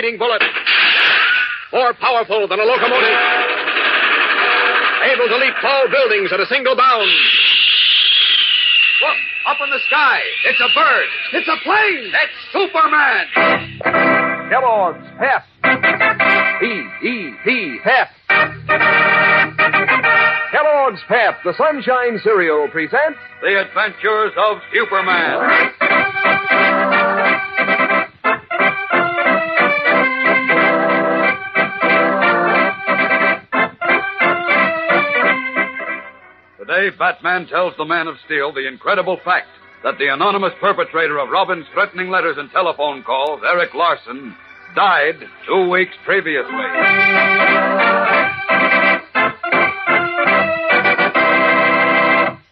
speeding bullet. More powerful than a locomotive. Able to leap tall buildings at a single bound. Look, up in the sky. It's a bird. It's a plane. It's Superman. Kellogg's Pep. P-E-P, Pep. Kellogg's Pep, the Sunshine Cereal, presents The Adventures of Superman. Today, Batman tells the Man of Steel the incredible fact that the anonymous perpetrator of Robin's threatening letters and telephone calls, Eric Larson, died 2 weeks previously.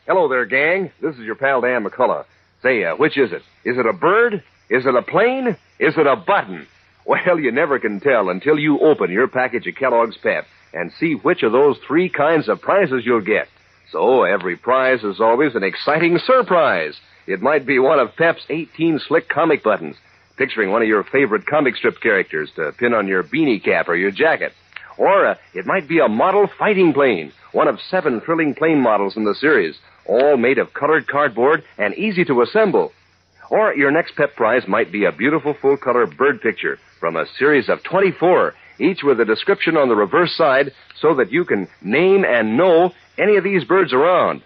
Hello there, gang. This is your pal Dan McCullough. Say, which is it? Is it a bird? Is it a plane? Is it a button? Well, you never can tell until you open your package of Kellogg's Pep and see which of those 3 kinds of prizes you'll get. So every prize is always an exciting surprise. It might be one of Pep's 18 slick comic buttons, picturing one of your favorite comic strip characters to pin on your beanie cap or your jacket. Or it might be a model fighting plane, one of 7 thrilling plane models in the series, all made of colored cardboard and easy to assemble. Or your next Pep prize might be a beautiful full-color bird picture from a series of 24, each with a description on the reverse side so that you can name and know any of these birds around.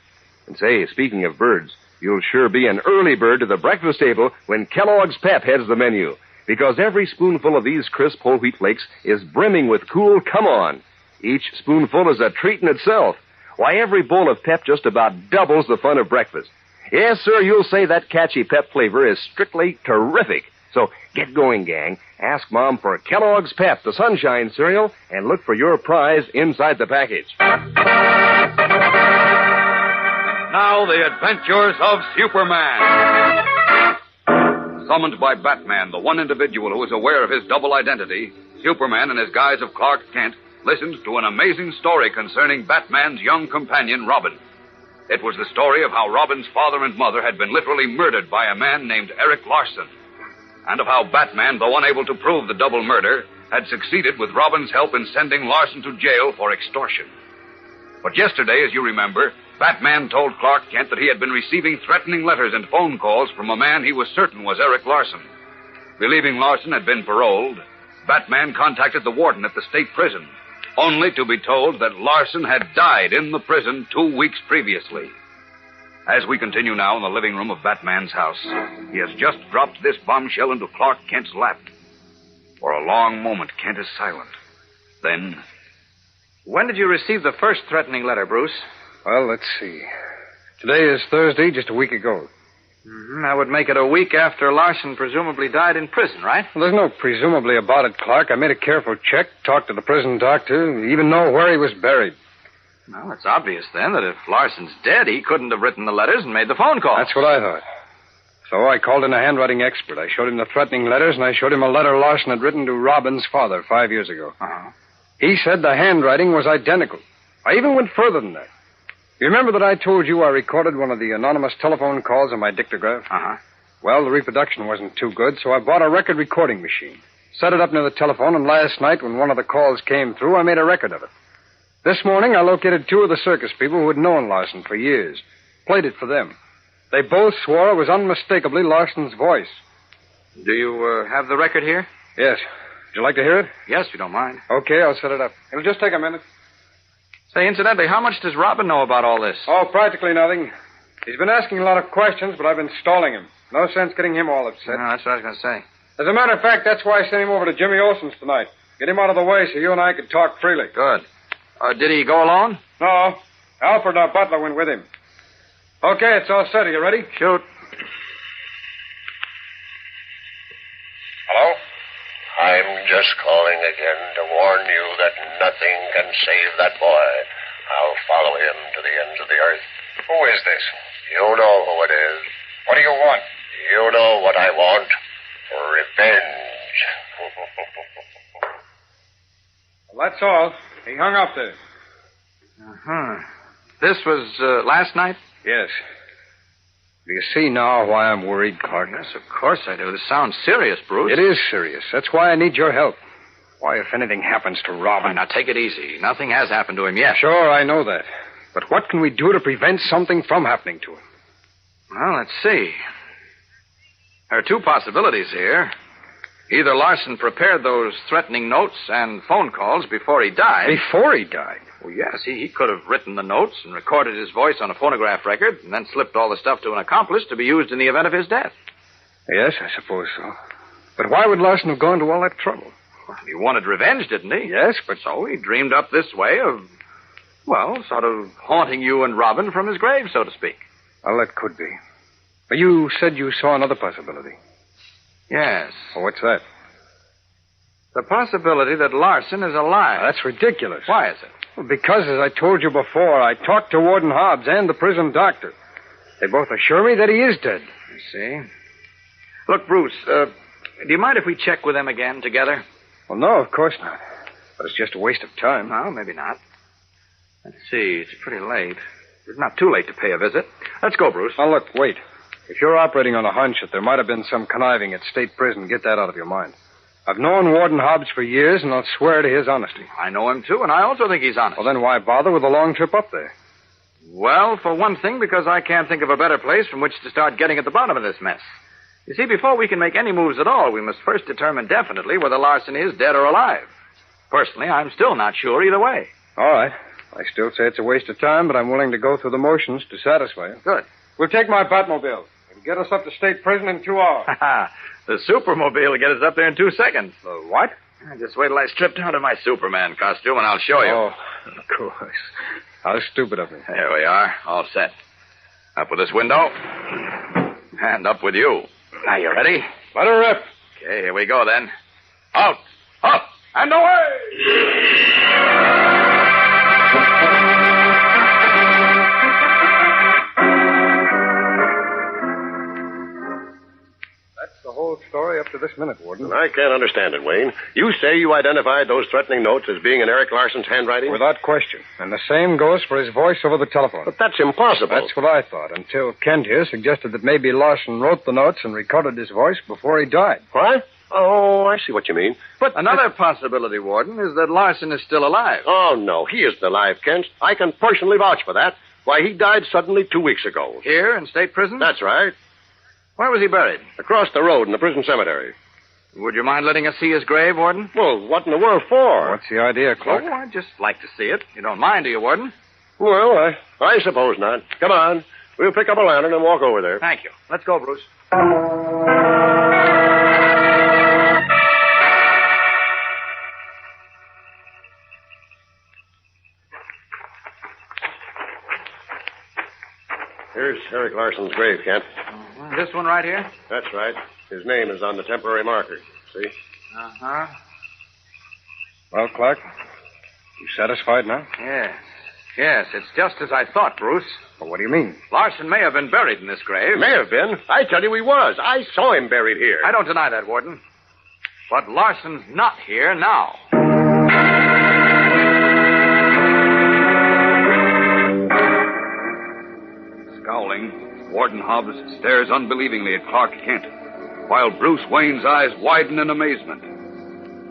And say, speaking of birds, you'll sure be an early bird to the breakfast table when Kellogg's Pep heads the menu, because every spoonful of these crisp whole wheat flakes is brimming with cool come-on. Each spoonful is a treat in itself. Why, every bowl of Pep just about doubles the fun of breakfast. Yes, sir, you'll say that catchy Pep flavor is strictly terrific. So get going, gang. Ask Mom for Kellogg's Pep, the Sunshine Cereal, and look for your prize inside the package. Now, the adventures of Superman. Summoned by Batman, the one individual who is aware of his double identity, Superman, in his guise of Clark Kent, listened to an amazing story concerning Batman's young companion, Robin. It was the story of how Robin's father and mother had been literally murdered by a man named Eric Larson, and of how Batman, though unable to prove the double murder, had succeeded with Robin's help in sending Larson to jail for extortion. But yesterday, as you remember, Batman told Clark Kent that he had been receiving threatening letters and phone calls from a man he was certain was Eric Larson. Believing Larson had been paroled, Batman contacted the warden at the state prison, only to be told that Larson had died in the prison 2 weeks previously. As we continue now in the living room of Batman's house, he has just dropped this bombshell into Clark Kent's lap. For a long moment, Kent is silent. Then... When did you receive the first threatening letter, Bruce? Well, let's see. Today is Thursday, just a week ago. That would make it a week after Larson presumably died in prison, right? Well, there's no presumably about it, Clark. I made a careful check, talked to the prison doctor, even know where he was buried. Well, it's obvious, then, that if Larson's dead, he couldn't have written the letters and made the phone call. That's what I thought. So I called in a handwriting expert. I showed him the threatening letters, and I showed him a letter Larson had written to Robin's father 5 years ago. Uh-huh. He said the handwriting was identical. I even went further than that. You remember that I told you I recorded one of the anonymous telephone calls on my dictograph? Uh-huh. Well, the reproduction wasn't too good, so I bought a record recording machine. Set it up near the telephone, and last night, when one of the calls came through, I made a record of it. This morning, I located 2 of the circus people who had known Larson for years. Played it for them. They both swore it was unmistakably Larson's voice. Do you have the record here? Yes. Would you like to hear it? Yes, if you don't mind. Okay, I'll set it up. It'll just take a minute. Say, incidentally, how much does Robin know about all this? Oh, practically nothing. He's been asking a lot of questions, but I've been stalling him. No sense getting him all upset. No, that's what I was going to say. As a matter of fact, that's why I sent him over to Jimmy Olsen's tonight. Get him out of the way so you and I could talk freely. Good. Did he go alone? No. Alfred, our butler, went with him. Okay, it's all set. Are you ready? Shoot. Hello? I'm just calling again to warn you that nothing can save that boy. I'll follow him to the ends of the earth. Who is this? You know who it is. What do you want? You know what I want. Revenge. Well, that's all. He hung up there. Uh-huh. This was last night? Yes. Do you see now why I'm worried, Clark? Yes, of course I do. This sounds serious, Bruce. It is serious. That's why I need your help. Why, if anything happens to Robin... Now, take it easy. Nothing has happened to him yet. Sure, I know that. But what can we do to prevent something from happening to him? Well, let's see. There are two possibilities here. Either Larson prepared those threatening notes and phone calls before he died. Before he died? Well, yes, he could have written the notes and recorded his voice on a phonograph record and then slipped all the stuff to an accomplice to be used in the event of his death. Yes, I suppose so. But why would Larson have gone to all that trouble? Well, he wanted revenge, didn't he? Yes, but... So he dreamed up this way of, well, sort of haunting you and Robin from his grave, so to speak. Well, that could be. But you said you saw another possibility. Yes. Well, what's that? The possibility that Larson is alive. That's ridiculous. Why is it? Well, because, as I told you before, I talked to Warden Hobbs and the prison doctor. They both assure me that he is dead. I see. Look, Bruce, do you mind if we check with them again together? Well, no, of course not. But it's just a waste of time. No, maybe not. Let's see, it's pretty late. It's not too late to pay a visit. Let's go, Bruce. Now, look, wait. If you're operating on a hunch that there might have been some conniving at state prison, get that out of your mind. I've known Warden Hobbs for years, and I'll swear to his honesty. I know him, too, and I also think he's honest. Well, then why bother with a long trip up there? Well, for one thing, because I can't think of a better place from which to start getting at the bottom of this mess. You see, before we can make any moves at all, we must first determine definitely whether Larson is dead or alive. Personally, I'm still not sure either way. All right. I still say it's a waste of time, but I'm willing to go through the motions to satisfy you. Good. We'll take my Batmobile. It'll get us up to state prison in 2 hours. The Supermobile will get us up there in 2 seconds. What? Just wait till I strip down to my Superman costume, and I'll show you. Oh, of course. How stupid of me. There we are, all set. Up with this window, and up with you. Now, you ready? Let her rip. Okay, here we go, then. Out, up, and away! That's the whole story up to this minute, Warden. I can't understand it, Wayne. You say you identified those threatening notes as being in Eric Larson's handwriting? Without question. And the same goes for his voice over the telephone. But that's impossible. That's what I thought, until Kent here suggested that maybe Larson wrote the notes and recorded his voice before he died. What? Oh, I see what you mean. But Another possibility, Warden, is that Larson is still alive. Oh, no, he isn't alive, Kent. I can personally vouch for that. Why, he died suddenly 2 weeks ago. Here in state prison? That's right. Where was he buried? Across the road in the prison cemetery. Would you mind letting us see his grave, Warden? Well, what in the world for? What's the idea, Clark? Oh, I'd just like to see it. You don't mind, do you, Warden? Well, I suppose not. Come on. We'll pick up a lantern and walk over there. Thank you. Let's go, Bruce. Here's Eric Larson's grave, Kent. This one right here? That's right. His name is on the temporary marker. See? Uh-huh. Well, Clark, you satisfied now? Yes. Yes, it's just as I thought, Bruce. Well, what do you mean? Larson may have been buried in this grave. May have been. I tell you he was. I saw him buried here. I don't deny that, Warden. But Larson's not here now. Scowling, Warden Hobbs stares unbelievingly at Clark Kent, while Bruce Wayne's eyes widen in amazement.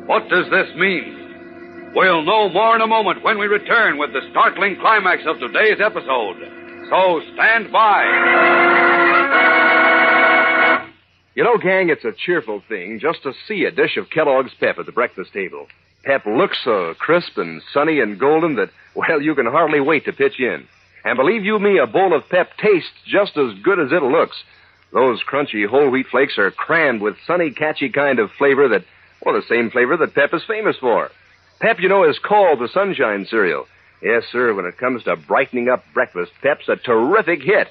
What does this mean? We'll know more in a moment when we return with the startling climax of today's episode. So stand by. You know, gang, it's a cheerful thing just to see a dish of Kellogg's Pep at the breakfast table. Pep looks so crisp and sunny and golden that, well, you can hardly wait to pitch in. And believe you me, a bowl of Pep tastes just as good as it looks. Those crunchy whole wheat flakes are crammed with sunny, catchy kind of flavor that, well, the same flavor that Pep is famous for. Pep, you know, is called the sunshine cereal. Yes, sir, when it comes to brightening up breakfast, Pep's a terrific hit.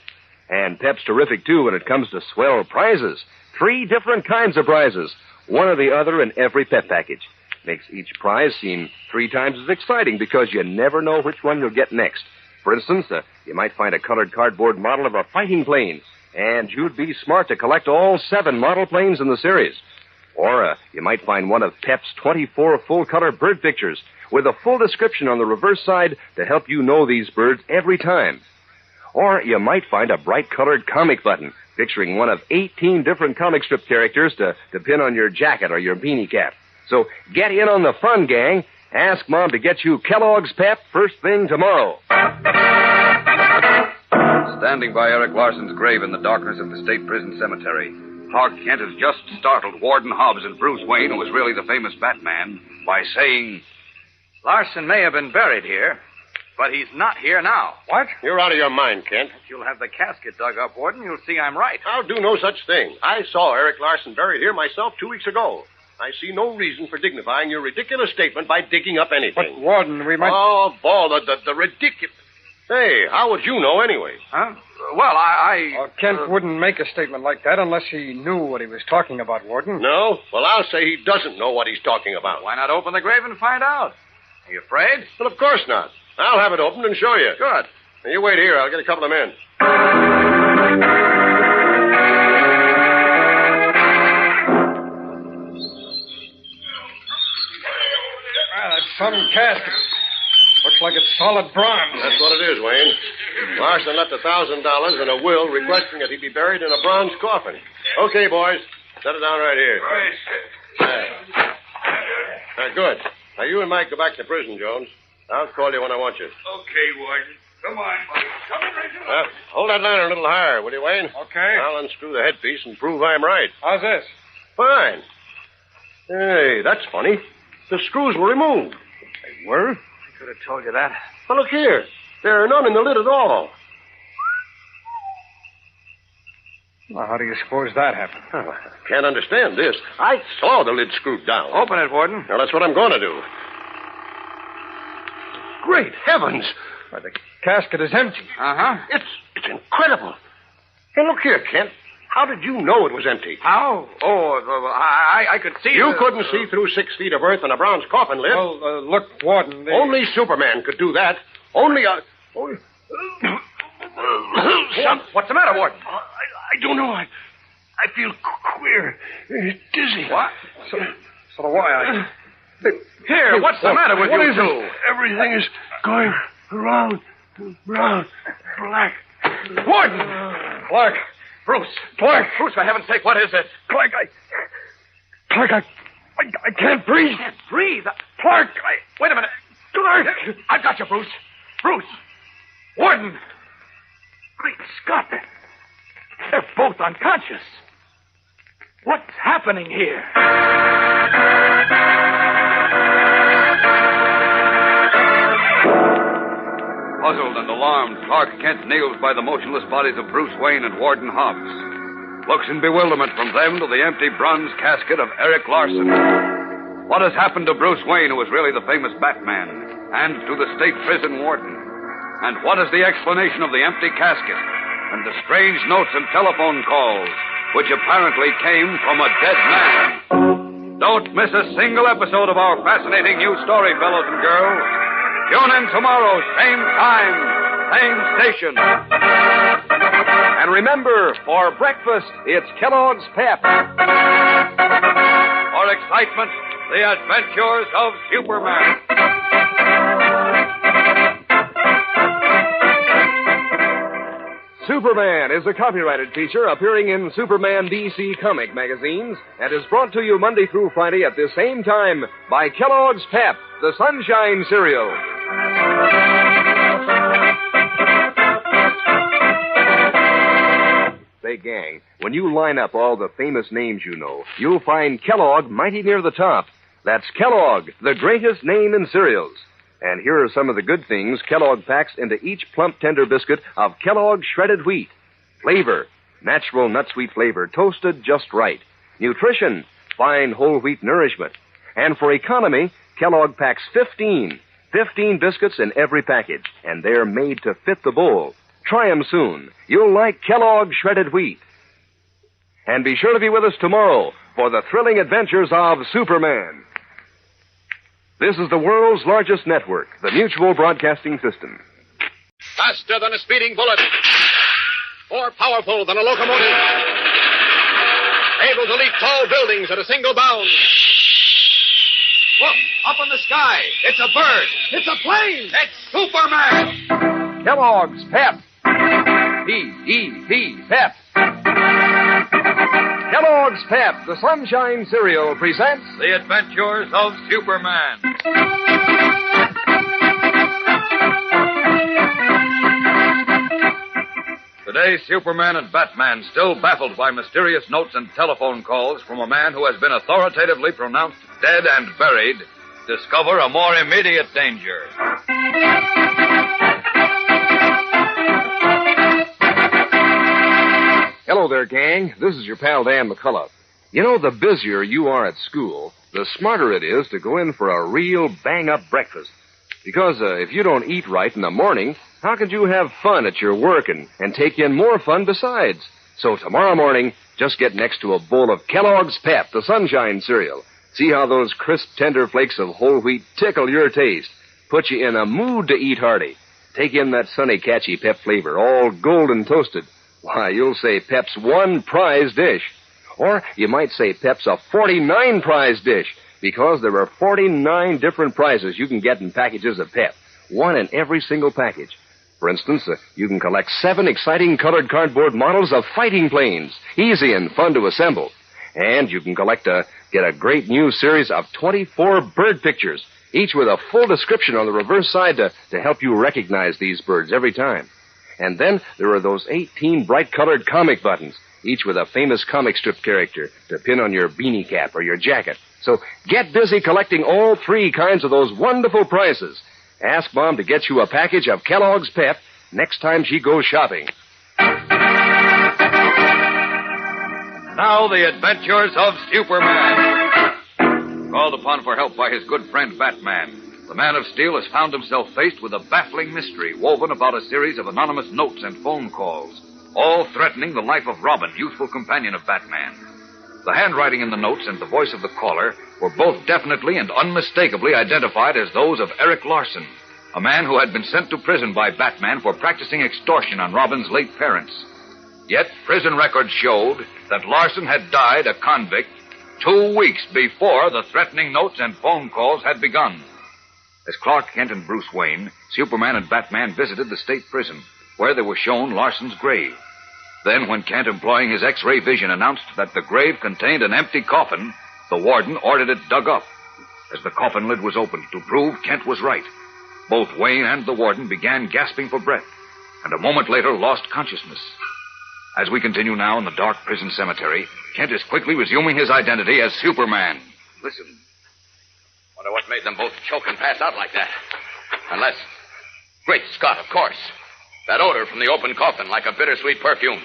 And Pep's terrific, too, when it comes to swell prizes. 3 different kinds of prizes, one or the other in every Pep package. Makes each prize seem 3 times as exciting because you never know which one you'll get next. For instance, you might find a colored cardboard model of a fighting plane, and you'd be smart to collect all 7 model planes in the series. Or you might find one of Pep's 24 full-color bird pictures with a full description on the reverse side to help you know these birds every time. Or you might find a bright-colored comic button picturing one of 18 different comic strip characters to pin on your jacket or your beanie cap. So get in on the fun, gang. Ask Mom to get you Kellogg's Pep first thing tomorrow. Standing by Eric Larson's grave in the darkness of the state prison cemetery, Clark Kent has just startled Warden Hobbs and Bruce Wayne, who was really the famous Batman, by saying, Larson may have been buried here, but he's not here now. What? You're out of your mind, Kent. If you'll have the casket dug up, Warden, you'll see I'm right. I'll do no such thing. I saw Eric Larson buried here myself 2 weeks ago. I see no reason for dignifying your ridiculous statement by digging up anything. But, Warden, we might... Oh, Ball, the ridiculous... Hey, how would you know anyway? Huh? Well, I... Kent wouldn't make a statement like that unless he knew what he was talking about, Warden. No? Well, I'll say he doesn't know what he's talking about. Why not open the grave and find out? Are you afraid? Well, of course not. I'll have it opened and show you. Good. Now, you wait here. I'll get a couple of men. That's some casket. Looks like it's solid bronze. That's what it is, Wayne. Larson left $1,000 in a will requesting that he be buried in a bronze coffin. Okay, boys. Set it down right here. Good. Now, you and Mike go back to prison, Jones. I'll call you when I want you. Okay, Warden. Come on, buddy. Come on, right Hold that lantern a little higher, will you, Wayne? Okay. I'll unscrew the headpiece and prove I'm right. How's this? Fine. Hey, that's funny. The screws were removed. They were? I could have told you that. Well, look here. There are none in the lid at all. Well, how do you suppose that happened? Oh, I can't understand this. I saw the lid screwed down. Open it, Warden. Now, that's what I'm going to do. Great heavens! Why, the casket is empty. Uh-huh. It's incredible. Hey, look here, Kent. How did you know it was empty? How? Oh, I could see... You couldn't see through 6 feet of earth in a bronze coffin lid. Well, look, Warden... Only Superman could do that. Only a... What's the matter, Warden? I don't know. I feel queer. Dizzy. What? So do I. Here, what's the matter with you two? Everything is going around, black. Warden! Clark! Bruce! Clark! Bruce, for heaven's sake, what is it? Clark, I can't breathe. Can't breathe. Clark, Wait a minute. Clark! I've got you, Bruce. Bruce! Warden! Great Scott! They're both unconscious. What's happening here? Puzzled and alarmed, Clark Kent kneels by the motionless bodies of Bruce Wayne and Warden Hobbs. Looks in bewilderment from them to the empty bronze casket of Eric Larson. What has happened to Bruce Wayne, who was really the famous Batman, and to the state prison warden? And what is the explanation of the empty casket and the strange notes and telephone calls, which apparently came from a dead man? Don't miss a single episode of our fascinating new story, fellows and girls. Tune in tomorrow, same time, same station. And remember, for breakfast, it's Kellogg's Pep. For excitement, the adventures of Superman. Superman is a copyrighted feature appearing in Superman DC comic magazines and is brought to you Monday through Friday at the same time by Kellogg's Pep, the Sunshine Cereal. Say, gang, when you line up all the famous names you know, you'll find Kellogg mighty near the top. That's Kellogg, the greatest name in cereals. And here are some of the good things Kellogg packs into each plump, tender biscuit of Kellogg shredded wheat. Flavor, natural nut sweet flavor, toasted just right. Nutrition, fine whole wheat nourishment. And for economy, Kellogg packs 15 biscuits in every package, and they're made to fit the bowl. Try 'em soon. You'll like Kellogg shredded wheat. And be sure to be with us tomorrow for the thrilling adventures of Superman. This is the world's largest network, the Mutual Broadcasting System. Faster than a speeding bullet. More powerful than a locomotive. Able to leap tall buildings at a single bound. Look, up in the sky. It's a bird. It's a plane. It's Superman. Kellogg's Pep. P-E-P, Pep. Kellogg's Pep, the Sunshine Cereal, presents The Adventures of Superman. Today, Superman and Batman, still baffled by mysterious notes and telephone calls from a man who has been authoritatively pronounced dead and buried, discover a more immediate danger. Hello there, gang. This is your pal Dan McCullough. You know, the busier you are at school, the smarter it is to go in for a real bang-up breakfast. Because if you don't eat right in the morning, how could you have fun at your work and take in more fun besides? So tomorrow morning, just get next to a bowl of Kellogg's Pep, the Sunshine Cereal. See how those crisp, tender flakes of whole wheat tickle your taste. Put you in a mood to eat hearty. Take in that sunny, catchy Pep flavor, all golden toasted. Why, you'll say Pep's one prize dish. Or you might say Pep's a 49 prize dish, because there are 49 different prizes you can get in packages of Pep. One in every single package. For instance, you can collect 7 exciting colored cardboard models of fighting planes. Easy and fun to assemble. And you can get a great new series of 24 bird pictures, each with a full description on the reverse side to help you recognize these birds every time. And then there are those 18 bright-colored comic buttons, each with a famous comic strip character to pin on your beanie cap or your jacket. So get busy collecting all 3 kinds of those wonderful prizes. Ask Mom to get you a package of Kellogg's Pep next time she goes shopping. Now, the adventures of Superman. Called upon for help by his good friend Batman, the Man of Steel has found himself faced with a baffling mystery woven about a series of anonymous notes and phone calls, all threatening the life of Robin, youthful companion of Batman. The handwriting in the notes and the voice of the caller were both definitely and unmistakably identified as those of Eric Larson, a man who had been sent to prison by Batman for practicing extortion on Robin's late parents. Yet prison records showed that Larson had died a convict 2 weeks before the threatening notes and phone calls had begun. As Clark Kent and Bruce Wayne, Superman and Batman visited the state prison, where they were shown Larson's grave. Then, when Kent, employing his X-ray vision, announced that the grave contained an empty coffin, the warden ordered it dug up. As the coffin lid was opened to prove Kent was right, both Wayne and the warden began gasping for breath, and a moment later lost consciousness. As we continue now in the dark prison cemetery, Kent is quickly resuming his identity as Superman. Listen. Wonder what made them both choke and pass out like that. Unless... Great Scott, of course. That odor from the open coffin, like a bittersweet perfume.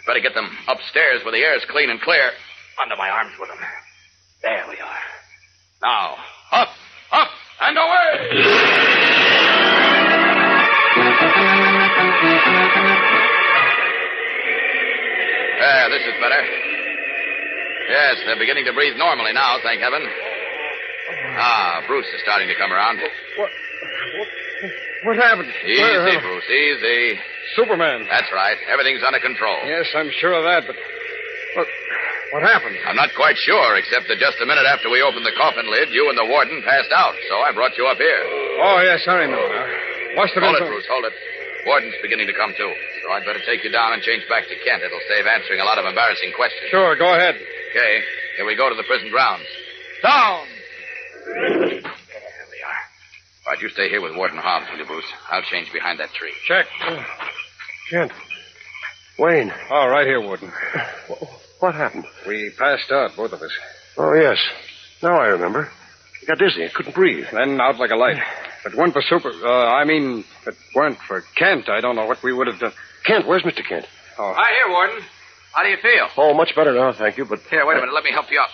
Better get them upstairs where the air's clean and clear. Under my arms with them. There we are. Now, up, and away! This is better. Yes, they're beginning to breathe normally now, thank heaven. Bruce is starting to come around. What happened? Easy, Bruce, easy. Superman. That's right. Everything's under control. Yes, I'm sure of that, but what happened? I'm not quite sure, except that just a minute after we opened the coffin lid, you and the warden passed out, so I brought you up here. Oh, yes, I remember now. Must have been Hold it, Bruce, hold it. Warden's beginning to come, too. So I'd better take you down and change back to Kent. It'll save answering a lot of embarrassing questions. Sure, go ahead. Okay, here we go to the prison grounds. Down! There we are. All right, you stay here with Warden Hobbs, will you, Bruce? I'll change behind that tree. Check. Kent. Wayne. Oh, right here, Warden. What happened? We passed out, both of us. Oh, yes. Now I remember. I got dizzy. I couldn't breathe. Then out like a light. If it weren't for if it weren't for Kent, I don't know what we would have done. Kent, where's Mr. Kent? Oh. Hi, here, Warden. How do you feel? Oh, much better now, thank you, but... Here, wait a minute. Let me help you up.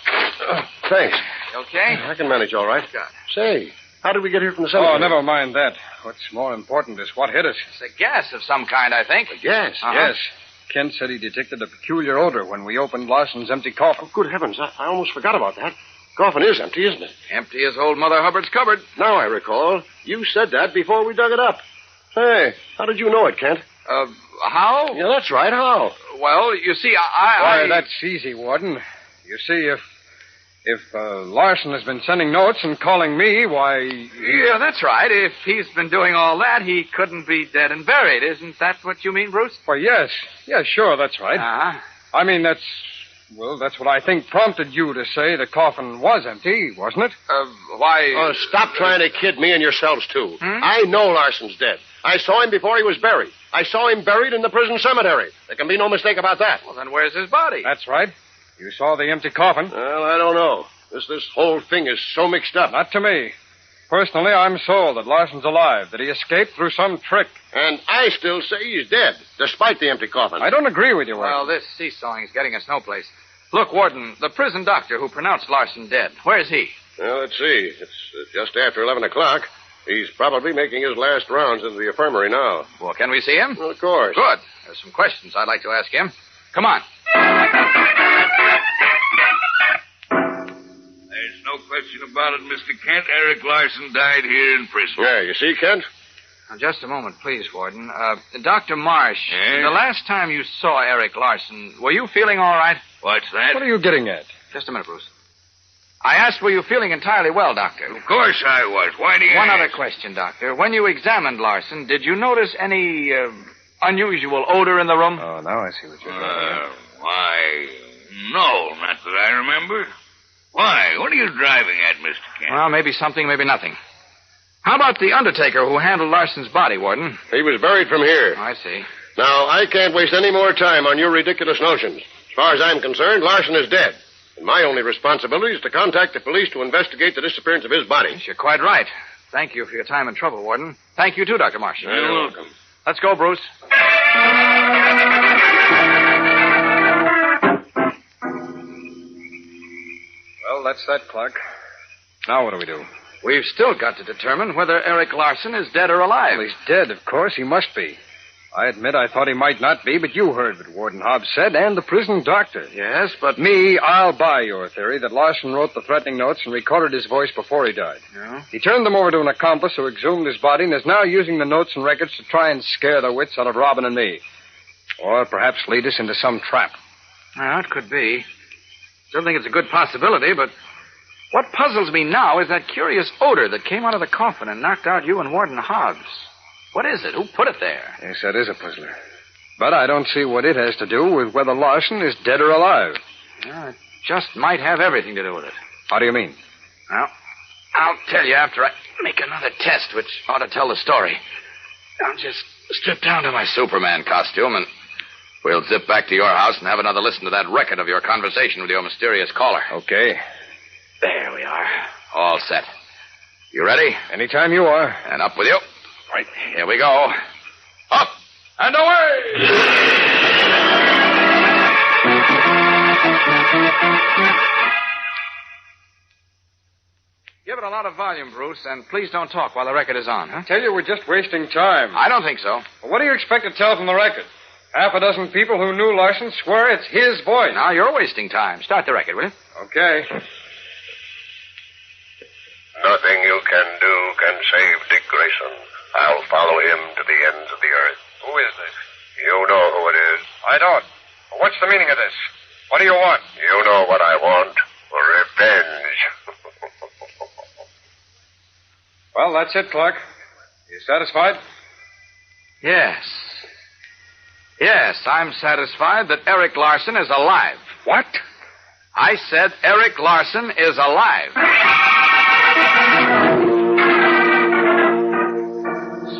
Thanks. You okay? I can manage all right. Good. Say, how did we get here from the cemetery? Oh, never mind that. What's more important is what hit us. It's a gas of some kind, I think. Yes. Yes. Kent said he detected a peculiar odor when we opened Larson's empty coffin. Oh, good heavens, I almost forgot about that. Coffin is empty, isn't it? Empty as old Mother Hubbard's cupboard. Now I recall. You said that before we dug it up. Hey, how did you know it, Kent? How? Yeah, that's right. How? Well, you see, Why, that's easy, Warden. You see, If Larson has been sending notes and calling me, why... Yeah, that's right. If he's been doing all that, he couldn't be dead and buried. Isn't that what you mean, Bruce? Why, yes. Yes, sure, that's right. Uh-huh. I mean, that's what I think prompted you to say the coffin was empty, wasn't it? Why... Oh, stop trying to kid me and yourselves, too. I know Larson's dead. I saw him before he was buried. I saw him buried in the prison cemetery. There can be no mistake about that. Well, then where's his body? That's right. You saw the empty coffin. Well, I don't know. This whole thing is so mixed up. Not to me. Personally, I'm sold that Larson's alive, that he escaped through some trick. And I still say he's dead, despite the empty coffin. I don't agree with you, Warden. Well, this seesawing is getting us no place. Look, Warden, the prison doctor who pronounced Larson dead, where's he? Well, let's see. It's just after 11 o'clock. He's probably making his last rounds into the infirmary now. Well, can we see him? Well, of course. Good. There's some questions I'd like to ask him. Come on. There's no question about it, Mr. Kent. Eric Larson died here in prison. Yeah, you see, Kent? Now, just a moment, please, Warden. Dr. Marsh, Yes? the last time you saw Eric Larson, were you feeling all right? What's that? What are you getting at? Just a minute, Bruce. I asked, were you feeling entirely well, Doctor? Of course I was. Why do you One ask? other question, Doctor. When you examined Larson, did you notice any unusual odor in the room? Oh, now I see what you're doing. Why, no, not that I remember. Why? What are you driving at, Mr. Kent? Well, maybe something, maybe nothing. How about the undertaker who handled Larson's body, Warden? He was buried from here. I see. Now, I can't waste any more time on your ridiculous notions. As far as I'm concerned, Larson is dead. And my only responsibility is to contact the police to investigate the disappearance of his body. Yes, you're quite right. Thank you for your time and trouble, Warden. Thank you, too, Dr. Marsh. You're welcome. Let's go, Bruce. Well, that's that, Clark. Now what do we do? We've still got to determine whether Eric Larson is dead or alive. Well, he's dead, of course. He must be. I admit I thought he might not be, but you heard what Warden Hobbs said, and the prison doctor. Yes, but... Me, I'll buy your theory that Larson wrote the threatening notes and recorded his voice before he died. Yeah? He turned them over to an accomplice who exhumed his body and is now using the notes and records to try and scare the wits out of Robin and me. Or perhaps lead us into some trap. Well, it could be. Still think it's a good possibility, but what puzzles me now is that curious odor that came out of the coffin and knocked out you and Warden Hobbs. What is it? Who put it there? Yes, that is a puzzler. But I don't see what it has to do with whether Larson is dead or alive. Well, it just might have everything to do with it. How do you mean? Well, I'll tell you after I make another test, which ought to tell the story. I'll just strip down to my Superman costume, and we'll zip back to your house and have another listen to that record of your conversation with your mysterious caller. Okay. There we are. All set. You ready? Anytime you are. And up with you. Right. Here we go. Up and away! Give it a lot of volume, Bruce, and please don't talk while the record is on, huh? Tell you we're just wasting time. I don't think so. Well, what do you expect to tell from the record? Half a dozen people who knew Larson swear it's his voice. Now, you're wasting time. Start the record, will you? Okay. Nothing you can do can save Dick Grayson. I'll follow him to the ends of the earth. Who is this? You know who it is. I don't. What's the meaning of this? What do you want? You know what I want. Revenge. Well, that's it, Clark. You satisfied? Yes. Yes, I'm satisfied that Eric Larson is alive. What? I said Eric Larson is alive.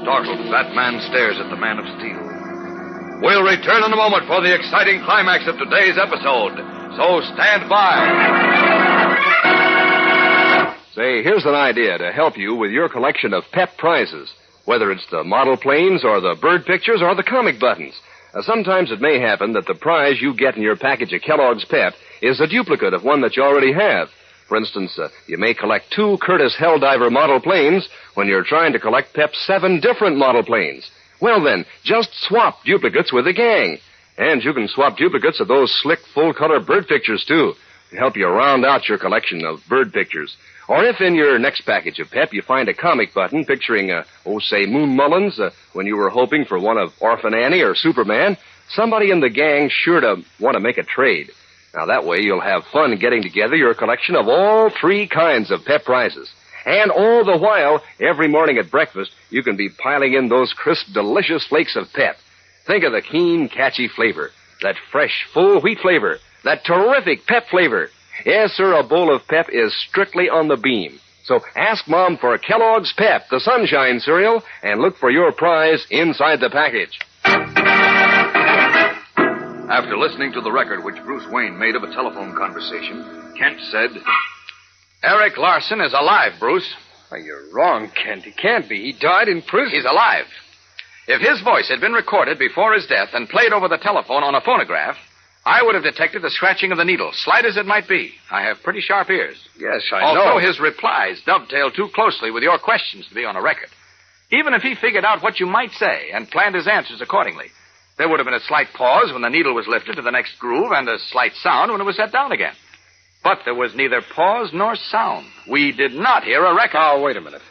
Startled, Batman stares at the Man of Steel. We'll return in a moment for the exciting climax of today's episode. So stand by. Say, here's an idea to help you with your collection of pet prizes, whether it's the model planes or the bird pictures or the comic buttons. Sometimes it may happen that the prize you get in your package of Kellogg's Pep is a duplicate of one that you already have. For instance, you may collect 2 Curtiss Helldiver model planes when you're trying to collect Pep's 7 different model planes. Well, then, just swap duplicates with the gang. And you can swap duplicates of those slick, full-color bird pictures, too, to help you round out your collection of bird pictures. Or if in your next package of Pep you find a comic button picturing, say, Moon Mullins, when you were hoping for one of Orphan Annie or Superman, somebody in the gang's sure to want to make a trade. Now, that way you'll have fun getting together your collection of all 3 kinds of Pep prizes. And all the while, every morning at breakfast, you can be piling in those crisp, delicious flakes of Pep. Think of the keen, catchy flavor, that fresh, full wheat flavor, that terrific Pep flavor. Yes, sir, a bowl of Pep is strictly on the beam. So ask Mom for Kellogg's Pep, the Sunshine cereal, and look for your prize inside the package. After listening to the record which Bruce Wayne made of a telephone conversation, Kent said, Eric Larson is alive, Bruce. Oh, you're wrong, Kent. He can't be. He died in prison. He's alive. If his voice had been recorded before his death and played over the telephone on a phonograph, I would have detected the scratching of the needle, slight as it might be. I have pretty sharp ears. Yes, I know. Also, his replies dovetail too closely with your questions to be on a record. Even if he figured out what you might say and planned his answers accordingly, there would have been a slight pause when the needle was lifted to the next groove and a slight sound when it was set down again. But there was neither pause nor sound. We did not hear a record. Oh, wait a minute.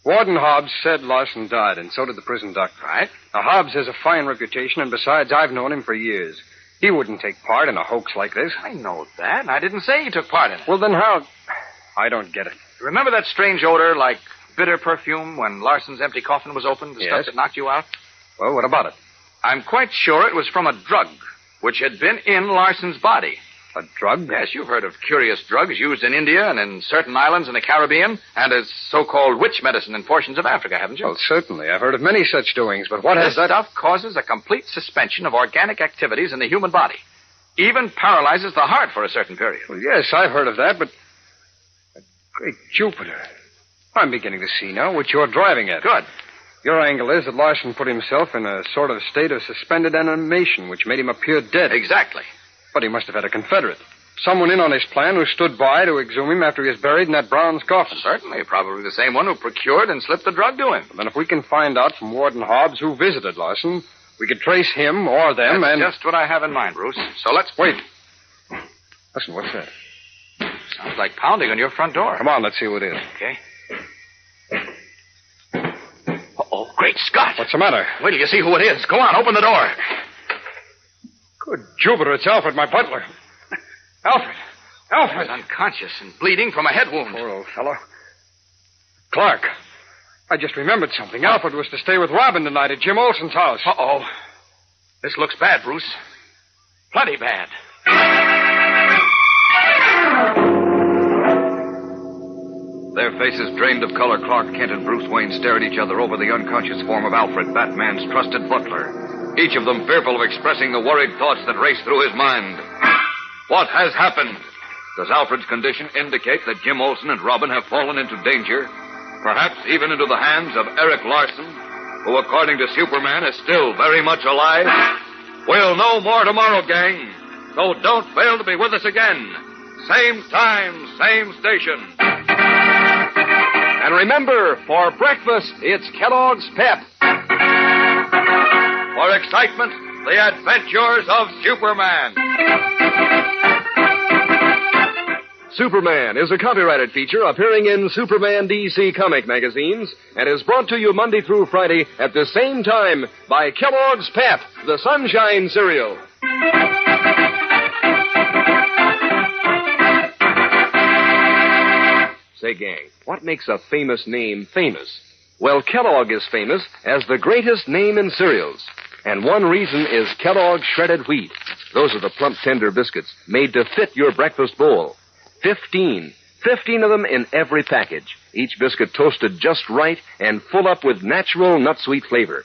Warden Hobbs said Larson died, and so did the prison doctor. Right. Now, Hobbs has a fine reputation, and besides, I've known him for years. He wouldn't take part in a hoax like this. I know that, and I didn't say he took part in it. Well, then how? I don't get it. Remember that strange odor like bitter perfume when Larson's empty coffin was opened? The Yes. stuff that knocked you out? Well, what about it? I'm quite sure it was from a drug which had been in Larson's body. A drug? Yes, you've heard of curious drugs used in India and in certain islands in the Caribbean and as so-called witch medicine in portions of Africa, haven't you? Well, certainly. I've heard of many such doings, but what has This that... stuff causes a complete suspension of organic activities in the human body. Even paralyzes the heart for a certain period. Well, yes, I've heard of that, but... Great Jupiter. I'm beginning to see now what you're driving at. Good. Your angle is that Larson put himself in a sort of state of suspended animation, which made him appear dead. Exactly. But he must have had a confederate. Someone in on his plan who stood by to exhume him after he was buried in that bronze coffin. Certainly. Probably the same one who procured and slipped the drug to him. Then if we can find out from Warden Hobbs who visited Larson, we could trace him or them That's and... just what I have in mind, Bruce. So let's... Wait. Listen, what's that? Sounds like pounding on your front door. Come on, let's see who it is. Okay. Uh-oh, great Scott. What's the matter? Wait till you see who it is. Go on, open the door. Good Jupiter, it's Alfred, my butler. Alfred! Alfred! He's unconscious and bleeding from a head wound. Poor old fellow. Clark, I just remembered something. Alfred was to stay with Robin tonight at Jim Olson's house. Uh-oh. This looks bad, Bruce. Plenty bad. Their faces drained of color, Clark Kent and Bruce Wayne stared at each other over the unconscious form of Alfred, Batman's trusted butler. Each of them fearful of expressing the worried thoughts that raced through his mind. What has happened? Does Alfred's condition indicate that Jim Olson and Robin have fallen into danger? Perhaps even into the hands of Eric Larson, who, according to Superman, is still very much alive? We'll know more tomorrow, gang. So don't fail to be with us again. Same time, same station. And remember, for breakfast, it's Kellogg's Pep. For excitement, the adventures of Superman. Superman is a copyrighted feature appearing in Superman DC comic magazines and is brought to you Monday through Friday at the same time by Kellogg's Pep, the Sunshine cereal. Say, gang, what makes a famous name famous? Well, Kellogg is famous as the greatest name in cereals. And one reason is Kellogg's shredded wheat. Those are the plump, tender biscuits made to fit your breakfast bowl. 15 of them in every package. Each biscuit toasted just right and full up with natural nut-sweet flavor.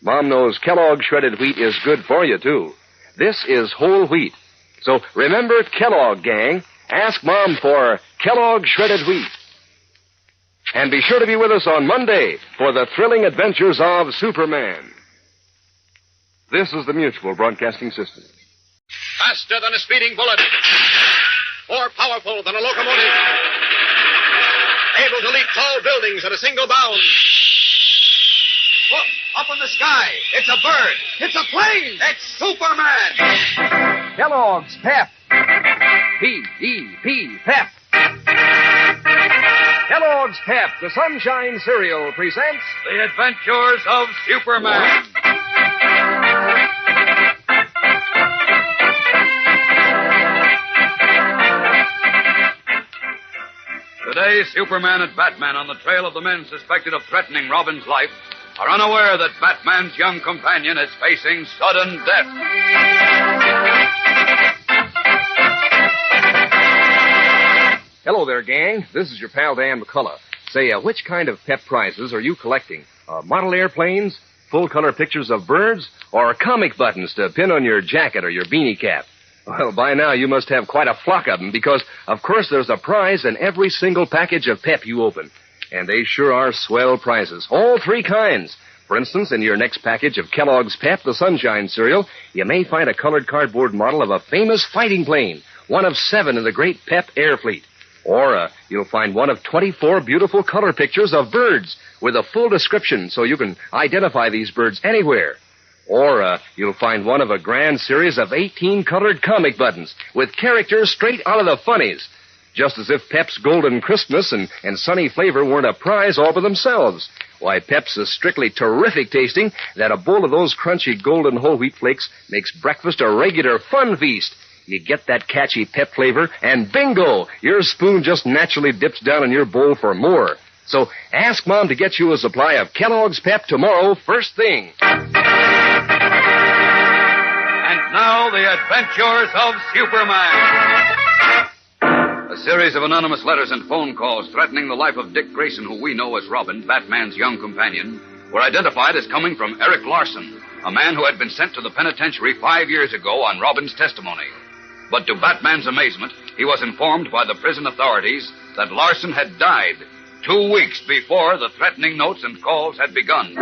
Mom knows Kellogg's shredded wheat is good for you, too. This is whole wheat. So remember Kellogg, gang. Ask Mom for Kellogg's shredded wheat. And be sure to be with us on Monday for the thrilling adventures of Superman. This is the Mutual Broadcasting System. Faster than a speeding bullet. More powerful than a locomotive. Able to leap tall buildings at a single bound. Look, up in the sky. It's a bird. It's a plane. It's Superman. Kellogg's Pep. P-E-P, Pep. Kellogg's Pep, the Sunshine cereal, presents The adventures of Superman. Today, Superman and Batman, on the trail of the men suspected of threatening Robin's life, are unaware that Batman's young companion is facing sudden death. Hello there, gang. This is your pal Dan McCullough. Say, which kind of pep prizes are you collecting? Model airplanes, full-color pictures of birds, or comic buttons to pin on your jacket or your beanie cap? Well, by now you must have quite a flock of them because, of course, there's a prize in every single package of pep you open. And they sure are swell prizes. All three kinds. For instance, in your next package of Kellogg's Pep, the Sunshine cereal, you may find a colored cardboard model of a famous fighting plane, one of 7 in the great Pep Air Fleet. Or you'll find one of 24 beautiful color pictures of birds with a full description so you can identify these birds anywhere. Or you'll find one of a grand series of 18 colored comic buttons with characters straight out of the funnies. Just as if Pep's Golden Crispness and Sunny Flavor weren't a prize all by themselves. Why, Pep's is strictly terrific tasting that a bowl of those crunchy golden whole wheat flakes makes breakfast a regular fun feast. You get that catchy Pep flavor, and bingo! Your spoon just naturally dips down in your bowl for more. So ask Mom to get you a supply of Kellogg's Pep tomorrow, first thing. And now, the adventures of Superman. A series of anonymous letters and phone calls threatening the life of Dick Grayson, who we know as Robin, Batman's young companion, were identified as coming from Eric Larson, a man who had been sent to the penitentiary 5 years ago on Robin's testimony. But to Batman's amazement, he was informed by the prison authorities that Larson had died 2 weeks before the threatening notes and calls had begun.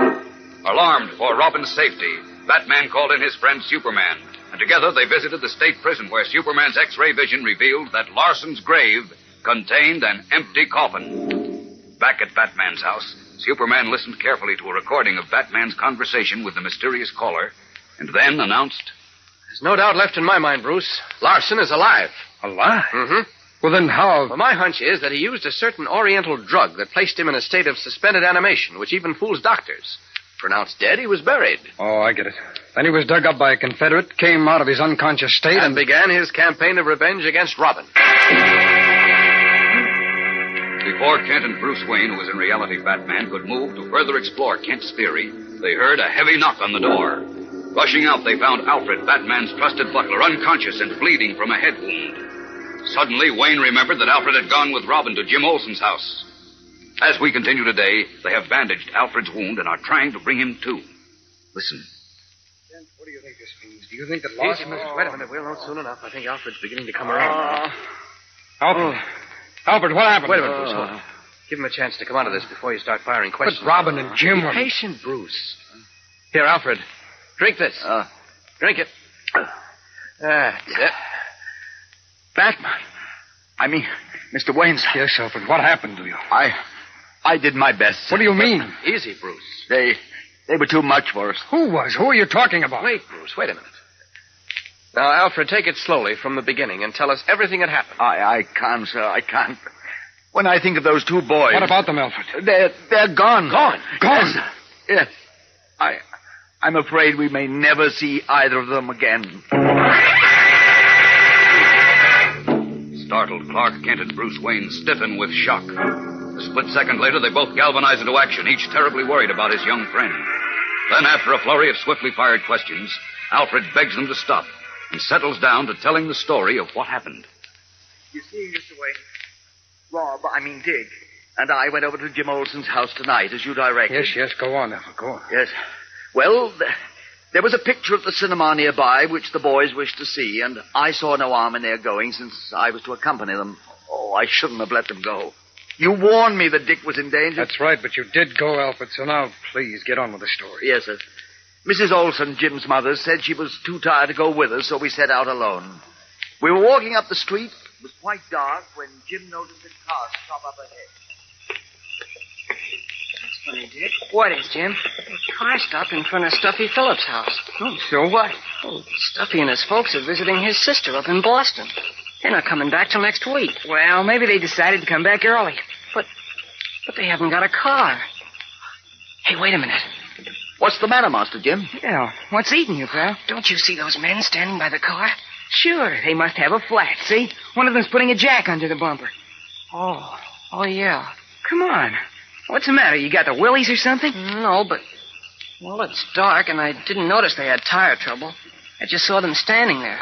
Alarmed for Robin's safety, Batman called in his friend Superman, and together they visited the state prison where Superman's X-ray vision revealed that Larson's grave contained an empty coffin. Back at Batman's house, Superman listened carefully to a recording of Batman's conversation with the mysterious caller, and then announced, There's no doubt left in my mind, Bruce. Larson is alive. Alive? Mm-hmm. Well, then how... Well, my hunch is that he used a certain oriental drug that placed him in a state of suspended animation, which even fools doctors. Pronounced dead, he was buried. Oh, I get it. Then he was dug up by a Confederate, came out of his unconscious state, And began his campaign of revenge against Robin. Before Kent and Bruce Wayne, who was in reality Batman, could move to further explore Kent's theory, they heard a heavy knock on the door. Rushing out, they found Alfred, Batman's trusted butler, unconscious and bleeding from a head wound. Suddenly, Wayne remembered that Alfred had gone with Robin to Jim Olsen's house. As we continue today, they have bandaged Alfred's wound and are trying to bring him to. Listen. Kent, what do you think this means? Do you think that Larson... Wait a minute. We'll know soon enough. I think Alfred's beginning to come around. Alfred. Alfred, what happened? Wait a minute, Bruce. Hold on. Give him a chance to come out of this before you start firing questions. But Robin and Jim Be were... patient, Bruce. Here, Alfred. Drink this. Drink it. That's it. Batman. I mean, Mr. Wayne's. Yes, Alfred. What happened to you? I did my best. What do you mean? Easy, Bruce. They were too much for us. Who was? Who are you talking about? Wait, Bruce. Wait a minute. Now, Alfred, take it slowly from the beginning and tell us everything that happened. I can't, sir. I can't. When I think of those 2 boys... What about them, Alfred? They're gone. Gone? Gone? Yes. I'm afraid we may never see either of them again. Startled, Clark Kent and Bruce Wayne stiffen with shock. A split second later, they both galvanize into action, each terribly worried about his young friend. Then, after a flurry of swiftly fired questions, Alfred begs them to stop and settles down to telling the story of what happened. You see, Mr. Wayne, Dick, and I went over to Jim Olsen's house tonight, as you directed. Yes, go on, Alfred, go on. Yes. Well, there was a picture at the cinema nearby which the boys wished to see, and I saw no harm in their going since I was to accompany them. Oh, I shouldn't have let them go. You warned me that Dick was in danger. That's right, but you did go, Alfred, so now please get on with the story. Yes, sir. Mrs. Olsen, Jim's mother, said she was too tired to go with us, so we set out alone. We were walking up the street. It was quite dark when Jim noticed a car stop up ahead. That's funny, Dick. What is, Jim? A car stopped in front of Stuffy Phillips' house. Oh, so what? Oh, Stuffy and his folks are visiting his sister up in Boston. They're not coming back till next week. Well, maybe they decided to come back early. But they haven't got a car. Hey, wait a minute. What's the matter, Master Jim? Yeah, what's eating you, pal? Don't you see those men standing by the car? Sure, they must have a flat, see? One of them's putting a jack under the bumper. Oh, Oh, yeah. Come on. What's the matter? You got the willies or something? No, but... Well, it's dark, and I didn't notice they had tire trouble. I just saw them standing there.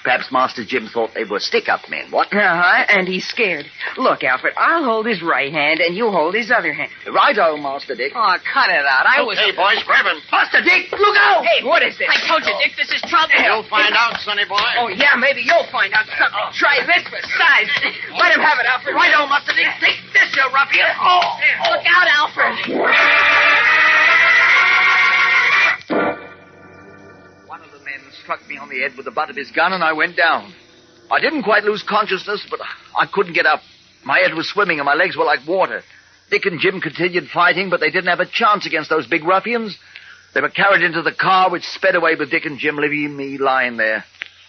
Perhaps Master Jim thought they were stick-up men, what? Uh-huh, and he's scared. Look, Alfred, I'll hold his right hand, and you hold his other hand. Righto, Master Dick. Oh, cut it out. Okay, boys, grab him. Master Dick, look out! Hey, what is this? I told you, Dick, this is trouble. You'll find out, sonny boy. Oh, yeah, maybe you'll find out something. Try this for size. Let him have it, Alfred. Righto, Master Dick. Take this, you ruffian. Look out, Alfred. One of the men struck me on the head with the butt of his gun, and I went down. I didn't quite lose consciousness, but I couldn't get up. My head was swimming, and my legs were like water. Dick and Jim continued fighting, but they didn't have a chance against those big ruffians. They were carried into the car, which sped away with Dick and Jim, leaving me lying there.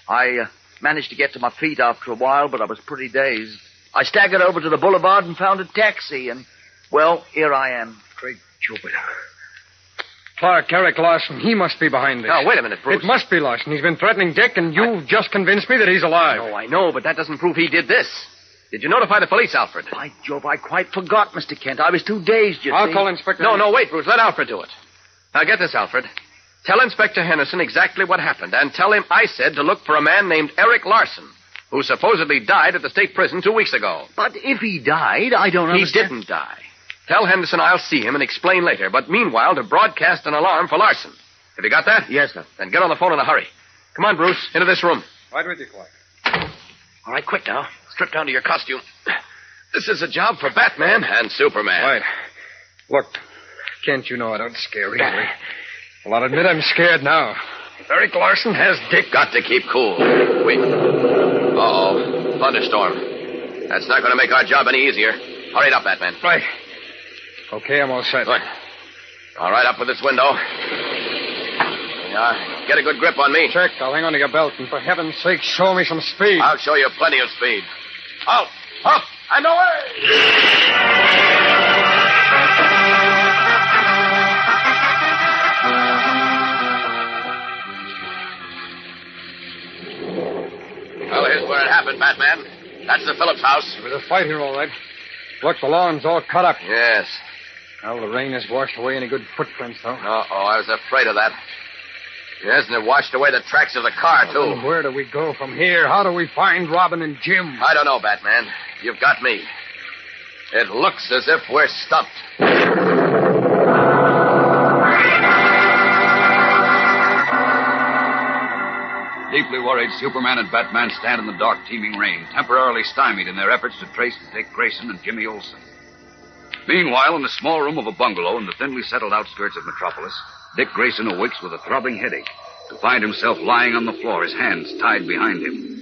I managed to get to my feet after a while, but I was pretty dazed. I staggered over to the boulevard and found a taxi, and, well, here I am. Great Jupiter. Clark, Eric Larson, he must be behind this. Now, wait a minute, Bruce. It must be Larson. He's been threatening Dick, and you've just convinced me that he's alive. Oh, I know, but that doesn't prove he did this. Did you notify the police, Alfred? By Jove, I quite forgot, Mr. Kent. I was too dazed, you see. I'll call Inspector... No, wait, Bruce. Let Alfred do it. Now, get this, Alfred. Tell Inspector Henderson exactly what happened, and tell him I said to look for a man named Eric Larson, who supposedly died at the state prison 2 weeks ago. But if he died, I don't understand. He didn't die. Tell Henderson I'll see him and explain later, but meanwhile to broadcast an alarm for Larson. Have you got that? Yes, sir. Then get on the phone in a hurry. Come on, Bruce, into this room. Right with you, Clark. All right, quick now. Strip down to your costume. This is a job for Batman and Superman. Right. Look, Kent, you know I don't scare easily. Well, I'll admit I'm scared now. If Eric Larson has Dick... Got to keep cool. Wait. Uh-oh. Thunderstorm. That's not going to make our job any easier. Hurry it up, Batman. Right. Okay, I'm all set. Good. All right, up with this window. Get a good grip on me. Check. I'll hang on to your belt, and for heaven's sake, show me some speed. I'll show you plenty of speed. Out, up, and away! Well, here's where it happened, Batman. That's the Phillips house. There was a fight here, all right. Look, the lawn's all cut up. Yes. Well, the rain has washed away any good footprints, though. Uh-oh, I was afraid of that. Yes, and it washed away the tracks of the car, too. Well, where do we go from here? How do we find Robin and Jim? I don't know, Batman. You've got me. It looks as if we're stumped. Deeply worried, Superman and Batman stand in the dark, teeming rain, temporarily stymied in their efforts to trace Dick Grayson and Jimmy Olsen. Meanwhile, in the small room of a bungalow in the thinly settled outskirts of Metropolis, Dick Grayson awakes with a throbbing headache to find himself lying on the floor, his hands tied behind him.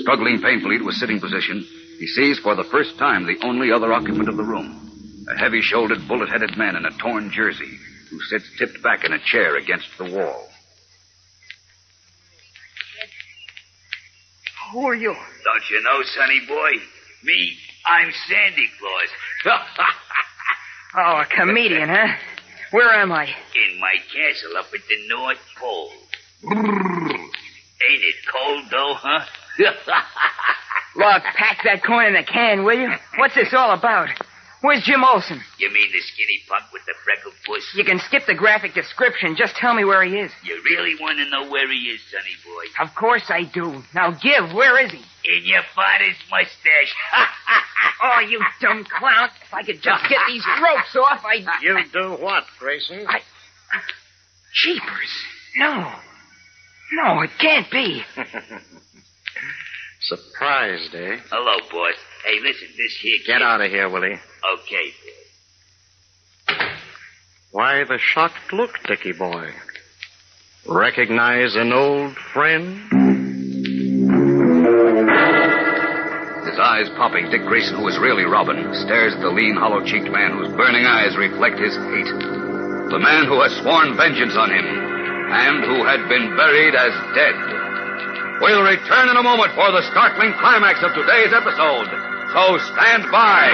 Struggling painfully to a sitting position, he sees for the first time the only other occupant of the room, a heavy-shouldered, bullet-headed man in a torn jersey who sits tipped back in a chair against the wall. Who are you? Don't you know, sonny boy? Me, I'm Santa Claus. Oh, a comedian, huh? Where am I? In my castle up at the North Pole. Ain't it cold, though, huh? Look, pack that coin in a can, will you? What's this all about? Where's Jim Olsen? You mean the skinny punk with the freckled puss? You can skip the graphic description. Just tell me where he is. You really want to know where he is, sonny boy? Of course I do. Now give. Where is he? In your father's mustache. Oh, you dumb clown. If I could just get these ropes off, I'd... You do what, Grayson? Jeepers. No. No, it can't be. Surprised, eh? Hello, boss. Hey, listen, this here kid... Get out of here, Willie. Okay, boss. Why the shocked look, Dickie boy? Recognize an old friend? His eyes popping, Dick Grayson, who is really Robin, stares at the lean, hollow-cheeked man whose burning eyes reflect his hate. The man who has sworn vengeance on him, and who had been buried as dead. We'll return in a moment for the startling climax of today's episode. So stand by.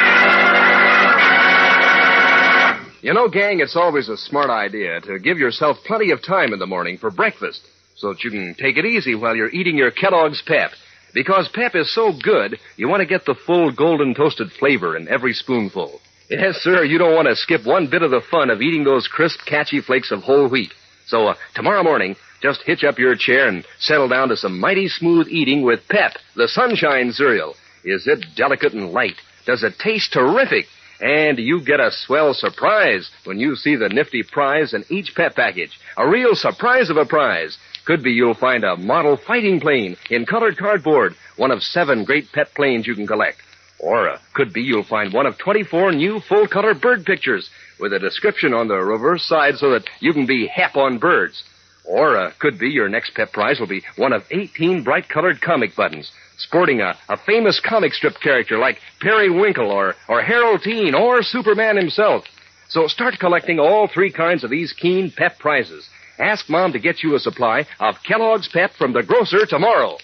You know, gang, it's always a smart idea to give yourself plenty of time in the morning for breakfast so that you can take it easy while you're eating your Kellogg's Pep. Because Pep is so good, you want to get the full golden toasted flavor in every spoonful. Yes, sir, you don't want to skip one bit of the fun of eating those crisp, catchy flakes of whole wheat. So, tomorrow morning, just hitch up your chair and settle down to some mighty smooth eating with Pep, the Sunshine cereal. Is it delicate and light? Does it taste terrific? And you get a swell surprise when you see the nifty prize in each Pep package. A real surprise of a prize. Could be you'll find a model fighting plane in colored cardboard, one of 7 great pet planes you can collect. Or could be you'll find one of 24 new full-color bird pictures with a description on the reverse side so that you can be hep on birds. Or could be your next Pep prize will be one of 18 bright-colored comic buttons sporting a famous comic strip character like Periwinkle or Harold Teen or Superman himself. So start collecting all 3 kinds of these keen Pep prizes. Ask Mom to get you a supply of Kellogg's Pep from the grocer tomorrow.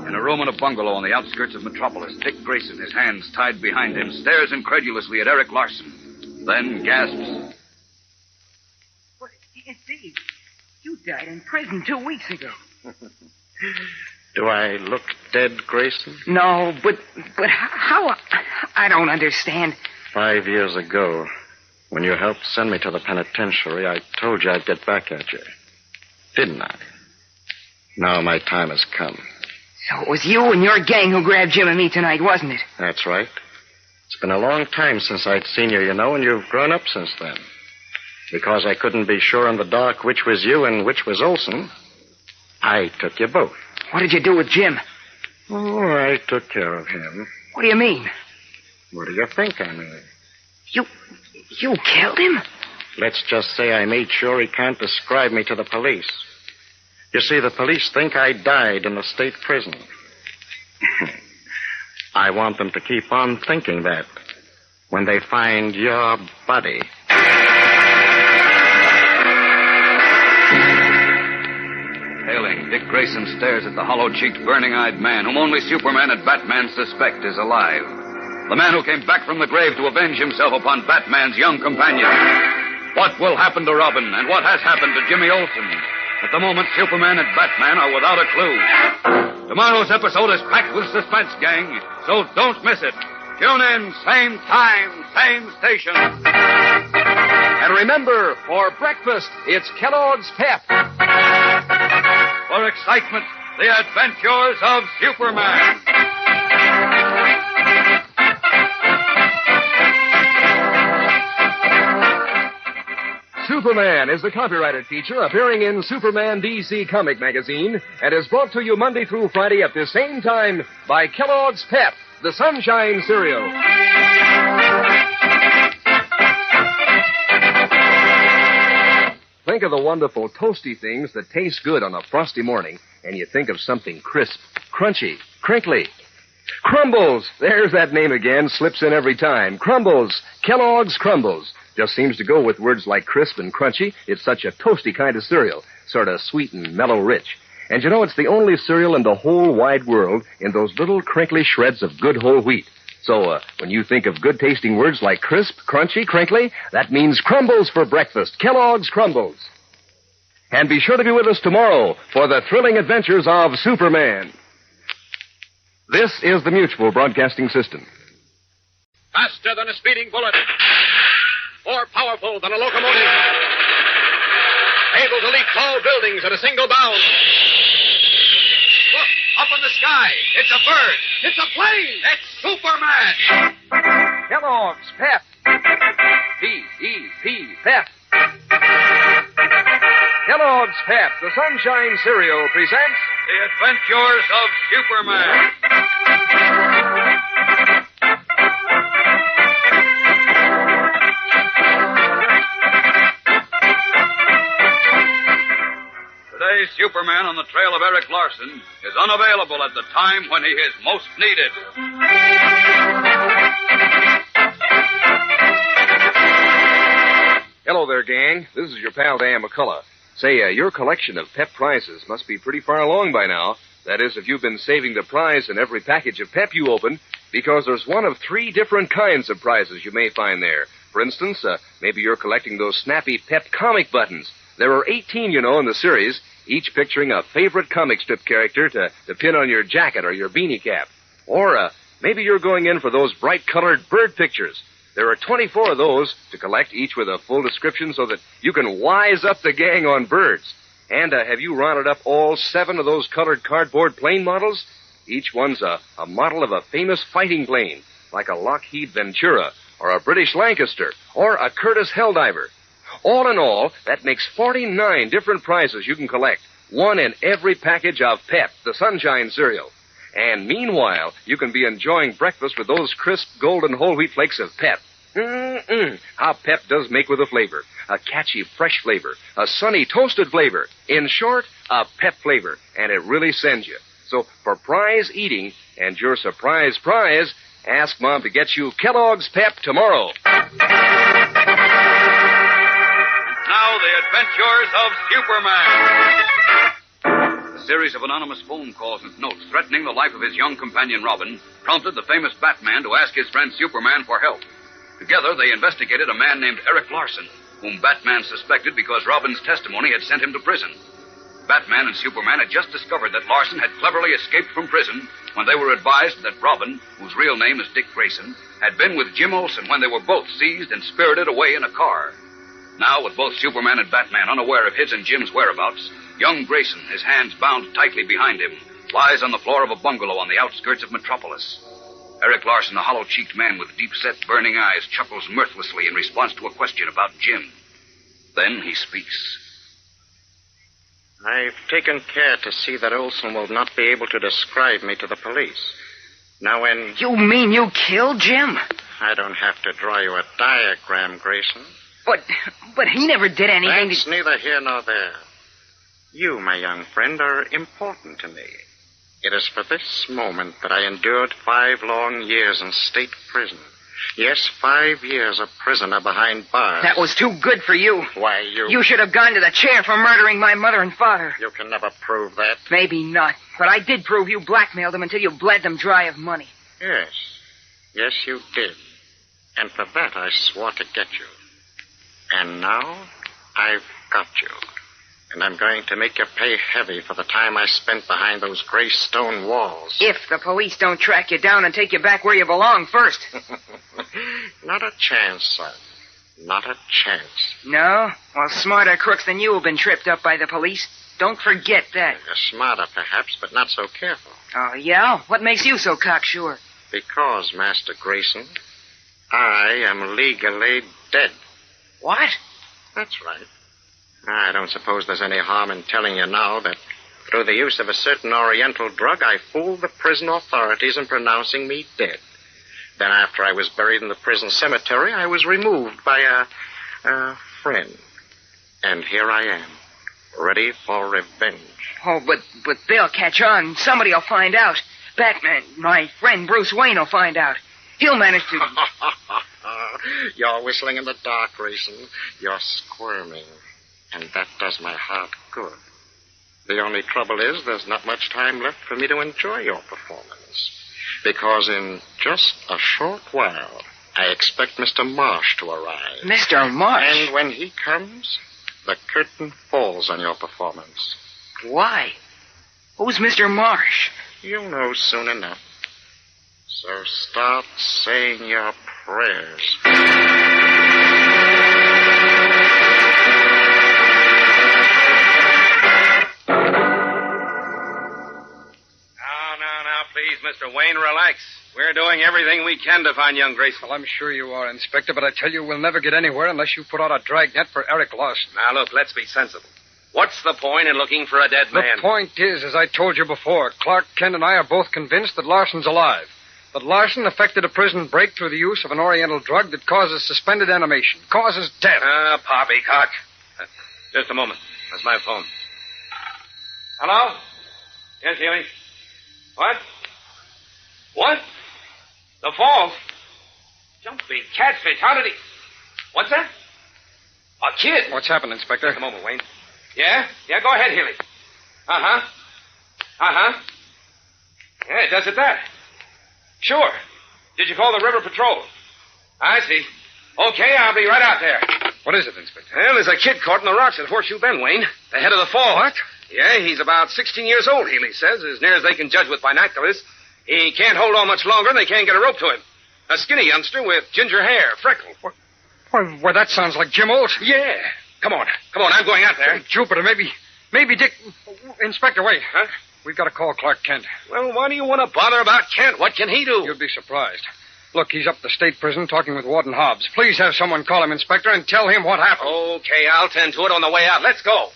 In a room in a bungalow on the outskirts of Metropolis, Dick Grayson, his hands tied behind him, stares incredulously at Eric Larson. Then gasps. But indeed, you died in prison 2 weeks ago. Do I look dead, Grayson? No, but how? I don't understand. 5 years ago, when you helped send me to the penitentiary, I told you I'd get back at you. Didn't I? Now my time has come. So it was you and your gang who grabbed Jim and me tonight, wasn't it? That's right. It's been a long time since I'd seen you, you know, and you've grown up since then. Because I couldn't be sure in the dark which was you and which was Olson, I took you both. What did you do with Jim? Oh, I took care of him. What do you mean? What do you think I mean? You killed him? Let's just say I made sure he can't describe me to the police. You see, the police think I died in the state prison. I want them to keep on thinking that when they find your body. Hailing, Dick Grayson stares at the hollow-cheeked, burning-eyed man whom only Superman and Batman suspect is alive. The man who came back from the grave to avenge himself upon Batman's young companion. What will happen to Robin, and what has happened to Jimmy Olsen? At the moment, Superman and Batman are without a clue. Tomorrow's episode is packed with suspense, gang, so don't miss it. Tune in, same time, same station. And remember, for breakfast, it's Kellogg's Pep. For excitement, the adventures of Superman. Superman is the copyrighted feature appearing in Superman DC Comic Magazine and is brought to you Monday through Friday at the same time by Kellogg's Pep, the Sunshine cereal. Think of the wonderful toasty things that taste good on a frosty morning, and you think of something crisp, crunchy, crinkly. Crumbles! There's that name again, slips in every time. Crumbles. Kellogg's Crumbles. Just seems to go with words like crisp and crunchy. It's such a toasty kind of cereal, sort of sweet and mellow rich. And you know, it's the only cereal in the whole wide world in those little crinkly shreds of good whole wheat. So, when you think of good-tasting words like crisp, crunchy, crinkly, that means Crumbles for breakfast. Kellogg's Crumbles. And be sure to be with us tomorrow for the thrilling adventures of Superman. This is the Mutual Broadcasting System. Faster than a speeding bullet. More powerful than a locomotive. Able to leap tall buildings at a single bound. Look, up in the sky. It's a bird. It's a plane. It's Superman. Kellogg's Pep. P-E-P, Pep. Kellogg's Pep, the Sunshine cereal, presents The Adventures of Superman. Today, Superman on the trail of Eric Larson is unavailable at the time when he is most needed. Hello there, gang. This is your pal Dan McCullough. Say, your collection of Pep prizes must be pretty far along by now. That is, if you've been saving the prize in every package of Pep you open, because there's one of 3 different kinds of prizes you may find there. For instance, maybe you're collecting those snappy Pep comic buttons. There are 18, you know, in the series, each picturing a favorite comic strip character to pin on your jacket or your beanie cap. Or maybe you're going in for those bright-colored bird pictures. There are 24 of those to collect, each with a full description so that you can wise up the gang on birds. And have you rounded up all 7 of those colored cardboard plane models? Each one's a model of a famous fighting plane, like a Lockheed Ventura, or a British Lancaster, or a Curtiss Helldiver. All in all, that makes 49 different prizes you can collect, one in every package of Pep, the Sunshine cereal. And meanwhile, you can be enjoying breakfast with those crisp golden whole wheat flakes of Pep. How Pep does make with a flavor. A catchy, fresh flavor. A sunny, toasted flavor. In short, a Pep flavor. And it really sends you. So for prize eating and your surprise prize, ask Mom to get you Kellogg's Pep tomorrow. And now the adventures of Superman. A series of anonymous phone calls and notes threatening the life of his young companion Robin prompted the famous Batman to ask his friend Superman for help. Together, they investigated a man named Eric Larson, whom Batman suspected because Robin's testimony had sent him to prison. Batman and Superman had just discovered that Larson had cleverly escaped from prison when they were advised that Robin, whose real name is Dick Grayson, had been with Jim Olsen when they were both seized and spirited away in a car. Now, with both Superman and Batman unaware of his and Jim's whereabouts, young Grayson, his hands bound tightly behind him, lies on the floor of a bungalow on the outskirts of Metropolis. Eric Larson, a hollow-cheeked man with deep-set, burning eyes, chuckles mirthlessly in response to a question about Jim. Then he speaks. I've taken care to see that Olsen will not be able to describe me to the police. Now, when... You mean you killed Jim? I don't have to draw you a diagram, Grayson. But he never did anything. That's neither here nor there. You, my young friend, are important to me. It is for this moment that I endured 5 long years in state prison. Yes, 5 years a prisoner behind bars. That was too good for you. Why, you... You should have gone to the chair for murdering my mother and father. You can never prove that. Maybe not. But I did prove you blackmailed them until you bled them dry of money. Yes. Yes, you did. And for that I swore to get you. And now I've got you. And I'm going to make you pay heavy for the time I spent behind those gray stone walls. If the police don't track you down and take you back where you belong first. Not a chance, son. Not a chance. No? Well, smarter crooks than you have been tripped up by the police. Don't forget that. You're smarter, perhaps, but not so careful. Oh, yeah? What makes you so cocksure? Because, Master Grayson, I am legally dead. What? That's right. I don't suppose there's any harm in telling you now that through the use of a certain Oriental drug, I fooled the prison authorities in pronouncing me dead. Then after I was buried in the prison cemetery, I was removed by a friend. And here I am, ready for revenge. Oh, but they'll catch on. Somebody'll find out. Batman, my friend Bruce Wayne will find out. He'll manage to... You're whistling in the dark, Grayson. You're squirming. And that does my heart good. The only trouble is there's not much time left for me to enjoy your performance. Because in just a short while, I expect Mr. Marsh to arrive. Mr. Marsh? And when he comes, the curtain falls on your performance. Why? Who's Mr. Marsh? You'll know soon enough. So start saying your prayers. Please, Mr. Wayne, relax. We're doing everything we can to find young Grayson. Well, I'm sure you are, Inspector, but I tell you, we'll never get anywhere unless you put out a dragnet for Eric Larson. Now, look, let's be sensible. What's the point in looking for a dead man? The point is, as I told you before, Clark Kent and I are both convinced that Larson's alive. That Larson effected a prison break through the use of an Oriental drug that causes suspended animation, causes death. Poppycock. Just a moment. That's my phone. Hello? Yes, Healy. What? What? The falls? Jumping catfish. How did he... What's that? A kid. What's happened, Inspector? Just a moment, Wayne. Yeah? Yeah, go ahead, Healy. Uh-huh. Uh-huh. Yeah, it does it that. Sure. Did you call the River Patrol? I see. Okay, I'll be right out there. What is it, Inspector? Well, there's a kid caught in the rocks at Horseshoe Bend, Wayne. The head of the fall. What? Yeah, he's about 16 years old, Healy says, as near as they can judge with binoculars. He can't hold on much longer, and they can't get a rope to him. A skinny youngster with ginger hair, freckled. Well, that sounds like Jim Olsen. Yeah. Come on, I'm going out there. Jupiter, maybe Dick... Inspector, wait. Huh? We've got to call Clark Kent. Well, why do you want to bother about Kent? What can he do? You'd be surprised. Look, he's up at the state prison talking with Warden Hobbs. Please have someone call him, Inspector, and tell him what happened. Okay, I'll tend to it on the way out. Let's go.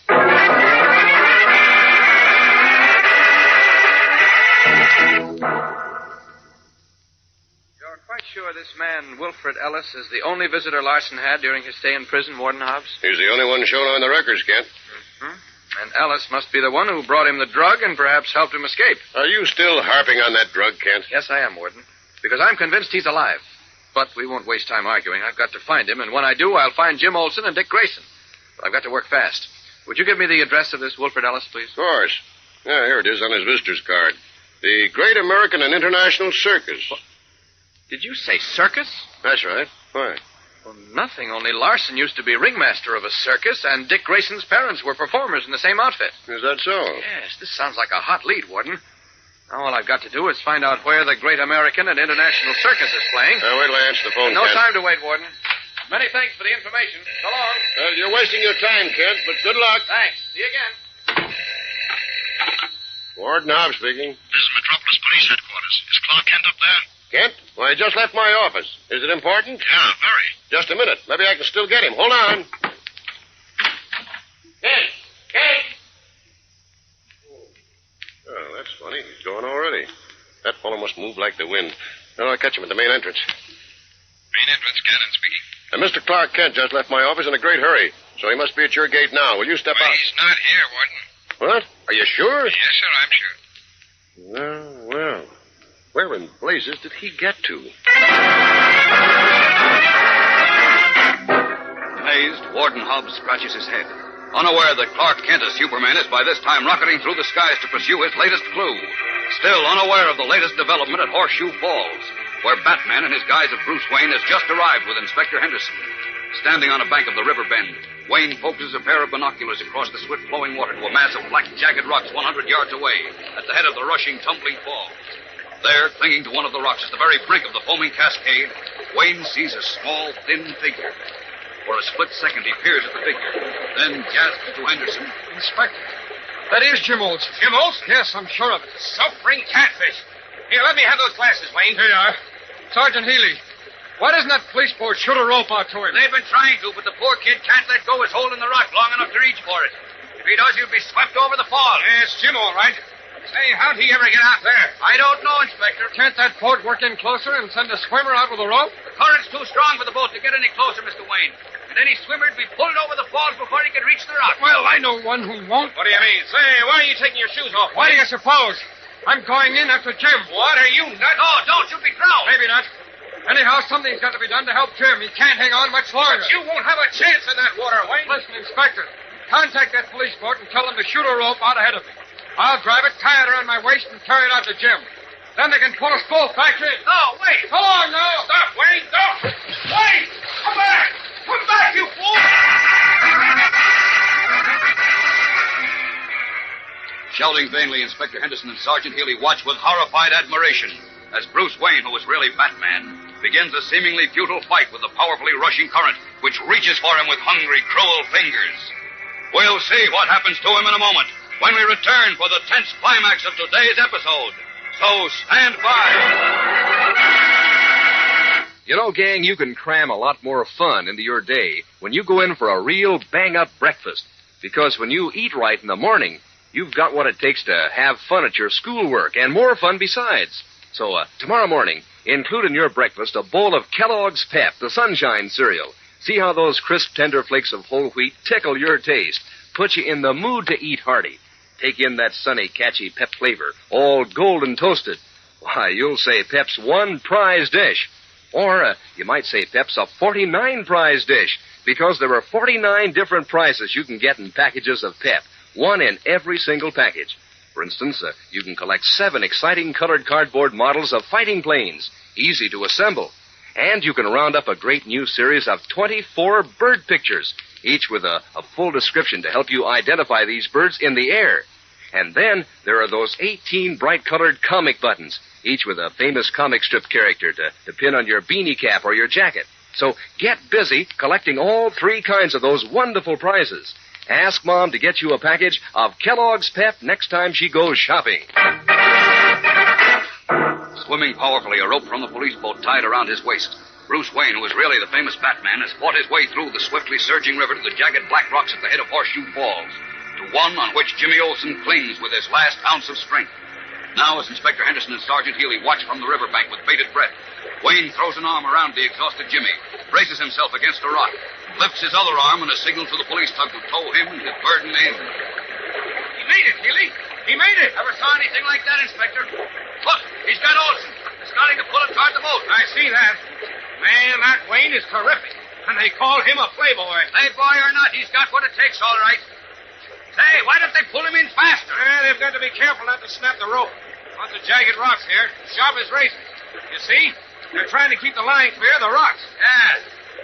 You're quite sure this man, Wilfred Ellis, is the only visitor Larson had during his stay in prison, Warden Hobbs? He's the only one shown on the records, Kent. Mm-hmm. And Ellis must be the one who brought him the drug and perhaps helped him escape. Are you still harping on that drug, Kent? Yes, I am, Warden. Because I'm convinced he's alive. But we won't waste time arguing. I've got to find him, and when I do, I'll find Jim Olsen and Dick Grayson. But I've got to work fast. Would you give me the address of this Wilfred Ellis, please? Of course. Yeah, here it is on his visitor's card. The Great American and International Circus. What? Did you say circus? That's right. Why? Well, nothing. Only Larson used to be ringmaster of a circus, and Dick Grayson's parents were performers in the same outfit. Is that so? Yes, this sounds like a hot lead, Warden. Now, all I've got to do is find out where the Great American and International Circus is playing. Wait till I answer the phone, No Kent. time to wait, Warden. Many thanks for the information. So long. Well, you're wasting your time, Kent, but good luck. Thanks. See you again. Warden Hobbs speaking. This is Metropolis Police Headquarters. Is Clark Kent up there? Kent? Why, I just left my office. Is it important? Yeah, very. Just a minute. Maybe I can still get him. Hold on. Kent! Oh, that's funny. He's going already. That fellow must move like the wind. Now I'll catch him at the main entrance. Main entrance, Cannon speaking. Mr. Clark Kent just left my office in a great hurry, so he must be at your gate now. Will you step out? He's not here, Warden. What? Are you sure? Yes, sir, I'm sure. Well. Where in blazes did he get to? Amazed, Warden Hobbs scratches his head, unaware that Clark Kent as Superman is by this time rocketing through the skies to pursue his latest clue. Still unaware of the latest development at Horseshoe Falls, where Batman in his guise of Bruce Wayne has just arrived with Inspector Henderson. Standing on a bank of the river bend, Wayne focuses a pair of binoculars across the swift-flowing water to a mass of black, jagged rocks 100 yards away at the head of the rushing, tumbling falls. There, clinging to one of the rocks at the very brink of the foaming cascade, Wayne sees a small, thin figure. For a split second, he peers at the figure, then gasps to Henderson. Inspector, that is Jim Olsen. Jim Olsen? Yes, I'm sure of it. Suffering catfish. Here, let me have those glasses, Wayne. Here you are. Sergeant Healy, why doesn't that police board shoot a rope out to him? They've been trying to, but the poor kid can't let go his hold in the rock long enough to reach for it. If he does, he'll be swept over the fall. Yes, Jim, all right. Say, how'd he ever get out there? I don't know, Inspector. Can't that boat work in closer and send a swimmer out with a rope? The current's too strong for the boat to get any closer, Mr. Wayne. And any swimmer'd be pulled over the falls before he could reach the rock. Well, I know one who won't. What do you mean? Say, why are you taking your shoes off? Why do you suppose? I'm going in after Jim. What are you nuts? No, don't. You'll be drowned. Maybe not. Anyhow, something's got to be done to help Jim. He can't hang on much longer. But you won't have a chance in that water, Wayne. Listen, Inspector. Contact that police boat and tell them to shoot a rope out ahead of me. I'll drive it, tie it around my waist, and carry it out to Jim. Then they can pull us both back in. No, wait. Come on now. Stop, Wayne. Stop. Wayne, come back. Come back, you fool. Shouting vainly, Inspector Henderson and Sergeant Healy watch with horrified admiration as Bruce Wayne, who is really Batman, begins a seemingly futile fight with the powerfully rushing current, which reaches for him with hungry, cruel fingers. We'll see what happens to him in a moment when we return for the tense climax of today's episode. So stand by. You know, gang, you can cram a lot more fun into your day when you go in for a real bang-up breakfast. Because when you eat right in the morning, you've got what it takes to have fun at your schoolwork, and more fun besides. So, tomorrow morning, include in your breakfast a bowl of Kellogg's Pep, the Sunshine cereal. See how those crisp, tender flakes of whole wheat tickle your taste, put you in the mood to eat hearty. Take in that sunny, catchy Pep flavor, all golden toasted. Why, you'll say Pep's one prize dish. Or you might say Pep's a 49 prize dish, because there are 49 different prizes you can get in packages of Pep, one in every single package. For instance, you can collect 7 exciting colored cardboard models of fighting planes, easy to assemble. And you can round up a great new series of 24 bird pictures, each with a full description to help you identify these birds in the air. And then there are those 18 bright-colored comic buttons, each with a famous comic strip character to pin on your beanie cap or your jacket. So get busy collecting all 3 kinds of those wonderful prizes. Ask Mom to get you a package of Kellogg's Pep next time she goes shopping. Swimming powerfully, a rope from the police boat tied around his waist. Bruce Wayne, who is really the famous Batman, has fought his way through the swiftly surging river to the jagged black rocks at the head of Horseshoe Falls, to one on which Jimmy Olsen clings with his last ounce of strength. Now, as Inspector Henderson and Sergeant Healy watch from the riverbank with bated breath, Wayne throws an arm around the exhausted Jimmy, braces himself against a rock, lifts his other arm in a signal to the police tug to tow him and his burden in. He made it, Healy. He made it. Never saw anything like that, Inspector. Look, he's got Olsen. He's starting to pull it toward the boat. I see that. Man, that Wayne is terrific. And they call him a playboy. Playboy or not, he's got what it takes, all right. Say, why don't they pull him in faster? They've got to be careful not to snap the rope. Lots of jagged rocks here, sharp as razors. You see? They're trying to keep the line clear of the rocks. Yeah.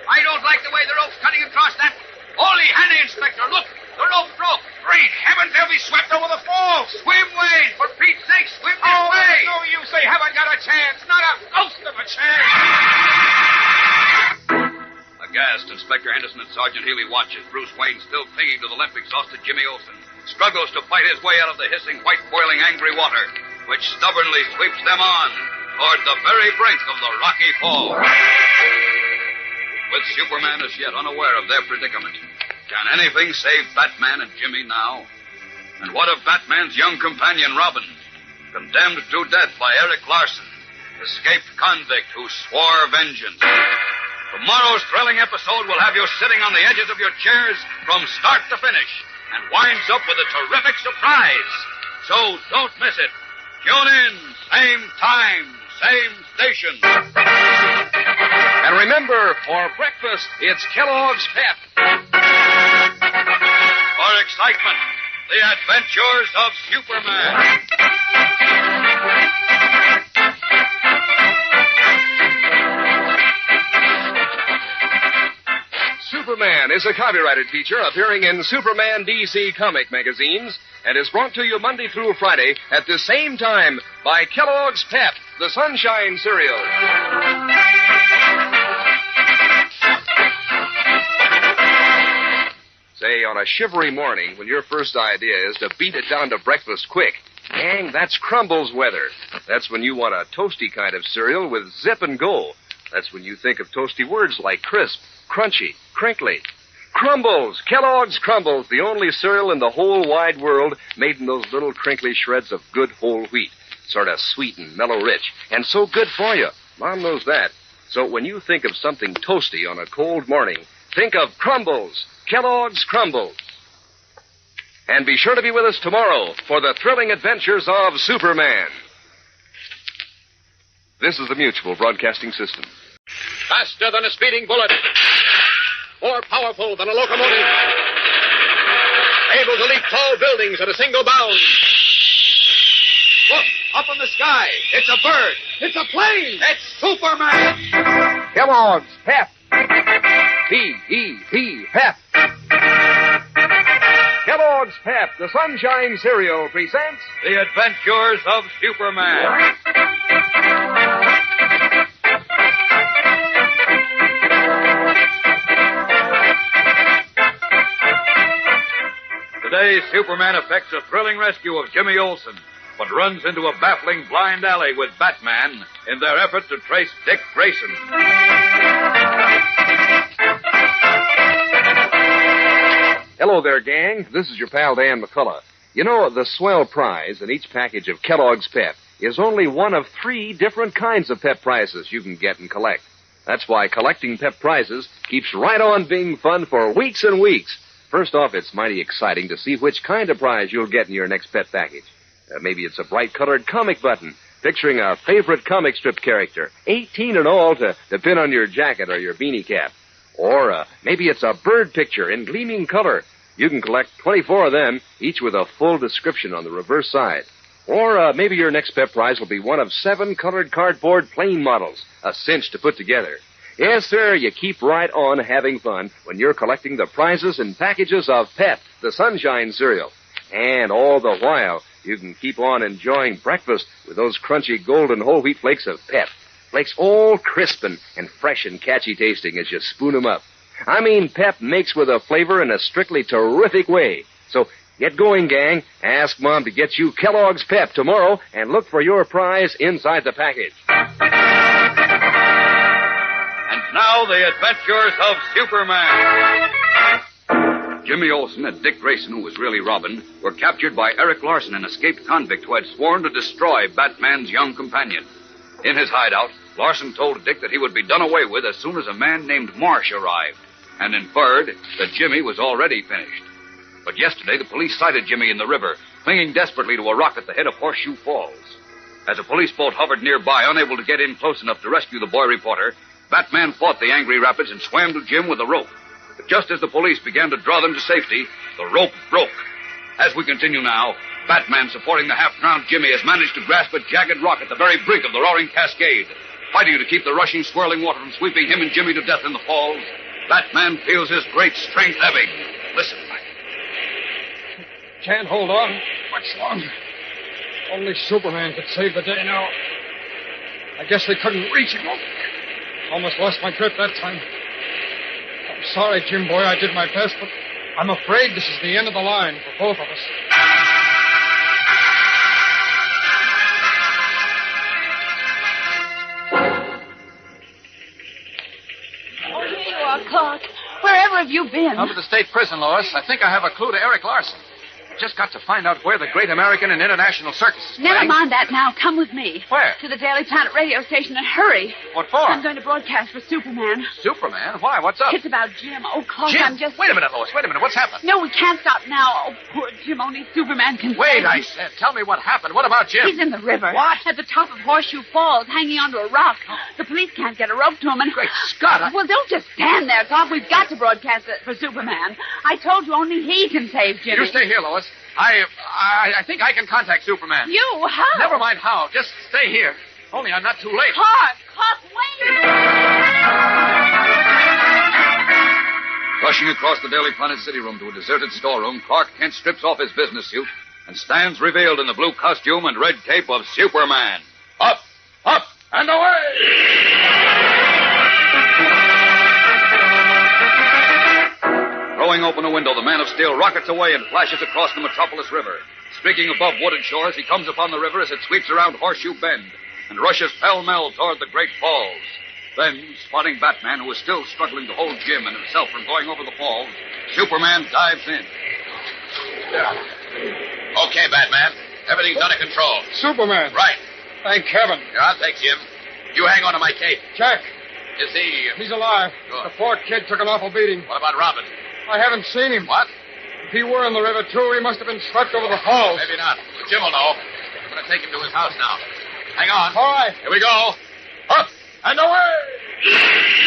I don't like the way the rope's cutting across that. Holy Hannah, Inspector, look. The rope broke. Great heavens, they'll be swept over the falls. Swim, Wayne. For Pete's sake, swim this way. No use. They haven't got a chance. Not a ghost of a chance. Aghast, Inspector Henderson and Sergeant Healy watch as Bruce Wayne, still clinging to the limp, exhausted Jimmy Olsen, struggles to fight his way out of the hissing, white-boiling, angry water, which stubbornly sweeps them on toward the very brink of the rocky fall. With Superman as yet unaware of their predicament, can anything save Batman and Jimmy now? And what of Batman's young companion, Robin, condemned to death by Eric Larson, escaped convict who swore vengeance? Tomorrow's thrilling episode will have you sitting on the edges of your chairs from start to finish and winds up with a terrific surprise. So don't miss it. Tune in, same time, same station. And remember, for breakfast, it's Kellogg's Pep. For excitement, the adventures of Superman. Superman is a copyrighted feature appearing in Superman DC comic magazines and is brought to you Monday through Friday at the same time by Kellogg's Pep, the Sunshine Cereal. Say, on a shivery morning, when your first idea is to beat it down to breakfast quick, gang, that's Crumbles weather. That's when you want a toasty kind of cereal with zip and go. That's when you think of toasty words like crisp, crunchy, crinkly. Crumbles! Kellogg's Crumbles, the only cereal in the whole wide world made in those little crinkly shreds of good whole wheat. Sort of sweet and mellow-rich, and so good for you. Mom knows that. So when you think of something toasty on a cold morning, think of Crumbles. Kellogg's Crumbles. And be sure to be with us tomorrow for the thrilling adventures of Superman. This is the Mutual Broadcasting System. Faster than a speeding bullet. More powerful than a locomotive. Able to leap tall buildings at a single bound. Look, up in the sky. It's a bird. It's a plane. It's Superman. Kellogg's Pep. P-E-P, Pep. Kellogg's Pep, the Sunshine Cereal, presents The Adventures of Superman. Today, Superman effects a thrilling rescue of Jimmy Olsen, but runs into a baffling blind alley with Batman in their effort to trace Dick Grayson. Hello there, gang. This is your pal Dan McCullough. You know, the swell prize in each package of Kellogg's Pep is only one of 3 different kinds of Pep prizes you can get and collect. That's why collecting Pep prizes keeps right on being fun for weeks and weeks. First off, it's mighty exciting to see which kind of prize you'll get in your next Pep package. Maybe it's a bright-colored comic button picturing a favorite comic strip character, 18 in all, to pin on your jacket or your beanie cap. Or maybe it's a bird picture in gleaming color. You can collect 24 of them, each with a full description on the reverse side. Or maybe your next Pep prize will be one of 7 colored cardboard plane models, a cinch to put together. Yes, sir, you keep right on having fun when you're collecting the prizes and packages of Pep, the Sunshine cereal. And all the while, you can keep on enjoying breakfast with those crunchy golden whole wheat flakes of Pep. Flakes all crisp and fresh and catchy tasting as you spoon them up. I mean, Pep makes with a flavor in a strictly terrific way. So get going, gang. Ask Mom to get you Kellogg's Pep tomorrow and look for your prize inside the package. And now the adventures of Superman. Jimmy Olsen and Dick Grayson, who was really Robin, were captured by Eric Larson, an escaped convict who had sworn to destroy Batman's young companion. In his hideout, Larson told Dick that he would be done away with as soon as a man named Marsh arrived, and inferred that Jimmy was already finished. But yesterday, the police sighted Jimmy in the river, clinging desperately to a rock at the head of Horseshoe Falls. As a police boat hovered nearby, unable to get in close enough to rescue the boy reporter, Batman fought the angry rapids and swam to Jim with a rope. But just as the police began to draw them to safety, the rope broke. As we continue now, Batman, supporting the half-drowned Jimmy, has managed to grasp a jagged rock at the very brink of the roaring cascade. Fighting to keep the rushing, swirling water from sweeping him and Jimmy to death in the falls, Batman feels his great strength ebbing. Listen. Can't hold on much longer. Only Superman could save the day now. I guess they couldn't reach him. Almost lost my grip that time. I'm sorry, Jim boy, I did my best, but I'm afraid this is the end of the line for both of us. Oh, here you are, Clark. Wherever have you been? Up at the state prison, Lois. I think I have a clue to Eric Larson. Just got to find out where the Great American and International Circus is Never playing. mind that now. Come with me. Where? To the Daily Planet radio station and hurry. What for? I'm going to broadcast for Superman. Superman? Why? What's up? It's about Jim. Oh, Clark, Jim? I'm just... Wait a minute, Lois. Wait a minute. What's happened? No, we can't stop now. Oh, poor Jim. Only Superman can Wait, save I him. said. Tell me what happened. What about Jim? He's in the river. What? At the top of Horseshoe Falls, hanging onto a rock. The police can't get a rope to him, and... Great Scott, Well, don't just stand there, Clark. We've got to broadcast it for Superman. I told you only he can save Jimmy. You stay here, Lois. I think I can contact Superman. You? How? Never mind how. Just stay here. Only I'm not too late. Clark, wait! Rushing across the Daily Planet city room to a deserted storeroom, Clark Kent strips off his business suit and stands revealed in the blue costume and red cape of Superman. Up, and away! Throwing open a window, the Man of Steel rockets away and flashes across the Metropolis River. Streaking above wooded shores, he comes upon the river as it sweeps around Horseshoe Bend and rushes pell-mell toward the Great Falls. Then, spotting Batman, who is still struggling to hold Jim and himself from going over the falls, Superman dives in. Okay, Batman. Everything's under control. Superman. Right. Thank heaven. Here, I'll take Jim. You hang on to my cape. Jack. Is he... He's alive. Good. The poor kid took an awful beating. What about Robin? I haven't seen him. What? If he were in the river, too, he must have been swept over the falls. Maybe not. But Jim will know. I'm going to take him to his house now. Hang on. All right. Here we go. Up and away!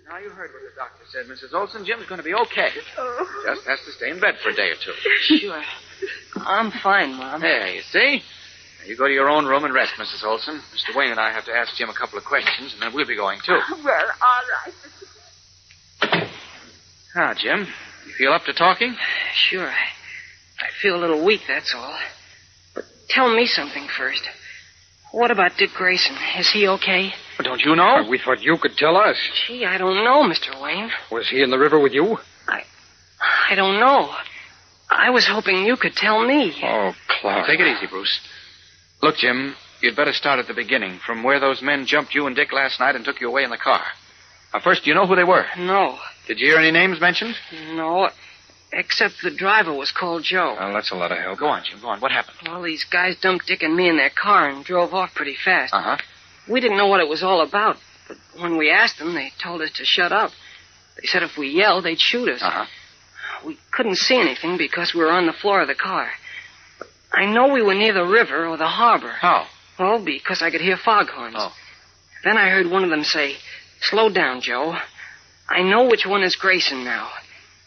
Now, you heard what the doctor said, Mrs. Olson. Jim's going to be okay. Oh. Just has to stay in bed for a day or two. Sure. I'm fine, Mom. There, you see? Now, you go to your own room and rest, Mrs. Olson. Mr. Wayne and I have to ask Jim a couple of questions, and then we'll be going, too. Well, all right. Now, Jim, you feel up to talking? Sure. I feel a little weak, that's all. But tell me something first. What about Dick Grayson? Is he okay? Well, don't you know? We thought you could tell us. Gee, I don't know, Mr. Wayne. Was he in the river with you? I don't know. I was hoping you could tell me. Oh, Clark. Take it easy, Bruce. Look, Jim, you'd better start at the beginning, from where those men jumped you and Dick last night and took you away in the car. Now, first, do you know who they were? No. Did you hear any names mentioned? No, except the driver was called Joe. Well, that's a lot of help. Go on, Jim, go on. What happened? Well, these guys dumped Dick and me in their car and drove off pretty fast. Uh-huh. We didn't know what it was all about, but when we asked them, they told us to shut up. They said if we yelled, they'd shoot us. Uh-huh. We couldn't see anything because we were on the floor of the car. But I know we were near the river or the harbor. How? Well, because I could hear foghorns. Oh. Then I heard one of them say, "Slow down, Joe. I know which one is Grayson now.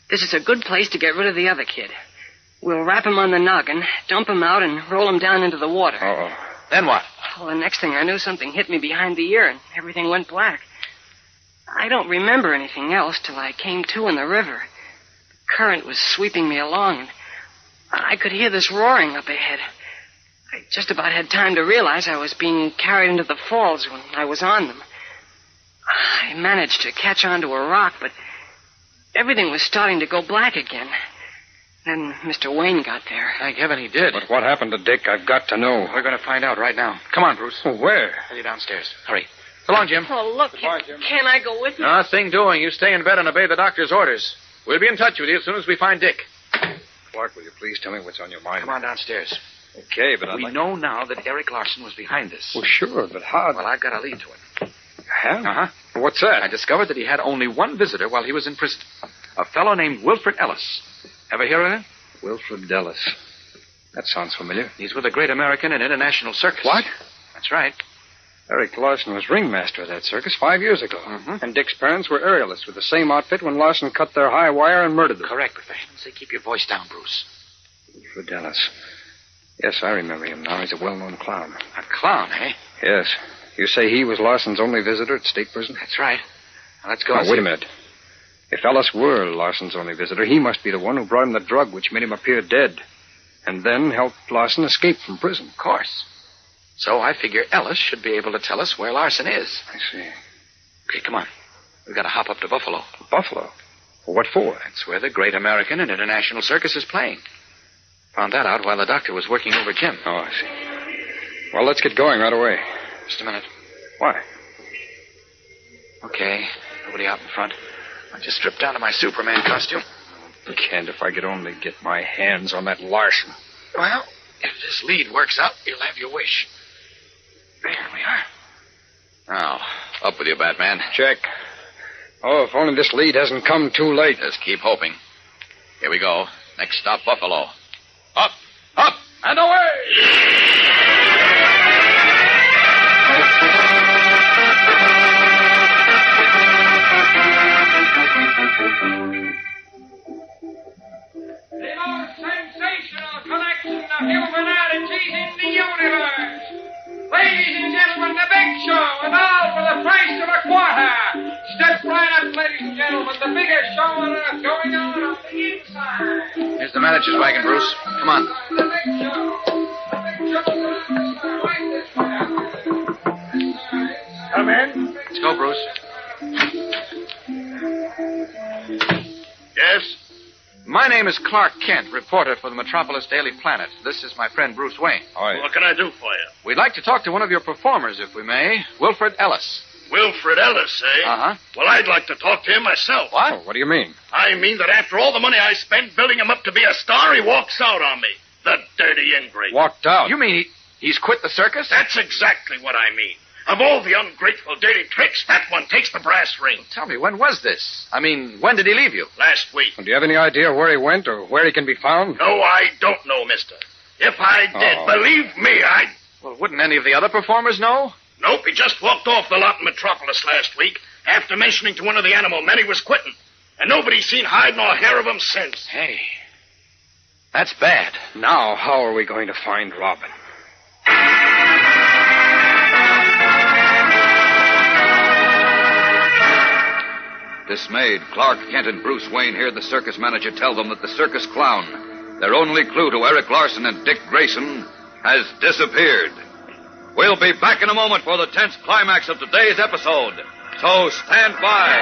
This is a good place to get rid of the other kid. We'll wrap him on the noggin, dump him out, and roll him down into the water. Uh-oh. Then what? Well, the next thing I knew, something hit me behind the ear, and everything went black. I don't remember anything else till I came to in the river. The current was sweeping me along, and I could hear this roaring up ahead. I just about had time to realize I was being carried into the falls when I was on them. I managed to catch onto a rock, but everything was starting to go black again. Then Mr. Wayne got there. Thank heaven he did. But what happened to Dick? I've got to know. We're going to find out right now. Come on, Bruce. Oh, where? Head you downstairs. Hurry. So long, Jim. Oh, look, can I go with you? Nothing doing. You stay in bed and obey the doctor's orders. We'll be in touch with you as soon as we find Dick. Clark, will you please tell me what's on your mind? Come on downstairs. Okay, but we know now that Eric Larson was behind this. Well, sure, but how? Well, I've got a lead to it. Have? Uh-huh. What's that? I discovered that he had only one visitor while he was in prison. A fellow named Wilfred Ellis. Ever hear of him? Wilfred Ellis. That sounds familiar. He's with a great American and international circus. What? That's right. Eric Larson was ringmaster of that circus 5 years ago. Mm-hmm. And Dick's parents were aerialists with the same outfit when Larson cut their high wire and murdered them. Correct, but for heaven's sake, keep your voice down, Bruce. Wilfred Ellis. Yes, I remember him now. He's a well-known clown. A clown, eh? Yes. You say he was Larson's only visitor at state prison? That's right. Now, let's go. Now, wait a minute. If Ellis were Larson's only visitor, he must be the one who brought him the drug which made him appear dead, and then helped Larson escape from prison. Of course. So I figure Ellis should be able to tell us where Larson is. I see. Okay, come on. We've got to hop up to Buffalo. Buffalo? Well, what for? That's where the great American and international circus is playing. Found that out while the doctor was working over Jim. Oh, I see. Well, let's get going right away. Just a minute. Why? Okay, nobody out in front. I just stripped down to my Superman costume. Can't if I could only get my hands on that Larson. Well, if this lead works out, you'll have your wish. There we are. Now, up with you, Batman. Check. Oh, if only this lead hasn't come too late. Just keep hoping. Here we go. Next stop, Buffalo. Up, up, and away! The most sensational collection of humanities in the universe. Ladies and gentlemen, the big show, and all for the price of a quarter. Step right up, ladies and gentlemen. The biggest show on earth going on the inside. Here's the manager's wagon, Bruce. Come on. The big show. The big show. Right this way. Come in. Let's go, Bruce. Yes? My name is Clark Kent, reporter for the Metropolis Daily Planet. This is my friend Bruce Wayne. Hi. What can I do for you? We'd like to talk to one of your performers, if we may. Wilfred Ellis. Wilfred Ellis, eh? Uh-huh. Well, I'd like to talk to him myself. What? Oh, what do you mean? I mean that after all the money I spent building him up to be a star, he walks out on me. The dirty ingrate. Walked out. You mean he's quit the circus? That's exactly what I mean. Of all the ungrateful, dirty tricks, that one takes the brass ring. Tell me, when was this? I mean, when did he leave you? Last week. Do you have any idea where he went or where he can be found? No, I don't know, mister. If I did, believe me, I'd... Well, wouldn't any of the other performers know? Nope, he just walked off the lot in Metropolis last week after mentioning to one of the animal men he was quitting. And nobody's seen hide nor hair of him since. Hey, that's bad. Now, how are we going to find Robin? Dismayed, Clark Kent and Bruce Wayne hear the circus manager tell them that the circus clown, their only clue to Eric Larson and Dick Grayson, has disappeared. We'll be back in a moment for the tense climax of today's episode. So stand by.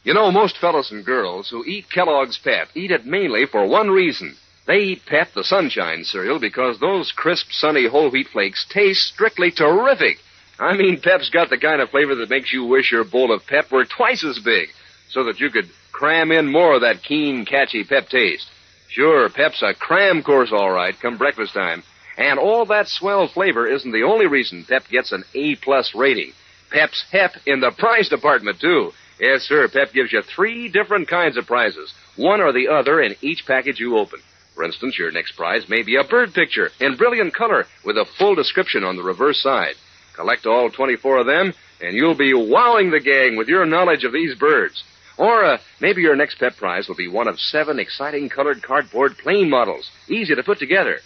You know, most fellows and girls who eat Kellogg's Pep eat it mainly for one reason. They eat Pep, the Sunshine cereal, because those crisp, sunny whole wheat flakes taste strictly terrific. I mean, Pep's got the kind of flavor that makes you wish your bowl of Pep were twice as big, so that you could cram in more of that keen, catchy Pep taste. Sure, Pep's a cram course, all right, come breakfast time. And all that swell flavor isn't the only reason Pep gets an A-plus rating. Pep's hep in the prize department, too. Yes, sir, Pep gives you 3 different kinds of prizes, one or the other in each package you open. For instance, your next prize may be a bird picture in brilliant color with a full description on the reverse side. Collect all 24 of them, and you'll be wowing the gang with your knowledge of these birds. Or maybe your next pep prize will be one of 7 exciting colored cardboard plane models, easy to put together.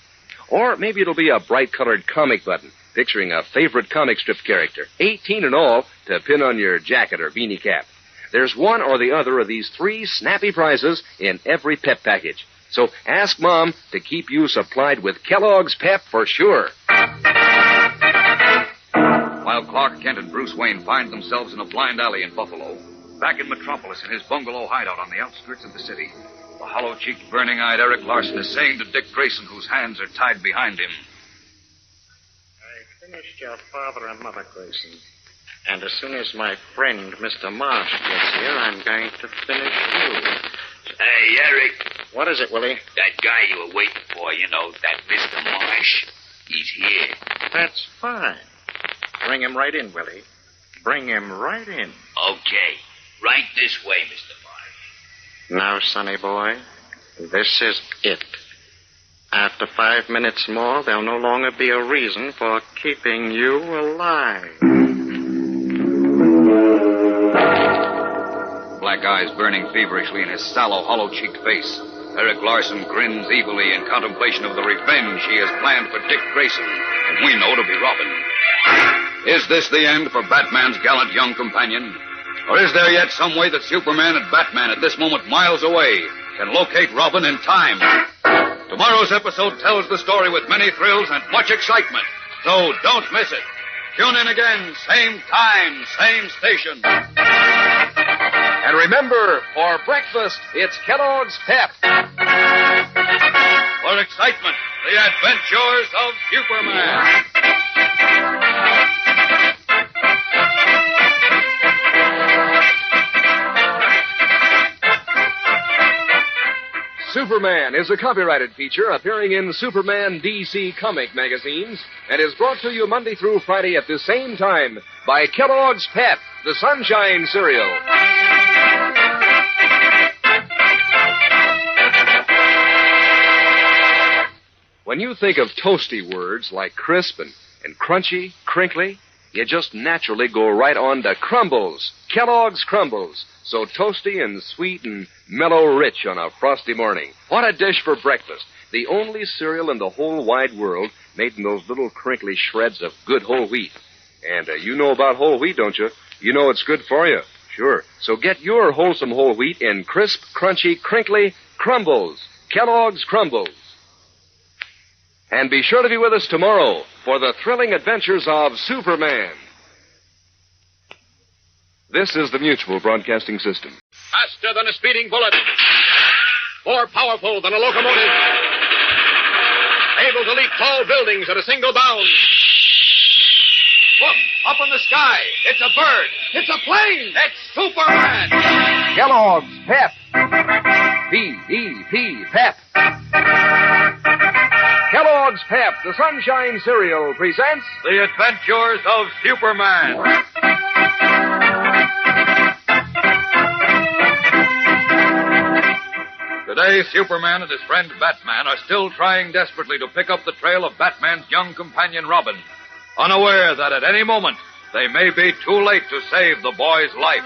Or maybe it'll be a bright-colored comic button, picturing a favorite comic strip character, 18 in all, to pin on your jacket or beanie cap. There's one or the other of these 3 snappy prizes in every pep package. So ask Mom to keep you supplied with Kellogg's Pep for sure. While Clark Kent and Bruce Wayne find themselves in a blind alley in Buffalo, back in Metropolis in his bungalow hideout on the outskirts of the city, the hollow-cheeked, burning-eyed Eric Larson is saying to Dick Grayson, whose hands are tied behind him, I finished your father and mother, Grayson. And as soon as my friend, Mr. Marsh, gets here, I'm going to finish you. Hey, Eric. What is it, Willie? That guy you were waiting for, that Mr. Marsh, he's here. That's fine. Bring him right in, Willie. Bring him right in. Okay. Right this way, Mr. Marsh. Now, sonny boy, this is it. After 5 minutes more, there'll no longer be a reason for keeping you alive. black eyes burning feverishly in his sallow, hollow-cheeked face, Eric Larson grins evilly in contemplation of the revenge he has planned for Dick Grayson, whom we know to be Robin. Is this the end for Batman's gallant young companion? Or is there yet some way that Superman and Batman, at this moment miles away, can locate Robin in time? Tomorrow's episode tells the story with many thrills and much excitement, so don't miss it. Tune in again, same time, same station. And remember, for breakfast, it's Kellogg's Pep. For excitement, the adventures of Superman. Superman is a copyrighted feature appearing in Superman DC comic magazines and is brought to you Monday through Friday at the same time by Kellogg's Pep, the Sunshine Cereal. When you think of toasty words like crisp and crunchy, crinkly, you just naturally go right on to Crumbles, Kellogg's Crumbles. So toasty and sweet and mellow rich on a frosty morning. What a dish for breakfast. The only cereal in the whole wide world made in those little crinkly shreds of good whole wheat. And you know about whole wheat, don't you? You know it's good for you. Sure. So get your wholesome whole wheat in crisp, crunchy, crinkly Crumbles, Kellogg's Crumbles. And be sure to be with us tomorrow for the thrilling adventures of Superman. This is the Mutual Broadcasting System. Faster than a speeding bullet. More powerful than a locomotive. Able to leap tall buildings at a single bound. Look, up in the sky. It's a bird. It's a plane. It's Superman. Kellogg's Pep. P-E-P, Pep. Kellogg's Pep, the Sunshine Cereal, presents The Adventures of Superman. Today, Superman and his friend Batman are still trying desperately to pick up the trail of Batman's young companion Robin, unaware that at any moment they may be too late to save the boy's life.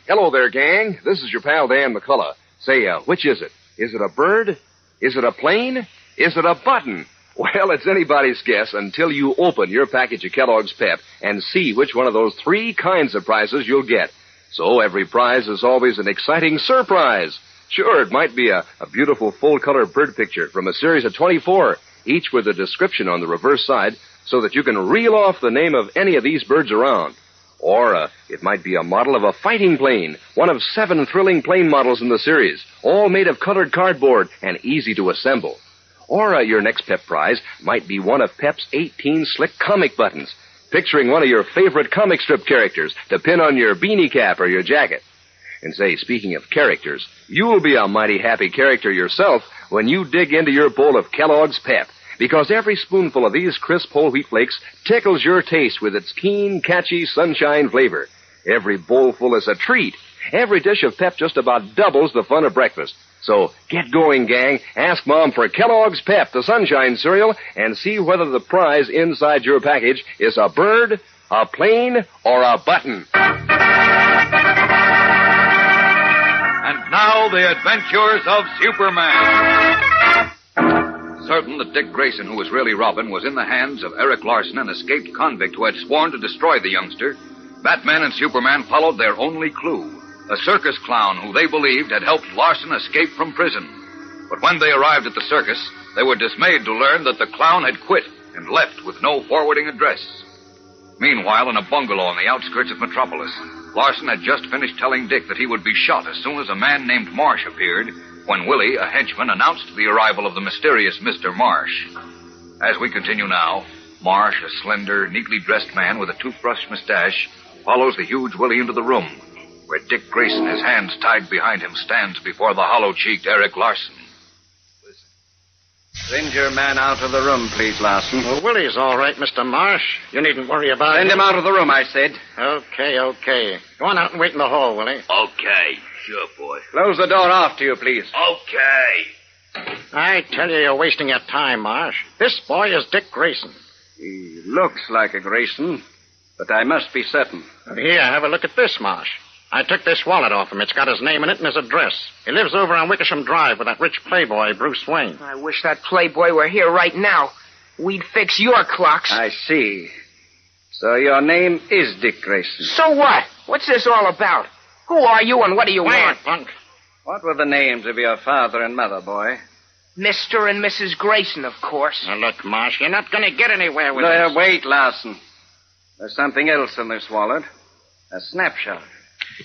Hello there, gang. This is your pal Dan McCullough. Say, which is it? Is it a bird? Is it a plane? Is it a button? Well, it's anybody's guess until you open your package of Kellogg's Pep and see which one of those 3 kinds of prizes you'll get. So every prize is always an exciting surprise. Sure, it might be a beautiful full-color bird picture from a series of 24, each with a description on the reverse side so that you can reel off the name of any of these birds around. Or it might be a model of a fighting plane, one of 7 thrilling plane models in the series, all made of colored cardboard and easy to assemble. Or your next Pep prize might be one of Pep's 18 slick comic buttons, picturing one of your favorite comic strip characters to pin on your beanie cap or your jacket. And say, speaking of characters, you'll be a mighty happy character yourself when you dig into your bowl of Kellogg's Pep, because every spoonful of these crisp whole wheat flakes tickles your taste with its keen, catchy sunshine flavor. Every bowlful is a treat. Every dish of Pep just about doubles the fun of breakfast. So get going, gang. Ask Mom for Kellogg's Pep, the Sunshine Cereal, and see whether the prize inside your package is a bird, a plane, or a button? And now, the adventures of Superman. Certain that Dick Grayson, who was really Robin, was in the hands of Eric Larson, an escaped convict who had sworn to destroy the youngster, Batman and Superman followed their only clue, a circus clown who they believed had helped Larson escape from prison. But when they arrived at the circus, they were dismayed to learn that the clown had quit and left with no forwarding address. Meanwhile, in a bungalow on the outskirts of Metropolis, Larson had just finished telling Dick that he would be shot as soon as a man named Marsh appeared, when Willie, a henchman, announced the arrival of the mysterious Mr. Marsh. As we continue now, Marsh, a slender, neatly dressed man with a toothbrush mustache, follows the huge Willie into the room, where Dick Grayson, his hands tied behind him, stands before the hollow-cheeked Eric Larson. Send your man out of the room, please, Larson. Well, Willie's all right, Mr. Marsh. You needn't worry about Send him out of the room, I said. Okay. Go on out and wait in the hall, Willie. Okay. Sure, boy. Close the door after you, please. Okay. I tell you, you're wasting your time, Marsh. This boy is Dick Grayson. He looks like a Grayson, but I must be certain. Here, have a look at this, Marsh. I took this wallet off him. It's got his name in it and his address. He lives over on Wickersham Drive with that rich playboy, Bruce Wayne. I wish that playboy were here right now. We'd fix your clocks. I see. So your name is Dick Grayson. So what? What's this all about? Who are you and what do you want? Punk. What were the names of your father and mother, boy? Mr. and Mrs. Grayson, of course. Now, look, Marsh, you're not going to get anywhere with There, this. wait, Larson. There's something else in this wallet. A snapshot.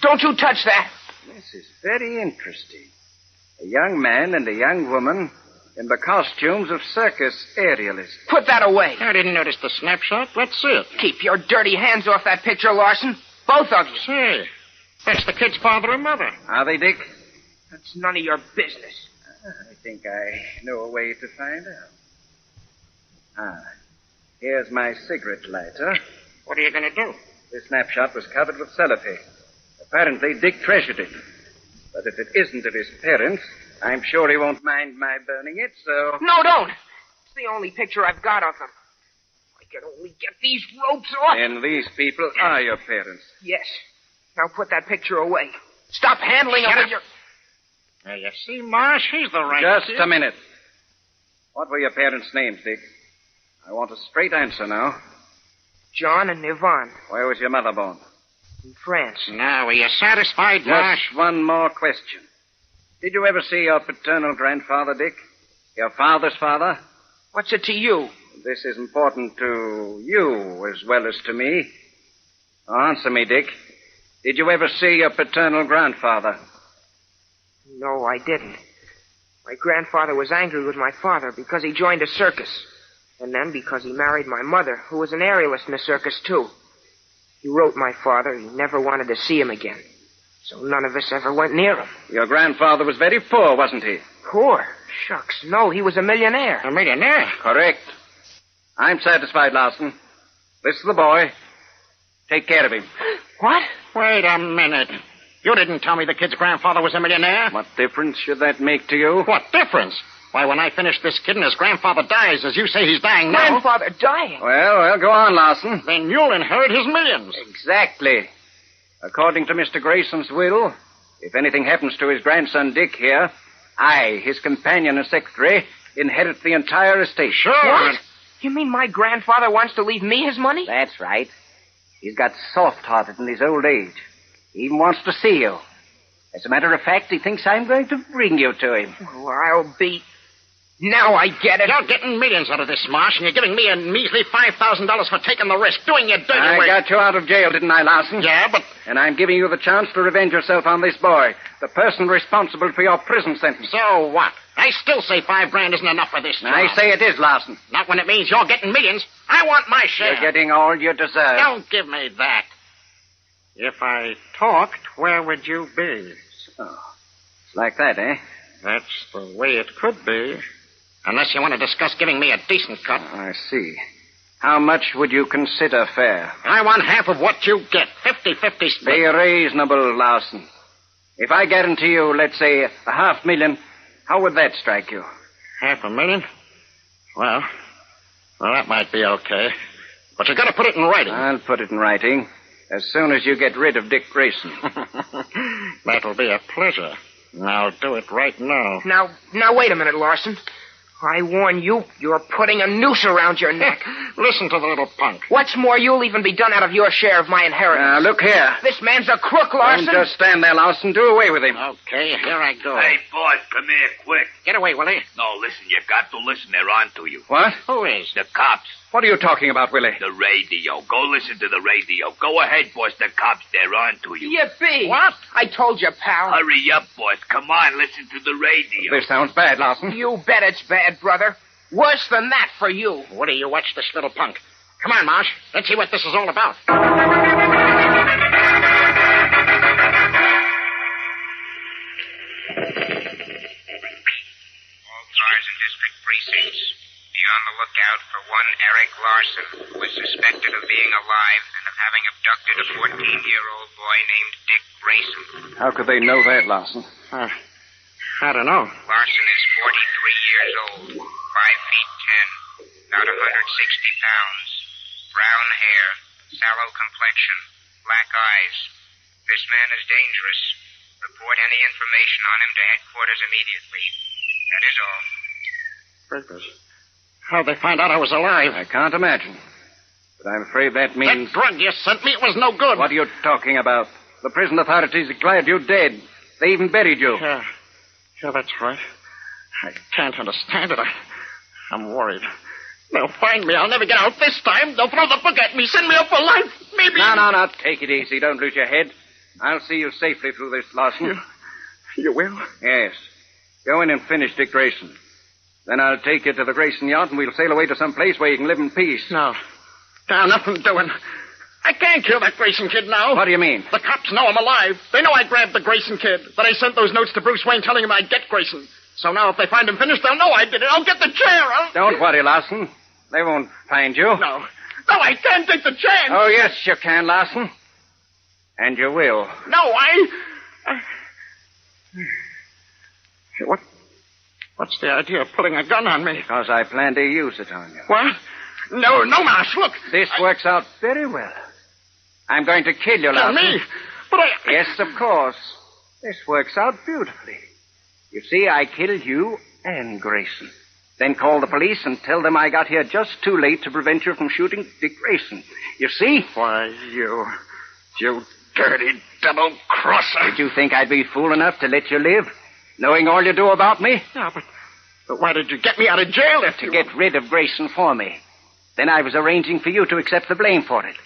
Don't you touch that. This is very interesting. A young man and a young woman in the costumes of circus aerialists. Put that away. I didn't notice the snapshot. Let's see it. Keep your dirty hands off that picture, Larson. Both of you. Say, that's the kid's father and mother. Are they, Dick? That's none of your business. I think I know a way to find out. Here's my cigarette lighter. What are you going to do? This snapshot was covered with cellophane. Apparently, Dick treasured it. But if it isn't of his parents, I'm sure he won't mind my burning it, so... No, don't. It's the only picture I've got of them. I can only get these ropes off. And these people are your parents. Yes. Now put that picture away. Stop handling them with your... Now, you see, Marsh, he's the right Just kid. a minute. What were your parents' names, Dick? I want a straight answer now. John and Yvonne. Where was your mother born? In France. Now, are you satisfied, Marsh? Just one more question. Did you ever see your paternal grandfather, Dick? Your father's father? What's it to you? This is important to you as well as to me. Answer me, Dick. Did you ever see your paternal grandfather? No, I didn't. My grandfather was angry with my father because he joined a circus. And then because he married my mother, who was an aerialist in a circus, too. He wrote my father he never wanted to see him again. So none of us ever went near him. Your grandfather was very poor, wasn't he? Poor? Shucks, no, he was a millionaire. A millionaire? Correct. I'm satisfied, Larson. This is the boy. Take care of him. What? Wait a minute. You didn't tell me the kid's grandfather was a millionaire. What difference should that make to you? What difference? Why, when I finish this kid and his grandfather dies, as you say he's dying now... Grandfather dying? Well, go on, Larson. Then you'll inherit his millions. Exactly. According to Mr. Grayson's will, if anything happens to his grandson Dick here, I, his companion and secretary, inherit the entire estate. Sure. What? You mean my grandfather wants to leave me his money? That's right. He's got soft-hearted in his old age. He even wants to see you. As a matter of fact, he thinks I'm going to bring you to him. Oh, I'll be... Now I get it. You're getting millions out of this, Marsh, and you're giving me a measly $5,000 for taking the risk, doing your dirty work. I got you out of jail, didn't I, Larson? Yeah, but... And I'm giving you the chance to revenge yourself on this boy, the person responsible for your prison sentence. So what? I still say $5,000 isn't enough for this job. I say it is, Larson. Not when it means you're getting millions. I want my share. You're getting all you deserve. Don't give me that. If I talked, where would you be? Oh, it's like that, eh? That's the way it could be. Unless you want to discuss giving me a decent cut. I see. How much would you consider fair? I want half of what you get. 50-50 split. Be reasonable, Larson. If I guarantee you, let's say, $500,000, how would that strike you? $500,000? Well, that might be okay. But you got to put it in writing. I'll put it in writing as soon as you get rid of Dick Grayson. That'll be a pleasure. I'll do it right now. Now, wait a minute, Larson. I warn you, you're putting a noose around your neck. Listen to the little punk. What's more, you'll even be done out of your share of my inheritance. Now, look here. This man's a crook, Larson. Don't just stand there, Larson. Do away with him. Okay, here I go. Hey, boss, come here, quick. Get away, Willie. No, listen, you got to listen. They're on to you. What? Who is? The cops. What are you talking about, Willie? The radio. Go listen to the radio. Go ahead, boss. The cops, they're on to you. Yippee. What? I told you, pal. Hurry up, boss. Come on, listen to the radio. This sounds bad, Larson. You bet it's bad, brother. Worse than that for you. Woody, you watch this little punk. Come on, Marsh. Let's see what this is all about. All cars in district precincts. Be on the lookout for one Eric Larson, who is suspected of being alive and of having abducted a 14-year-old boy named Dick Grayson. How could they know that, Larson? I don't know. Larson is 43 years old, 5 feet 10, about 160 pounds, brown hair, sallow complexion, black eyes. This man is dangerous. Report any information on him to headquarters immediately. That is all. Breakers. How'd they find out I was alive? I can't imagine. But I'm afraid that means... That drug you sent me, it was no good. What are you talking about? The prison authorities declared you dead. They even buried you. Yeah, that's right. I can't understand it. I'm worried. They'll find me. I'll never get out this time. They'll throw the book at me, send me up for life. Maybe... No. Take it easy. Don't lose your head. I'll see you safely through this, Larson. You will? Yes. Go in and finish Dick Grayson. Then I'll take you to the Grayson yacht, and we'll sail away to some place where you can live in peace. No, nothing doing. I can't kill that Grayson kid now. What do you mean? The cops know I'm alive. They know I grabbed the Grayson kid, that I sent those notes to Bruce Wayne telling him I'd get Grayson. So now if they find him finished, they'll know I did it. I'll get the chair. Don't worry, Larson. They won't find you. No, I can't take the chance. Oh, yes, you can, Larson. And you will. No, What's the idea of putting a gun on me? Because I plan to use it on you. What? No, Marsh, look. This works out very well. I'm going to kill you, Larson. Kill me? But Yes, of course. This works out beautifully. You see, I killed you and Grayson. Then call the police and tell them I got here just too late to prevent you from shooting Dick Grayson. You see? Why, you dirty double-crosser. Did you think I'd be fool enough to let you live, knowing all you do about me? Yeah, but why did you get me out of jail To get rid of Grayson for me. Then I was arranging for you to accept the blame for it.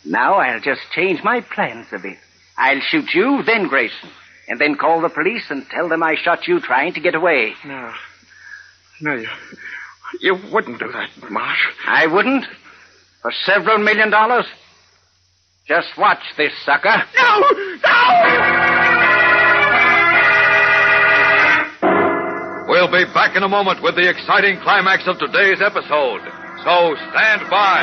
Now I'll just change my plans a bit. I'll shoot you, then Grayson, and then call the police and tell them I shot you trying to get away. No, you wouldn't do that, Marsh. I wouldn't? For several $1 million? Just watch this, sucker. No! We'll be back in a moment with the exciting climax of today's episode. So stand by.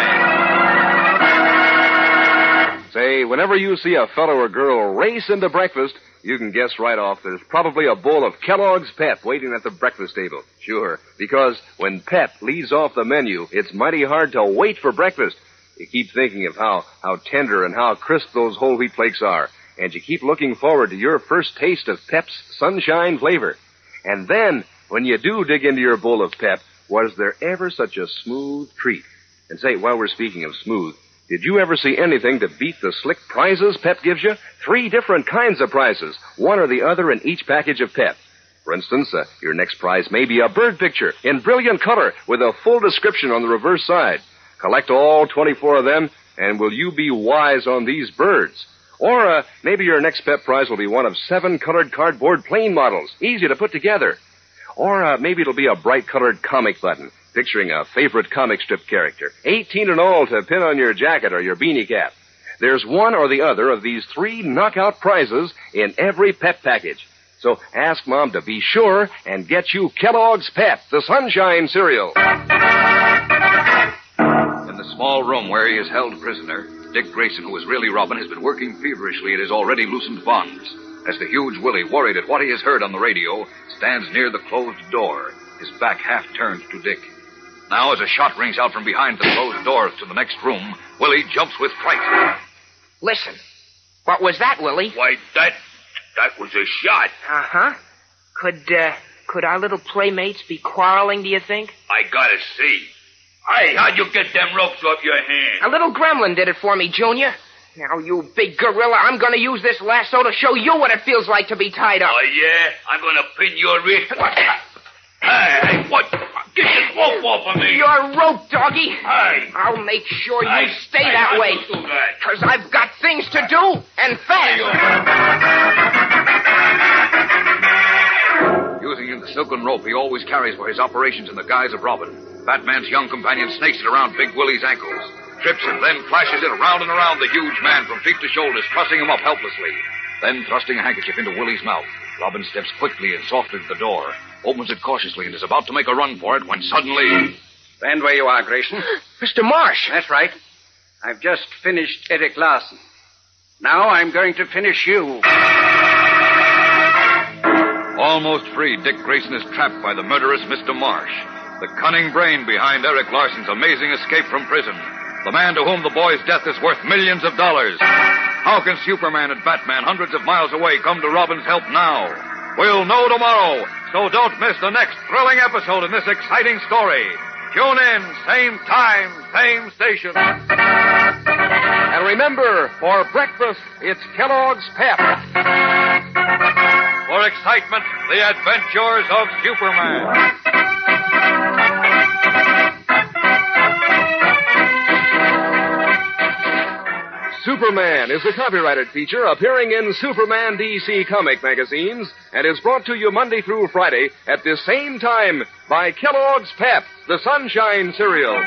Say, whenever you see a fellow or girl race into breakfast, you can guess right off there's probably a bowl of Kellogg's Pep waiting at the breakfast table. Sure, because when Pep leaves off the menu, it's mighty hard to wait for breakfast. You keep thinking of how tender and how crisp those whole wheat flakes are, and you keep looking forward to your first taste of Pep's sunshine flavor. And then, when you do dig into your bowl of Pep, was there ever such a smooth treat? And say, while we're speaking of smooth, did you ever see anything to beat the slick prizes Pep gives you? 3 different kinds of prizes, one or the other in each package of Pep. For instance, your next prize may be a bird picture in brilliant color with a full description on the reverse side. Collect all 24 of them, and will you be wise on these birds? Or maybe your next Pep prize will be one of 7 colored cardboard plane models, easy to put together. Or maybe it'll be a bright-colored comic button, picturing a favorite comic strip character, 18 in all to pin on your jacket or your beanie cap. There's one or the other of these 3 knockout prizes in every Pep package. So ask Mom to be sure and get you Kellogg's Pep, the Sunshine cereal. In the small room where he is held prisoner, Dick Grayson, who is really Robin, has been working feverishly at his already loosened bonds. As the huge Willie, worried at what he has heard on the radio, stands near the closed door, his back half turned to Dick. Now, as a shot rings out from behind the closed door to the next room, Willie jumps with fright. Listen. What was that, Willie? Why, that was a shot. Uh-huh. Could our little playmates be quarreling, do you think? I gotta see. Hey, how'd you get them ropes off your hands? A little gremlin did it for me, Junior. Now, you big gorilla, I'm going to use this lasso to show you what it feels like to be tied up. Oh, yeah? I'm going to pin your wrist. Hey, what? Get this rope off of me. Your rope, doggy. Hey. I'll make sure you stay that way. Because I've got things to do, and fast. Using the silken rope he always carries for his operations in the guise of Robin, Batman's young companion snakes it around Big Willie's ankles, trips it, then flashes it around and around the huge man from feet to shoulders, trussing him up helplessly. Then, thrusting a handkerchief into Willie's mouth, Robin steps quickly and softly to the door, opens it cautiously, and is about to make a run for it when suddenly... Stand where you are, Grayson. Mr. Marsh. That's right. I've just finished Eric Larson. Now I'm going to finish you. Almost free, Dick Grayson is trapped by the murderous Mr. Marsh, the cunning brain behind Eric Larson's amazing escape from prison, the man to whom the boy's death is worth millions of dollars. How can Superman and Batman, hundreds of miles away, come to Robin's help now? We'll know tomorrow, so don't miss the next thrilling episode in this exciting story. Tune in, same time, same station. And remember, for breakfast, it's Kellogg's Pep. For excitement, the adventures of Superman. Superman is a copyrighted feature appearing in Superman DC comic magazines and is brought to you Monday through Friday at this same time by Kellogg's Pep, the Sunshine Cereal.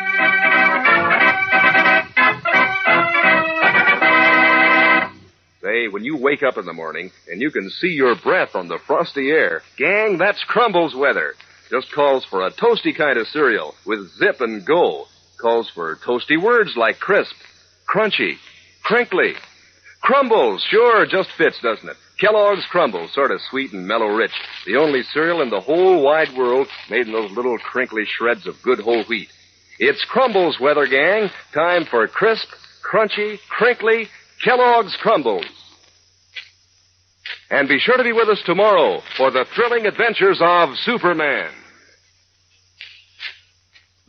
Say, when you wake up in the morning and you can see your breath on the frosty air, gang, that's Crumbles weather. Just calls for a toasty kind of cereal with zip and go. Calls for toasty words like crisp, crunchy, crinkly. Crumbles, sure, just fits, doesn't it? Kellogg's Crumbles, sort of sweet and mellow rich. The only cereal in the whole wide world made in those little crinkly shreds of good whole wheat. It's Crumbles weather, gang. Time for crisp, crunchy, crinkly Kellogg's Crumbles. And be sure to be with us tomorrow for the thrilling adventures of Superman.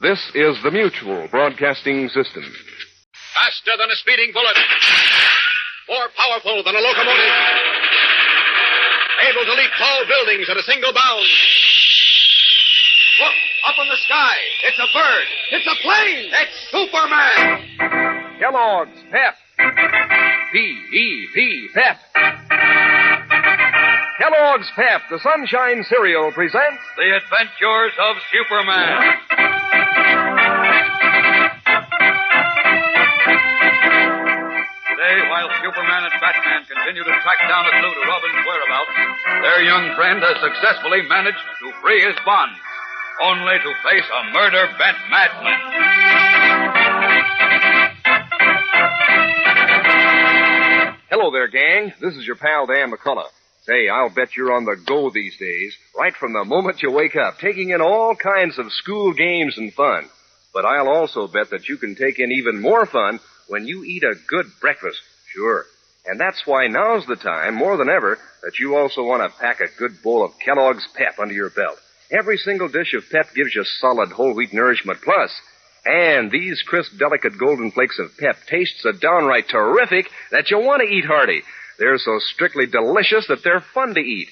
This is the Mutual Broadcasting System. Faster than a speeding bullet. More powerful than a locomotive. Able to leap tall buildings at a single bound. Look, up in the sky. It's a bird. It's a plane. It's Superman. Kellogg's Pep. P-E-P, Pep. Kellogg's Pep, the Sunshine Cereal, presents The Adventures of Superman. Today, while Superman and Batman continue to track down a clue to Robin's whereabouts, their young friend has successfully managed to free his bonds, only to face a murder-bent madman. Hello there, gang. This is your pal, Dan McCullough. Say, I'll bet you're on the go these days, right from the moment you wake up, taking in all kinds of school games and fun. But I'll also bet that you can take in even more fun when you eat a good breakfast. Sure. And that's why now's the time, more than ever, that you also want to pack a good bowl of Kellogg's Pep under your belt. Every single dish of Pep gives you solid whole wheat nourishment plus. And these crisp, delicate golden flakes of Pep taste so downright terrific that you want to eat hearty. They're so strictly delicious that they're fun to eat.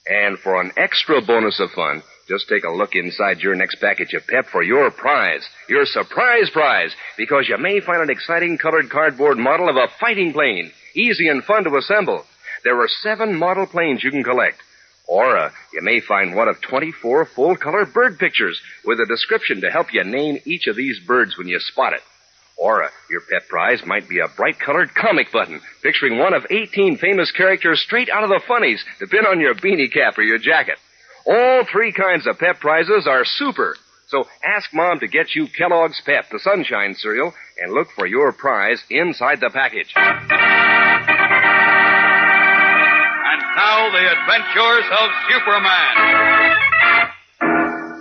And for an extra bonus of fun, just take a look inside your next package of Pep for your prize, your surprise prize, because you may find an exciting colored cardboard model of a fighting plane, easy and fun to assemble. There are 7 model planes you can collect. Or you may find one of 24 full-color bird pictures with a description to help you name each of these birds when you spot it. Or your pet prize might be a bright-colored comic button picturing one of 18 famous characters straight out of the funnies to pin on your beanie cap or your jacket. All 3 kinds of Pep prizes are super. So ask Mom to get you Kellogg's Pep, the Sunshine Cereal, and look for your prize inside the package. And now, the adventures of Superman.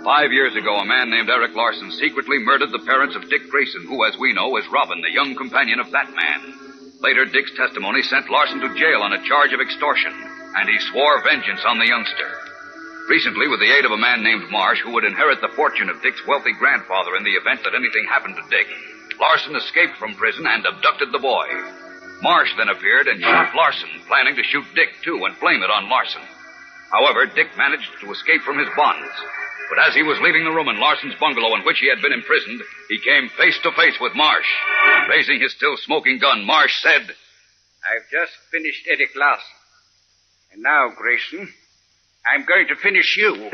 5 years ago, a man named Eric Larson secretly murdered the parents of Dick Grayson, who, as we know, is Robin, the young companion of Batman. Later, Dick's testimony sent Larson to jail on a charge of extortion, and he swore vengeance on the youngster. Recently, with the aid of a man named Marsh, who would inherit the fortune of Dick's wealthy grandfather in the event that anything happened to Dick, Larson escaped from prison and abducted the boy. Marsh then appeared and shot Larson, planning to shoot Dick, too, and blame it on Larson. However, Dick managed to escape from his bonds. But as he was leaving the room in Larson's bungalow in which he had been imprisoned, he came face to face with Marsh. Raising his still-smoking gun, Marsh said, I've just finished Eric Larson. And now, Grayson, I'm going to finish you.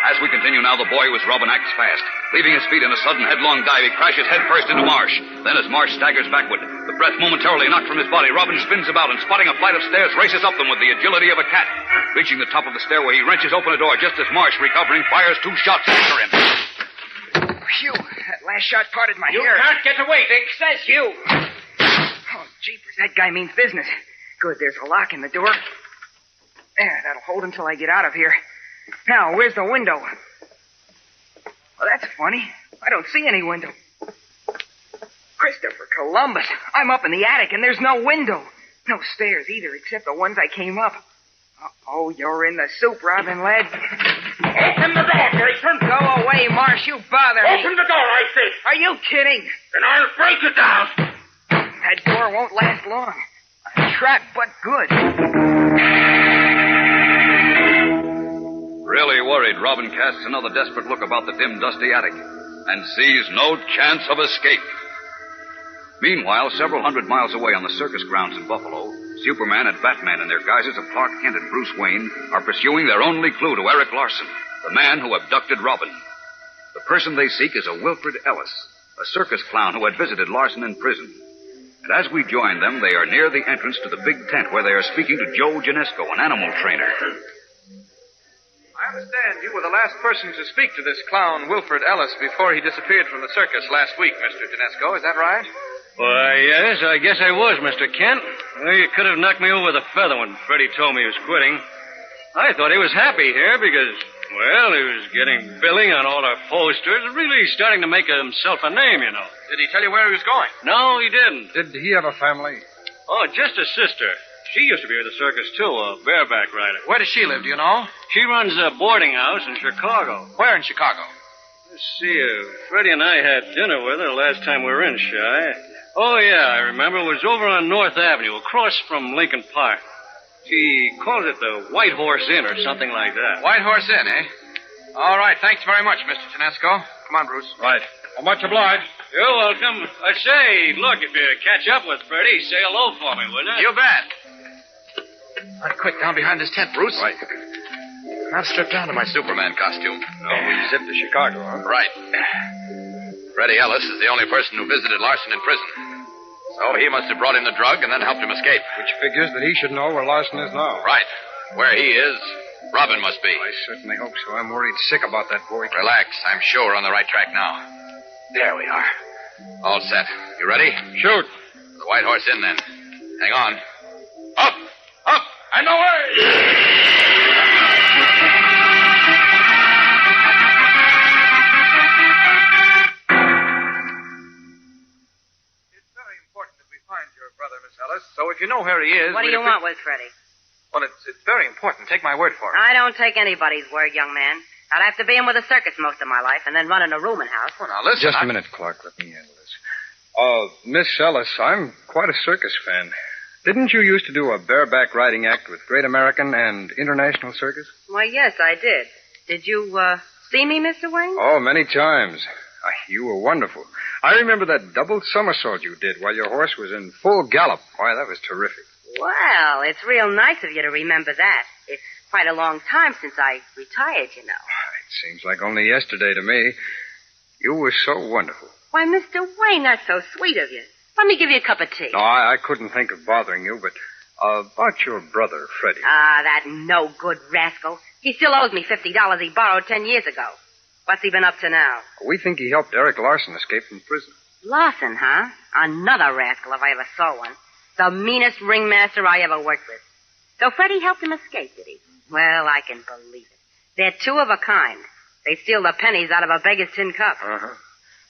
As we continue now, the boy who is Robin acts fast. Leaving his feet in a sudden headlong dive, he crashes headfirst into Marsh. Then as Marsh staggers backward, the breath momentarily knocked from his body, Robin spins about and, spotting a flight of stairs, races up them with the agility of a cat. Reaching the top of the stairway, he wrenches open a door just as Marsh, recovering, fires 2 shots after him. Phew, that last shot parted my You hair. can't get away, Dick. Says you. Oh, jeepers, that guy means business. Good, there's a lock in the door. There, that'll hold until I get out of here. Now, where's the window? Well, that's funny. I don't see any window. Christopher Columbus. I'm up in the attic, and there's no window. No stairs either, except the ones I came up. Oh, you're in the soup, Robin, lad. Open the door, Grayson. Go away, Marsh. You bother me. Open the door, I say. Are you kidding? Then I'll break it down. That door won't last long. A trap, but good. Really worried, Robin casts another desperate look about the dim, dusty attic and sees no chance of escape. Meanwhile, several hundred miles away on the circus grounds in Buffalo, Superman and Batman in their guises of Clark Kent and Bruce Wayne are pursuing their only clue to Eric Larson, the man who abducted Robin. The person they seek is a Wilfred Ellis, a circus clown who had visited Larson in prison. And as we join them, they are near the entrance to the big tent where they are speaking to Joe Ginesco, an animal trainer. I understand you were the last person to speak to this clown, Wilfred Ellis, before he disappeared from the circus last week, Mr. Ginesco. Is that right? Why, yes, I guess I was, Mr. Kent. Well, you could have knocked me over with a feather when Freddie told me he was quitting. I thought he was happy here because, well, he was getting billing on all our posters, really starting to make himself a name, you know. Did he tell you where he was going? No, he didn't. Did he have a family? Oh, just a sister. She used to be with the circus, too, a bareback rider. Where does she live, do you know? She runs a boarding house in Chicago. Where in Chicago? Let's see, Freddie and I had dinner with her last time we were in Chi. Oh, yeah, I remember. It was over on North Avenue, across from Lincoln Park. She calls it the White Horse Inn or something like that. White Horse Inn, eh? All right, thanks very much, Mr. Ginesco. Come on, Bruce. Right. Well, much obliged. You're welcome. I say, look, if you catch up with Freddie, say hello for me, will you? You bet. Right, quick, down behind this tent, Bruce. Right. I'll strip down to my Superman costume. No, we zipped to Chicago, huh? Right. Freddie Ellis is the only person who visited Larson in prison. So he must have brought him the drug and then helped him escape. Which figures that he should know where Larson is now. Right. Where he is, Robin must be. I certainly hope so. I'm worried sick about that boy. Relax. I'm sure we're on the right track now. There we are. All set. You ready? Shoot. The White Horse Inn, then. Hang on. Up! Up! And away! So if you know where he is... What do you want with Freddie? Well, it's very important. Take my word for it. I don't take anybody's word, young man. I'd have to be in with a circus most of my life and then running a rooming house. Well, now, listen... Just a minute, Clark. Let me handle this. Miss Ellis, I'm quite a circus fan. Didn't you used to do a bareback riding act with Great American and International Circus? Why, yes, I did. Did you, see me, Mr. Wayne? Oh, many times. You were wonderful. I remember that double somersault you did while your horse was in full gallop. Why, that was terrific. Well, it's real nice of you to remember that. It's quite a long time since I retired, you know. It seems like only yesterday to me. You were so wonderful. Why, Mr. Wayne, that's so sweet of you. Let me give you a cup of tea. No, I couldn't think of bothering you, but about your brother, Freddie. Ah, that no-good rascal. He still owes me $50 he borrowed 10 years ago. What's he been up to now? We think he helped Eric Larson escape from prison. Larson, huh? Another rascal if I ever saw one. The meanest ringmaster I ever worked with. So Freddie helped him escape, did he? Well, I can believe it. They're two of a kind. They steal the pennies out of a beggar's tin cup. Uh-huh.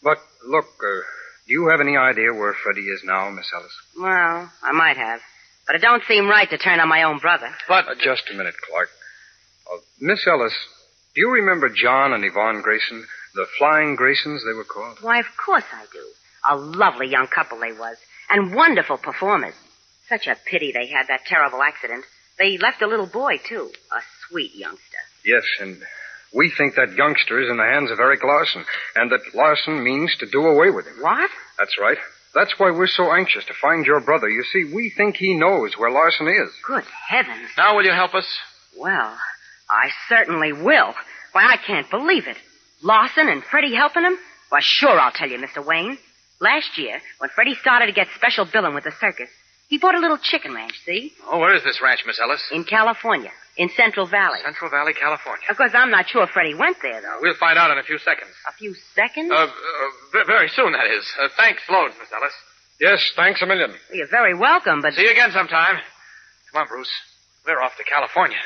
But, look, do you have any idea where Freddie is now, Miss Ellis? Well, I might have. But it don't seem right to turn on my own brother. But... just a minute, Clark. Miss Ellis, do you remember John and Yvonne Grayson? The Flying Graysons, they were called? Why, of course I do. A lovely young couple they was. And wonderful performers. Such a pity they had that terrible accident. They left a little boy, too. A sweet youngster. Yes, and we think that youngster is in the hands of Eric Larson, and that Larson means to do away with him. What? That's right. That's why we're so anxious to find your brother. You see, we think he knows where Larson is. Good heavens. Now will you help us? Well, I certainly will. Why, I can't believe it. Larson and Freddie helping him? Why, sure, I'll tell you, Mr. Wayne. Last year, when Freddie started to get special billing with the circus, he bought a little chicken ranch, see? Oh, where is this ranch, Miss Ellis? In California. In Central Valley. Central Valley, California. Of course, I'm not sure Freddie went there, though. We'll find out in a few seconons. A few seconds? Very soon, that is. Thanks loads, Miss Ellis. Yes, thanks a million. Well, you're very welcome, but... See you again sometime. Come on, Bruce. We're off to California.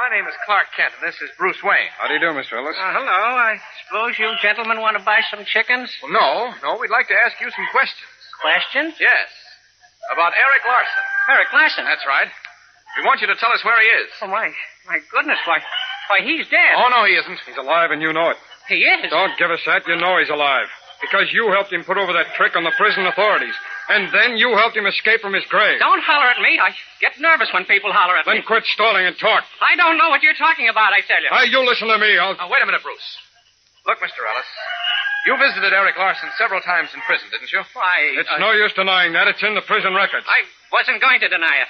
My name is Clark Kent, and this is Bruce Wayne. How do you do, Mr. Ellis? Hello. I suppose you gentlemen want to buy some chickens? Well, no. We'd like to ask you some questions. Questions? Yes. About Eric Larson. Eric Larson? That's right. We want you to tell us where he is. Oh, my goodness. Why, he's dead. Oh, no, he isn't. He's alive, and you know it. He is? Don't give us that. You know he's alive. Because you helped him put over that trick on the prison authorities. And then you helped him escape from his grave. Don't holler at me. I get nervous when people holler at me. Then quit stalling and talk. I don't know what you're talking about, I tell you. Hey, you listen to me. Now, wait a minute, Bruce. Look, Mr. Ellis, you visited Eric Larson several times in prison, didn't you? Why... It's no use denying that. It's in the prison records. I wasn't going to deny it.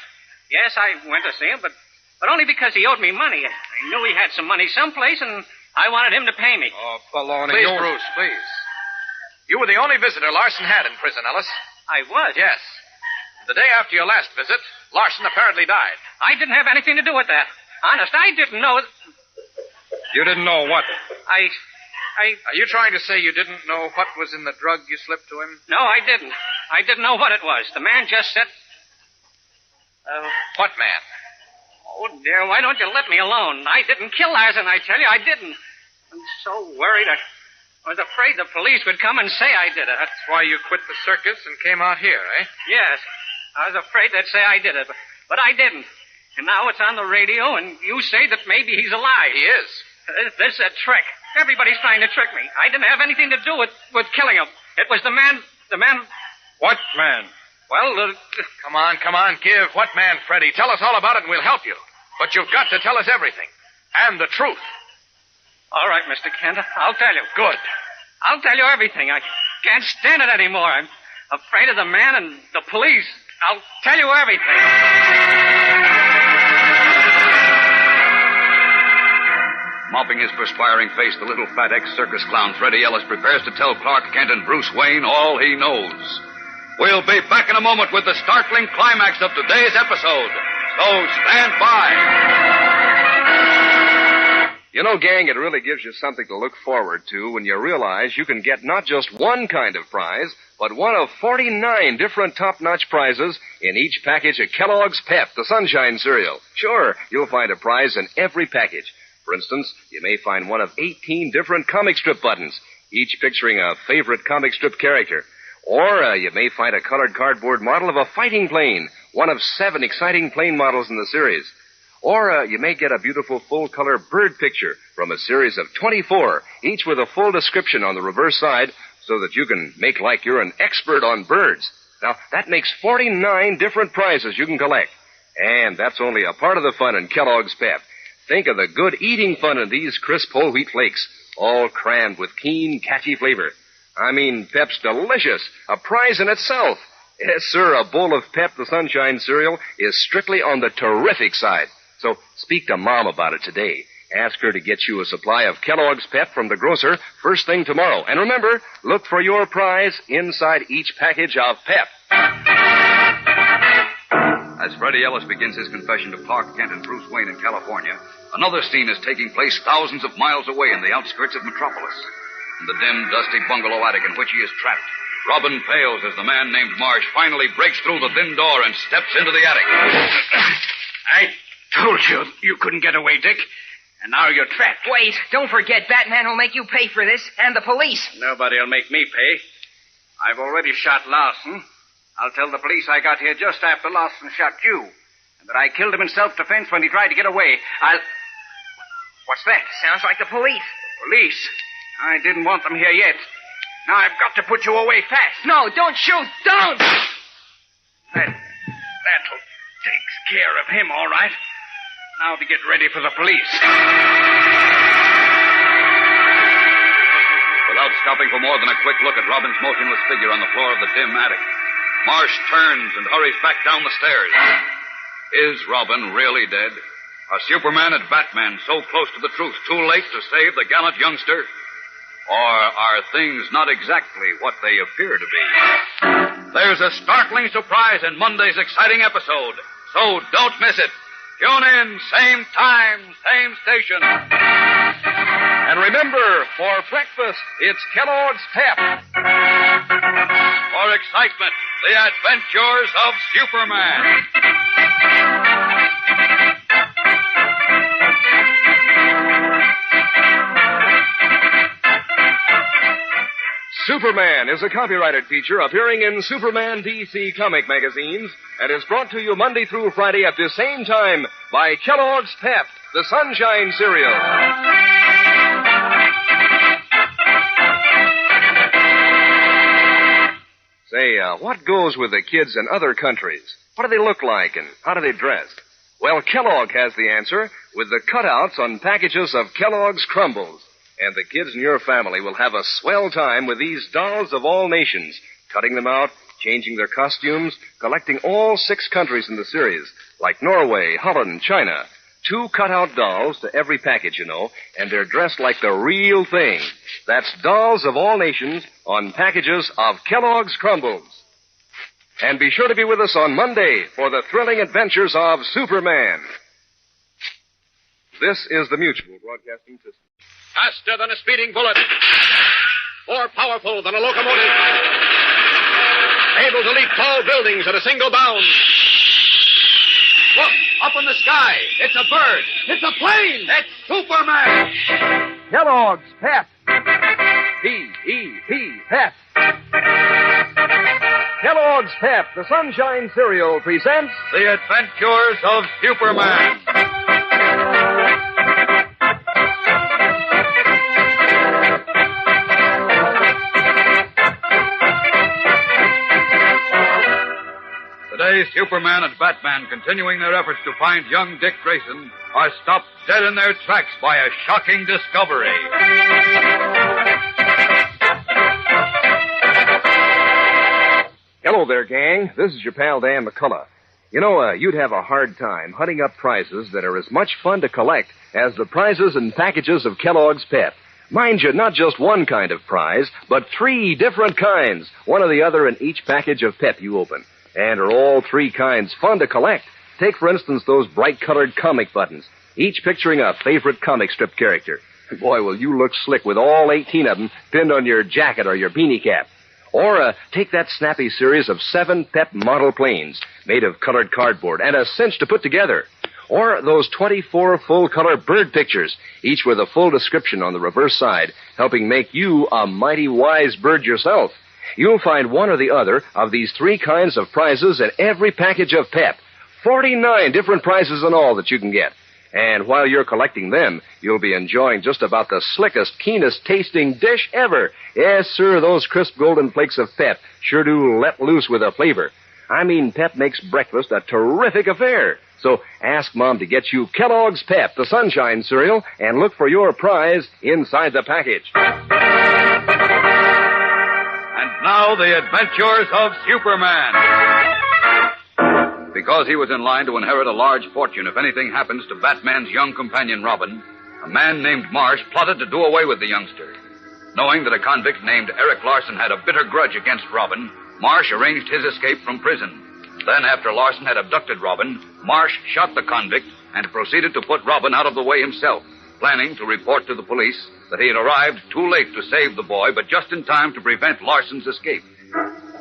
Yes, I went to see him, but only because he owed me money. I knew he had some money someplace, and I wanted him to pay me. Oh, baloney. Please, Bruce, please. You were the only visitor Larson had in prison, Ellis. I was? Yes. The day after your last visit, Larson apparently died. I didn't have anything to do with that. Honest, I didn't know... You didn't know what? Are you trying to say you didn't know what was in the drug you slipped to him? No, I didn't. I didn't know what it was. The man just said... What man? Oh, dear, why don't you let me alone? I didn't kill Larson, I tell you. I didn't. I'm so worried. I was afraid the police would come and say I did it. That's why you quit the circus and came out here, eh? Yes. I was afraid they'd say I did it, but I didn't. And now it's on the radio, and you say that maybe he's alive. He is. This is a trick. Everybody's trying to trick me. I didn't have anything to do with killing him. It was the man... What man? Well, Come on, give. What man, Freddie? Tell us all about it and we'll help you. But you've got to tell us everything. And the truth. All right, Mr. Kent, I'll tell you. Good. I'll tell you everything. I can't stand it anymore. I'm afraid of the man and the police. I'll tell you everything. Mopping his perspiring face, the little fat ex-circus clown Freddie Ellis prepares to tell Clark Kent and Bruce Wayne all he knows. We'll be back in a moment with the startling climax of today's episode. So stand by. You know, gang, it really gives you something to look forward to when you realize you can get not just one kind of prize, but one of 49 different top-notch prizes in each package of Kellogg's Pep, the Sunshine cereal. Sure, you'll find a prize in every package. For instance, you may find one of 18 different comic strip buttons, each picturing a favorite comic strip character. Or you may find a colored cardboard model of a fighting plane, one of 7 exciting plane models in the series. Or you may get a beautiful full-color bird picture from a series of 24, each with a full description on the reverse side so that you can make like you're an expert on birds. Now, that makes 49 different prizes you can collect. And that's only a part of the fun in Kellogg's Pep. Think of the good eating fun in these crisp whole wheat flakes, all crammed with keen, catchy flavor. I mean, Pep's delicious, a prize in itself. Yes, sir, a bowl of Pep the Sunshine cereal is strictly on the terrific side. So speak to Mom about it today. Ask her to get you a supply of Kellogg's Pep from the grocer first thing tomorrow. And remember, look for your prize inside each package of Pep. As Freddie Ellis begins his confession to Clark Kent and Bruce Wayne in California, another scene is taking place thousands of miles away in the outskirts of Metropolis. In the dim, dusty bungalow attic in which he is trapped, Robin fails as the man named Marsh finally breaks through the thin door and steps into the attic. I told you you couldn't get away, Dick. And now you're trapped. Wait, don't forget, Batman will make you pay for this, and the police. Nobody'll make me pay. I've already shot Larson. I'll tell the police I got here just after Larson shot you. And that I killed him in self-defense when he tried to get away. What's that? Sounds like the police. Police? I didn't want them here yet. Now I've got to put you away fast. No, don't shoot. Don't! That'll take care of him, all right. Now to get ready for the police. Without stopping for more than a quick look at Robin's motionless figure on the floor of the dim attic, Marsh turns and hurries back down the stairs. Is Robin really dead? Are Superman and Batman so close to the truth, too late to save the gallant youngster? Or are things not exactly what they appear to be? There's a startling surprise in Monday's exciting episode, so don't miss it. Tune in, same time, same station. And remember, for breakfast, it's Kellogg's Pep. For excitement, the adventures of Superman. Superman is a copyrighted feature appearing in Superman DC comic magazines and is brought to you Monday through Friday at this same time by Kellogg's Pep, the Sunshine Cereal. Say, what goes with the kids in other countries? What do they look like and how do they dress? Well, Kellogg has the answer with the cutouts on packages of Kellogg's Crumbles. And the kids in your family will have a swell time with these dolls of all nations, cutting them out, changing their costumes, collecting all 6 countries in the series, like Norway, Holland, China. 2 cutout dolls to every package, you know, and they're dressed like the real thing. That's dolls of all nations on packages of Kellogg's Crumbles. And be sure to be with us on Monday for the thrilling adventures of Superman. This is the Mutual Broadcasting System. Faster than a speeding bullet. More powerful than a locomotive. Able to leap tall buildings at a single bound. Look, up in the sky. It's a bird. It's a plane. It's Superman. Kellogg's Pep. P-E-P, Pep. Kellogg's Pep, the Sunshine Cereal, presents The Adventures of Superman. Today, Superman and Batman, continuing their efforts to find young Dick Grayson, are stopped dead in their tracks by a shocking discovery. Hello there, gang. This is your pal Dan McCullough. You know, you'd have a hard time hunting up prizes that are as much fun to collect as the prizes and packages of Kellogg's Pep. Mind you, not just one kind of prize, but 3 different kinds, one or the other in each package of Pep you open. And are all 3 kinds fun to collect? Take, for instance, those bright-colored comic buttons, each picturing a favorite comic strip character. Boy, will you look slick with all 18 of them pinned on your jacket or your beanie cap. Or take that snappy series of 7 Pep model planes made of colored cardboard and a cinch to put together. Or those 24 full-color bird pictures, each with a full description on the reverse side, helping make you a mighty wise bird yourself. You'll find one or the other of these 3 kinds of prizes in every package of Pep. 49 different prizes in all that you can get. And while you're collecting them, you'll be enjoying just about the slickest, keenest tasting dish ever. Yes, sir, those crisp golden flakes of Pep sure do let loose with a flavor. I mean, Pep makes breakfast a terrific affair. So ask Mom to get you Kellogg's Pep, the Sunshine Cereal, and look for your prize inside the package. And now, the adventures of Superman. Because he was in line to inherit a large fortune if anything happens to Batman's young companion, Robin, a man named Marsh plotted to do away with the youngster. Knowing that a convict named Eric Larson had a bitter grudge against Robin, Marsh arranged his escape from prison. Then, after Larson had abducted Robin, Marsh shot the convict and proceeded to put Robin out of the way himself, planning to report to the police that he had arrived too late to save the boy, but just in time to prevent Larson's escape.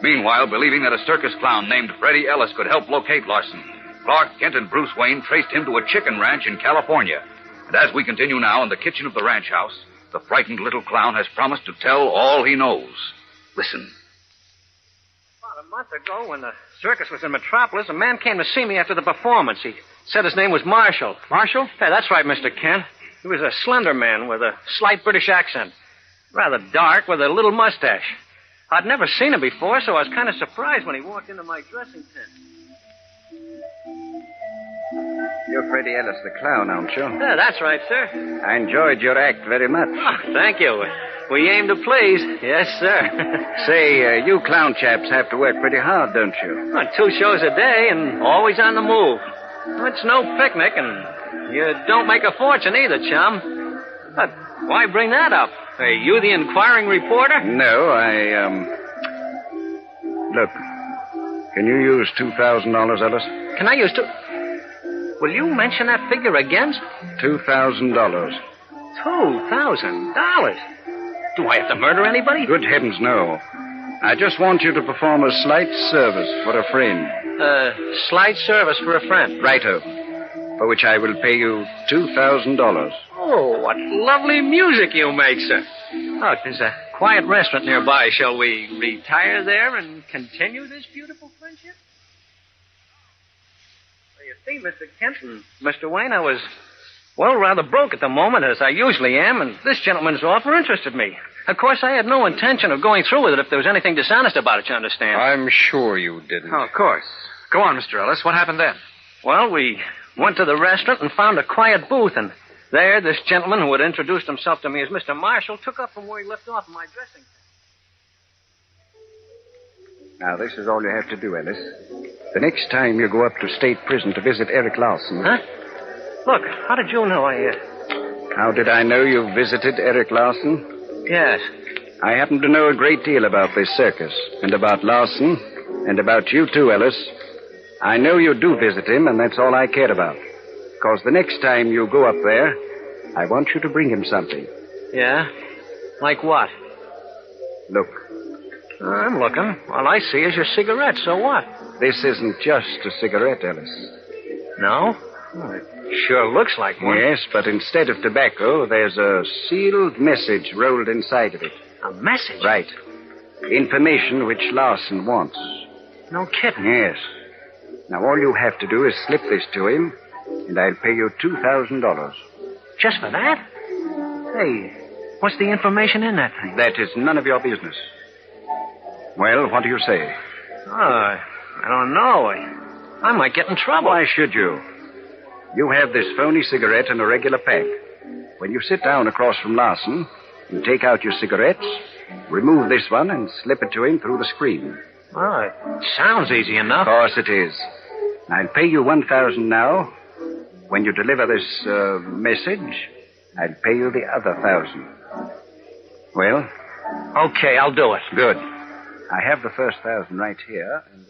Meanwhile, believing that a circus clown named Freddie Ellis could help locate Larson, Clark Kent and Bruce Wayne traced him to a chicken ranch in California. And as we continue now in the kitchen of the ranch house, the frightened little clown has promised to tell all he knows. Listen. About a month ago, when the circus was in Metropolis, a man came to see me after the performance. He said his name was Marshall. Marshall? Yeah, that's right, Mr. Kent. He was a slender man with a slight British accent. Rather dark, with a little mustache. I'd never seen him before, so I was kind of surprised when he walked into my dressing tent. You're Freddie Ellis, the clown, aren't you? Yeah, that's right, sir. I enjoyed your act very much. Oh, thank you. We aim to please. Yes, sir. Say, you clown chaps have to work pretty hard, don't you? Well, 2 shows a day and always on the move. It's no picnic, and you don't make a fortune either, chum. But why bring that up? Are you the inquiring reporter? No, Look, can you use $2,000, Ellis? Can I use Will you mention that figure again? $2,000. $2,000? Do I have to murder anybody? Good heavens, no. I just want you to perform a slight service for a friend. Slight service for a friend? Righto. For which I will pay you $2,000. Oh, what lovely music you make, sir. Look, there's a quiet restaurant nearby. Shall we retire there and continue this beautiful friendship? Well, you see, Mr. Kent and Mr. Wayne, I was, rather broke at the moment, as I usually am, and this gentleman's offer interested me. Of course, I had no intention of going through with it if there was anything dishonest about it, you understand. I'm sure you didn't. Oh, of course. Go on, Mr. Ellis. What happened then? Well, we went to the restaurant and found a quiet booth, and there, this gentleman who had introduced himself to me as Mr. Marshall took up from where he left off in my dressing tent. Now, this is all you have to do, Ellis. The next time you go up to state prison to visit Eric Larson... Huh? Look, how did you know How did I know you visited Eric Larson? Yes. I happen to know a great deal about this circus, and about Larson, and about you too, Ellis. I know you do visit him, and that's all I care about. Because the next time you go up there, I want you to bring him something. Yeah? Like what? Look. I'm looking. All I see is your cigarette, so what? This isn't just a cigarette, Ellis. No? Oh, it sure looks like one. Yes, but instead of tobacco, there's a sealed message rolled inside of it. A message? Right. Information which Larson wants. No kidding. Yes. Now, all you have to do is slip this to him, and I'll pay you $2,000. Just for that? Hey, what's the information in that thing? That is none of your business. Well, what do you say? Oh, I don't know. I might get in trouble. Why should you? You have this phony cigarette in a regular pack. When you sit down across from Larson, you take out your cigarettes, remove this one, and slip it to him through the screen. Oh, it sounds easy enough. Of course it is. I'll pay you $1,000 now. When you deliver this message, I'll pay you the other $1,000. Well? Okay, I'll do it. Good. I have the first $1,000 right here. And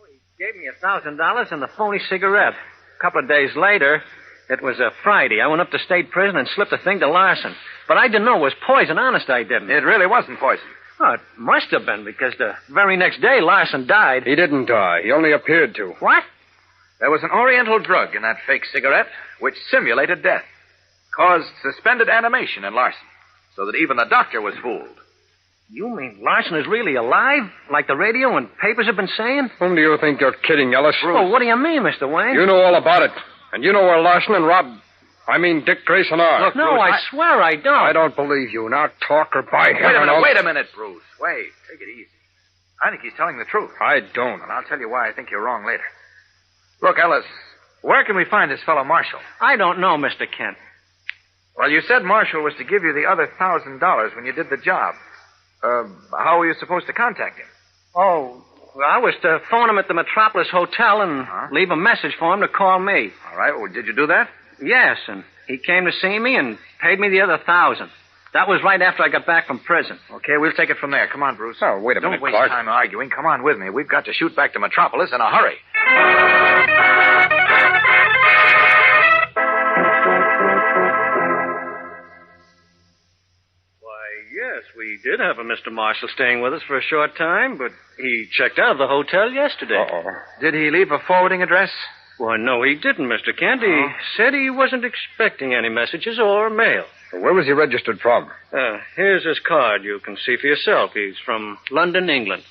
he gave me $1,000 and the phony cigarette. A couple of days later, it was a Friday. I went up to state prison and slipped the thing to Larson. But I didn't know it was poison. Honest, I didn't. It really wasn't poison. Oh, it must have been, because the very next day, Larson died. He didn't die. He only appeared to. What? There was an oriental drug in that fake cigarette which simulated death. Caused suspended animation in Larson, so that even the doctor was fooled. You mean Larson is really alive? Like the radio and papers have been saying? Whom do you think you're kidding, Ellis? Oh, what do you mean, Mr. Wayne? You know all about it. And you know where Larson and Dick Grayson are. Look, no, Bruce, I swear I don't. I don't believe you. Now talk or by heaven. Wait a minute, Bruce. Wait. Take it easy. I think he's telling the truth. I don't. And I'll tell you why I think you're wrong later. Look, Ellis, where can we find this fellow Marshall? I don't know, Mr. Kent. Well, you said Marshall was to give you the other $1,000 when you did the job. How were you supposed to contact him? Oh, well, I was to phone him at the Metropolis Hotel and leave a message for him to call me. All right. Well, did you do that? Yes, and he came to see me and paid me the other $1,000. That was right after I got back from prison. Okay, we'll take it from there. Come on, Bruce. Oh, wait a minute, Don't waste Clark. time arguing. Come on with me. We've got to shoot back to Metropolis in a hurry. Why, yes, we We did have a Mr. Marshall staying with us for a short time, but he checked out of the hotel yesterday. Uh-oh. Did he leave a forwarding address? Why, no, he didn't, Mr. Kent. He said he wasn't expecting any messages or mail. Where was he registered from? Here's his card. You can see for yourself. He's from London, England.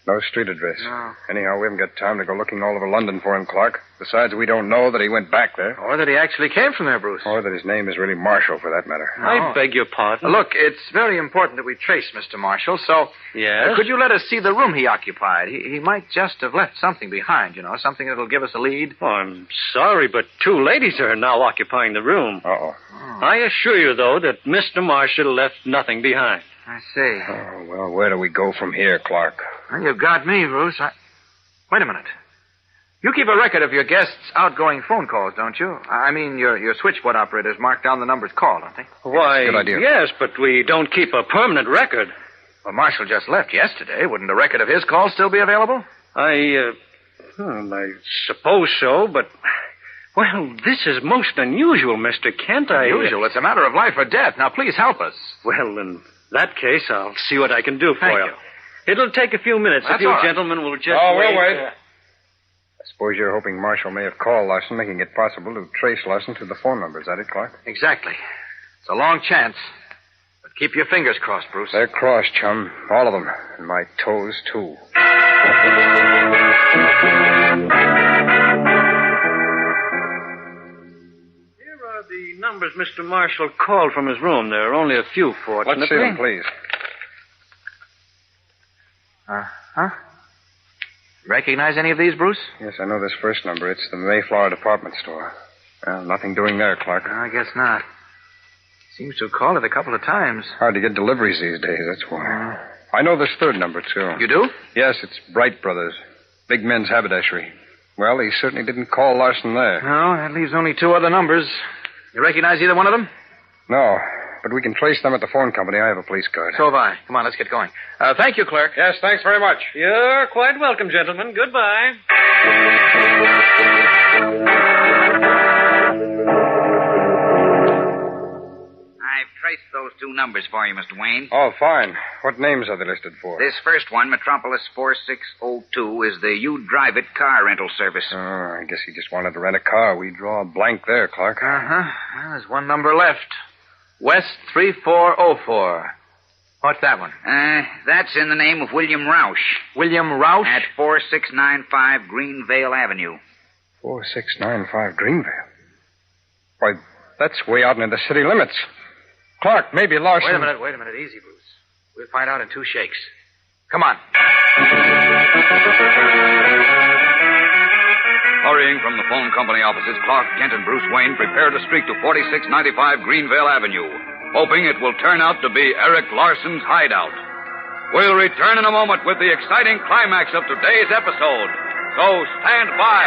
No street address. No. Anyhow, we haven't got time to go looking all over London for him, Clark. Besides, we don't know that he went back there. Or that he actually came from there, Bruce. Or that his name is really Marshall, for that matter. No. I beg your pardon. Look, it's very important that we trace Mr. Marshall, so... Yes? Could you let us see the room he occupied? He might just have left something behind, something that'll give us a lead. Oh, I'm sorry, but two ladies are now occupying the room. Uh-oh. I assure you, though, that Mr. Marshall left nothing behind. I see. Oh, well, where do we go from here, Clark? Well, you've got me, Bruce. Wait a minute. You keep a record of your guests' outgoing phone calls, don't you? I mean, your switchboard operators mark down the numbers called, don't they? Why, good idea. Yes, but we don't keep a permanent record. Well, Marshall just left yesterday. Wouldn't a record of his calls still be available? I suppose so, but... Well, this is most unusual, Mr. Kent. Unusual? It's a matter of life or death. Now, please help us. Well, in that case, I'll see what I can do for Thank you. you. It'll take a few minutes. That's if you all right. gentlemen will just Oh, wait. we'll wait. I suppose you're hoping Marshall may have called Larson, making it possible to trace Larson to the phone number. Is that it, Clark? Exactly. It's a long chance. But keep your fingers crossed, Bruce. They're crossed, chum. All of them. And my toes, too. Here are the numbers Mr. Marshall called from his room. There are only a few, fortunately. Let's see them, please. Huh? Recognize any of these, Bruce? Yes, I know this first number. It's the Mayflower department store. Well, nothing doing there, Clark. I guess not. Seems to have called it a couple of times. Hard to get deliveries these days, that's why. I know this third number, too. You do? Yes, it's Bright Brothers. Big men's haberdashery. Well, he certainly didn't call Larson there. No, that leaves only two other numbers. You recognize either one of them? No, but we can trace them at the phone company. I have a police card. So have I. Come on, let's get going. Thank you, clerk. Yes, thanks very much. You're quite welcome, gentlemen. Goodbye. I've traced those two numbers for you, Mr. Wayne. Oh, fine. What names are they listed for? This first one, Metropolis 4602, is the You Drive It car rental service. Oh, I guess he just wanted to rent a car. We draw a blank there, Clark. Uh-huh. Well, there's one number left. West 3404. What's that one? That's in the name of William Roush. William Roush? At 4695 Greenvale Avenue. 4695 Greenvale? Why, that's way out into the city limits. Clark, maybe Larson... Wait a minute. Easy, Bruce. We'll find out in two shakes. Come on. Hurrying from the phone company offices, Clark Kent and Bruce Wayne prepare to streak to 4695 Greenvale Avenue, hoping it will turn out to be Eric Larson's hideout. We'll return in a moment with the exciting climax of today's episode. So stand by.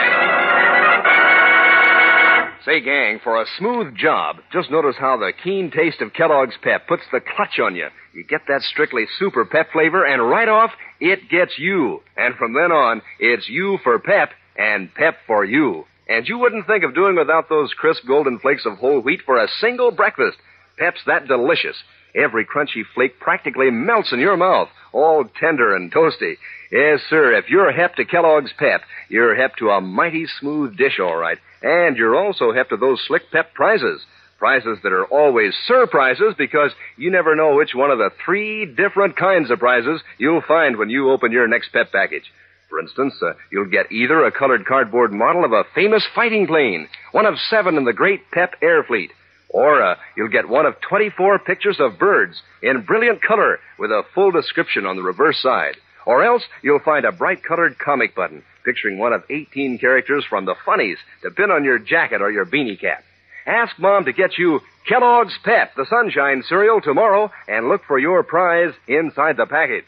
Say, gang, for a smooth job, just notice how the keen taste of Kellogg's Pep puts the clutch on you. You get that strictly super pep flavor, and right off, it gets you. And from then on, it's you for pep and pep for you. And you wouldn't think of doing without those crisp golden flakes of whole wheat for a single breakfast. Pep's that delicious. Every crunchy flake practically melts in your mouth, all tender and toasty. Yes, sir, if you're hep to Kellogg's Pep, you're hep to a mighty smooth dish, all right. And you're also hep to those slick Pep prizes. Prizes that are always surprises because you never know which one of the 3 different kinds of prizes you'll find when you open your next Pep package. For instance, you'll get either a colored cardboard model of a famous fighting plane, one of 7 in the great Pep Air Fleet, or you'll get one of 24 pictures of birds in brilliant color with a full description on the reverse side. Or else you'll find a bright-colored comic button picturing one of 18 characters from the funnies to pin on your jacket or your beanie cap. Ask Mom to get you Kellogg's Pep, the Sunshine cereal, tomorrow, and look for your prize inside the package.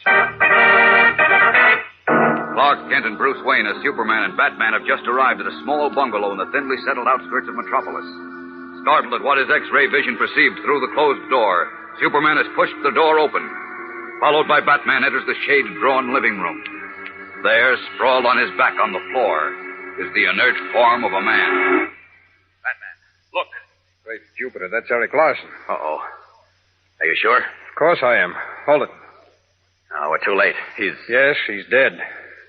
Clark Kent and Bruce Wayne as Superman and Batman have just arrived at a small bungalow in the thinly settled outskirts of Metropolis. Startled at what his X-ray vision perceived through the closed door, Superman has pushed the door open. Followed by Batman, enters the shade-drawn living room. There, sprawled on his back on the floor, is the inert form of a man. Batman, look. Great Jupiter, that's Eric Larson. Uh-oh. Are you sure? Of course I am. Hold it. Oh, we're too late. Yes, he's dead.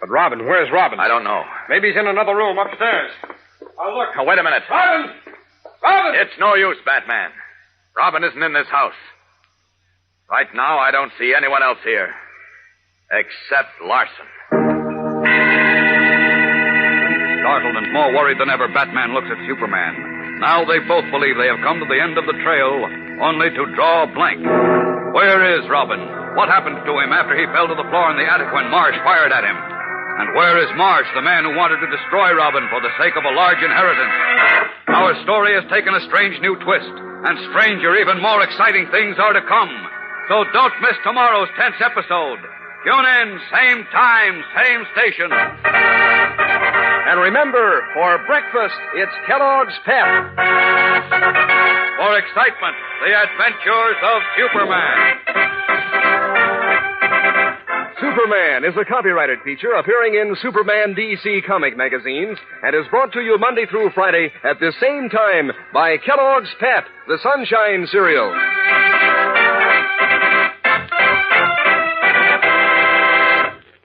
But Robin, where's Robin? I don't know. Maybe he's in another room upstairs. I'll look. Oh, wait a minute. Robin! Robin! It's no use, Batman. Robin isn't in this house. Right now, I don't see anyone else here. Except Larson. Startled and more worried than ever, Batman looks at Superman. Now they both believe they have come to the end of the trail, only to draw a blank. Where is Robin? What happened to him after he fell to the floor in the attic when Marsh fired at him? And where is Marsh, the man who wanted to destroy Robin for the sake of a large inheritance? Our story has taken a strange new twist, and stranger, even more exciting things are to come. So don't miss tomorrow's 10th episode. Tune in, same time, same station. And remember, for breakfast, it's Kellogg's Pep. For excitement, the adventures of Superman. Superman is a copyrighted feature appearing in Superman DC comic magazines and is brought to you Monday through Friday at the same time by Kellogg's Pep, the Sunshine Cereal.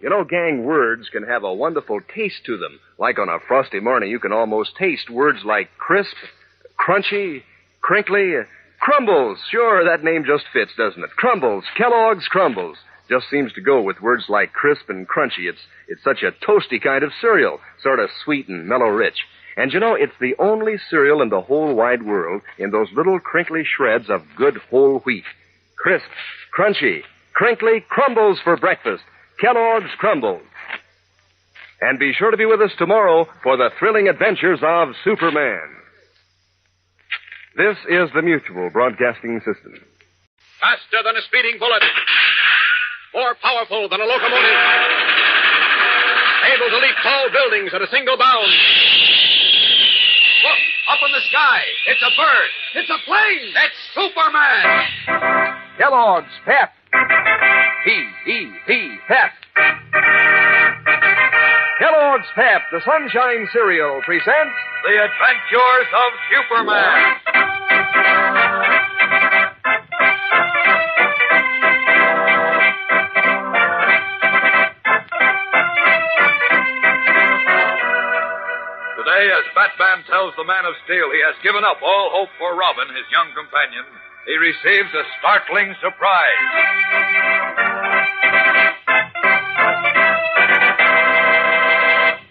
You know, gang, words can have a wonderful taste to them. Like on a frosty morning, you can almost taste words like crisp, crunchy, crinkly, crumbles. Sure, that name just fits, doesn't it? Crumbles, Kellogg's Crumbles. Just seems to go with words like crisp and crunchy. It's such a toasty kind of cereal, sort of sweet and mellow rich. And you know, it's the only cereal in the whole wide world in those little crinkly shreds of good whole wheat. Crisp, crunchy, crinkly crumbles for breakfast. Kellogg's Crumbles. And be sure to be with us tomorrow for the thrilling adventures of Superman. This is the Mutual Broadcasting System. Faster than a speeding bullet. More powerful than a locomotive. Able to leap tall buildings at a single bound. Look, up in the sky. It's a bird. It's a plane. It's Superman. Kellogg's Pep. P-E-P, Pep. Kellogg's Pep, the Sunshine Cereal, presents The Adventures of Superman. Today, as Batman tells the Man of Steel he has given up all hope for Robin, his young companion, he receives a startling surprise.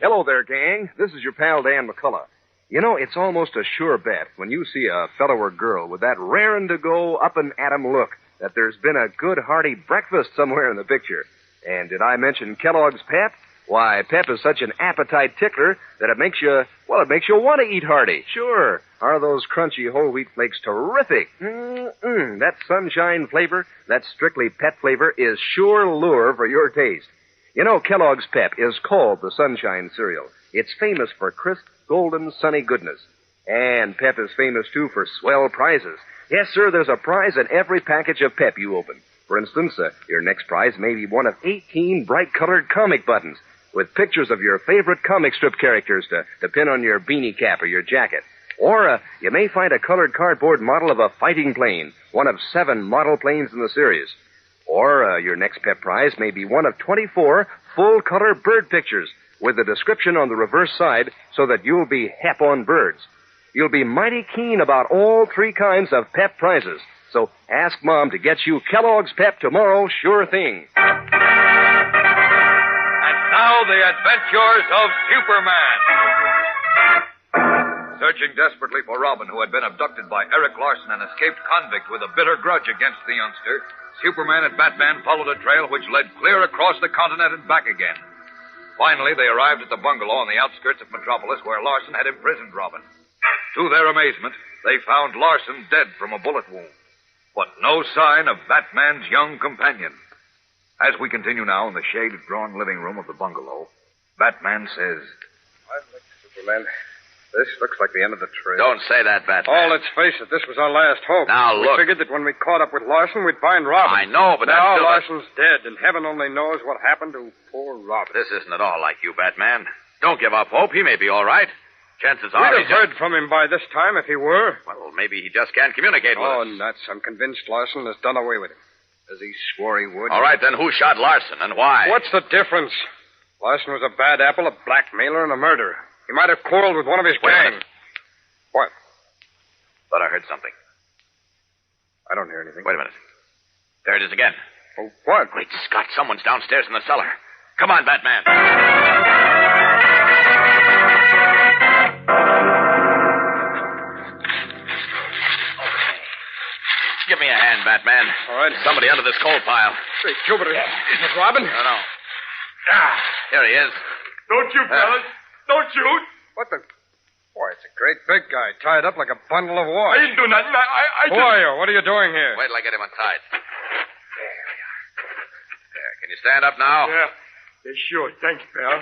Hello there, gang. This is your pal, Dan McCullough. You know, it's almost a sure bet when you see a fellow or girl with that raring-to-go, up-and-at-'em look that there's been a good, hearty breakfast somewhere in the picture. And did I mention Kellogg's Pep? Why, Pep is such an appetite tickler that it makes you want to eat hearty. Sure. Are those crunchy whole wheat flakes terrific? That sunshine flavor, that strictly Pep flavor, is sure lure for your taste. You know, Kellogg's Pep is called the Sunshine Cereal. It's famous for crisp, golden, sunny goodness. And Pep is famous, too, for swell prizes. Yes, sir, there's a prize in every package of Pep you open. For instance, your next prize may be one of 18 bright-colored comic buttons with pictures of your favorite comic strip characters to pin on your beanie cap or your jacket. Or you may find a colored cardboard model of a fighting plane, one of 7 model planes in the series. Or your next Pep prize may be one of 24 full-color bird pictures with a description on the reverse side so that you'll be hep on birds. You'll be mighty keen about all 3 kinds of Pep prizes. So ask Mom to get you Kellogg's Pep tomorrow, sure thing. And now the adventures of Superman. Searching desperately for Robin, who had been abducted by Eric Larson, an escaped convict with a bitter grudge against the youngster, Superman and Batman followed a trail which led clear across the continent and back again. Finally, they arrived at the bungalow on the outskirts of Metropolis where Larson had imprisoned Robin. To their amazement, they found Larson dead from a bullet wound, but no sign of Batman's young companion. As we continue now in the shade-drawn living room of the bungalow, Batman says, Look, Superman, this looks like the end of the trail. Don't say that, Batman. Oh, let's face it, this was our last hope. Now, look. We figured that when we caught up with Larson, we'd find Robin. I know, but now that's Larson's dead, and heaven only knows what happened to poor Robin. This isn't at all like you, Batman. Don't give up hope. He may be all right. Chances are We'd have heard from him by this time if he were. Well, maybe he just can't communicate with us. Oh, nuts. I'm convinced Larson has done away with him. as he swore he would. All right, then who shot Larson and why? What's the difference? Larson was a bad apple, a blackmailer, and a murderer. He might have quarreled with one of his Wait a gang. minute. What? Thought I heard something. I don't hear anything. Wait a minute. There it is again. Oh, what? Great Scott, someone's downstairs in the cellar. Come on, Batman. Give me a hand, Batman. All right. Somebody under this coal pile. Hey, Jupiter. Is it Robin? No. Here he is. Don't shoot, fellas. Don't shoot. What the... Boy, it's a great big guy, tied up like a bundle of wash. I didn't do nothing. I Who are you? What are you doing here? Wait till I get him untied. There. Can you stand up now? Yeah, sure. Thanks, pal.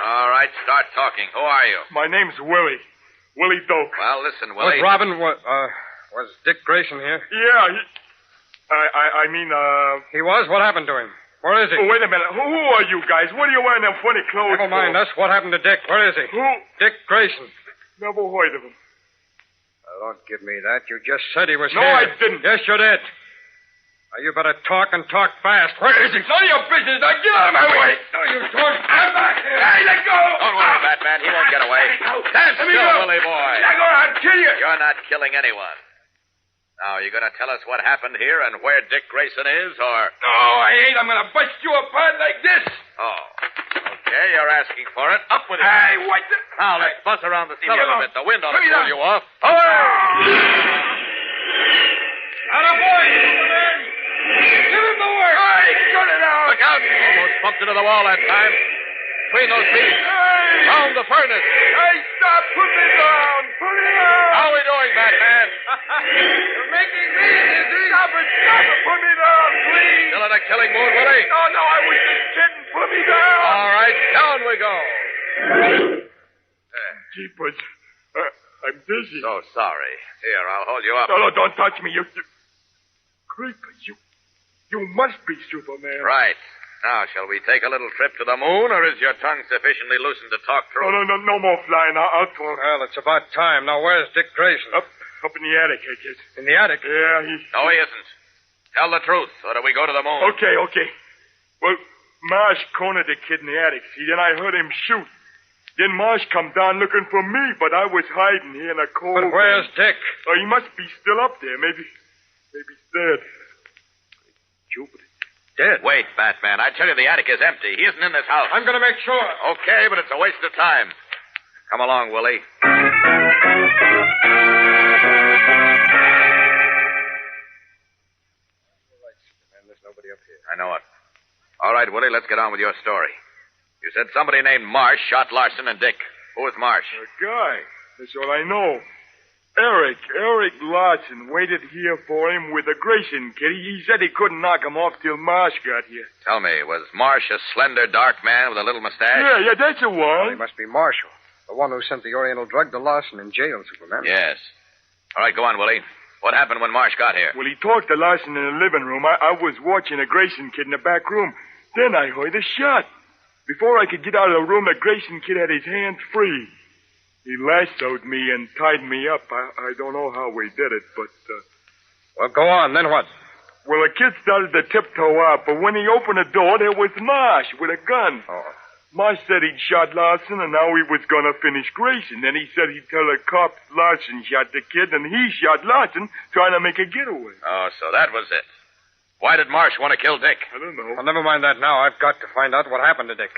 All right, start talking. Who are you? My name's Willie. Willie Doak. Well, listen, Willie. Robin... was Dick Grayson here? Yeah, He was? What happened to him? Where is he? Oh, wait a minute. Who are you guys? What are you wearing them funny clothes Never mind for? us. What happened to Dick? Where is he? Who? Dick Grayson. Never heard of him. Don't give me that. You just said he was No, here. I didn't. Yes, you did. Now, you better talk and talk fast. Where is he? None of your business. Now get out of my way. No, you don't. I'm back here. Hey, let go. Don't worry, Batman. He won't get away. Stand Let me still, go. Willie boy. I'm going to kill you. You're not killing anyone. Now, you going to tell us what happened here and where Dick Grayson is, or... No, I ain't. I'm going to bust you apart like this. Oh. Okay, you're asking for it. Up with it. Hey, what the... Now, let's buzz around the cellar a bit. The wind ought to Hurry cool up. you off. Attaboy, Superman. Give him the work. Hey, cut it out. Look out. Almost bumped into the wall that time. Between those beams. Hey. Round the furnace. Hey, stop. Put me down. Put me down. How are we doing, Batman? You're making me dizzy. Stop it. Put me down, please. Still in a killing mood, Willie? No, I was just kidding. Put me down. All right, down we go. Jeepers. I'm dizzy. So sorry. Here, I'll hold you up. No, don't touch me. Creepers, you must be Superman. Right. Now, shall we take a little trip to the moon, or is your tongue sufficiently loosened to talk through? No more flying. I'll talk. Well, it's about time. Now, where's Dick Grayson? Up in the attic, I guess. In the attic? Yeah, No, he isn't. Tell the truth, or do we go to the moon? Okay. Well, Marsh cornered the kid in the attic, see, then I heard him shoot. Then Marsh come down looking for me, but I was hiding here in a cold... But where's Dick? Oh, he must be still up there. Maybe he's dead. Jupiter. Dead? Wait, Batman. I tell you the attic is empty. He isn't in this house. I'm going to make sure. Okay, but it's a waste of time. Come along, Willie. There's nobody up here. I know it. All right, Willie, let's get on with your story. You said somebody named Marsh shot Larson and Dick. Who was Marsh? A guy. That's all I know. Eric Larson waited here for him with a Grayson kid. He said he couldn't knock him off till Marsh got here. Tell me, was Marsh a slender, dark man with a little mustache? Yeah, that's the Well, he one. must be Marshall, the one who sent the Oriental drug to Larson in jail, Superman. Yes. All right, go on, Willie. What happened when Marsh got here? Well, he talked to Larson in the living room. I was watching a Grayson kid in the back room. Then I heard a shot. Before I could get out of the room, the Grayson kid had his hands free. He lassoed me and tied me up. I don't know how we did it, but... Well, go on. Then what? Well, the kid started to tiptoe out, but when he opened the door, there was Marsh with a gun. Oh. Marsh said he'd shot Larson, and now he was going to finish Grayson. Then he said he'd tell the cops Larson shot the kid, and he shot Larson, trying to make a getaway. Oh, so that was it. Why did Marsh want to kill Dick? I don't know. Well, never mind that now. I've got to find out what happened to Dick.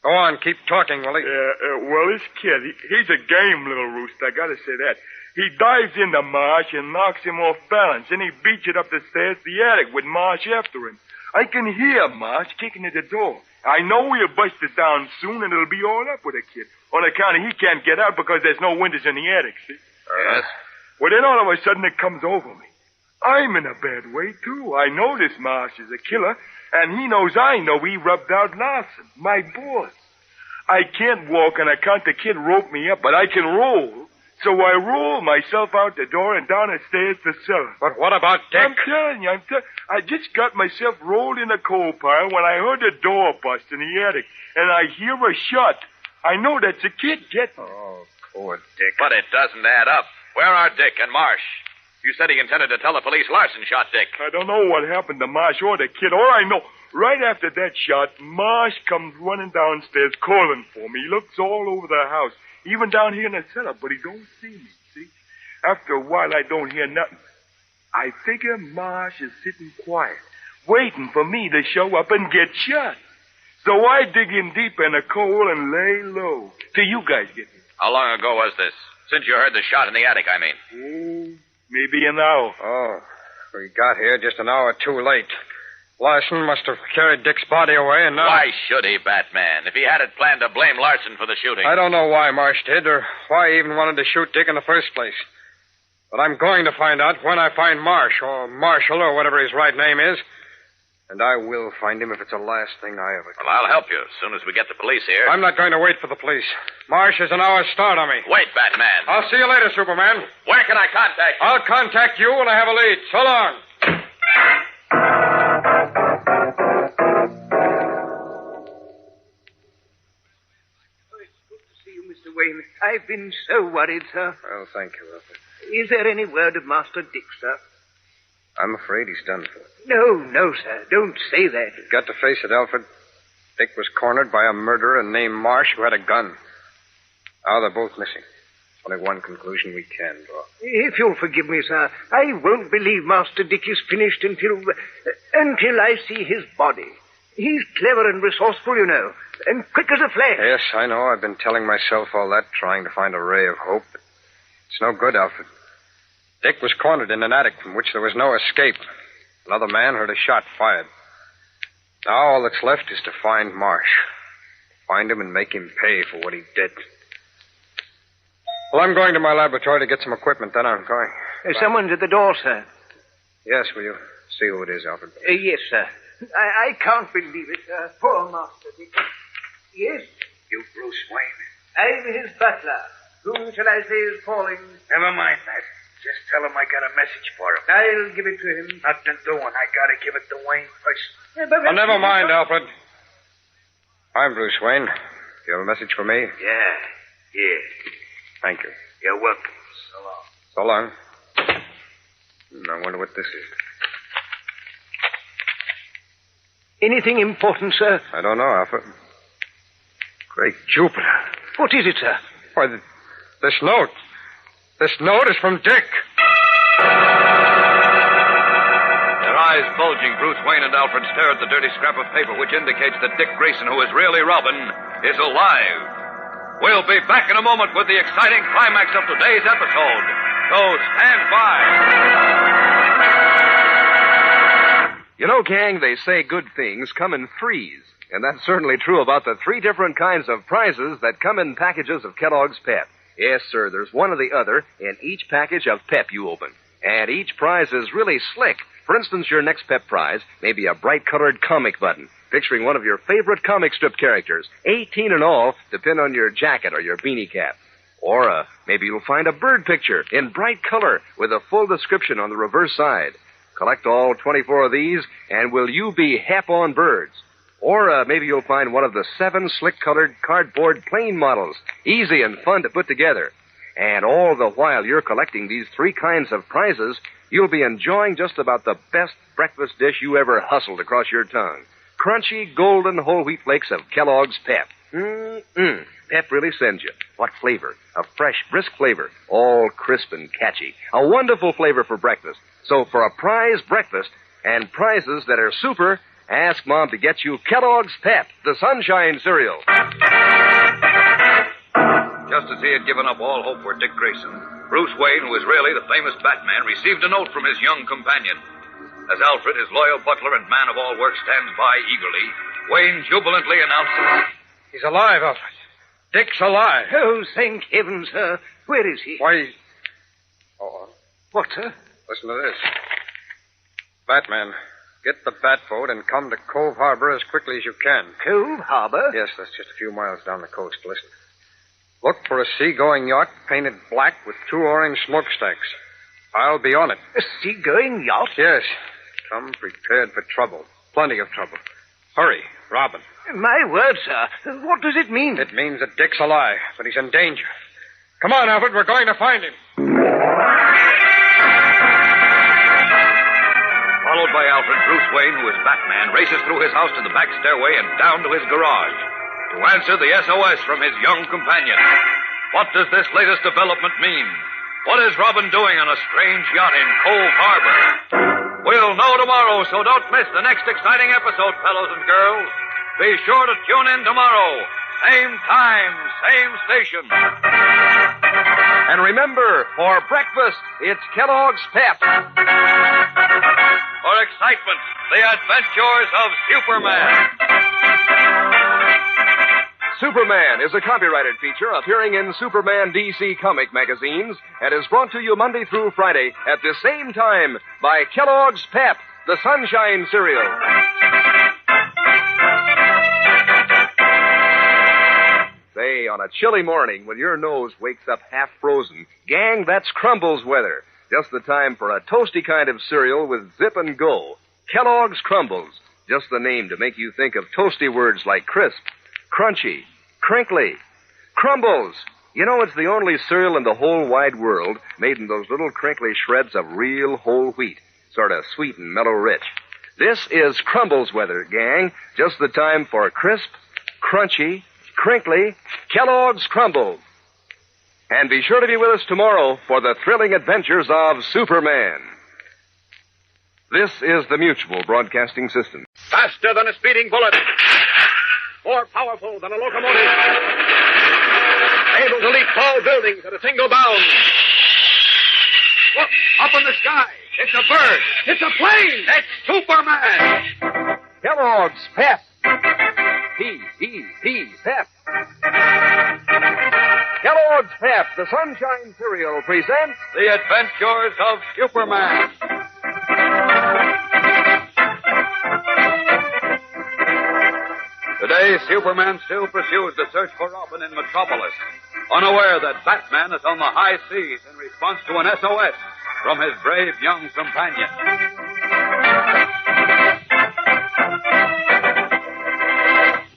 Go on. Keep talking, Willie. Well, this kid, he's a game little rooster, I gotta say that. He dives into Marsh and knocks him off balance. Then he beats it up the stairs to the attic with Marsh after him. I can hear Marsh kicking at the door. I know he'll bust it down soon, and it'll be all up with the kid. On account of he can't get out because there's no windows in the attic, see? Yes. Well, then all of a sudden it comes over me. I'm in a bad way, too. I know this Marsh is a killer, and he knows I know he rubbed out Larson, my boss. I can't walk on account the kid roped me up, but I can roll. So I roll myself out the door and down the stairs to the cellar. But what about Dick? I'm telling you, I just got myself rolled in a coal pile when I heard the door bust in the attic, and I hear a shot. I know that's a kid getting. Oh, poor Dick. But it doesn't add up. Where are Dick and Marsh? You said he intended to tell the police Larson shot Dick. I don't know what happened to Marsh or the kid. All I know, right after that shot, Marsh comes running downstairs calling for me. He looks all over the house, even down here in the cellar, but he don't see me, see? After a while, I don't hear nothing. I figure Marsh is sitting quiet, waiting for me to show up and get shot. So I dig in deep in the coal and lay low till you guys get me. How long ago was this? Since you heard the shot in the attic, I mean. Maybe an hour. Oh, we got here just an hour too late. Larson must have carried Dick's body away, and now... Why should he, Batman? If he had it planned to blame Larson for the shooting. I don't know why Marsh did, or why he even wanted to shoot Dick in the first place. But I'm going to find out when I find Marsh, or Marshall, or whatever his right name is. And I will find him if it's the last thing I ever do. Well, I'll help you as soon as we get the police here. I'm not going to wait for the police. Marsh is an hour's start on me. Wait, Batman. I'll see you later, Superman. Where can I contact you? I'll contact you when I have a lead. So long. It's good to see you, Mr. Wayne. I've been so worried, sir. Well, thank you, Alfred. Is there any word of Master Dick, sir? I'm afraid he's done for. No, sir. Don't say that. You've got to face it, Alfred. Dick was cornered by a murderer named Marsh who had a gun. Now they're both missing. Only one conclusion we can draw. If you'll forgive me, sir, I won't believe Master Dick is finished until I see his body. He's clever and resourceful, you know, and quick as a flash. Yes, I know. I've been telling myself all that, trying to find a ray of hope. But it's no good, Alfred. Dick was cornered in an attic from which there was no escape. Another man heard a shot fired. Now all that's left is to find Marsh. Find him and make him pay for what he did. Well, I'm going to my laboratory to get some equipment, then I'm going. Someone's at the door, sir. Yes, will you see who it is, Alfred? Yes, sir. I can't believe it, sir. Poor Master Dick. Yes? You Bruce Wayne? I'm his butler. Whom shall I say is calling? Never mind that. Just tell him I got a message for him. I'll give it to him. Nothing doing. I gotta give it to Wayne first. Oh, never mind, Alfred. I'm Bruce Wayne. You have a message for me? Yeah. Here. Thank you. You're welcome. So long. So long. I wonder what this is. Anything important, sir? I don't know, Alfred. Great Jupiter. What is it, sir? Why, this note. This note is from Dick. Their eyes bulging, Bruce Wayne and Alfred stare at the dirty scrap of paper which indicates that Dick Grayson, who is really Robin, is alive. We'll be back in a moment with the exciting climax of today's episode. So stand by. You know, Kang, they say good things come in threes. And that's certainly true about the three different kinds of prizes that come in packages of Kellogg's Pep. Yes, sir, there's one or the other in each package of Pep you open. And each prize is really slick. For instance, your next Pep prize may be a bright-colored comic button picturing one of your favorite comic strip characters, 18 in all, to pin on your jacket or your beanie cap. Or maybe you'll find a bird picture in bright color with a full description on the reverse side. Collect all 24 of these, and will you be hep on birds? Or maybe you'll find one of the 7 slick-colored cardboard plane models, easy and fun to put together. And all the while you're collecting these 3 kinds of prizes, you'll be enjoying just about the best breakfast dish you ever hustled across your tongue. Crunchy, golden whole wheat flakes of Kellogg's Pep. Pep really sends you. What flavor? A fresh, brisk flavor, all crisp and catchy. A wonderful flavor for breakfast. So for a prize breakfast and prizes that are super, ask Mom to get you Kellogg's Pep, the Sunshine Cereal. Just as he had given up all hope for Dick Grayson, Bruce Wayne, who is really the famous Batman, received a note from his young companion. As Alfred, his loyal butler and man of all work, stands by eagerly, Wayne jubilantly announces... He's alive, Alfred. Dick's alive. Oh, thank heaven, sir. Where is he? Why... Oh. What, sir? Listen to this. Batman, get the Batboat and come to Cove Harbor as quickly as you can. Cove Harbor? Yes, that's just a few miles down the coast. Listen. Look for a seagoing yacht painted black with 2 orange smokestacks. I'll be on it. A seagoing yacht? Yes. Come prepared for trouble. Plenty of trouble. Hurry, Robin. My word, sir. What does it mean? It means that Dick's alive, but he's in danger. Come on, Alfred. We're going to find him. Followed by Alfred, Bruce Wayne, who is Batman, races through his house to the back stairway and down to his garage to answer the SOS from his young companion. What does this latest development mean? What is Robin doing on a strange yacht in Cove Harbor? We'll know tomorrow, so don't miss the next exciting episode, fellows and girls. Be sure to tune in tomorrow. Same time, same station. And remember, for breakfast, it's Kellogg's Pep. For excitement, the adventures of Superman. Superman is a copyrighted feature appearing in Superman DC comic magazines and is brought to you Monday through Friday at the same time by Kellogg's Pep, the Sunshine Cereal. Say, on a chilly morning when your nose wakes up half frozen, gang, that's Crumbles weather. Just the time for a toasty kind of cereal with zip and go. Kellogg's Crumbles. Just the name to make you think of toasty words like crisp, crunchy, crinkly. Crumbles. You know, it's the only cereal in the whole wide world made in those little crinkly shreds of real whole wheat. Sort of sweet and mellow rich. This is Crumbles weather, gang. Just the time for crisp, crunchy, crinkly Kellogg's Crumbles. And be sure to be with us tomorrow for the thrilling adventures of Superman. This is the Mutual Broadcasting System. Faster than a speeding bullet. More powerful than a locomotive. Able to leap tall buildings at a single bound. Look, up in the sky. It's a bird. It's a plane. It's Superman. Kellogg's Pep. Pep. Kellogg's Pep, the Sunshine Cereal, presents The Adventures of Superman. Today, Superman still pursues the search for Robin in Metropolis, unaware that Batman is on the high seas in response to an SOS from his brave young companion.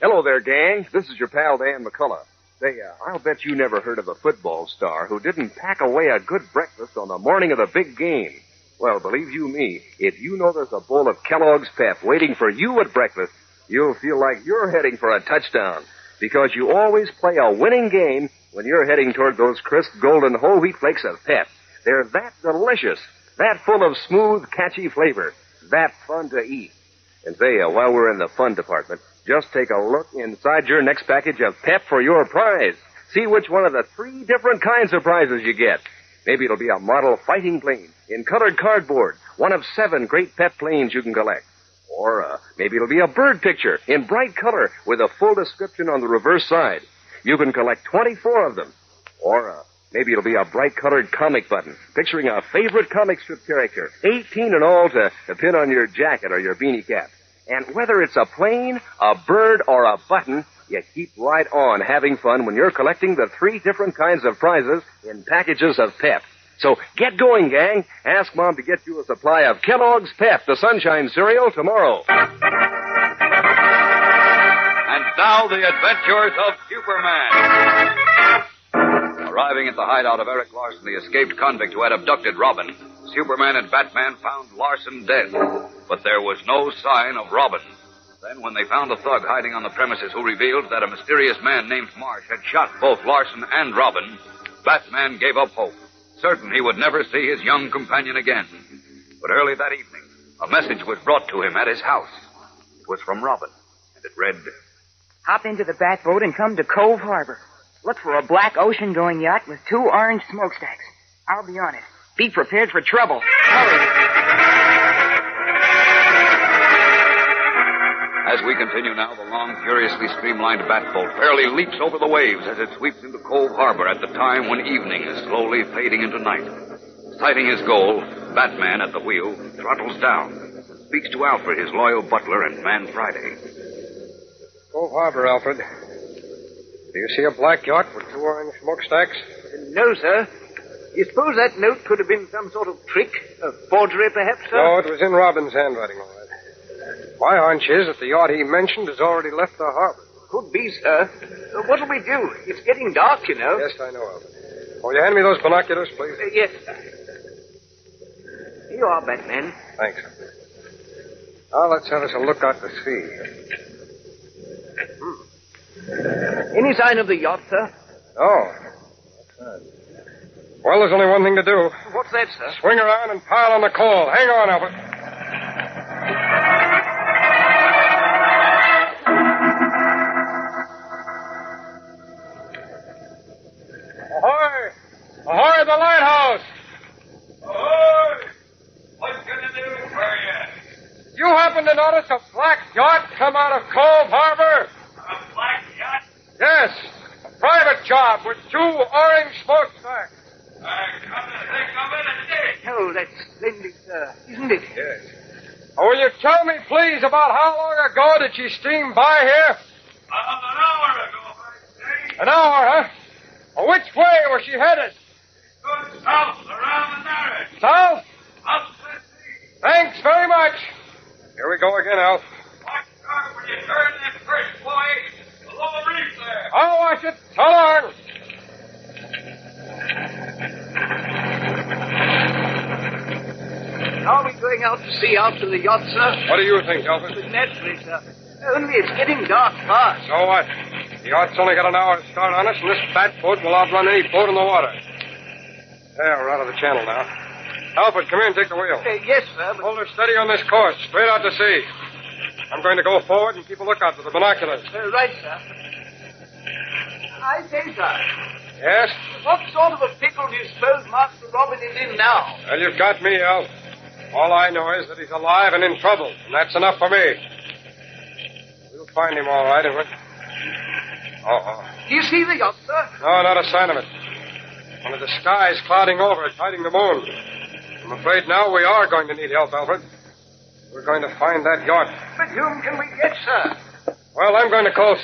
Hello there, gang. This is your pal, Dan McCullough. Say, I'll bet you never heard of a football star who didn't pack away a good breakfast on the morning of the big game. Well, believe you me, if you know there's a bowl of Kellogg's Pep waiting for you at breakfast, you'll feel like you're heading for a touchdown. Because you always play a winning game when you're heading toward those crisp, golden whole wheat flakes of Pep. They're that delicious, that full of smooth, catchy flavor, that fun to eat. And say, while we're in the fun department, just take a look inside your next package of Pep for your prize. See which one of the 3 different kinds of prizes you get. Maybe it'll be a model fighting plane in colored cardboard, one of 7 great Pep planes you can collect. Or maybe it'll be a bird picture in bright color with a full description on the reverse side. You can collect 24 of them. Or maybe it'll be a bright colored comic button picturing a favorite comic strip character, 18 in all to pin on your jacket or your beanie cap. And whether it's a plane, a bird, or a button, you keep right on having fun when you're collecting the 3 different kinds of prizes in packages of Pep. So get going, gang. Ask Mom to get you a supply of Kellogg's Pep, the Sunshine Cereal, tomorrow. And now the adventures of Superman. Arriving at the hideout of Eric Larson, the escaped convict who had abducted Robin, Superman and Batman found Larson dead. But there was no sign of Robin. Then, when they found a thug hiding on the premises who revealed that a mysterious man named Marsh had shot both Larson and Robin, Batman gave up hope, certain he would never see his young companion again. But early that evening, a message was brought to him at his house. It was from Robin, and it read, Hop into the Batboat and come to Cove Harbor. Look for a black ocean-going yacht with 2 orange smokestacks. I'll be on it. Be prepared for trouble. Hurry. As we continue now, the long, curiously streamlined Batboat fairly leaps over the waves as it sweeps into Cove Harbor at the time when evening is slowly fading into night. Sighting his goal, Batman at the wheel throttles down and speaks to Alfred, his loyal butler and man Friday. Cove Harbor, Alfred. Do you see a black yacht with 2 orange smokestacks? No, sir. You suppose that note could have been some sort of trick? A forgery, perhaps, sir? No, it was in Robin's handwriting, all right. My hunch is that the yacht he mentioned has already left the harbor. Could be, sir. What'll we do? It's getting dark, you know. Yes, I know, Alfred. Will you hand me those binoculars, please? Yes, sir. Here you are, Batman. Thanks. Now, let's have us a look out to sea. Any sign of the yacht, sir? Oh. Well, there's only one thing to do. What's that, sir? Swing around and pile on the coal. Hang on, Albert. Ahoy! Ahoy, the lighthouse! Ahoy! What can I do for you? You happen to notice a black yacht come out of Cove Harbor? A black yacht? Yes. A private job with 2 orange smokestacks. Come to think of it, it did. Oh, that's splendid, sir. Isn't it? Yes. Will you tell me, please, about how long ago did she steam by here? About an hour ago, I'd say. An hour, huh? Well, which way was she headed? Good south, around the Narrows. South? Up the sea. Thanks very much. Here we go again, Alf. Watch out when you turn that first buoy. Below the reef there. I'll watch it. So long. Are we going out to sea after the yacht, sir? What do you think, Alfred? Naturally, sir. Only it's getting dark fast. So what? The yacht's only got an hour's start on us, and this fat boat will outrun any boat in the water. There, we're out of the channel now. Alfred, come here and take the wheel. Yes, sir. Hold her steady on this course, straight out to sea. I'm going to go forward and keep a lookout with the binoculars. Right, sir. I say, sir. Yes? What sort of a pickle do you suppose Master Robin is in now? Well, you've got me, Alf. All I know is that he's alive and in trouble, and that's enough for me. We'll find him all right, and we'll... Uh-oh. Do you see the yacht, sir? No, not a sign of it. Only the sky's clouding over it, hiding the moon. I'm afraid now we are going to need help, Alfred. We're going to find that yacht. But whom can we get, sir? Well, I'm going to call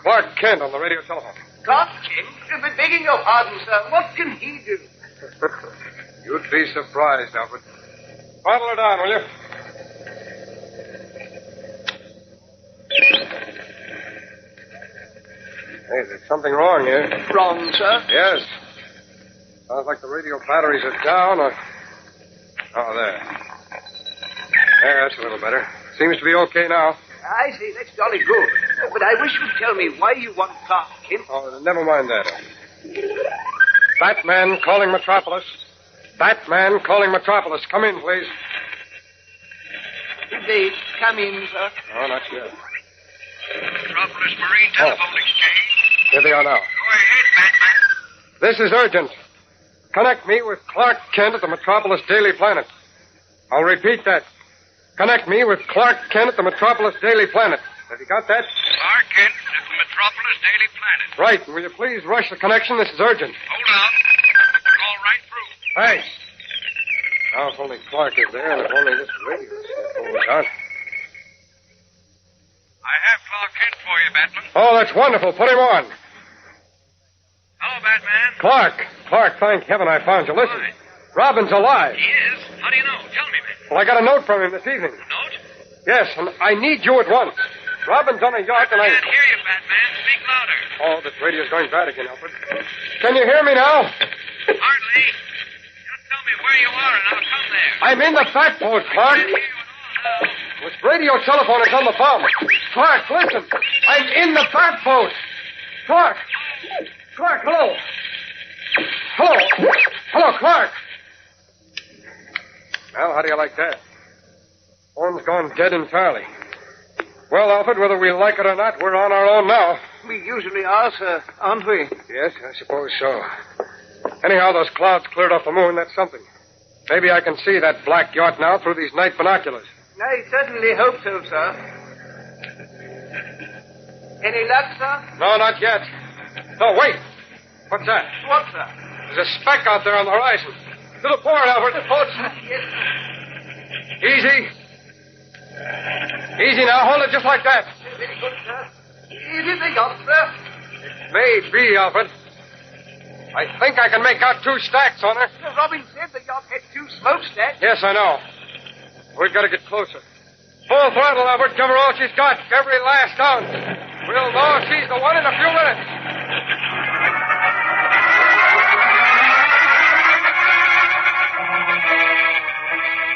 Clark Kent on the radio telephone. Clark Kent? But begging your pardon, sir, what can he do? You'd be surprised, Alfred. Bottle her down, will you? Hey, there's something wrong here. Wrong, sir? Yes. Sounds like the radio batteries are down or... Oh, there. There, that's a little better. Seems to be okay now. I see, that's jolly good. But I wish you'd tell me why you want Clark Kent. Oh, never mind that. Batman calling Metropolis. Batman calling Metropolis. Come in, please. Did they come in, sir? No, not yet. Metropolis Marine Telephone Exchange. Here they are now. Go ahead, Batman. This is urgent. Connect me with Clark Kent at the Metropolis Daily Planet. I'll repeat that. Connect me with Clark Kent at the Metropolis Daily Planet. Have you got that? Clark Kent at the Metropolis Daily Planet. Right. And will you please rush the connection? This is urgent. Hold on. Call right through. Thanks. Now, if only Clark is there, and if only this radio holds out. I have Clark Kent for you, Batman. Oh, that's wonderful. Put him on. Hello, Batman. Clark, thank heaven I found you. Listen. Why? Robin's alive. He is? How do you know? Tell me, man. Well, I got a note from him this evening. A note? Yes, and I need you at once. Robin's on a yacht, and I can't hear you, Batman. Speak louder. Oh, this radio's going bad again, Alfred. Can you hear me now? Hardly. Just tell me where you are, and I'll come there. I'm in the fat boat, Clark. I can't hear you at all now. This radio telephone is on the bomb. Clark, listen. I'm in the fat boat. Clark, hello. Hello, Clark. Well, how do you like that? Phone's gone dead entirely. Well, Alfred, whether we like it or not, we're on our own now. We usually are, sir, aren't we? Yes, I suppose so. Anyhow, those clouds cleared off the moon. That's something. Maybe I can see that black yacht now through these night binoculars. I certainly hope so, sir. Any luck, sir? No, not yet. No, wait. What's that? What, sir? There's a speck out there on the horizon. To the port, Albert. The port, sir. Yes, sir. Easy. Easy now. Hold it just like that. Very good, sir. Is it the yacht, sir? It may be, Alfred. I think I can make out 2 stacks on her. Robin said the yacht had 2 smokestacks. Yes, I know. We've got to get closer. Full throttle, Albert. Give her all she's got. Every last ounce. We'll know she's the one in a few minutes.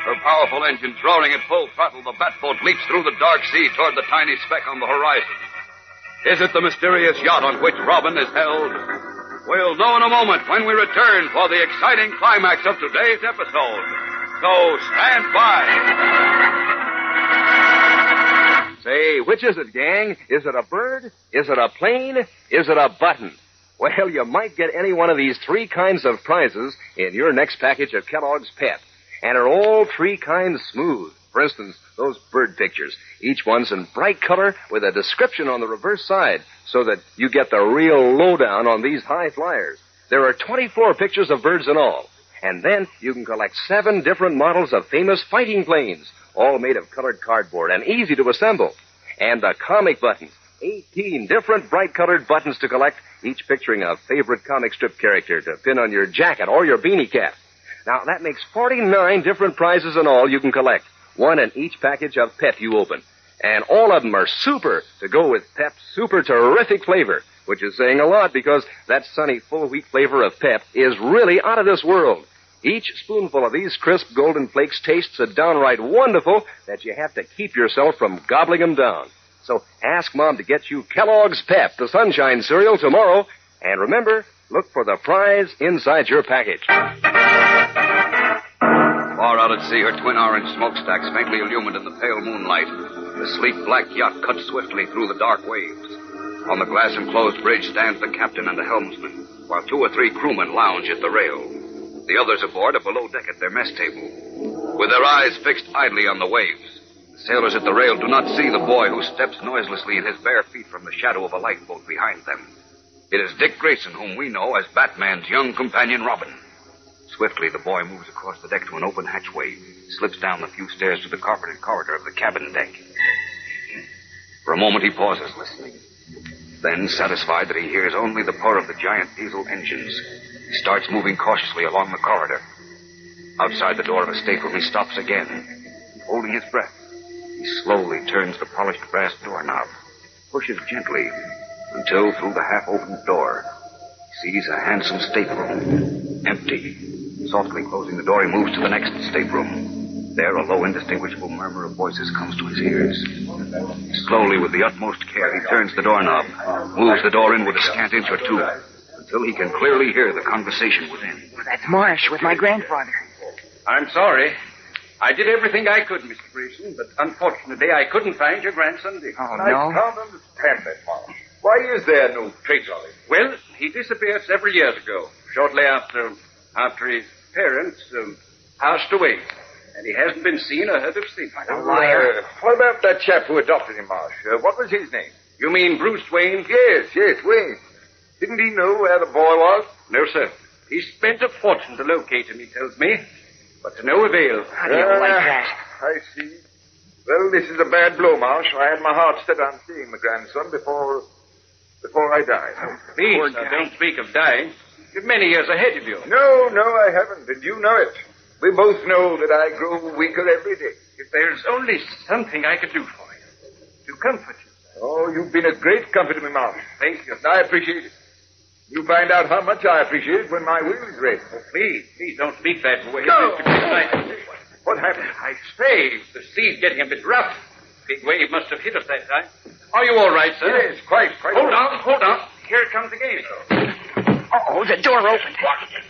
The powerful engines roaring at full throttle, the Batboat leaps through the dark sea toward the tiny speck on the horizon. Is it the mysterious yacht on which Robin is held? We'll know in a moment when we return for the exciting climax of today's episode. So stand by. Say, which is it, gang? Is it a bird? Is it a plane? Is it a button? Well, you might get any one of these three kinds of prizes in your next package of Kellogg's Pep. And are all three kinds smooth. For instance, those bird pictures. Each one's in bright color with a description on the reverse side so that you get the real lowdown on these high flyers. There are 24 pictures of birds in all. And then you can collect 7 different models of famous fighting planes, all made of colored cardboard and easy to assemble. And the comic buttons, 18 different bright-colored buttons to collect, each picturing a favorite comic strip character to pin on your jacket or your beanie cap. Now, that makes 49 different prizes in all you can collect, one in each package of Pep you open. And all of them are super to go with Pep's super terrific flavor, which is saying a lot because that sunny full wheat flavor of Pep is really out of this world. Each spoonful of these crisp golden flakes tastes so downright wonderful that you have to keep yourself from gobbling them down. So ask Mom to get you Kellogg's Pep, the sunshine cereal, tomorrow. And remember, look for the prize inside your package. Far out at sea, her twin orange smokestacks faintly illumined in the pale moonlight. The sleek black yacht cuts swiftly through the dark waves. On the glass-enclosed bridge stands the captain and the helmsman, while 2 or 3 crewmen lounge at the rail. The others aboard are below deck at their mess table, with their eyes fixed idly on the waves. The sailors at the rail do not see the boy who steps noiselessly in his bare feet from the shadow of a lifeboat behind them. It is Dick Grayson, whom we know as Batman's young companion, Robin. Swiftly, the boy moves across the deck to an open hatchway, slips down the few stairs to the carpeted corridor of the cabin deck. For a moment, he pauses, listening. Then, satisfied that he hears only the purr of the giant diesel engines, he starts moving cautiously along the corridor. Outside the door of a stateroom, he stops again. Holding his breath, he slowly turns the polished brass doorknob, pushes gently, until through the half-opened door, he sees a handsome stateroom, empty. Softly closing the door, he moves to the next stateroom. There, a low, indistinguishable murmur of voices comes to his ears. Slowly, with the utmost care, he turns the doorknob, moves the door in with a scant inch or two, until he can clearly hear the conversation within. That's Marsh with my grandfather. I'm sorry. I did everything I could, Mr. Grayson, but unfortunately I couldn't find your grandson, Dick. Oh, no? I can't understand that, Marsh. Why is there no trace of him? Well, he disappeared several years ago, shortly after his parents passed away. And he hasn't been seen or heard of since. A liar. What about that chap who adopted him, Marsh? What was his name? You mean Bruce Wayne? Yes, Wayne. Didn't he know where the boy was? No, sir. He spent a fortune to locate him, he tells me. But to no avail. How do you like that? I see. Well, this is a bad blow, Marsh. I had my heart set on seeing the grandson before I died. Please, don't speak of dying. You've many years ahead of you. No, I haven't, and you know it. We both know that I grow weaker every day. If there's only something I could do for you, to comfort you. Oh, you've been a great comfort to me, Marsh. Thank you. I appreciate it. You'll find out how much I appreciate it when my will is ready. Oh, please don't speak that way. No! What happened? I say, the sea's getting a bit rough. Big wave must have hit us that time. Are you all right, sir? Yes, quite. Hold on. Here it comes again. Uh-oh, the door opened.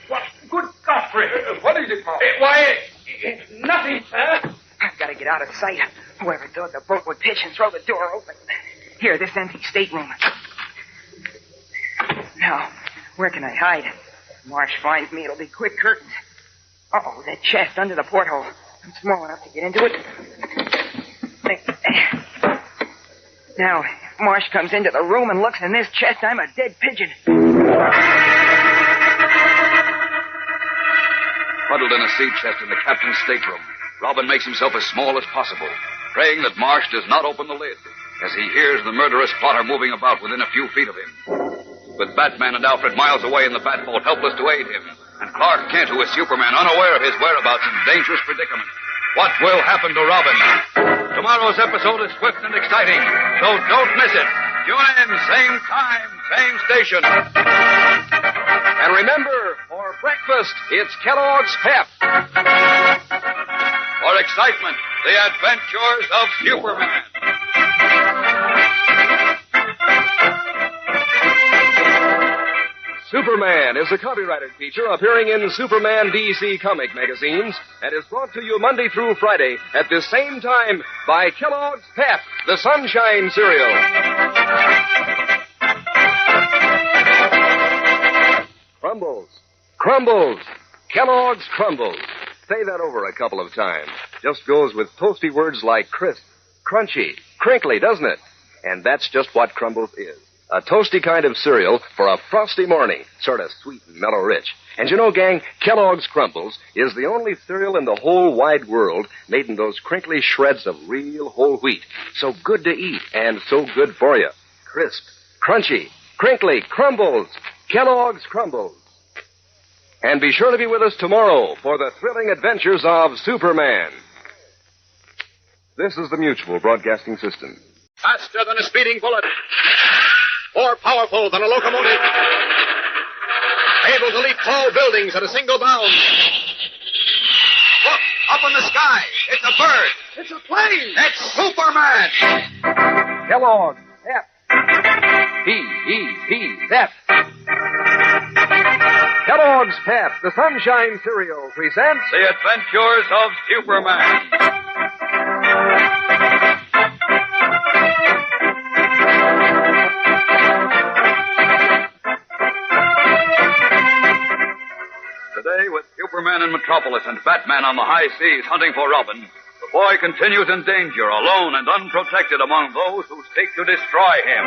What? Good Godfrey. What is it, Mark? Why, it's nothing, sir. I've got to get out of sight. Whoever thought the boat would pitch and throw the door open. Here, this empty stateroom. Now, where can I hide? If Marsh finds me, it'll be quick curtains. Uh-oh, that chest under the porthole. I'm small enough to get into it. Now, if Marsh comes into the room and looks in this chest, I'm a dead pigeon. Huddled in a sea chest in the captain's stateroom, Robin makes himself as small as possible, praying that Marsh does not open the lid, as he hears the murderous plotter moving about within a few feet of him. With Batman and Alfred miles away in the Batboat, helpless to aid him, and Clark Kent, who is Superman, unaware of his whereabouts in dangerous predicament. What will happen to Robin? Tomorrow's episode is swift and exciting, so don't miss it. Tune in, same time, same station. And remember, for breakfast, it's Kellogg's Pep. For for excitement, the adventures of Superman. Superman is a copyrighted feature appearing in Superman DC comic magazines and is brought to you Monday through Friday at this same time by Kellogg's Pep, the Sunshine Cereal. Crumbles. Crumbles. Kellogg's Crumbles. Say that over a couple of times. Just goes with toasty words like crisp, crunchy, crinkly, doesn't it? And that's just what Crumbles is. A toasty kind of cereal for a frosty morning. Sort of sweet and mellow rich. And you know, gang, Kellogg's Crumbles is the only cereal in the whole wide world made in those crinkly shreds of real whole wheat. So good to eat and so good for you. Crisp, crunchy, crinkly, Crumbles. Kellogg's Crumbles. And be sure to be with us tomorrow for the thrilling adventures of Superman. This is the Mutual Broadcasting System. Faster than a speeding bullet. More powerful than a locomotive. Able to leap tall buildings at a single bound. Look, up in the sky. It's a bird. It's a plane. It's Superman. Kellogg, Pep. P-E-P, Pep. Kellogg's Pep, the Sunshine Cereal, presents The Adventures of Superman. Today, with Superman in Metropolis and Batman on the high seas hunting for Robin, the boy continues in danger, alone and unprotected among those who seek to destroy him.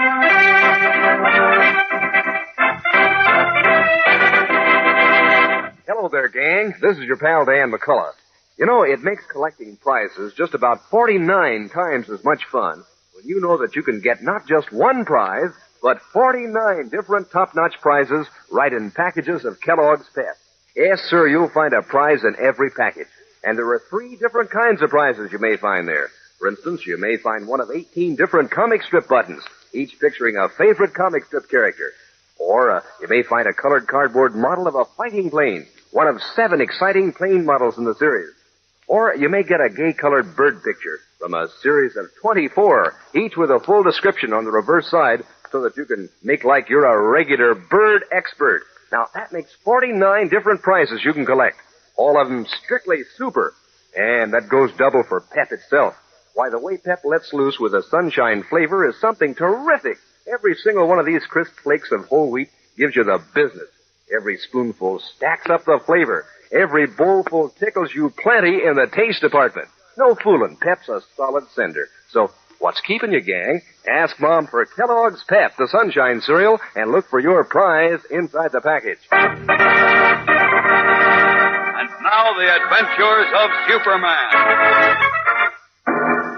Hello there, gang. This is your pal Dan McCullough. You know, it makes collecting prizes just about 49 times as much fun when you know that you can get not just one prize, but 49 different top-notch prizes right in packages of Kellogg's Pep. Yes, sir, you'll find a prize in every package. And there are 3 different kinds of prizes you may find there. For instance, you may find one of 18 different comic strip buttons, each picturing a favorite comic strip character. Or you may find a colored cardboard model of a fighting plane, one of 7 exciting plane models in the series. Or you may get a gay-colored bird picture from a series of 24, each with a full description on the reverse side so that you can make like you're a regular bird expert. Now, that makes 49 different prizes you can collect, all of them strictly super. And that goes double for Pep itself. Why, the way Pep lets loose with a sunshine flavor is something terrific. Every single one of these crisp flakes of whole wheat gives you the business. Every spoonful stacks up the flavor. Every bowlful tickles you plenty in the taste department. No fooling, Pep's a solid sender. So, what's keeping you, gang? Ask Mom for Kellogg's Pep, the Sunshine Cereal, and look for your prize inside the package. And now, the adventures of Superman.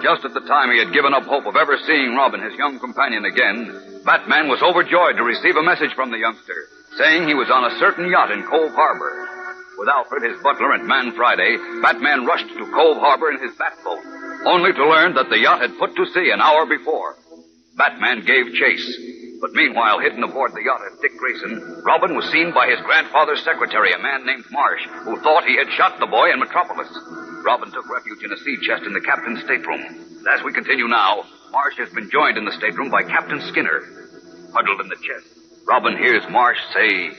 Just at the time he had given up hope of ever seeing Robin, his young companion, again, Batman was overjoyed to receive a message from the youngster, saying he was on a certain yacht in Cove Harbor. With Alfred, his butler, and Man Friday, Batman rushed to Cove Harbor in his Batboat, only to learn that the yacht had put to sea an hour before. Batman gave chase, but meanwhile, hidden aboard the yacht at Dick Grayson, Robin was seen by his grandfather's secretary, a man named Marsh, who thought he had shot the boy in Metropolis. Robin took refuge in a sea chest in the captain's stateroom. And as we continue now, Marsh has been joined in the stateroom by Captain Skinner. Huddled in the chest, Robin hears Marsh say,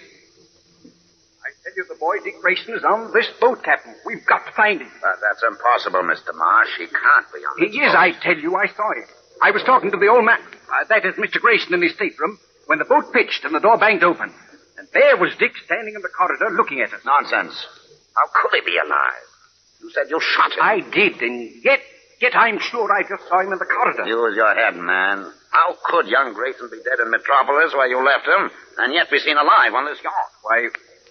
I tell you, the boy Dick Grayson is on this boat, Captain. We've got to find him. That's impossible, Mr. Marsh. He can't be on this He is, boat. I tell you. I saw him. I was talking to the old man. That is Mr. Grayson in his stateroom when the boat pitched and the door banged open. And there was Dick standing in the corridor looking at us. Nonsense. How could he be alive? You said you shot him. I did, and yet I'm sure I just saw him in the corridor. Use your head, man. How could young Grayson be dead in Metropolis where you left him, and yet be seen alive on this yacht?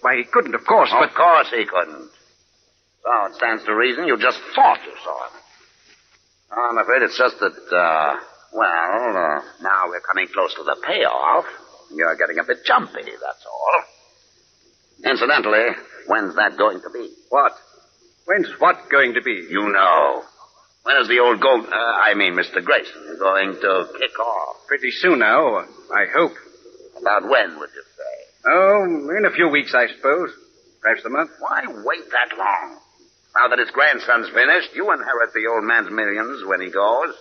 Why, he couldn't, of course, but... Of course he couldn't. So it stands to reason you just thought you saw him. I'm afraid it's just that, now we're coming close to the payoff. You're getting a bit jumpy, that's all. Incidentally, when's that going to be? What? When's what going to be? You know. When is the old goat, Mr. Grayson, going to kick off? Pretty soon now, I hope. About when, would you say? Oh, in a few weeks, I suppose. Perhaps a month. Why wait that long? Now that his grandson's finished, you inherit the old man's millions when he goes.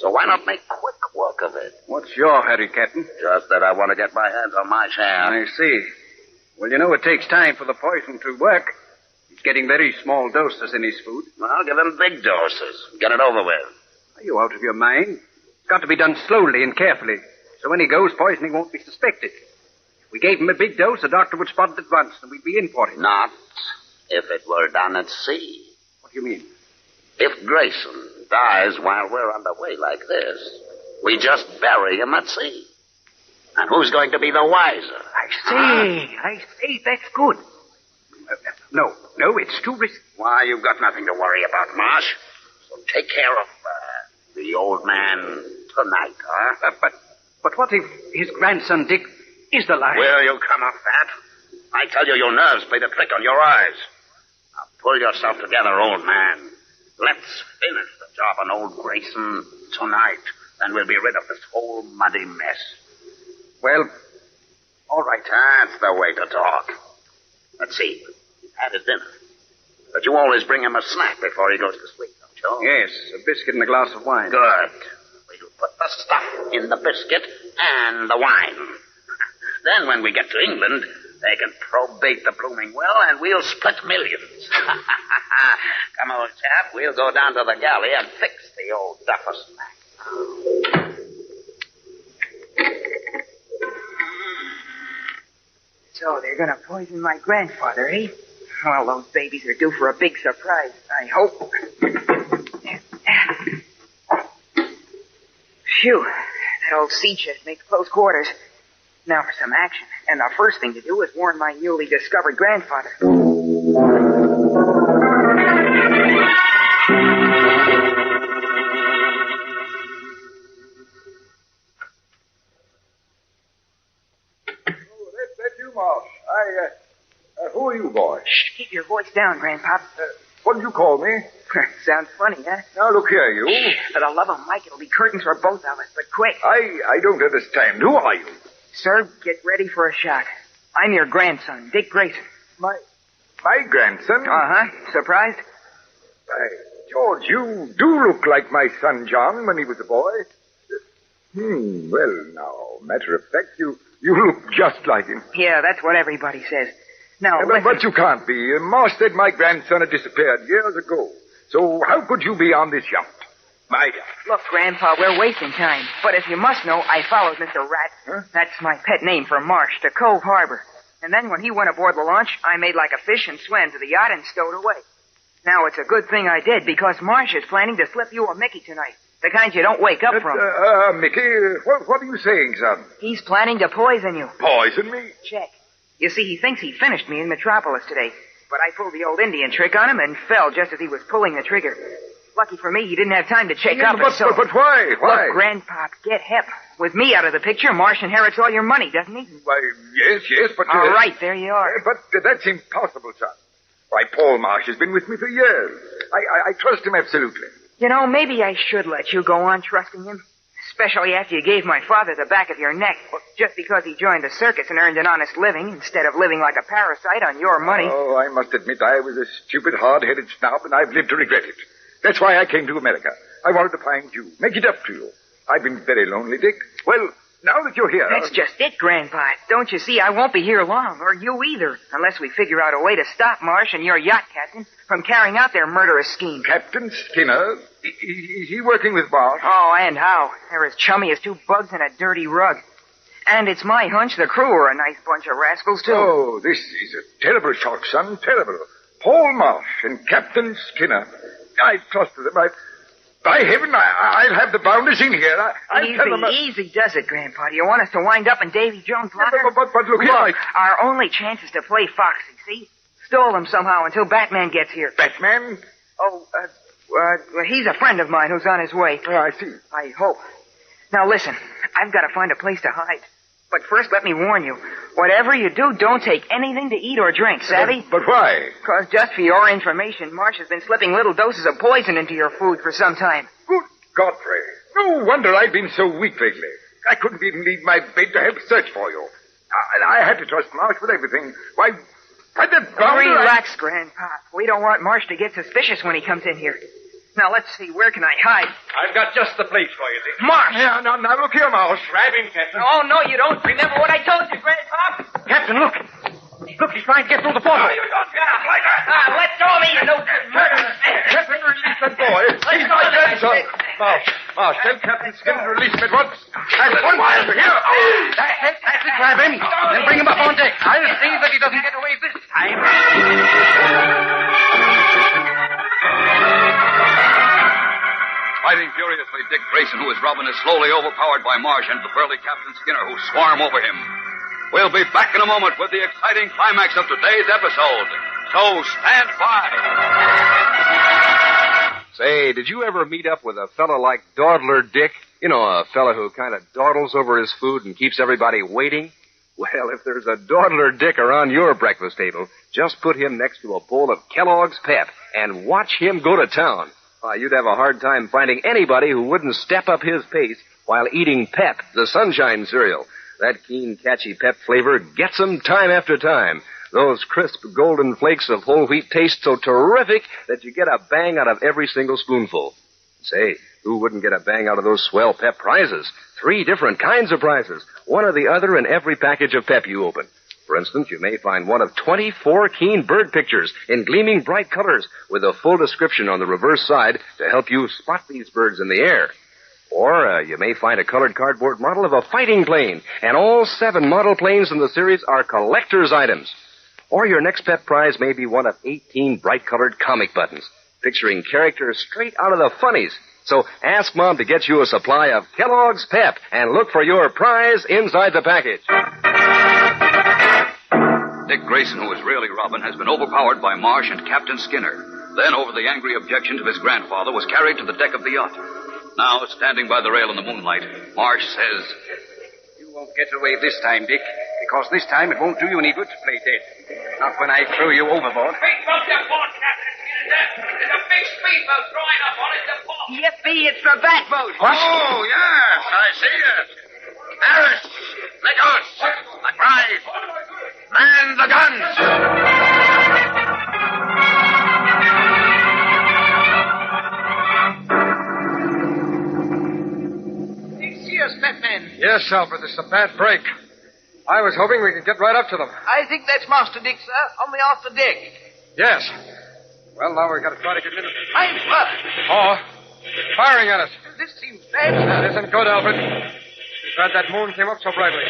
So why not make quick work of it? What's your hurry, Captain? Just that I want to get my hands on my share. I see. Well, you know it takes time for the poison to work. He's getting very small doses in his food. Well, give him big doses. Get it over with. Are you out of your mind? It's got to be done slowly and carefully. So when he goes, poisoning won't be suspected. If we gave him a big dose, a doctor would spot it at once, and we'd be in for it. Not if it were done at sea. What do you mean? If Grayson dies while we're underway like this, we just bury him at sea. And who's going to be the wiser? I see. That's good. No, it's too risky. Why, you've got nothing to worry about, Marsh. So take care of the old man tonight, huh? But what if his grandson, Dick, is the liar? Will you come off that? I tell you, your nerves played a trick on your eyes. Now, pull yourself together, old man. Let's finish the job on old Grayson tonight. Then we'll be rid of this whole muddy mess. Well, all right. That's the way to talk. Let's see. He's had his dinner. But you always bring him a snack before he goes to sleep, don't you? Yes, a biscuit and a glass of wine. Good. We'll put the stuff in the biscuit and the wine. Then when we get to England, they can probate the blooming will, and we'll split millions. Come, old chap, we'll go down to the galley and fix the old duffer snack. So they're going to poison my grandfather, eh? Well, those babies are due for a big surprise, I hope. Phew, that old sea chest makes close quarters. Now for some action. And the first thing to do is warn my newly discovered grandfather. That's you, Marsh. Who are you, boy? Shh, keep your voice down, Grandpop. What did you call me? Sounds funny, huh? Now, look here, you. For the love of Mike, it'll be curtains for both of us, but quick. I don't understand. Who are you? Sir, get ready for a shock. I'm your grandson, Dick Grayson. My grandson? Uh-huh. Surprised? George, you do look like my son John when he was a boy. Well, now, matter of fact, you look just like him. Yeah, that's what everybody says. Now, but you can't be. Marsh said my grandson had disappeared years ago. So how could you be on this yacht? My yacht. Look, Grandpa, we're wasting time. But if you must know, I followed Mr. Rat. Huh? That's my pet name for Marsh, to Cove Harbor. And then when he went aboard the launch, I made like a fish and swam to the yacht and stowed away. Now, it's a good thing I did, because Marsh is planning to slip you a Mickey tonight. The kind you don't wake up from. Mickey, what are you saying, son? He's planning to poison you. Poison me? Check. You see, he thinks he finished me in Metropolis today. But I pulled the old Indian trick on him and fell just as he was pulling the trigger. Lucky for me, he didn't have time to check up. But why? Why? Look, Grandpop, get hep. With me out of the picture, Marsh inherits all your money, doesn't he? Why, yes, but... All right, there you are. But that's impossible, son. Why, Paul Marsh has been with me for years. I trust him absolutely. You know, maybe I should let you go on trusting him. Especially after you gave my father the back of your neck. Just because he joined the circus and earned an honest living instead of living like a parasite on your money. Oh, I must admit I was a stupid, hard-headed snob, and I've lived to regret it. That's why I came to America. I wanted to find you, make it up to you. I've been very lonely, Dick. Well, now that you're here... That's just it, Grandpa. Don't you see, I won't be here long, or you either, unless we figure out a way to stop Marsh and your yacht captain from carrying out their murderous scheme. Captain Skinner? Is he working with Marsh? Oh, and how? They're as chummy as two bugs in a dirty rug. And it's my hunch the crew are a nice bunch of rascals, too. Oh, this is a terrible shock, son, terrible. Paul Marsh and Captain Skinner. I trusted them. By heaven, I'll have the bounders in here. I'll tell them... Easy does it, Grandpa. Do you want us to wind up in Davy Jones' locker? But look here... Our only chance is to play Foxy, see? Stall him somehow until Batman gets here. Batman? Oh, he's a friend of mine who's on his way. Oh, I see. I hope. Now, listen, I've got to find a place to hide. But first, let me warn you. Whatever you do, don't take anything to eat or drink, savvy? But why? Because just for your information, Marsh has been slipping little doses of poison into your food for some time. Good Godfrey. No wonder I've been so weak lately. I couldn't even leave my bed to help search for you. I had to trust Marsh with everything. Why, By the bounder, Relax, Grandpa. We don't want Marsh to get suspicious when he comes in here. Now, let's see. Where can I hide? I've got just the place for you, Dick. Marsh! Yeah, now, look here, Mouse. Grab him, Captain. Oh, no, you don't. Remember what I told you, Grandpa? Captain, look. Look, he's trying to get through the portal. You don't get up like that. Let go of me, you no-good murderer. Captain, release that boy. He's my grandson. Mouse, tell Captain Skinner to release him at once. That's one wire here. That's it, grab him. Then bring him up on deck. I'll see that he doesn't get away this time. Fighting furiously, Dick Grayson, who is Robin, is slowly overpowered by Marsh and the burly Captain Skinner, who swarm over him. We'll be back in a moment with the exciting climax of today's episode. So stand by. Say, did you ever meet up with a fella like Dawdler Dick? You know, a fella who kind of dawdles over his food and keeps everybody waiting? Well, if there's a Dawdler Dick around your breakfast table, just put him next to a bowl of Kellogg's Pep and watch him go to town. Why, you'd have a hard time finding anybody who wouldn't step up his pace while eating Pep, the sunshine cereal. That keen, catchy Pep flavor gets 'em time after time. Those crisp, golden flakes of whole wheat taste so terrific that you get a bang out of every single spoonful. Say, who wouldn't get a bang out of those swell Pep prizes? 3 different kinds of prizes, one or the other in every package of Pep you open. For instance, you may find one of 24 keen bird pictures in gleaming bright colors with a full description on the reverse side to help you spot these birds in the air. Or you may find a colored cardboard model of a fighting plane, and all 7 model planes in the series are collector's items. Or your next Pep prize may be one of 18 bright-colored comic buttons, picturing characters straight out of the funnies. So ask Mom to get you a supply of Kellogg's Pep and look for your prize inside the package. Dick Grayson, who is really Robin, has been overpowered by Marsh and Captain Skinner. Then, over the angry objections of his grandfather, was carried to the deck of the yacht. Now, standing by the rail in the moonlight, Marsh says, You won't get away this time, Dick, because this time it won't do you any good to play dead. Not when I throw you overboard. Quick, drop your boat, Captain Skinner. There's a big speedboat drawing up on it to port. Yippee, it's the bat boat. What? Oh, yes, I see it. Harris, Nichols, McBride, man the guns. Cheers, Batman. Yes, Alfred, this is a bad break. I was hoping we could get right up to them. I think that's Master Dick, sir, on the after deck. Yes. Well, now we've got to try to get rid of them. I'm up. Oh, firing at us. This seems bad, That sir. isn't good, Alfred. Too bad that moon came up so brightly.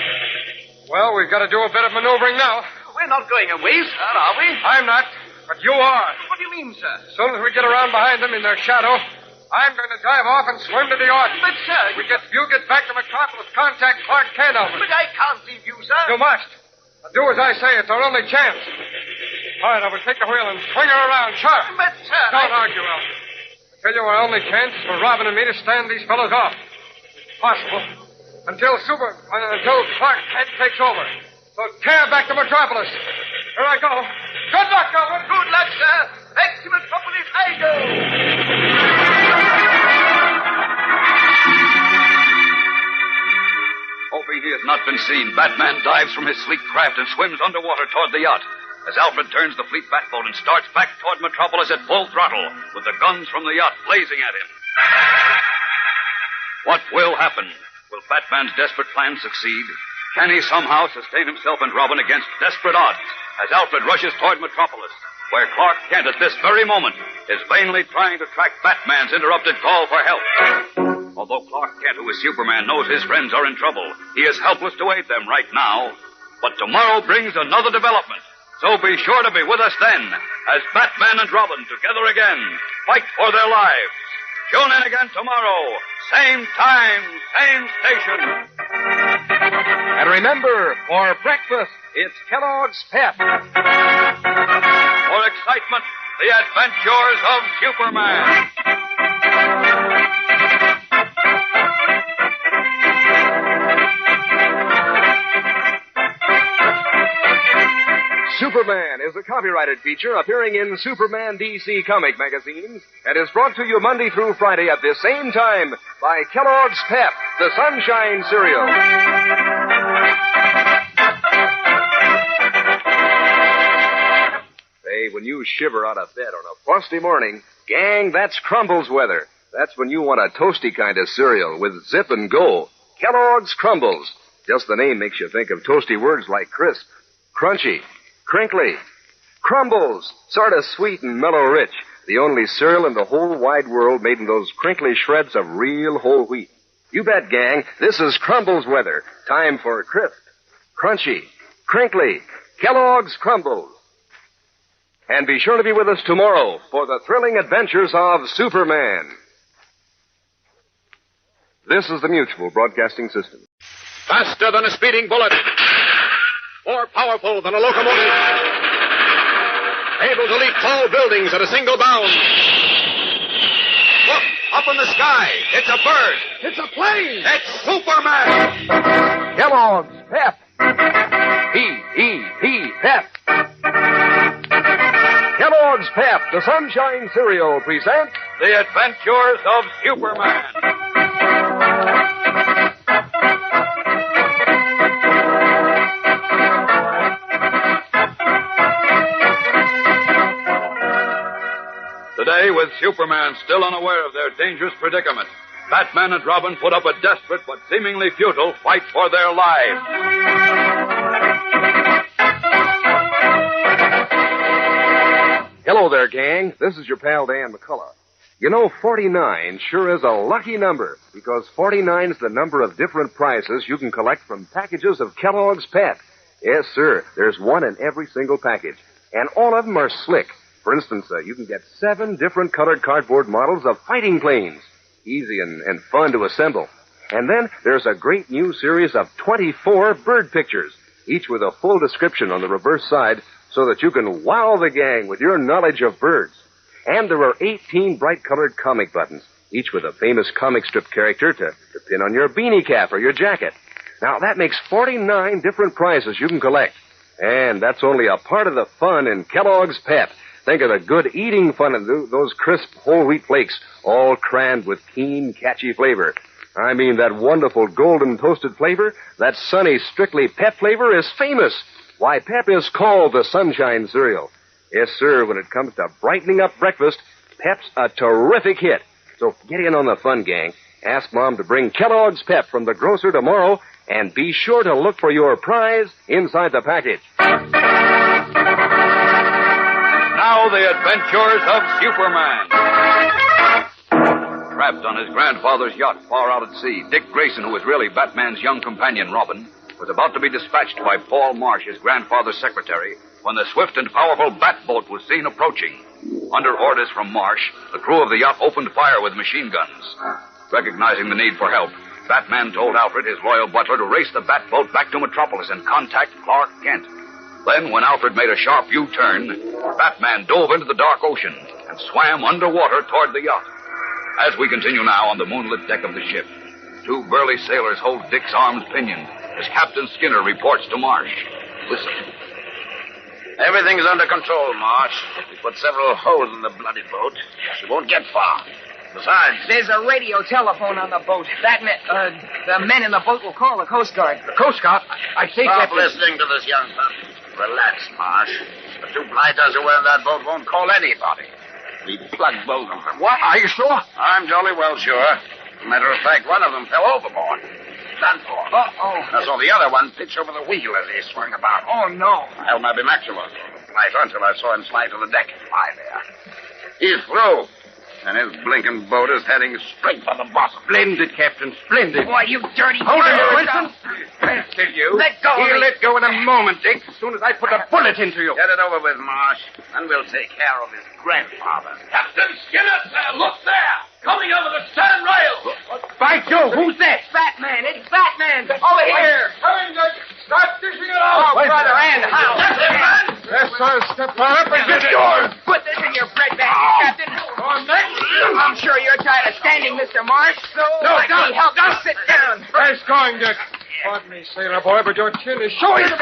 Well, we've got to do a bit of maneuvering now. We're not going away, sir, are we? I'm not, but you are. What do you mean, sir? As soon as we get around behind them in their shadow, I'm going to dive off and swim to the yacht. But, sir... You get back to Metropolis, contact Clark Kent, Alfred. But I can't leave you, sir. You must. Now, do as I say. It's our only chance. All right, Alfred, take the wheel and swing her around. Sharp. But, sir... Don't argue, Alfred. I tell you, our only chance is for Robin and me to stand these fellows off. Possible. Until Clark Kent takes over. So tear back to Metropolis. Here I go. Good luck, Alfred. Good luck, sir. Back to Metropolis I go. hoping he has not been seen, Batman dives from his sleek craft and swims underwater toward the yacht. As Alfred turns the fleet batboat and starts back toward Metropolis at full throttle, with the guns from the yacht blazing at him. What will happen? Will Batman's desperate plan succeed? Can he somehow sustain himself and Robin against desperate odds as Alfred rushes toward Metropolis, where Clark Kent at this very moment is vainly trying to track Batman's interrupted call for help? Although Clark Kent, who is Superman, knows his friends are in trouble, he is helpless to aid them right now. But tomorrow brings another development. So be sure to be with us then, as Batman and Robin, together again, fight for their lives. Tune in again tomorrow, same time, same station. And remember, for breakfast, it's Kellogg's Pep. For excitement, the adventures of Superman. Superman is a copyrighted feature appearing in Superman DC comic magazines and is brought to you Monday through Friday at this same time by Kellogg's Pep, the Sunshine Cereal. Say, when you shiver out of bed on a frosty morning, gang, that's Crumbles weather. That's when you want a toasty kind of cereal with zip and go. Kellogg's Crumbles. Just the name makes you think of toasty words like crisp, crunchy, crinkly. Crumbles, sort of sweet and mellow rich. The only cereal in the whole wide world made in those crinkly shreds of real whole wheat. You bet, gang, this is Crumbles weather. Time for crisp, crunchy, crinkly, Kellogg's Crumbles. And be sure to be with us tomorrow for the thrilling adventures of Superman. This is the Mutual Broadcasting System. Faster than a speeding bullet. More powerful than a locomotive. Able to leap tall buildings at a single bound. Look, up in the sky. It's a bird. It's a plane. It's Superman. Kellogg's Pep. P-E-P, Pep. Kellogg's Pep, the Sunshine Cereal, presents The Adventures of Superman. Today, with Superman still unaware of their dangerous predicament, Batman and Robin put up a desperate but seemingly futile fight for their lives. Hello there, gang. This is your pal Dan McCullough. You know, 49 sure is a lucky number, because 49 is the number of different prizes you can collect from packages of Kellogg's Pep. Yes, sir. There's one in every single package. And all of them are slick. For instance, you can get 7 different colored cardboard models of fighting planes. Easy and fun to assemble. And then there's a great new series of 24 bird pictures, each with a full description on the reverse side, so that you can wow the gang with your knowledge of birds. And there are 18 bright-colored comic buttons, each with a famous comic strip character to pin on your beanie cap or your jacket. Now, that makes 49 different prizes you can collect. And that's only a part of the fun in Kellogg's Pep. Think of the good eating fun of those crisp whole wheat flakes, all crammed with keen, catchy flavor. I mean, that wonderful golden toasted flavor, that sunny, strictly Pep flavor is famous. Why, Pep is called the Sunshine Cereal. Yes, sir, when it comes to brightening up breakfast, Pep's a terrific hit. So get in on the fun, gang. Ask Mom to bring Kellogg's Pep from the grocer tomorrow, and be sure to look for your prize inside the package. Now, the adventures of Superman. Trapped on his grandfather's yacht far out at sea, Dick Grayson, who was really Batman's young companion, Robin, was about to be dispatched by Paul Marsh, his grandfather's secretary, when the swift and powerful Batboat was seen approaching. Under orders from Marsh, the crew of the yacht opened fire with machine guns. Recognizing the need for help, Batman told Alfred, his royal butler, to race the Batboat back to Metropolis and contact Clark Kent. Then, when Alfred made a sharp U-turn, Batman dove into the dark ocean and swam underwater toward the yacht. As we continue now on the moonlit deck of the ship, 2 burly sailors hold Dick's arms pinioned as Captain Skinner reports to Marsh. Listen. Everything's under control, Marsh. We put several holes in the bloody boat. She won't get far. Besides... There's a radio telephone on the boat. The men in the boat will call the Coast Guard. The Coast Guard? I say, Stop Captain... listening to this young pup. Relax, Marsh. The 2 blighters who were in that boat won't call anybody. We plugged both of them. What? Are you sure? I'm jolly well sure. As a matter of fact, one of them fell overboard. Done for. Uh-oh. I saw the other one pitch over the wheel as he swung about. Oh, no. I held my binoculars over the lighter until I saw him slide to the deck and lie there. He's through. And his blinking boat is heading straight for the bottom. Splendid, Captain, splendid. Why, you dirty... Hold it, Winston. I'll kill you. Let go of He'll me. let go in a moment, Dick. As soon as I put a bullet into you. Get it over with, Marsh, and we'll take care of his grandfather. Captain Skinner, sir, look there! Coming over the stern rail! By Jove, who's that? Batman, it's Batman! Over here! Coming, Dick! Start dishing it out! Oh, brother, and how? That's it, man! Yes, sir, step on up and get yours! Put this in your bread basket, Captain! On next! I'm sure you're tired of standing, Mr. Marsh. No, don't help. Don't sit down. Nice going, Dick. Pardon me, sailor boy, but your chin is showing. Look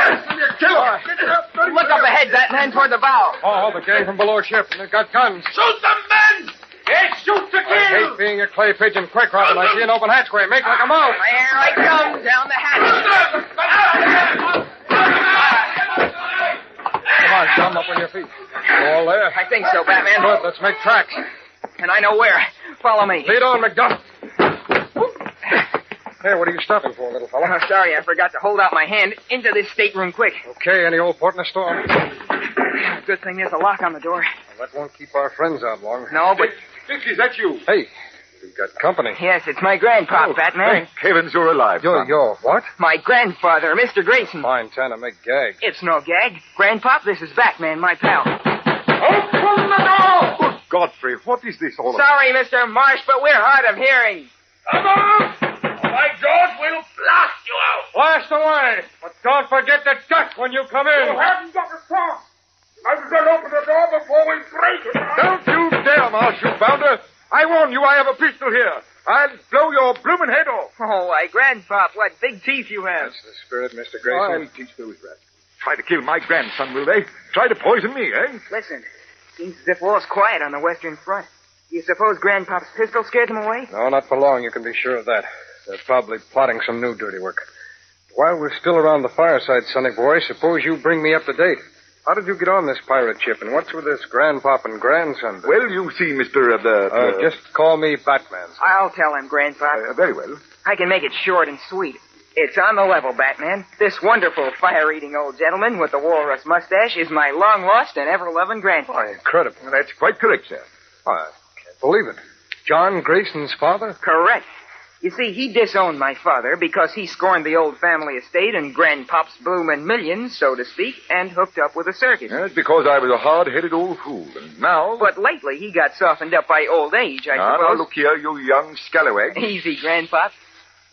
up ahead, Batman, toward the bow. Oh, the gang from below ship, and they've got guns. Shoot them, men! Yes, shoot to I hate kill! being a clay pigeon quick, Robin. I see an open hatchway. Make like a mouse. Here I come, down the hatch. Come on, Chum, up on your feet. Go all all there. I think so, Batman. Good, let's make tracks. And I know where. Follow me. Lead on, McDuff. Hey, what are you stopping for, little fella? Oh, sorry, I forgot to hold out my hand. Into this stateroom, quick. Okay, any old port in a storm. Good thing there's a lock on the door. Well, that won't keep our friends out long. No, but... Dick, is that you? Hey, we've got company. Yes, it's my grandpa, Batman. Thank heavens you're alive, son. You're what? My grandfather, Mr. Grayson. Fine time to make gags. It's no gag. Grandpop, this is Batman, my pal. Open the door! Good Godfrey, what is this all about? Sorry, Mr. Marsh, but we're hard of hearing. Come on! By George, we'll blast you out! Blast away! But don't forget to duck when you come in. You haven't got a chance. I was going to open the door before we break it. Don't you dare, Marsh, you bounder. I warn you, I have a pistol here. I'll blow your bloomin' head off. Oh, why, Grandpop, what big teeth you have. That's the spirit, Mr. Grayson. I'll teach those rats. Try to kill my grandson, will they? Try to poison me, eh? Listen, seems as if all's quiet on the Western Front. Do you suppose Grandpop's pistol scared them away? No, not for long, you can be sure of that. They're probably plotting some new dirty work. While we're still around the fireside, sonny boy, suppose you bring me up to date. How did you get on this pirate ship, and what's with this grandpop and grandson? Well, you see, Mr. Just call me Batman. I'll tell him, Grandpop. Very well. I can make it short and sweet. It's on the level, Batman. This wonderful fire-eating old gentleman with the walrus mustache is my long-lost and ever-loving grandpa. Why, incredible. That's quite correct, sir. I can't believe it. John Grayson's father? Correct. You see, he disowned my father because he scorned the old family estate and Grandpop's bloomin' millions, so to speak, and hooked up with a circus. That's because I was a hard-headed old fool, and now... But lately he got softened up by old age, I suppose. Now, look here, you young scallywag. Easy, Grandpop.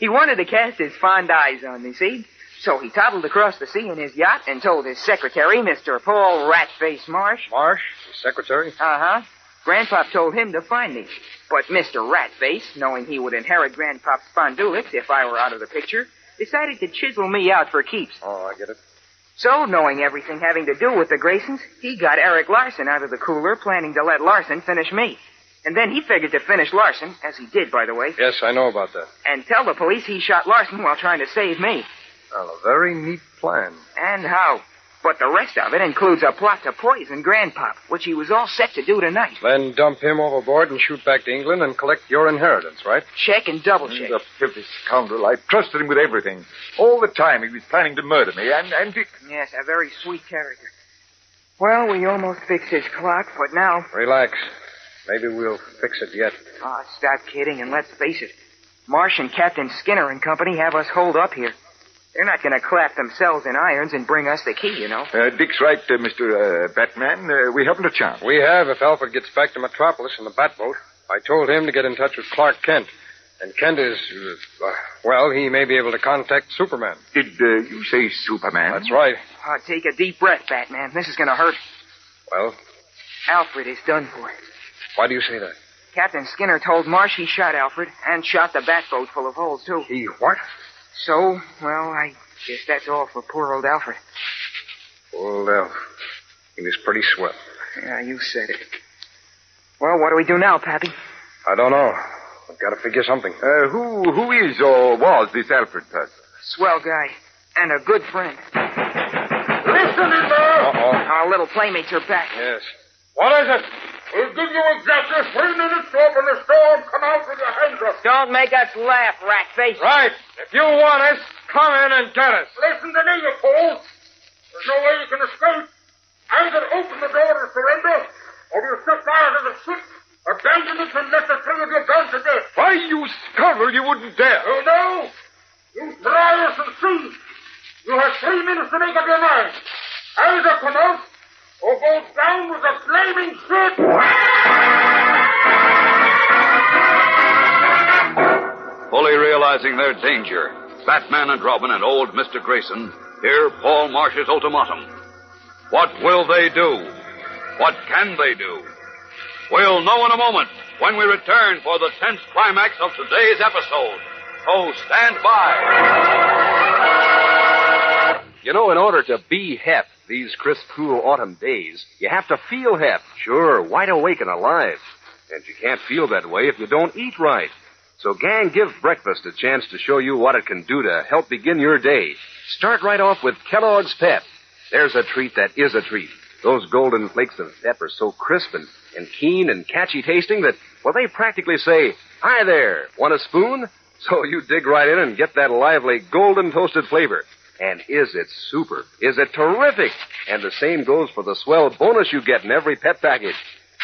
He wanted to cast his fond eyes on me, see? So he toddled across the sea in his yacht and told his secretary, Mr. Paul Ratface Marsh. Marsh? His secretary? Uh-huh. Grandpop told him to find me. But Mr. Ratface, knowing he would inherit Grandpop's fondulix if I were out of the picture, decided to chisel me out for keeps. Oh, I get it. So, knowing everything having to do with the Graysons, he got Eric Larson out of the cooler, planning to let Larson finish me. And then he figured to finish Larson, as he did, by the way. Yes, I know about that. And tell the police he shot Larson while trying to save me. Well, a very neat plan. And how? But the rest of it includes a plot to poison Grandpop, which he was all set to do tonight. Then dump him overboard and shoot back to England and collect your inheritance, right? Check and double check. The filthy scoundrel. I trusted him with everything. All the time he was planning to murder me, and Dick... Yes, a very sweet character. Well, we almost fixed his clock, but now... Relax. Maybe we'll fix it yet. Oh, stop kidding, and let's face it. Marsh and Captain Skinner and company have us holed up here. They're not going to clap themselves in irons and bring us the key, you know. Dick's right, Mr. Batman. We haven't a chance. We have if Alfred gets back to Metropolis in the Batboat. I told him to get in touch with Clark Kent. And Kent is, well, he may be able to contact Superman. Did you say Superman? That's right. Oh, take a deep breath, Batman. This is going to hurt. Well? Alfred is done for. Why do you say that? Captain Skinner told Marsh he shot Alfred and shot the Batboat full of holes, too. He what? So, well, I guess that's all for poor old Alfred. Old Alf. He was pretty swell. Yeah, you said it. Well, what do we do now, Pappy? I don't know. I've got to figure something. Who is or was this Alfred person? Swell guy. And a good friend. Listen in there! Uh-oh. Our little playmates are back. Yes. What is it? We'll give you exactly 3 minutes to open the store and come out with your hands up. Don't make us laugh, Ratface. Right. If you want us, come in and get us. Listen to me, you fool. There's no way you can escape. Either open the door and surrender, or we'll set fire to the ship, abandon it, and let the 3 of you burn to death. Why, you scoundrel, you wouldn't dare. Oh, no. You try us and see. You have 3 minutes to make up your mind. Either come out, or go down with a flaming ship. Fully realizing their danger, Batman and Robin and old Mr. Grayson hear Paul Marsh's ultimatum. What will they do? What can they do? We'll know in a moment when we return for the tense climax of today's episode. So stand by. You know, in order to be hep these crisp, cool autumn days, you have to feel hep. Sure, wide awake and alive. And you can't feel that way if you don't eat right. So, gang, give breakfast a chance to show you what it can do to help begin your day. Start right off with Kellogg's Pep. There's a treat that is a treat. Those golden flakes of pep are so crisp and keen and catchy tasting that, well, they practically say, "Hi there, want a spoon?" So you dig right in and get that lively golden toasted flavor. And is it super? Is it terrific? And the same goes for the swell bonus you get in every pep package.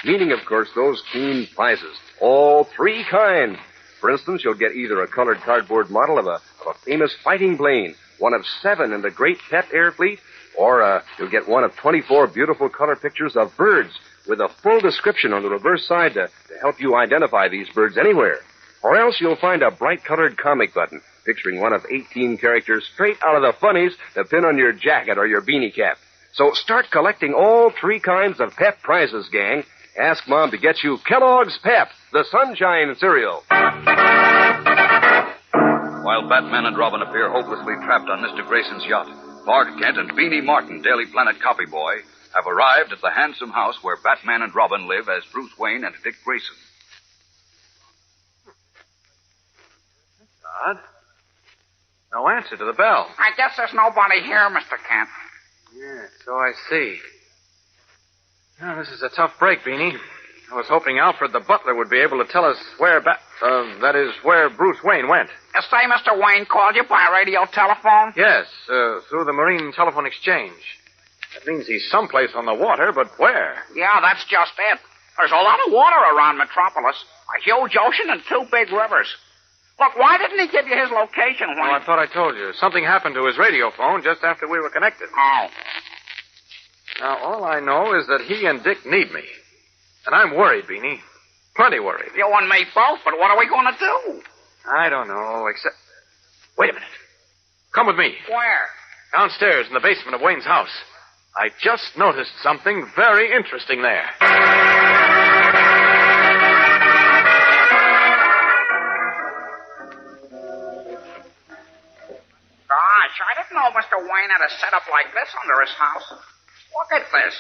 Meaning, of course, those keen prizes. All 3 kinds. For instance, you'll get either a colored cardboard model of a famous fighting plane, one of 7 in the great pep air fleet, or you'll get one of 24 beautiful color pictures of birds with a full description on the reverse side to help you identify these birds anywhere. Or else you'll find a bright-colored comic button picturing one of 18 characters straight out of the funnies to pin on your jacket or your beanie cap. So start collecting all 3 kinds of pep prizes, gang. Ask Mom to get you Kellogg's Pep, the Sunshine cereal. While Batman and Robin appear hopelessly trapped on Mr. Grayson's yacht, Clark Kent and Beanie Martin, Daily Planet copy boy, have arrived at the handsome house where Batman and Robin live as Bruce Wayne and Dick Grayson. Odd. No answer to the bell. I guess there's nobody here, Mr. Kent. Yeah, so I see. Oh, this is a tough break, Beanie. I was hoping Alfred the butler would be able to tell us where where Bruce Wayne went. You say Mr. Wayne called you by radio telephone? Yes, through the Marine Telephone Exchange. That means he's someplace on the water, but where? Yeah, that's just it. There's a lot of water around Metropolis. A huge ocean and 2 big rivers. Look, why didn't he give you his location, Wayne? Oh, I thought I told you. Something happened to his radio phone just after we were connected. Oh. Now, all I know is that he and Dick need me. And I'm worried, Beanie. Plenty worried. You and me both, but what are we going to do? I don't know, except... Wait a minute. Come with me. Where? Downstairs in the basement of Wayne's house. I just noticed something very interesting there. Gosh, I didn't know Mr. Wayne had a setup like this under his house. Look at this.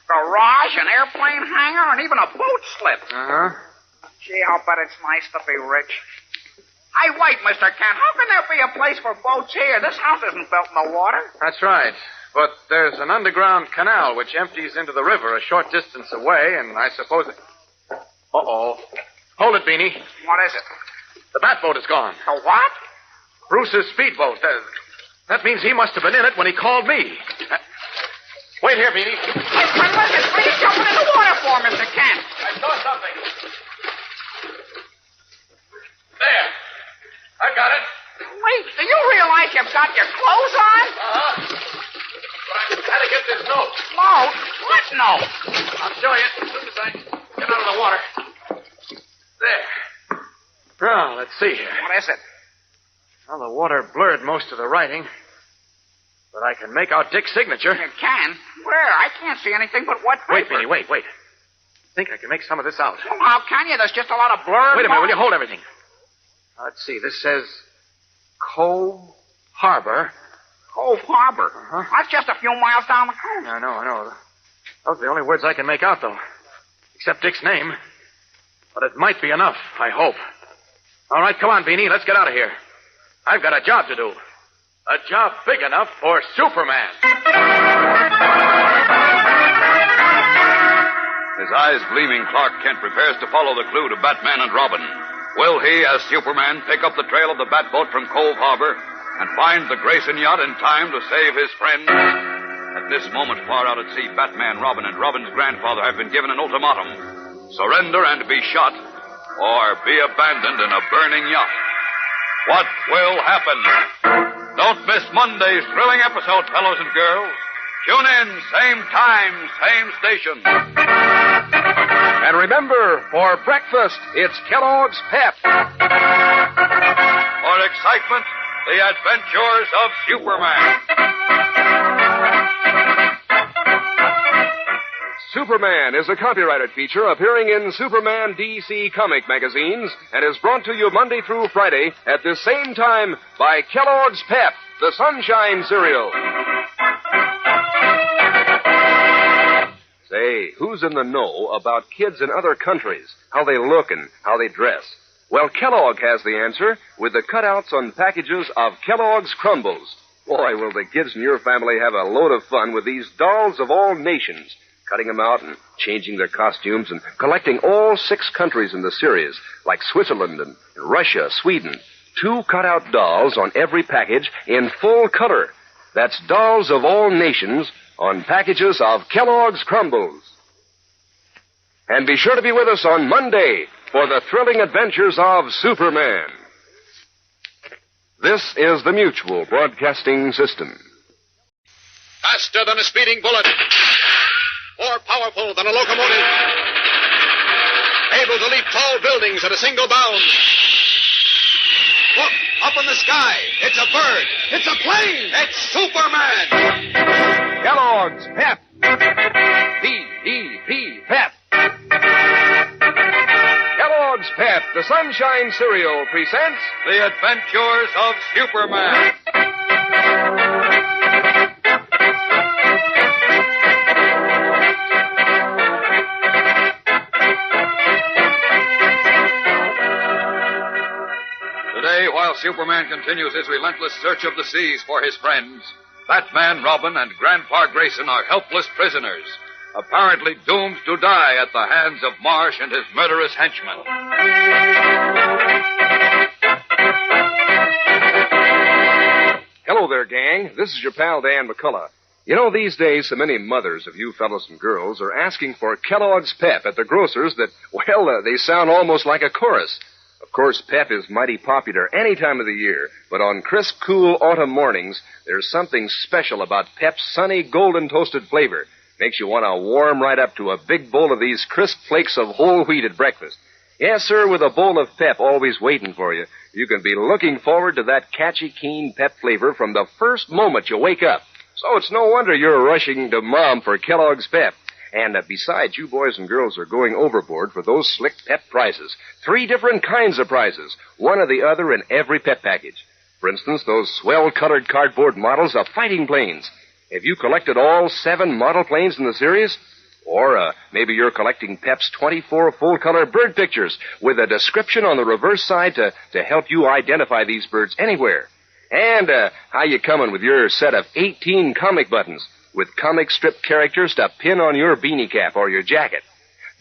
Garage, an airplane hangar, and even a boat slip. Uh-huh. Gee, I'll bet it's nice to be rich. Hey, wait, Mr. Kent. How can there be a place for boats here? This house isn't built in the water. That's right. But there's an underground canal which empties into the river a short distance away, and I suppose it... Uh-oh. Hold it, Beanie. What is it? The bat boat is gone. The what? Bruce's speedboat. That means he must have been in it when he called me. Wait here, Beanie. Hey, what are you jumping in the water for, Mr. Kent? I saw something. There. I got it. Wait, do you realize you've got your clothes on? Uh-huh. But I had to get this note. Note? What note? I'll show you as soon as I get out of the water. There. Now, let's see here. What is it? Well, the water blurred most of the writing. But I can make out Dick's signature. You can? Where? I can't see anything but wet paper. Wait, Beanie, wait. I think I can make some of this out. Well, how can you? There's just a lot of blurred... Wait a minute, will you hold everything? Let's see, this says Cove Harbor. Cove Harbor? Uh-huh. That's just a few miles down the coast. I know. Those are the only words I can make out, though. Except Dick's name. But it might be enough, I hope. All right, come on, Beanie, let's get out of here. I've got a job to do. A job big enough for Superman. His eyes gleaming, Clark Kent prepares to follow the clue to Batman and Robin. Will he, as Superman, pick up the trail of the Batboat from Cove Harbor and find the Grayson yacht in time to save his friends? At this moment, far out at sea, Batman, Robin, and Robin's grandfather have been given an ultimatum. Surrender and be shot, or be abandoned in a burning yacht. What will happen? Don't miss Monday's thrilling episode, fellows and girls. Tune in, same time, same station. And remember, for breakfast, it's Kellogg's Pep. For excitement, the adventures of Superman. Superman is a copyrighted feature appearing in Superman DC comic magazines and is brought to you Monday through Friday at this same time by Kellogg's Pep, the Sunshine cereal. Say, who's in the know about kids in other countries, how they look and how they dress? Well, Kellogg has the answer with the cutouts on packages of Kellogg's Crumbles. Boy, will the kids in your family have a load of fun with these dolls of all nations, cutting them out and changing their costumes and collecting all 6 countries in the series, like Switzerland and Russia, Sweden. 2 cutout dolls on every package in full color. That's dolls of all nations on packages of Kellogg's Crumbles. And be sure to be with us on Monday for the thrilling adventures of Superman. This is the Mutual Broadcasting System. Faster than a speeding bullet. More powerful than a locomotive. Able to leap tall buildings at a single bound. Look, up in the sky. It's a bird. It's a plane. It's Superman. Kellogg's Pep. P-E-P, Pep. Kellogg's Pep, the Sunshine Cereal, presents The Adventures of Superman. Today, while Superman continues his relentless search of the seas for his friends, Batman, Robin, and Grandpa Grayson are helpless prisoners, apparently doomed to die at the hands of Marsh and his murderous henchmen. Hello there, gang. This is your pal, Dan McCullough. You know, these days, so many mothers of you fellows and girls are asking for Kellogg's Pep at the grocer's that, well, they sound almost like a chorus. Of course, Pep is mighty popular any time of the year, but on crisp, cool autumn mornings, there's something special about Pep's sunny, golden toasted flavor. Makes you want to warm right up to a big bowl of these crisp flakes of whole wheat at breakfast. Yes, sir, with a bowl of Pep always waiting for you, you can be looking forward to that catchy, keen Pep flavor from the first moment you wake up. So it's no wonder you're rushing to Mom for Kellogg's Pep. And besides, you boys and girls are going overboard for those slick Pep prizes. 3 different kinds of prizes, one or the other in every Pep package. For instance, those swell-colored cardboard models of fighting planes. Have you collected all 7 model planes in the series? Or maybe you're collecting Pep's 24 full-color bird pictures with a description on the reverse side to help you identify these birds anywhere. And how you coming with your set of 18 comic buttons with comic strip characters to pin on your beanie cap or your jacket?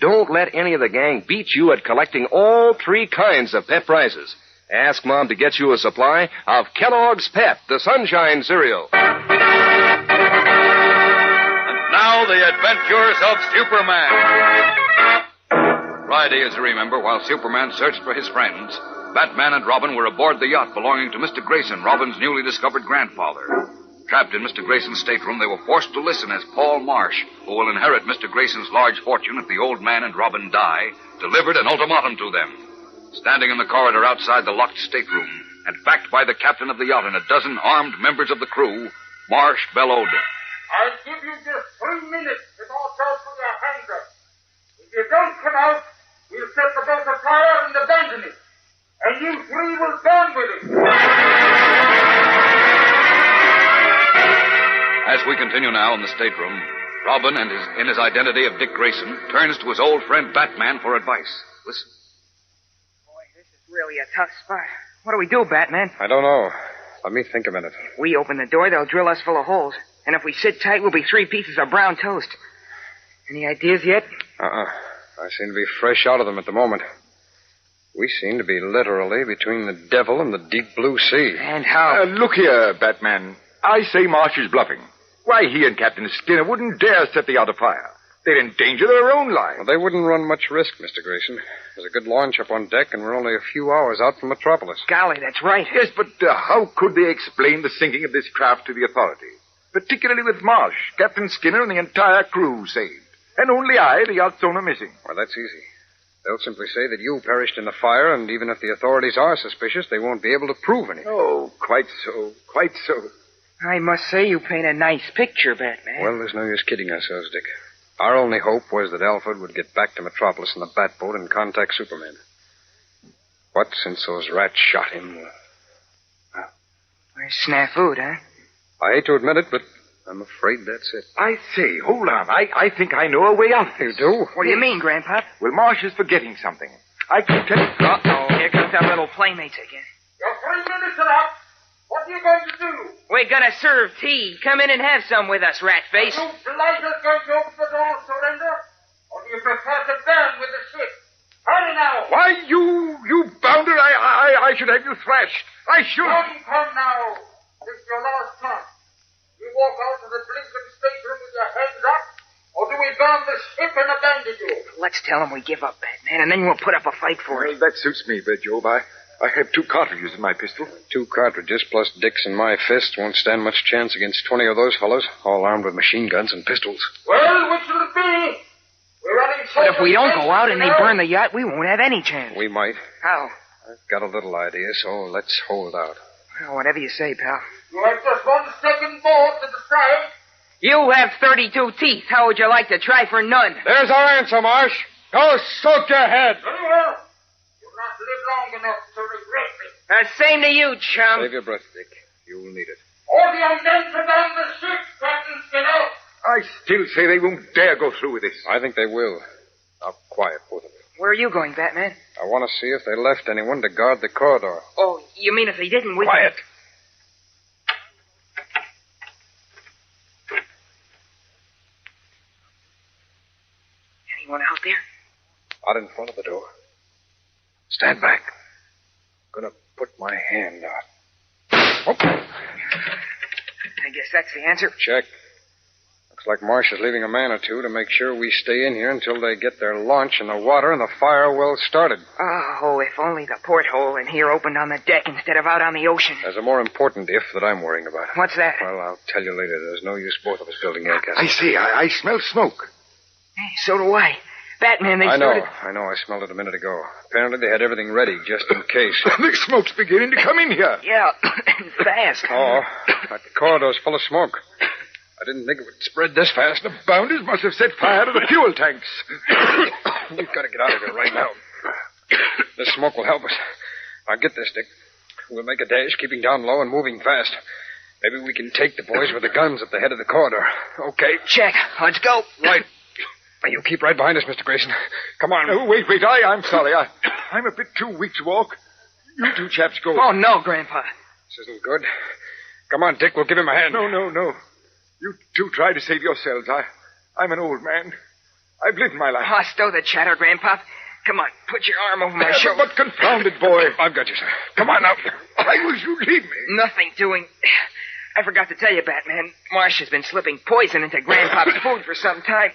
Don't let any of the gang beat you at collecting all 3 kinds of Pep prizes. Ask Mom to get you a supply of Kellogg's Pep, the Sunshine Cereal. Now, the adventures of Superman. Friday, as you remember, while Superman searched for his friends, Batman and Robin were aboard the yacht belonging to Mr. Grayson, Robin's newly discovered grandfather. Trapped in Mr. Grayson's stateroom, they were forced to listen as Paul Marsh, who will inherit Mr. Grayson's large fortune if the old man and Robin die, delivered an ultimatum to them. Standing in the corridor outside the locked stateroom, and backed by the captain of the yacht and a dozen armed members of the crew, Marsh bellowed, I'll give you just 3 minutes to march out with your hands up. If you don't come out, we'll set the boat afire and abandon it. And you 3 will burn with it. As we continue now in the stateroom, Robin, in his identity of Dick Grayson, turns to his old friend Batman for advice. Listen. Boy, this is really a tough spot. What do we do, Batman? I don't know. Let me think a minute. We open the door, they'll drill us full of holes. And if we sit tight, we'll be 3 pieces of brown toast. Any ideas yet? I seem to be fresh out of them at the moment. We seem to be literally between the devil and the deep blue sea. And how? Look here, Batman. I say Marsh is bluffing. Why, he and Captain Skinner wouldn't dare set the yacht afire. They'd endanger their own lives. Well, they wouldn't run much risk, Mr. Grayson. There's a good launch up on deck, and we're only a few hours out from Metropolis. Golly, that's right. Yes, but how could they explain the sinking of this craft to the authorities? Particularly with Marsh, Captain Skinner, and the entire crew saved. And only I, the yacht's owner, missing. Well, that's easy. They'll simply say that you perished in the fire, and even if the authorities are suspicious, they won't be able to prove anything. Oh, quite so. Quite so. I must say you paint a nice picture, Batman. Well, there's no use kidding ourselves, Dick. Our only hope was that Alfred would get back to Metropolis in the Batboat and contact Superman. But since those rats shot him... Well, snafu'd, huh? I hate to admit it, but I'm afraid that's it. I say, hold on. I think I know a way out. You do? What do you mean, Grandpa? Well, Marsh is forgetting something. I can tell you... Uh-oh, here comes our little playmate again. Your 3 minutes are up. What are you going to do? We're gonna serve tea. Come in and have some with us, rat face. Are you blighters going to open the door, surrender? Or do you prefer to burn with the ship? Hurry now. Why, you bounder, I should have you thrashed. I should. Come now. This is your last chance. You walk out to the blinking stateroom with your hands up, or do we burn the ship and abandon you? Let's tell him we give up, Batman, and then we'll put up a fight for it. Well, that suits me, Job. I have 2 cartridges in my pistol. 2 cartridges plus Dick's and my fists won't stand much chance against 20 of those fellows, all armed with machine guns and pistols. Well, which will it be? We're running short. But if we don't go out and they burn the yacht, we won't have any chance. We might. How? I've got a little idea, so let's hold out. Well, whatever you say, pal. You have just 1 second more to decide. You have 32 teeth. How would you like to try for none? There's our answer, Marsh. Go soak your head. Very well. You'll not live long enough to regret it. Same to you, chum. Save your breath, Dick. You'll need it. All the men to burn the ship, Captain Skinner. I still say they won't dare go through with this. I think they will. Now, quiet, both of you. Where are you going, Batman? I want to see if they left anyone to guard the corridor. Oh, you mean if they didn't, we... Quiet. Anyone out there? Out in front of the door. Stand back. I'm gonna put my hand out. Oh. I guess that's the answer. Check. Looks like Marsh is leaving a man or 2 to make sure we stay in here until they get their launch in the water and the fire well started. Oh, if only the porthole in here opened on the deck instead of out on the ocean. There's a more important if that I'm worrying about. What's that? Well, I'll tell you later. There's no use both of us building air castles. I see. I smell smoke. Hey, so do I. Batman, they I know. started... I know. I smelled it a minute ago. Apparently they had everything ready just in case. The smoke's beginning to come in here. Yeah, fast. Oh, that corridor's full of smoke. I didn't think it would spread this fast. The bounders must have set fire to the fuel tanks. We've got to get out of here right now. This smoke will help us. Now get this, Dick. We'll make a dash, keeping down low and moving fast. Maybe we can take the boys with the guns at the head of the corridor. Okay. Check. Let's go. Right. Now, you keep right behind us, Mr. Grayson. Come on. Oh, wait. I'm sorry. I'm a bit too weak to walk. You 2 chaps go. Oh, no, Grandpa. This isn't good. Come on, Dick. We'll give him a hand. No. You 2 try to save yourselves. I'm an old man. I've lived my life. Oh, stow the chatter, Grandpa. Come on, put your arm over my shoulder. But confounded boy. I've got you, sir. Come on now. I wish you'd leave me. Nothing doing. I forgot to tell you, Batman. Marsh has been slipping poison into Grandpa's food for some time.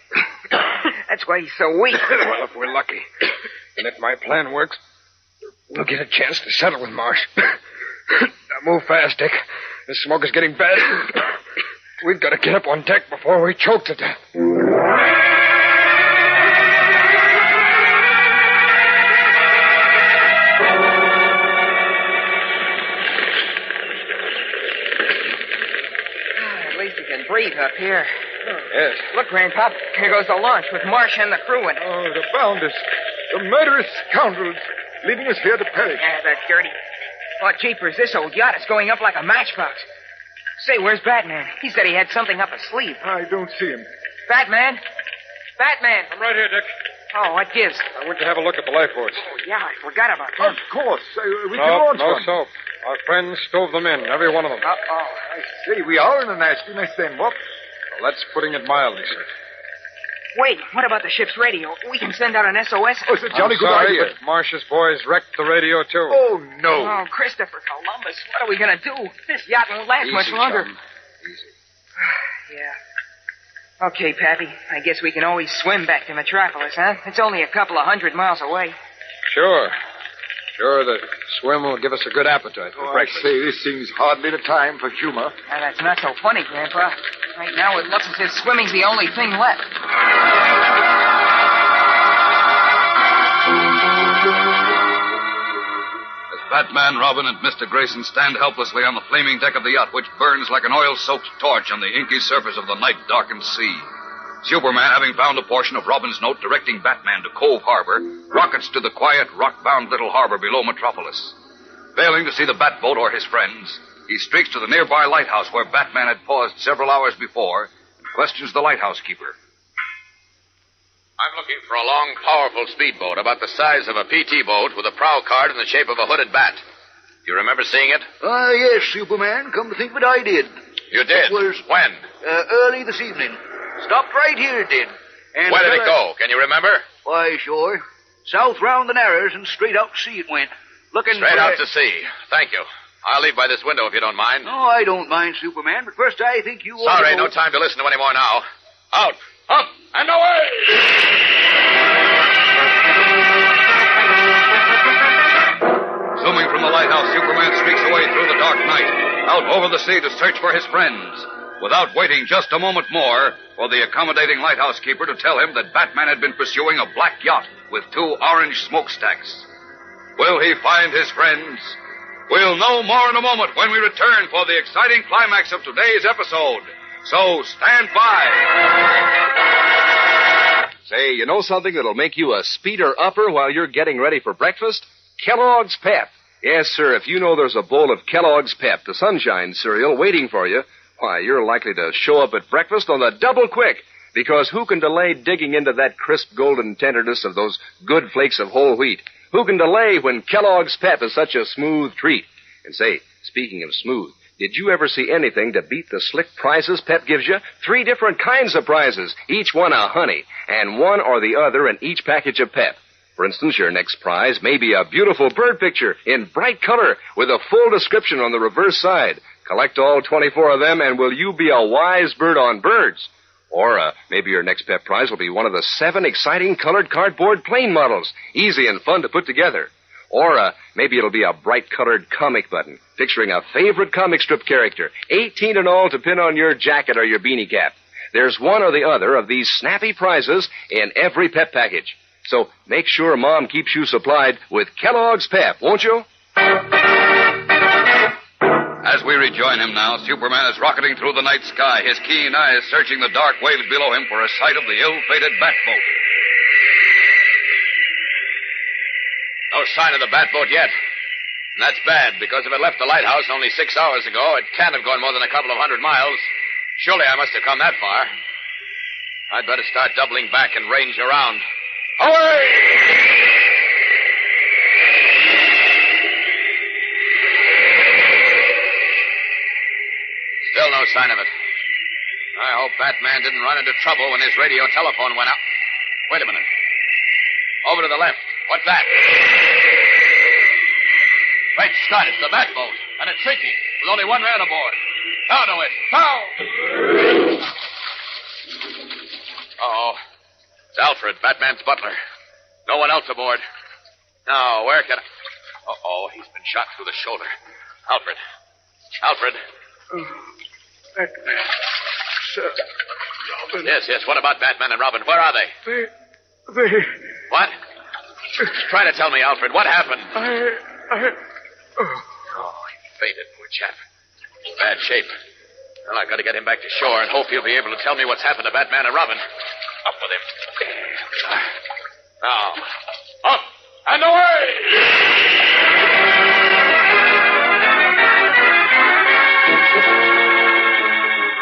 That's why he's so weak. Well, if we're lucky, and if my plan works, we'll get a chance to settle with Marsh. Now move fast, Dick. This smoke is getting bad. We've got to get up on deck before we choke to death. At least he can breathe up here. Yes. Look, Grandpa, here goes the launch with Marsh and the crew in it. Oh, the bounders. The murderous scoundrels. Leaving us here to perish. Yeah, that's dirty. Oh, jeepers, this old yacht is going up like a matchbox. Say, where's Batman? He said he had something up his sleeve. I don't see him. Batman? Batman! I'm right here, Dick. Oh, what gives? I went to have a look at the lifeboats. Oh, yeah, I forgot about that. Of course. We can No launch one. soap. Our friends stove them in, every one of them. Uh-oh. I see. We are in a nasty mess then, what? Well, that's putting it mildly, sir. Wait, what about the ship's radio? We can send out an SOS. Oh, it's a jolly good sorry, idea. but Marsh's boys wrecked the radio, too. Oh, no. Oh, Christopher Columbus, what are we going to do? This yacht won't last Easy, much longer. chum. Easy. Yeah. Okay, Pappy. I guess we can always swim back to Metropolis, huh? It's only a couple of 100 miles away. Sure. Sure, the swim will give us a good appetite for I breakfast. say, this seems hardly the time for humor. Now, that's not so funny, Grandpa. Right now, it looks as if swimming's the only thing left. As Batman, Robin, and Mr. Grayson stand helplessly on the flaming deck of the yacht, which burns like an oil-soaked torch on the inky surface of the night-darkened sea, Superman, having found a portion of Robin's note directing Batman to Cove Harbor, rockets to the quiet, rock-bound little harbor below Metropolis. Failing to see the Batboat or his friends, he streaks to the nearby lighthouse where Batman had paused several hours before and questions the lighthouse keeper. I'm looking for a long, powerful speedboat about the size of a PT boat with a prow card in the shape of a hooded bat. You remember seeing it? Yes, Superman. Come to think of it, I did. You did? It was... When? Early this evening. Stopped right here, it did. And Where did it go? Can you remember? Why, sure. South round the Narrows and straight out to sea it went. Looking Straight out to sea. Thank you. I'll leave by this window if you don't mind. No, I don't mind, Superman, but first I think you ought Sorry, to go... no time to listen to any more now. Out, up, and away! Zooming from the lighthouse, Superman streaks away through the dark night, out over the sea to search for his friends, without waiting just a moment more for the accommodating lighthouse keeper to tell him that Batman had been pursuing a black yacht with 2 orange smokestacks. Will he find his friends? We'll know more in a moment when we return for the exciting climax of today's episode. So stand by. Say, you know something that'll make you a speeder upper while you're getting ready for breakfast? Kellogg's Pep. Yes, sir, if you know there's a bowl of Kellogg's Pep, the sunshine cereal, waiting for you, why, you're likely to show up at breakfast on the double quick. Because who can delay digging into that crisp golden tenderness of those good flakes of whole wheat? Who can delay when Kellogg's Pep is such a smooth treat? And say, speaking of smooth, did you ever see anything to beat the slick prizes Pep gives you? 3 different kinds of prizes, each one a honey, and one or the other in each package of Pep. For instance, your next prize may be a beautiful bird picture in bright color with a full description on the reverse side. Collect all 24 of them, and will you be a wise bird on birds? Or maybe your next Pep prize will be one of the 7 exciting colored cardboard plane models, easy and fun to put together. Or maybe it'll be a bright-colored comic button picturing a favorite comic strip character, 18 in all to pin on your jacket or your beanie cap. There's one or the other of these snappy prizes in every Pep package. So make sure Mom keeps you supplied with Kellogg's Pep, won't you? As we rejoin him now, Superman is rocketing through the night sky, his keen eyes searching the dark waves below him for a sight of the ill-fated Batboat. No sign of the Batboat yet. And that's bad, because if it left the lighthouse only 6 hours ago, it can't have gone more than a couple of 100 miles. Surely I must have come that far. I'd better start doubling back and range around. Away! Still no sign of it. I hope Batman didn't run into trouble when his radio telephone went out. Wait a minute. Over to the left. What's that? Great Scott, it's the Batboat, and it's sinking, with only one man aboard. Down to it. Down! Uh-oh. It's Alfred, Batman's butler. No one else aboard. Now, where can I... Uh-oh, he's been shot through the shoulder. Alfred. Alfred. Batman. Sir. Robin. Yes, what about Batman and Robin? Where are they? They... What? Try to tell me, Alfred. What happened? Oh, he fainted, poor chap. In bad shape. Well, I've got to get him back to shore and hope he'll be able to tell me what's happened to Batman and Robin. Up with him. Now, up and away!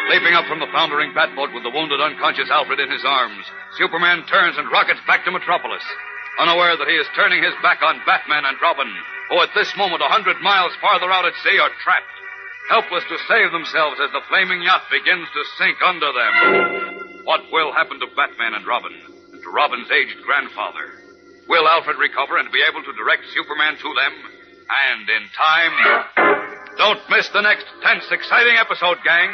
Leaping up from the foundering Batboat with the wounded, unconscious Alfred in his arms, Superman turns and rockets back to Metropolis, unaware that he is turning his back on Batman and Robin, who at this moment 100 miles farther out at sea are trapped, helpless to save themselves as the flaming yacht begins to sink under them. What will happen to Batman and Robin, and to Robin's aged grandfather? Will Alfred recover and be able to direct Superman to them? And in time... Don't miss the next tense, exciting episode, gang.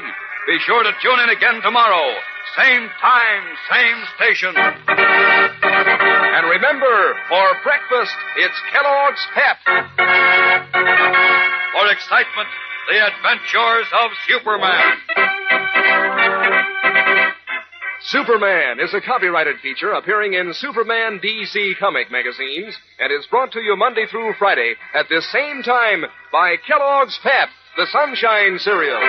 Be sure to tune in again tomorrow. Same time, same station. And remember, for breakfast, it's Kellogg's Pep. For excitement, the adventures of Superman. Superman is a copyrighted feature appearing in Superman DC comic magazines and is brought to you Monday through Friday at this same time by Kellogg's Pep, the Sunshine Cereal.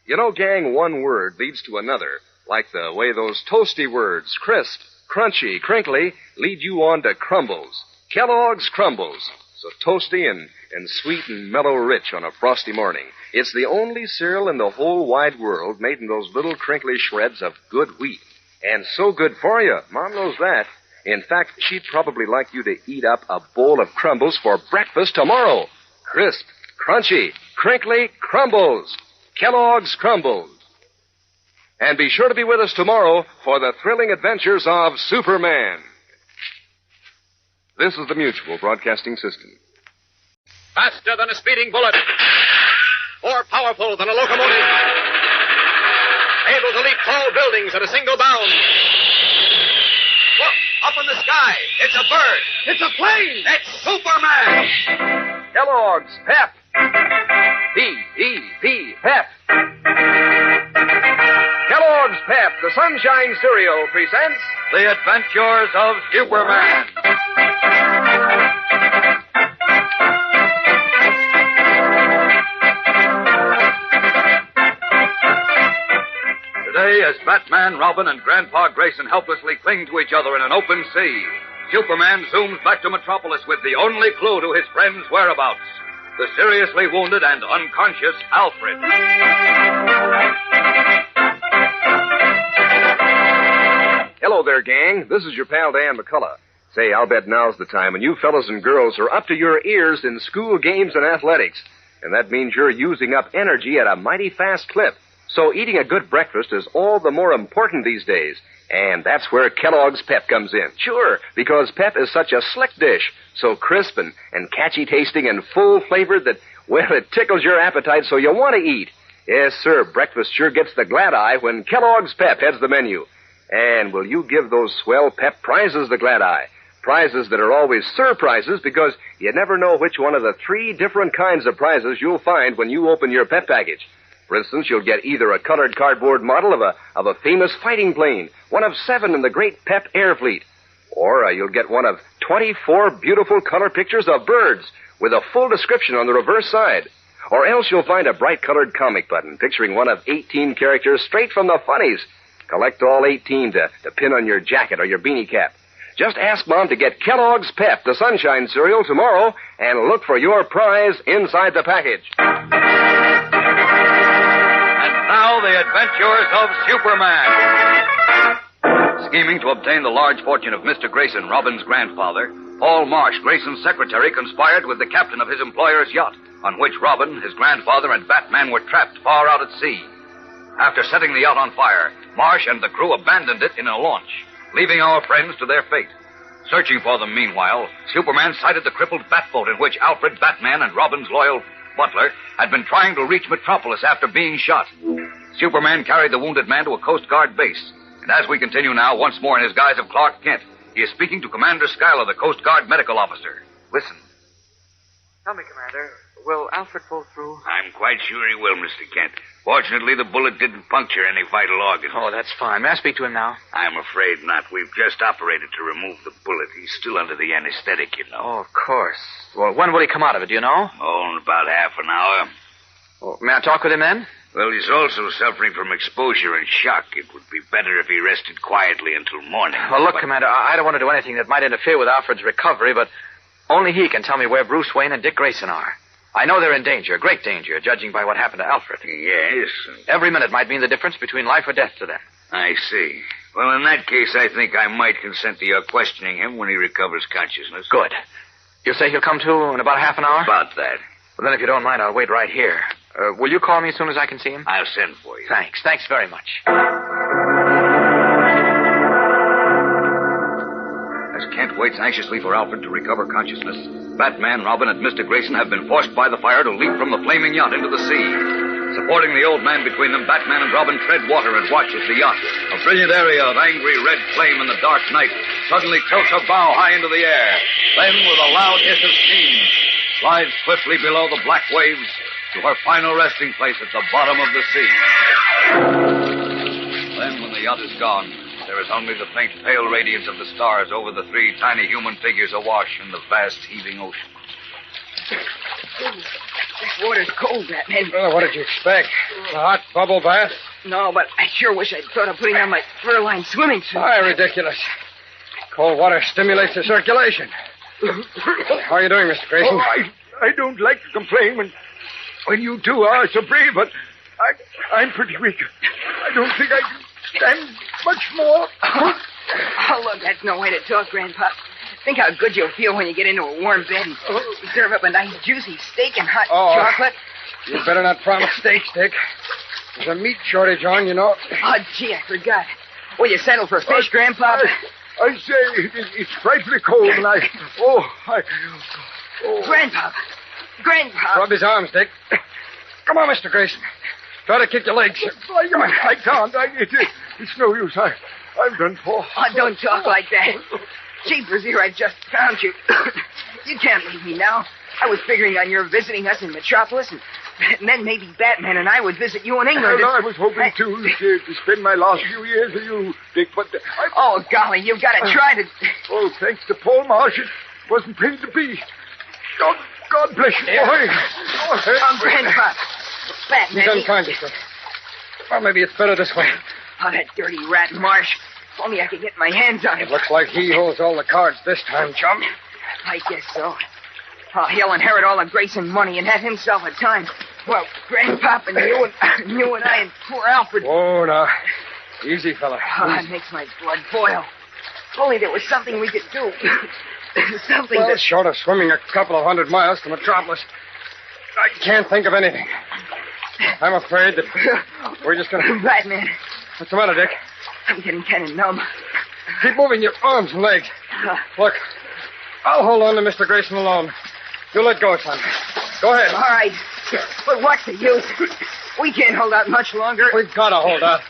You know, gang, one word leads to another, like the way those toasty words, crisp, crunchy, crinkly, lead you on to crumbles. Kellogg's Crumbles. So toasty and sweet and mellow rich on a frosty morning. It's the only cereal in the whole wide world made in those little crinkly shreds of good wheat. And so good for you. Mom knows that. In fact, she'd probably like you to eat up a bowl of crumbles for breakfast tomorrow. Crisp, crunchy, crinkly crumbles. Kellogg's Crumbles. And be sure to be with us tomorrow for the thrilling adventures of Superman. This is the Mutual Broadcasting System. Faster than a speeding bullet. More powerful than a locomotive. Able to leap tall buildings at a single bound. Look, up in the sky. It's a bird. It's a plane. It's Superman. Kellogg's Pep. P-E-P, Pep. Kellogg's Pep, the Sunshine Cereal, presents The Adventures of Superman. Today, as Batman, Robin, and Grandpa Grayson helplessly cling to each other in an open sea, Superman zooms back to Metropolis with the only clue to his friend's whereabouts: the seriously wounded and unconscious Alfred. Hello there, gang. This is your pal Dan McCullough. Say, I'll bet now's the time when you fellas and girls are up to your ears in school games and athletics. And that means you're using up energy at a mighty fast clip. So eating a good breakfast is all the more important these days. And that's where Kellogg's Pep comes in. Sure, because Pep is such a slick dish, so crisp and catchy tasting and full-flavored that, well, it tickles your appetite so you want to eat. Yes, sir, breakfast sure gets the glad eye when Kellogg's Pep heads the menu. And will you give those swell Pep prizes the glad eye? Prizes that are always surprises because you never know which one of the 3 different kinds of prizes you'll find when you open your Pep package. For instance, you'll get either a colored cardboard model of a famous fighting plane, one of 7 in the great Pep Air Fleet, or you'll get one of 24 beautiful color pictures of birds with a full description on the reverse side. Or else you'll find a bright-colored comic button picturing one of 18 characters straight from the funnies. Collect all 18 to pin on your jacket or your beanie cap. Just ask Mom to get Kellogg's Pep, the Sunshine Cereal, tomorrow, and look for your prize inside the package. Now, the adventures of Superman. Scheming to obtain the large fortune of Mr. Grayson, Robin's grandfather, Paul Marsh, Grayson's secretary, conspired with the captain of his employer's yacht, on which Robin, his grandfather, and Batman were trapped far out at sea. After setting the yacht on fire, Marsh and the crew abandoned it in a launch, leaving our friends to their fate. Searching for them meanwhile, Superman sighted the crippled Batboat in which Alfred, Batman, and Robin's loyal butler had been trying to reach Metropolis after being shot. Superman carried the wounded man to a Coast Guard base. And as we continue now, once more in his guise of Clark Kent, he is speaking to Commander Schuyler, the Coast Guard medical officer. Listen. Tell me, Commander, will Alfred pull through? I'm quite sure he will, Mr. Kent. Fortunately, the bullet didn't puncture any vital organs. Oh, that's fine. May I speak to him now? I'm afraid not. We've just operated to remove the bullet. He's still under the anesthetic, you know. Oh, of course. Well, when will he come out of it, do you know? Oh, in about half an hour. Oh, may I talk with him then? Well, he's also suffering from exposure and shock. It would be better if he rested quietly until morning. Well, look, Commander, I don't want to do anything that might interfere with Alfred's recovery, but only he can tell me where Bruce Wayne and Dick Grayson are. I know they're in danger, great danger, judging by what happened to Alfred. Yes. Every minute might mean the difference between life or death to them. I see. Well, in that case, I think I might consent to your questioning him when he recovers consciousness. Good. You say he'll come to in about half an hour? About that. Well, then, if you don't mind, I'll wait right here. Will you call me as soon as I can see him? I'll send for you. Thanks. Thanks very much. As Kent waits anxiously for Alfred to recover consciousness, Batman, Robin, and Mr. Grayson have been forced by the fire to leap from the flaming yacht into the sea. Supporting the old man between them, Batman and Robin tread water and watch as the yacht, a brilliant area of angry red flame in the dark night, suddenly tilts her bow high into the air. Then, with a loud hiss of steam, slides swiftly below the black waves to her final resting place at the bottom of the sea. Then, when the yacht is gone, there is only the faint, pale radiance of the stars over the 3 tiny human figures awash in the vast, heaving ocean. This water's cold, Batman. Well, what did you expect? A hot bubble bath? No, but I sure wish I'd thought of putting on my fur-lined swimming suit. Why, ridiculous. Cold water stimulates the circulation. How are you doing, Mr. Grayson? Oh, I don't like to complain when you two are so brave, but I'm pretty weak. I don't think I can and much more. Oh, look, that's no way to talk, Grandpa. Think how good you'll feel when you get into a warm bed and serve up a nice juicy steak and hot chocolate. You better not promise steak, Dick. There's a meat shortage on, you know. Oh, gee, I forgot. Will you settle for fish, Grandpa? I say, it's frightfully cold, and Grandpa. Rub his arms, Dick. Come on, Mr. Grayson. Try to kick your legs. Come on. I can't. It's no use. I'm done for. Oh, don't talk like that. Jeepers, here I just found you. You can't leave me now. I was figuring on your visiting us in Metropolis, and then maybe Batman and I would visit you in England. Well, I was hoping to spend my last few years with you, Dick, but... Oh, golly, you've got to try to... Oh, thanks to Paul Marsh, it wasn't paid to be. God bless you, boy. Grandpa. Batman... He's unconscious, sir. Well, maybe it's better this way. Oh, that dirty rat Marsh. If only I could get my hands on him. It looks like he holds all the cards this time, chum. I guess so. Oh, he'll inherit all the Grayson money and have himself a time. Well, Grandpop and you and I and poor Alfred. Oh, now. Easy, fella. Oh, it makes my blood boil. If only there was something we could do. Something well, short of swimming a couple of 100 miles to Metropolis, I can't think of anything. I'm afraid that we're just going to... Batman. What's the matter, Dick? I'm getting kind of numb. Keep moving your arms and legs. Look, I'll hold on to Mr. Grayson alone. You let go, son. Go ahead. All right. But what's the use? We can't hold out much longer. We've got to hold out.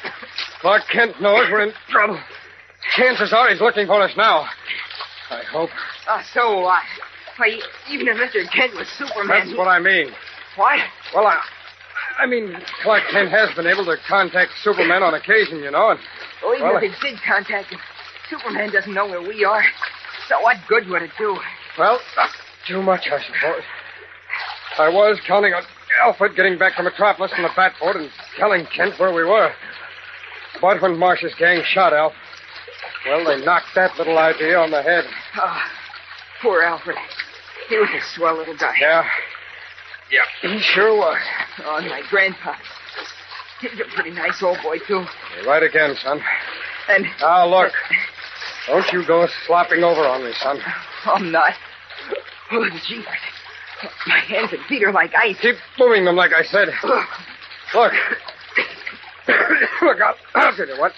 Clark Kent knows we're in trouble. Chances are he's looking for us now. I hope. Oh, so what? Why, even if Mr. Kent was Superman... That's what I mean. What? Well, I mean, Clark Kent has been able to contact Superman on occasion, you know. And, well, even if he did contact him, Superman doesn't know where we are. So what good would it do? Well, too much, I suppose. I was counting on Alfred getting back to Metropolis in the Batboat and telling Kent where we were. But when Marsh's gang shot Alf, well, they knocked that little idea on the head. Oh, poor Alfred. He was a swell little guy. Yeah, he sure was. Oh, and my grandpa. He's a pretty nice old boy, too. You're right again, son. And... Now, look. Don't you go slopping over on me, son. I'm not. Oh, jeepers. My hands and feet are like ice. Keep moving them, like I said. Look. Look, I'll tell you what.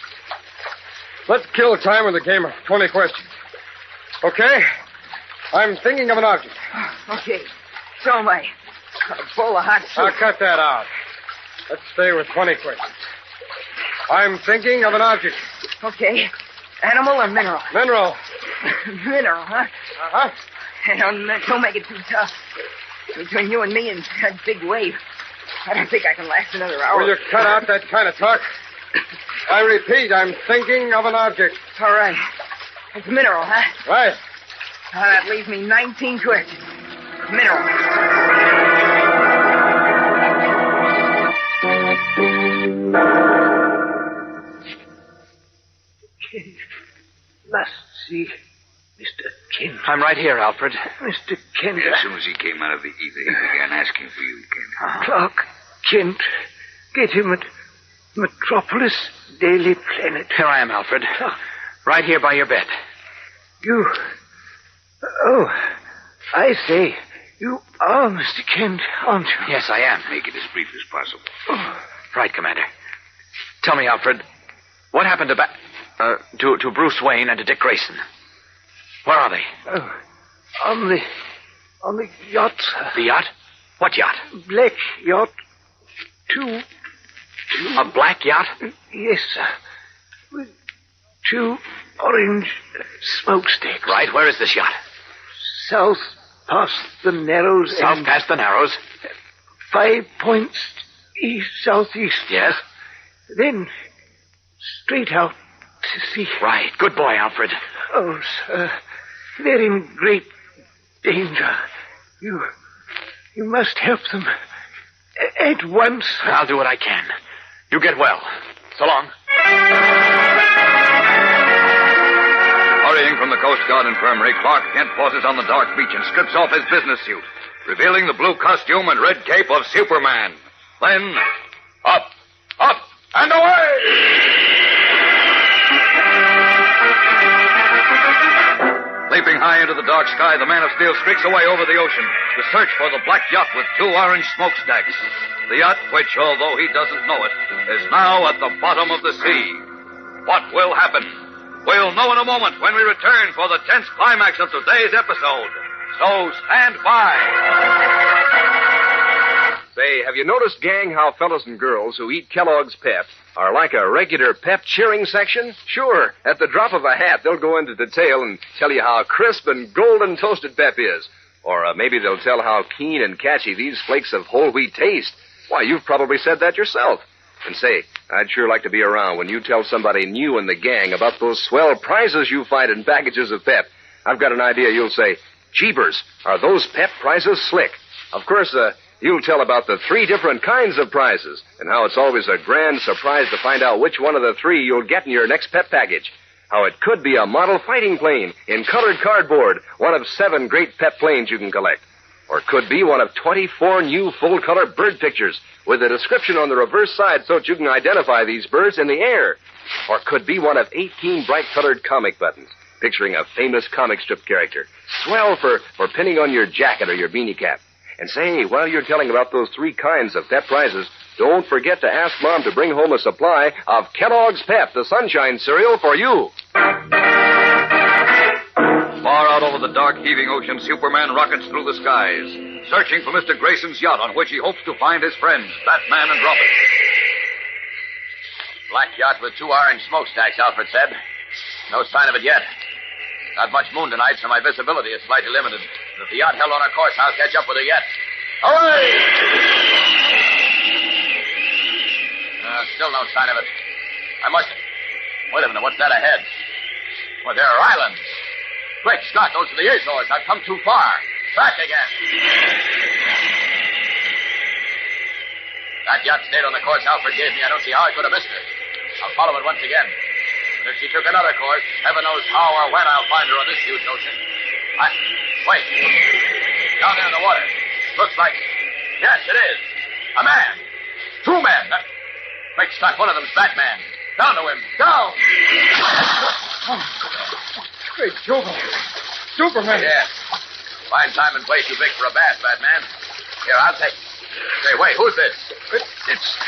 Let's kill time with a game of 20 questions. Okay? I'm thinking of an object. Okay. So am I. A bowl of hot soup. Now, cut that out. Let's stay with 20 questions. I'm thinking of an object. Okay. Animal or mineral? Mineral. Mineral, huh? Uh-huh. Hey, don't make it too tough. Between you and me and that big wave, I don't think I can last another hour. Will you cut out that kind of talk? I repeat, I'm thinking of an object. All right. It's mineral, huh? Right. That leaves me 19 questions. Mineral. Kent must see Mr. Kent. I'm right here, Alfred. Mr. Kent. As soon as he came out of the ether, he began asking for you, Kent. Clark Kent. Get him at Metropolis Daily Planet. Here I am, Alfred. Right here by your bed. You... Oh, I say. You are Mr. Kent, aren't you? Yes, I am. Make it as brief as possible. Oh. Right, Commander. Tell me, Alfred, what happened to Bruce Wayne and to Dick Grayson? Where are they? Oh, on the yacht, sir. The yacht? What yacht? Black yacht. Two. A black yacht? Yes, sir. With two orange smokestacks. Right, where is this yacht? South past the Narrows. South past the Narrows? 5 points east-southeast. Yes? Then straight out to sea. Right. Good boy, Alfred. Oh, sir. They're in great danger. You must help them at once. I'll do what I can. You get well. So long. Hurrying from the Coast Guard infirmary, Clark Kent pauses on the dark beach and strips off his business suit, revealing the blue costume and red cape of Superman. Then, up, and away! Leaping high into the dark sky, the man of steel streaks away over the ocean to search for the black yacht with 2 orange smokestacks. The yacht, which, although he doesn't know it, is now at the bottom of the sea. What will happen? We'll know in a moment when we return for the tense climax of today's episode. So stand by. Say, have you noticed, gang, how fellas and girls who eat Kellogg's Pep are like a regular pep cheering section? Sure, at the drop of a hat, they'll go into detail and tell you how crisp and golden toasted Pep is. Or maybe they'll tell how keen and catchy these flakes of whole wheat taste. Why, you've probably said that yourself. And say, I'd sure like to be around when you tell somebody new in the gang about those swell prizes you find in packages of Pep. I've got an idea. You'll say, Jeebers, are those Pep prizes slick? Of course, you'll tell about the 3 different kinds of prizes and how it's always a grand surprise to find out which one of the 3 you'll get in your next Pep package. How it could be a model fighting plane in colored cardboard, one of 7 great Pep planes you can collect. Or it could be one of 24 new full-color bird pictures with a description on the reverse side so that you can identify these birds in the air. Or it could be one of 18 bright-colored comic buttons picturing a famous comic strip character. Swell for pinning on your jacket or your beanie cap. And say, while you're telling about those 3 kinds of Pep prizes, don't forget to ask Mom to bring home a supply of Kellogg's Pep, the Sunshine cereal, for you. Far out over the dark, heaving ocean, Superman rockets through the skies, searching for Mr. Grayson's yacht on which he hopes to find his friends, Batman and Robin. Black yacht with 2 orange smokestacks, Alfred said. No sign of it yet. Not much moon tonight, so my visibility is slightly limited. If the yacht held on her course, I'll catch up with her yet. Away! Still no sign of it. I must... Wait a minute, what's that ahead? Well, there are islands. Great Scott, those are the Azores. I've come too far. Back again. That yacht stayed on the course Alfred gave me. I don't see how I could have missed her. I'll follow it once again. But if she took another course, heaven knows how or when I'll find her on this huge ocean. Wait. Down there in the water. Looks like... Yes, it is. A man. 2 men. Great Scott, one of them's Batman. Down to him. Down! Great Jehovah. Superman. Yes. Fine time and place too big for a bath, Batman. Here, I'll take... Say, wait, who's this? It's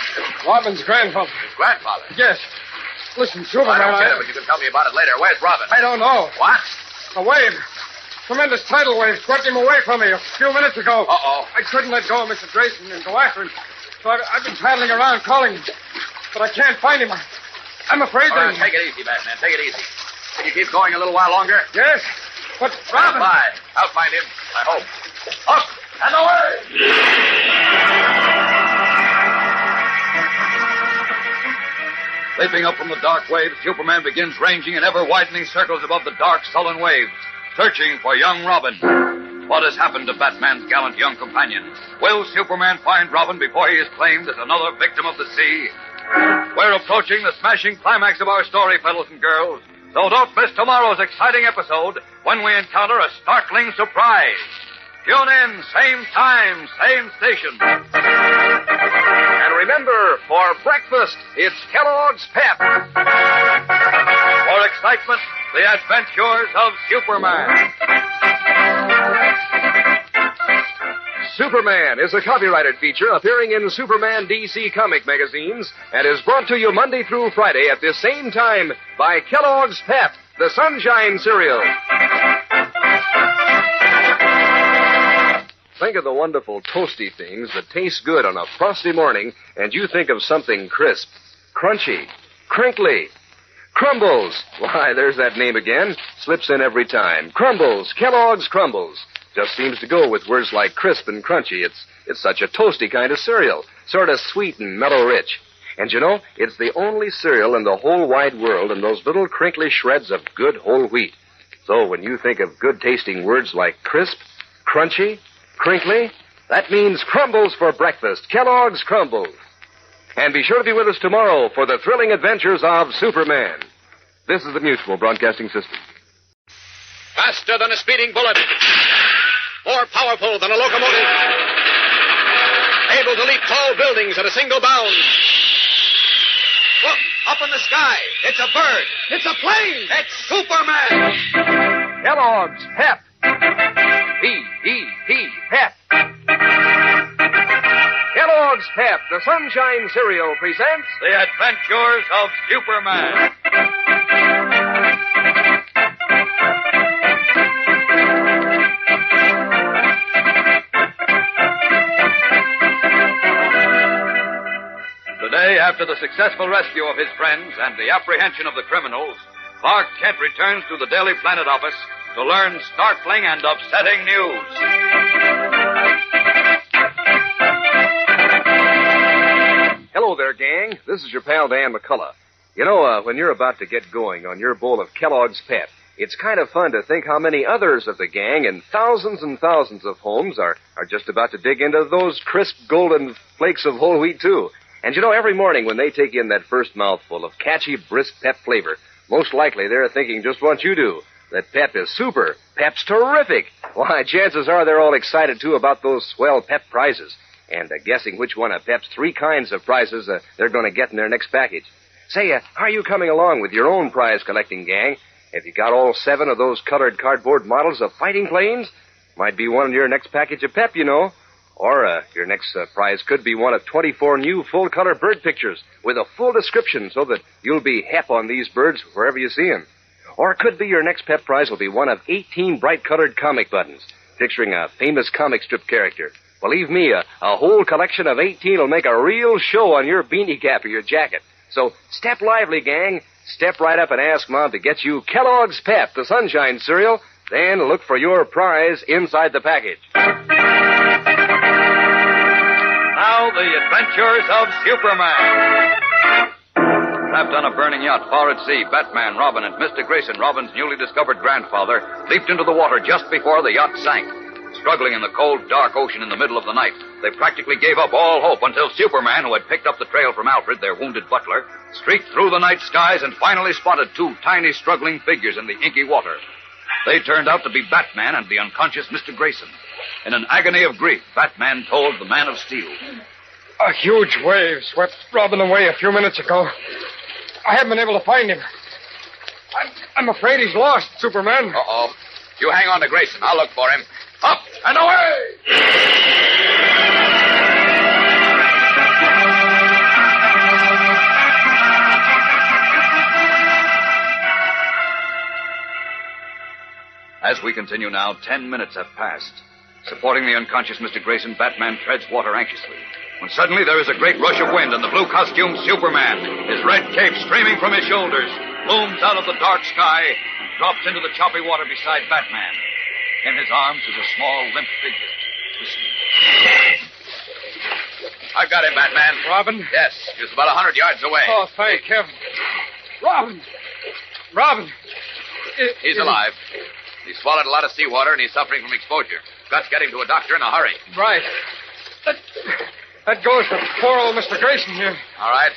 Robin's grandfather. His grandfather? Yes. Listen, Superman, I don't get it, but you can tell me about it later. Where's Robin? I don't know. What? A wave. Tremendous tidal wave swept him away from me a few minutes ago. Uh-oh. I couldn't let go of Mr. Grayson and go after him. So I've been paddling around calling him. But I can't find him. I'm afraid that... Take it easy, Batman. Take it easy. Can you keep going a little while longer? Yes. But Robin... I'll find him. I hope. Up and away! Leaping up from the dark waves, Superman begins ranging in ever-widening circles above the dark, sullen waves, searching for young Robin. What has happened to Batman's gallant young companion? Will Superman find Robin before he is claimed as another victim of the sea? We're approaching the smashing climax of our story, fellows and girls. So don't miss tomorrow's exciting episode when we encounter a startling surprise. Tune in, same time, same station. And remember, for breakfast, it's Kellogg's Pep. For excitement, the adventures of Superman. Superman is a copyrighted feature appearing in Superman DC comic magazines and is brought to you Monday through Friday at this same time by Kellogg's Pep, the Sunshine cereal. Think of the wonderful toasty things that taste good on a frosty morning, and you think of something crisp, crunchy, crinkly. Crumbles. Why, there's that name again. Slips in every time. Crumbles. Kellogg's Crumbles. Just seems to go with words like crisp and crunchy. It's such a toasty kind of cereal. Sort of sweet and mellow rich. And you know, it's the only cereal in the whole wide world in those little crinkly shreds of good whole wheat. So when you think of good-tasting words like crisp, crunchy, crinkly, that means Crumbles for breakfast. Kellogg's Crumbles. And be sure to be with us tomorrow for the thrilling adventures of Superman. This is the Mutual Broadcasting System. Faster than a speeding bullet. More powerful than a locomotive. Able to leap tall buildings at a single bound. Look, up in the sky. It's a bird. It's a plane. It's Superman. Kellogg's Pep. P-E-P, Pep. Kellogg's Pep, the Sunshine Cereal, presents The Adventures of Superman. The day after the successful rescue of his friends and the apprehension of the criminals, Clark Kent returns to the Daily Planet office to learn startling and upsetting news. Hello there, gang. This is your pal Dan McCullough. You know, when you're about to get going on your bowl of Kellogg's Pep, it's kind of fun to think how many others of the gang and thousands of homes are just about to dig into those crisp golden flakes of whole wheat, too. And you know, every morning when they take in that first mouthful of catchy, brisk Pep flavor, most likely they're thinking just what you do, that Pep is super, Pep's terrific. Why, chances are they're all excited, too, about those swell Pep prizes, and guessing which one of Pep's 3 kinds of prizes they're going to get in their next package. Say, how are you coming along with your own prize-collecting gang? Have you got all 7 of those colored cardboard models of fighting planes? Might be one in your next package of Pep, you know. Or your next prize could be one of 24 new full-color bird pictures with a full description so that you'll be hep on these birds wherever you see them. Or it could be your next Pep prize will be one of 18 bright-colored comic buttons picturing a famous comic strip character. Believe me, a whole collection of 18 will make a real show on your beanie cap or your jacket. So step lively, gang. Step right up and ask Mom to get you Kellogg's Pep, the Sunshine Cereal. Then look for your prize inside the package. Now, the adventures of Superman. Trapped on a burning yacht far at sea, Batman, Robin, and Mr. Grayson, Robin's newly discovered grandfather, leaped into the water just before the yacht sank. Struggling in the cold, dark ocean in the middle of the night, they practically gave up all hope until Superman, who had picked up the trail from Alfred, their wounded butler, streaked through the night skies and finally spotted 2 tiny, struggling figures in the inky water. They turned out to be Batman and the unconscious Mr. Grayson. In an agony of grief, Batman told the Man of Steel. A huge wave swept Robin away a few minutes ago. I haven't been able to find him. I'm afraid he's lost, Superman. Uh-oh. You hang on to Grayson. I'll look for him. Up and away! As we continue now, 10 minutes have passed. Supporting the unconscious Mr. Grayson, Batman treads water anxiously. When suddenly there is a great rush of wind, and the blue-costumed Superman, his red cape streaming from his shoulders, looms out of the dark sky and drops into the choppy water beside Batman. In his arms is a small, limp figure. Listen. I've got him, Batman. Robin? Yes, he's about 100 yards away. Oh, thank heaven. Robin! Robin! He's alive. He swallowed a lot of seawater, and he's suffering from exposure. Got to get him to a doctor in a hurry. Right. That goes for poor old Mr. Grayson here. All right.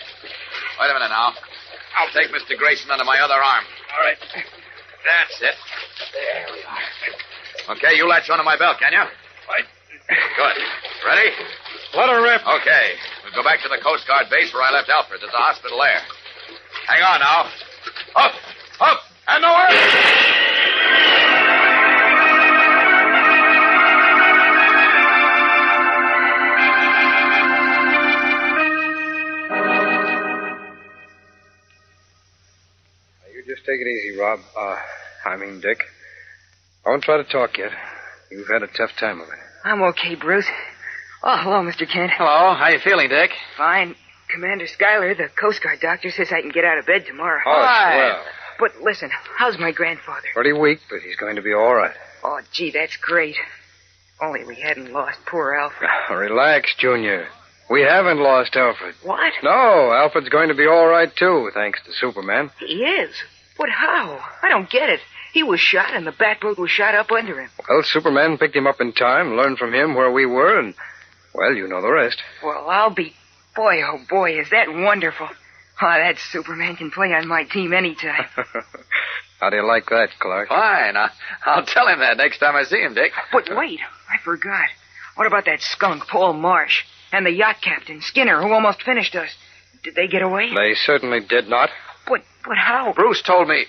Wait a minute now. I'll take Mr. Grayson under my other arm. All right. That's it. There we are. Okay, you latch onto my belt, can you? Right. Good. Ready? Let her rip. Okay. We'll go back to the Coast Guard base where I left Alfred. There's a hospital there. Hang on now. Up, up, and away! Just take it easy, Rob. Dick. Don't try to talk yet. You've had a tough time of it. I'm okay, Bruce. Oh, hello, Mr. Kent. Hello. How you feeling, Dick? Fine. Commander Schuyler, the Coast Guard doctor, says I can get out of bed tomorrow. Oh, swell. But listen, how's my grandfather? Pretty weak, but he's going to be all right. Oh, gee, that's great. Only we hadn't lost poor Alfred. Relax, Junior. We haven't lost Alfred. What? No, Alfred's going to be all right, too, thanks to Superman. He is? But how? I don't get it. He was shot, and the Batboat was shot up under him. Well, Superman picked him up in time, learned from him where we were, and, well, you know the rest. Well, I'll be... Boy, oh boy, is that wonderful. Oh, that Superman can play on my team anytime. How do you like that, Clark? Fine. I'll tell him that next time I see him, Dick. But wait, I forgot. What about that skunk, Paul Marsh, and the yacht captain, Skinner, who almost finished us? Did they get away? They certainly did not. But how? Bruce told me,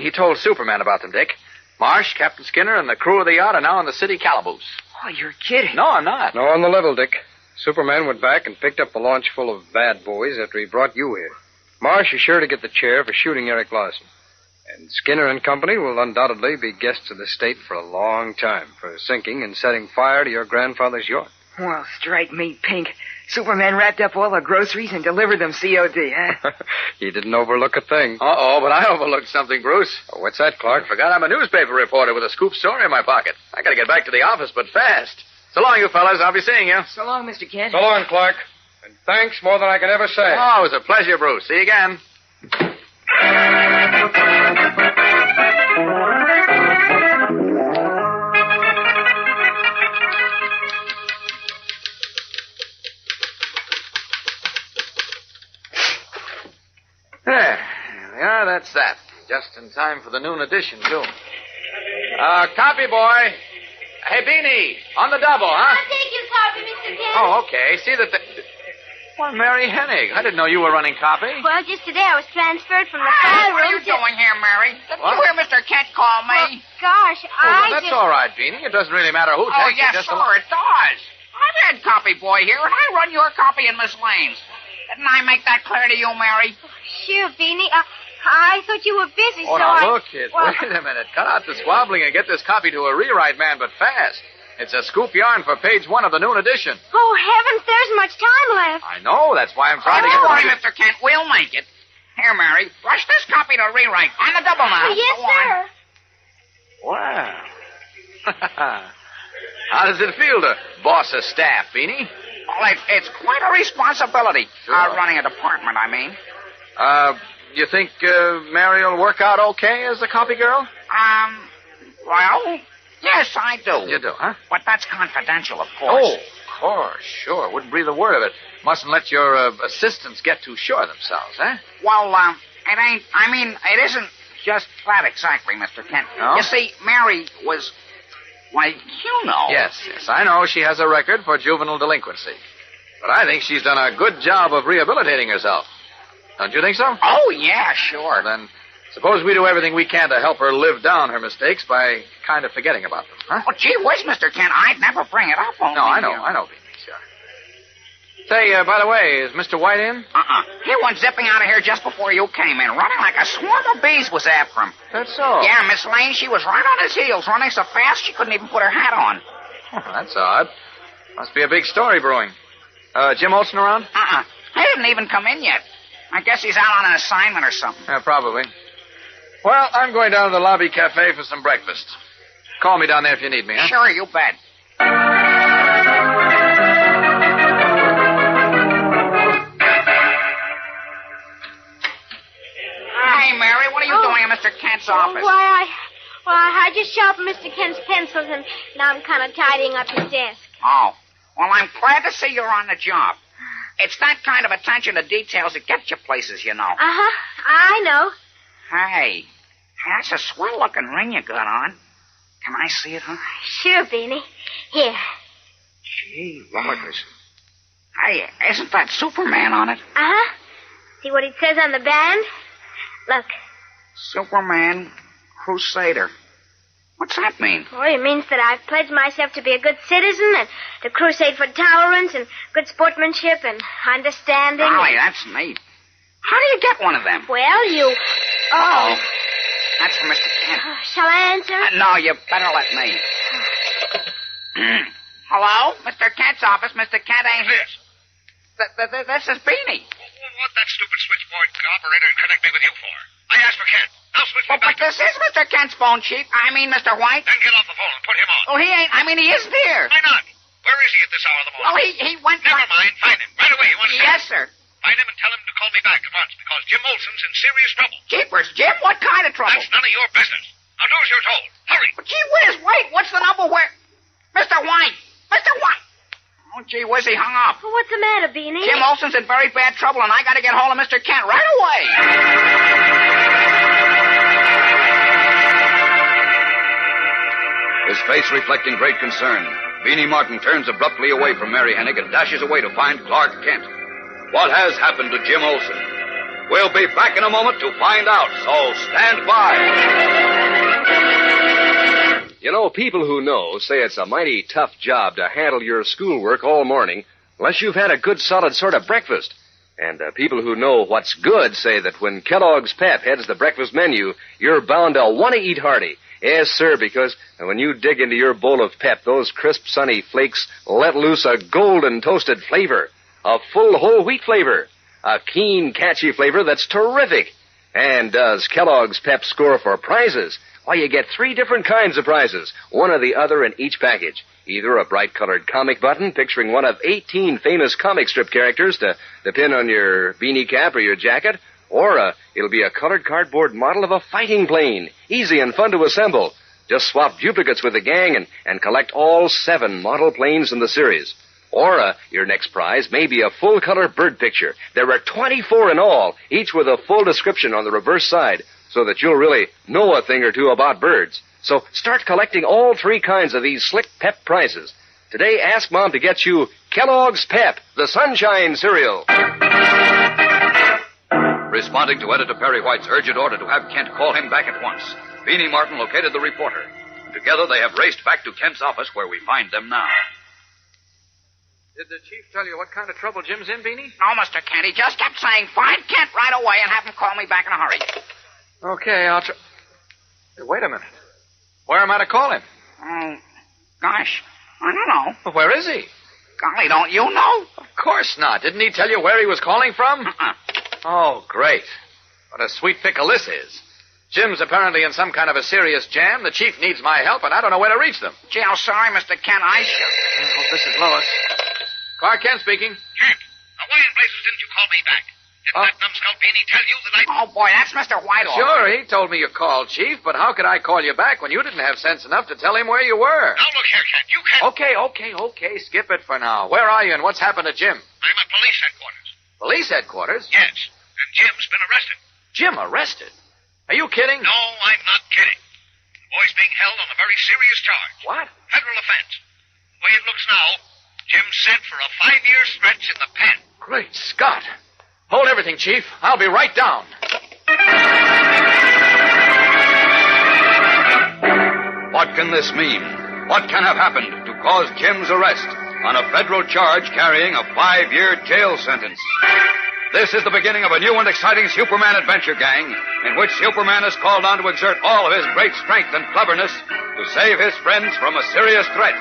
he told Superman about them, Dick. Marsh, Captain Skinner, and the crew of the yacht are now in the city calaboose. Oh, you're kidding. No, I'm not. No, on the level, Dick. Superman went back and picked up the launch full of bad boys after he brought you here. Marsh is sure to get the chair for shooting Eric Larson. And Skinner and company will undoubtedly be guests of the state for a long time for sinking and setting fire to your grandfather's yacht. Well, strike me pink. Superman wrapped up all the groceries and delivered them COD, huh? He didn't overlook a thing. Uh-oh, but I overlooked something, Bruce. Oh, what's that, Clark? I forgot I'm a newspaper reporter with a scoop story in my pocket. I gotta get back to the office, but fast. So long, you fellas. I'll be seeing you. So long, Mr. Kent. So long, Clark. And thanks more than I can ever say. Oh, it was a pleasure, Bruce. See you again. There we are, that's that. Just in time for the noon edition, too. Copy, boy. Hey, Beanie, on the double, huh? I'll take your copy, Mr. Kent. Oh, okay. See that the... Well, Mary Hennig, I didn't know you were running copy. Well, just today I was transferred from the file room What are you doing here, Mary? Didn't you hear Mr. Kent call me? Gosh, well, that's all right, Beanie. It doesn't really matter who takes yes, it. sure, it does. I'm head copy boy here, and I run your copy in Miss Lane's. Didn't I make that clear to you, Mary? Sure, Beanie. I thought you were busy, Oh, so now, look, kid. Well... Wait a minute. Cut out the squabbling and get this copy to a rewrite man, but fast. It's a scoop yarn for page 1 of the noon edition. Oh, heavens, there's much time left. I know. That's why I'm trying to get... Don't worry, Mr. Kent. We'll make it. Here, Mary. Rush this copy to rewrite. On the double now. Yes, Go on. sir. Wow. How does it feel to boss a staff, Beanie? Well, it's quite a responsibility. Sure. Running a department, I mean. You think Mary will work out okay as a copy girl? Well, yes, I do. You do, huh? But that's confidential, of course. Oh, of course, sure. Wouldn't breathe a word of it. Mustn't let your assistants get too sure of themselves, eh? Well, it ain't, it isn't just that exactly, Mr. Kent. No? You see, Mary was, like, you know. Yes, I know she has a record for juvenile delinquency. But I think she's done a good job of rehabilitating herself. Don't you think so? Oh, yeah, sure. Well, then, suppose we do everything we can to help her live down her mistakes by kind of forgetting about them, huh? Oh, gee whiz, Mr. Kent, I'd never bring it up on No, I know, Beanie, sure. Say, by the way, is Mr. White in? He went zipping out of here just before you came in, running like a swarm of bees was after him. That's so? Yeah, Miss Lane, she was right on his heels, running so fast she couldn't even put her hat on. Oh, that's odd. Must be a big story brewing. Jim Olsen around? He didn't even come in yet. I guess he's out on an assignment or something. Yeah, probably. Well, I'm going down to the lobby cafe for some breakfast. Call me down there if you need me, huh? Sure, you bet. Hey, Mary, what are you doing in Mr. Kent's office? I just sharpened Mr. Kent's pencils, and now I'm kind of tidying up his desk. Oh. Well, I'm glad to see you're on the job. It's that kind of attention to details that gets you places, you know. Uh-huh. I know. Hey, that's a swell-looking ring you got on. Can I see it, huh? Sure, Beanie. Here. Gee, Willikers. Hey, isn't that Superman on it? Uh-huh. See what it says on the band? Look. Superman Crusader. What's that mean? Well, it means that I've pledged myself to be a good citizen and to crusade for tolerance and good sportsmanship and understanding. Golly, that's neat. How do you get one of them? Well, you... Oh. That's for Mr. Kent. Shall I answer? No, you better let me. Hello? Mr. Kent's office. Mr. Kent ain't here. This is Beanie. What that stupid switchboard operator connect me with you for? I asked for Kent. Now switch me back. But this is Mr. Kent's phone, Chief. Mr. White. Then get off the phone and put him on. Oh, he ain't. He isn't here. Why not? Where is he at this hour of the morning? Well, he went... Never mind. Find him. Right away. You understand? Yes, sir. Find him and tell him to call me back at once, because Jim Olson's in serious trouble. Jeepers, Jim? What kind of trouble? That's none of your business. Now do as you're told. Hurry. But gee whiz, wait. What's the number where... Mr. White. Mr. White. Oh, gee whiz, he hung up. Well, what's the matter, Beanie? Jim Olson's in very bad trouble, and I got to get hold of Mr. Kent right away. His face reflecting great concern, Beanie Martin turns abruptly away from Mary Hennig and dashes away to find Clark Kent. What has happened to Jim Olsen? We'll be back in a moment to find out, so stand by. You know, people who know say it's a mighty tough job to handle your schoolwork all morning unless you've had a good, solid sort of breakfast. And people who know what's good say that when Kellogg's Pep heads the breakfast menu, you're bound to want to eat hearty. Yes, sir, because when you dig into your bowl of Pep, those crisp, sunny flakes let loose a golden toasted flavor, a full whole wheat flavor, a keen, catchy flavor that's terrific. And does Kellogg's Pep score for prizes? Why, you get 3 different kinds of prizes, one or the other in each package. Either a bright-colored comic button picturing one of 18 famous comic strip characters to pin on your beanie cap or your jacket, or it'll be a colored cardboard model of a fighting plane, easy and fun to assemble. Just swap duplicates with the gang and collect all 7 model planes in the series. Or your next prize may be a full-color bird picture. There are 24 in all, each with a full description on the reverse side, so that you'll really know a thing or two about birds. So start collecting all 3 kinds of these slick Pep prizes. Today, ask Mom to get you Kellogg's Pep, the Sunshine Cereal. Responding to Editor Perry White's urgent order to have Kent call him back at once, Beanie Martin located the reporter. Together, they have raced back to Kent's office, where we find them now. Did the chief tell you what kind of trouble Jim's in, Beanie? No, Mr. Kent. He just kept saying, find Kent right away and have him call me back in a hurry. Okay, I'll try. Hey, wait a minute. Where am I to call him? Oh, gosh. I don't know. Well, where is he? Golly, don't you know? Of course not. Didn't he tell you where he was calling from? Oh, great. What a sweet pickle this is. Jim's apparently in some kind of a serious jam. The chief needs my help, and I don't know where to reach them. Gee, I'm sorry, Mr. Kent. I hope this is Lois. Clark Kent speaking. Kent, why in blazes didn't you call me back? Didn't that numbskull Beanie tell you that I... Oh, boy, that's Mr. Whitehall. Sure, he told me you called, Chief, but how could I call you back when you didn't have sense enough to tell him where you were? Now, look here, Kent, you can't... Okay, skip it for now. Where are you and what's happened to Jim? I'm at police headquarters. Police headquarters? Yes, and Jim's been arrested. Jim arrested? Are you kidding? No, I'm not kidding. The boy's being held on a very serious charge. What? Federal offense. The way it looks now, Jim's sent for a 5-year stretch in the pen. Great Scott. Hold everything, Chief. I'll be right down. What can this mean? What can have happened to cause Jim's arrest on a federal charge carrying a 5-year jail sentence? This is the beginning of a new and exciting Superman adventure, gang, in which Superman is called on to exert all of his great strength and cleverness to save his friends from a serious threat.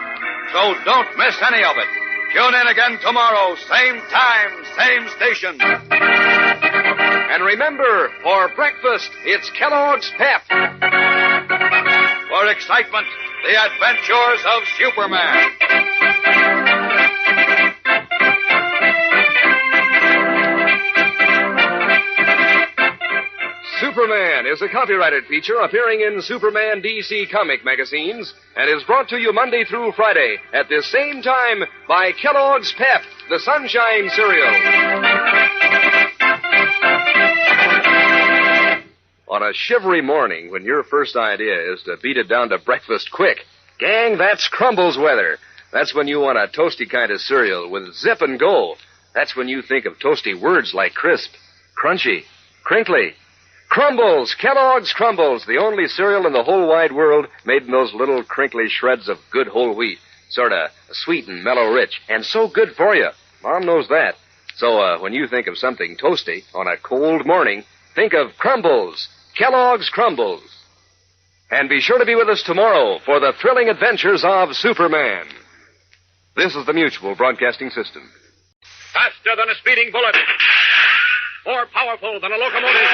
So don't miss any of it. Tune in again tomorrow, same time, same station. And remember, for breakfast, it's Kellogg's Pep. For excitement, the adventures of Superman. Superman is a copyrighted feature appearing in Superman DC comic magazines and is brought to you Monday through Friday at this same time by Kellogg's Pep, the Sunshine Cereal. On a shivery morning when your first idea is to beat it down to breakfast quick, gang, that's Crumbles weather. That's when you want a toasty kind of cereal with zip and go. That's when you think of toasty words like crisp, crunchy, crinkly. Crumbles, Kellogg's Crumbles, the only cereal in the whole wide world made in those little crinkly shreds of good whole wheat. Sort of sweet and mellow rich, and so good for you. Mom knows that. So when you think of something toasty on a cold morning, think of Crumbles, Kellogg's Crumbles. And be sure to be with us tomorrow for the thrilling adventures of Superman. This is the Mutual Broadcasting System. Faster than a speeding bullet. More powerful than a locomotive.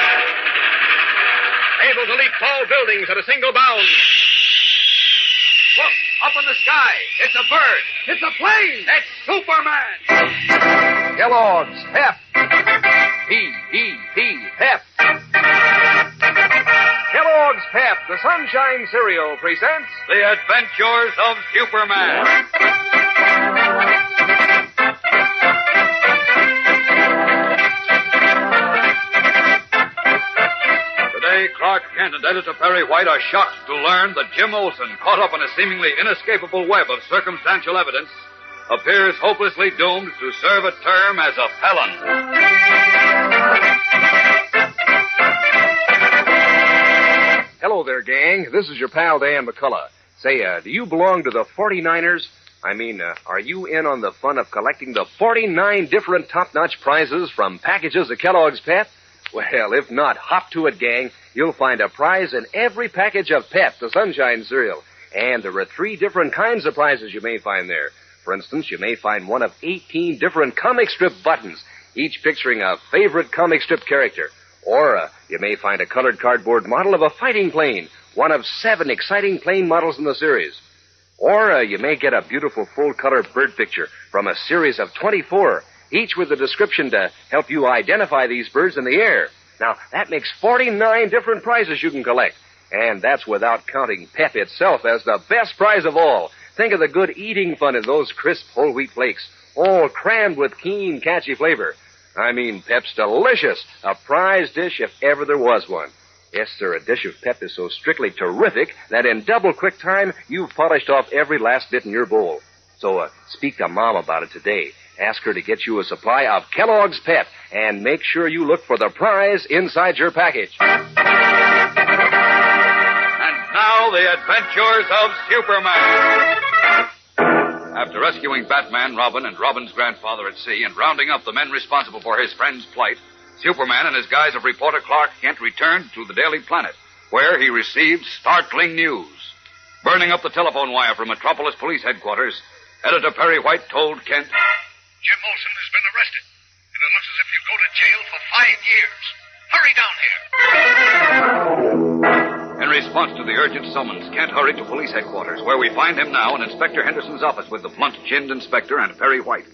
Able to leap tall buildings at a single bound. Look, up in the sky. It's a bird. It's a plane. It's Superman. Kellogg's Pep. P-E-P, Pep. Kellogg's Pep, the Sunshine Cereal, presents The Adventures of Superman. Today, Clark Kent and Editor Perry White are shocked to learn that Jim Olsen, caught up in a seemingly inescapable web of circumstantial evidence, appears hopelessly doomed to serve a term as a felon. Hello there, gang. This is your pal, Dan McCullough. Say, do you belong to the 49ers? I mean, are you in on the fun of collecting the 49 different top-notch prizes from packages of Kellogg's Pep? Well, if not, hop to it, gang. You'll find a prize in every package of Pep, the Sunshine cereal. And there are 3 different kinds of prizes you may find there. For instance, you may find one of 18 different comic strip buttons, each picturing a favorite comic strip character. Or you may find a colored cardboard model of a fighting plane, one of 7 exciting plane models in the series. Or you may get a beautiful full-color bird picture from a series of 24, each with a description to help you identify these birds in the air. Now, that makes 49 different prizes you can collect. And that's without counting Pep itself as the best prize of all. Think of the good eating fun in those crisp whole wheat flakes, all crammed with keen, catchy flavor. I mean, Pep's delicious. A prize dish if ever there was one. Yes, sir, a dish of Pep is so strictly terrific that in double quick time, you've polished off every last bit in your bowl. So speak to Mom about it today. Ask her to get you a supply of Kellogg's Pep, and make sure you look for the prize inside your package. And now, the adventures of Superman. After rescuing Batman, Robin, and Robin's grandfather at sea and rounding up the men responsible for his friend's plight, Superman and his guise of reporter Clark Kent returned to the Daily Planet, where he received startling news. Burning up the telephone wire from Metropolis Police Headquarters, Editor Perry White told Kent, Jim Olsen has been arrested, and it looks as if he'll go to jail for 5 years. Hurry down here. In response to the urgent summons, Kent hurried to police headquarters, where we find him now in Inspector Henderson's office with the blunt-chinned inspector and Perry White.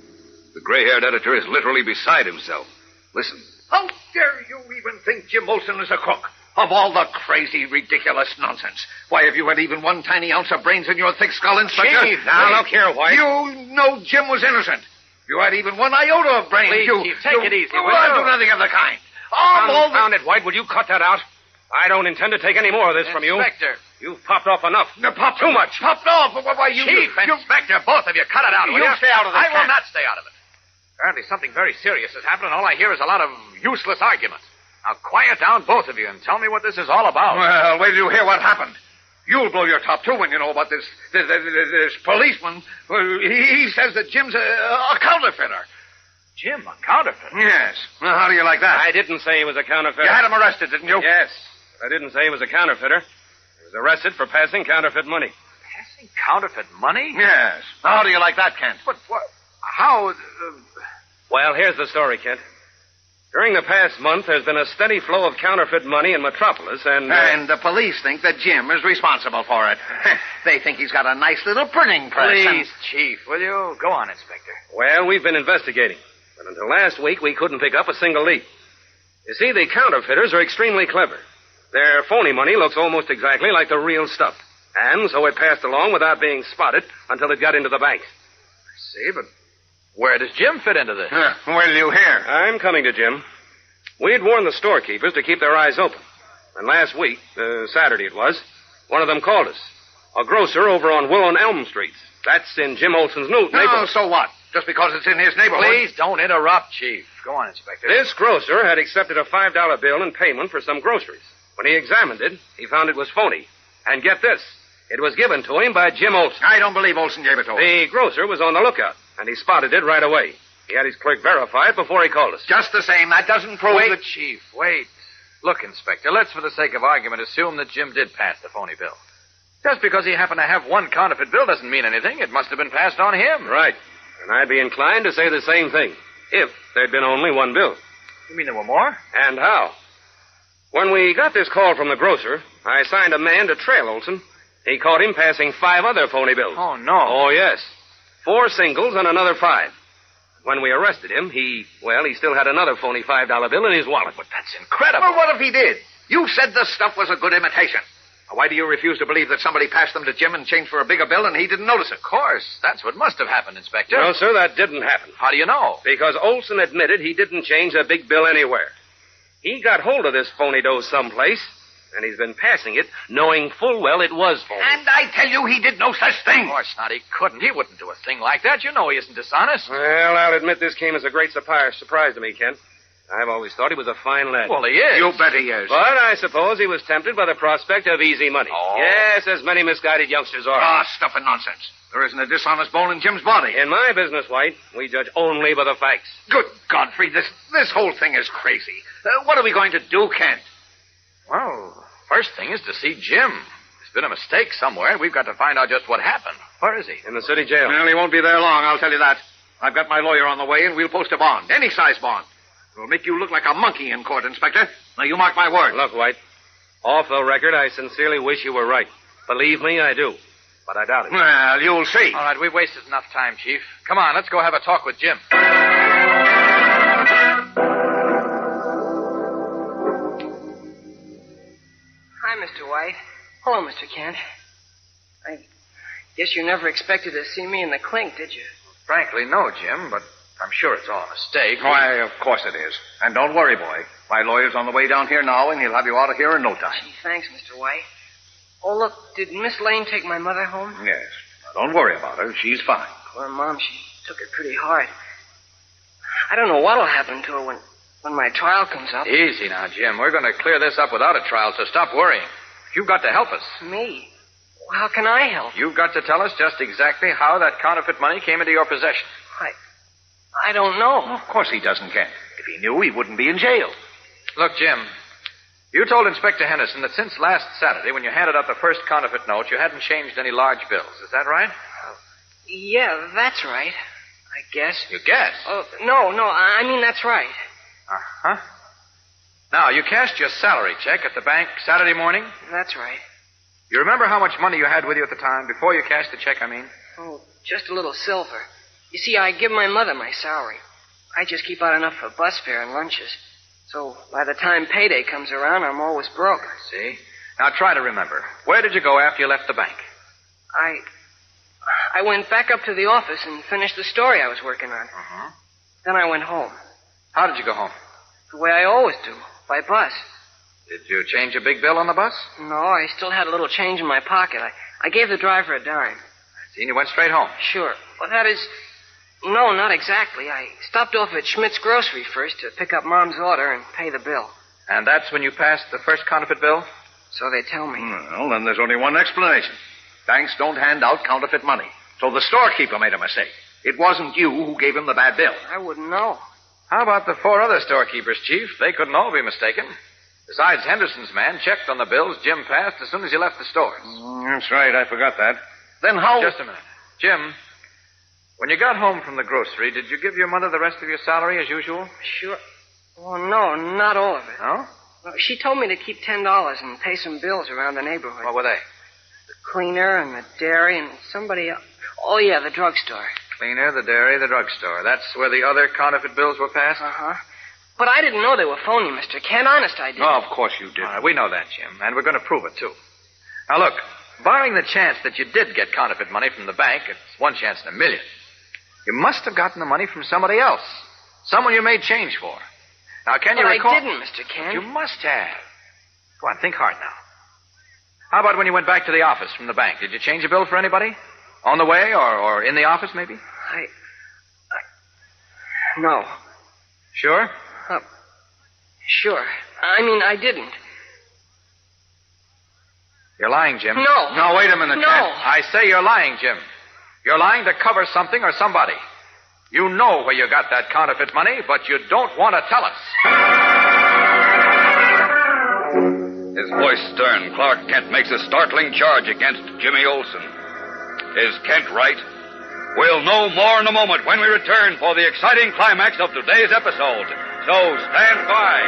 The gray-haired editor is literally beside himself. Listen. How dare you even think Jim Olsen is a crook? Of all the crazy, ridiculous nonsense. Why, have you had even one tiny ounce of brains in your thick skull, Inspector? Chief, now, look here, White. You know Jim was innocent. If you had even one iota of brains, Please, Chief, take it easy, will I'll you? do nothing of the kind. Confound it, White. Will you cut that out? I don't intend to take any more of this from you. Inspector. You've popped off enough. Popped Too much. Popped off. Why, you... Chief, you... Inspector, both of you, cut it out, will you? stay out of this. I will Kent. not stay out of it. Apparently something very serious has happened, and all I hear is a lot of useless argument. Now, quiet down, both of you, and tell me what this is all about. Well, wait till you hear what happened. You'll blow your top, too, when you know about this policeman. Well, he says that Jim's a counterfeiter. Jim, a counterfeiter? Yes. Well, how do you like that? I didn't say he was a counterfeiter. You had him arrested, didn't you? Yes. I didn't say he was a counterfeiter. He was arrested for passing counterfeit money. Passing counterfeit money? Yes. How do you like that, Kent? But what? How? Well, here's the story, Kent. During the past month, there's been a steady flow of counterfeit money in Metropolis, and... And the police think that Jim is responsible for it. They think he's got a nice little printing press. Please, Chief, will you? Go on, Inspector. Well, we've been investigating. But until last week, we couldn't pick up a single lead. You see, the counterfeiters are extremely clever. Their phony money looks almost exactly like the real stuff. And so it passed along without being spotted until it got into the bank. I see, but where does Jim fit into this? Will you hear? I'm coming to Jim. We'd warned the storekeepers to keep their eyes open. And last week, Saturday it was, one of them called us. A grocer over on Willow and Elm Streets. That's in Jim Olsen's neighborhood. No, so what? Just because it's in his neighborhood? Please don't interrupt, Chief. Go on, Inspector. This grocer had accepted a $5 bill in payment for some groceries. When he examined it, he found it was phony. And get this, it was given to him by Jim Olsen. I don't believe Olsen gave it to him. The grocer was on the lookout, and he spotted it right away. He had his clerk verify it before he called us. Just the same, that doesn't prove Wait, that... Chief, wait. Look, Inspector, let's, for the sake of argument, assume that Jim did pass the phony bill. Just because he happened to have one counterfeit bill doesn't mean anything. It must have been passed on him. Right. And I'd be inclined to say the same thing, if there'd been only one bill. You mean there were more? And how? When we got this call from the grocer, I assigned a man to trail Olsen. He caught him passing 5 other phony bills. Oh, no. Oh, yes. 4 singles and another 5. When we arrested him, he still had another phony $5 bill in his wallet. But that's incredible. Well, what if he did? You said the stuff was a good imitation. Why do you refuse to believe that somebody passed them to Jim and changed for a bigger bill and he didn't notice it? Of course. That's what must have happened, Inspector. No, sir, that didn't happen. How do you know? Because Olsen admitted he didn't change a big bill anywhere. He got hold of this phony dough someplace, and he's been passing it, knowing full well it was phony. And I tell you, he did no such thing. Of course not. He couldn't. He wouldn't do a thing like that. You know he isn't dishonest. Well, I'll admit this came as a great surprise to me, Kent. I've always thought he was a fine lad. Well, he is. You bet he is. But I suppose he was tempted by the prospect of easy money. Oh. Yes, as many misguided youngsters are. Ah, stuff and nonsense. There isn't a dishonest bone in Jim's body. In my business, White, we judge only by the facts. Good Godfrey, this whole thing is crazy. What are we going to do, Kent? Well, first thing is to see Jim. There's been a mistake somewhere. We've got to find out just what happened. Where is he? In the city jail. Well, he won't be there long, I'll tell you that. I've got my lawyer on the way, and we'll post a bond. Any size bond. It'll make you look like a monkey in court, Inspector. Now, you mark my word. Look, White, off the record, I sincerely wish you were right. Believe me, I do. But I doubt it. Well, you'll see. All right, we've wasted enough time, Chief. Come on, let's go have a talk with Jim. Hi, Mr. White. Hello, Mr. Kent. I guess you never expected to see me in the clink, did you? Frankly, no, Jim, but I'm sure it's all a mistake. Why, of course it is. And don't worry, boy. My lawyer's on the way down here now, and he'll have you out of here in no time. Gee, thanks, Mr. White. Oh, look, did Miss Lane take my mother home? Yes. Now, don't worry about her. She's fine. Poor Mom, she took it pretty hard. I don't know what'll happen to her when my trial comes up. Easy now, Jim. We're going to clear this up without a trial, so stop worrying. You've got to help us. Me? Well, how can I help? You've got to tell us just exactly how that counterfeit money came into your possession. I don't know. Well, of course he doesn't, Kent. If he knew, he wouldn't be in jail. Look, Jim, you told Inspector Henderson that since last Saturday, when you handed out the first counterfeit note, you hadn't changed any large bills. Is that right? Yeah, that's right. I guess. You guess? Oh, no, I mean that's right. Uh-huh. Now, you cashed your salary check at the bank Saturday morning? That's right. You remember how much money you had with you at the time, before you cashed the check, I mean? Oh, just a little silver. You see, I give my mother my salary. I just keep out enough for bus fare and lunches. So by the time payday comes around, I'm always broke. See? Now try to remember. Where did you go after you left the bank? I went back up to the office and finished the story I was working on. Uh-huh. Then I went home. How did you go home? The way I always do, by bus. Did you change a big bill on the bus? No, I still had a little change in my pocket. I gave the driver a dime. I see, and you went straight home. Sure. Well, that is... No, not exactly. I stopped off at Schmidt's Grocery first to pick up Mom's order and pay the bill. And that's when you passed the first counterfeit bill? So they tell me. Well, then there's only one explanation. Banks don't hand out counterfeit money. So the storekeeper made a mistake. It wasn't you who gave him the bad bill. I wouldn't know. How about the 4 other storekeepers, Chief? They couldn't all be mistaken. Besides, Henderson's man checked on the bills Jim passed as soon as he left the stores. That's right. I forgot that. Then how... Just a minute. Jim, when you got home from the grocery, did you give your mother the rest of your salary as usual? Sure. Oh, no, not all of it. No? No, she told me to keep $10 and pay some bills around the neighborhood. What were they? The cleaner and the dairy and somebody else. Oh, yeah, the drugstore. Cleaner, the dairy, the drugstore. That's where the other counterfeit bills were passed? Uh-huh. But I didn't know they were phony, Mr. Kent. Honest, I didn't. No, of course you didn't. All right, we know that, Jim, and we're going to prove it, too. Now, look, barring the chance that you did get counterfeit money from the bank, it's one chance in a million. You must have gotten the money from somebody else. Someone you made change for. Now, can you recall... I didn't, Mr. Kent. You must have. Go on, think hard now. How about when you went back to the office from the bank? Did you change a bill for anybody? On the way or in the office, maybe? No. Sure? Sure. I mean, I didn't. You're lying, Jim. No. No, wait a minute, No. Kent. I say you're lying, Jim. You're lying to cover something or somebody. You know where you got that counterfeit money, but you don't want to tell us. His voice stern, Clark Kent makes a startling charge against Jimmy Olsen. Is Kent right? We'll know more in a moment when we return for the exciting climax of today's episode. So stand by.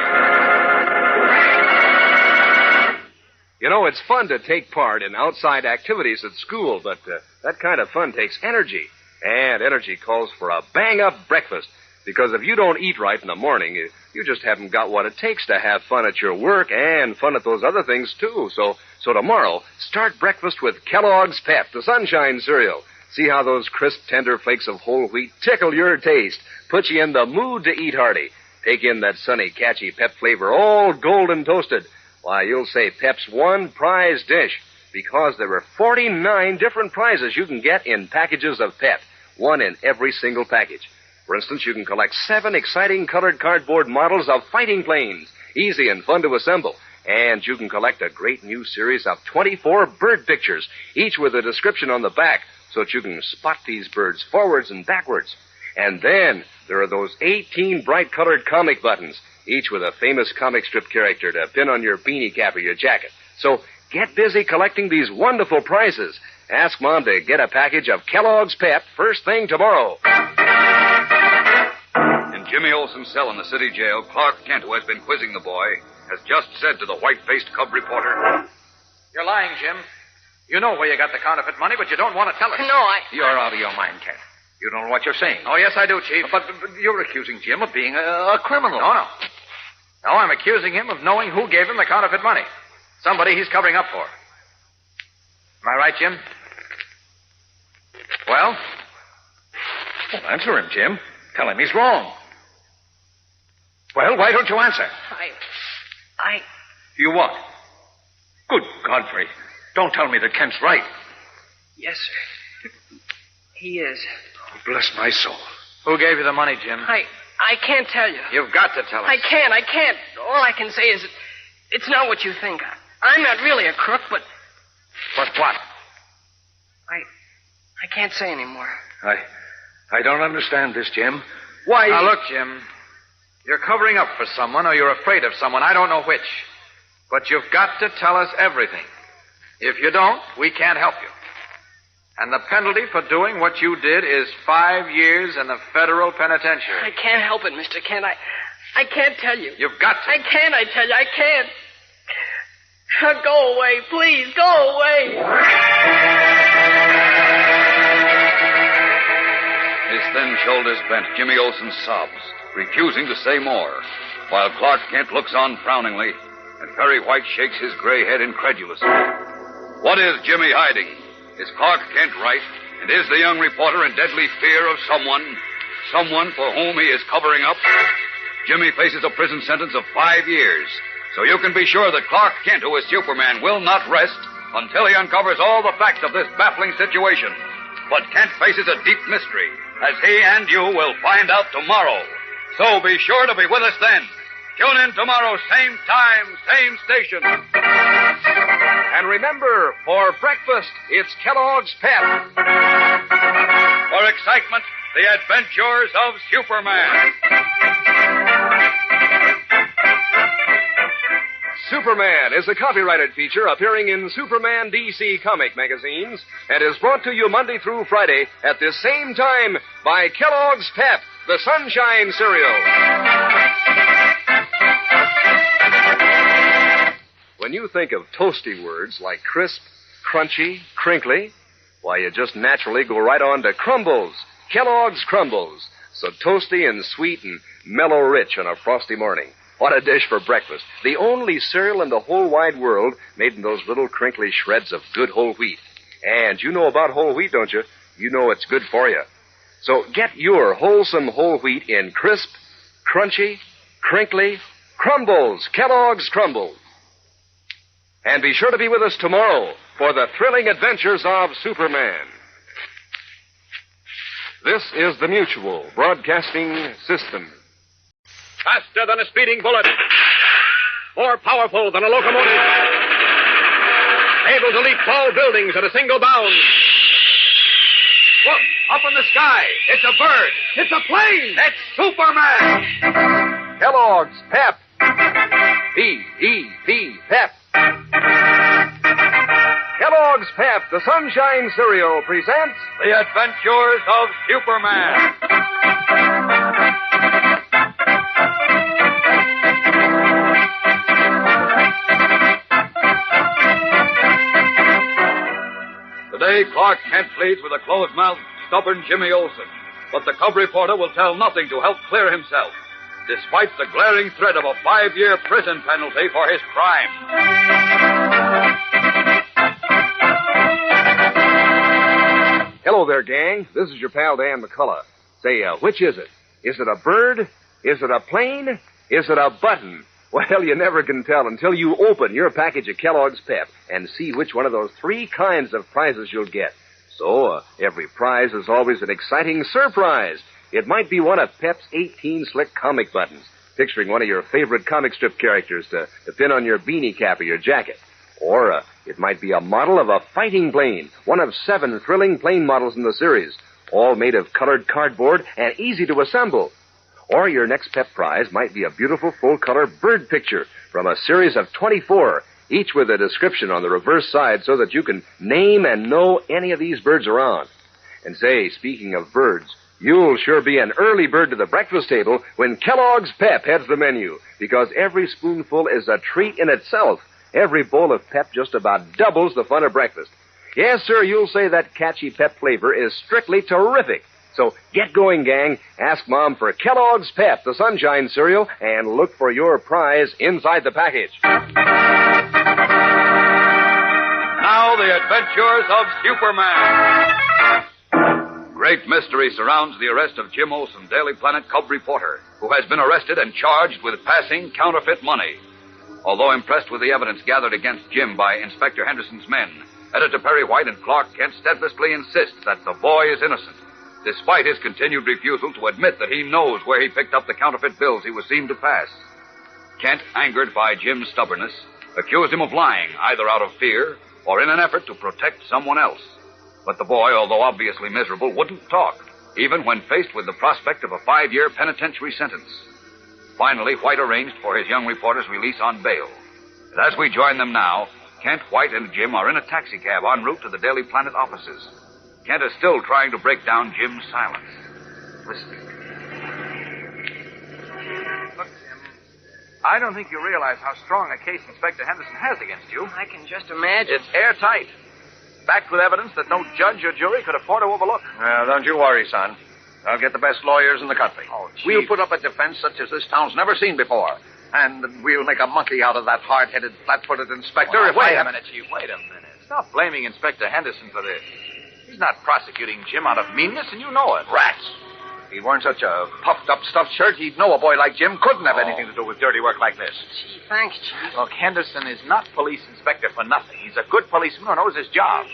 You know, it's fun to take part in outside activities at school, but that kind of fun takes energy. And energy calls for a bang-up breakfast. Because if you don't eat right in the morning, you just haven't got what it takes to have fun at your work and fun at those other things, too. So tomorrow, start breakfast with Kellogg's Pep, the sunshine cereal. See how those crisp, tender flakes of whole wheat tickle your taste, put you in the mood to eat hearty. Take in that sunny, catchy Pep flavor, all golden toasted. Why, you'll say Pep's one prize dish, because there are 49 different prizes you can get in packages of Pep, one in every single package. For instance, you can collect 7 exciting colored cardboard models of fighting planes, easy and fun to assemble. And you can collect a great new series of 24 bird pictures, each with a description on the back, so that you can spot these birds forwards and backwards. And then there are those 18 bright-colored comic buttons, each with a famous comic strip character to pin on your beanie cap or your jacket. So get busy collecting these wonderful prizes. Ask Mom to get a package of Kellogg's Pep first thing tomorrow. In Jimmy Olsen's cell in the city jail, Clark Kent, who has been quizzing the boy, has just said to the white-faced cub reporter, You're lying, Jim. You know where you got the counterfeit money, but you don't want to tell us. No, You're out of your mind, Kent. You don't know what you're saying. Oh, yes, I do, Chief. But you're accusing Jim of being a criminal. No. No, I'm accusing him of knowing who gave him the counterfeit money. Somebody he's covering up for. Am I right, Jim? Well, answer him, Jim. Tell him he's wrong. Well, why don't you answer? You what? Good Godfrey. Don't tell me that Kent's right. Yes, sir. He is. Oh, bless my soul. Who gave you the money, Jim? I can't tell you. You've got to tell us. I can't. All I can say is it's not what you think. I'm not really a crook, but... But what? I can't say anymore. I don't understand this, Jim. Why... Now, look, Jim. You're covering up for someone or you're afraid of someone. I don't know which. But you've got to tell us everything. If you don't, we can't help you. And the penalty for doing what you did is 5 years in the federal penitentiary. I can't help it, Mr. Kent. I can't tell you. You've got to. I tell you, I can't. Go away, please, go away. His thin shoulders bent, Jimmy Olsen sobs, refusing to say more, while Clark Kent looks on frowningly, and Perry White shakes his gray head incredulously. What is Jimmy hiding? Is Clark Kent right? And is the young reporter in deadly fear of someone for whom he is covering up? Jimmy faces a prison sentence of 5 years, so you can be sure that Clark Kent, who is Superman, will not rest until he uncovers all the facts of this baffling situation. But Kent faces a deep mystery, as he and you will find out tomorrow. So be sure to be with us then. Tune in tomorrow, same time, same station. And remember, for breakfast, it's Kellogg's Pep. For excitement, the adventures of Superman. Superman is a copyrighted feature appearing in Superman DC comic magazines and is brought to you Monday through Friday at this same time by Kellogg's Pep, the Sunshine Cereal. When you think of toasty words like crisp, crunchy, crinkly, why, you just naturally go right on to Crumbles, Kellogg's Crumbles. So toasty and sweet and mellow rich on a frosty morning. What a dish for breakfast. The only cereal in the whole wide world made in those little crinkly shreds of good whole wheat. And you know about whole wheat, don't you? You know it's good for you. So get your wholesome whole wheat in crisp, crunchy, crinkly Crumbles, Kellogg's Crumbles. And be sure to be with us tomorrow for the thrilling adventures of Superman. This is the Mutual Broadcasting System. Faster than a speeding bullet. More powerful than a locomotive. Able to leap tall buildings at a single bound. Look, up in the sky. It's a bird. It's a plane. It's Superman. Kellogg's Pep. P-E-P, Pep. Kellogg's Pep, the Sunshine Cereal, presents The Adventures of Superman. Today, Clark Kent pleads with a closed-mouthed, stubborn Jimmy Olsen. But the cub reporter will tell nothing to help clear himself, despite the glaring threat of a 5-year prison penalty for his crime. Hello there, gang. This is your pal Dan McCullough. Say, which is it? Is it a bird? Is it a plane? Is it a button? Well, you never can tell until you open your package of Kellogg's Pep and see which one of those 3 kinds of prizes you'll get. So, every prize is always an exciting surprise. it might be one of Pep's 18 slick comic buttons, picturing one of your favorite comic strip characters to pin on your beanie cap or your jacket. Or it might be a model of a fighting plane, one of 7 thrilling plane models in the series, all made of colored cardboard and easy to assemble. Or your next Pep prize might be a beautiful full-color bird picture from a series of 24, each with a description on the reverse side so that you can name and know any of these birds around. And say, speaking of birds, you'll sure be an early bird to the breakfast table when Kellogg's Pep heads the menu, because every spoonful is a treat in itself. Every bowl of Pep just about doubles the fun of breakfast. Yes, sir, you'll say that catchy Pep flavor is strictly terrific. So get going, gang. Ask Mom for Kellogg's Pep, the Sunshine cereal, and look for your prize inside the package. Now the adventures of Superman. Great mystery surrounds the arrest of Jim Olsen, Daily Planet cub reporter, who has been arrested and charged with passing counterfeit money. Although impressed with the evidence gathered against Jim by Inspector Henderson's men, Editor Perry White and Clark Kent steadfastly insist that the boy is innocent, despite his continued refusal to admit that he knows where he picked up the counterfeit bills he was seen to pass. Kent, angered by Jim's stubbornness, accused him of lying, either out of fear or in an effort to protect someone else. But the boy, although obviously miserable, wouldn't talk, even when faced with the prospect of a 5-year penitentiary sentence. Finally, White arranged for his young reporter's release on bail. And as we join them now, Kent, White, and Jim are in a taxicab en route to the Daily Planet offices. Kent is still trying to break down Jim's silence. Listen. Look, Jim, I don't think you realize how strong a case Inspector Henderson has against you. I can just imagine. It's airtight. Backed with evidence that no judge or jury could afford to overlook. Well, don't you worry, son. I'll get the best lawyers in the country. Oh, Chief. We'll put up a defense such as this town's never seen before. And we'll make a monkey out of that hard-headed, flat-footed inspector. Well, wait a minute, Chief. Wait a minute. Stop blaming Inspector Henderson for this. He's not prosecuting Jim out of meanness, and you know it. Rats. If he weren't such a puffed-up stuffed shirt, he'd know a boy like Jim couldn't have anything to do with dirty work like this. Gee, thanks, Chief. Look, Henderson is not police inspector for nothing. He's a good policeman who knows his job.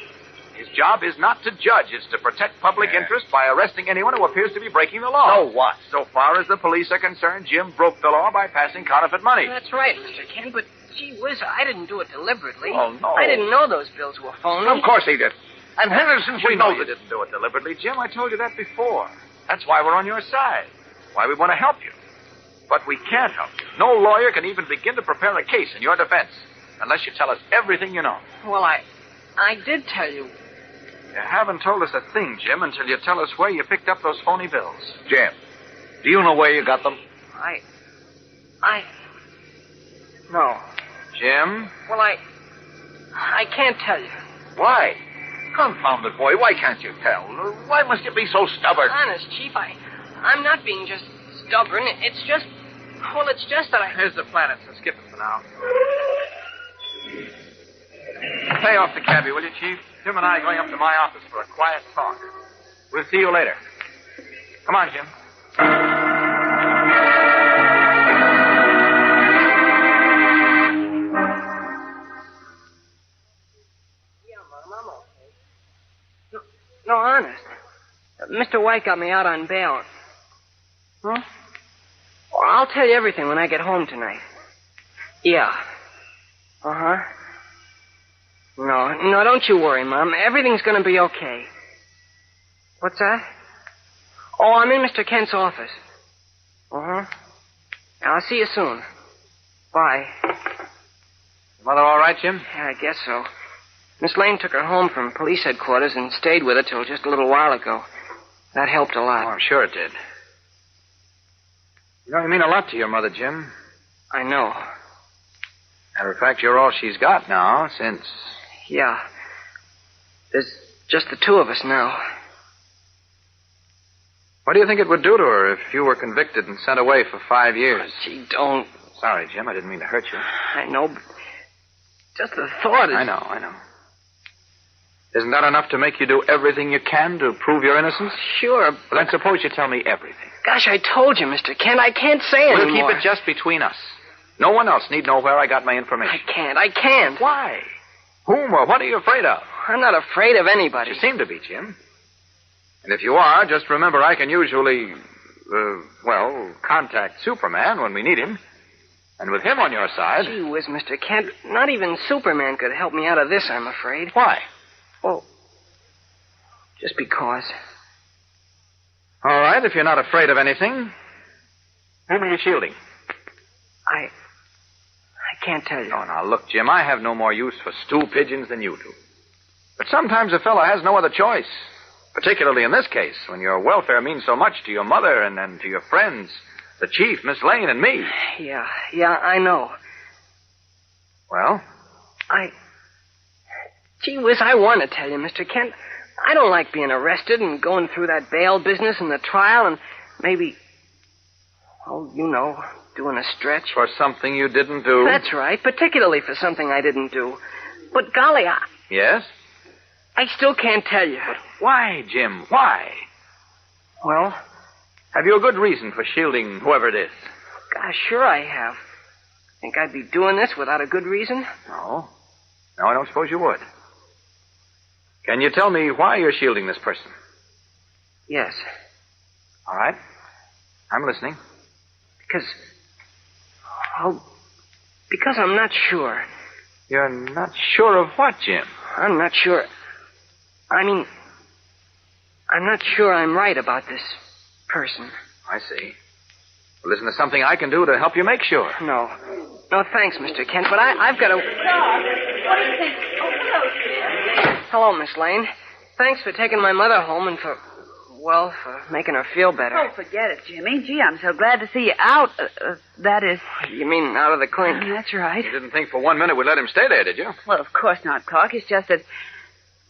His job is not to judge. It's to protect public interest by arresting anyone who appears to be breaking the law. So what? So far as the police are concerned, Jim broke the law by passing counterfeit money. That's right, Mr. Kent, but gee whiz, I didn't do it deliberately. Oh, no. I didn't know those bills were phony. Of course he did. And Henderson should know you didn't do it deliberately, Jim. I told you that before. That's why we're on your side. Why we want to help you. But we can't help you. No lawyer can even begin to prepare a case in your defense unless you tell us everything you know. Well, I did tell you. You haven't told us a thing, Jim, until you tell us where you picked up those phony bills. Jim, do you know where you got them? No. Jim? Well, I can't tell you. Why? Confounded boy, why can't you tell? Why must you be so stubborn? Honest, Chief, I'm not being just stubborn. It's just that I... Here's the planet, so skip it for now. Pay off the cabbie, will you, Chief? Jim and I are going up to my office for a quiet talk. We'll see you later. Come on, Jim. Yeah, Mom, I'm okay. No, honest. Mr. White got me out on bail. Huh? Well, I'll tell you everything when I get home tonight. Yeah. Uh-huh. No, don't you worry, Mom. Everything's going to be okay. What's that? Oh, I'm in Mr. Kent's office. Uh-huh. I'll see you soon. Bye. Mother all right, Jim? Yeah, I guess so. Miss Lane took her home from police headquarters and stayed with her till just a little while ago. That helped a lot. Oh, I'm sure it did. You know, you mean a lot to your mother, Jim. I know. Matter of fact, you're all she's got now, since... Yeah. There's just the two of us now. What do you think it would do to her if you were convicted and sent away for 5 years? Oh, gee, don't. Sorry, Jim. I didn't mean to hurt you. I know, but just the thought is... I know. Isn't that enough to make you do everything you can to prove your innocence? Sure, but... Well, then suppose you tell me everything. Gosh, I told you, Mr. Kent. I can't say anymore. We'll keep it just between us. No one else need know where I got my information. I can't. Why? Whom or what are you afraid of? I'm not afraid of anybody. You seem to be, Jim. And if you are, just remember I can usually, contact Superman when we need him. And with him on your side... Gee whiz, Mr. Kent, not even Superman could help me out of this, I'm afraid. Why? Well, just because. All right, if you're not afraid of anything, whom are you shielding? I can't tell you. Oh, now, look, Jim, I have no more use for stool pigeons than you do. But sometimes a fellow has no other choice. Particularly in this case, when your welfare means so much to your mother and to your friends, the chief, Miss Lane, and me. Yeah, I know. Well? Gee whiz, I want to tell you, Mr. Kent. I don't like being arrested and going through that bail business and the trial and maybe, doing a stretch. For something you didn't do? That's right, particularly for something I didn't do. But golly, Yes? I still can't tell you. But why, Jim? Why? Well? Have you a good reason for shielding whoever it is? Gosh, sure I have. Think I'd be doing this without a good reason? No. No, I don't suppose you would. Can you tell me why you're shielding this person? Yes. All right. I'm listening. Because I'm not sure. You're not sure of what, Jim? I'm not sure. I mean, I'm not sure I'm right about this person. I see. Well, isn't there something I can do to help you make sure? No, thanks, Mr. Kent, but I've got to... What do you think? Oh, hello, Jim. Hello, Miss Lane. Thanks for taking my mother home and for making her feel better. Oh, forget it, Jimmy. Gee, I'm so glad to see you out. That is... You mean out of the clink? That's right. You didn't think for 1 minute we'd let him stay there, did you? Well, of course not, Clark. It's just that...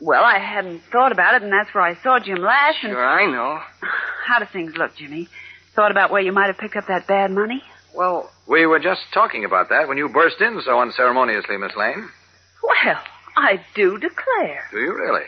Well, I hadn't thought about it, and that's where I saw Jim last, and... Sure, I know. How do things look, Jimmy? Thought about where you might have picked up that bad money? Well... We were just talking about that when you burst in so unceremoniously, Miss Lane. Well, I do declare. Do you really?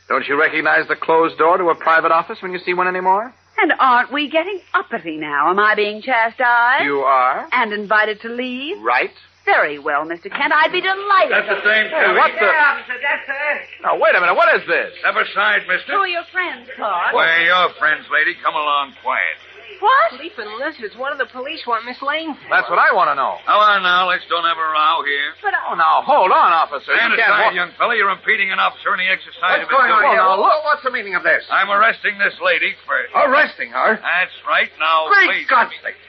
Don't you recognize the closed door to a private office when you see one anymore? And aren't we getting uppity now? Am I being chastised? You are. And invited to leave? Right. Very well, Mr. Kent. I'd be delighted. That's the same Hey, thing. what the... officer, that's her. Now, wait a minute. What is this? Step aside, mister. Who are your friends, Clark? Where are your friends, lady? Come along quiet. What? Leaping lizards. One of the police want Miss Lane for. That's what I want to know. Come on now, let's don't have a row here. But Oh, now, hold on, officer. Stand You can't aside, walk- young fella. You're impeding an officer in the exercise of What's his going on duty. here? now, look. What's the meaning of this? I'm arresting this lady for... Arresting her? That's right. Now, Great please... God's sake.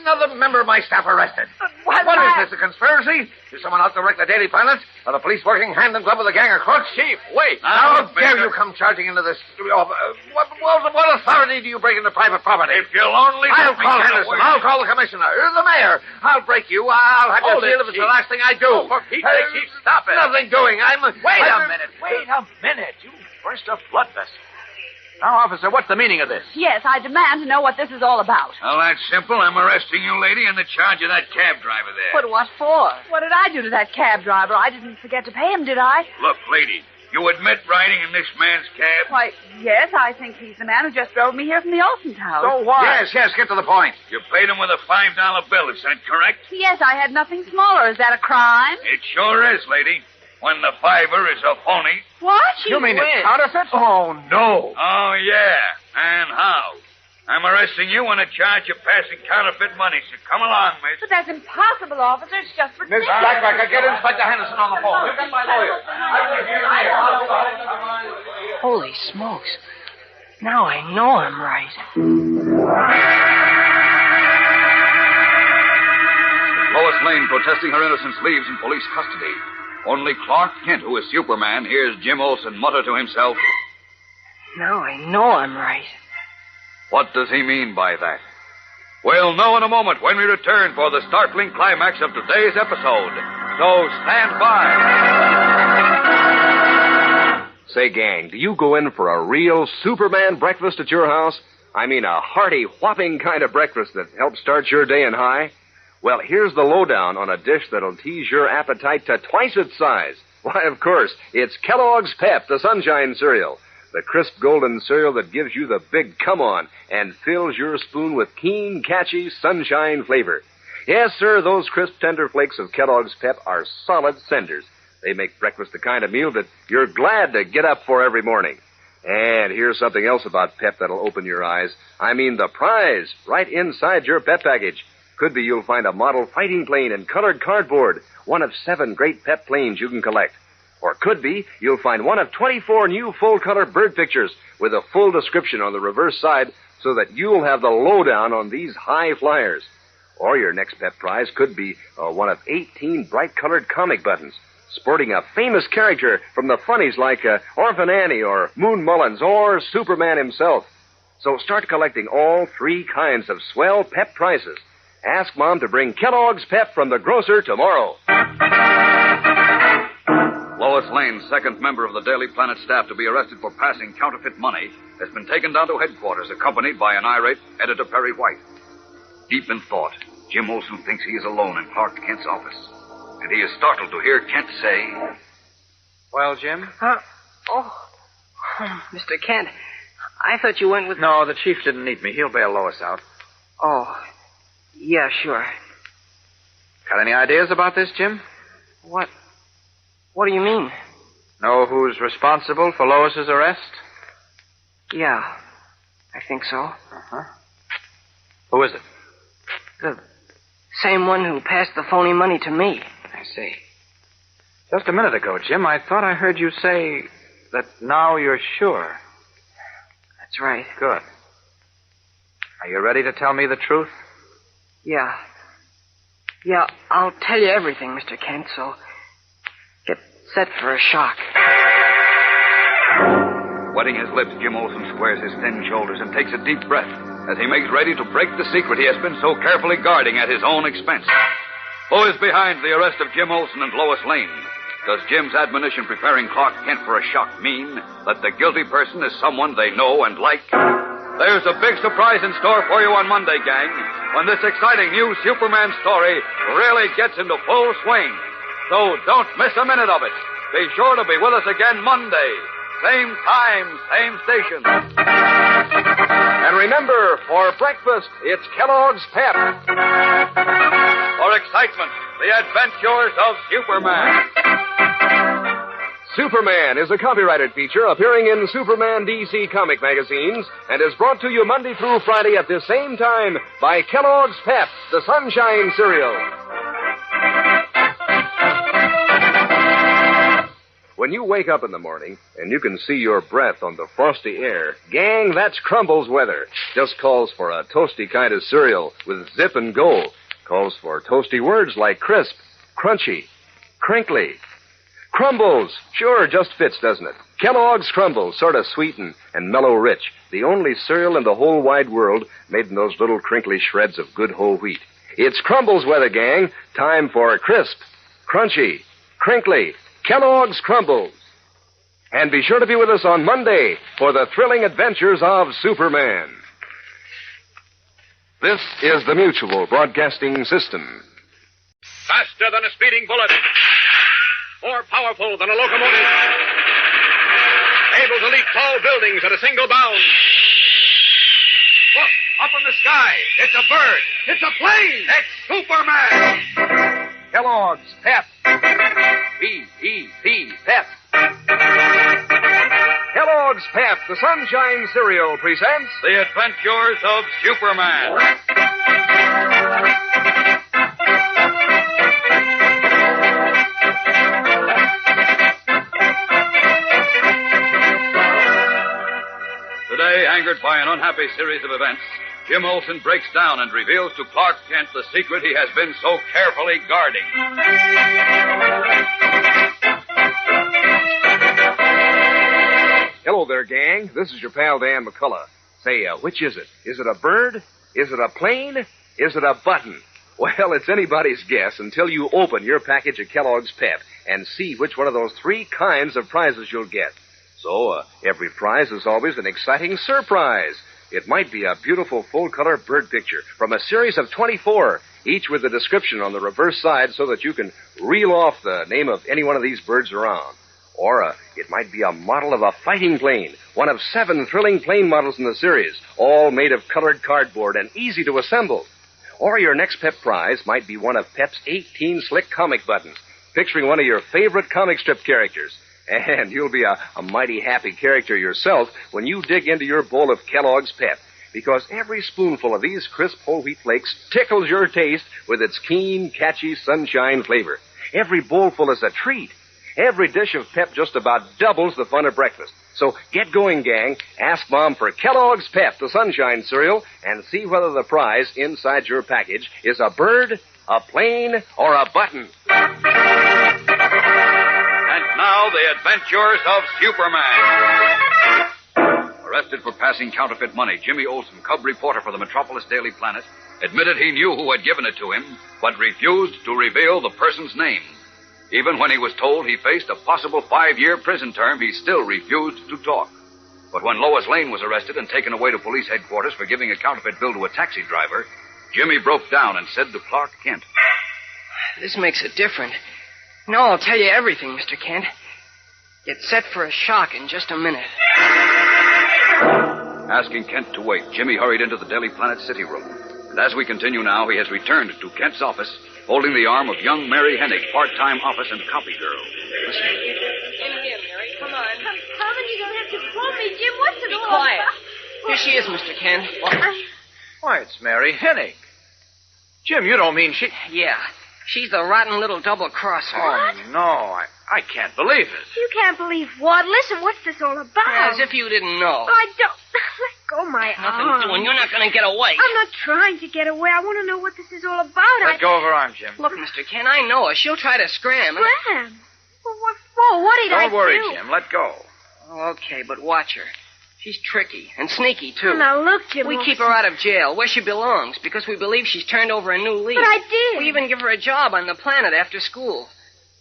Another member of my staff arrested. What is this, a conspiracy? Is someone out to wreck the Daily Planet? Are the police working hand in glove with the gang of crooks? Chief, wait. How Now, dare mister. you come charging into this... what authority do you break into private property? If you'll only... I'll let me call get Henderson. away. I'll call the commissioner. The mayor. I'll break you. I'll have you Hold it, sealed if it's the Chief. last thing I do. Oh, for Pete's sake, Chief, stop it. Nothing doing. Wait a minute. You burst a blood vessel. Now, officer, what's the meaning of this? Yes, I demand to know what this is all about. Well, that's simple. I'm arresting you, lady, in the charge of that cab driver there. But what for? What did I do to that cab driver? I didn't forget to pay him, did I? Look, lady, you admit riding in this man's cab? Why, yes, I think he's the man who just drove me here from the Olsen House. So what? Yes, get to the point. You paid him with a $5 bill, is that correct? Yes, I had nothing smaller. Is that a crime? It sure is, lady. When the fiver is a phony. What? You mean it's counterfeit? Oh, no. Oh, yeah. And how? I'm arresting you on a charge of passing counterfeit money, so come along, miss. But that's impossible, officer. It's just Miss ridiculous. Blackbacker, get Inspector Henderson on the phone. Get my lawyer. Holy smokes. Now I know I'm right. Lois Lane, protesting her innocence, leaves in police custody. Only Clark Kent, who is Superman, hears Jim Olsen mutter to himself, Now I know I'm right. What does he mean by that? We'll know in a moment when we return for the startling climax of today's episode. So stand by. Say, gang, do you go in for a real Superman breakfast at your house? I mean a hearty, whopping kind of breakfast that helps start your day in high? Well, here's the lowdown on a dish that'll tease your appetite to twice its size. Why, of course, it's Kellogg's Pep, the Sunshine Cereal. The crisp golden cereal that gives you the big come-on and fills your spoon with keen, catchy sunshine flavor. Yes, sir, those crisp, tender flakes of Kellogg's Pep are solid senders. They make breakfast the kind of meal that you're glad to get up for every morning. And here's something else about Pep that'll open your eyes. I mean the prize right inside your Pep package. Could be you'll find a model fighting plane in colored cardboard, one of 7 great Pep planes you can collect. Or could be you'll find one of 24 new full-color bird pictures with a full description on the reverse side so that you'll have the lowdown on these high flyers. Or your next Pep prize could be one of 18 bright-colored comic buttons sporting a famous character from the funnies like Orphan Annie or Moon Mullins or Superman himself. So start collecting all 3 kinds of swell Pep prizes. Ask Mom to bring Kellogg's Pep from the grocer tomorrow. Lois Lane, second member of the Daily Planet staff to be arrested for passing counterfeit money, has been taken down to headquarters accompanied by an irate Editor Perry White. Deep in thought, Jim Olsen thinks he is alone in Clark Kent's office. And he is startled to hear Kent say... Well, Jim? Mr. Kent, I thought you went with... No, the chief didn't need me. He'll bail Lois out. Oh, yeah, sure. Got any ideas about this, Jim? What do you mean? Know who's responsible for Lois's arrest? Yeah, I think so. Uh-huh. Who is it? The same one who passed the phony money to me. I see. Just a minute ago, Jim, I thought I heard you say that now you're sure. That's right. Good. Are you ready to tell me the truth? Yeah. Yeah, I'll tell you everything, Mr. Kent, so get set for a shock. Wetting his lips, Jim Olsen squares his thin shoulders and takes a deep breath as he makes ready to break the secret he has been so carefully guarding at his own expense. Who is behind the arrest of Jim Olsen and Lois Lane? Does Jim's admonition preparing Clark Kent for a shock mean that the guilty person is someone they know and like? There's a big surprise in store for you on Monday, gang, when this exciting new Superman story really gets into full swing. So don't miss a minute of it. Be sure to be with us again Monday. Same time, same station. And remember, for breakfast, it's Kellogg's Pep. For excitement, the adventures of Superman. Superman is a copyrighted feature appearing in Superman DC comic magazines and is brought to you Monday through Friday at this same time by Kellogg's Pep, the Sunshine Cereal. When you wake up in the morning and you can see your breath on the frosty air, gang, that's Crumbles weather. Just calls for a toasty kind of cereal with zip and go. Calls for toasty words like crisp, crunchy, crinkly. Crumbles, sure, just fits, doesn't it? Kellogg's Crumbles, sort of sweet and mellow rich. The only cereal in the whole wide world made in those little crinkly shreds of good whole wheat. It's Crumbles weather, gang. Time for crisp, crunchy, crinkly Kellogg's Crumbles. And be sure to be with us on Monday for the thrilling adventures of Superman. This is the Mutual Broadcasting System. Faster than a speeding bullet. More powerful than a locomotive. Able to leap tall buildings at a single bound. Look, up in the sky. It's a bird. It's a plane. It's Superman. Kellogg's Pep. P-E-P, Pep. Kellogg's Pep, the Sunshine Cereal, presents The Adventures of Superman. Today, angered by an unhappy series of events, Jim Olsen breaks down and reveals to Clark Kent the secret he has been so carefully guarding. Hello there, gang. This is your pal Dan McCullough. Say, which is it? Is it a bird? Is it a plane? Is it a button? Well, it's anybody's guess until you open your package of Kellogg's Pep and see which one of those 3 kinds of prizes you'll get. So, every prize is always an exciting surprise. It might be a beautiful full-color bird picture from a series of 24, each with a description on the reverse side so that you can reel off the name of any one of these birds around. Or it might be a model of a fighting plane, one of 7 thrilling plane models in the series, all made of colored cardboard and easy to assemble. Or your next Pep prize might be one of Pep's 18 slick comic buttons, picturing one of your favorite comic strip characters. And you'll be a mighty happy character yourself when you dig into your bowl of Kellogg's Pep. Because every spoonful of these crisp whole wheat flakes tickles your taste with its keen, catchy sunshine flavor. Every bowlful is a treat. Every dish of Pep just about doubles the fun of breakfast. So get going, gang. Ask Mom for Kellogg's Pep, the sunshine cereal, and see whether the prize inside your package is a bird, a plane, or a button. And now, the adventures of Superman. Arrested for passing counterfeit money, Jimmy Olsen, cub reporter for the Metropolis Daily Planet, admitted he knew who had given it to him, but refused to reveal the person's name. Even when he was told he faced a possible 5-year prison term, he still refused to talk. But when Lois Lane was arrested and taken away to police headquarters for giving a counterfeit bill to a taxi driver, Jimmy broke down and said to Clark Kent, This makes it different. No, I'll tell you everything, Mr. Kent. Get set for a shock in just a minute. Asking Kent to wait, Jimmy hurried into the Daily Planet city room. And as we continue now, he has returned to Kent's office, holding the arm of young Mary Hennig, part-time office and copy girl. Listen. In here, Mary. Come on. I'm coming. You don't have to pull me, Jim. What's it Be all quiet. about? Here she is, Mr. Kent. Why, it's Mary Hennig. Jim, you don't mean she... Yeah. She's the rotten little double-crosser. Oh, no. I can't believe it. You can't believe what? Listen, what's this all about? As if you didn't know. I don't... Let go my Nothing arm. doing. You're not going to get away. I'm not trying to get away. I want to know what this is all about. Let go of her arm, Jim. Look, Mr. Kent, I know her. She'll try to scram. Scram? Well, what for? What did I do? Don't worry, Jim. Let go. Oh, okay, but watch her. She's tricky and sneaky, too. Now, look, Jim. We keep her out of jail, where she belongs, because we believe she's turned over a new leaf. But I did. We even give her a job on the planet after school.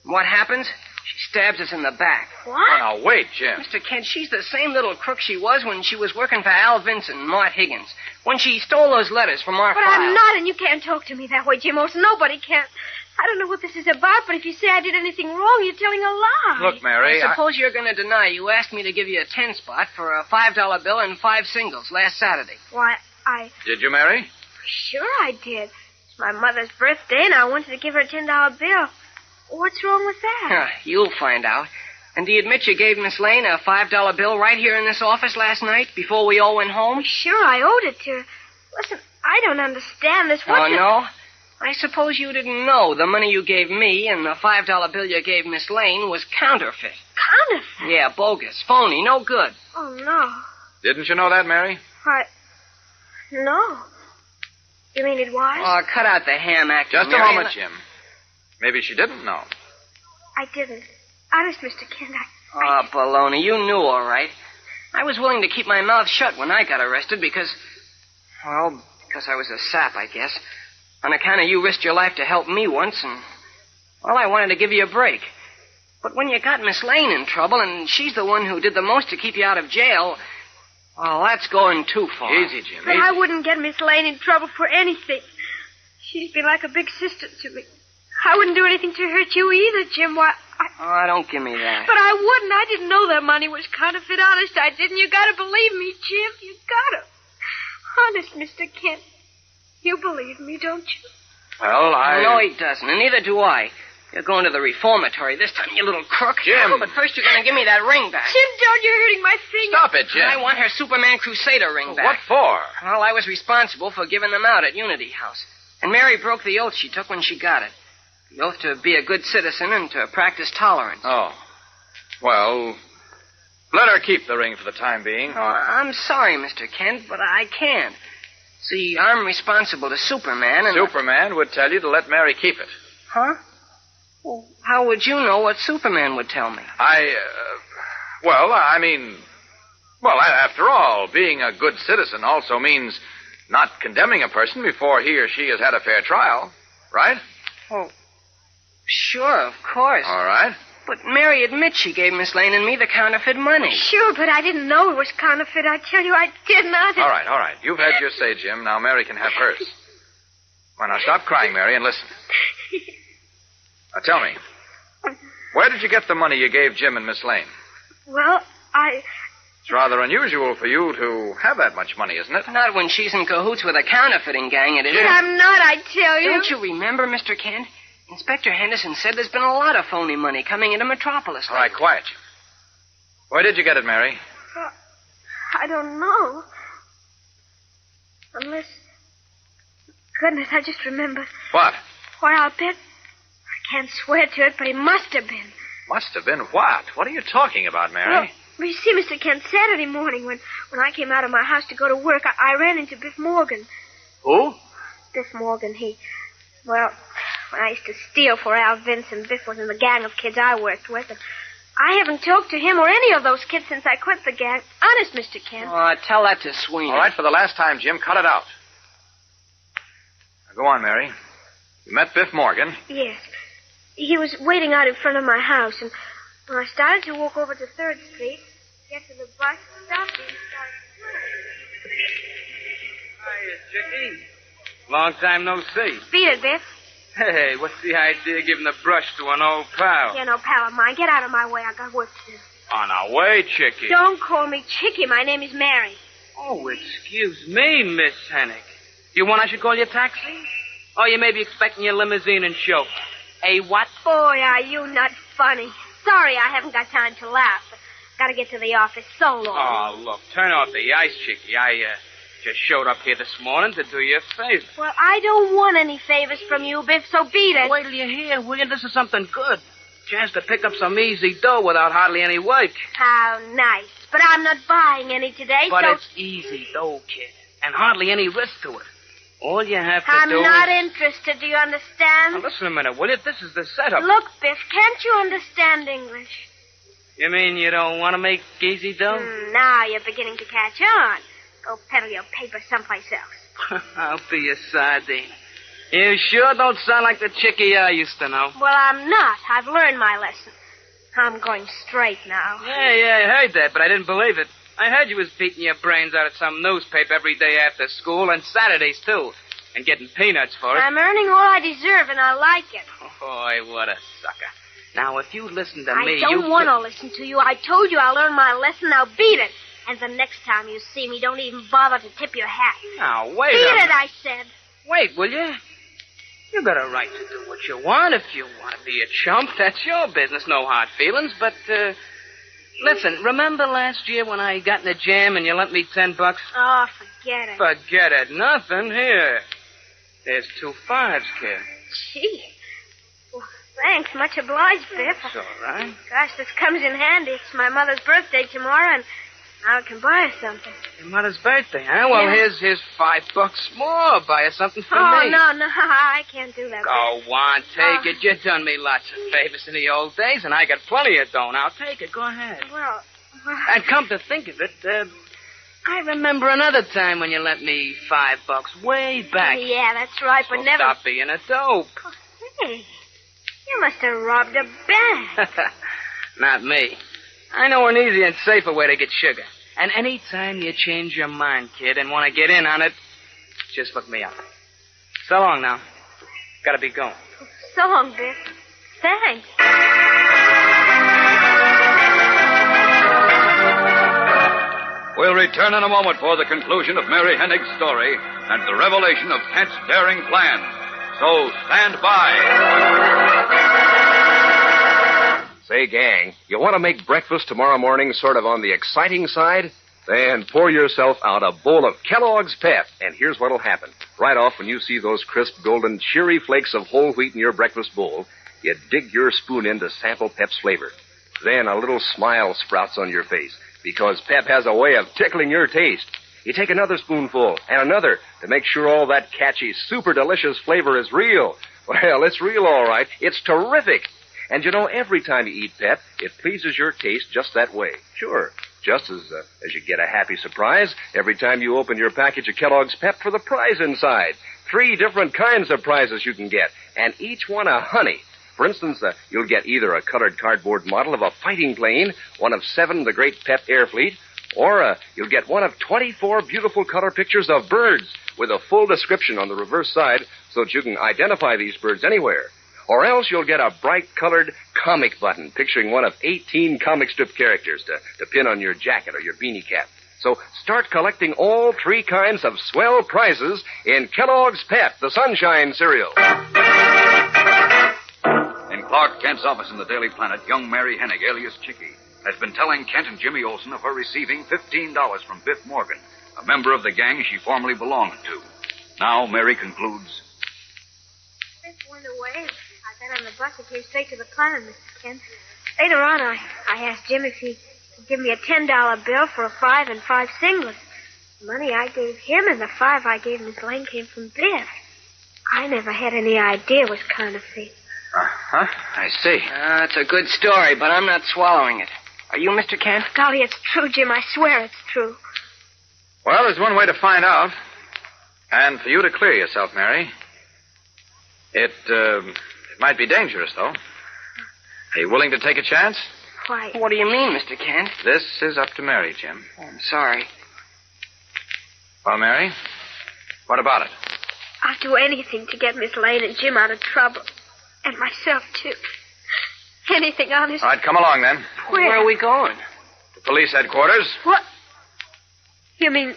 And what happens? She stabs us in the back. What? Oh, now, wait, Jim. Mr. Kent, she's the same little crook she was when she was working for Al Vincent and Mart Higgins. When she stole those letters from our But file. I'm not, and you can't talk to me that way, Jim Olsen. Nobody can. I don't know what this is about, but if you say I did anything wrong, you're telling a lie. Look, Mary, I suppose you're going to deny you asked me to give you a 10 spot for a $5 bill and 5 singles last Saturday. Why, I... Did you, Mary? Sure I did. It's my mother's birthday, and I wanted to give her a $10 bill. What's wrong with that? You'll find out. And do you admit you gave Miss Lane a $5 bill right here in this office last night before we all went home? Sure, I owed it to her. Listen, I don't understand this. Oh, no? I suppose you didn't know the money you gave me and the $5 bill you gave Miss Lane was counterfeit. Counterfeit? Yeah, bogus, phony, no good. Oh, no. Didn't you know that, Mary? No. You mean it was? Oh, cut out the ham acting, Just a Mary. moment, Jim. Maybe she didn't know. I didn't. Honest, Mr. Kent, Oh, baloney, you knew all right. I was willing to keep my mouth shut when I got arrested because I was a sap, I guess. On account of you risked your life to help me once, and, well, I wanted to give you a break. But when you got Miss Lane in trouble, and she's the one who did the most to keep you out of jail, well, that's going too far. Easy, Jim, But I wouldn't get Miss Lane in trouble for anything. She's been like a big sister to me. I wouldn't do anything to hurt you either, Jim. Why, Oh, don't give me that. But I wouldn't. I didn't know that money was counterfeit. Honest, I didn't. You gotta believe me, Jim. You gotta. Honest, Mr. Kent. You believe me, don't you? Well, No, he doesn't, and neither do I. You're going to the reformatory this time, you little crook. Jim. Oh, but first you're going to give me that ring back. Jim, don't. You're hurting my finger. Stop it, Jim. I want her Superman Crusader ring back. What for? Well, I was responsible for giving them out at Unity House. And Mary broke the oath she took when she got it. The oath to be a good citizen and to practice tolerance. Oh. Well, let her keep the ring for the time being. Oh, I'm sorry, Mr. Kent, but I can't. See, I'm responsible to Superman, and... Superman would tell you to let Mary keep it. Huh? Well, how would you know what Superman would tell me? After all, being a good citizen also means not condemning a person before he or she has had a fair trial, right? Oh, sure, of course. All right. But Mary admits she gave Miss Lane and me the counterfeit money. Sure, but I didn't know it was counterfeit. I tell you, I did not. All right. You've had your say, Jim. Now Mary can have hers. Well, now stop crying, Mary, and listen. Now tell me, where did you get the money you gave Jim and Miss Lane? Well, It's rather unusual for you to have that much money, isn't it? Not when she's in cahoots with a counterfeiting gang, it isn't. But I'm not, I tell you. Don't you remember, Mr. Kent? Inspector Henderson said there's been a lot of phony money coming into Metropolis. All right, quiet. Where did you get it, Mary? I don't know. Unless... Goodness, I just remembered. What? Why, I'll bet... I can't swear to it, but it must have been. Must have been what? What are you talking about, Mary? Well, you see, Mr. Kent, Saturday morning when I came out of my house to go to work, I ran into Biff Morgan. Who? Biff Morgan, Well, when I used to steal for Al Vincent, Biff was in the gang of kids I worked with, and I haven't talked to him or any of those kids since I quit the gang. Honest, Mr. Kent. Oh, tell that to Sweeney. All right, for the last time, Jim, cut it out. Now, go on, Mary. You met Biff Morgan. Yes. He was waiting out in front of my house, and when I started to walk over to 3rd Street, get to the bus, stopped and started Hiya, Chickie. Long time no see. Beat it, Biff. Hey, what's the idea of giving the brush to an old pal? You're no pal of mine. Get out of my way. I got work to do. On our way, Chickie. Don't call me Chickie. My name is Mary. Oh, excuse me, Miss Hennick. You want I should call you a taxi? Oh, you may be expecting your limousine and chauffeur. Hey, what? Boy, are you not funny. Sorry I haven't got time to laugh, but gotta get to the office. So long. Oh, look, turn off the ice, Chickie. I just showed up here this morning to do you a favor. Well, I don't want any favors from you, Biff, so beat it. Wait till you hear, will you? This is something good. Chance to pick up some easy dough without hardly any work. How nice. But I'm not buying any today, But so... it's easy dough, kid, and hardly any risk to it. All you have to I'm do not is... interested, do you understand? Now, listen a minute, will you? This is the setup. Look, Biff, can't you understand English? You mean you don't want to make easy dough? Now you're beginning to catch on. Go peddle your paper someplace else. I'll be a sardine. You sure don't sound like the Chickie I used to know. Well, I'm not. I've learned my lesson. I'm going straight now. Yeah, I heard that, but I didn't believe it. I heard you was beating your brains out at some newspaper every day after school, and Saturdays, too, and getting peanuts for it. I'm earning all I deserve, and I like it. Boy, what a sucker. Now, if you listen to me, I don't want to listen to you. I told you I'll learn my lesson. Now beat it. And the next time you see me, don't even bother to tip your hat. Now, wait beat a minute. it, I said. Wait, will you? You got a right to do what you want. If you want to be a chump, that's your business. No hard feelings. But, listen, remember last year when I got in a jam and you lent me $10? Oh, forget it. Forget it. Nothing. Here. There's 2 5s, kid. Gee. Well, thanks. Much obliged, Biff. That's all right. Gosh, this comes in handy. It's my mother's birthday tomorrow, and now I can buy her something. Your mother's birthday, huh? Well, Yeah. here's $5 more. Buy her something for Oh, me. no, I can't do that. Go on, take it. You done me lots of favors in the old days, and I got plenty of dough now. Take it. Go ahead. Well, And come to think of it, I remember another time when you lent me $5 way back. Yeah, that's right, but So never... stop being a dope. Hey, you must have robbed a bank. Not me. I know an easier and safer way to get sugar. And any time you change your mind, kid, and want to get in on it, just look me up. So long now. Gotta be going. So long, Biff. Thanks. We'll return in a moment for the conclusion of Mary Hennig's story and the revelation of Kent's daring plan. So stand by. Say, gang, you want to make breakfast tomorrow morning sort of on the exciting side? Then pour yourself out a bowl of Kellogg's Pep, and here's what'll happen. Right off when you see those crisp, golden, cheery flakes of whole wheat in your breakfast bowl, you dig your spoon in to sample Pep's flavor. Then a little smile sprouts on your face, because Pep has a way of tickling your taste. You take another spoonful, and another, to make sure all that catchy, super delicious flavor is real. Well, it's real all right. It's terrific. And you know, every time you eat Pep, it pleases your taste just that way. Sure, just as you get a happy surprise every time you open your package of Kellogg's Pep for the prize inside. 3 different kinds of prizes you can get, and each one a honey. For instance, you'll get either a colored cardboard model of a fighting plane, one of 7 of the great Pep Air Fleet, or you'll get one of 24 beautiful color pictures of birds with a full description on the reverse side so that you can identify these birds anywhere. Or else you'll get a bright-colored comic button picturing one of 18 comic strip characters to pin on your jacket or your beanie cap. So start collecting all 3 kinds of swell prizes in Kellogg's Pep, the Sunshine Cereal. In Clark Kent's office in the Daily Planet, young Mary Hennig, alias Chickie, has been telling Kent and Jimmy Olsen of her receiving $15 from Biff Morgan, a member of the gang she formerly belonged to. Now Mary concludes. Biff went away. I got on the bus and came straight to the plant, Mr. Kent. Later on, I asked Jim if he could give me a $10 bill for a 5 and 5 singlet. The money I gave him and the 5 I gave Miss Lane came from Biff. I never had any idea it was counterfeit. Uh-huh. I see. It's a good story, but I'm not swallowing it. Are you, Mr. Kent? Golly, it's true, Jim. I swear it's true. Well, there's one way to find out. And for you to clear yourself, Mary. It might be dangerous, though. Are you willing to take a chance? Why? What do you mean, Mr. Kent? This is up to Mary, Jim. Oh, I'm sorry. Well, Mary, what about it? I'll do anything to get Miss Lane and Jim out of trouble. And myself, too. Anything, honest. All right, come along, then. Where are we going? To police headquarters. What? You mean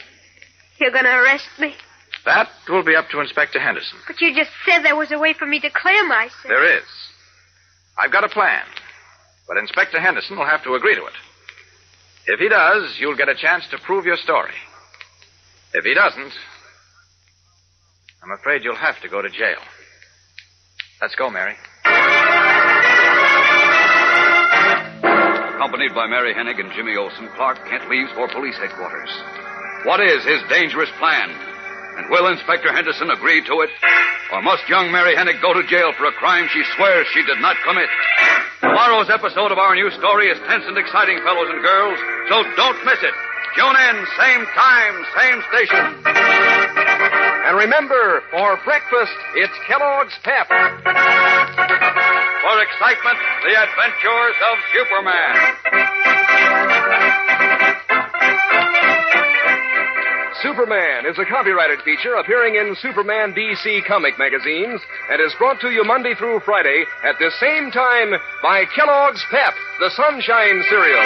you're going to arrest me? That will be up to Inspector Henderson. But you just said there was a way for me to clear myself. There is. I've got a plan. But Inspector Henderson will have to agree to it. If he does, you'll get a chance to prove your story. If he doesn't, I'm afraid you'll have to go to jail. Let's go, Mary. Accompanied by Mary Hennig and Jimmy Olsen, Clark Kent leaves for police headquarters. What is his dangerous plan? And will Inspector Henderson agree to it? Or must young Mary Hennig go to jail for a crime she swears she did not commit? Tomorrow's episode of our new story is tense and exciting, fellows and girls, so don't miss it. Tune in, same time, same station. And remember, for breakfast, it's Kellogg's Pep. For excitement, the adventures of Superman. Superman is a copyrighted feature appearing in Superman DC comic magazines and is brought to you Monday through Friday at the same time by Kellogg's Pep, the Sunshine Cereal.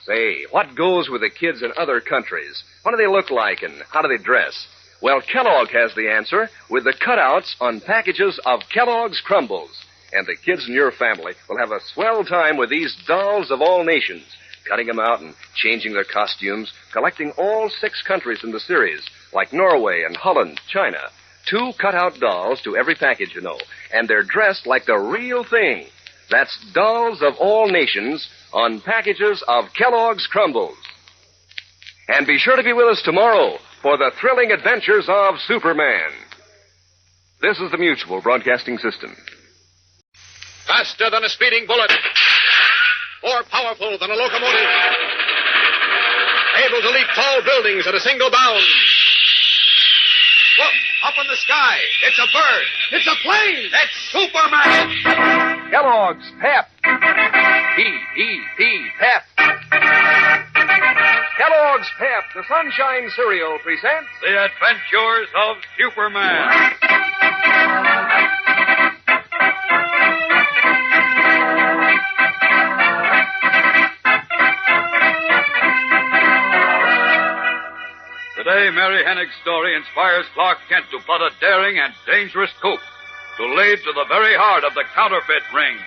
Say, what goes with the kids in other countries? What do they look like and how do they dress? Well, Kellogg has the answer with the cutouts on packages of Kellogg's Crumbles. And the kids in your family will have a swell time with these dolls of all nations, cutting them out and changing their costumes, collecting all 6 countries in the series, like Norway and Holland, China. 2 cutout dolls to every package, you know, and they're dressed like the real thing. That's dolls of all nations on packages of Kellogg's Crumbles. And be sure to be with us tomorrow for the thrilling adventures of Superman. This is the Mutual Broadcasting System. Faster than a speeding bullet. More powerful than a locomotive. Able to leap tall buildings at a single bound. Look, up in the sky. It's a bird. It's a plane. It's Superman. Kellogg's Pep. P-E-P, Pep. Kellogg's Pep, the Sunshine Cereal, presents The Adventures of Superman. Today, Mary Hennig's story inspires Clark Kent to plot a daring and dangerous coup to lead to the very heart of the counterfeit ring.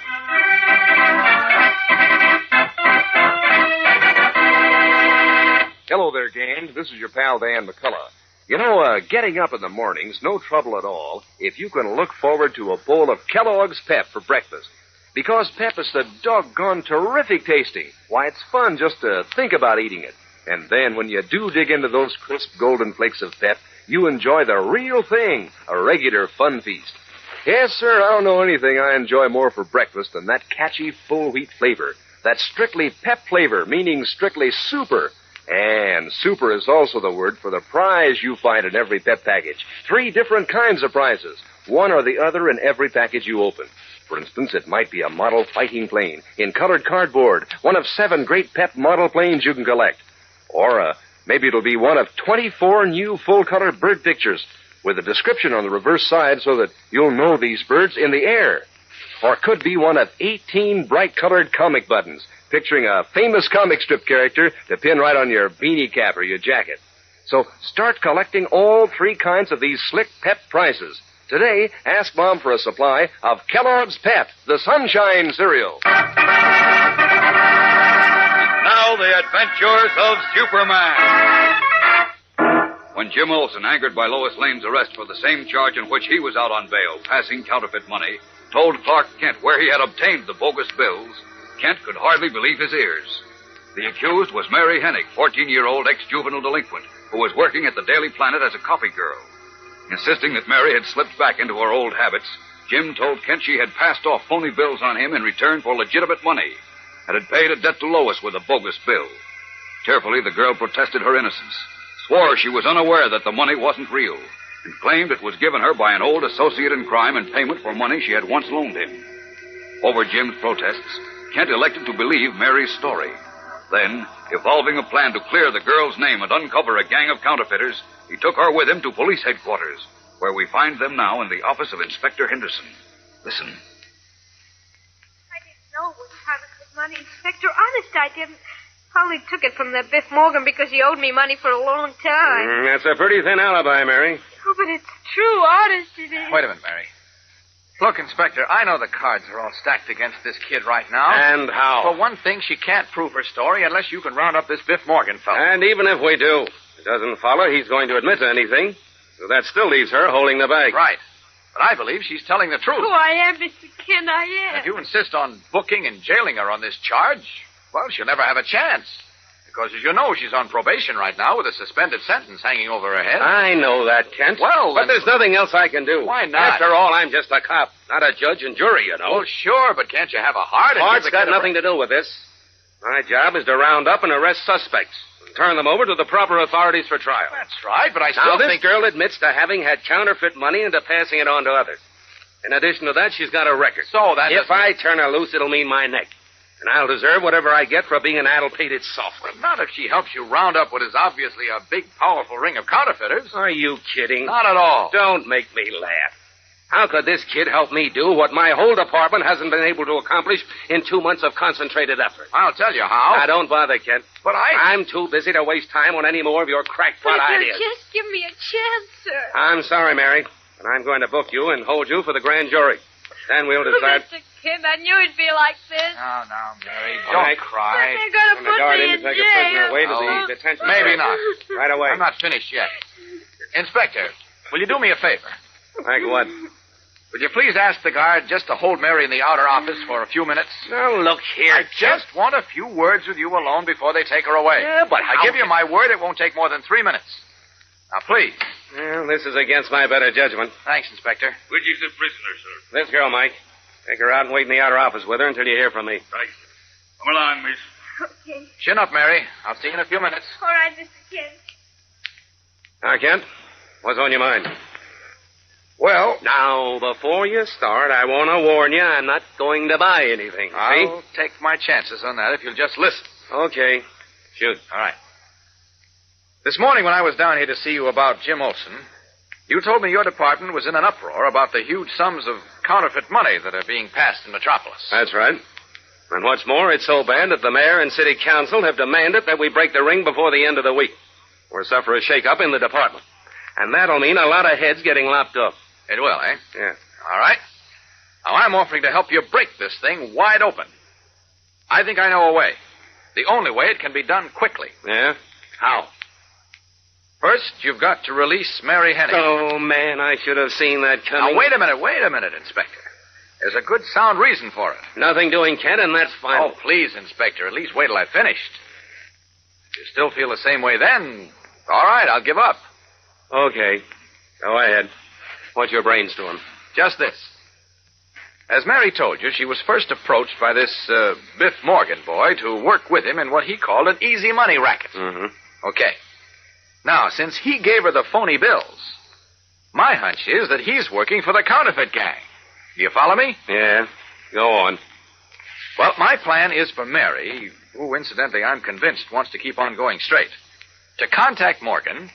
Hello there, gang. This is your pal, Dan McCullough. You know, getting up in the morning's no trouble at all if you can look forward to a bowl of Kellogg's Pep for breakfast. Because Pep is so doggone terrific tasting. Why, it's fun just to think about eating it. And then when you do dig into those crisp golden flakes of Pep, you enjoy the real thing, a regular fun feast. Yes, sir, I don't know anything I enjoy more for breakfast than that catchy full wheat flavor. That strictly Pep flavor, meaning strictly super. And super is also the word for the prize you find in every Pep package. 3 different kinds of prizes, one or the other in every package you open. For instance, it might be a model fighting plane in colored cardboard, one of 7 great Pep model planes you can collect. Or maybe it'll be one of 24 new full-color bird pictures with a description on the reverse side so that you'll know these birds in the air. Or it could be one of 18 bright-colored comic buttons picturing a famous comic strip character to pin right on your beanie cap or your jacket. So start collecting all 3 kinds of these slick Pep prizes. Today, ask Mom for a supply of Kellogg's Pep, the Sunshine Cereal. Now the adventures of Superman. When Jim Olsen, angered by Lois Lane's arrest for the same charge in which he was out on bail, passing counterfeit money, told Clark Kent where he had obtained the bogus bills, Kent could hardly believe his ears. The accused was Mary Hennig, 14-year-old ex-juvenile delinquent, who was working at the Daily Planet as a copy girl. Insisting that Mary had slipped back into her old habits, Jim told Kent she had passed off phony bills on him in return for legitimate money and had paid a debt to Lois with a bogus bill. Tearfully, the girl protested her innocence, swore she was unaware that the money wasn't real, and claimed it was given her by an old associate in crime in payment for money she had once loaned him. Over Jim's protests, Kent elected to believe Mary's story. Then, evolving a plan to clear the girl's name and uncover a gang of counterfeiters, he took her with him to police headquarters, where we find them now in the office of Inspector Henderson. Listen. I didn't know it was counterfeit money, Inspector. Honest, I didn't. I only took it from that Biff Morgan because he owed me money for a long time. That's a pretty thin alibi, Mary. Oh, but it's true. Honest, it is. Wait a minute, Mary. Look, Inspector, I know the cards are all stacked against this kid right now. And how? For one thing, she can't prove her story unless you can round up this Biff Morgan fellow. And even if we do, it doesn't follow he's going to admit to anything. So that still leaves her holding the bag. Right. But I believe she's telling the truth. Oh, I am, Mr. Kent, I am. If you insist on booking and jailing her on this charge, well, she'll never have a chance. Because, as you know, she's on probation right now with a suspended sentence hanging over her head. I know that, Kent. Well, but there's nothing else I can do. Why not? After all, I'm just a cop, not a judge and jury, you know. Well, sure, but can't you have a heart? Heart's got nothing to do with this. My job is to round up and arrest suspects and turn them over to the proper authorities for trial. That's right, but I still think... Now, this think... girl admits to having had counterfeit money and to passing it on to others. In addition to that, she's got a record. So that If I turn her loose, it'll mean my neck. And I'll deserve whatever I get for being an addle-pated software. Not if she helps you round up what is obviously a big, powerful ring of counterfeiters. Are you kidding? Not at all. Don't make me laugh. How could this kid help me do what my whole department hasn't been able to accomplish in 2 months of concentrated effort? I'll tell you how. Now, don't bother, Kent. But I'm too busy to waste time on any more of your crackpot ideas. Just give me a chance, sir. I'm sorry, Mary, but I'm going to book you and hold you for the grand jury. Then we'll decide... Mr. Kent, I knew it'd be like this. No, Mary, don't cry. They're going to put me in take jail. a prisoner away to the detention Maybe center. not. Right away. I'm not finished yet. Inspector, will you do me a favor? Like what? Would you please ask the guard just to hold Mary in the outer office for a few minutes? Now, look here. I just want a few words with you alone before they take her away. Yeah, but I give you my word it won't take more than 3 minutes. Now, please. Well, this is against my better judgment. Thanks, Inspector. Which is the prisoner, sir? This girl, Mike. Take her out and wait in the outer office with her until you hear from me. Right. Come along, miss. Okay. Chin up, Mary. I'll see you in a few minutes. All right, Mr. Kent. Now, Kent, what's on your mind? Well... Now, before you start, I want to warn you I'm not going to buy anything. I'll take my chances on that if you'll just listen. Okay. Shoot. All right. This morning when I was down here to see you about Jim Olsen, you told me your department was in an uproar about the huge sums of counterfeit money that are being passed in Metropolis. That's right. And what's more, it's so bad that the mayor and city council have demanded that we break the ring before the end of the week, or suffer a shake-up in the department. And that'll mean a lot of heads getting lopped up. It will, eh? Yeah. All right. Now, I'm offering to help you break this thing wide open. I think I know a way. The only way it can be done quickly. Yeah? How? First, you've got to release Mary Hennig. Oh, man, I should have seen that coming. Now, wait a minute, Inspector. There's a good, sound reason for it. Nothing doing, Kent, and that's final. Oh, please, Inspector, at least wait till I've finished. If you still feel the same way then, all right, I'll give up. Okay. Go ahead. What's your brains doing? Just this. As Mary told you, she was first approached by this Biff Morgan boy to work with him in what he called an easy money racket. Mm-hmm. Okay. Now, since he gave her the phony bills, my hunch is that he's working for the counterfeit gang. Do you follow me? Yeah. Go on. Well, my plan is for Mary, who, incidentally, I'm convinced wants to keep on going straight, to contact Morgan,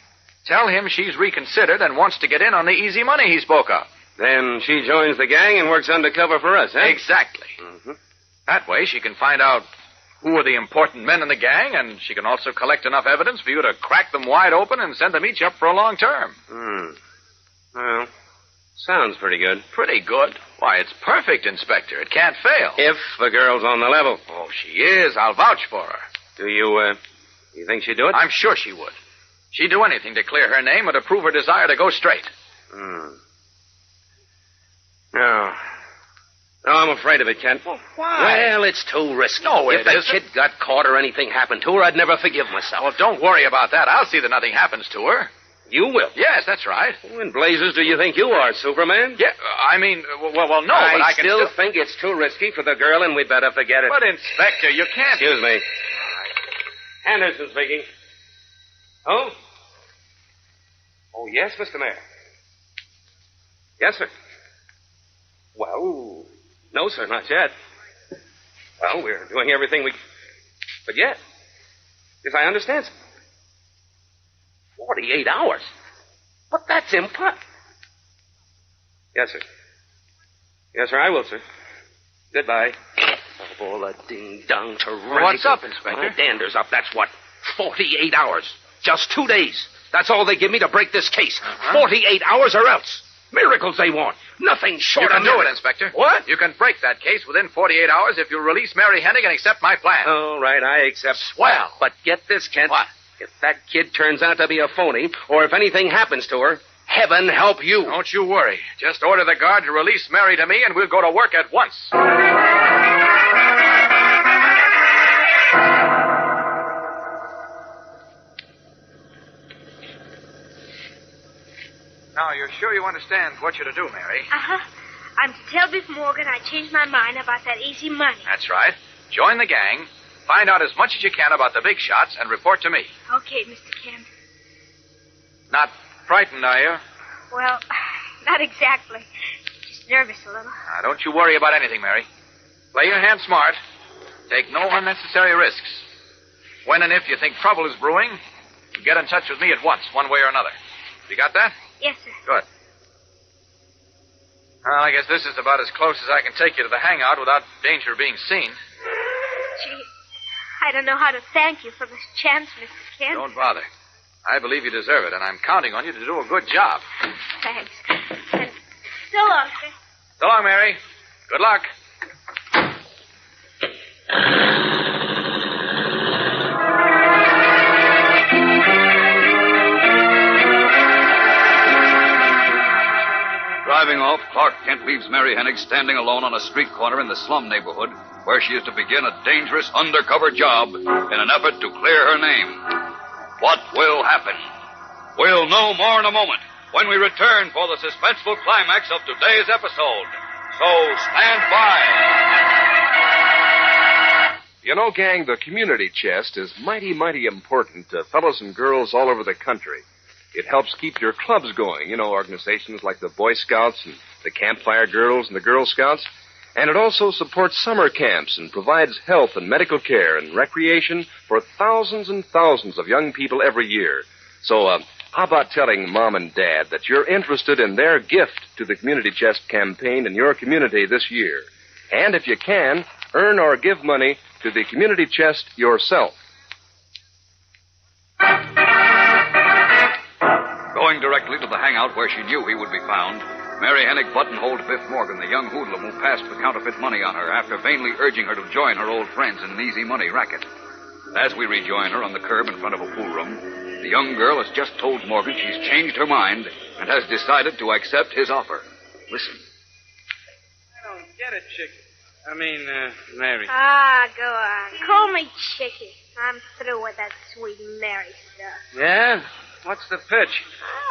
tell him she's reconsidered and wants to get in on the easy money he spoke of. Then she joins the gang and works undercover for us, eh? Exactly. Mm-hmm. That way she can find out who are the important men in the gang, and she can also collect enough evidence for you to crack them wide open and send them each up for a long term. Well, Sounds pretty good. Pretty good? Why, it's perfect, Inspector. It can't fail. If the girl's on the level. Oh, she is. I'll vouch for her. Do you think she'd do it? I'm sure she would. She'd do anything to clear her name or to prove her desire to go straight. No, I'm afraid of it, Kent. Well, why? Well, it's too risky. No, if it that isn't. kid got caught or anything happened to her, I'd never forgive myself. Well, don't worry about that. I'll see that nothing happens to her. You will? Yes, that's right. Who in blazes do you think you are, Superman? Yeah, I mean, no, but I can still think it's too risky for the girl, and we'd better forget it. But, Inspector, you can't... Excuse me. Anderson speaking. Oh? Oh, yes, Mr. Mayor. Yes, sir. Well, no, sir, not yet. Well, we're doing everything we... But yes. Yes, I understand, sir. 48 hours? But that's impossible. Yes, sir. Yes, sir, I will, sir. Goodbye. Of all the ding-dong tyrannical... What's up, Inspector? My dander's up, that's what. 48 hours. Just 2 days. That's all they give me to break this case. 48 hours or else. Miracles they want. Nothing short You can of do it, miracles. Inspector. What? You can break that case within 48 hours if you release Mary Hennig and accept my plan. All right, I accept. Swell. But get this, Kent. What? If that kid turns out to be a phony, or if anything happens to her, heaven help you. Don't you worry. Just order the guard to release Mary to me, and we'll go to work at once. Now, you're sure you understand what you're to do, Mary? Uh-huh. I'm to tell Biff Morgan I changed my mind about that easy money. That's right. Join the gang, find out as much as you can about the big shots, and report to me. Okay, Mr. Kent. Not frightened, are you? Well, not exactly. Just nervous a little. Now, don't you worry about anything, Mary. Play your hand smart. Take no unnecessary risks. When and if you think trouble is brewing, get in touch with me at once, one way or another. You got that? Yes, sir. Good. Well, I guess this is about as close as I can take you to the hangout without danger of being seen. Gee, I don't know how to thank you for this chance, Mr. Kent. Don't bother. I believe you deserve it, and I'm counting on you to do a good job. Thanks. And so long, sir. So long, Mary. Good luck. Driving off, Clark Kent leaves Mary Hennig standing alone on a street corner in the slum neighborhood where she is to begin a dangerous undercover job in an effort to clear her name. What will happen? We'll know more in a moment when we return for the suspenseful climax of today's episode. So stand by. You know, gang, the community chest is mighty, mighty important to fellows and girls all over the country. It helps keep your clubs going, you know, organizations like the Boy Scouts and the Campfire Girls and the Girl Scouts. And it also supports summer camps and provides health and medical care and recreation for thousands and thousands of young people every year. So, how about telling Mom and Dad that you're interested in their gift to the Community Chest campaign in your community this year? And if you can, earn or give money to the Community Chest yourself. Going directly to the hangout where she knew he would be found, Mary Hennig buttonholed Biff Morgan, the young hoodlum who passed the counterfeit money on her after vainly urging her to join her old friends in an easy money racket. As we rejoin her on the curb in front of a pool room, the young girl has just told Morgan she's changed her mind and has decided to accept his offer. Listen. I don't get it, Chicky. Mary. Ah, go on. Call me Chicky. I'm through with that sweet Mary stuff. Yeah? What's the pitch?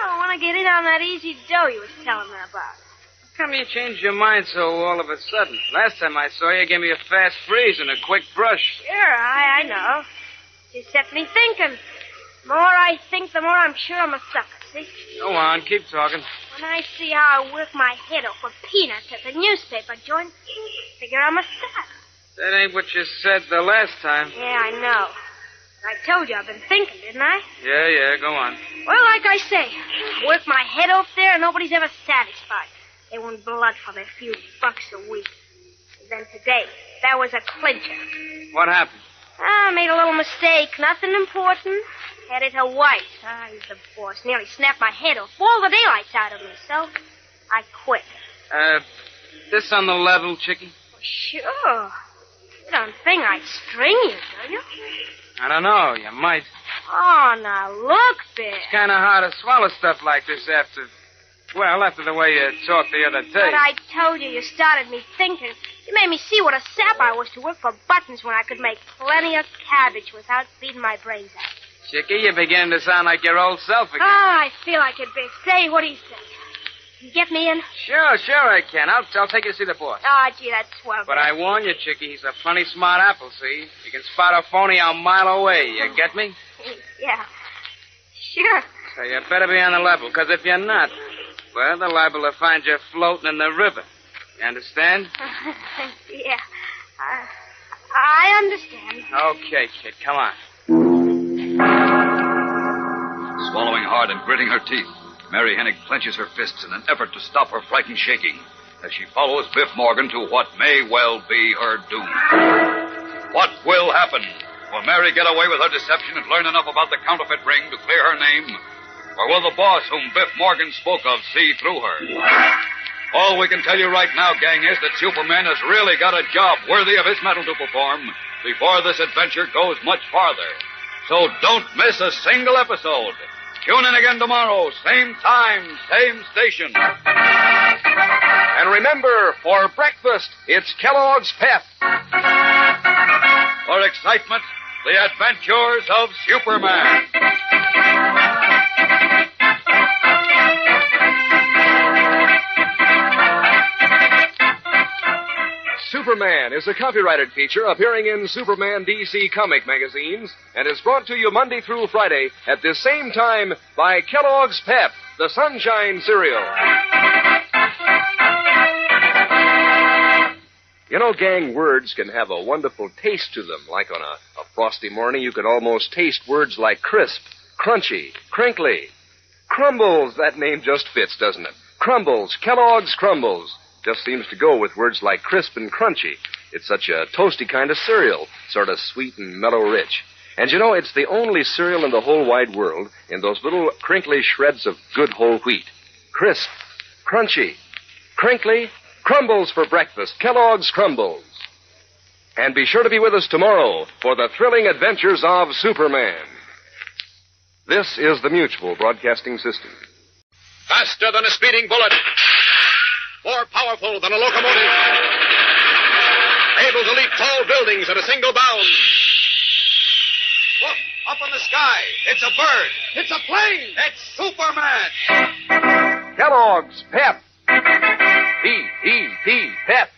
I want to get in on that easy dough you was telling me about. How come you changed your mind so all of a sudden? Last time I saw you, you gave me a fast freeze and a quick brush. Sure, I know. You set me thinking. The more I think, the more I'm sure I'm a sucker, see? Go on, keep talking. When I see how I work my head off for peanuts at the newspaper joint, I figure I'm a sucker. That ain't what you said the last time. Yeah, I know. I told you I've been thinking, didn't I? Yeah, go on. Well, like I say, I work my head off there and nobody's ever satisfied. They want blood for their few bucks a week. And then today, that was a clincher. What happened? I made a little mistake. Nothing important. Editor White. He's the boss. Nearly snapped my head off. All the daylights out of me, so I quit. This on the level, Chickie? Sure. You don't think I'd string you, do you? I don't know. You might. Oh, now look, Biff. It's kind of hard to swallow stuff like this after the way you talked the other day. But I told you started me thinking. You made me see what a sap I was to work for buttons when I could make plenty of cabbage without beating my brains out. Chickie, you're beginning to sound like your old self again. I feel like it, Biff. Say, what do you say? You get me in? Sure I can. I'll take you to see the boss. Oh, gee, that's swell. But I warn you, Chickie, he's a plenty smart apple, see? You can spot a phony a mile away. You get me? Yeah. Sure. So you better be on the level, because if you're not, well, they're liable to find you floating in the river. You understand? Yeah. I understand. Okay, kid, come on. Swallowing hard and gritting her teeth, Mary Hennig clenches her fists in an effort to stop her frightened shaking as she follows Biff Morgan to what may well be her doom. What will happen? Will Mary get away with her deception and learn enough about the counterfeit ring to clear her name? Or will the boss whom Biff Morgan spoke of see through her? All we can tell you right now, gang, is that Superman has really got a job worthy of his mettle to perform before this adventure goes much farther. So don't miss a single episode. Tune in again tomorrow, same time, same station. And remember, for breakfast, it's Kellogg's Pep. For excitement, the adventures of Superman. Superman is a copyrighted feature appearing in Superman DC comic magazines and is brought to you Monday through Friday at this same time by Kellogg's Pep, the Sunshine Cereal. You know, gang, words can have a wonderful taste to them. Like on a frosty morning, you could almost taste words like crisp, crunchy, crinkly. Crumbles, that name just fits, doesn't it? Crumbles, Kellogg's Crumbles. Just seems to go with words like crisp and crunchy. It's such a toasty kind of cereal, sort of sweet and mellow-rich. And you know, it's the only cereal in the whole wide world in those little crinkly shreds of good whole wheat. Crisp, crunchy, crinkly, crumbles for breakfast, Kellogg's Crumbles. And be sure to be with us tomorrow for the thrilling adventures of Superman. This is the Mutual Broadcasting System. Faster than a speeding bullet. More powerful than a locomotive. Able to leap tall buildings at a single bound. Look, up in the sky. It's a bird. It's a plane. It's Superman. Kellogg's Pep. P-E-P, Pep.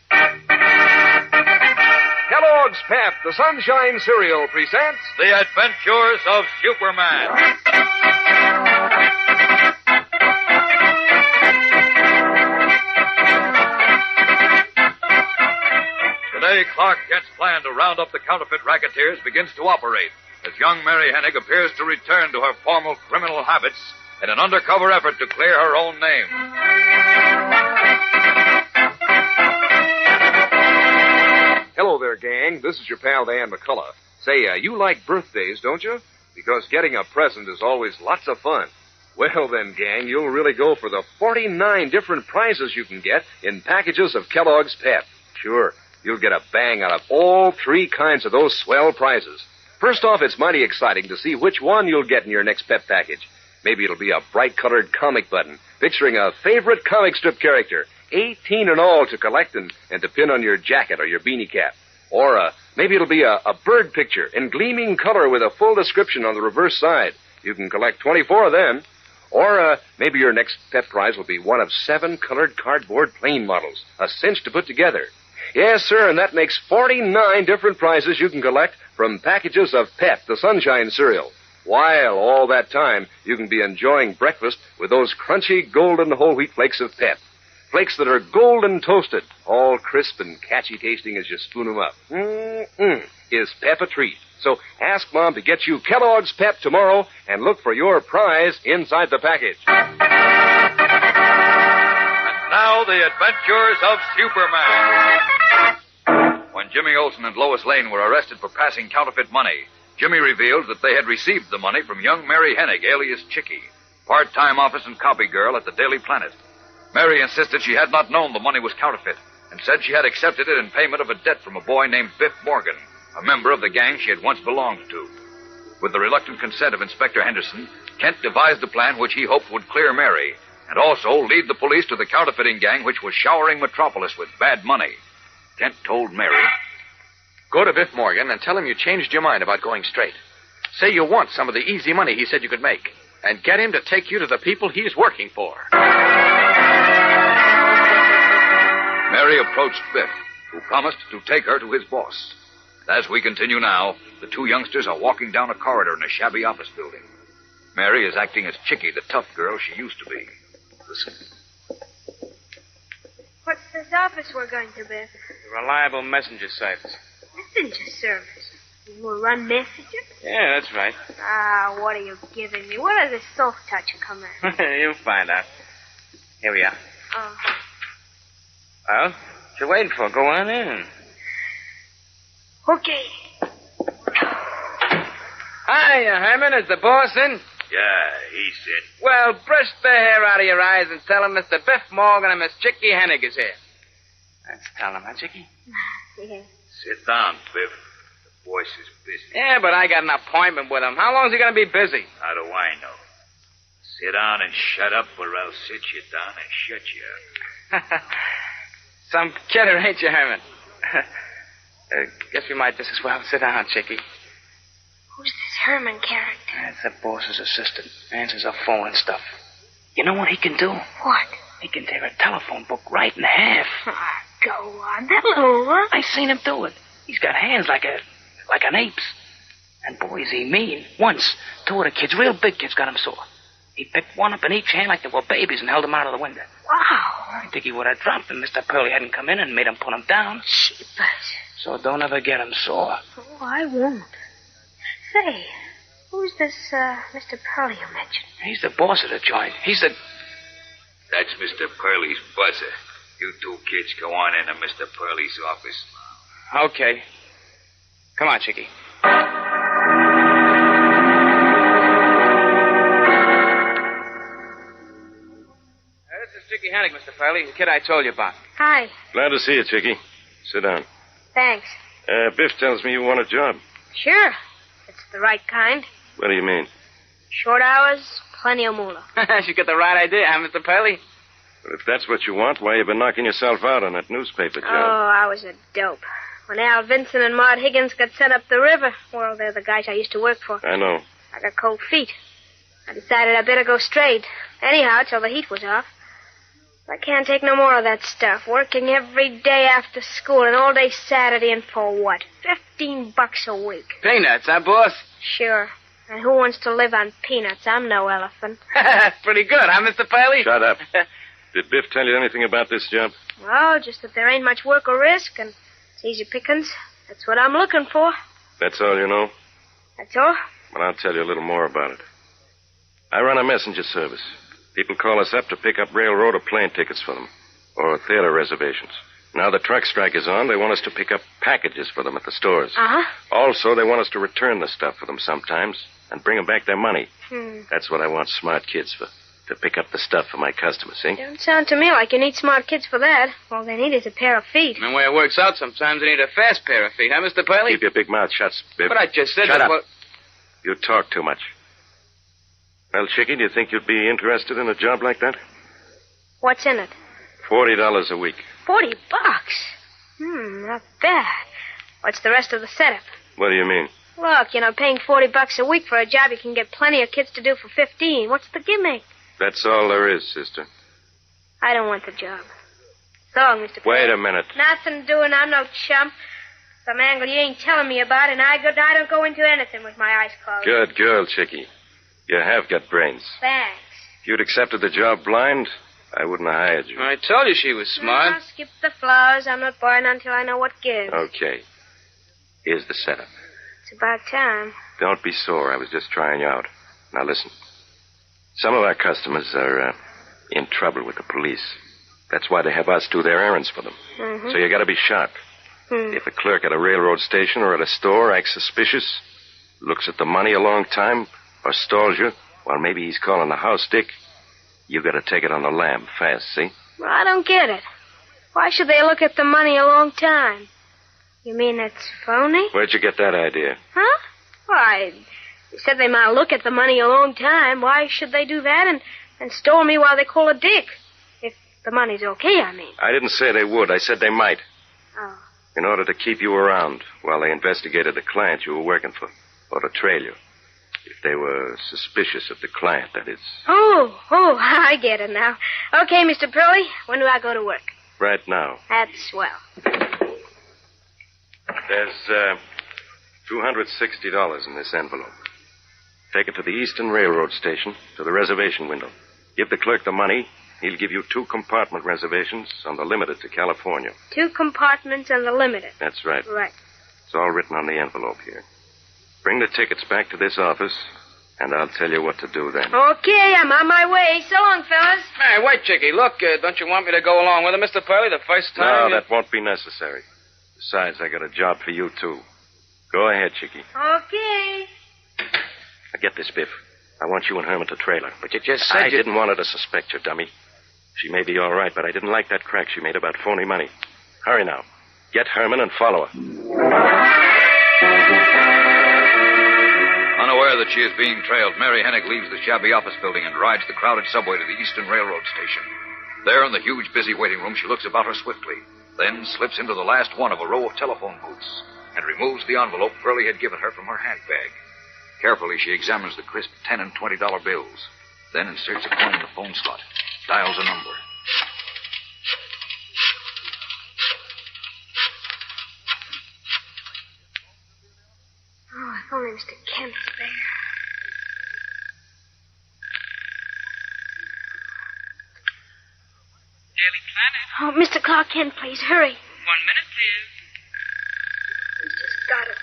Kellogg's Pep, the Sunshine Cereal, presents The Adventures of Superman. Today, Clark Kent's plan to round up the counterfeit racketeers begins to operate as young Mary Hennig appears to return to her former criminal habits in an undercover effort to clear her own name. Hello there, gang. This is your pal, Dan McCullough. Say, you like birthdays, don't you? Because getting a present is always lots of fun. Well, then, gang, you'll really go for the 49 different prizes you can get in packages of Kellogg's Pep. Sure, you'll get a bang out of all three kinds of those swell prizes. First off, it's mighty exciting to see which one you'll get in your next Pep package. Maybe it'll be a bright-colored comic button picturing a favorite comic strip character, 18 in all to collect and to pin on your jacket or your beanie cap. Or maybe it'll be a bird picture in gleaming color with a full description on the reverse side. You can collect 24 of them. Or maybe your next Pep prize will be one of 7 colored cardboard plane models, a cinch to put together. Yes, sir, and that makes 49 different prizes you can collect from packages of Pep, the Sunshine Cereal. While all that time, you can be enjoying breakfast with those crunchy golden whole wheat flakes of Pep. Flakes that are golden toasted, all crisp and catchy tasting as you spoon them up. Is Pep a treat? So ask Mom to get you Kellogg's Pep tomorrow and look for your prize inside the package. And now, the adventures of Superman. When Jimmy Olsen and Lois Lane were arrested for passing counterfeit money, Jimmy revealed that they had received the money from young Mary Hennig, alias Chickie, part-time office and copy girl at the Daily Planet. Mary insisted she had not known the money was counterfeit and said she had accepted it in payment of a debt from a boy named Biff Morgan, a member of the gang she had once belonged to. With the reluctant consent of Inspector Henderson, Kent devised a plan which he hoped would clear Mary and also lead the police to the counterfeiting gang which was showering Metropolis with bad money. Kent told Mary, Go to Biff Morgan and tell him you changed your mind about going straight. Say you want some of the easy money he said you could make, and get him to take you to the people he's working for. Mary approached Biff, who promised to take her to his boss. As we continue now, the two youngsters are walking down a corridor in a shabby office building. Mary is acting as Chickie, the tough girl she used to be. Listen. What's this office we're going to, Biff? The reliable messenger service. Messenger service? You will run messages? Yeah, that's right. Ah, what are you giving me? Where does this soft touch come in? You'll find out. Here we are. Oh. Well, what you waiting for? Go on in. Okay. Hiya, Herman. Is the boss in? Yeah, he's in. Well, brush the hair out of your eyes and tell him Mr. Biff Morgan and Miss Chickie Hennig is here. Let's tell him, huh, Chickie? Yeah. Sit down, Biff. The boss is busy. Yeah, but I got an appointment with him. How long's he going to be busy? How do I know? Sit down and shut up, or I'll sit you down and shut you up. Some kidder, ain't you, Herman? Guess we might just as well sit down, Chickie. Who's this Herman character? That's the boss's assistant. Answers the phone and stuff. You know what he can do? What? He can tear a telephone book right in half. Ah, go on. That little one. I seen him do it. He's got hands like an ape's. And boy, is he mean. Once, two of the kids, real big kids, got him sore. He picked one up in each hand like they were babies and held them out of the window. Wow. I think he would have dropped them if Mr. Pearlie hadn't come in and made him put him down. Jeepers. So don't ever get him sore. Oh, I won't. Say, who's this Mr. Pearlie you mentioned? He's the boss of the joint. He's the... That's Mr. Pearlie's buzzer. You two kids go on into Mr. Pearlie's office. Okay. Come on, Chickie. This is Chickie Hennig, Mr. Pearlie, the kid I told you about. Hi. Glad to see you, Chickie. Sit down. Thanks. Biff tells me you want a job. Sure. It's the right kind. What do you mean? Short hours, plenty of moolah. You got the right idea, huh, Mr. Pearlie? But if that's what you want, why you been knocking yourself out on that newspaper job? Oh, I was a dope. When Al Vinson and Maud Higgins got sent up the river, well, they're the guys I used to work for. I know. I got cold feet. I decided I better go straight. Anyhow, till the heat was off. I can't take no more of that stuff. Working every day after school and all day Saturday, and for what? $15 a week. Peanuts, huh, boss? Sure. And who wants to live on peanuts? I'm no elephant. That's pretty good, huh, Mr. Pearlie? Shut up. Did Biff tell you anything about this job? Well, just that there ain't much work or risk, and it's easy pickings. That's what I'm looking for. That's all you know? That's all? Well, I'll tell you a little more about it. I run a messenger service. People call us up to pick up railroad or plane tickets for them, or theater reservations. Now the truck strike is on, they want us to pick up packages for them at the stores. Uh-huh. Also, they want us to return the stuff for them sometimes and bring them back their money. Hmm. That's what I want smart kids for, to pick up the stuff for my customers, see? Don't sound to me like you need smart kids for that. All they need is a pair of feet. And the way it works out, sometimes they need a fast pair of feet, huh, Mr. Pearlie? Keep your big mouth shut, Biff. But I just said Shut that... up. Well... You talk too much. Well, Chickie, do you think you'd be interested in a job like that? What's in it? $40 a week. $40? Not bad. What's the rest of the setup? What do you mean? Look, paying $40 a week for a job you can get plenty of kids to do for 15. What's the gimmick? That's all there is, sister. I don't want the job. So long, Mr. Wait a minute. Nothing doing. I'm no chump. Some angle you ain't telling me about, and I don't go into anything with my eyes closed. Good girl, Chickie. You have got brains. Thanks. If you'd accepted the job blind, I wouldn't have hired you. I told you she was smart. No, skip the flowers. I'm not buying until I know what gives. Okay. Here's the setup. It's about time. Don't be sore. I was just trying you out. Now listen. Some of our customers are in trouble with the police. That's why they have us do their errands for them. Mm-hmm. So you got to be sharp. If a clerk at a railroad station or at a store acts suspicious, looks at the money a long time, or stalls you, well, maybe he's calling the house dick, You got to take it on the lam fast, see? Well, I don't get it. Why should they look at the money a long time? You mean it's phony? Where'd you get that idea? Huh? Why, you said they might look at the money a long time. Why should they do that and store me while they call a dick? If the money's okay, I mean. I didn't say they would. I said they might. Oh. In order to keep you around while they investigated the client you were working for, or to trail you. If they were suspicious of the client, that is. Oh, I get it now. Okay, Mr. Pearly, when do I go to work? Right now. That's swell. There's $260 in this envelope. Take it to the Eastern Railroad Station, to the reservation window. Give the clerk the money. He'll give you 2 compartment reservations on the Limited to California. 2 compartments on the Limited? That's right. Right. It's all written on the envelope here. Bring the tickets back to this office, and I'll tell you what to do then. Okay, I'm on my way. So long, fellas. Hey, wait, Chickie. Look, don't you want me to go along with him, Mr. Pearly, the first time? No, that won't be necessary. Besides, I got a job for you, too. Go ahead, Chickie. Okay. Now get this, Biff. I want you and Herman to trail her. But you just said I didn't want her to suspect you, dummy. She may be all right, but I didn't like that crack she made about phony money. Hurry now. Get Herman and follow her. Unaware that she is being trailed, Mary Hennig leaves the shabby office building and rides the crowded subway to the Eastern Railroad Station. There in the huge, busy waiting room, she looks about her swiftly, then slips into the last one of a row of telephone booths and removes the envelope Pearlie had given her from her handbag. Carefully, she examines the crisp $10 and $20 bills, then inserts a coin in the phone slot, dials a number. Oh, if only Mr. Kent was there. Daily Planet. Oh, Mr. Clark Kent, please, hurry. 1 minute, please. He's just got it.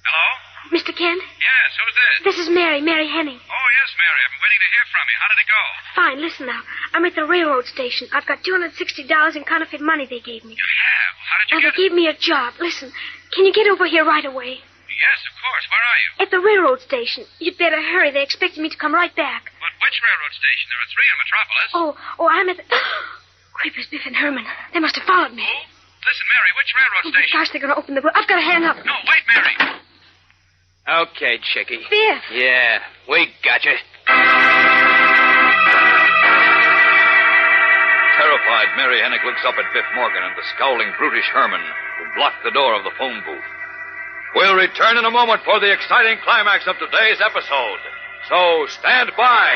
Hello? Mr. Kent? Yes, who's this? This is Mary Henning. Oh, yes, Mary. I've been waiting to hear from you. How did it go? Fine, listen now. I'm at the railroad station. I've got $260 in counterfeit money they gave me. You have? How did you They gave me a job. Listen, can you get over here right away? Yes, of course. Where are you? At the railroad station. You'd better hurry. They expected me to come right back. But which railroad station? There are 3 in Metropolis. I'm at the... Creepers, Biff and Herman. They must have followed me. Listen, Mary, which railroad station? Gosh, they're going to open the... I've got to hang up. No, wait, Mary. Okay, Chickie. Biff. Yeah, we got you. Terrified, Mary Hennig looks up at Biff Morgan and the scowling, brutish Herman, who blocked the door of the phone booth. We'll return in a moment for the exciting climax of today's episode. So stand by.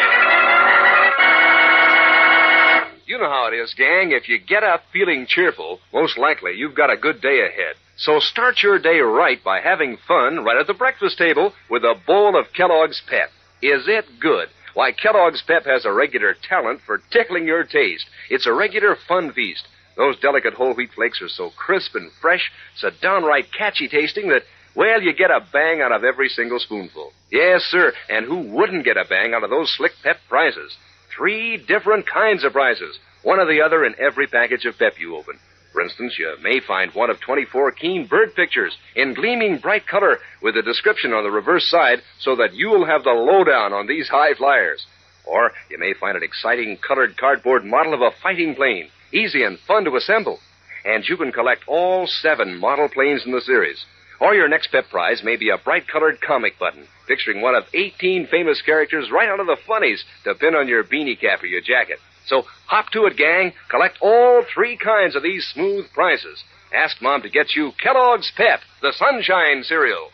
You know how it is, gang. If you get up feeling cheerful, most likely you've got a good day ahead. So start your day right by having fun right at the breakfast table with a bowl of Kellogg's Pep. Is it good? Why, Kellogg's Pep has a regular talent for tickling your taste. It's a regular fun feast. Those delicate whole wheat flakes are so crisp and fresh, so downright catchy tasting that, well, you get a bang out of every single spoonful. Yes, sir, and who wouldn't get a bang out of those slick Pep prizes? 3 different kinds of prizes, one or the other in every package of Pep you open. For instance, you may find one of 24 keen bird pictures in gleaming bright color with a description on the reverse side so that you'll have the lowdown on these high flyers. Or you may find an exciting colored cardboard model of a fighting plane, easy and fun to assemble. And you can collect all 7 model planes in the series. Or your next Pep prize may be a bright-colored comic button picturing one of 18 famous characters right out of the funnies to pin on your beanie cap or your jacket. So hop to it, gang. Collect all 3 kinds of these smooth prizes. Ask Mom to get you Kellogg's Pep, the Sunshine cereal.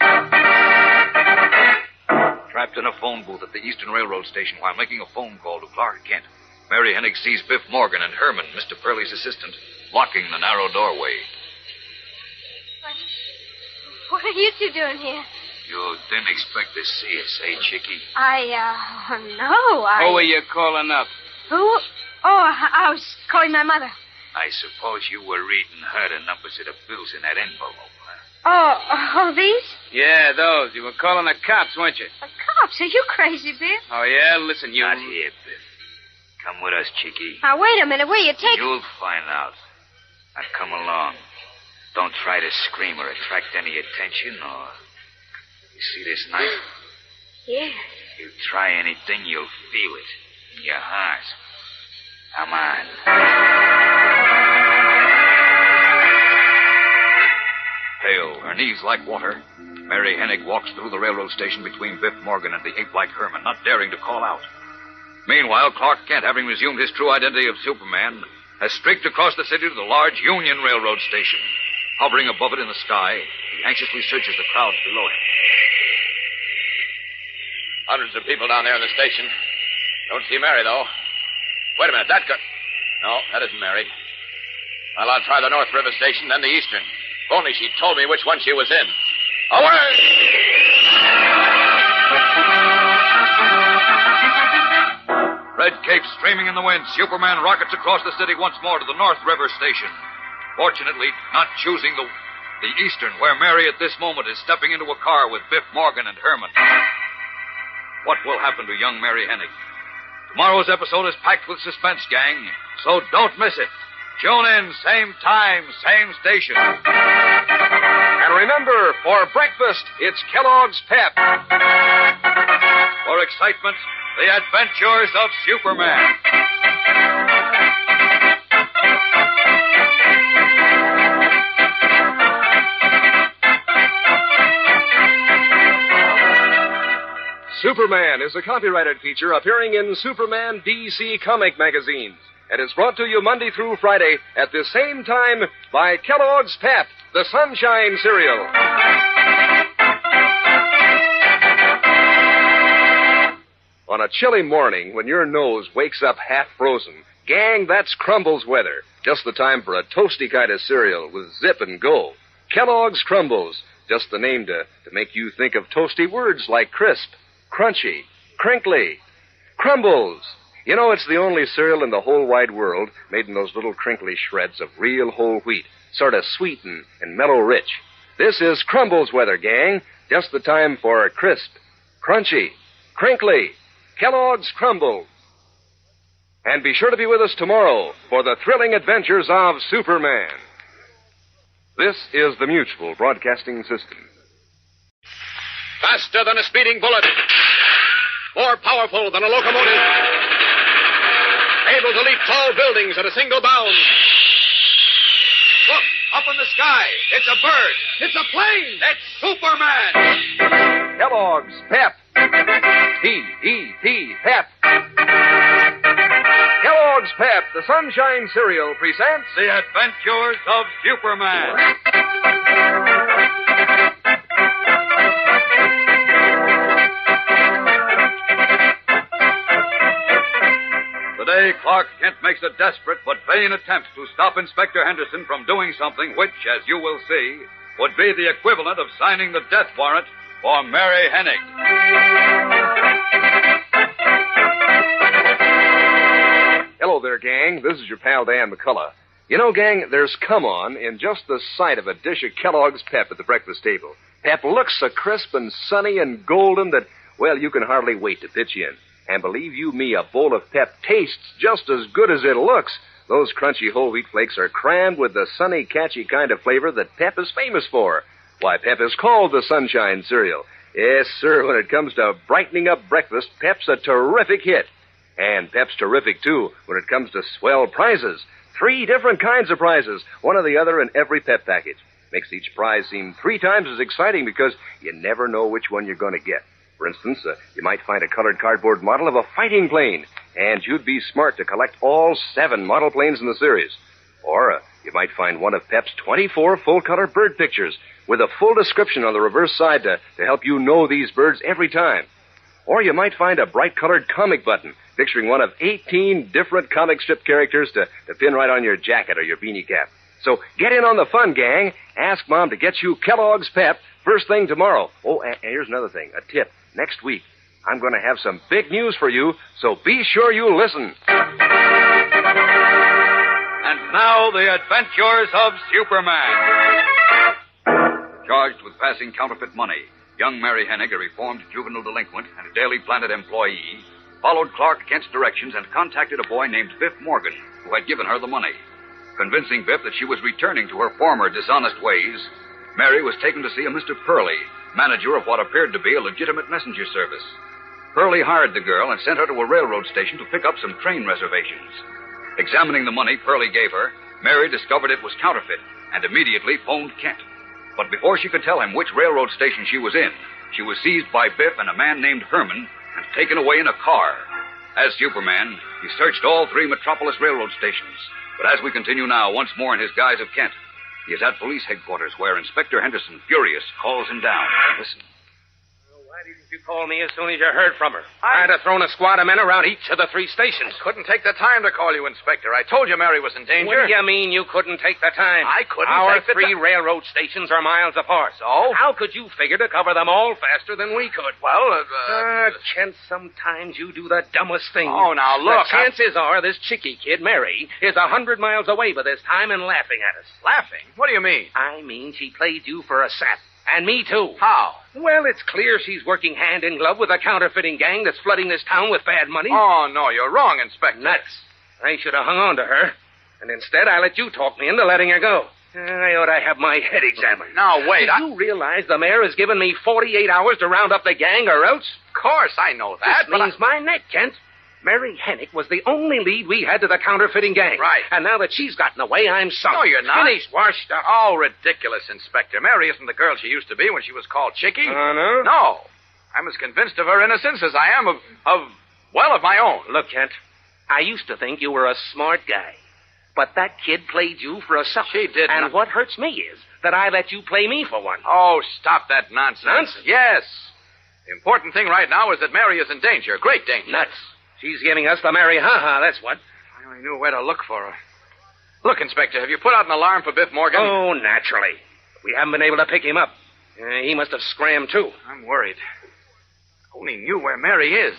Trapped in a phone booth at the Eastern Railroad Station while making a phone call to Clark Kent, Mary Hennig sees Biff Morgan and Herman, Mr. Pearlie's assistant, blocking the narrow doorway. What are you 2 doing here? You didn't expect to see us, eh, Chickie? No, Who were you calling up? Who? I was calling my mother. I suppose you were reading her the numbers of the bills in that envelope, huh? These? Yeah, those. You were calling the cops, weren't you? The cops? Are you crazy, Biff? Oh, yeah? Listen, you... Not here, Biff. Come with us, Chickie. Now, wait a minute. Where you take... You'll find out. Now, come along. Don't try to scream or attract any attention, or... You see this knife? Yeah. You try anything, you'll feel it in your heart. Come on. Pale, her knees like water, Mary Hennig walks through the railroad station between Biff Morgan and the ape-like Herman, not daring to call out. Meanwhile, Clark Kent, having resumed his true identity of Superman, has streaked across the city to the large Union Railroad station. Hovering above it in the sky, he anxiously searches the crowds below him. Hundreds of people down there in the station. Don't see Mary, though. Wait a minute, that could... No, that isn't Mary. Well, I'll try the North River Station, then the Eastern. If only she told me which one she was in. Away! Red cape streaming in the wind, Superman rockets across the city once more to the North River Station. Fortunately, not choosing the Eastern, where Mary at this moment is stepping into a car with Biff Morgan and Herman. What will happen to young Mary Hennig? Tomorrow's episode is packed with suspense, gang, so don't miss it. Tune in, same time, same station. And remember, for breakfast, it's Kellogg's Pep. For excitement, the adventures of Superman. Superman is a copyrighted feature appearing in Superman DC comic magazines and is brought to you Monday through Friday at the same time by Kellogg's Pep, the Sunshine Cereal. On a chilly morning when your nose wakes up half frozen, gang, that's Crumbles weather. Just the time for a toasty kind of cereal with zip and go. Kellogg's Crumbles, just the name to make you think of toasty words like crisp, crunchy, crinkly. Crumbles. You know, it's the only cereal in the whole wide world made in those little crinkly shreds of real whole wheat, sort of sweet and mellow rich. This is Crumbles weather, gang. Just the time for crisp, crunchy, crinkly. Kellogg's Crumbles. And be sure to be with us tomorrow for the thrilling adventures of Superman. This is the Mutual Broadcasting System. Faster than a speeding bullet. More powerful than a locomotive. Able to leap tall buildings at a single bound. Look, up in the sky. It's a bird. It's a plane. It's Superman. Kellogg's Pep. P-E-P, Pep. Kellogg's Pep, the Sunshine Cereal, presents The Adventures of Superman. Today, Clark Kent makes a desperate but vain attempt to stop Inspector Henderson from doing something which, as you will see, would be the equivalent of signing the death warrant for Mary Hennig. Hello there, gang. This is your pal Dan McCullough. You know, gang, there's come on in just the sight of a dish of Kellogg's Pep at the breakfast table. Pep looks so crisp and sunny and golden that, well, you can hardly wait to pitch in. And believe you me, a bowl of Pep tastes just as good as it looks. Those crunchy whole wheat flakes are crammed with the sunny, catchy kind of flavor that Pep is famous for. Why, Pep is called the Sunshine Cereal. Yes, sir, when it comes to brightening up breakfast, Pep's a terrific hit. And Pep's terrific, too, when it comes to swell prizes. 3 different kinds of prizes, one or the other in every Pep package. Makes each prize seem 3 times as exciting because you never know which one you're going to get. For instance, you might find a colored cardboard model of a fighting plane, and you'd be smart to collect all 7 model planes in the series. Or you might find one of Pep's 24 full-color bird pictures with a full description on the reverse side to help you know these birds every time. Or you might find a bright-colored comic button picturing one of 18 different comic strip characters to pin right on your jacket or your beanie cap. So get in on the fun, gang. Ask Mom to get you Kellogg's Pep first thing tomorrow. Oh, and here's another thing, a tip. Next week, I'm going to have some big news for you, so be sure you listen. And now, the adventures of Superman. Charged with passing counterfeit money, young Mary Hennig, a reformed juvenile delinquent and a Daily Planet employee, followed Clark Kent's directions and contacted a boy named Biff Morgan, who had given her the money. Convincing Biff that she was returning to her former dishonest ways, Mary was taken to see a Mr. Purley, manager of what appeared to be a legitimate messenger service. Pearlie hired the girl and sent her to a railroad station to pick up some train reservations. Examining the money Pearlie gave her, Mary discovered it was counterfeit and immediately phoned Kent. But before she could tell him which railroad station she was in, she was seized by Biff and a man named Herman and taken away in a car. As Superman, he searched all 3 Metropolis railroad stations. But as we continue now, once more in his guise of Kent, he is at police headquarters where Inspector Henderson, furious, calls him down. Listen. Why didn't you call me as soon as you heard from her? I'd have thrown a squad of men around each of the 3 stations. I couldn't take the time to call you, Inspector. I told you Mary was in danger. What do you mean you couldn't take the time? I couldn't Our take the 3 railroad stations are miles apart. So? How could you figure to cover them all faster than we could? Well, Kent, sometimes you do the dumbest thing. Oh, now, look. The chances are this Chicky kid, Mary, is 100 miles away by this time and laughing at us. Laughing? What do you mean? I mean she played you for a sap. And me, too. How? Well, it's clear she's working hand in glove with a counterfeiting gang that's flooding this town with bad money. Oh, no, you're wrong, Inspector. Nuts. I should have hung on to her. And instead, I let you talk me into letting her go. I ought to have my head examined. Now, wait. Do you realize the mayor has given me 48 hours to round up the gang or else? Of course, I know that. This means my neck, Kent. Mary Hennick was the only lead we had to the counterfeiting gang. Right. And now that she's gotten away, I'm sunk. No, you're not. Finished, washed up. Oh, ridiculous, Inspector. Mary isn't the girl she used to be when she was called Chicky. No? No. I'm as convinced of her innocence as I am of my own. Look, Kent, I used to think you were a smart guy. But that kid played you for a sucker. She did. And what hurts me is that I let you play me for one. Oh, stop that nonsense. Nonsense? Yes. The important thing right now is that Mary is in danger. Great danger. Nuts. She's giving us the Mary ha-ha, that's what. I only knew where to look for her. Look, Inspector, have you put out an alarm for Biff Morgan? Oh, naturally. We haven't been able to pick him up. He must have scrammed, too. I'm worried. If only knew where Mary is.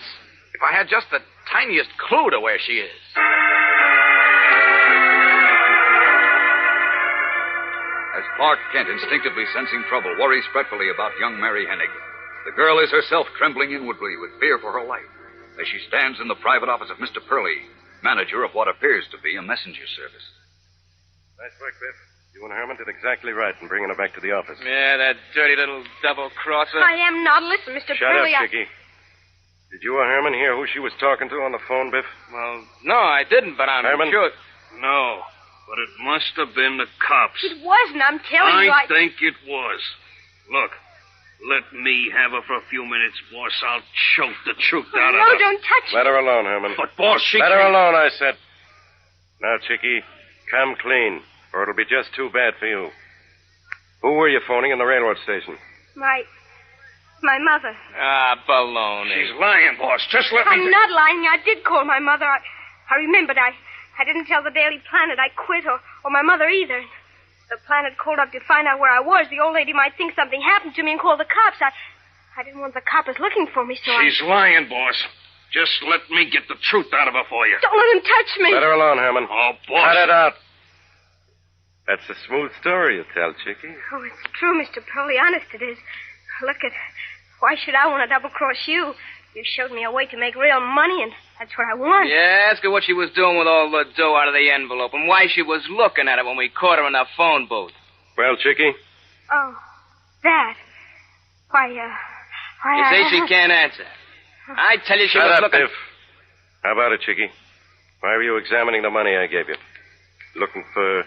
If I had just the tiniest clue to where she is. As Clark Kent, instinctively sensing trouble, worries fretfully about young Mary Hennig, the girl is herself trembling inwardly with fear for her life as she stands in the private office of Mr. Pearlie, manager of what appears to be a messenger service. Nice work, Biff. You and Herman did exactly right in bringing her back to the office. Yeah, that dirty little double-crosser. I am not. Listen, Mr. Shut Pearlie. up, Chicky. Did you or Herman hear who she was talking to on the phone, Biff? Well, no, I didn't, but I'm Herman? sure... No, but it must have been the cops. It wasn't. I'm telling you. I think it was. Look, let me have her for a few minutes, boss. I'll choke the truth out of her. No, don't touch me. Let her alone, Herman. But, boss, she Let her can't- alone, I said. Now, Chicky, come clean, or it'll be just too bad for you. Who were you phoning in the railroad station? My mother. Ah, baloney. She's lying, boss. Just let me... I'm not lying. I did call my mother. I remembered. I didn't tell the Daily Planet I quit, or my mother either. The Planet called up to find out where I was. The old lady might think something happened to me and call the cops. I didn't want the coppers looking for me, so She's lying, boss. Just let me get the truth out of her for you. Don't let him touch me. Let her alone, Herman. Oh, boss. Cut it out. That's a smooth story you tell, Chicky. Oh, it's true, Mr. Pearlie. Honest it is. Look at... Why should I want to double-cross you? You showed me a way to make real money, and that's what I want. Yeah, ask her what she was doing with all the dough out of the envelope and why she was looking at it when we caught her in the phone booth. Well, Chicky? Oh, that. Why, You say she can't answer. I tell you she Shut was up, looking... Biff. How about it, Chicky? Why were you examining the money I gave you? Looking for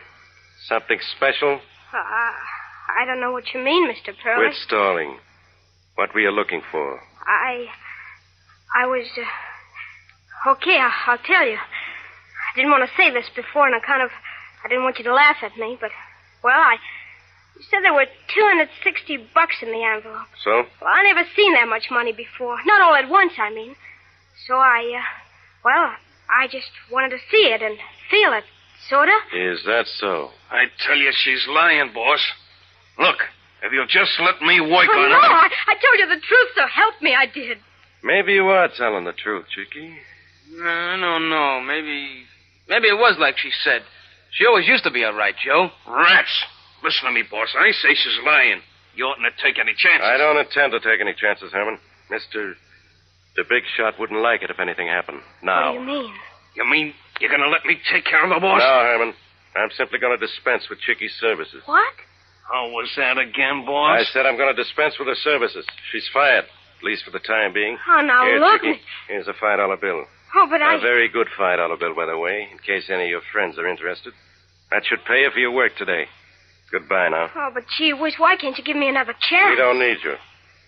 something special? I don't know what you mean, Mr. Pearlie. Quit stalling. What were you looking for? I was, okay, I'll tell you. I didn't want to say this before on account of, I didn't want you to laugh at me, but, well, you said there were $260 in the envelope. So? Well, I never seen that much money before. Not all at once, I mean. So I just wanted to see it and feel it, sorta. Is that so? I tell you, she's lying, boss. Look, if you'll just let me work Oh, on no, her... I told you the truth, so help me, I did. Maybe you are telling the truth, Chicky. No. Maybe it was like she said. She always used to be all right, Joe. Rats! Listen to me, boss. I say she's lying. You oughtn't to take any chances. I don't intend to take any chances, Herman. The big shot wouldn't like it if anything happened. Now. What do you mean? You mean you're going to let me take care of the boss? No, Herman. I'm simply going to dispense with Chicky's services. What? How was that again, boss? I said I'm going to dispense with her services. She's fired. At least for the time being. Oh, now Here, look. Chicky. Here's a $5 bill. Oh, but A very good $5 bill, by the way, in case any of your friends are interested. That should pay you for your work today. Goodbye now. Oh, but gee whiz, why can't you give me another chance? We don't need you.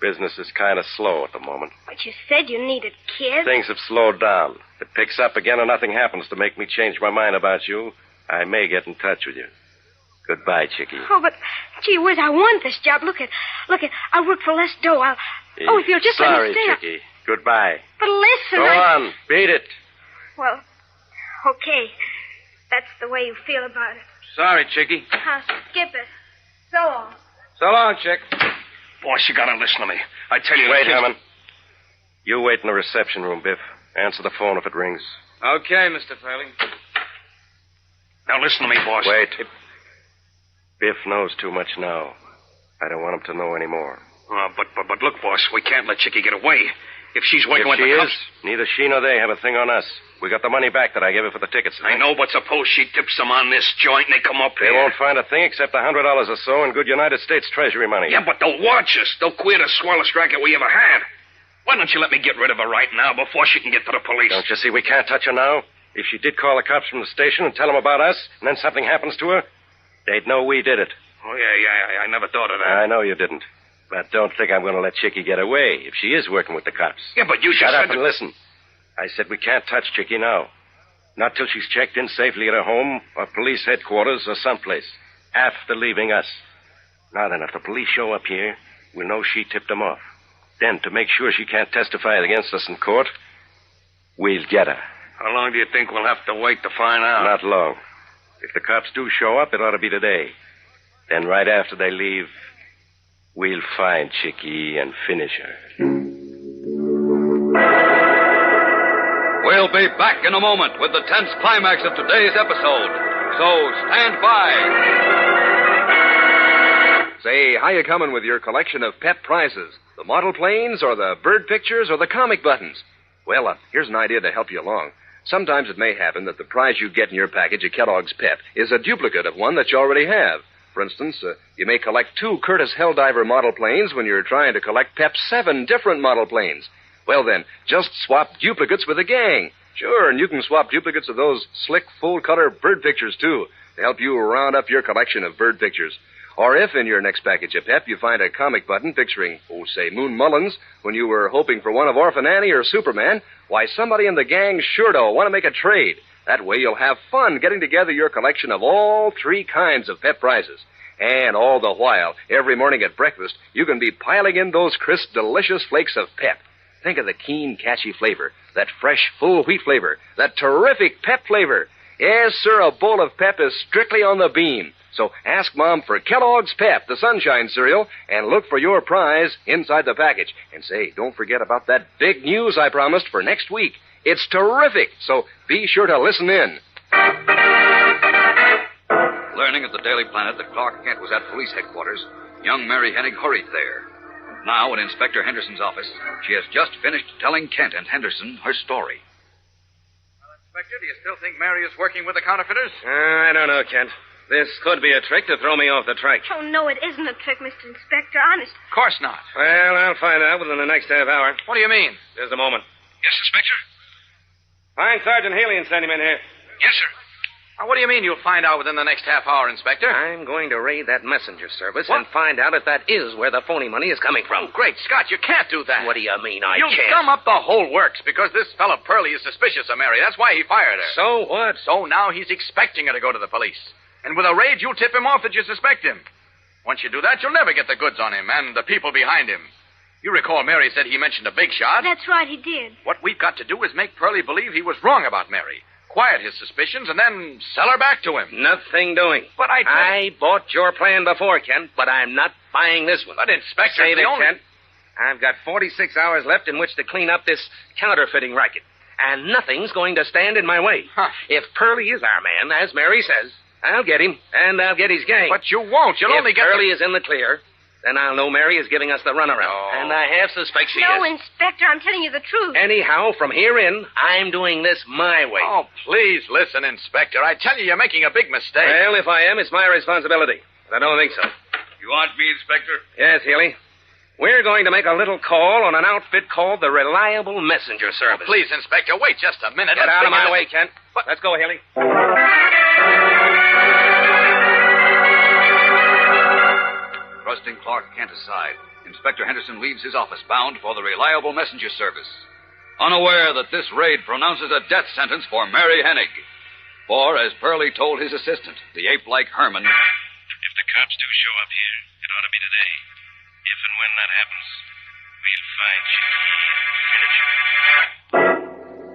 Business is kind of slow at the moment. But you said you needed kids. Things have slowed down. If it picks up again and nothing happens to make me change my mind about you, I may get in touch with you. Goodbye, Chicky. Oh, but gee whiz, I want this job. Look at, I work for less dough. if you'll just let me Sorry, stay. Chicky. Goodbye. But listen, Go on. Beat it. Well, okay. That's the way you feel about it. Sorry, Chicky. Skip it. So long. So long, Chick. Boss, you gotta listen to me. I tell you... Wait, Herman. You wait in the reception room, Biff. Answer the phone if it rings. Okay, Mr. Fairley. Now listen to me, boss. Wait. Biff knows too much now. I don't want him to know any more. But look, boss, we can't let Chicky get away. If she's working with If she the is, cops... neither she nor they have a thing on us. We got the money back that I gave her for the tickets. I know, but suppose she tips them on this joint and they come up They here. won't find a thing except $100 or so in good United States Treasury money. Yeah, but they'll watch us. They'll queer the swellest racket we ever had. Why don't you let me get rid of her right now before she can get to the police? Don't you see we can't touch her now? If she did call the cops from the station and tell them about us, and then something happens to her, they'd know we did it. Oh, yeah, I never thought of that. I know you didn't. But don't think I'm going to let Chicky get away if she is working with the cops. Yeah, but you Shut just up said... and listen. I said we can't touch Chicky now. Not till she's checked in safely at her home or police headquarters or someplace. After leaving us. Now then, if the police show up here, we'll know she tipped them off. Then, to make sure she can't testify against us in court, we'll get her. How long do you think we'll have to wait to find out? Not long. If the cops do show up, it ought to be today. Then right after they leave, we'll find Chicky and finish her. We'll be back in a moment with the tense climax of today's episode. So stand by. Say, how you coming with your collection of pet prizes? The model planes or the bird pictures or the comic buttons? Well, here's an idea to help you along. Sometimes it may happen that the prize you get in your package of Kellogg's Pep is a duplicate of one that you already have. For instance, you may collect 2 Curtiss Helldiver model planes when you're trying to collect Pep's 7 different model planes. Well, then, just swap duplicates with a gang. Sure, and you can swap duplicates of those slick, full-color bird pictures, too, to help you round up your collection of bird pictures. Or if in your next package of Pep you find a comic button picturing, say, Moon Mullins, when you were hoping for one of Orphan Annie or Superman, why, somebody in the gang sure to want to make a trade. That way you'll have fun getting together your collection of all 3 kinds of Pep prizes. And all the while, every morning at breakfast, you can be piling in those crisp, delicious flakes of Pep. Think of the keen, catchy flavor, that fresh, full wheat flavor, that terrific Pep flavor. Yes, sir, a bowl of Pep is strictly on the beam. So ask Mom for Kellogg's Pep, the Sunshine cereal, and look for your prize inside the package. And say, don't forget about that big news I promised for next week. It's terrific, so be sure to listen in. Learning at the Daily Planet that Clark Kent was at police headquarters, young Mary Hennig hurried there. Now, in Inspector Henderson's office, she has just finished telling Kent and Henderson her story. Well, Inspector, do you still think Mary is working with the counterfeiters? I don't know, Kent. This could be a trick to throw me off the track. Oh, no, it isn't a trick, Mr. Inspector. Honest. Of course not. Well, I'll find out within the next half hour. What do you mean? Just a moment. Yes, Inspector? Find Sergeant Healy and send him in here. Yes, sir. Now, what do you mean you'll find out within the next half hour, Inspector? I'm going to raid that messenger service and find out if that is where the phony money is coming from. Oh, great Scott, you can't do that. What do you mean I You'll can't? gum up the whole works because this fellow Pearlie is suspicious of Mary. That's why he fired her. So what? So now he's expecting her to go to the police. And with a raid, you'll tip him off that you suspect him. Once you do that, you'll never get the goods on him and the people behind him. You recall Mary said he mentioned a big shot? That's right, he did. What we've got to do is make Pearlie believe he was wrong about Mary, quiet his suspicions, and then sell her back to him. Nothing doing. But I bought your plan before, Kent, but I'm not buying this one. But, Inspector, Save the it, only... Kent. I've got 46 hours left in which to clean up this counterfeiting racket. And nothing's going to stand in my way. If Pearlie is our man, as Mary says, I'll get him, and I'll get his gang. But you won't. You'll only get... If Pearlie is in the clear, then I'll know Mary is giving us the runaround. Oh. And I half suspect she No, is. Inspector, I'm telling you the truth. Anyhow, from here in, I'm doing this my way. Oh, please listen, Inspector. I tell you, you're making a big mistake. Well, if I am, it's my responsibility. But I don't think so. You want me, Inspector? Yes, Healy. We're going to make a little call on an outfit called the Reliable Messenger Service. Please, Inspector, wait just a minute. Get out of my way, Kent. Let's go, Haley. Thrusting Clark Kent aside, Inspector Henderson leaves his office bound for the Reliable Messenger Service, unaware that this raid pronounces a death sentence for Mary Hennig. For, as Pearlie told his assistant, the ape-like Herman, if the cops do show up here, it ought to be today. If and when that happens, we'll find Chicky and finish her.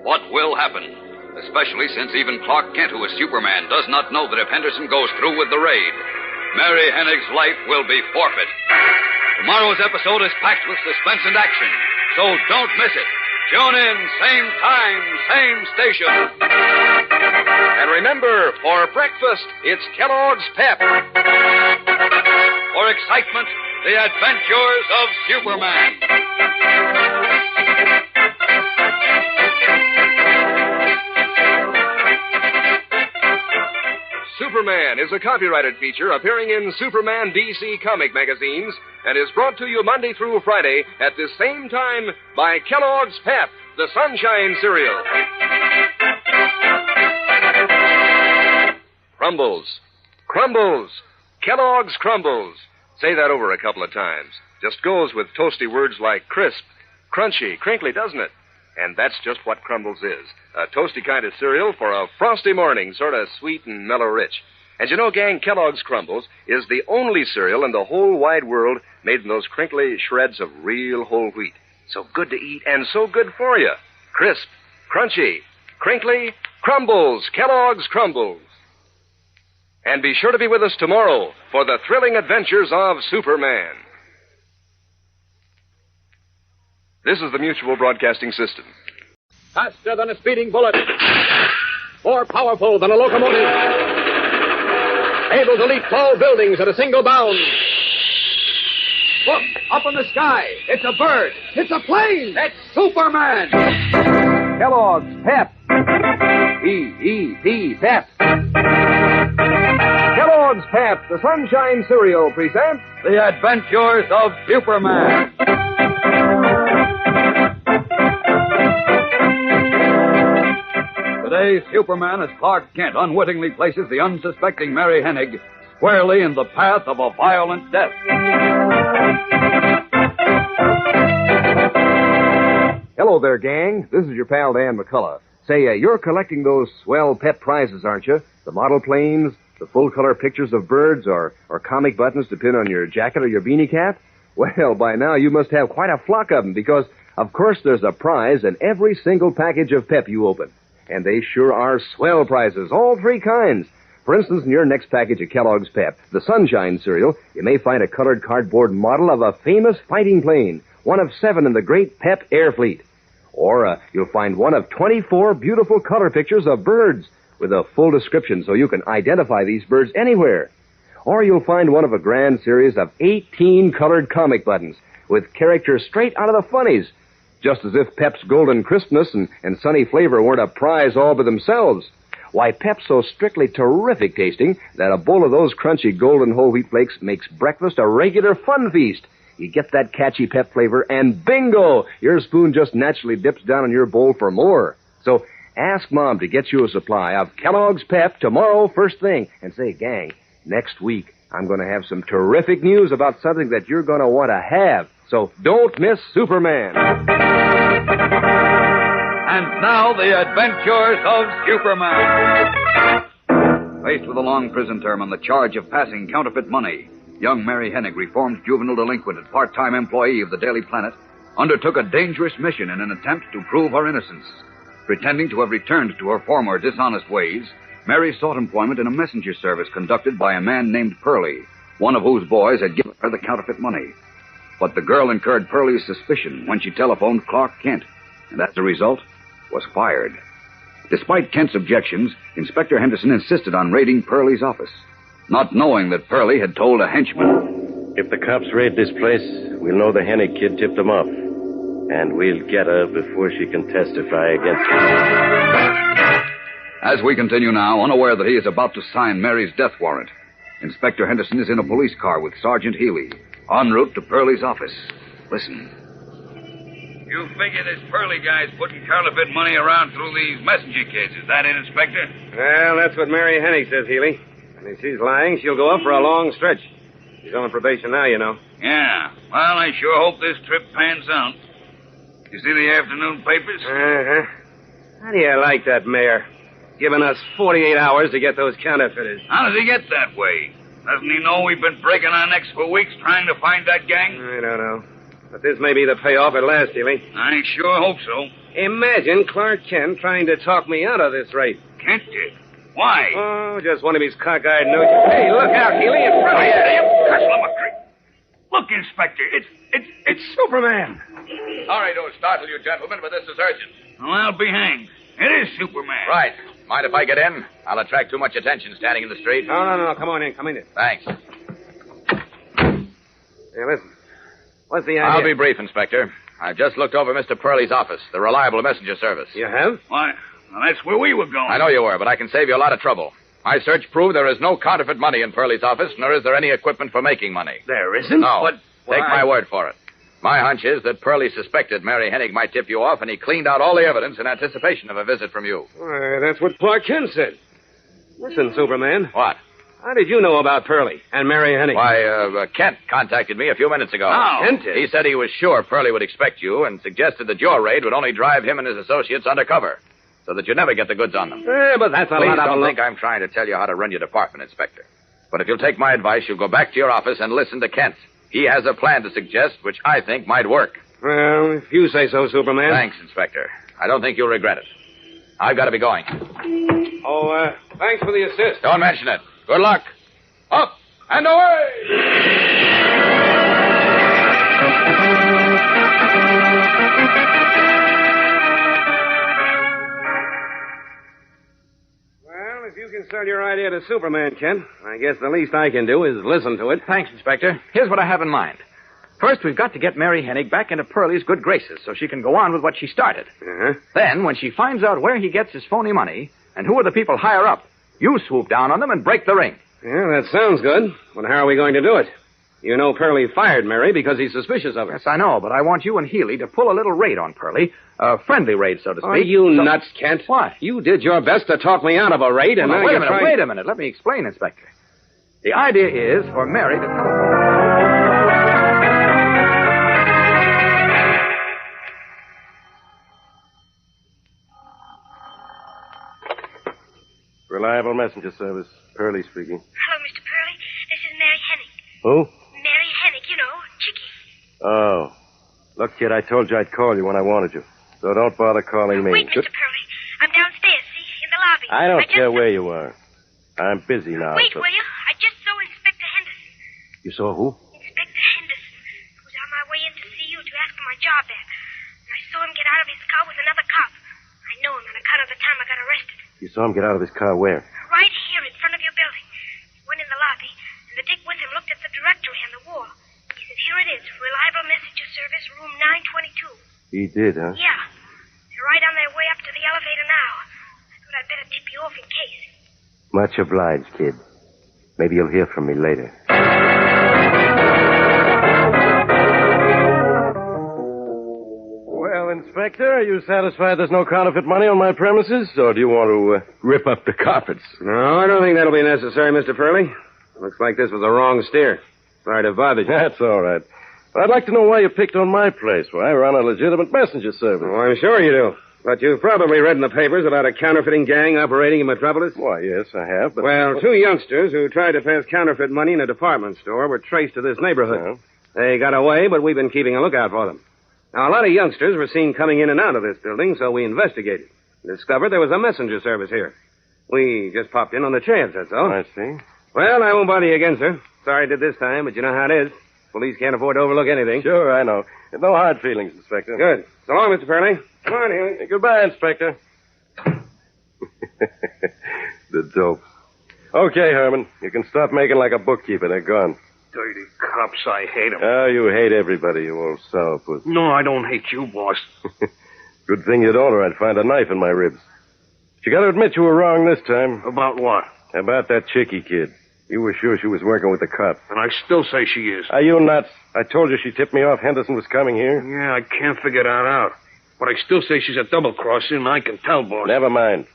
what will happen? Especially since even Clark Kent, who is Superman, does not know that if Henderson goes through with the raid, Mary Hennig's life will be forfeit. Tomorrow's episode is packed with suspense and action, so don't miss it. Tune in, same time, same station. And remember, for breakfast, it's Kellogg's Pep. For excitement, the adventures of Superman. Superman is a copyrighted feature appearing in Superman DC comic magazines and is brought to you Monday through Friday at this same time by Kellogg's Pep, the Sunshine Cereal. Crumbles. Crumbles. Kellogg's Crumbles. Say that over a couple of times. Just goes with toasty words like crisp, crunchy, crinkly, doesn't it? And that's just what Crumbles is. A toasty kind of cereal for a frosty morning, sort of sweet and mellow rich. And you know, gang, Kellogg's Crumbles is the only cereal in the whole wide world made from those crinkly shreds of real whole wheat. So good to eat and so good for you. Crisp, crunchy, crinkly, Crumbles, Kellogg's Crumbles. And be sure to be with us tomorrow for the thrilling adventures of Superman. This is the Mutual Broadcasting System. Faster than a speeding bullet. More powerful than a locomotive. Able to leap tall buildings at a single bound. Look, up in the sky. It's a bird. It's a plane. It's Superman. Kellogg's Pep. P-E-P, Pep. Kellogg's Pep, the Sunshine Cereal, presents The Adventures of Superman. Today, Superman as Clark Kent unwittingly places the unsuspecting Mary Hennig squarely in the path of a violent death. Hello there, gang. This is your pal, Dan McCullough. Say, you're collecting those swell pet prizes, aren't you? The model planes, the full-color pictures of birds, or comic buttons to pin on your jacket or your beanie cap? Well, by now you must have quite a flock of them because, of course, there's a prize in every single package of Pep you open. And they sure are swell prizes, all three kinds. For instance, in your next package of Kellogg's Pep, the Sunshine Cereal, you may find a colored cardboard model of a famous fighting plane, one of 7 in the great Pep Air Fleet. Or you'll find one of 24 beautiful color pictures of birds with a full description so you can identify these birds anywhere. Or you'll find one of a grand series of 18 colored comic buttons with characters straight out of the funnies. Just as if Pep's golden crispness and sunny flavor weren't a prize all by themselves. Why, Pep's so strictly terrific tasting that a bowl of those crunchy golden whole wheat flakes makes breakfast a regular fun feast. You get that catchy Pep flavor, and bingo! Your spoon just naturally dips down in your bowl for more. So ask Mom to get you a supply of Kellogg's Pep tomorrow first thing. And say, gang, next week I'm going to have some terrific news about something that you're going to want to have. So don't miss Superman. And now, the adventures of Superman. Faced with a long prison term on the charge of passing counterfeit money, young Mary Hennig, reformed juvenile delinquent and part-time employee of the Daily Planet, undertook a dangerous mission in an attempt to prove her innocence. Pretending to have returned to her former dishonest ways, Mary sought employment in a messenger service conducted by a man named Pearlie, one of whose boys had given her the counterfeit money. But the girl incurred Pearlie's suspicion when she telephoned Clark Kent, and as a result, was fired. Despite Kent's objections, Inspector Henderson insisted on raiding Pearlie's office, not knowing that Pearlie had told a henchman. If the cops raid this place, we'll know the Hennig kid tipped them off. And we'll get her before she can testify against us. As we continue now, unaware that he is about to sign Mary's death warrant, Inspector Henderson is in a police car with Sergeant Healy, en route to Pearlie's office. Listen. You figure this Pearlie guy's putting counterfeit money around through these messenger kids. Is that it, Inspector? Well, that's what Mary Hennig says, Healy. And if she's lying, she'll go up for a long stretch. She's on probation now, you know. Yeah. Well, I sure hope this trip pans out. You see the afternoon papers? Uh-huh. How do you like that mayor? Giving us 48 hours to get those counterfeiters. How does he get that way? Doesn't he know we've been breaking our necks for weeks trying to find that gang? I don't know. But this may be the payoff at last, Healy. I sure hope so. Imagine Clark Kent trying to talk me out of this raid. Kent did? Why? Oh, just one of his cockeyed notions. Hey, look out, Healy, in front of you. Look, Inspector, it's Superman. Sorry to startle you, gentlemen, but this is urgent. Well, I'll be hanged. It is Superman. Right. Mind if I get in? I'll attract too much attention standing in the street. No. Come on in. Come in. Thanks. Hey, listen. What's the idea? I'll be brief, Inspector. I've just looked over Mr. Pearlie's office, the reliable messenger service. You have? Why, well, that's where we were going. I know you were, but I can save you a lot of trouble. My search proved there is no counterfeit money in Pearlie's office, nor is there any equipment for making money. There isn't? No. But take my word for it. My hunch is that Pearlie suspected Mary Hennig might tip you off, and he cleaned out all the evidence in anticipation of a visit from you. That's what Clark Kent said. Listen, Superman. What? How did you know about Pearlie and Mary Hennig? Why, Kent contacted me a few minutes ago. Oh. Kent did? He said he was sure Pearlie would expect you and suggested that your raid would only drive him and his associates undercover, so that you'd never get the goods on them. But that's a Please lot of... don't think I'm trying to tell you how to run your department, Inspector. But if you'll take my advice, you'll go back to your office and listen to Kent. He has a plan to suggest which I think might work. Well, if you say so, Superman. Thanks, Inspector. I don't think you'll regret it. I've got to be going. Oh, thanks for the assist. Don't mention it. Good luck. Up and away! Well, if you can sell your idea to Superman, Kent, I guess the least I can do is listen to it. Thanks, Inspector. Here's what I have in mind. First, we've got to get Mary Hennig back into Pearlie's good graces so she can go on with what she started. Uh-huh. Then, when she finds out where he gets his phony money and who are the people higher up, you swoop down on them and break the ring. Yeah, that sounds good. But how are we going to do it? You know Pearlie fired Mary because he's suspicious of her. Yes, I know, but I want you and Healy to pull a little raid on Pearlie. A friendly raid, so to speak. Are you nuts, Kent? Why? You did your best to talk me out of a raid, and now wait you're a minute, wait a minute. Let me explain, Inspector. The idea is for Mary to telephone. Reliable messenger service. Pearlie speaking. Hello, Mr. Pearlie. This is Mary Hennig. Who? Mary Hennig, you know, Chicky. Oh. Look, kid, I told you I'd call you when I wanted you. So don't bother calling me. Wait, Mr. Pearlie. I'm downstairs, see, in the lobby. I don't care where you are. I'm busy now. Wait, so... will you? I just saw Inspector Henderson. You saw who? Inspector Henderson. I was on my way in to see you to ask for my job back. And I saw him get out of his car with another cop. I know him on account of the time I got arrested. You saw him get out of his car where? Right here in front of your building. He went in the lobby, and the dick with him looked at the directory on the wall. He said, here it is, Reliable Messenger Service, room 922. He did, huh? Yeah. They're right on their way up to the elevator now. I thought I'd better tip you off in case. Much obliged, kid. Maybe you'll hear from me later. Well, Inspector, are you satisfied there's no counterfeit money on my premises? Or do you want to rip up the carpets? No, I don't think that'll be necessary, Mr. Pearlie. Looks like this was a wrong steer. Sorry to bother you. That's all right. But I'd like to know why you picked on my place, why I run a legitimate messenger service. Oh, I'm sure you do. But you've probably read in the papers about a counterfeiting gang operating in Metropolis. Why, yes, I have, but... Well, two youngsters who tried to pass counterfeit money in a department store were traced to this neighborhood. Yeah. They got away, but we've been keeping a lookout for them. Now, a lot of youngsters were seen coming in and out of this building, so we investigated. Discovered there was a messenger service here. We just popped in on the chance, that's all. I see. Well, I won't bother you again, sir. Sorry I did this time, but you know how it is. Police can't afford to overlook anything. Sure, I know. No hard feelings, Inspector. Good. So long, Mr. Pearlie. Come on, Haley. Hey, goodbye, Inspector. The dope. Okay, Herman. You can stop making like a bookkeeper. They're gone. Dirty cops, I hate them. Oh, you hate everybody, you old sourpuss. No, I don't hate you, boss. Good thing you don't, or I'd find a knife in my ribs. But you got to admit you were wrong this time. About what? About that Chicky kid. You were sure she was working with the cops. And I still say she is. Are you nuts? I told you she tipped me off Henderson was coming here. Yeah, I can't figure that out. But I still say she's a double-crosser, and I can tell, boss. Never mind.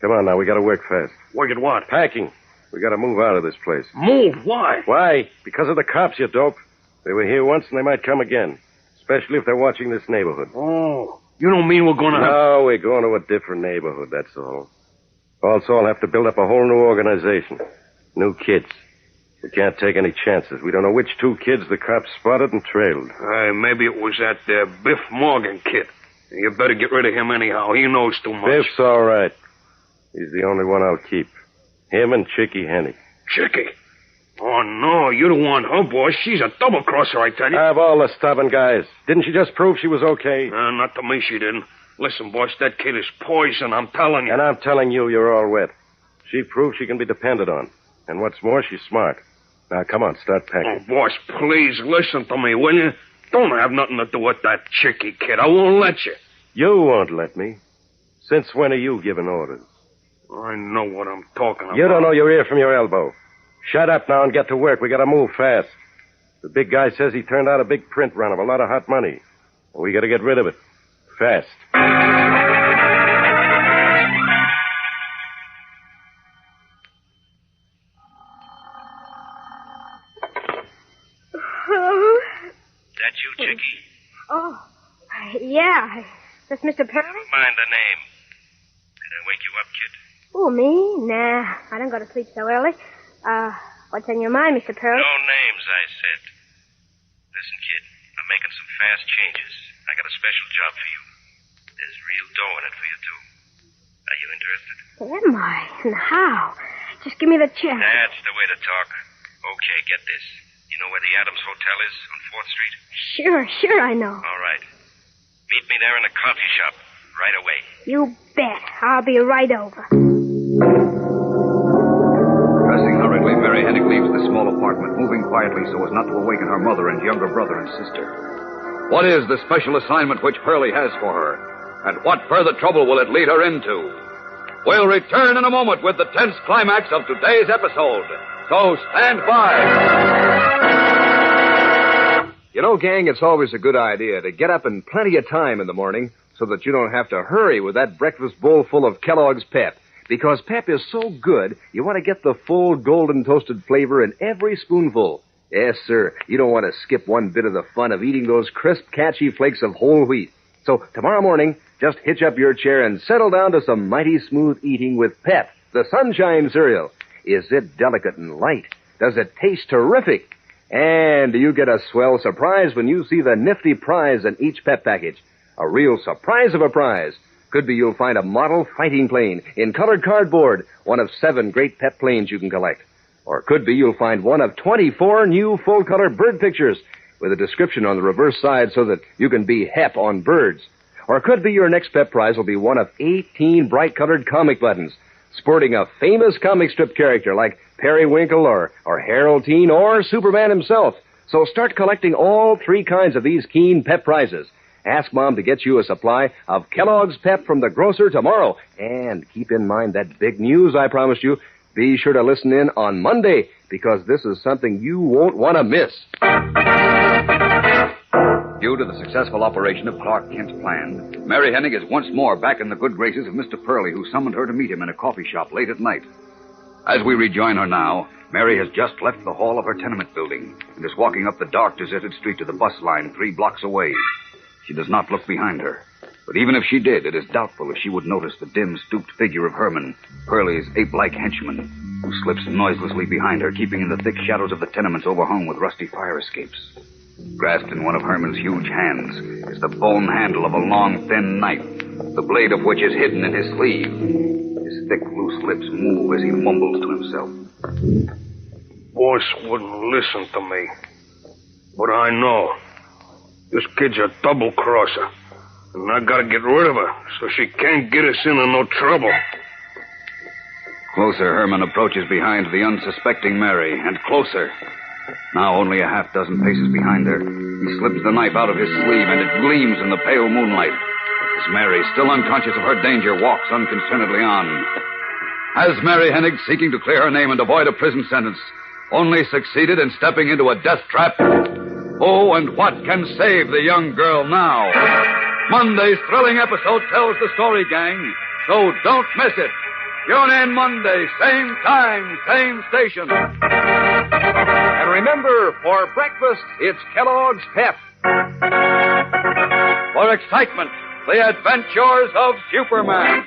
Come on now, we gotta work fast. Work at what? Packing. We gotta move out of this place. Move? Why? Why? Because of the cops, you dope. They were here once and they might come again. Especially if they're watching this neighborhood. Oh, you don't mean we're going to have... No, we're going to a different neighborhood, that's all. Also, I'll have to build up a whole new organization. New kids. We can't take any chances. We don't know which two kids the cops spotted and trailed. Maybe it was that Biff Morgan kid. You better get rid of him anyhow. He knows too much. Biff's all right. He's the only one I'll keep. Him and Chickie Henny. Chickie? Oh, no, you don't want her, boss. She's a double-crosser, I tell you. Of all the stubborn guys. Didn't she just prove she was okay? Not to me, she didn't. Listen, boss, that kid is poison, I'm telling you. And I'm telling you, you're all wet. She proved she can be depended on. And what's more, she's smart. Now, come on, start packing. Oh, boss, please listen to me, will you? Don't have nothing to do with that Chickie kid. I won't let you. You won't let me. Since when are you giving orders? I know what I'm talking about. You don't know your ear from your elbow. Shut up now and get to work. We gotta move fast. The big guy says he turned out a big print run of a lot of hot money. We gotta get rid of it. Fast. That you, Chickie? Oh, yeah. Is this Mr. Pearl? Mind the name. Did I wake you up, kid? Oh, me? Nah, I don't go to sleep so early. What's on your mind, Mr. Pearl? No names, I said. Listen, kid, I'm making some fast changes. I got a special job for you. There's real dough in it for you, too. Are you interested? Am I? And how? Just give me the check. That's the way to talk. Okay, get this. You know where the Adams Hotel is on 4th Street? Sure, I know. All right. Meet me there in the coffee shop right away. You bet. I'll be right over. Dressing hurriedly, Mary Hennig leaves the small apartment, moving quietly so as not to awaken her mother and younger brother and sister. What is the special assignment which Pearlie has for her? And what further trouble will it lead her into? We'll return in a moment with the tense climax of today's episode. So stand by. You know, gang, it's always a good idea to get up in plenty of time in the morning so that you don't have to hurry with that breakfast bowl full of Kellogg's Pep. Because Pep is so good, you want to get the full golden toasted flavor in every spoonful. Yes, sir. You don't want to skip one bit of the fun of eating those crisp, catchy flakes of whole wheat. So tomorrow morning, just hitch up your chair and settle down to some mighty smooth eating with Pep, the Sunshine cereal. Is it delicate and light? Does it taste terrific? And you get a swell surprise when you see the nifty prize in each Pep package. A real surprise of a prize. Could be you'll find a model fighting plane in colored cardboard, one of 7 great Pep planes you can collect. Or could be you'll find one of 24 new full-color bird pictures with a description on the reverse side so that you can be hep on birds. Or could be your next Pep prize will be one of 18 bright-colored comic buttons sporting a famous comic strip character like Periwinkle or Harold Teen or Superman himself. So start collecting all 3 kinds of these keen Pep prizes. Ask Mom to get you a supply of Kellogg's Pep from the grocer tomorrow. And keep in mind that big news I promised you. Be sure to listen in on Monday, because this is something you won't want to miss. Due to the successful operation of Clark Kent's plan, Mary Hennig is once more back in the good graces of Mr. Pearlie, who summoned her to meet him in a coffee shop late at night. As we rejoin her now, Mary has just left the hall of her tenement building and is walking up the dark, deserted street to the bus line 3 blocks away. She does not look behind her. But even if she did, it is doubtful if she would notice the dim, stooped figure of Herman, Pearlie's ape-like henchman, who slips noiselessly behind her, keeping in the thick shadows of the tenements overhung with rusty fire escapes. Grasped in one of Herman's huge hands is the bone handle of a long, thin knife, the blade of which is hidden in his sleeve. His thick, loose lips move as he mumbles to himself. Boss wouldn't listen to me. But I know. This kid's a double-crosser. And I gotta get rid of her so she can't get us into no trouble. Closer, Herman approaches behind the unsuspecting Mary, and closer. Now only a half-dozen paces behind her. He slips the knife out of his sleeve, and it gleams in the pale moonlight. As Mary, still unconscious of her danger, walks unconcernedly on. Has Mary Hennig, seeking to clear her name and avoid a prison sentence, only succeeded in stepping into a death trap? Oh, and what can save the young girl now? Monday's thrilling episode tells the story, gang, so don't miss it. Tune in Monday, same time, same station. And remember, for breakfast, it's Kellogg's Pep. For excitement, the adventures of Superman.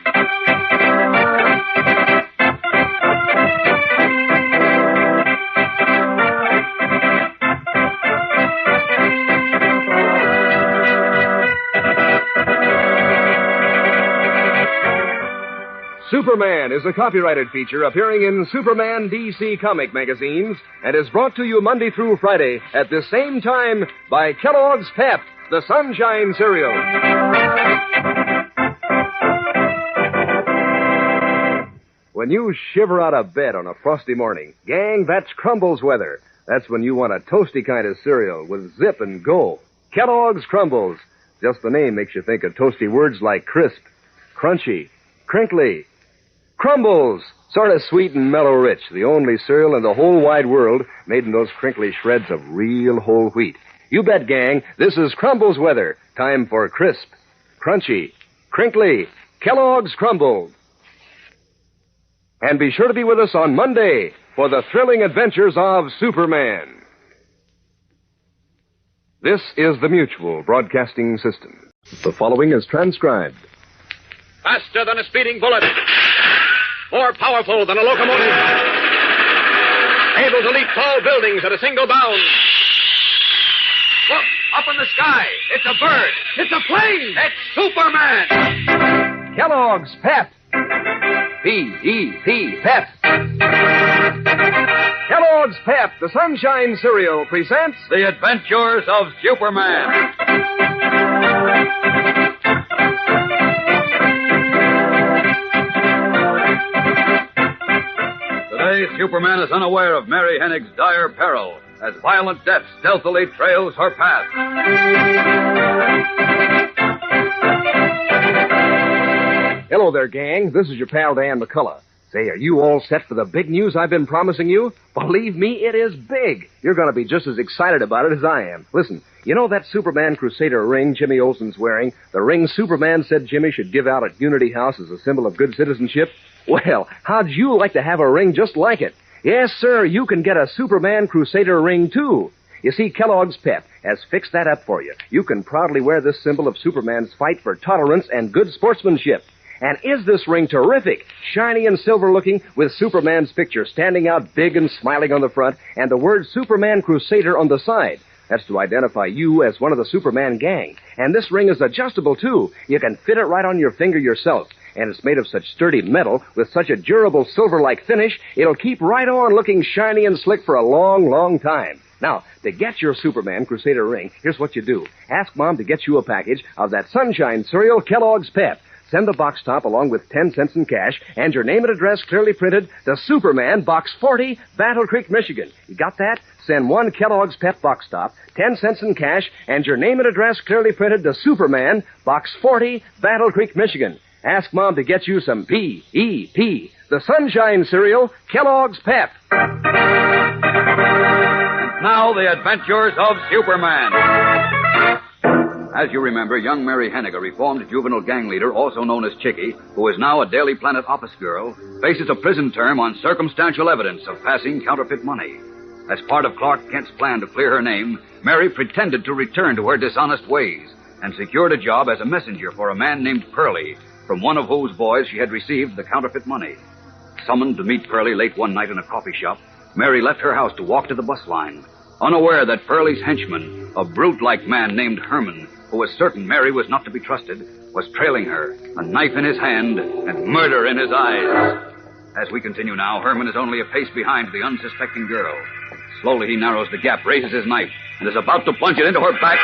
Superman is a copyrighted feature appearing in Superman DC comic magazines and is brought to you Monday through Friday at the same time by Kellogg's Pep, the Sunshine Cereal. When you shiver out of bed on a frosty morning, gang, that's Crumbles weather. That's when you want a toasty kind of cereal with zip and go. Kellogg's Crumbles. Just the name makes you think of toasty words like crisp, crunchy, crinkly. Crumbles, sort of sweet and mellow rich, the only cereal in the whole wide world made in those crinkly shreds of real whole wheat. You bet, gang, this is Crumbles weather. Time for crisp, crunchy, crinkly, Kellogg's Crumbles. And be sure to be with us on Monday for the thrilling adventures of Superman. This is the Mutual Broadcasting System. The following is transcribed. Faster than a speeding bullet. More powerful than a locomotive. Able to leap tall buildings at a single bound. Look, up in the sky. It's a bird. It's a plane. It's Superman. Kellogg's Pep. P-E-P, Pep. Kellogg's Pep, the Sunshine Cereal, presents The Adventures of Superman. Today, Superman is unaware of Mary Hennig's dire peril as violent death stealthily trails her path. Hello there, gang. This is your pal Dan McCullough. Say, are you all set for the big news I've been promising you? Believe me, it is big. You're going to be just as excited about it as I am. Listen, you know that Superman Crusader ring Jimmy Olsen's wearing? The ring Superman said Jimmy should give out at Unity House as a symbol of good citizenship? Well, how'd you like to have a ring just like it? Yes, sir, you can get a Superman Crusader ring, too. You see, Kellogg's Pep has fixed that up for you. You can proudly wear this symbol of Superman's fight for tolerance and good sportsmanship. And is this ring terrific? Shiny and silver-looking, with Superman's picture standing out big and smiling on the front, and the word Superman Crusader on the side. That's to identify you as one of the Superman gang. And this ring is adjustable, too. You can fit it right on your finger yourself. And it's made of such sturdy metal with such a durable silver-like finish, it'll keep right on looking shiny and slick for a long, long time. Now, to get your Superman Crusader ring, here's what you do. Ask Mom to get you a package of that Sunshine Cereal Kellogg's Pep. Send the box top along with 10 cents in cash and your name and address clearly printed to Superman, Box 40, Battle Creek, Michigan. You got that? Send one Kellogg's Pep box top, 10 cents in cash, and your name and address clearly printed to Superman, Box 40, Battle Creek, Michigan. Ask Mom to get you some P-E-P, the Sunshine Cereal, Kellogg's Pep. And now, the adventures of Superman. As you remember, young Mary Hennig, a reformed juvenile gang leader, also known as Chickie, who is now a Daily Planet office girl, faces a prison term on circumstantial evidence of passing counterfeit money. As part of Clark Kent's plan to clear her name, Mary pretended to return to her dishonest ways and secured a job as a messenger for a man named Pearlie, from one of whose boys she had received the counterfeit money. Summoned to meet Pearlie late one night in a coffee shop, Mary left her house to walk to the bus line, unaware that Pearlie's henchman, a brute-like man named Herman, who was certain Mary was not to be trusted, was trailing her, a knife in his hand and murder in his eyes. As we continue now, Herman is only a pace behind the unsuspecting girl. Slowly he narrows the gap, raises his knife, and is about to plunge it into her back,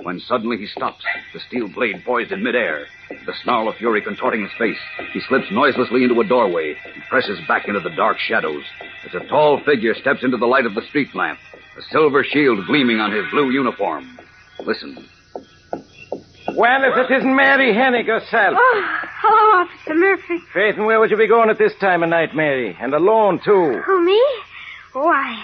when suddenly he stops, the steel blade poised in midair. The snarl of fury contorting his face, he slips noiselessly into a doorway and presses back into the dark shadows as a tall figure steps into the light of the street lamp, a silver shield gleaming on his blue uniform. Listen. Well, if it isn't Mary Hennig herself. Oh, hello, Officer Murphy. Faith, and where would you be going at this time of night, Mary? And alone, too. Who, me? Oh, I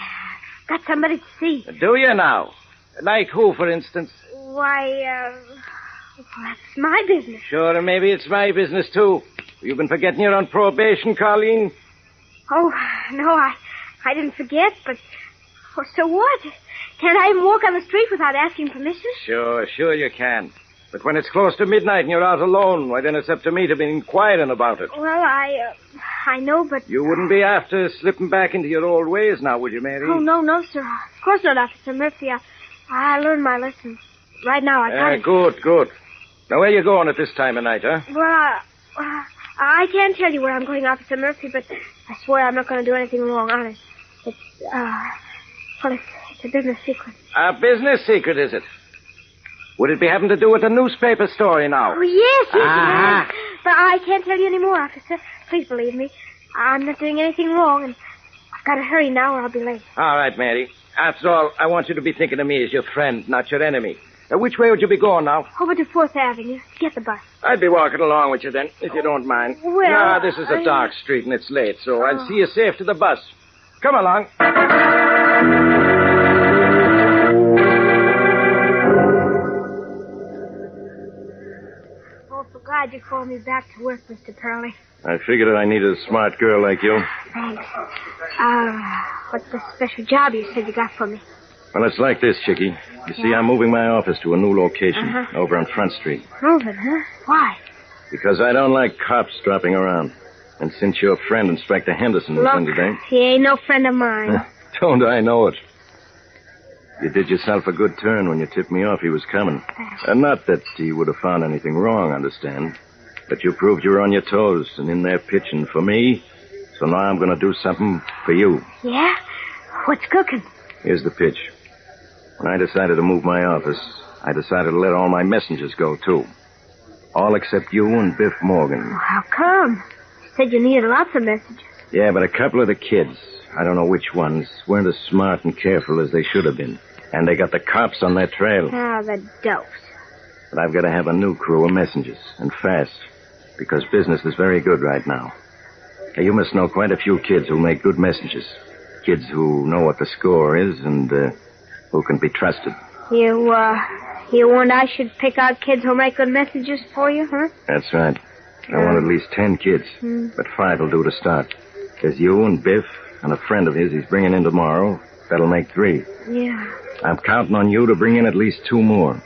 got somebody to see. Do you now? Like who, for instance? Why, well, that's my business. Sure, and maybe it's my business, too. You've been forgetting you're on probation, Colleen? Oh, no, I didn't forget, but... Oh, so what? Can't I even walk on the street without asking permission? Sure you can. But when it's close to midnight and you're out alone, why then it's up to me to be inquiring about it. Well, I know, but... You wouldn't be after slipping back into your old ways now, would you, Mary? Oh, no, sir. Of course not, Officer Murphy. I learned my lesson. Right now, I got it. Good. Now, where you going at this time of night, huh? Well, I can't tell you where I'm going, Officer Murphy, but I swear I'm not going to do anything wrong, honest. It's a business secret. A business secret, is it? Would it be having to do with the newspaper story now? Oh, yes, yes. But I can't tell you any more, officer. Please believe me. I'm not doing anything wrong, and I've got to hurry now or I'll be late. All right, Mary. After all, I want you to be thinking of me as your friend, not your enemy. Which way would you be going now? Over to 4th Avenue to get the bus. I'd be walking along with you then, if you don't mind. Well, No, this is a dark street and it's late, so I'll see you safe to the bus. Come along. Oh, so glad you called me back to work, Mr. Pearlie. I figured I needed a smart girl like you. Thanks. What's the special job you said you got for me? Well, it's like this, Chickie. You see, I'm moving my office to a new location over on Front Street. Moving, huh? Why? Because I don't like cops dropping around. And since your friend, Inspector Henderson, was in today... he ain't no friend of mine. Don't I know it? You did yourself a good turn when you tipped me off he was coming. And not that he would have found anything wrong, understand. But you proved you were on your toes and in there pitching for me. So now I'm going to do something for you. Yeah? What's cooking? Here's the pitch. When I decided to move my office, I decided to let all my messengers go, too. All except you and Biff Morgan. Well, how come? You said you needed lots of messages. Yeah, but a couple of the kids, I don't know which ones, weren't as smart and careful as they should have been. And they got the cops on their trail. Oh, the dopes. But I've got to have a new crew of messengers, and fast, because business is very good right now. Now, you must know quite a few kids who make good messengers. Kids who know what the score is and who can be trusted. You want I should pick out kids who'll make good messages for you, huh? That's right. I want at least 10 kids, but 5 will do to start. There's you and Biff and a friend of his he's bringing in tomorrow. That'll make 3. Yeah. I'm counting on you to bring in at least 2 more.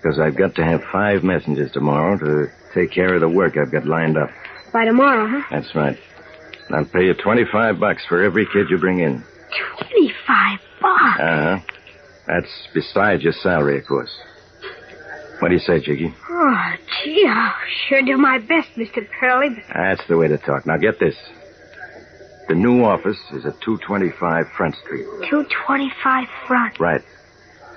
Because I've got to have 5 messengers tomorrow to take care of the work I've got lined up. By tomorrow, huh? That's right. And I'll pay you $25 for every kid you bring in. $25? That's besides your salary, of course. What do you say, Jiggy? Oh, gee, I'll sure do my best, Mr. Pearlie. That's the way to talk. Now, get this. The new office is at 225 Front Street. 225 Front. Right.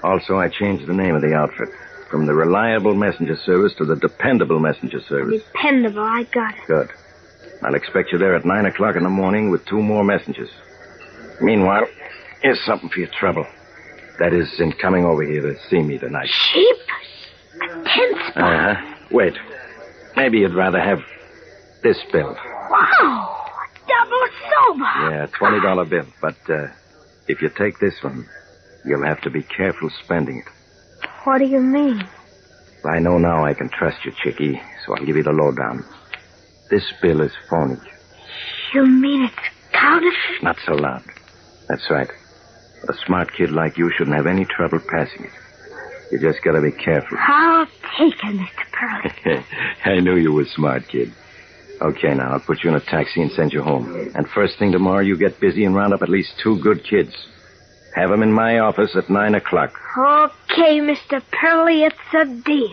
Also, I changed the name of the outfit. From the Reliable Messenger Service to the Dependable Messenger Service. Dependable, I got it. Good. I'll expect you there at 9 o'clock in the morning with 2 more messengers. Meanwhile, here's something for your trouble. That is, in coming over here to see me tonight. Cheap? A 10 spot? Wait. Maybe you'd rather have this bill. Wow! Double sober! Yeah, $20 bill. But if you take this one, you'll have to be careful spending it. What do you mean? I know now I can trust you, Chickie, so I'll give you the lowdown. This bill is phony. You mean it's counterfeit? Not so loud. That's right. A smart kid like you shouldn't have any trouble passing it. You just gotta be careful. I'll take it, Mr. Pearlie. I knew you were a smart kid. Okay, now, I'll put you in a taxi and send you home. And first thing tomorrow, you get busy and round up at least 2 good kids. Have them in my office at 9 o'clock. Okay, Mr. Pearlie, it's a deal.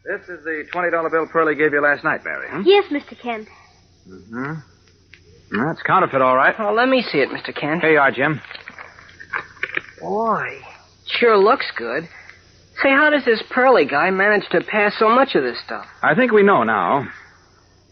This is the $20 bill Pearlie gave you last night, Mary, huh? Yes, Mr. Kent. That's counterfeit, all right. Oh, let me see it, Mr. Kent. Here you are, Jim. Boy, sure looks good. Say, how does this Pearlie guy manage to pass so much of this stuff? I think we know now.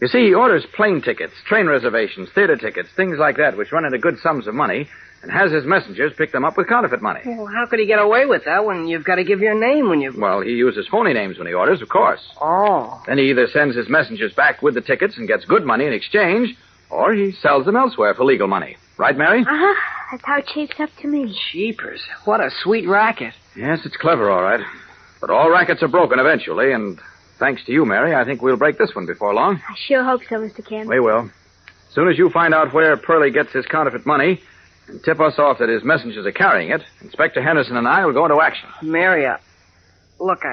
You see, he orders plane tickets, train reservations, theater tickets, things like that, which run into good sums of money, and has his messengers pick them up with counterfeit money. Well, how could he get away with that when you've got to give your name when you... Well, he uses phony names when he orders, of course. Oh. Then he either sends his messengers back with the tickets and gets good money in exchange, or he sells them elsewhere for legal money. Right, Mary? Uh-huh. That's how it shapes up to me. Jeepers. What a sweet racket. Yes, it's clever, all right. But all rackets are broken eventually, and thanks to you, Mary, I think we'll break this one before long. I sure hope so, Mr. Kent. We will. As soon as you find out where Pearlie gets his counterfeit money and tip us off that his messengers are carrying it, Inspector Henderson and I will go into action. Mary, look,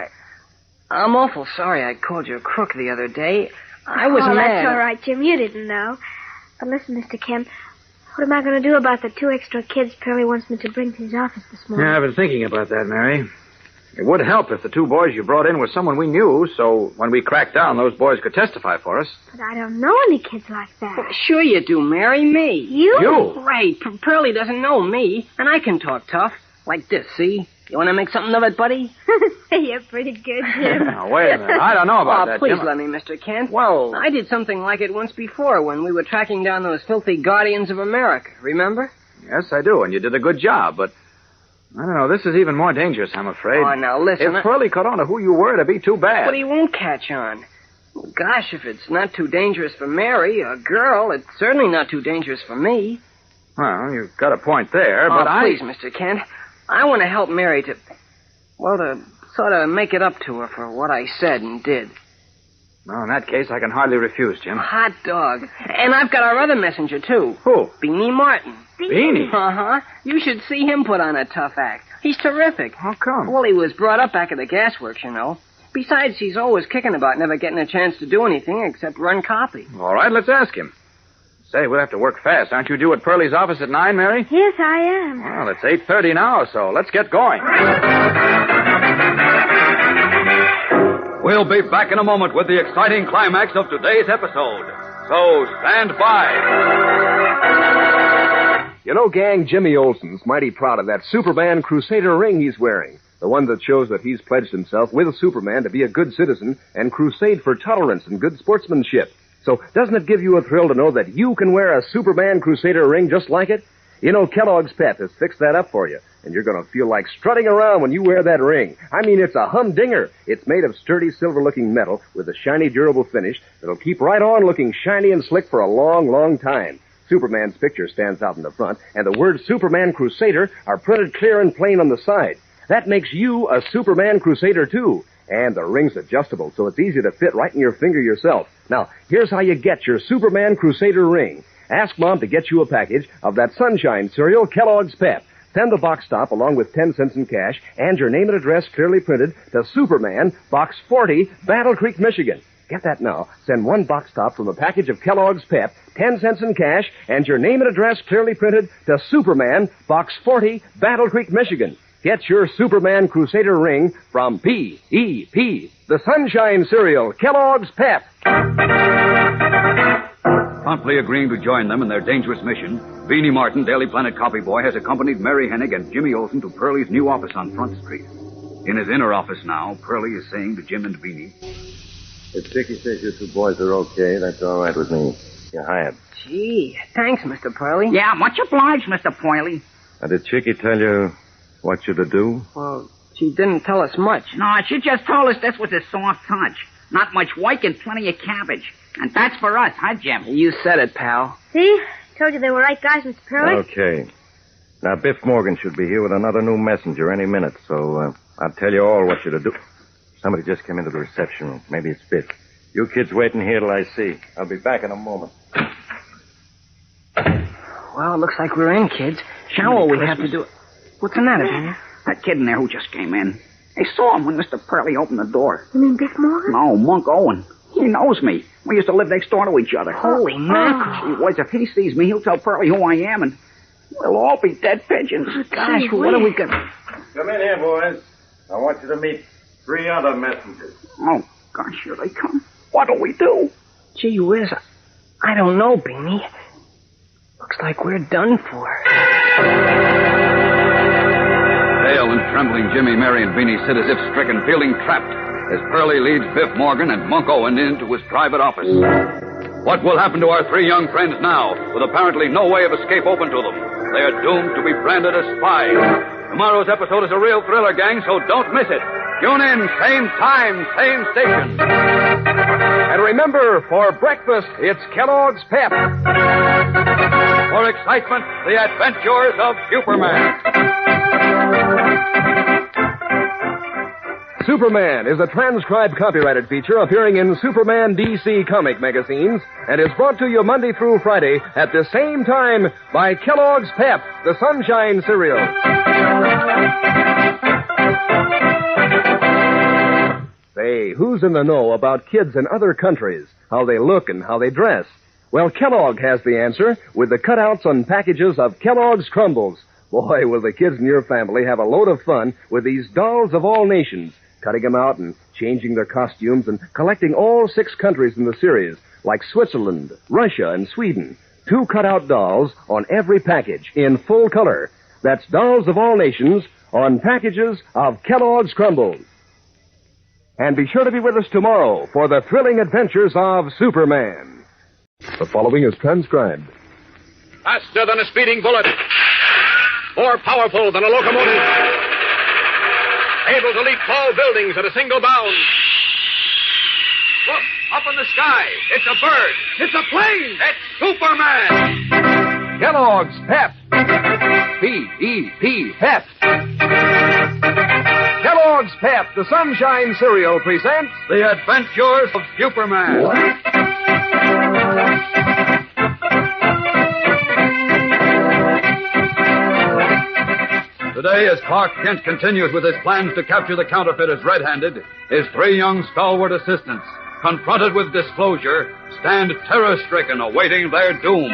I'm awful sorry I called you a crook the other day. I was mad. That's all right, Jim. You didn't know. But listen, Mr. Kent, what am I going to do about the 2 extra kids Pearlie wants me to bring to his office this morning? Yeah, I've been thinking about that, Mary. It would help if the 2 boys you brought in were someone we knew, so when we cracked down, those boys could testify for us. But I don't know any kids like that. Well, sure you do, Mary. Me. You? Right. Pearlie doesn't know me, and I can talk tough. Like this, see? You want to make something of it, buddy? You're pretty good, Jim. Now, wait a minute. I don't know about that, please Jim. let me, Mr. Kent. Well... I did something like it once before when we were tracking down those filthy guardians of America. Remember? Yes, I do, and you did a good job, but... I don't know, this is even more dangerous, I'm afraid. Oh, now listen... If Pearlie caught on to who you were, it'd be too bad. But he won't catch on. Well, gosh, if it's not too dangerous for Mary, a girl, it's certainly not too dangerous for me. Well, you've got a point there, but please, Mr. Kent. I want to help Mary to sort of make it up to her for what I said and did. Well, in that case, I can hardly refuse, Jim. Hot dog. And I've got our other messenger, too. Who? Beanie Martin. Beanie? Uh-huh. You should see him put on a tough act. He's terrific. How come? Well, he was brought up back at the gasworks, you know. Besides, he's always kicking about never getting a chance to do anything except run copy. All right, let's ask him. Say, we'll have to work fast. Aren't you due at Pearlie's office at 9, Mary? Yes, I am. Well, it's 8:30 now, so let's get going. We'll be back in a moment with the exciting climax of today's episode. So stand by. You know, gang, Jimmy Olsen's mighty proud of that Superman Crusader ring he's wearing. The one that shows that he's pledged himself with Superman to be a good citizen and crusade for tolerance and good sportsmanship. So doesn't it give you a thrill to know that you can wear a Superman Crusader ring just like it? You know, Kellogg's Pep has fixed that up for you, and you're going to feel like strutting around when you wear that ring. I mean, it's a humdinger. It's made of sturdy silver-looking metal with a shiny, durable finish that'll keep right on looking shiny and slick for a long, long time. Superman's picture stands out in the front, and the words Superman Crusader are printed clear and plain on the side. That makes you a Superman Crusader, too. And the ring's adjustable, so it's easy to fit right in your finger yourself. Now, here's how you get your Superman Crusader ring. Ask Mom to get you a package of that Sunshine cereal, Kellogg's Pep. Send the box stop along with 10 cents in cash and your name and address clearly printed to Superman, Box 40, Battle Creek, Michigan. Get that now. Send one box stop from a package of Kellogg's Pep, 10 cents in cash, and your name and address clearly printed to Superman, Box 40, Battle Creek, Michigan. Get your Superman Crusader ring from P.E.P., the Sunshine cereal, Kellogg's Pep. Promptly agreeing to join them in their dangerous mission, Beanie Martin, Daily Planet copy boy, has accompanied Mary Hennig and Jimmy Olsen to Pearlie's new office on Front Street. In his inner office now, Pearlie is saying to Jim and Beanie, If Dickie says you 2 boys are okay, that's all right with me. You're hired. Gee, thanks, Mr. Pearlie. Yeah, much obliged, Mr. Pearlie. Now, did Chickie tell you what you to do? Well, she didn't tell us much. No, she just told us this was a soft touch. Not much work and plenty of cabbage. And that's for us, huh, Jim? You said it, pal. See? Told you they were right guys, Mr. Pearlie. Okay. Now, Biff Morgan should be here with another new messenger any minute, so I'll tell you all what you're to do. Somebody just came into the reception room. Maybe it's Biff. You kids wait in here till I see. I'll be back in a moment. Well, it looks like we're in, kids. Now all we have to do... What's the matter, Daniel? That kid in there who just came in. I saw him when Mr. Pearlie opened the door. You mean Biff Morgan? No, Monk Owen. He knows me. We used to live next door to each other. Holy mackerel. Gee whiz, if he sees me, he'll tell Pearlie who I am, and we'll all be dead pigeons. Gosh, what are we going to... Come in here, boys. I want you to meet 3 other messengers. Oh, gosh, here they come. What'll we do? Gee whiz, I don't know, Beanie. Looks like we're done for. Pale and trembling Jimmy, Mary, and Beanie sit as if stricken, feeling trapped, as Pearlie leads Biff Morgan and Monk Owen into his private office. What will happen to our 3 young friends now, with apparently no way of escape open to them? they are doomed to be branded as spies. Tomorrow's episode is a real thriller, gang, so don't miss it. Tune in, same time, same station. And remember, for breakfast, it's Kellogg's Pep. For excitement, the adventures of Superman. Superman is a transcribed copyrighted feature appearing in Superman DC comic magazines and is brought to you Monday through Friday at the same time by Kellogg's Pep, the Sunshine Cereal. Say, who's in the know about kids in other countries, how they look and how they dress? Well, Kellogg has the answer with the cutouts on packages of Kellogg's Crumbles. Boy, will the kids in your family have a load of fun with these dolls of all nations, cutting them out and changing their costumes and collecting all 6 countries in the series, like Switzerland, Russia, and Sweden. 2 cutout dolls on every package in full color. That's dolls of all nations on packages of Kellogg's Crumbles. And be sure to be with us tomorrow for the thrilling adventures of Superman. The following is transcribed. Faster than a speeding bullet. More powerful than a locomotive. Able to leap tall buildings at a single bound. Look, up in the sky. It's a bird. It's a plane. It's Superman. Kellogg's Pep. P-E-P, Pep. Kellogg's Pep, the Sunshine Cereal, presents The Adventures of Superman. Today, as Clark Kent continues with his plans to capture the counterfeiters red-handed, his 3 young stalwart assistants, confronted with disclosure, stand terror-stricken awaiting their doom.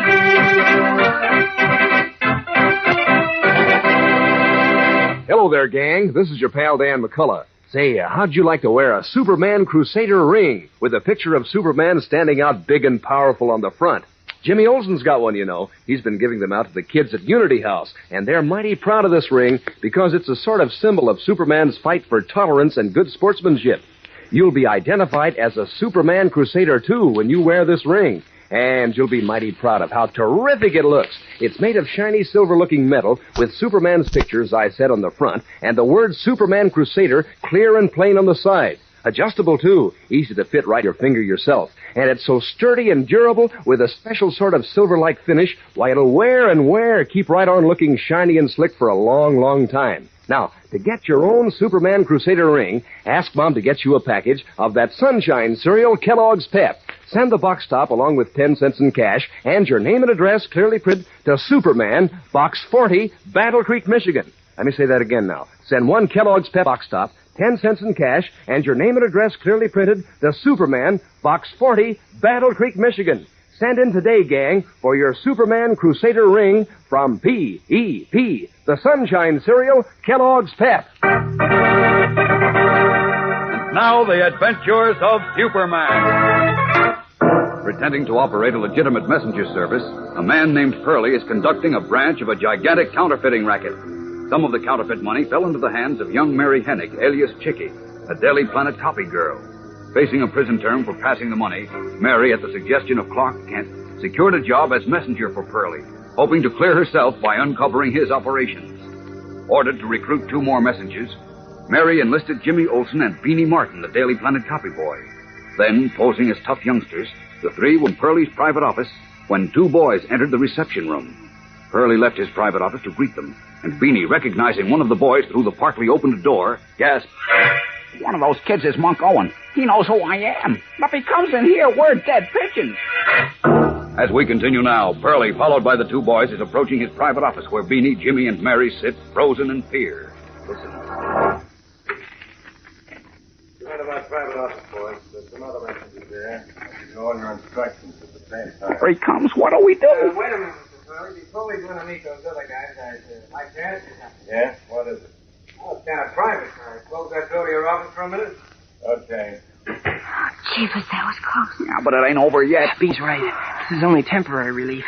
Hello there, gang. This is your pal Dan McCullough. Say, how'd you like to wear a Superman Crusader ring with a picture of Superman standing out big and powerful on the front? Jimmy Olsen's got one, you know. He's been giving them out to the kids at Unity House, and they're mighty proud of this ring because it's a sort of symbol of Superman's fight for tolerance and good sportsmanship. You'll be identified as a Superman Crusader, too, when you wear this ring. And you'll be mighty proud of how terrific it looks. It's made of shiny silver-looking metal with Superman's picture, as I said, on the front, and the word Superman Crusader clear and plain on the side. Adjustable, too. Easy to fit right your finger yourself. And it's so sturdy and durable with a special sort of silver-like finish, why, it'll wear and wear, keep right on looking shiny and slick for a long, long time. Now, to get your own Superman Crusader ring, ask Mom to get you a package of that Sunshine Cereal Kellogg's Pep. Send the box top along with 10 cents in cash and your name and address clearly printed to Superman, Box 40, Battle Creek, Michigan. Let me say that again now. Send 1 Kellogg's Pep box top, 10 cents in cash, and your name and address clearly printed to Superman, Box 40, Battle Creek, Michigan. Send in today, gang, for your Superman Crusader ring from P.E.P., the Sunshine Cereal Kellogg's Pep. And now, the adventures of Superman. Pretending to operate a legitimate messenger service, a man named Pearlie is conducting a branch of a gigantic counterfeiting racket. Some of the counterfeit money fell into the hands of young Mary Hennick, alias Chickie, a Daily Planet copy girl. Facing a prison term for passing the money, Mary, at the suggestion of Clark Kent, secured a job as messenger for Pearlie, hoping to clear herself by uncovering his operations. Ordered to recruit 2 more messengers, Mary enlisted Jimmy Olsen and Beanie Martin, the Daily Planet copy boy. Then, posing as tough youngsters, the 3 were in Pearlie's private office when 2 boys entered the reception room. Pearlie left his private office to greet them, and Beanie, recognizing one of the boys through the partly opened door, gasped, "One of those kids is Monk Owen. He knows who I am. If he comes in here, we're dead pigeons." As we continue now, Pearlie, followed by the 2 boys, is approaching his private office where Beanie, Jimmy, and Mary sit, frozen in fear. Listen. Right about private office, boys. There's some other messages there. You know all your instructions at the same time. Here he comes. What do we do? Wait a minute, Mr. Pearlie. Before we go to meet those other guys, I'd like to ask you something. Yeah? What is it? Oh, it's kind of private. I suppose I'd go to your office for a minute? Okay. Jeepers, that was close. Yeah, but it ain't over yet. Bee's right. This is only temporary relief.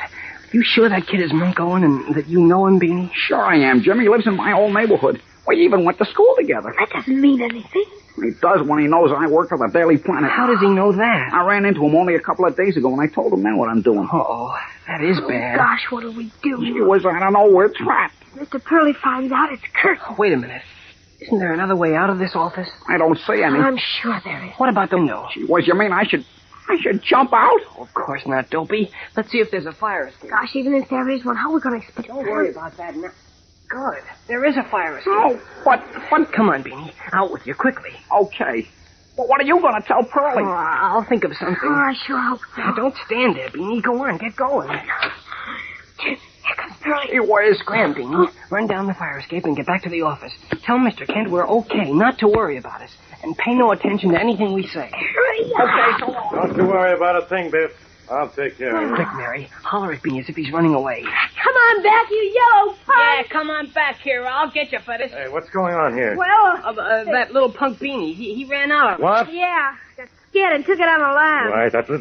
You sure that kid is Monk Owen and that you know him, Beanie? Sure I am, Jimmy. He lives in my old neighborhood. We even went to school together. That doesn't mean anything. He does when he knows I work for the Daily Planet. How does he know that? I ran into him only a couple of days ago, and I told him then what I'm doing. Oh, that is bad. Gosh, what do we do? Gee whiz, I don't know. We're trapped. Mr. Pearlie finds out, it's curtain. Oh, wait a minute. Isn't there another way out of this office? I don't see any. I'm sure there is. What about the window? Gee whiz, you mean I should jump out? Oh, of course not, Dopey. Let's see if there's a fire escape. Gosh, even if there is one, how are we going to expect... Don't worry about that now. Good. There is a fire escape. Oh, what? Come on, Beanie. Out with you, quickly. Okay. Well, what are you going to tell Pearlie? Oh, I'll think of something. Oh, I sure hope so. Now, don't stand there, Beanie. Go on, get going. Here comes Pearlie. Hey, where's Scram, Beanie? Run down the fire escape and get back to the office. Tell Mr. Kent we're okay, not to worry about us. And pay no attention to anything we say. Okay, so long. Don't you worry about a thing, Biff. I'll take care of it. Quick, Mary. Holler at Beanie as if he's running away. Come on back, you yellow punk. Yeah, come on back here. I'll get you for this. Hey, what's going on here? Well, That little punk Beanie, he ran out of it. What? yeah, got scared and took it on a lamb. Right, that's it.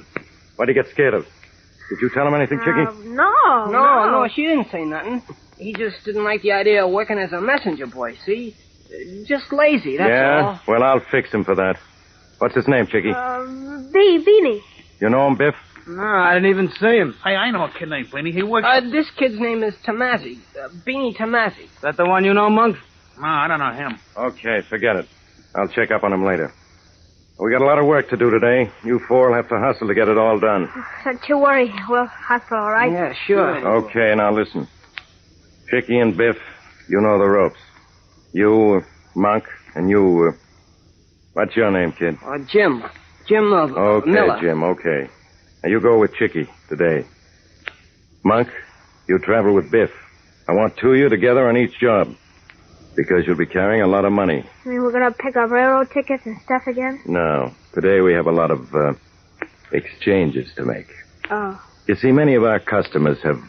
What'd you get scared of? Did you tell him anything, Chicky? No, she didn't say nothing. He just didn't like the idea of working as a messenger boy, see? Just lazy, that's all. Well, I'll fix him for that. What's his name, Chicky? Beanie. You know him, Biff? No, I didn't even see him. Hey, I know a kid named Beanie. He works... This kid's name is Tomasi. Beanie Tomasi. Is that the one you know, Monk? No, I don't know him. Okay, forget it. I'll check up on him later. We got a lot of work to do today. You four will have to hustle to get it all done. Don't you worry. We'll hustle, all right? Yeah, sure. Okay, now listen. Chicky and Biff, you know the ropes. You, Monk, and you, what's your name, kid? Jim. Jim Okay, Miller. Jim, okay. Now you go with Chicky today. Monk, you travel with Biff. I want two of you together on each job. Because you'll be carrying a lot of money. I mean, we're going to pick up railroad tickets and stuff again? No. Today we have a lot of, exchanges to make. Oh. You see, many of our customers have,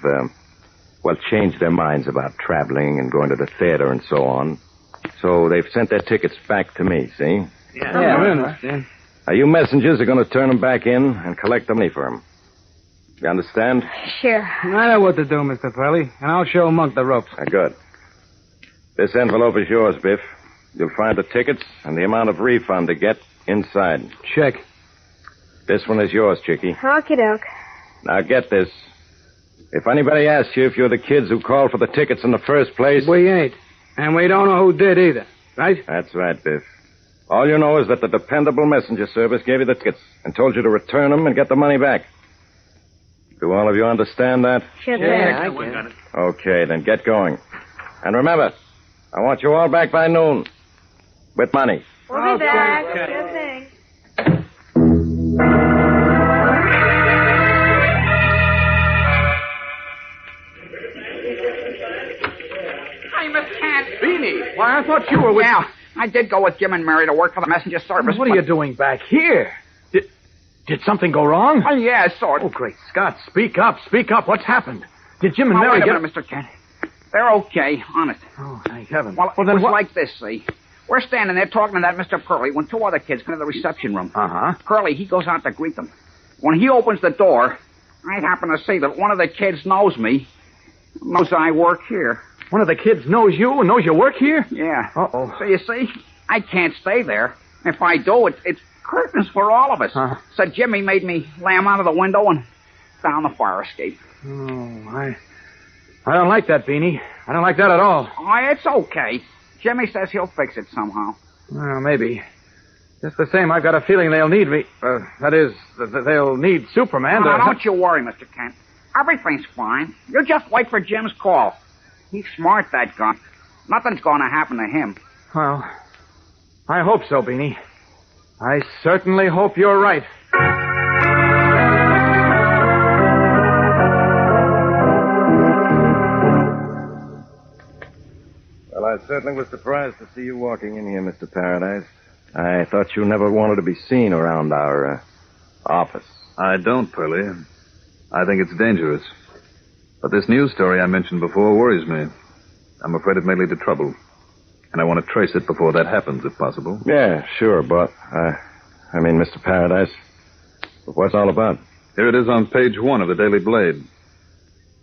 changed their minds about traveling and going to the theater and so on. So they've sent their tickets back to me, see? Yeah, I understand. Now, you messengers are going to turn them back in and collect the money for them. You understand? Sure. I know what to do, Mr. Pearlie, and I'll show Monk the ropes. Good. This envelope is yours, Biff. You'll find the tickets and the amount of refund to get inside. Check. This one is yours, Chicky. Okie doke. Now, get this. If anybody asks you if you're the kids who called for the tickets in the first place... We ain't. And we don't know who did either, right? That's right, Biff. All you know is that the dependable messenger service gave you the tickets and told you to return them and get the money back. Do all of you understand that? Sure thing. Yeah, we got it. Okay, then get going. And remember, I want you all back by noon. With money. We'll be back. Sure thing. Hey, Miss Kent. Beanie, why, I thought you were with... Yeah, I did go with Jim and Mary to work for the messenger service. What are you doing back here? Did something go wrong? Oh, yeah, sort of. Oh, great Scott, speak up. What's happened? Did Jim and Mary wait get... a minute, Mr. Kent. They're okay, honest. Oh, thank heaven. Well, it then was what... like this, see. We're standing there talking to that Mr. Pearlie when two other kids come to the reception room. Uh-huh. Pearlie, he goes out to greet them. When he opens the door, I happen to see that one of the kids knows me, knows I work here. One of the kids knows you and knows you work here? Yeah. Uh-oh. So you see, I can't stay there. If I do, it's curtains for all of us. Uh-huh. So Jimmy made me lam out of the window and down the fire escape. Oh, I don't like that, Beanie. I don't like that at all. Oh, it's okay. Jimmy says he'll fix it somehow. Well, maybe. Just the same, I've got a feeling they'll need me. That is, they'll need Superman Now, to... don't you worry, Mr. Kent. Everything's fine. You just wait for Jim's call. He's smart, that guy. Nothing's going to happen to him. Well, I hope so, Beanie. I certainly hope you're right. Well, I certainly was surprised to see you walking in here, Mr. Paradise. I thought you never wanted to be seen around our, office. I don't, Pearlie. I think it's dangerous. But this news story I mentioned before worries me. I'm afraid it may lead to trouble. And I want to trace it before that happens, if possible. Yeah, sure, but, Mr. Paradise, what's it all about? Here it is on page 1 of the Daily Blade.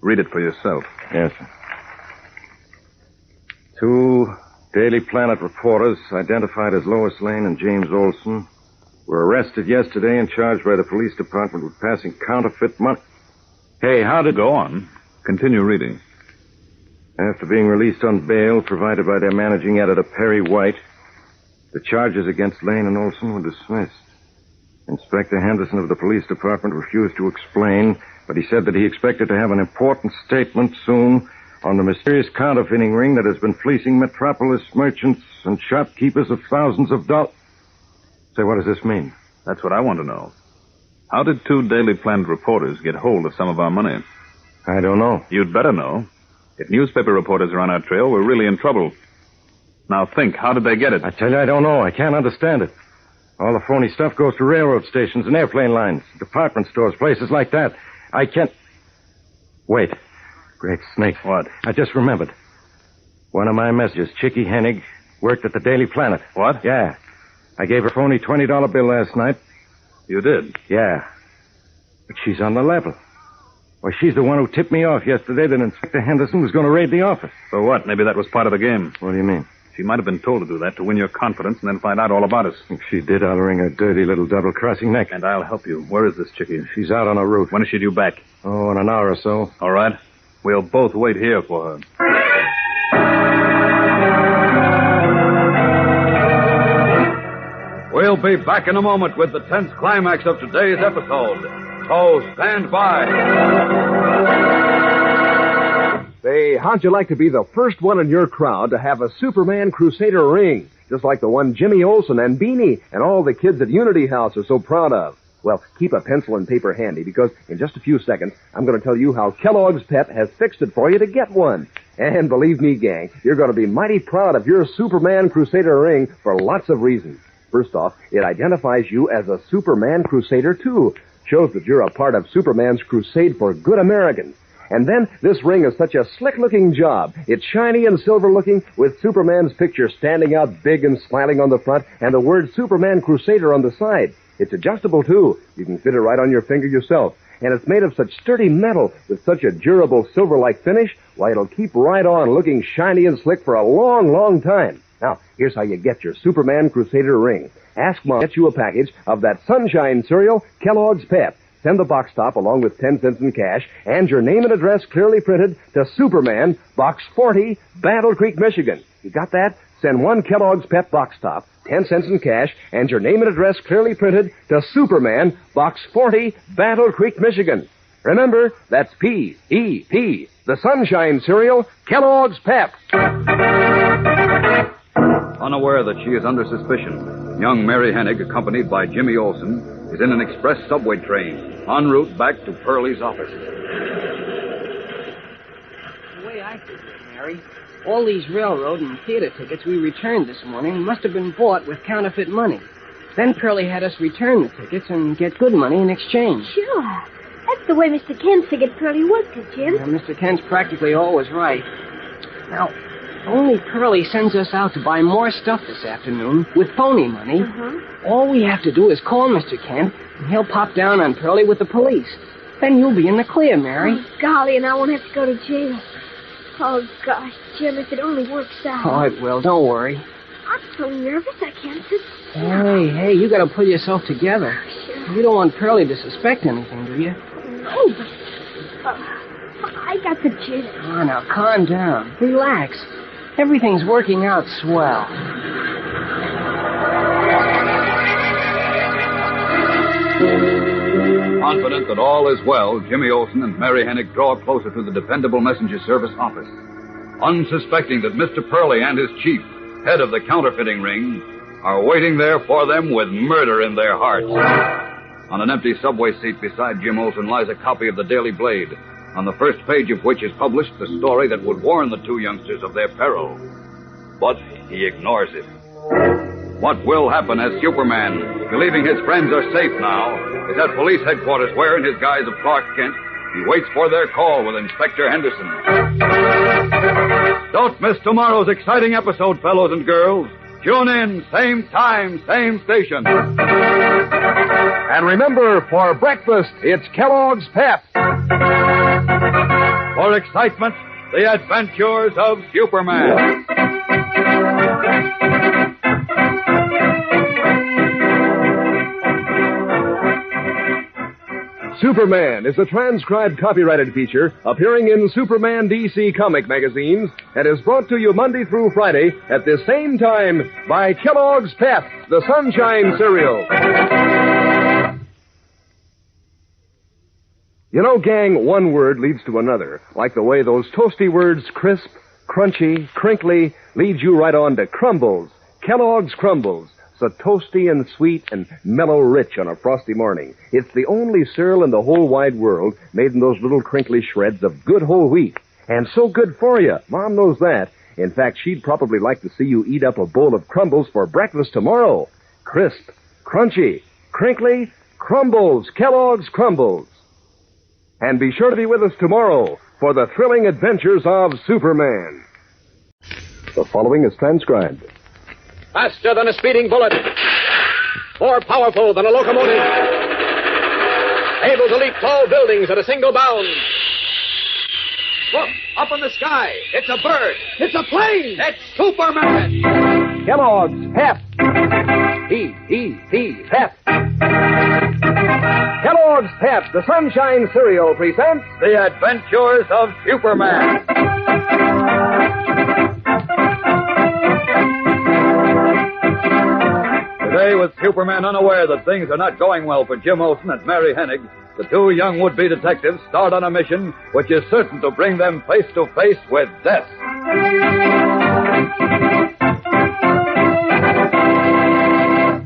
Read it for yourself. Yes, sir. 2 Daily Planet reporters, identified as Lois Lane and James Olson, were arrested yesterday and charged by the police department with passing counterfeit money. Hey, how did... Go on. Continue reading. After being released on bail provided by their managing editor, Perry White, the charges against Lane and Olson were dismissed. Inspector Henderson of the police department refused to explain, but he said that he expected to have an important statement soon on the mysterious counterfeiting ring that has been fleecing metropolis merchants and shopkeepers of thousands of dollars. Say, what does this mean? That's what I want to know. How did 2 Daily Planet reporters get hold of some of our money? I don't know. You'd better know. If newspaper reporters are on our trail, we're really in trouble. Now think, how did they get it? I tell you, I don't know. I can't understand it. All the phony stuff goes to railroad stations and airplane lines, department stores, places like that. I can't... Wait. Great snake. What? I just remembered. One of my messages, Chickie Hennig, worked at the Daily Planet. What? Yeah. I gave her a phony $20 bill last night. You did? Yeah. But she's on the level. Well, she's the one who tipped me off yesterday that Inspector Henderson was going to raid the office. So what? Maybe that was part of the game. What do you mean? She might have been told to do that to win your confidence and then find out all about us. If she did, I'll wring her dirty little double-crossing neck. And I'll help you. Where is this Chickie? She's out on a route. When is she due back? Oh, in an hour or so. All right. We'll both wait here for her. We'll be back in a moment with the tense climax of today's episode. So stand by. Say, how'd you like to be the first one in your crowd to have a Superman Crusader ring, just like the one Jimmy Olsen and Beanie and all the kids at Unity House are so proud of? Well, keep a pencil and paper handy, because in just a few seconds, I'm going to tell you how Kellogg's Pep has fixed it for you to get one. And believe me, gang, you're going to be mighty proud of your Superman Crusader ring for lots of reasons. First off, it identifies you as a Superman Crusader, too. Shows that you're a part of Superman's crusade for good Americans. And then, this ring is such a slick-looking job. It's shiny and silver-looking, with Superman's picture standing out big and smiling on the front, and the word Superman Crusader on the side. It's adjustable, too. You can fit it right on your finger yourself. And it's made of such sturdy metal, with such a durable silver-like finish, why, it'll keep right on looking shiny and slick for a long, long time. Now, here's how you get your Superman Crusader ring. Ask Mom to get you a package of that Sunshine cereal, Kellogg's Pep. Send the box top along with 10 cents in cash and your name and address clearly printed to Superman, Box 40, Battle Creek, Michigan. You got that? Send one Kellogg's Pep box top, 10 cents in cash, and your name and address clearly printed to Superman, Box 40, Battle Creek, Michigan. Remember, that's P-E-P, the Sunshine cereal, Kellogg's Pep. Unaware that she is under suspicion, young Mary Hennig, accompanied by Jimmy Olsen, is in an express subway train en route back to Pearlie's office. The way I figure it, Mary, all these railroad and theater tickets we returned this morning must have been bought with counterfeit money. Then Pearlie had us return the tickets and get good money in exchange. Sure. That's the way Mr. Kent figured Pearlie worked it, Jim. Yeah, Mr. Kent's practically always right. Now, only Pearlie sends us out to buy more stuff this afternoon with phony money. All we have to do is call Mr. Kent, and he'll pop down on Pearlie with the police. Then you'll be in the clear, Mary. Oh, golly, and I won't have to go to jail. Oh, gosh, Jim, if it only works out. Oh, it will. Don't worry. I'm so nervous I can't sit still. Hey, you gotta pull yourself together. Sure. You don't want Pearlie to suspect anything, do you? No, but I got the jitters. Oh, now, calm down. Relax. Everything's working out swell. Confident that all is well, Jimmy Olsen and Mary Hennig draw closer to the dependable messenger service office. Unsuspecting that Mr. Pearlie and his chief, head of the counterfeiting ring, are waiting there for them with murder in their hearts. On an empty subway seat beside Jim Olsen lies a copy of the Daily Blade, on the first page of which is published the story that would warn the two youngsters of their peril. But he ignores it. What will happen as Superman, believing his friends are safe now, is at police headquarters where, in his guise of Clark Kent, he waits for their call with Inspector Henderson. Don't miss tomorrow's exciting episode, fellows and girls. Tune in, same time, same station. And remember, for breakfast, it's Kellogg's Pep. For excitement, the adventures of Superman. Superman is a transcribed copyrighted feature appearing in Superman DC comic magazines and is brought to you Monday through Friday at this same time by Kellogg's Pep, the Sunshine Cereal. You know, gang, one word leads to another, like the way those toasty words crisp, crunchy, crinkly lead you right on to Crumbles. Kellogg's Crumbles. So toasty and sweet and mellow rich on a frosty morning. It's the only cereal in the whole wide world made in those little crinkly shreds of good whole wheat. And so good for you. Mom knows that. In fact, she'd probably like to see you eat up a bowl of Crumbles for breakfast tomorrow. Crisp, crunchy, crinkly, Crumbles. Kellogg's Crumbles. And be sure to be with us tomorrow for the thrilling adventures of Superman. The following is transcribed. Faster than a speeding bullet. More powerful than a locomotive. Able to leap tall buildings at a single bound. Look, up in the sky. It's a bird. It's a plane. It's Superman. Kellogg's Pep. Pep. Kellogg's Pep, the Sunshine Cereal, presents The Adventures of Superman. Today, with Superman unaware that things are not going well for Jim Olsen and Mary Hennig, the two young would-be detectives start on a mission which is certain to bring them face to face with death.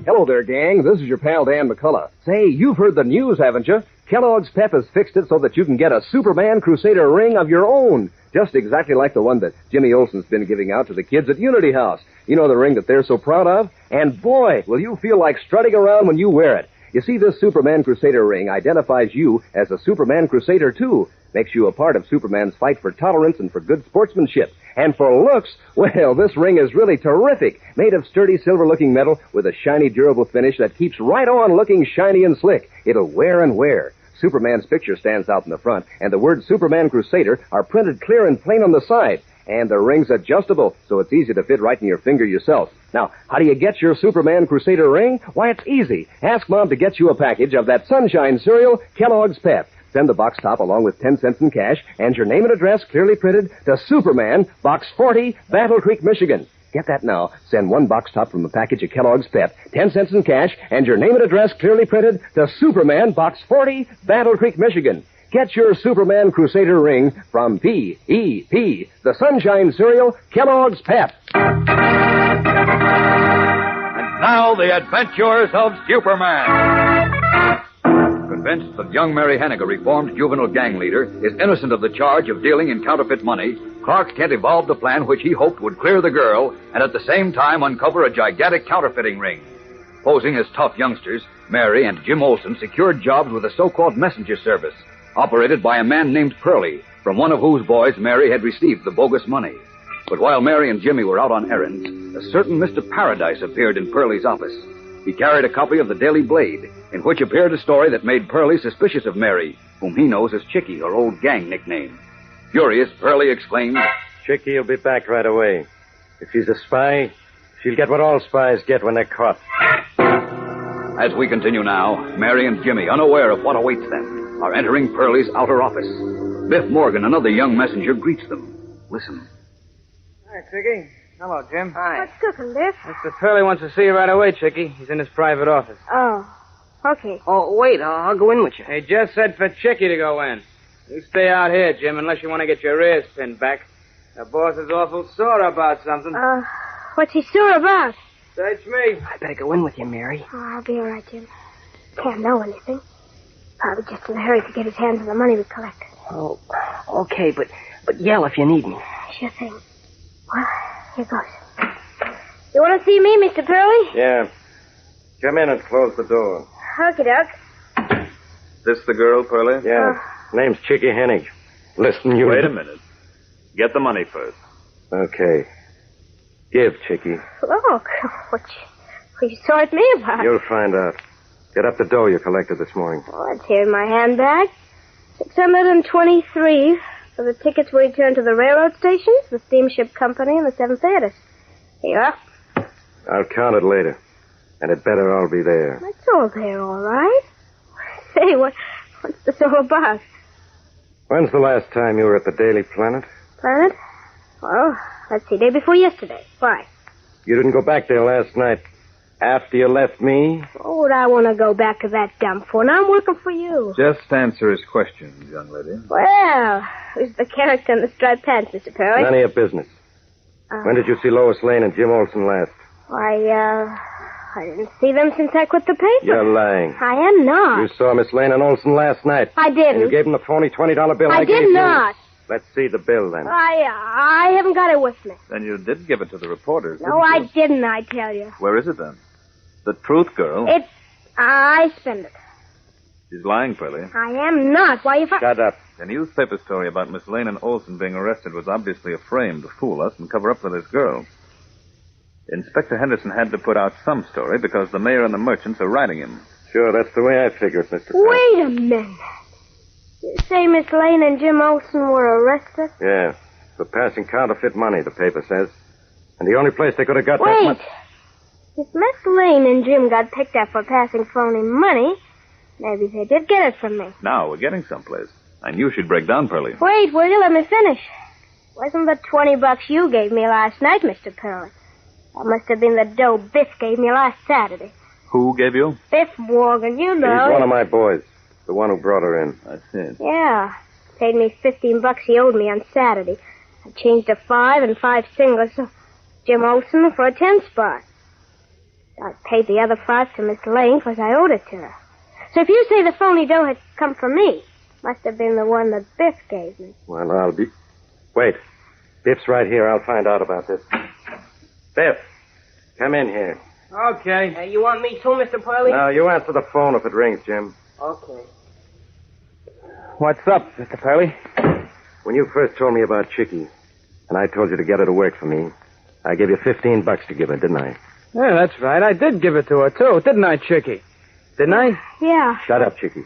Hello there, gang. This is your pal Dan McCullough. Say, you've heard the news, haven't you? Kellogg's Pep has fixed it so that you can get a Superman Crusader ring of your own. Just exactly like the one that Jimmy Olsen's been giving out to the kids at Unity House. You know, the ring that they're so proud of? And boy, will you feel like strutting around when you wear it. You see, this Superman Crusader ring identifies you as a Superman Crusader, too. Makes you a part of Superman's fight for tolerance and for good sportsmanship. And for looks, well, this ring is really terrific. Made of sturdy silver-looking metal with a shiny, durable finish that keeps right on looking shiny and slick. It'll wear and wear. Superman's picture stands out in the front, and the words Superman Crusader are printed clear and plain on the side. And the ring's adjustable, so it's easy to fit right in your finger yourself. Now, how do you get your Superman Crusader ring? Why, it's easy. Ask Mom to get you a package of that Sunshine Cereal, Kellogg's Pep. Send the box top along with 10 cents in cash and your name and address clearly printed to Superman, Box 40, Battle Creek, Michigan. Get that now. Send one box top from a package of Kellogg's Pep, 10 cents in cash, and your name and address clearly printed to Superman, Box 40, Battle Creek, Michigan. Get your Superman Crusader ring from P.E.P., the Sunshine Cereal, Kellogg's Pep. And now, the adventures of Superman. Convinced that young Mary Hennig, a reformed juvenile gang leader, is innocent of the charge of dealing in counterfeit money, Clark Kent evolved a plan which he hoped would clear the girl and at the same time uncover a gigantic counterfeiting ring. Posing as tough youngsters, Mary and Jim Olsen secured jobs with a so-called messenger service, operated by a man named Pearlie, from one of whose boys Mary had received the bogus money. But while Mary and Jimmy were out on errands, a certain Mr. Paradise appeared in Pearlie's office. He carried a copy of the Daily Blade, in which appeared a story that made Pearlie suspicious of Mary, whom he knows as Chicky, her old gang nickname. Furious, Pearlie exclaimed, Chicky will be back right away. If she's a spy, she'll get what all spies get when they're caught. As we continue now, Mary and Jimmy, unaware of what awaits them, are entering Pearlie's outer office. Biff Morgan, another young messenger, greets them. Listen. Hi, Chicky. Hello, Jim. Hi. What's cooking, Biff? Mr. Pearlie wants to see you right away, Chicky. He's in his private office. Oh, okay. Oh, wait, I'll go in with you. He just said for Chicky to go in. You stay out here, Jim, unless you want to get your ears pinned back. The boss is awful sore about something. What's he sore about? Search me. I better go in with you, Mary. Oh, I'll be all right, Jim. Can't know anything. Probably just in a hurry to get his hands on the money we collect. Oh, okay, but yell if you need me. Sure thing. Well, here goes. You want to see me, Mr. Pearlie? Yeah. Come in and close the door. Okie doke. This the girl, Pearlie? Yeah. Name's Chicky Hennig. Listen, you... Wait a minute. Get the money first. Okay. Give, Chicky. Look, what you saw at me about? You'll find out. Get up the dough you collected this morning. Oh, it's here in my handbag. 623 for the tickets we returned to the railroad stations, the steamship company, and the 7 theaters. Here you are. I'll count it later. And it better all be there. It's all there, all right. Say, What's this all about? When's the last time you were at the Daily Planet? Planet? Well, let's see, day before yesterday. Why? You didn't go back there last night after you left me? What would I want to go back to that dump for? Now I'm working for you. Just answer his questions, young lady. Well, who's the character in the striped pants, Mr. Perry? None of your business. When did you see Lois Lane and Jim Olsen last? Why, I didn't see them since I quit the paper. You're lying. I am not. You saw Miss Lane and Olsen last night. I didn't. And you gave them the phony $20 bill I gave did you. not. Let's see the bill, then. I haven't got it with me. Then you did give it to the reporters, No, I didn't, I tell you. Where is it, then? The truth, girl. I spent it. She's lying, Pearlie. I am not. Why, if I... Shut up. The newspaper story about Miss Lane and Olsen being arrested was obviously a frame to fool us and cover up for this girl. Inspector Henderson had to put out some story because the mayor and the merchants are riding him. Sure, that's the way I figure it, Mr. Pratt. Wait a minute. You say Miss Lane and Jim Olsen were arrested? Yeah. For passing counterfeit money, the paper says. And the only place they could have got that Wait. money... If Miss Lane and Jim got picked up for passing phony money, maybe they did get it from me. Now we're getting someplace. I knew she'd break down, Pearlie. Wait, will you let me finish? Wasn't the $20 you gave me last night, Mr. Pearlie? That must have been the dough Biff gave me last Saturday. Who gave you? Biff Morgan, you know. He's one of my boys. The one who brought her in. I see. Yeah. Paid me $15 he owed me on Saturday. I changed a 5 and 5 singles, so Jim Olsen for a 10 spot. I paid the other 5 to Miss Lane because I owed it to her. So if you say the phony dough had come from me, must have been the one that Biff gave me. Well, I'll be... Wait. Biff's right here. I'll find out about this. Biff, come in here. Okay. You want me too, Mr. Pearlie? Now, you answer the phone if it rings, Jim. Okay. What's up, Mr. Pearlie? When you first told me about Chicky, and I told you to get her to work for me, I gave you $15 to give her, didn't I? Yeah, that's right. I did give it to her, too. Didn't I, Chicky? Didn't I? Yeah. Shut up, Chicky.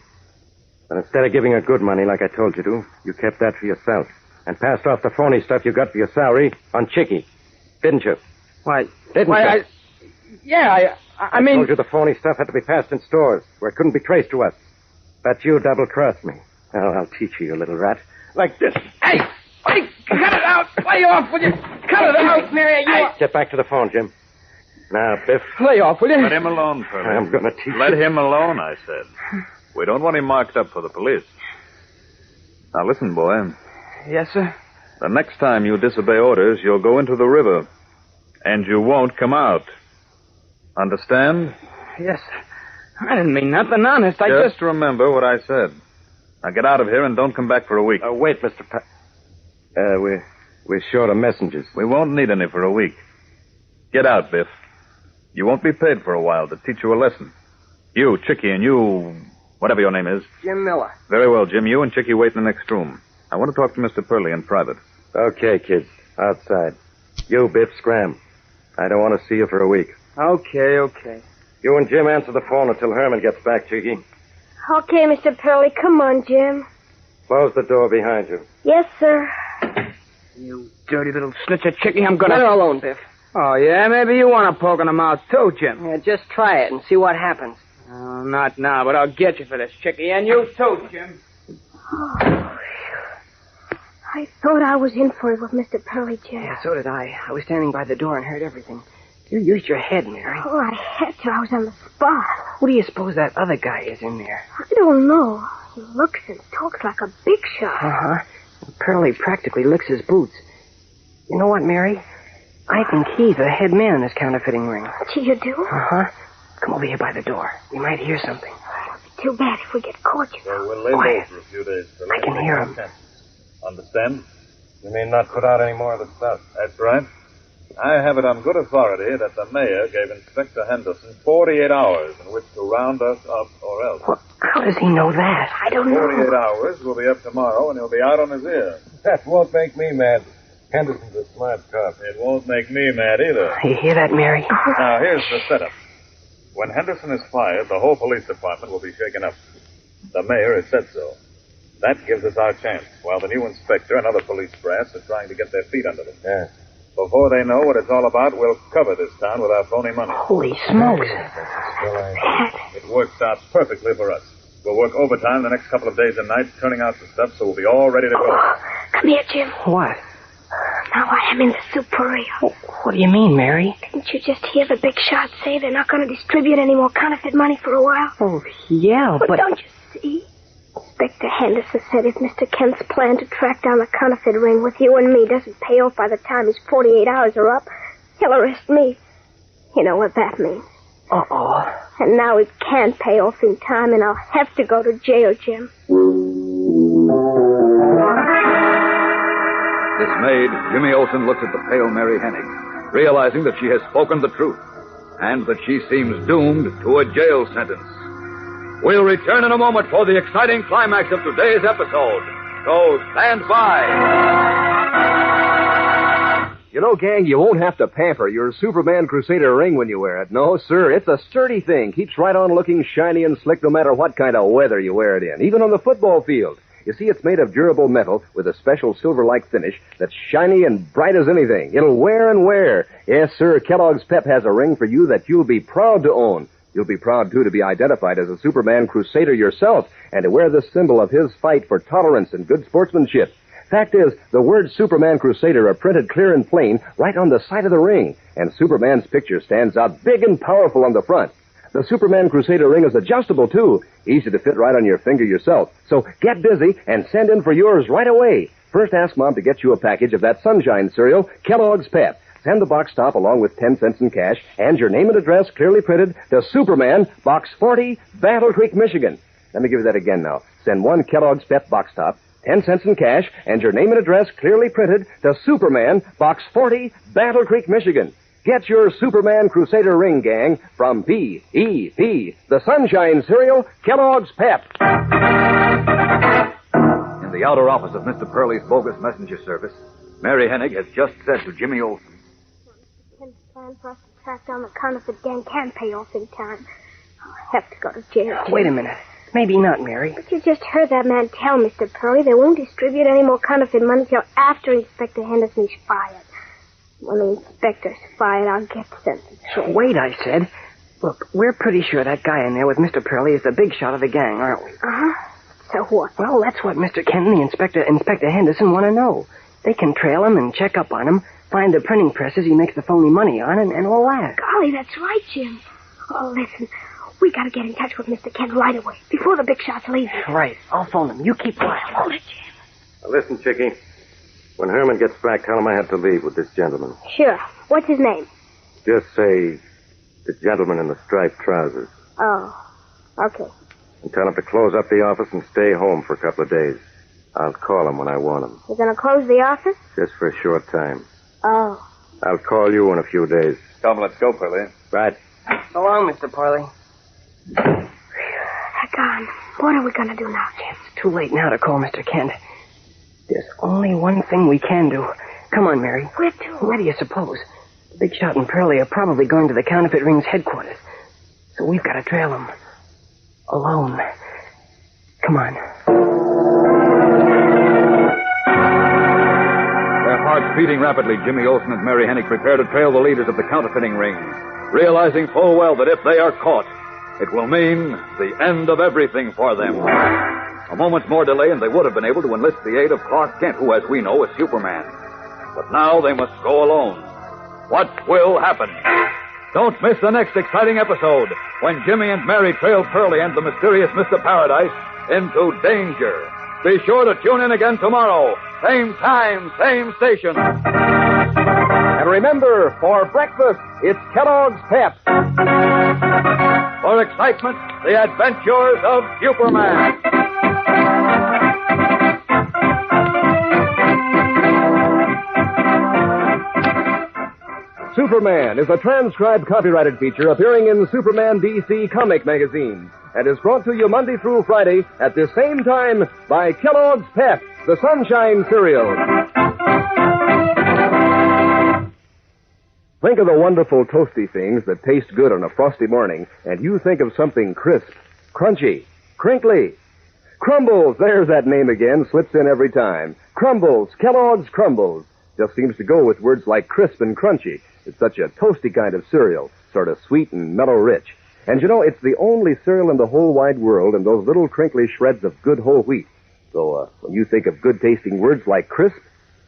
But instead of giving her good money like I told you to, you kept that for yourself and passed off the phony stuff you got for your salary on Chicky. Didn't you? Why, Didn't you? I mean... I told you the phony stuff had to be passed in stores where it couldn't be traced to us. But you double-crossed me. Now, I'll teach you, you little rat. Like this. Hey, cut it out. Lay off, will you? Cut it out. Mary, Get back to the phone, Jim. Now, Biff. Lay off, will you? Let him alone, Pearlie. I'm going to teach you. Let him alone, I said. We don't want him marked up for the police. Now, listen, boy. Yes, sir? The next time you disobey orders, you'll go into the river. And you won't come out. Understand? Yes, sir. I didn't mean nothing, honest. I just remember what I said. Now get out of here and don't come back for a week. Wait, Mr. We're short of messengers. We won't need any for a week. Get out, Biff. You won't be paid for a while to teach you a lesson. You, Chicky, and you, whatever your name is. Jim Miller. Very well, Jim. You and Chicky wait in the next room. I want to talk to Mr. Pearlie in private. Okay, kids. Outside. You, Biff, scram. I don't want to see you for a week. Okay. You and Jim answer the phone until Herman gets back, Chicky. Okay, Mr. Pearlie. Come on, Jim. Close the door behind you. Yes, sir. You dirty little snitcher, Chicky, I'm gonna... Let her alone, Biff. Oh, yeah? Maybe you want to poke in the mouth, too, Jim. Yeah, just try it and see what happens. Oh, not now, but I'll get you for this, Chicky. And you, too, Jim. Oh, I thought I was in for it with Mr. Pearlie, Jim. Yeah, so did I. I was standing by the door and heard everything. You used your head, Mary. Oh, I had to. I was on the spot. Who do you suppose that other guy is in there? I don't know. He looks and talks like a big shot. Uh-huh. Pearlie practically licks his boots. You know what, Mary? I think he's the head man in this counterfeiting ring. Gee, you do? Uh-huh. Come over here by the door. We might hear something. Too bad if we get caught, you know. So we'll lay low for a few days. I can hear him. Understand? You mean not put out any more of the stuff? That's right. I have it on good authority that the mayor gave Inspector Henderson 48 hours in which to round us up or else. Well, how does he know that? I don't know. 48 hours will be up tomorrow, and he'll be out on his ear. That won't make me mad. Henderson's a smart cop. It won't make me mad either. You hear that, Mary? Now, here's the setup. When Henderson is fired, the whole police department will be shaken up. The mayor has said so. That gives us our chance, while the new inspector and other police brass are trying to get their feet under them. Yeah. Before they know what it's all about, we'll cover this town with our phony money. Holy smokes. It works out perfectly for us. We'll work overtime the next couple of days and nights, turning out the stuff so we'll be all ready to go. Come here, Jim. What? Now I am in the soup for real. What do you mean, Mary? Didn't you just hear the big shot say they're not going to distribute any more counterfeit money for a while? Oh, yeah, but... Don't you see? Inspector Henderson said if Mr. Kent's plan to track down the counterfeit ring with you and me doesn't pay off by the time his 48 hours are up, he'll arrest me. You know what that means. Uh-oh. And now it can't pay off in time, and I'll have to go to jail, Jim. Dismayed, Jimmy Olsen looks at the pale Mary Hennig, realizing that she has spoken the truth, and that she seems doomed to a jail sentence. We'll return in a moment for the exciting climax of today's episode. So stand by. You know, gang, you won't have to pamper your Superman Crusader ring when you wear it. No, sir, it's a sturdy thing. Keeps right on looking shiny and slick no matter what kind of weather you wear it in, even on the football field. You see, it's made of durable metal with a special silver-like finish that's shiny and bright as anything. It'll wear and wear. Yes, sir, Kellogg's Pep has a ring for you that you'll be proud to own. You'll be proud, too, to be identified as a Superman Crusader yourself and to wear the symbol of his fight for tolerance and good sportsmanship. Fact is, the words Superman Crusader are printed clear and plain right on the side of the ring, and Superman's picture stands out big and powerful on the front. The Superman Crusader ring is adjustable, too. Easy to fit right on your finger yourself. So get busy and send in for yours right away. First, ask Mom to get you a package of that Sunshine cereal, Kellogg's Pep. Send the box top along with 10 cents in cash and your name and address clearly printed to Superman, Box 40, Battle Creek, Michigan. Let me give you that again now. Send one Kellogg's Pep box top, 10 cents in cash, and your name and address clearly printed to Superman, Box 40, Battle Creek, Michigan. Get your Superman Crusader ring, gang, from P.E.P., the Sunshine Cereal, Kellogg's Pep. In the outer office of Mr. Purley's bogus messenger service, Mary Hennig has just said to Jimmy Olsen, Kent's plan for us to track down the counterfeit gang can't pay off in time. I'll have to go to jail, Jim. Wait a minute. Maybe not, Mary. But you just heard that man tell Mr. Purley they won't distribute any more counterfeit money till after Inspector Henderson is fired. When the inspector's fired, I'll get sentenced. So wait, I said. Look, we're pretty sure that guy in there with Mr. Purley is the big shot of the gang, aren't we? Uh-huh. So what? Well, that's what Mr. Kent and the Inspector Henderson want to know. They can trail him and check up on him, find the printing presses he makes the phony money on, and all that. Golly, that's right, Jim. Oh, listen. We gotta get in touch with Mr. Kent right away, before the big shots leave. Right. I'll phone him. You keep quiet. Hold it, Jim. Now, listen, Chickie. When Herman gets back, tell him I have to leave with this gentleman. Sure. What's his name? Just say the gentleman in the striped trousers. Oh, okay. And tell him to close up the office and stay home for a couple of days. I'll call him when I want him. You're gonna close the office? Just for a short time. Oh. I'll call you in a few days. Come, let's go, Purley. Right. So long, Mr. Purley. They're gone. What are we gonna do now, Jim? It's too late now to call Mr. Kent. There's only one thing we can do. Come on, Mary. Where to? Where do you suppose? The Big Shot and Purley are probably going to the counterfeit ring's headquarters. So we've got to trail them. Alone. Come on. Their hearts beating rapidly, Jimmy Olsen and Mary Hennig prepare to trail the leaders of the counterfeiting ring, realizing full well that if they are caught, it will mean the end of everything for them. A moment's more delay and they would have been able to enlist the aid of Clark Kent, who, as we know, is Superman. But now they must go alone. What will happen? Don't miss the next exciting episode when Jimmy and Mary trail Purley and the mysterious Mr. Paradise into danger. Be sure to tune in again tomorrow. Same time, same station. And remember, for breakfast, it's Kellogg's Pep. For excitement, the adventures of Superman. Superman is a transcribed copyrighted feature appearing in Superman DC comic magazine and is brought to you Monday through Friday at the same time by Kellogg's Pep, the Sunshine Cereal. Think of the wonderful toasty things that taste good on a frosty morning, and you think of something crisp, crunchy, crinkly. Crumbles, there's that name again, slips in every time. Crumbles, Kellogg's Crumbles. Just seems to go with words like crisp and crunchy. It's such a toasty kind of cereal, sort of sweet and mellow rich. And you know, it's the only cereal in the whole wide world in those little crinkly shreds of good whole wheat. So when you think of good-tasting words like crisp,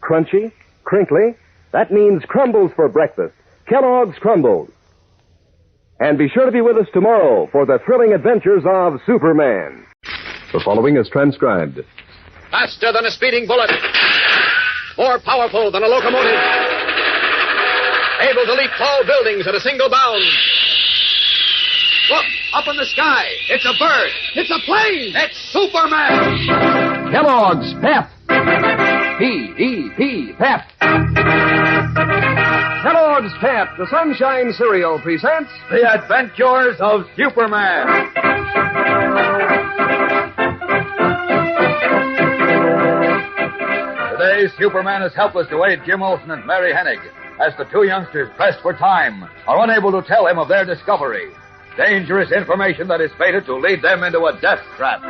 crunchy, crinkly, that means crumbles for breakfast. Kellogg's Crumbles. And be sure to be with us tomorrow for the thrilling adventures of Superman. The following is transcribed. Faster than a speeding bullet. More powerful than a locomotive. Able to leap tall buildings at a single bound. Look, up in the sky. It's a bird. It's a plane. It's Superman. Kellogg's Pep. P-E-P, Pep. Kellogg's Pep, the Sunshine Cereal, presents The Adventures of Superman. Today, Superman is helpless to aid Jim Olsen and Mary Hennig, as the two youngsters, pressed for time, are unable to tell him of their discovery. Dangerous information that is fated to lead them into a death trap.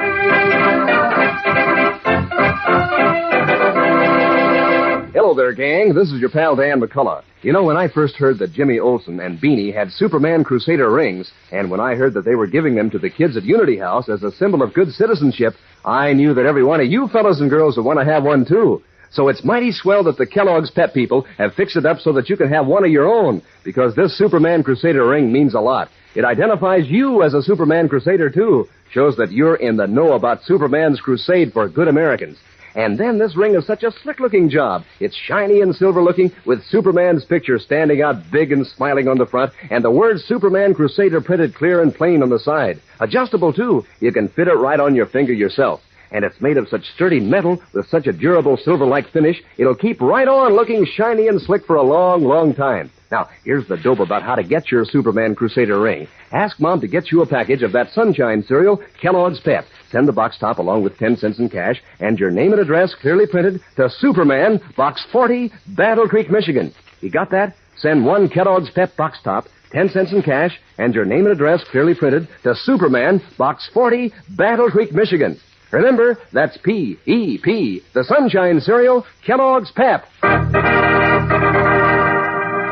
Hello there, gang. This is your pal Dan McCullough. You know, when I first heard that Jimmy Olsen and Beanie had Superman Crusader rings, and when I heard that they were giving them to the kids at Unity House as a symbol of good citizenship, I knew that every one of you fellas and girls would want to have one, too. So it's mighty swell that the Kellogg's Pep people have fixed it up so that you can have one of your own, because this Superman Crusader ring means a lot. It identifies you as a Superman Crusader, too. Shows that you're in the know about Superman's crusade for good Americans. And then this ring is such a slick-looking job. It's shiny and silver-looking, with Superman's picture standing out big and smiling on the front, and the words Superman Crusader printed clear and plain on the side. Adjustable, too. You can fit it right on your finger yourself. And it's made of such sturdy metal with such a durable silver-like finish, it'll keep right on looking shiny and slick for a long, long time. Now, here's the dope about how to get your Superman Crusader ring. Ask Mom to get you a package of that Sunshine cereal, Kellogg's Pep. Send the box top along with 10 cents in cash and your name and address clearly printed to Superman, Box 40, Battle Creek, Michigan. You got that? Send one Kellogg's Pep box top, 10 cents in cash, and your name and address clearly printed to Superman, Box 40, Battle Creek, Michigan. Remember, that's P-E-P, the Sunshine Cereal, Kellogg's Pep.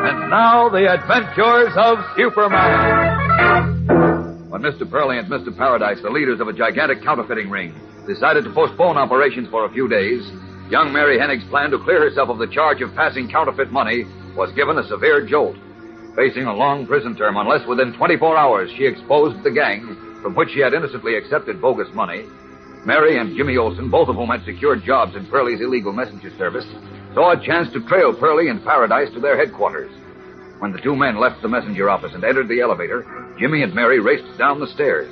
And now, the adventures of Superman. When Mr. Pearly and Mr. Paradise, the leaders of a gigantic counterfeiting ring, decided to postpone operations for a few days, young Mary Hennig's plan to clear herself of the charge of passing counterfeit money was given a severe jolt. Facing a long prison term unless within 24 hours she exposed the gang from which she had innocently accepted bogus money, Mary and Jimmy Olsen, both of whom had secured jobs in Pearly's illegal messenger service, saw a chance to trail Pearly and Paradise to their headquarters. When the two men left the messenger office and entered the elevator, Jimmy and Mary raced down the stairs.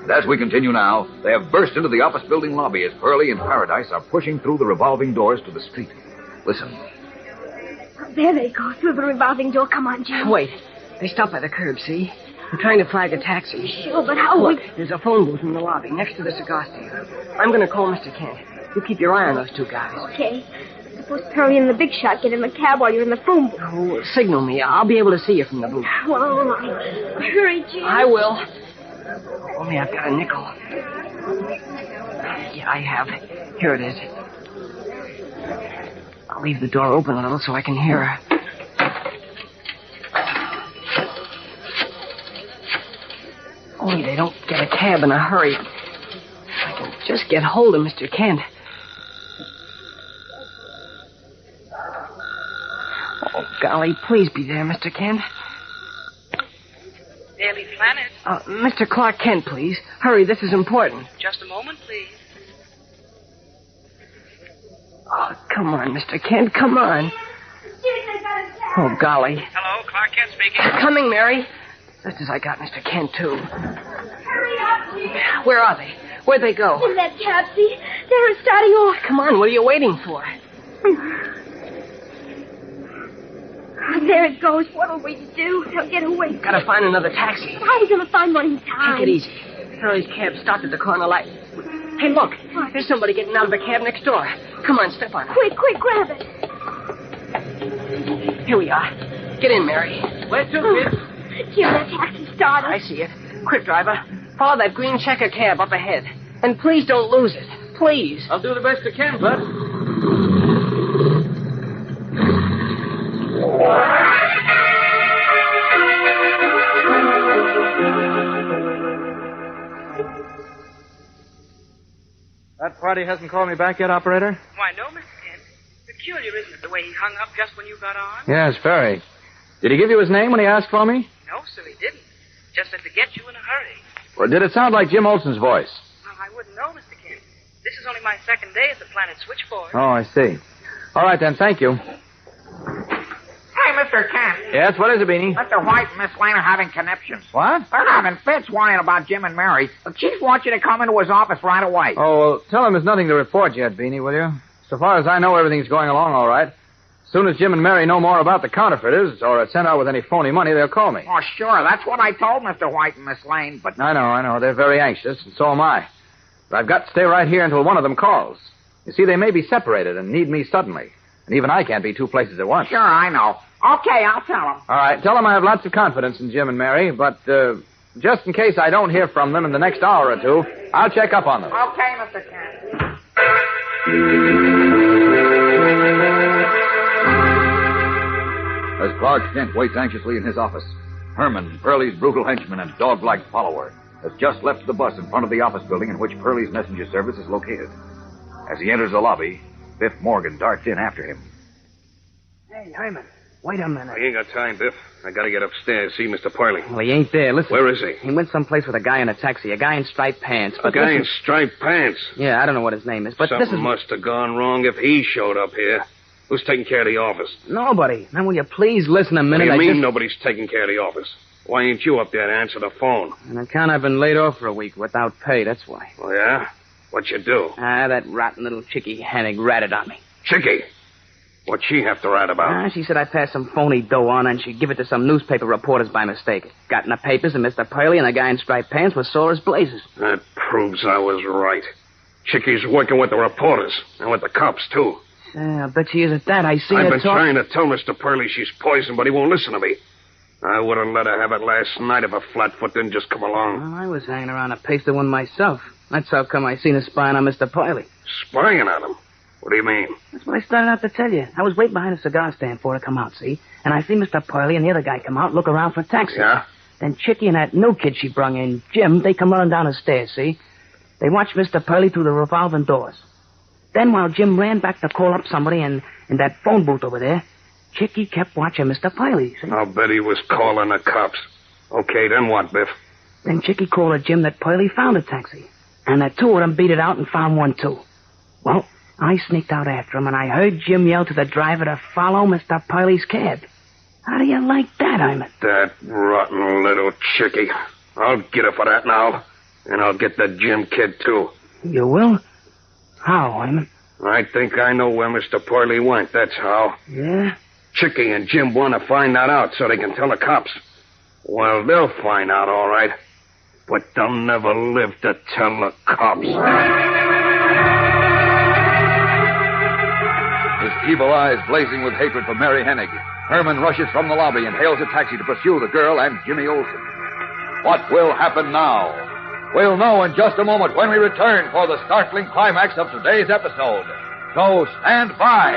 And as we continue now, they have burst into the office building lobby as Pearly and Paradise are pushing through the revolving doors to the street. Listen. There they go, through the revolving door. Come on, Jim. Wait. They stopped by the curb, see? I'm trying to flag a taxi. Sure, but how Look, there's a phone booth in the lobby next to the cigar stand. I'm going to call Mr. Kent. You keep your eye on those two guys. Okay. Suppose Pearly and the big shot get in the cab while you're in the phone booth. Oh, signal me. I'll be able to see you from the booth. Well, all right. Hurry, Jim. I will. Only I've got a nickel. Yeah, I have. Here it is. I'll leave the door open a little so I can hear her. Only they don't get a cab in a hurry. If I can just get hold of Mr. Kent. Oh, golly, please be there, Mr. Kent. Daily Planet. Mr. Clark Kent, please. Hurry, this is important. Just a moment, please. Oh, come on, Mr. Kent, come on. Oh, golly. Hello, Clark Kent speaking. Coming, Mary. Just as I got Mr. Kent, too. Hurry up, Jim. Where are they? Where'd they go? In that cab, see? They're starting off. Come on, what are you waiting for? There it goes. What'll we do? They'll get away. Gotta find another taxi. How are we going to find one in time? Take it easy. Hurry's cab stopped at the corner light. Hey, look. There's somebody getting out of the cab next door. Come on, step on it. Quick, grab it. Here we are. Get in, Mary. Where to, kid? Jim, that taxi started. I see it. Quick, driver. Follow that green checker cab up ahead. And please don't lose it. Please. I'll do the best I can, bud. That party hasn't called me back yet, operator? Why, no, Mr. Kent. Peculiar, isn't it, the way he hung up just when you got on? Yes, very. Did he give you his name when he asked for me? No, sir, he didn't. Just said to get you in a hurry. Or did it sound like Jim Olson's voice? Well, I wouldn't know, Mr. Kent. This is only my second day at the Planet Switchboard. Oh, I see. All right, then. Thank you. Hey, Mr. Kent. Yes, what is it, Beanie? Mr. White and Miss Lane are having conniptions. What? They're having fits whining about Jim and Mary. The chief wants you to come into his office right away. Oh, well, tell him there's nothing to report yet, Beanie, will you? So far as I know, everything's going along all right. As soon as Jim and Mary know more about the counterfeiters or are sent out with any phony money, they'll call me. Oh, sure. That's what I told Mr. White and Miss Lane, but... I know. They're very anxious, and so am I. But I've got to stay right here until one of them calls. You see, they may be separated and need me suddenly. And even I can't be two places at once. Sure, I know. Okay, I'll tell them. All right, tell them I have lots of confidence in Jim and Mary, but just in case I don't hear from them in the next hour or two, I'll check up on them. Okay, Mr. Kent. As Clark Kent waits anxiously in his office, Herman, Pearlie's brutal henchman and dog-like follower, has just left the bus in front of the office building in which Pearlie's messenger service is located. As he enters the lobby, Biff Morgan darts in after him. Hey, Herman, wait a minute. I ain't got time, Biff. I gotta get upstairs, see Mr. Pearlie. Well, he ain't there. Listen. Where is he? He went someplace with a guy in a taxi, a guy in striped pants. A guy in striped pants? Yeah, I don't know what his name is, but Something must have gone wrong if he showed up here. Who's taking care of the office? Nobody. Now, will you please listen a minute? What do you mean nobody's taking care of the office? Why ain't you up there to answer the phone? On account I've been laid off for a week without pay, that's why. Oh, yeah? What'd you do? That rotten little chickie Hennig ratted on me. Chickie? What'd she have to rat about? She said I passed some phony dough on and she'd give it to some newspaper reporters by mistake. Got in the papers and Mr. Pearlie and the guy in striped pants was sore as blazes. That proves I was right. Chickie's working with the reporters and with the cops, too. I bet she is at that. I see her I've been talk... trying to tell Mr. Pearlie she's poisoned, but he won't listen to me. I would have let her have it last night if a flatfoot didn't just come along. Well, I was hanging around a pasted one myself. That's how come I seen her spying on Mr. Pearlie. Spying on him? What do you mean? That's what I started out to tell you. I was waiting behind a cigar stand for her to come out, see? And I see Mr. Pearlie and the other guy come out and look around for a taxi. Yeah? Then Chickie and that new kid she brung in, Jim, they come running down the stairs, see? They watched Mr. Pearlie through the revolving doors. Then while Jim ran back to call up somebody in that phone booth over there, Chickie kept watching Mr. Pearlie, see? I'll bet he was calling the cops. Okay, then what, Biff? Then Chickie called to Jim that Pearlie found a taxi. And the two of them beat it out and found one, too. Well, I sneaked out after him, and I heard Jim yell to the driver to follow Mr. Pearlie's cab. How do you like that, Hyman? That rotten little chickie. I'll get her for that now. And I'll get the Jim kid, too. You will? How, Hyman? I think I know where Mr. Pearlie went, that's how. Yeah? Chickie and Jim want to find that out so they can tell the cops. Well, they'll find out, all right. But they'll never live to tell the cops. His evil eyes blazing with hatred for Mary Hennig, Herman rushes from the lobby and hails a taxi to pursue the girl and Jimmy Olsen. What will happen now? We'll know in just a moment when we return for the startling climax of today's episode. So stand by.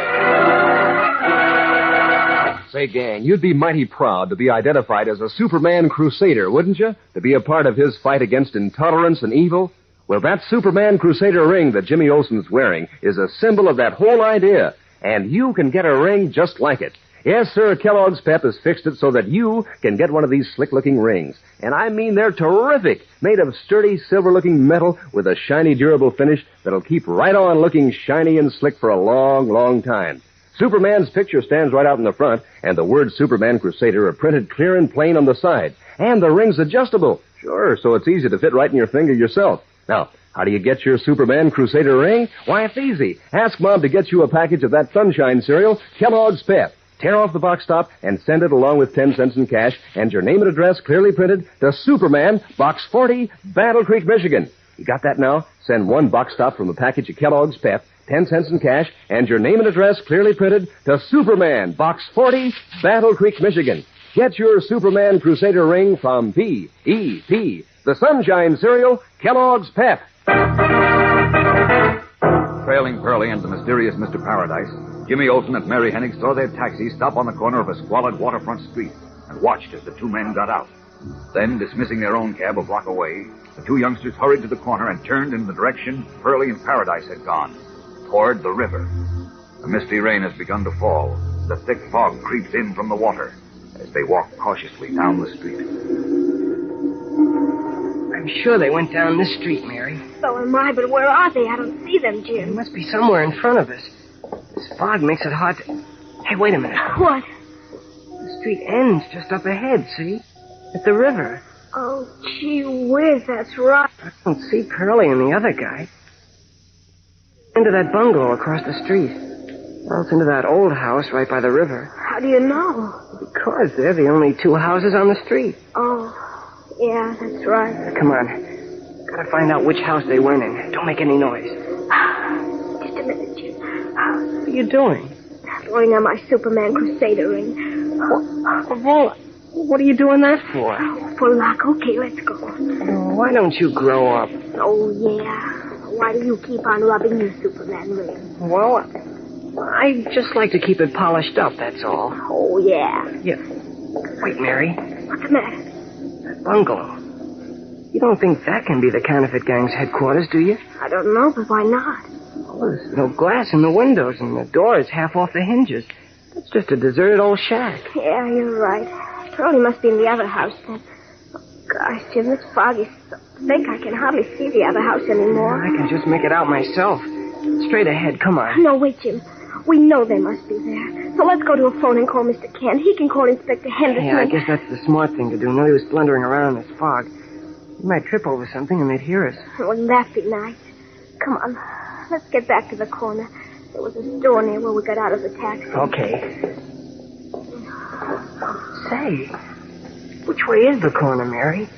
Say, gang, you'd be mighty proud to be identified as a Superman Crusader, wouldn't you? To be a part of his fight against intolerance and evil? Well, that Superman Crusader ring that Jimmy Olsen's wearing is a symbol of that whole idea. And you can get a ring just like it. Yes, sir, Kellogg's Pep has fixed it so that you can get one of these slick-looking rings. And I mean they're terrific, made of sturdy, silver-looking metal with a shiny, durable finish that'll keep right on looking shiny and slick for a long, long time. Superman's picture stands right out in the front, and the words Superman Crusader are printed clear and plain on the side. And the ring's adjustable. Sure, so it's easy to fit right in your finger yourself. Now, how do you get your Superman Crusader ring? Why, it's easy. Ask Mom to get you a package of that Sunshine cereal, Kellogg's Pep. Tear off the box top and send it along with 10 cents in cash and your name and address clearly printed to Superman, Box 40, Battle Creek, Michigan. You got that now? Send one box top from a package of Kellogg's Pep, 10 cents in cash, and your name and address clearly printed to Superman, Box 40, Battle Creek, Michigan. Get your Superman Crusader ring from P.E.P., the Sunshine cereal, Kellogg's Pep. Trailing Pearlie and the mysterious Mr. Paradise, Jimmy Olsen and Mary Hennig saw their taxi stop on the corner of a squalid waterfront street and watched as the two men got out. Then, dismissing their own cab a block away, the two youngsters hurried to the corner and turned in the direction Pearlie and Paradise had gone, toward the river. The misty rain has begun to fall. The thick fog creeps in from the water as they walk cautiously down the street. I'm sure they went down this street, Mary. So am I, but where are they? I don't see them, Jim. They must be somewhere in front of us. This fog makes it hard to... Hey, wait a minute. What? The street ends just up ahead, see? At the river. Oh, gee whiz, that's right. I don't see Pearlie and the other guy. Into that bungalow across the street. Or else into that old house right by the river. How do you know? Because they're the only two houses on the street. Oh, yeah, that's right. Come on. Gotta find out which house they went in. Don't make any noise. Just a minute, Jim. What are you doing? Throwing on my Superman Crusader ring. Well, what are you doing that for? For luck. Okay, let's go. Oh, why don't you grow up? Oh, yeah. Why do you keep on rubbing your Superman ring? Well, I just like to keep it polished up, that's all. Oh, yeah. Yeah. Wait, Mary. What's the matter? That bungalow. You don't think that can be the counterfeit gang's headquarters, do you? I don't know, but why not? Well, there's no glass in the windows, and the door is half off the hinges. It's just a deserted old shack. Yeah, you're right. Pearlie must be in the other house, then. Oh, gosh, Jim, this fog is so thick I can hardly see the other house anymore. I can just make it out myself. Straight ahead, come on. No, wait, Jim. We know they must be there. So let's go to a phone and call Mr. Kent. He can call Inspector Henderson. Yeah, I guess that's the smart thing to do. No use blundering around in this fog. We might trip over something and they'd hear us. Wouldn't that be nice? Come on. Let's get back to the corner. There was a store near where we got out of the taxi. Okay. Say, which way is the corner, Mary?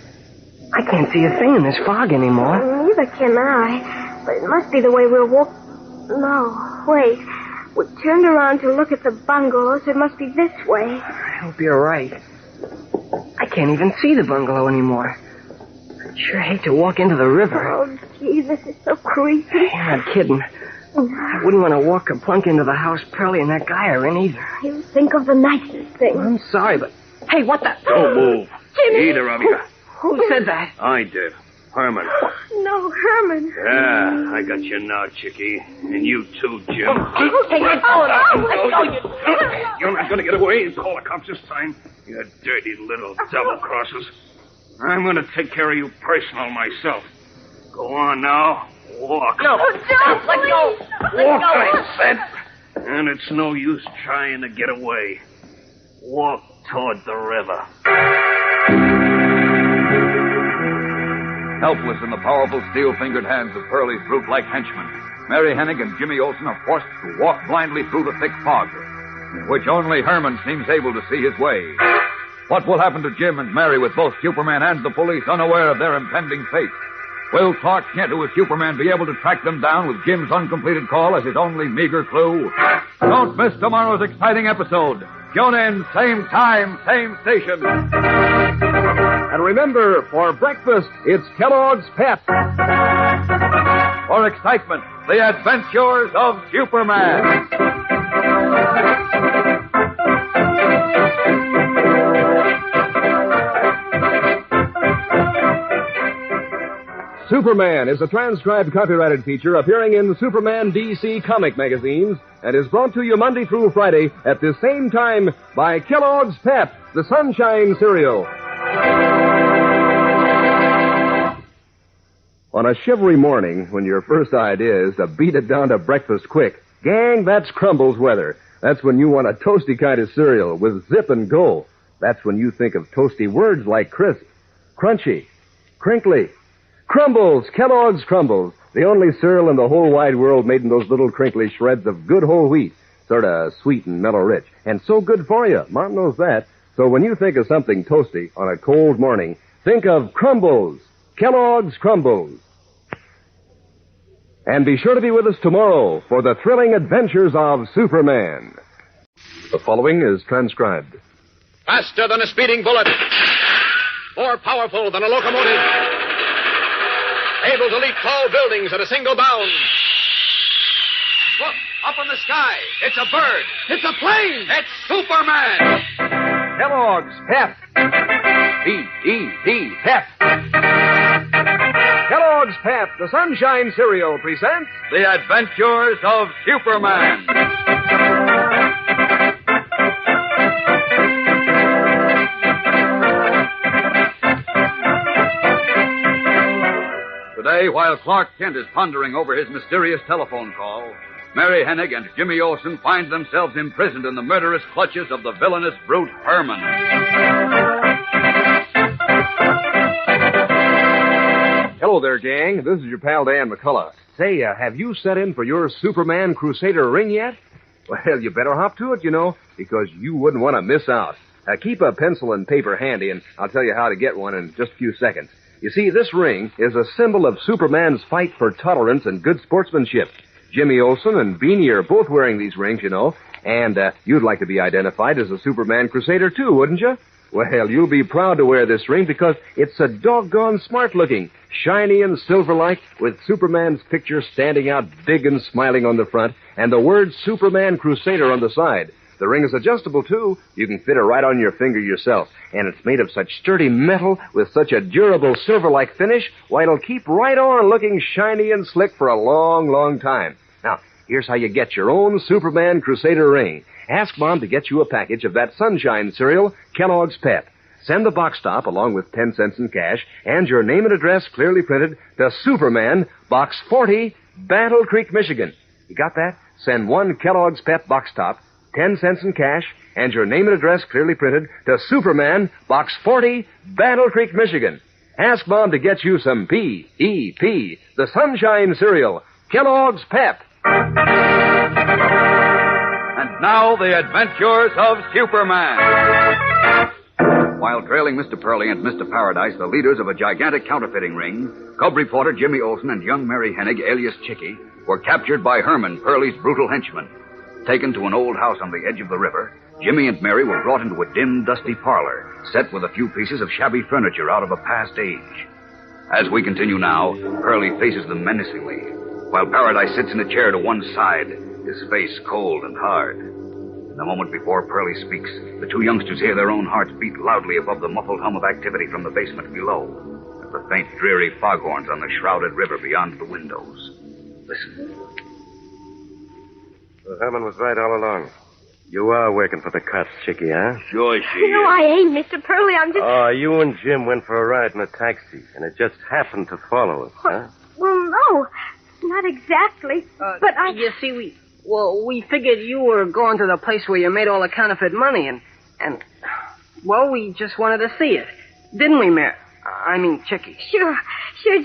I can't see a thing in this fog anymore. Neither can I. But it must be the way we'll walk. No, wait. We turned around to look at the bungalows. It must be this way. I hope you're right. I can't even see the bungalow anymore. I'd sure hate to walk into the river. Oh, gee, this is so creepy. You're not kidding. I wouldn't want to walk or plunk into the house Pearlie and that guy are in either. You think of the nicest thing. I'm sorry, but... Hey, what the... Don't move. Jimmy! Either of you. Who said that? I did. Herman. No, Herman. Yeah, I got you now, Chickie. And you too, Jim. Okay, let go. You're not going to get away and call the cops this time. You dirty little double-crossers. I'm going to take care of you personal myself. Go on now. Walk. No, don't. Let go. Walk, I said. And it's no use trying to get away. Walk toward the river. Helpless in the powerful steel-fingered hands of Pearlie's brute-like henchmen, Mary Hennig and Jimmy Olsen are forced to walk blindly through the thick fog, in which only Herman seems able to see his way. What will happen to Jim and Mary with both Superman and the police unaware of their impending fate? Will Clark Kent, who is Superman, be able to track them down with Jim's uncompleted call as his only meager clue? Don't miss tomorrow's exciting episode. Tune in, same time, same station. And remember, for breakfast, it's Kellogg's Pep. For excitement, the adventures of Superman. Superman is a transcribed copyrighted feature appearing in Superman DC comic magazines and is brought to you Monday through Friday at the same time by Kellogg's Pep, the Sunshine Cereal. On a shivery morning, when your first idea is to beat it down to breakfast quick, gang, that's Crumbles weather. That's when you want a toasty kind of cereal with zip and go. That's when you think of toasty words like crisp, crunchy, crinkly. Crumbles, Kellogg's Crumbles, the only cereal in the whole wide world made in those little crinkly shreds of good whole wheat. Sort of sweet and mellow rich. And so good for you. Mom knows that. So when you think of something toasty on a cold morning, think of Crumbles, Kellogg's Crumbles. And be sure to be with us tomorrow for the thrilling adventures of Superman. The following is transcribed. Faster than a speeding bullet. More powerful than a locomotive. Able to leap tall buildings at a single bound. Look, up in the sky. It's a bird. It's a plane. It's Superman. Kellogg's Pep. P-E-P, Pep. Kellogg's Pep, the Sunshine Cereal, presents The Adventures of Superman. Today, while Clark Kent is pondering over his mysterious telephone call, Mary Hennig and Jimmy Olsen find themselves imprisoned in the murderous clutches of the villainous brute Herman. Hello there, gang. This is your pal Dan McCullough. Say, have you set in for your Superman Crusader ring yet? Well, you better hop to it, because you wouldn't want to miss out. Keep a pencil and paper handy, and I'll tell you how to get one in just a few seconds. You see, this ring is a symbol of Superman's fight for tolerance and good sportsmanship. Jimmy Olsen and Beanie are both wearing these rings, and you'd like to be identified as a Superman Crusader, too, wouldn't you? Well, you'll be proud to wear this ring because it's a doggone smart-looking, shiny and silver-like, with Superman's picture standing out big and smiling on the front, and the word Superman Crusader on the side. The ring is adjustable, too. You can fit it right on your finger yourself. And it's made of such sturdy metal with such a durable silver-like finish, why, it'll keep right on looking shiny and slick for a long, long time. Now, here's how you get your own Superman Crusader ring. Ask Mom to get you a package of that Sunshine cereal, Kellogg's Pep. Send the box top along with 10 cents in cash and your name and address clearly printed to Superman, Box 40, Battle Creek, Michigan. You got that? Send one Kellogg's Pep box top, 10 cents in cash, and your name and address clearly printed to Superman, Box 40, Battle Creek, Michigan. Ask Mom to get you some P-E-P, the Sunshine cereal, Kellogg's Pep. And now, the adventures of Superman. While trailing Mr. Pearly and Mr. Paradise, the leaders of a gigantic counterfeiting ring, cub reporter Jimmy Olsen and young Mary Hennig, alias Chickie, were captured by Herman, Pearly's brutal henchman. Taken to an old house on the edge of the river, Jimmy and Mary were brought into a dim, dusty parlor, set with a few pieces of shabby furniture out of a past age. As we continue now, Pearly faces them menacingly, while Paradise sits in a chair to one side, his face cold and hard. In the moment before Pearly speaks, the two youngsters hear their own hearts beat loudly above the muffled hum of activity from the basement below, and the faint, dreary foghorns on the shrouded river beyond the windows. Listen. Well, Herman was right all along. You are working for the cops, Chickie, huh? Sure she is. No, I ain't, Mr. Pearly. I'm just... Oh, you and Jim went for a ride in a taxi, and it just happened to follow us, huh? Well, no, not exactly. But I... You see, we figured you were going to the place where you made all the counterfeit money, and we just wanted to see it. Didn't we, Mary? I mean, Chickie. Sure,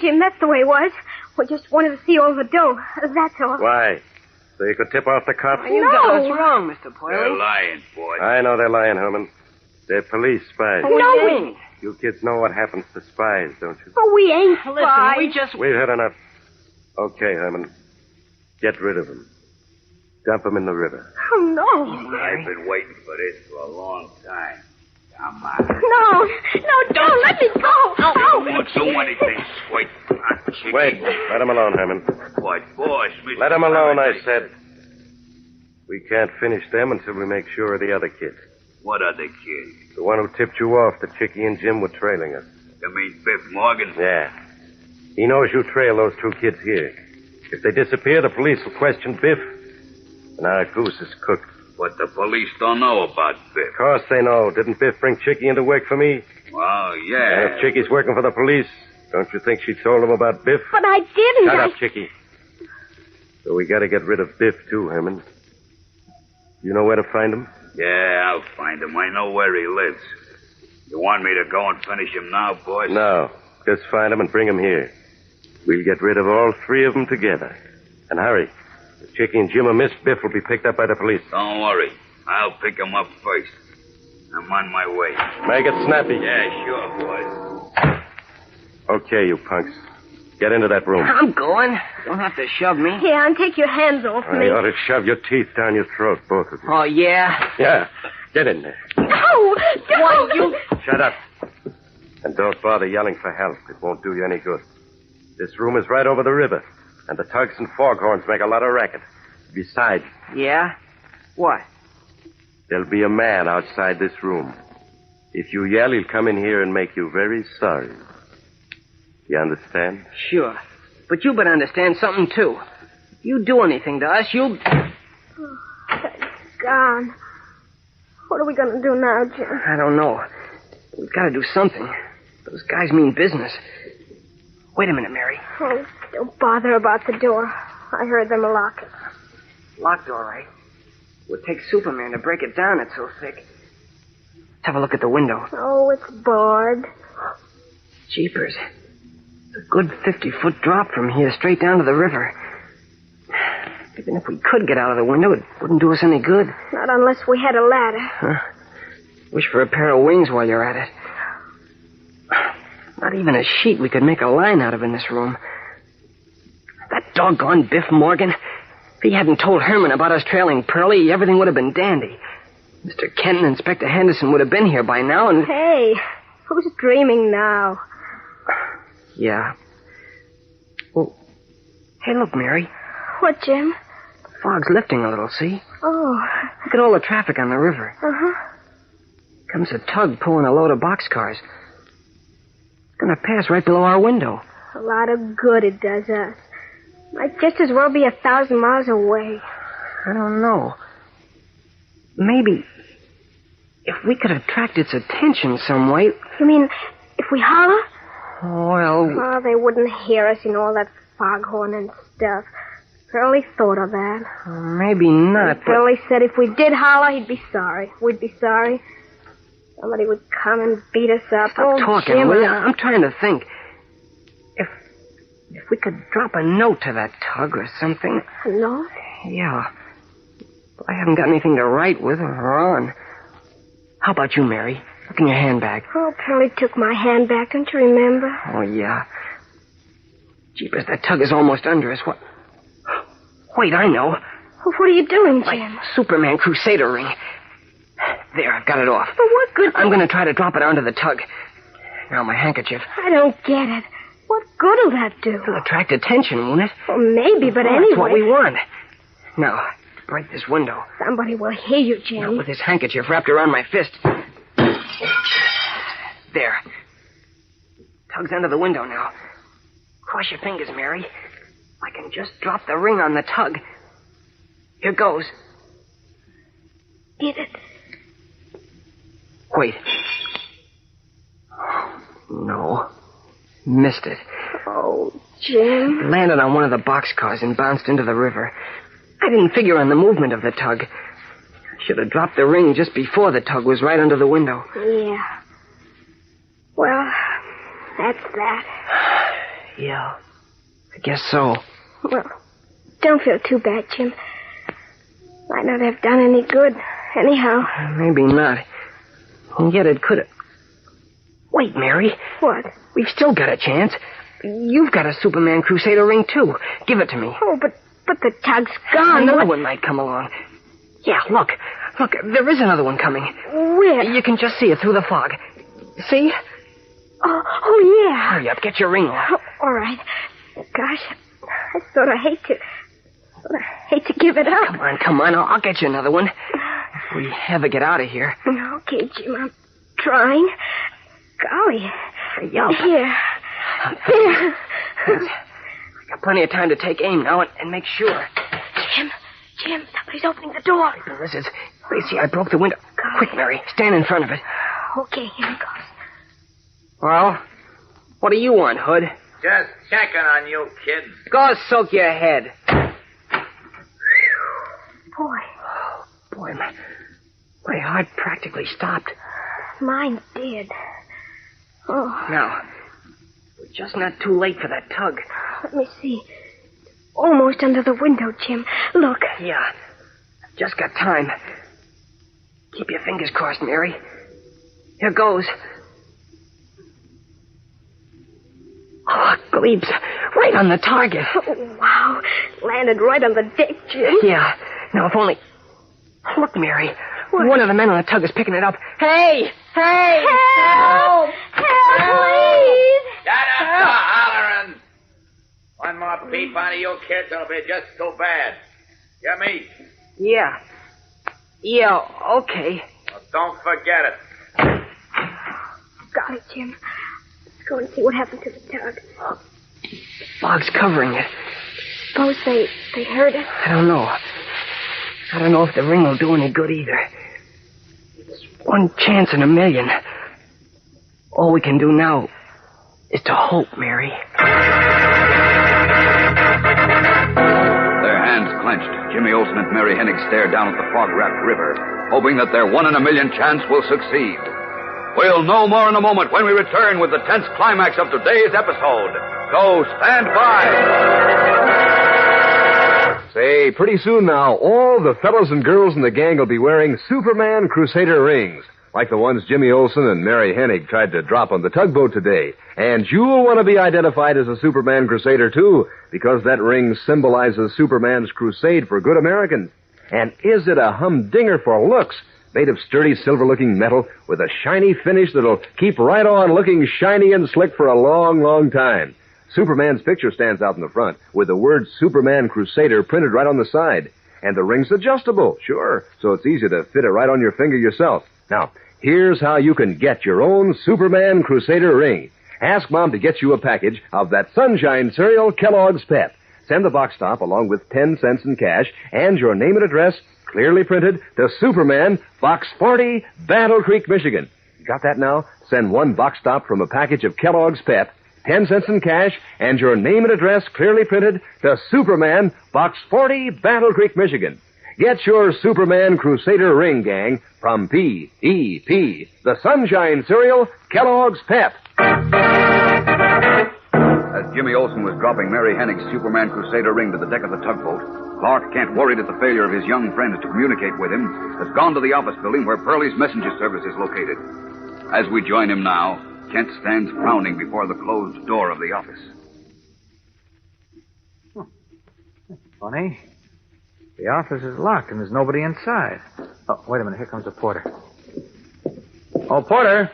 Jim, that's the way it was. We just wanted to see all the dough, that's all. Why? So you could tip off the cops? You got us wrong, Mr. Pearly. They're lying, boy. I know they're lying, Herman. They're police spies. No, You kids know what happens to spies, don't you? Oh, we ain't spies. Listen, we just... We've had enough. Okay, Herman. Get rid of them. Dump them in the river. Oh, no. I've been waiting for this for a long time. Come on. No, don't let me go. Oh, so many things. Wait. Wait. Let him alone, Herman. What, boss? Let him alone, I said. We can't finish them until we make sure of the other kid. What other kid? The one who tipped you off that Chickie and Jim were trailing us. You mean Biff Morgan? Yeah. He knows you trail those two kids here. If they disappear, the police will question Biff, and our goose is cooked. But the police don't know about Biff. Of course they know. Didn't Biff bring Chickie into work for me? Well, yeah. And if Chickie's working for the police, don't you think she told them about Biff? But I didn't. Shut up, Chickie. So we got to get rid of Biff, too, Herman. You know where to find him? Yeah, I'll find him. I know where he lives. You want me to go and finish him now, boys? No. Just find him and bring him here. We'll get rid of all three of them together. And hurry. If Chickie and Jim are missed, Biff will be picked up by the police. Don't worry. I'll pick him up first. I'm on my way. Make it snappy. Yeah, sure, boys. Okay, you punks. Get into that room. I'm going. Don't have to shove me. Yeah, and take your hands off me. I ought to shove your teeth down your throat, both of you. Oh, yeah? Yeah. Get in there. No, don't. Why, you... Shut up. And don't bother yelling for help. It won't do you any good. This room is right over the river, and the tugs and foghorns make a lot of racket. Besides... Yeah? What? There'll be a man outside this room. If you yell, he'll come in here and make you very sorry. You understand? Sure. But you better understand something, too. If you do anything to us, you'll... Oh, that's gone. What are we going to do now, Jim? I don't know. We've got to do something. Those guys mean business. Wait a minute, Mary. Oh, don't bother about the door. I heard them lock it. Locked, all right. It would take Superman to break it down. It's so thick. Let's have a look at the window. Oh, it's barred. Jeepers. It's a good 50-foot drop from here straight down to the river. Even if we could get out of the window, it wouldn't do us any good. Not unless we had a ladder. Huh? Wish for a pair of wings while you're at it. Not even a sheet we could make a line out of in this room. That doggone Biff Morgan. If he hadn't told Herman about us trailing Pearlie, everything would have been dandy. Mr. Kent and Inspector Henderson would have been here by now, and... Hey, who's dreaming now? Yeah. Well, hey, look, Mary. What, Jim? The fog's lifting a little, see? Oh. Look at all the traffic on the river. Uh-huh. Comes a tug pulling a load of boxcars. It's going to pass right below our window. A lot of good it does us. Might just as well be 1,000 miles away. I don't know. Maybe if we could attract its attention some way... You mean if we holler? Well... Oh, they wouldn't hear us in all that foghorn and stuff. Pearlie thought of that. Maybe not, but... Pearlie said if we did holler, he'd be sorry. We'd be sorry. Somebody would come and beat us up. Stop talking, Jim, will you? I'm trying to think. If we could drop a note to that tug or something... A note? Yeah. I haven't got anything to write with or on. How about you, Mary? Look in your handbag. Oh, Pearlie took my handbag, don't you remember? Oh, yeah. Jeepers, that tug is almost under us. What? Wait, I know. What are you doing, Jim? My Superman Crusader ring. There, I've got it off. But what good... I'm going to try to drop it onto the tug. Now, my handkerchief. I don't get it. What good will that do? It'll attract attention, won't it? Well, maybe, but anyway... That's what we want. Now, break this window. Somebody will hear you, Jim. Now, with this handkerchief wrapped around my fist. There. Tug's under the window now. Cross your fingers, Mary. I can just drop the ring on the tug. Here goes. Did it? Wait. No. Missed it. Oh, Jim. It landed on one of the boxcars and bounced into the river. I didn't figure on the movement of the tug. Should have dropped the ring just before the tug was right under the window. Yeah. Well, that's that. Yeah. I guess so. Well, don't feel too bad, Jim. Might not have done any good, anyhow. Maybe not. And yet it could have... Wait, Mary. What? We've still got a chance. You've got a Superman Crusader ring, too. Give it to me. Oh, but the tug's gone. Another one might come along. Yeah, look. Look, there is another one coming. Where? You can just see it through the fog. See? Oh, yeah. Hurry up, get your ring on. Oh, all right. Gosh, I sort of hate to give it up. Come on. I'll get you another one. If we ever get out of here. Okay, Jim, I'm trying. Golly. Hurry up. Here. There. I got plenty of time to take aim now and make sure. Jim, somebody's opening the door. This is... See, I broke the window. Golly. Quick, Mary, stand in front of it. Okay, here it goes. Well, what do you want, Hood? Just checking on you, kids. Go soak your head. Boy, my heart practically stopped. Mine did. Oh. Now, we're just not too late for that tug. Let me see. Almost under the window, Jim. Look. Yeah, I've just got time. Keep your fingers crossed, Mary. Here goes. Oh, gleams. Right on the target. Oh, wow. Landed right on the deck, Jim. Yeah. Now, if only... Look, Mary. What? One of the men on the tug is picking it up. Hey! Help! Help, please! Shut up, hollering. One more peep out of you kids, it'll be just too bad. Get me? Yeah, okay. Well, don't forget it. got it, Jim. Let's go and see what happened to the tug. Fog's covering it. Suppose they heard it. I don't know. I don't know if the ring will do any good either. It's 1 chance in a million. All we can do now is to hope, Mary. Their hands clenched. Jimmy Olsen and Mary Hennig stared down at the fog-wrapped river, hoping that their 1 in a million chance will succeed. We'll know more in a moment when we return with the tense climax of today's episode. So stand by. Say, pretty soon now, all the fellows and girls in the gang will be wearing Superman Crusader rings, like the ones Jimmy Olsen and Mary Hennig tried to drop on the tugboat today. And you'll want to be identified as a Superman Crusader, too, because that ring symbolizes Superman's crusade for good Americans. And is it a humdinger for looks? Made of sturdy, silver-looking metal with a shiny finish that'll keep right on looking shiny and slick for a long, long time. Superman's picture stands out in the front with the word Superman Crusader printed right on the side. And the ring's adjustable, sure, so it's easy to fit it right on your finger yourself. Now, here's how you can get your own Superman Crusader ring. Ask Mom to get you a package of that Sunshine cereal, Kellogg's Pep. Send the box top along with 10 cents in cash and your name and address clearly printed to Superman, Box 40, Battle Creek, Michigan. Got that now? Send 1 box top from a package of Kellogg's Pep, 10 cents in cash, and your name and address clearly printed to Superman, Box 40, Battle Creek, Michigan. Get your Superman Crusader ring, gang, from P.E.P., the Sunshine cereal, Kellogg's Pep. As Jimmy Olsen was dropping Mary Hennig's Superman Crusader ring to the deck of the tugboat, Clark Kent, worried at the failure of his young friends to communicate with him, has gone to the office building where Pearlie's messenger service is located. As we join him now, Kent stands frowning before the closed door of the office. Funny. The office is locked and there's nobody inside. Oh, wait a minute. Here comes the porter. Oh, Porter.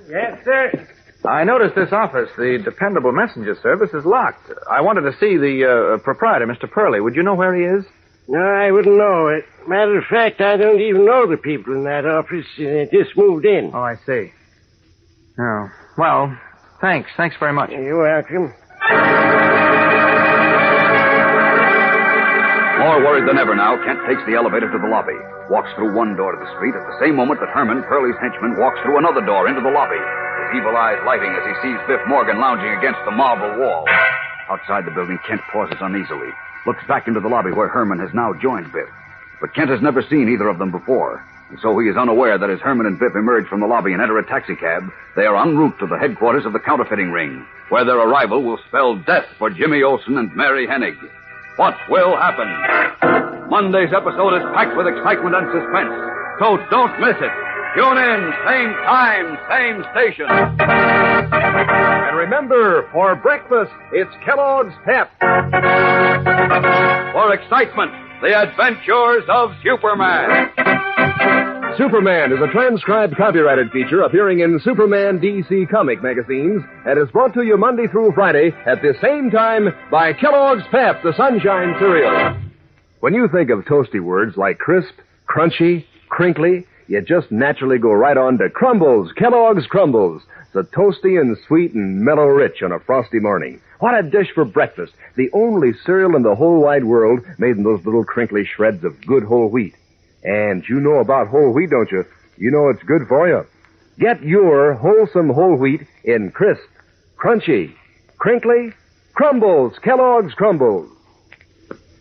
Yes, sir. I noticed this office, the dependable messenger service, is locked. I wanted to see the proprietor, Mr. Purley. Would you know where he is? No, I wouldn't know it. Matter of fact, I don't even know the people in that office. They just moved in. Oh, I see. Oh. Well, thanks. Thanks very much. You're welcome. More worried than ever now, Kent takes the elevator to the lobby, walks through one door to the street at the same moment that Herman, Purley's henchman, walks through another door into the lobby, his evil eyes lighting as he sees Biff Morgan lounging against the marble wall. Outside the building, Kent pauses uneasily, looks back into the lobby where Herman has now joined Biff. But Kent has never seen either of them before, and so he is unaware that as Herman and Biff emerge from the lobby and enter a taxicab, they are en route to the headquarters of the counterfeiting ring, where their arrival will spell death for Jimmy Olsen and Mary Hennig. What will happen? Monday's episode is packed with excitement and suspense, so don't miss it. Tune in, same time, same station. And remember, for breakfast, it's Kellogg's Pep. For excitement, the adventures of Superman. Superman is a transcribed copyrighted feature appearing in Superman DC comic magazines and is brought to you Monday through Friday at the same time by Kellogg's Pep, the Sunshine cereal. When you think of toasty words like crisp, crunchy, crinkly, you just naturally go right on to Crumbles, Kellogg's Crumbles. So toasty and sweet and mellow rich on a frosty morning. What a dish for breakfast. The only cereal in the whole wide world made in those little crinkly shreds of good whole wheat. And you know about whole wheat, don't you? You know it's good for you. Get your wholesome whole wheat in crisp, crunchy, crinkly Crumbles, Kellogg's Crumbles.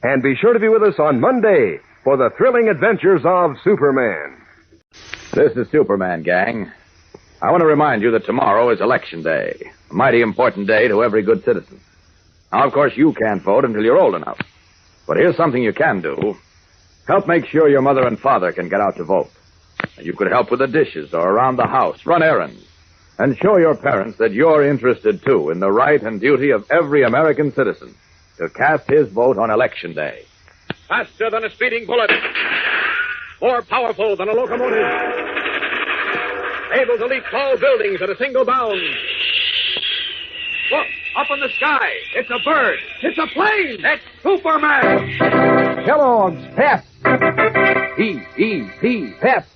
And be sure to be with us on Monday for the thrilling adventures of Superman. This is Superman, gang. I want to remind you that tomorrow is Election Day, a mighty important day to every good citizen. Now, of course, you can't vote until you're old enough. But here's something you can do. Help make sure your mother and father can get out to vote. You could help with the dishes or around the house, run errands, and show your parents that you're interested, too, in the right and duty of every American citizen to cast his vote on Election Day. Faster than a speeding bullet. More powerful than a locomotive. Able to leap tall buildings at a single bound. Look, up in the sky. It's a bird. It's a plane. It's Superman. Kellogg's Pep. P-E-P, Pep.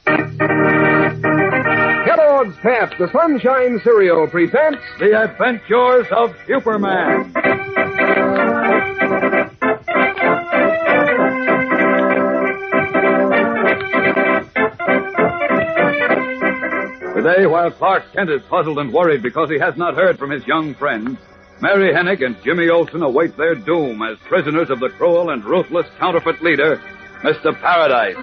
Kellogg's Kellogg's Pep, the Sunshine Cereal, presents The Adventures of Superman. Today, while Clark Kent is puzzled and worried because he has not heard from his young friends, Mary Hennig and Jimmy Olsen await their doom as prisoners of the cruel and ruthless counterfeit leader, Mr. Paradise.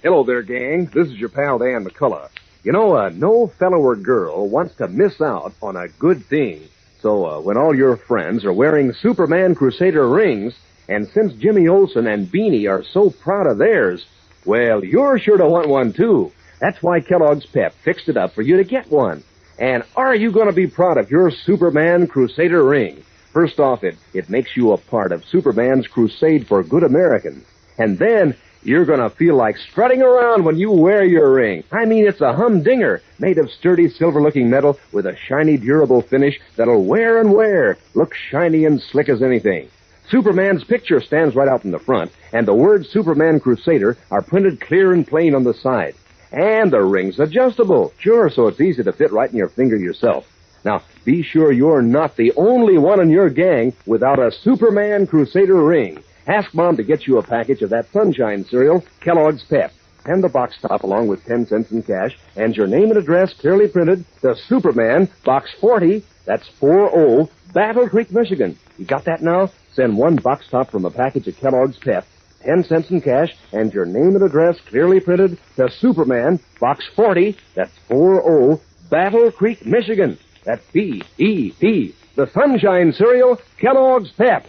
Hello there, gang. This is your pal Dan McCullough. You know, no fellow or girl wants to miss out on a good thing. So when all your friends are wearing Superman Crusader rings, and since Jimmy Olsen and Beanie are so proud of theirs, well, you're sure to want one, too. That's why Kellogg's Pep fixed it up for you to get one. And are you going to be proud of your Superman Crusader ring? First off, it makes you a part of Superman's crusade for good Americans. And then you're going to feel like strutting around when you wear your ring. I mean, it's a humdinger made of sturdy silver-looking metal with a shiny, durable finish that'll wear and wear, look shiny and slick as anything. Superman's picture stands right out in the front, and the words Superman Crusader are printed clear and plain on the side. And the ring's adjustable, sure, so it's easy to fit right in your finger yourself. Now, be sure you're not the only one in your gang without a Superman Crusader ring. Ask Mom to get you a package of that Sunshine cereal, Kellogg's Pep, and the box top along with 10 cents in cash, and your name and address clearly printed, the Superman, Box 40, that's 40, Battle Creek, Michigan. You got that now? Send one box top from a package of Kellogg's Pep, 10 cents in cash, and your name and address clearly printed to Superman, Box 40, that's 40, Battle Creek, Michigan. That's B-E-P, the Sunshine Cereal, Kellogg's Pep.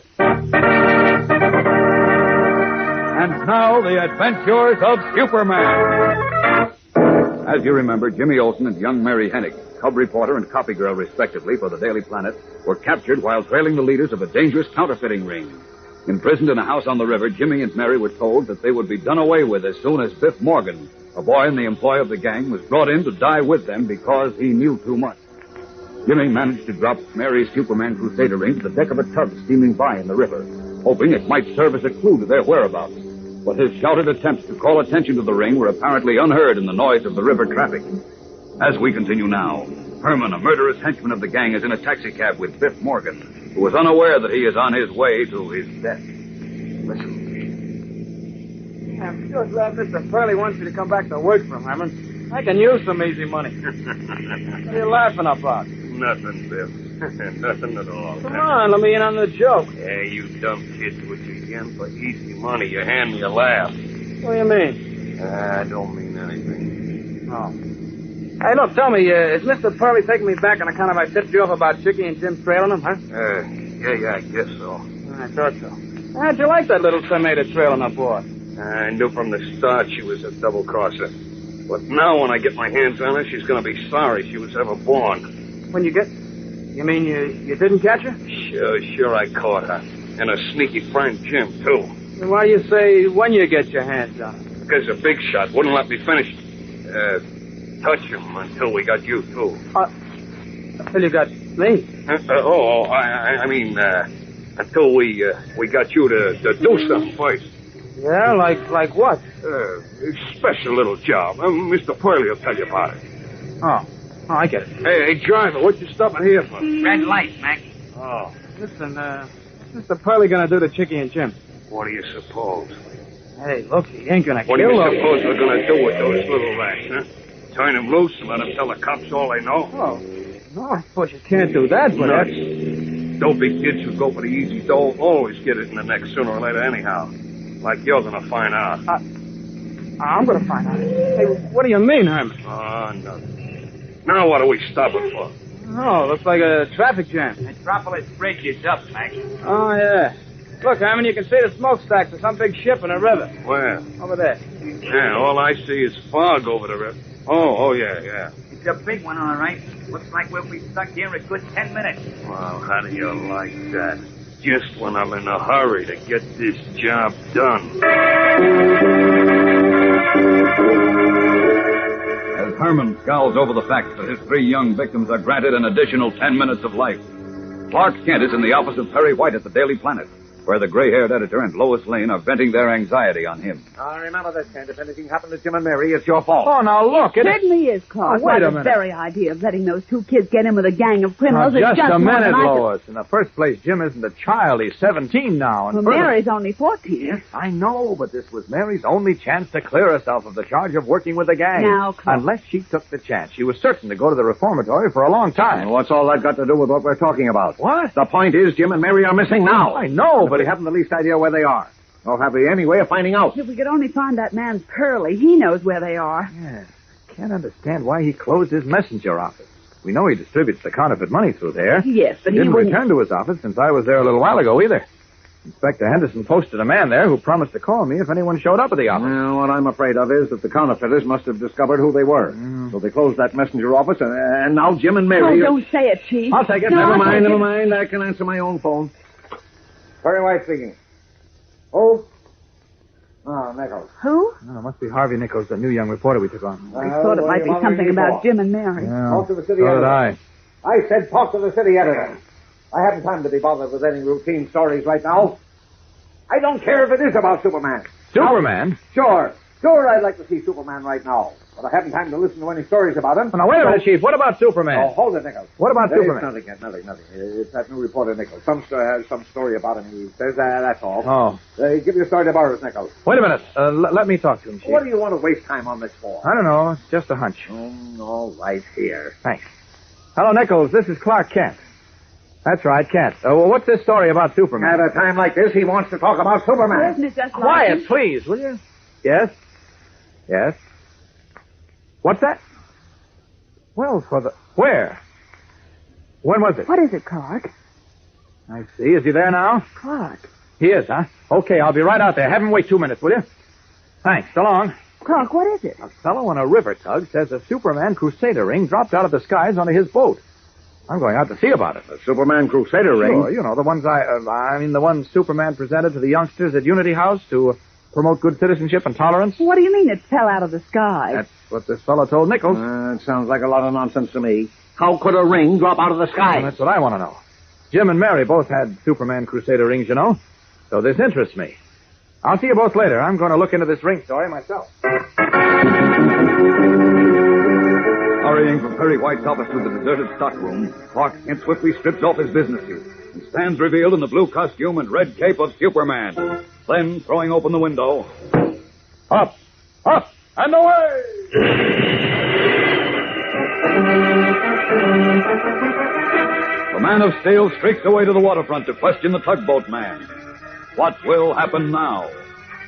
And now, the adventures of Superman. As you remember, Jimmy Olsen and young Mary Hennig, cub reporter and copy girl respectively for the Daily Planet, were captured while trailing the leaders of a dangerous counterfeiting ring. Imprisoned in a house on the river, Jimmy and Mary were told that they would be done away with as soon as Biff Morgan, a boy in the employ of the gang, was brought in to die with them because he knew too much. Jimmy managed to drop Mary's Superman Crusader ring to the deck of a tug steaming by in the river, hoping it might serve as a clue to their whereabouts. But his shouted attempts to call attention to the ring were apparently unheard in the noise of the river traffic. As we continue now, Herman, a murderous henchman of the gang, is in a taxicab with Biff Morgan, who is unaware that he is on his way to his death. Listen. I'm sure glad Mr. Pearlie wants you to come back to work for him, Herman. I can use some easy money. What are you laughing about? Nothing, Biff. Nothing at all. Come on, let me in on the joke. Yeah, you dumb kids, what you get for easy money, you hand me a laugh. What do you mean? I don't mean anything. Oh. Hey, look, tell me, is Mr. Pearlie taking me back on account of I tipped you off about Chicky and Jim trailing him, huh? Yeah, I guess so. I thought so. How'd you like that little tomato trailing up boy? I knew from the start she was a double-crosser. But now when I get my hands on her, she's going to be sorry she was ever born. When you get... You mean you didn't catch her? Sure I caught her. And her sneaky friend, Jim, too. Then why do you say when you get your hands on her? Because the big shot wouldn't let me finish touch him until we got you, too. Until you got me? I mean, until we got you to do something first. Yeah, like what? Special little job. Mr. Pearlie will tell you about it. Oh, I get it. Hey, driver, what you stopping here for? Red light, Mac. Oh. Listen, Mr. Pearlie gonna do to Chicky and Jim? What do you suppose? Hey, look, he ain't gonna What kill do you them. suppose we're gonna do with those little rats, huh? Turn them loose and let them tell the cops all they know? Oh, no, I suppose you can't do that, but Nuts. Dopey kids who go for the easy dough always get it in the neck sooner or later anyhow. Like you're gonna find out. I'm gonna find out. Hey, what do you mean, Herman? Oh, nothing. Now what are we stopping for? Oh, looks like a traffic jam. Metropolis Bridge is up, Mac. Oh, yeah. Look, Herman, you can see the smokestacks of some big ship in the river. Where? Over there. Yeah, all I see is fog over the river. Oh, yeah. It's a big one, all right. Looks like we'll be stuck here a good 10 minutes. Well, how do you like that? Just when I'm in a hurry to get this job done. As Herman scowls over the fact that his 3 young victims are granted an additional 10 minutes of life, Clark Kent is in the office of Perry White at the Daily Planet. where the gray-haired editor and Lois Lane are venting their anxiety on him. Now, remember this, Kent. If anything happened to Jim and Mary, it's your fault. Oh, now look. It certainly is, Clark. Oh, wait a The minute. very idea of letting those two kids get in with a gang of criminals Now, is just a more minute, than I could- Lois. In the first place, Jim isn't a child. He's 17 now. And Well, Mary's only 14. Yes, I know, but this was Mary's only chance to clear herself of the charge of working with the gang. Now, Clark. Unless she took the chance, she was certain to go to the reformatory for a long time. And what's all that got to do with what we're talking about? What? The point is, Jim and Mary are missing now. I know, But we haven't the least idea where they are. Nor have we any way of finding out. If we could only find that man Pearlie, he knows where they are. Yes. Can't understand why he closed his messenger office. We know he distributes the counterfeit money through there. Yes, but he didn't wouldn't... return to his office since I was there a little while ago either. Inspector Henderson posted a man there who promised to call me if anyone showed up at the office. Well, what I'm afraid of is that the counterfeiters must have discovered who they were. So they closed that messenger office, and now Jim and Mary... Oh, don't say it, Chief. I'll take it. No, Never I'll mind, take never it. mind. I can answer my own phone. Very White speaking. Oh? Oh, Nichols. Who? Oh, it must be Harvey Nichols, the new young reporter we took on. I thought it might be something about Jim and Mary. Yeah. Talk to the city So editor. did I. I said talk to the city editor. I haven't time to be bothered with any routine stories right now. I don't care if it is about Superman. Superman? Sure. Sure, I'd like to see Superman right now. But I haven't time to listen to any stories about him. Oh, now, wait a minute, Chief. What about Superman? Oh, hold it, Nichols. What about There's Superman? Nothing yet, nothing. It's that new reporter, Nichols. Has some story about him. He says that's all. Oh. Give your story to Boris, Nichols. Wait a minute. Let me talk to him, Chief. What do you want to waste time on this for? I don't know. It's just a hunch. All right, here. Thanks. Hello, Nichols. This is Clark Kent. That's right, Kent. Well, what's this story about Superman? At a time like this, he wants to talk about Superman. Isn't it just like Quiet, him? please, will you? Yes? Yes? What's that? Well, for the... Where? When was it? What is it, Clark? I see. Is he there now? Clark. He is, huh? Okay, I'll be right out there. Have him wait 2 minutes, will you? Thanks. So long. Clark, what is it? A fellow on a river tug says a Superman Crusader ring dropped out of the skies onto his boat. I'm going out to see about it. The Superman Crusader ring? Sure, you know, the ones the ones Superman presented to the youngsters at Unity House to promote good citizenship and tolerance. What do you mean it fell out of the sky? That's what this fellow told Nichols. It sounds like a lot of nonsense to me. How could a ring drop out of the sky? Well, that's what I want to know. Jim and Mary both had Superman Crusader rings, you know. So this interests me. I'll see you both later. I'm going to look into this ring story myself. Hurrying from Perry White's office to the deserted stockroom, Clark Kent swiftly strips off his business suit and stands revealed in the blue costume and red cape of Superman. Then, throwing open the window... Up, and away! The Man of Steel streaks away to the waterfront to question the tugboat man. What will happen now?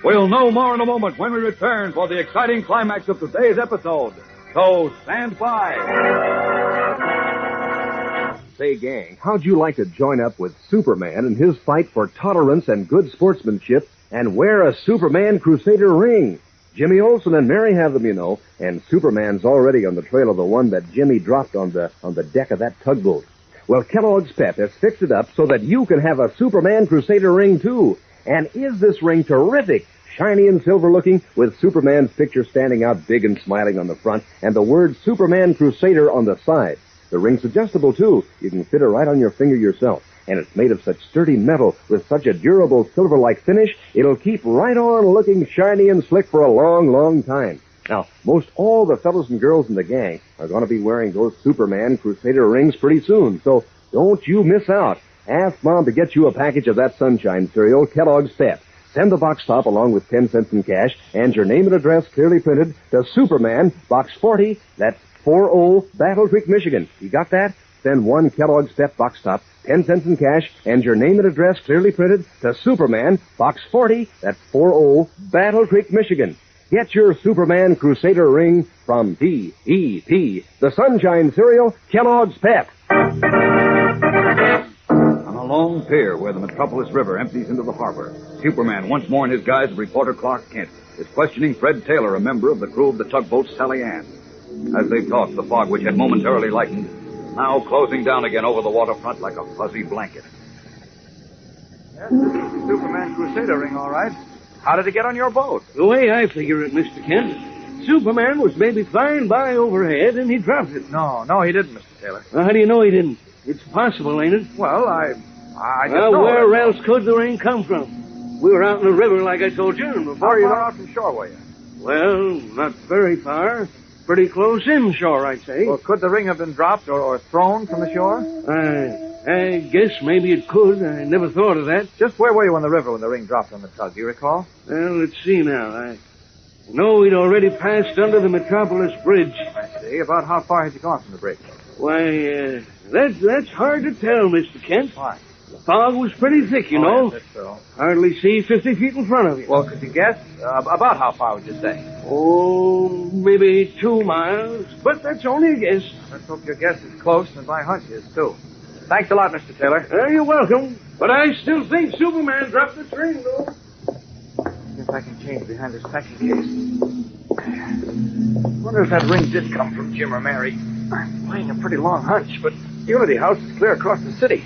We'll know more in a moment when we return for the exciting climax of today's episode. So stand by. Say, gang, how'd you like to join up with Superman in his fight for tolerance and good sportsmanship and wear a Superman Crusader ring? Jimmy Olsen and Mary have them, you know, and Superman's already on the trail of the one that Jimmy dropped on the deck of that tugboat. Well, Kellogg's Pep has fixed it up so that you can have a Superman Crusader ring, too. And is this ring terrific? Shiny and silver looking, with Superman's picture standing out big and smiling on the front, and the word Superman Crusader on the side. The ring's adjustable, too. You can fit it right on your finger yourself. And it's made of such sturdy metal with such a durable silver-like finish, it'll keep right on looking shiny and slick for a long, long time. Now, most all the fellows and girls in the gang are going to be wearing those Superman Crusader rings pretty soon, so don't you miss out. Ask Mom to get you a package of that sunshine cereal, Kellogg's Pep. Send the box top along with 10 cents in cash and your name and address clearly printed to Superman, Box 40, that's 40 Battle Creek, Michigan. You got that? Send one Kellogg's Pep box top, 10 cents in cash, and your name and address clearly printed to Superman, Box 40, that's 40 Battle Creek, Michigan. Get your Superman Crusader ring from D.E.P., the Sunshine Cereal, Kellogg's Pep. On a long pier where the Metropolis River empties into the harbor, Superman, once more in his guise of reporter Clark Kent, is questioning Fred Taylor, a member of the crew of the tugboat Sally Ann. As they talk, the fog, which had momentarily lightened, now closing down again over the waterfront like a fuzzy blanket. Yes, this is the Superman Crusader ring, all right. How did it get on your boat? The way I figure it, Mr. Kent, Superman was maybe flying by overhead and he dropped it. No, he didn't, Mr. Taylor. Well, how do you know he didn't? It's possible, ain't it? Well, I just Well, know where that. else could the rain come from? We were out in the river, like I told you, and before How far out from shore were you? Well, not very far. Pretty close inshore, I'd say. Well, could the ring have been dropped or thrown from the shore? I guess maybe it could. I never thought of that. Just where were you on the river when the ring dropped on the tug? Do you recall? Well, let's see now. I know we'd already passed under the Metropolis Bridge. I see. About how far had you gone from the bridge? Why, that's hard to tell, Mr. Kent. Why? The fog was pretty thick, you know. Yes, that's so. Hardly see 50 feet in front of you. Well, could you guess? About how far would you say? Oh, maybe 2 miles. But that's only a guess. Let's hope your guess is close and my hunch is, too. Thanks a lot, Mr. Taylor. You're welcome. But I still think Superman dropped the string, though. Guess I can change behind this packing case. Wonder if that ring did come from Jim or Mary. I'm playing a pretty long hunch, but Unity House is clear across the city.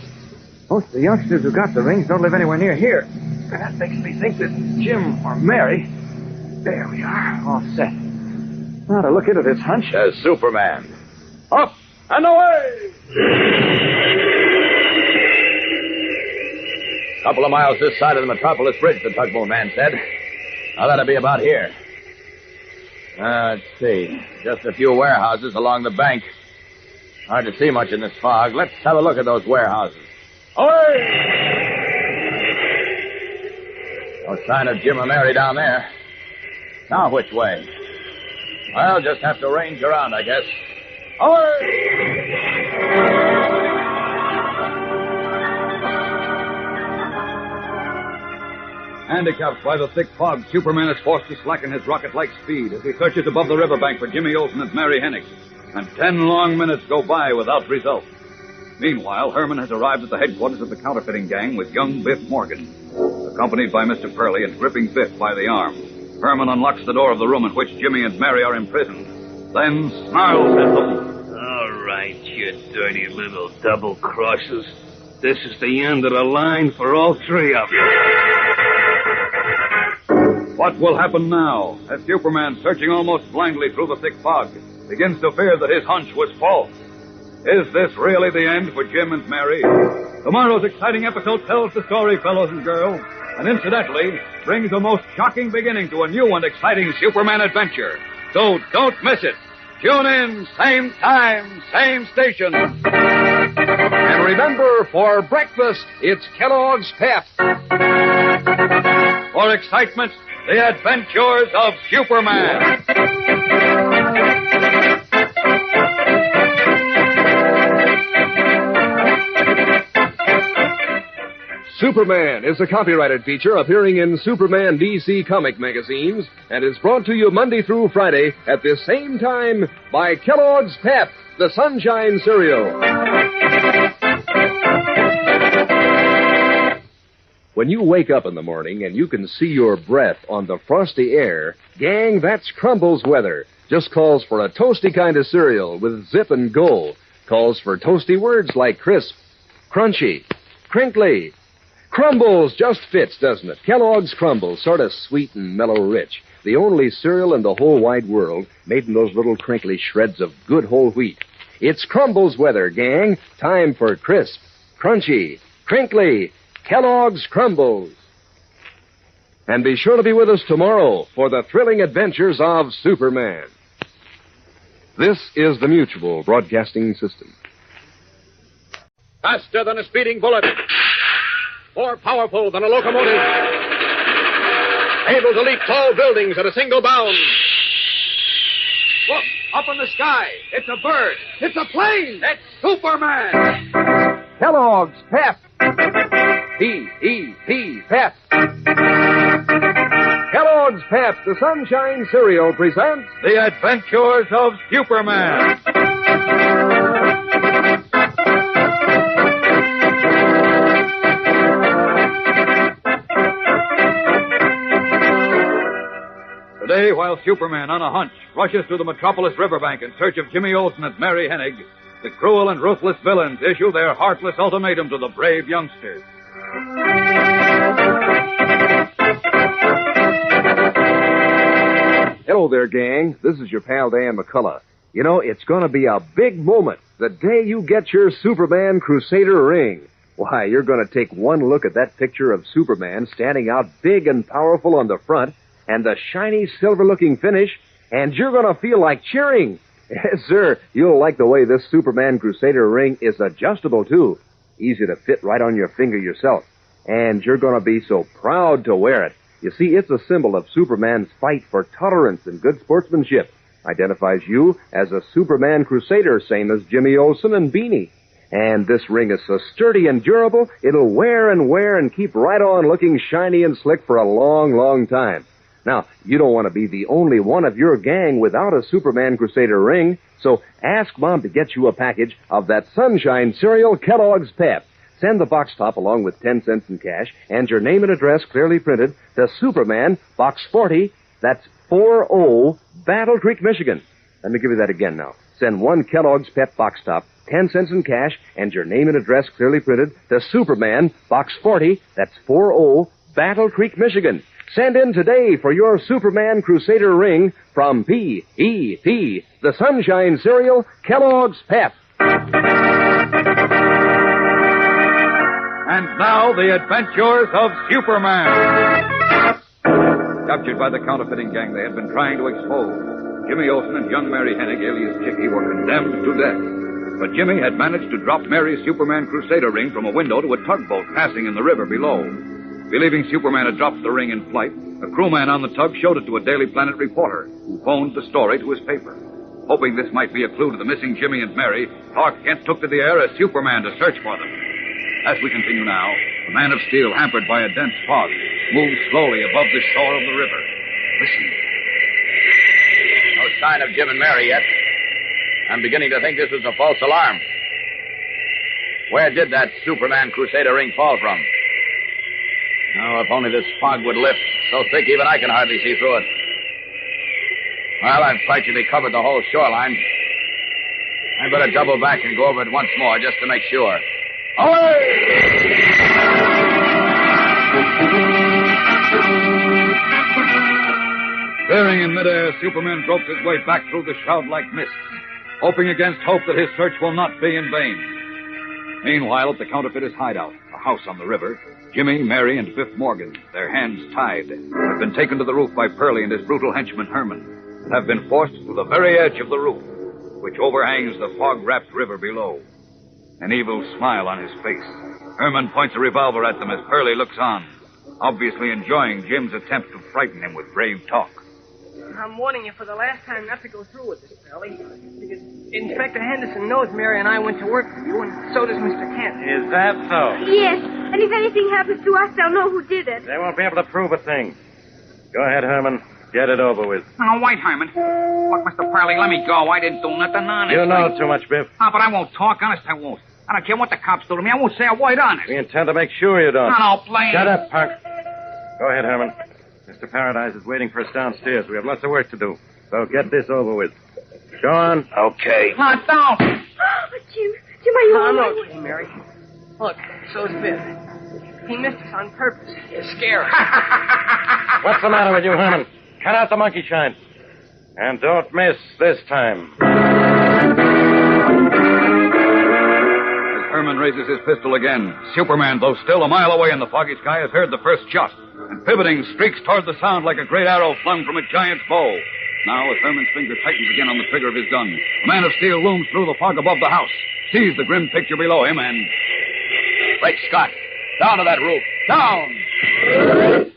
Most of the youngsters who got the rings don't live anywhere near here. And that makes me think that Jim or Mary... There we are, all set. Now to look into this hunch... There's Superman. Up and away! Couple of miles this side of the Metropolis Bridge, the tugboat man said. Now that'll be about here. Let's see. Just a few warehouses along the bank. Hard to see much in this fog. Let's have a look at those warehouses. Away! No sign of Jim or Mary down there. Now which way? Well, just have to range around, I guess. Handicapped by the thick fog, Superman is forced to slacken his rocket-like speed as he searches above the riverbank for Jimmy Olsen and Mary Hennig. And 10 long minutes go by without result. Meanwhile, Herman has arrived at the headquarters of the counterfeiting gang with young Biff Morgan, accompanied by Mr. Purley and gripping Biff by the arm. Herman unlocks the door of the room in which Jimmy and Mary are imprisoned, then snarls at them. All right, you dirty little double-crossers. This is the end of the line for all three of you. What will happen now as Superman, searching almost blindly through the thick fog, begins to fear that his hunch was false? Is this really the end for Jim and Mary? Tomorrow's exciting episode tells the story, fellows and girls, and incidentally brings a most shocking beginning to a new and exciting Superman adventure. So don't miss it. Tune in, same time, same station. And remember, for breakfast, it's Kellogg's Pep. For excitement, the adventures of Superman. Superman is a copyrighted feature appearing in Superman DC comic magazines and is brought to you Monday through Friday at this same time by Kellogg's Pep, the Sunshine Cereal. When you wake up in the morning and you can see your breath on the frosty air, gang, that's Crumbles weather. Just calls for a toasty kind of cereal with zip and go. Calls for toasty words like crisp, crunchy, crinkly. Crumbles just fits, doesn't it? Kellogg's Crumbles, sort of sweet and mellow rich. The only cereal in the whole wide world made in those little crinkly shreds of good whole wheat. It's Crumbles weather, gang. Time for crisp, crunchy, crinkly Kellogg's Crumbles. And be sure to be with us tomorrow for the thrilling adventures of Superman. This is the Mutual Broadcasting System. Faster than a speeding bullet. More powerful than a locomotive. Able to leap tall buildings at a single bound. Look, up in the sky. It's a bird. It's a plane. It's Superman. Kellogg's Pep. P-E-P, Pep. Kellogg's Pep, the Sunshine Cereal, presents The Adventures of Superman. Today, while Superman, on a hunch, rushes to the Metropolis riverbank in search of Jimmy Olsen and Mary Hennig, the cruel and ruthless villains issue their heartless ultimatum to the brave youngsters. Hello there, gang. This is your pal Dan McCullough. You know, it's going to be a big moment the day you get your Superman Crusader ring. Why, you're going to take one look at that picture of Superman standing out big and powerful on the front and the shiny silver-looking finish, and you're going to feel like cheering. Yes, sir. You'll like the way this Superman Crusader ring is adjustable, too. Easy to fit right on your finger yourself. And you're going to be so proud to wear it. You see, it's a symbol of Superman's fight for tolerance and good sportsmanship. Identifies you as a Superman Crusader, same as Jimmy Olsen and Beanie. And this ring is so sturdy and durable, it'll wear and keep right on looking shiny and slick for a long, long time. Now, you don't want to be the only one of your gang without a Superman Crusader ring, so ask Mom to get you a package of that Sunshine cereal Kellogg's Pep. Send the box top along with 10 cents in cash and your name and address clearly printed to Superman, Box 40, that's 40, Battle Creek, Michigan. Let me give you that again now. Send one Kellogg's Pep box top, 10 cents in cash, and your name and address clearly printed to Superman, Box 40, that's 40, Battle Creek, Michigan. Send in today for your Superman Crusader ring from P.E.P., the Sunshine cereal, Kellogg's Pep. And now, the adventures of Superman. Captured by the counterfeiting gang they had been trying to expose, Jimmy Olsen and young Mary Hennig, alias Chicky, were condemned to death. But Jimmy had managed to drop Mary's Superman Crusader ring from a window to a tugboat passing in the river below. Believing Superman had dropped the ring in flight, a crewman on the tug showed it to a Daily Planet reporter, who phoned the story to his paper. Hoping this might be a clue to the missing Jimmy and Mary, Clark Kent took to the air as Superman to search for them. As we continue now, the Man of Steel, hampered by a dense fog, moves slowly above the shore of the river. Listen. No sign of Jim and Mary yet. I'm beginning to think this was a false alarm. Where did that Superman Crusader ring fall from? Oh, if only this fog would lift. So thick even I can hardly see through it. Well, I've practically covered the whole shoreline. I'd better double back and go over it once more just to make sure. Away! Bearing in midair, Superman gropes his way back through the shroud-like mists, hoping against hope that his search will not be in vain. Meanwhile, at the counterfeiter's hideout, a house on the river, Jimmy, Mary, and Biff Morgan, their hands tied, have been taken to the roof by Pearlie and his brutal henchman, Herman, and have been forced to the very edge of the roof, which overhangs the fog-wrapped river below. An evil smile on his face. Herman points a revolver at them as Pearlie looks on, obviously enjoying Jim's attempt to frighten him with brave talk. I'm warning you for the last time not to go through with this, Pearlie. Because Inspector Henderson knows Mary and I went to work for you, and so does Mr. Kent. Is that so? Yes, and if anything happens to us, they'll know who did it. They won't be able to prove a thing. Go ahead, Herman. Get it over with. Oh, wait, Herman. Look, Mr. Pearlie, let me go. I didn't do nothing honest. You know too much, Biff. Oh, but I won't talk. Honest, I won't. I don't care what the cops do to me. I won't say a word honest. We intend to make sure you don't. No, please. Shut up, punk. Go ahead, Herman. Mr. Paradise is waiting for us downstairs. We have lots of work to do. So get this over with. Sean? Okay. No, don't. But Jim, are you all right? I'm okay, Mary. Look, so's Biff. He missed us on purpose to scare us. What's the matter with you, Herman? Cut out the monkey shine. And don't miss this time. As Herman raises his pistol again, Superman, though still a mile away in the foggy sky, has heard the first shot, and pivoting, streaks toward the sound like a great arrow flung from a giant's bow. Now, as Herman's finger tightens again on the trigger of his gun, the Man of Steel looms through the fog above the house, sees the grim picture below him, and... Great Scott! Down to that roof! Down!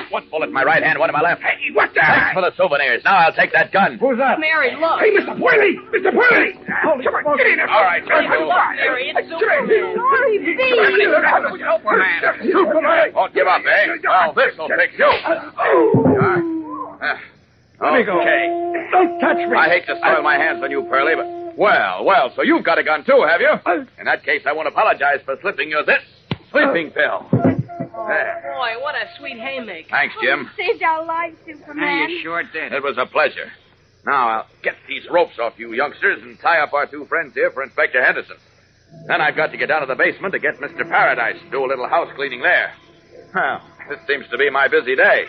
One bullet in my right hand, one in my left. Hey, what the? Thanks for the souvenirs. Now I'll take that gun. Who's that? Mary, look. Hey, Mr. Whirly! Mr. Whirly! Come on, get in there. All right, Mary, it's Superman. Sorry, please. Superman. Superman. Won't give up, eh? Well, this'll fix you. Let me go. Okay. Don't touch me. I hate to soil my hands on you, Pearlie, but... Well, so you've got a gun too, have you? In that case, I won't apologize for slipping you this sleeping pill. There. Boy, what a sweet haymaker. Thanks, Jim. Saved our lives, Superman. You sure did. It was a pleasure. Now, I'll get these ropes off you youngsters and tie up our two friends here for Inspector Henderson. Then I've got to get down to the basement to get Mr. Paradise and do a little house cleaning there. Well, this seems to be my busy day.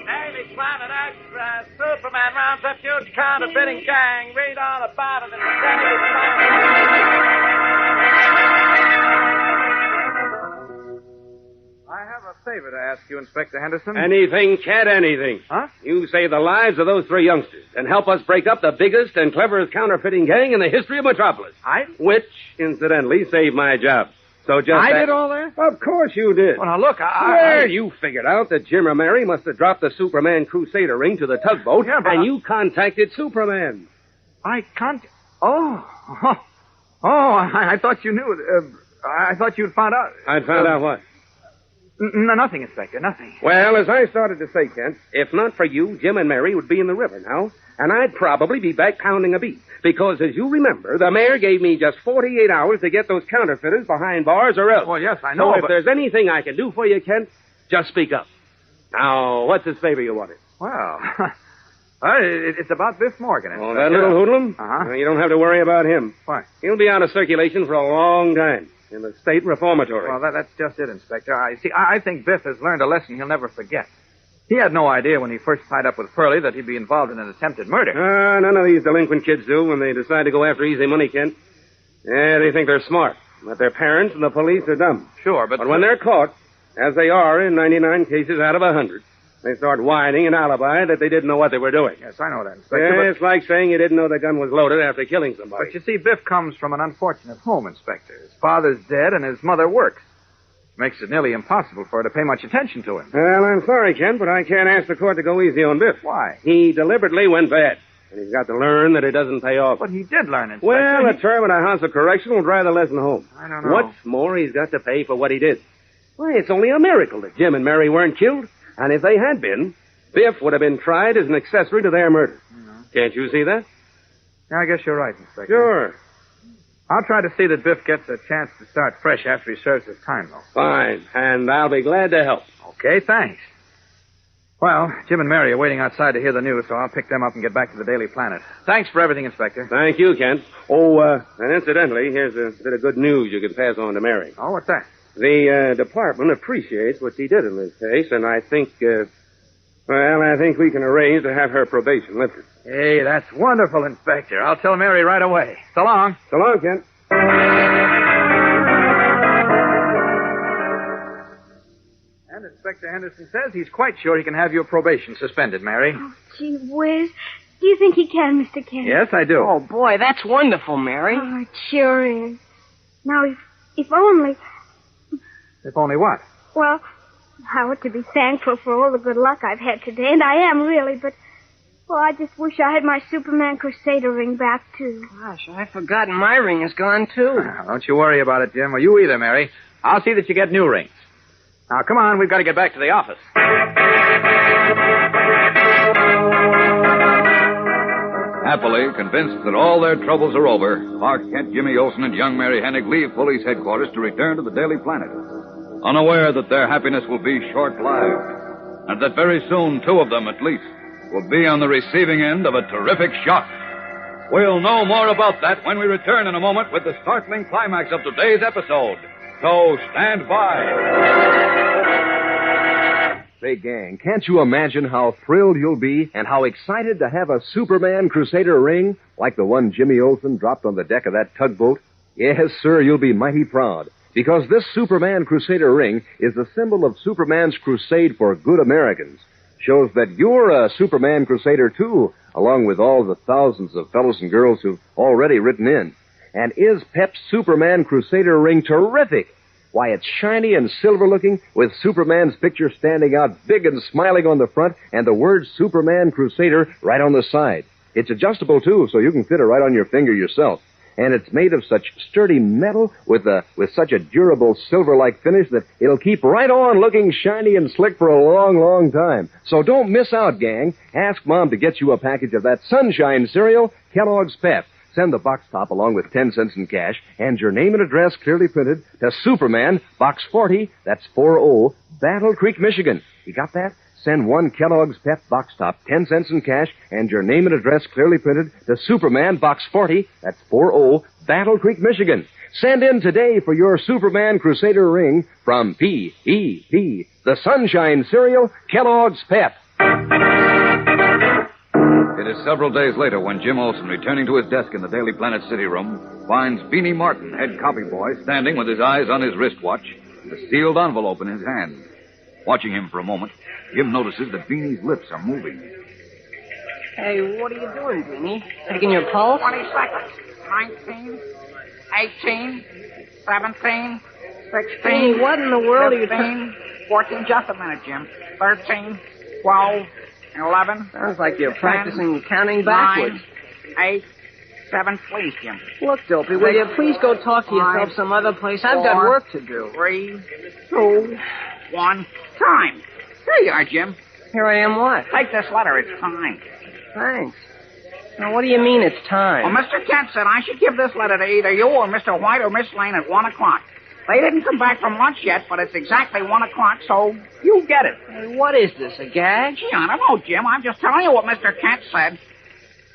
Daily Planet Extra, Superman Sounds a huge counterfeiting gang. Read all about it in the I have a favor to ask you, Inspector Henderson. Anything, Cat, anything. Huh? You save the lives of those 3 youngsters and help us break up the biggest and cleverest counterfeiting gang in the history of Metropolis. Which, incidentally, saved my job. So just I did all that? Of course you did. Well, now, look, You figured out that Jim or Mary must have dropped the Superman Crusader ring to the tugboat, and you contacted Superman. I thought you knew. I thought you'd found out. I'd found out what? Nothing, Inspector, nothing. Well, as I started to say, Kent, if not for you, Jim and Mary would be in the river now, and I'd probably be back pounding a beat. Because, as you remember, the mayor gave me just 48 hours to get those counterfeiters behind bars or else. Well, yes, I know, So if there's anything I can do for you, Kent, just speak up. Now, what's this favor you wanted? Well, it's about Biff Morgan. Oh, that little hoodlum? Uh-huh. Well, you don't have to worry about him. Why? He'll be out of circulation for a long time in the state reformatory. Well, that's just it, Inspector. I think Biff has learned a lesson he'll never forget. He had no idea when he first tied up with Pearlie that he'd be involved in an attempted murder. None of these delinquent kids do when they decide to go after easy money, Kent. Yeah, they think they're smart, but their parents and the police are dumb. Sure, but when they're caught, as they are in 99 cases out of 100, they start whining and alibi that they didn't know what they were doing. Yes, I know that, Inspector. Yeah, it's like saying you didn't know the gun was loaded after killing somebody. But you see, Biff comes from an unfortunate home, Inspector. His father's dead and his mother works. Makes it nearly impossible for her to pay much attention to him. Well, I'm sorry, Kent, but I can't ask the court to go easy on Biff. Why? He deliberately went bad, and he's got to learn that it doesn't pay off. But he did learn, Inspector. Well, a term in a house of correction will drive the lesson home. I don't know. What's more, he's got to pay for what he did. Why, it's only a miracle that Jim and Mary weren't killed, and if they had been, Biff would have been tried as an accessory to their murder. Can't you see that? Yeah, I guess you're right, Inspector. Sure. I'll try to see that Biff gets a chance to start fresh after he serves his time, though. Fine, and I'll be glad to help. Okay, thanks. Well, Jim and Mary are waiting outside to hear the news, so I'll pick them up and get back to the Daily Planet. Thanks for everything, Inspector. Thank you, Kent. Oh, and incidentally, here's a bit of good news you can pass on to Mary. Oh, what's that? The department appreciates what she did in this case, and I think, I think we can arrange to have her probation lifted. Hey, that's wonderful, Inspector. I'll tell Mary right away. So long. So long, Kent. And Inspector Henderson says he's quite sure he can have your probation suspended, Mary. Oh, gee whiz. Do you think he can, Mr. Kent? Yes, I do. Oh, boy, that's wonderful, Mary. Oh, it sure is. Now, if only... If only what? Well, I ought to be thankful for all the good luck I've had today, and I am really, but... Well, I just wish I had my Superman Crusader ring back, too. Gosh, I've forgotten my ring is gone, too. Don't you worry about it, Jim, or you either, Mary. I'll see that you get new rings. Now, come on, we've got to get back to the office. Happily, convinced that all their troubles are over, Clark Kent, Jimmy Olsen, and young Mary Hennig leave police headquarters to return to the Daily Planet, unaware that their happiness will be short-lived, and that very soon 2 of them, at least, will be on the receiving end of a terrific shock. We'll know more about that when we return in a moment with the startling climax of today's episode. So stand by. Say, gang, can't you imagine how thrilled you'll be and how excited to have a Superman Crusader ring like the one Jimmy Olsen dropped on the deck of that tugboat? Yes, sir, you'll be mighty proud. Because this Superman Crusader ring is the symbol of Superman's crusade for good Americans. Shows that you're a Superman Crusader, too, along with all the thousands of fellows and girls who've already written in. And is Pep's Superman Crusader ring terrific? Why, it's shiny and silver-looking, with Superman's picture standing out big and smiling on the front, and the word Superman Crusader right on the side. It's adjustable, too, so you can fit it right on your finger yourself. And it's made of such sturdy metal with such a durable silver-like finish that it'll keep right on looking shiny and slick for a long, long time. So don't miss out, gang. Ask Mom to get you a package of that Sunshine cereal, Kellogg's Pep. Send the box top along with 10 cents in cash and your name and address clearly printed to Superman, Box 40, that's 40, Battle Creek, Michigan. You got that? Send 1 Kellogg's Pep box top, 10 cents in cash, and your name and address clearly printed to Superman, Box 40, that's 40, Battle Creek, Michigan. Send in today for your Superman Crusader ring from P.E.P., the Sunshine Cereal, Kellogg's Pep. It is several days later when Jim Olsen, returning to his desk in the Daily Planet city room, finds Beanie Martin, head copy boy, standing with his eyes on his wristwatch and a sealed envelope in his hand. Watching him for a moment, Jim notices that Beanie's lips are moving. Hey, what are you doing, Beanie? Taking your pulse? 20 seconds. 19, 18, 17, 16. Beanie, what in the world 15, are you 14, just a minute, Jim. 13, 12, 11. Sounds like you're 10, practicing counting backwards. 9, 8, 7, please, Jim. Look, Dopey, will you please go talk to yourself some other place? I've got work to do. 3, 2, 1, time. There you are, Jim. Here I am what? Take this letter. It's time. Thanks. Now, what do you mean it's time? Well, Mr. Kent said I should give this letter to either you or Mr. White or Miss Lane at 1 o'clock. They didn't come back from lunch yet, but it's exactly 1 o'clock, so you get it. Hey, what is this, a gag? Gee, I don't know, Jim. I'm just telling you what Mr. Kent said.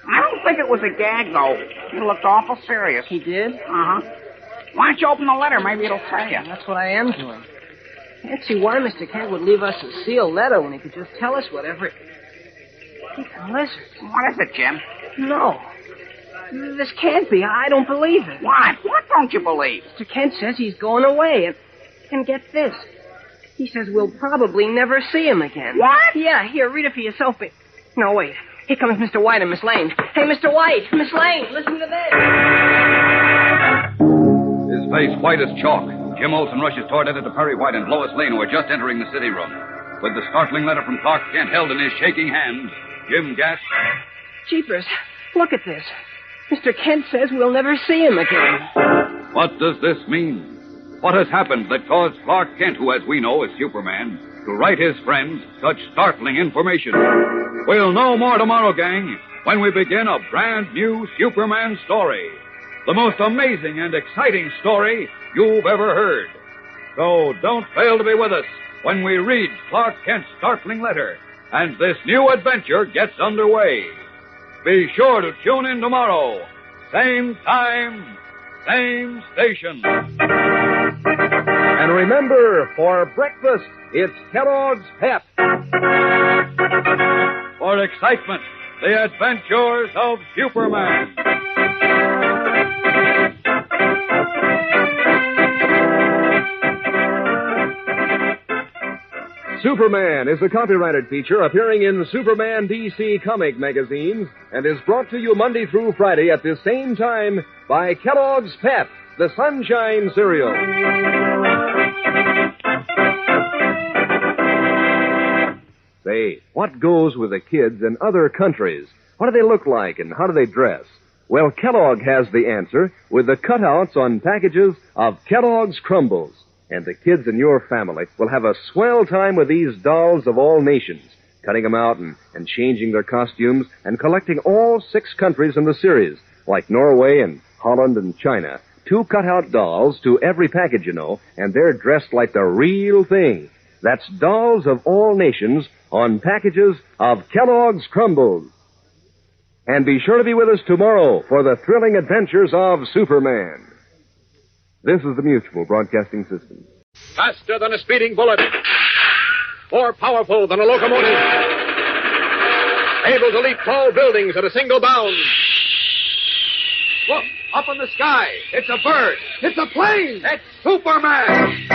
I don't think it was a gag, though. He looked awful serious. He did? Uh-huh. Why don't you open the letter? Maybe it'll tell you. That's what I am doing. I can't see why Mr. Kent would leave us a sealed letter when he could just tell us whatever. It's a lizard. What is it, Jim? No. This can't be. I don't believe it. What? What don't you believe? Mr. Kent says he's going away, and get this. He says we'll probably never see him again. What? Yeah, here, read it for yourself. No, wait. Here comes Mr. White and Miss Lane. Hey, Mr. White, Miss Lane, listen to this. His face white as chalk. Jim Olsen rushes toward Editor Perry White and Lois Lane, who are just entering the city room. With the startling letter from Clark Kent held in his shaking hands, Jim gasps. Jeepers, look at this. Mr. Kent says we'll never see him again. What does this mean? What has happened that caused Clark Kent, who, as we know, is Superman, to write his friends such startling information? We'll know more tomorrow, gang, when we begin a brand new Superman story. The most amazing and exciting story you've ever heard. So don't fail to be with us when we read Clark Kent's startling letter and this new adventure gets underway. Be sure to tune in tomorrow. Same time, same station. And remember, for breakfast, it's Kellogg's Pep. For excitement, the adventures of Superman. Superman is a copyrighted feature appearing in Superman DC comic magazines and is brought to you Monday through Friday at this same time by Kellogg's Pep, the Sunshine Cereal. Say, what goes with the kids in other countries? What do they look like and how do they dress? Well, Kellogg has the answer with the cutouts on packages of Kellogg's Crumbles. And the kids in your family will have a swell time with these dolls of all nations, cutting them out and changing their costumes and collecting all 6 countries in the series, like Norway and Holland and China. 2 cutout dolls to every package, you know, and they're dressed like the real thing. That's dolls of all nations on packages of Kellogg's Crumbles. And be sure to be with us tomorrow for the thrilling adventures of Superman. This is the Mutual Broadcasting System. Faster than a speeding bullet. More powerful than a locomotive. Able to leap tall buildings at a single bound. Look, up in the sky. It's a bird. It's a plane. It's Superman.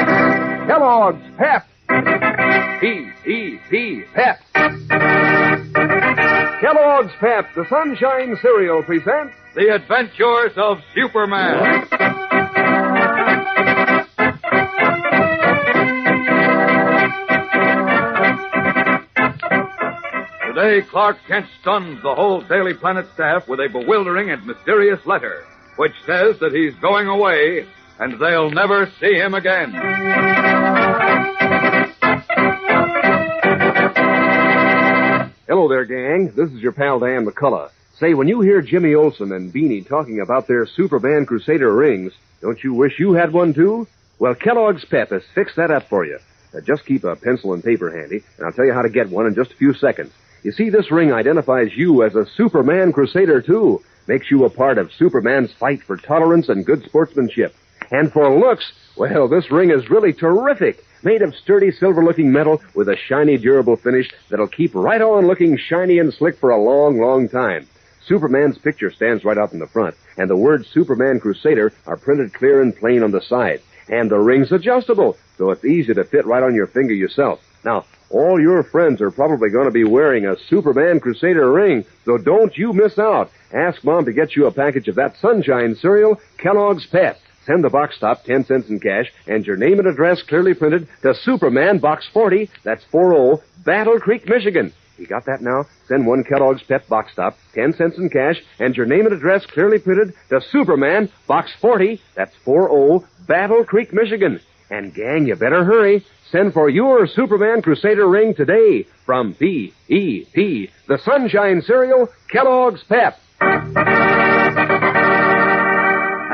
Kellogg's Pep. P-E-P, Pep. Kellogg's Pep, the Sunshine Cereal, presents The Adventures of Superman. Today, Clark Kent stuns the whole Daily Planet staff with a bewildering and mysterious letter, which says that he's going away and they'll never see him again. Hello there, gang. This is your pal Dan McCullough. Say, when you hear Jimmy Olsen and Beanie talking about their Superman Crusader rings, don't you wish you had one too? Well, Kellogg's Pep has fixed that up for you. Just keep a pencil and paper handy, and I'll tell you how to get one in just a few seconds. You see, this ring identifies you as a Superman Crusader, too. Makes you a part of Superman's fight for tolerance and good sportsmanship. And for looks, well, this ring is really terrific. Made of sturdy silver-looking metal with a shiny, durable finish that'll keep right on looking shiny and slick for a long, long time. Superman's picture stands right up in the front, and the words Superman Crusader are printed clear and plain on the side. And the ring's adjustable, so it's easy to fit right on your finger yourself. Now, all your friends are probably going to be wearing a Superman Crusader ring, so don't you miss out. Ask Mom to get you a package of that Sunshine cereal, Kellogg's Pep. Send the box top, 10 cents in cash, and your name and address clearly printed to Superman, Box 40, that's 40, Battle Creek, Michigan. You got that now? Send one Kellogg's Pep box top, 10 cents in cash, and your name and address clearly printed to Superman, Box 40, that's 40, Battle Creek, Michigan. And gang, you better hurry. Send for your Superman Crusader ring today from P.E.P., the Sunshine Cereal, Kellogg's Pep.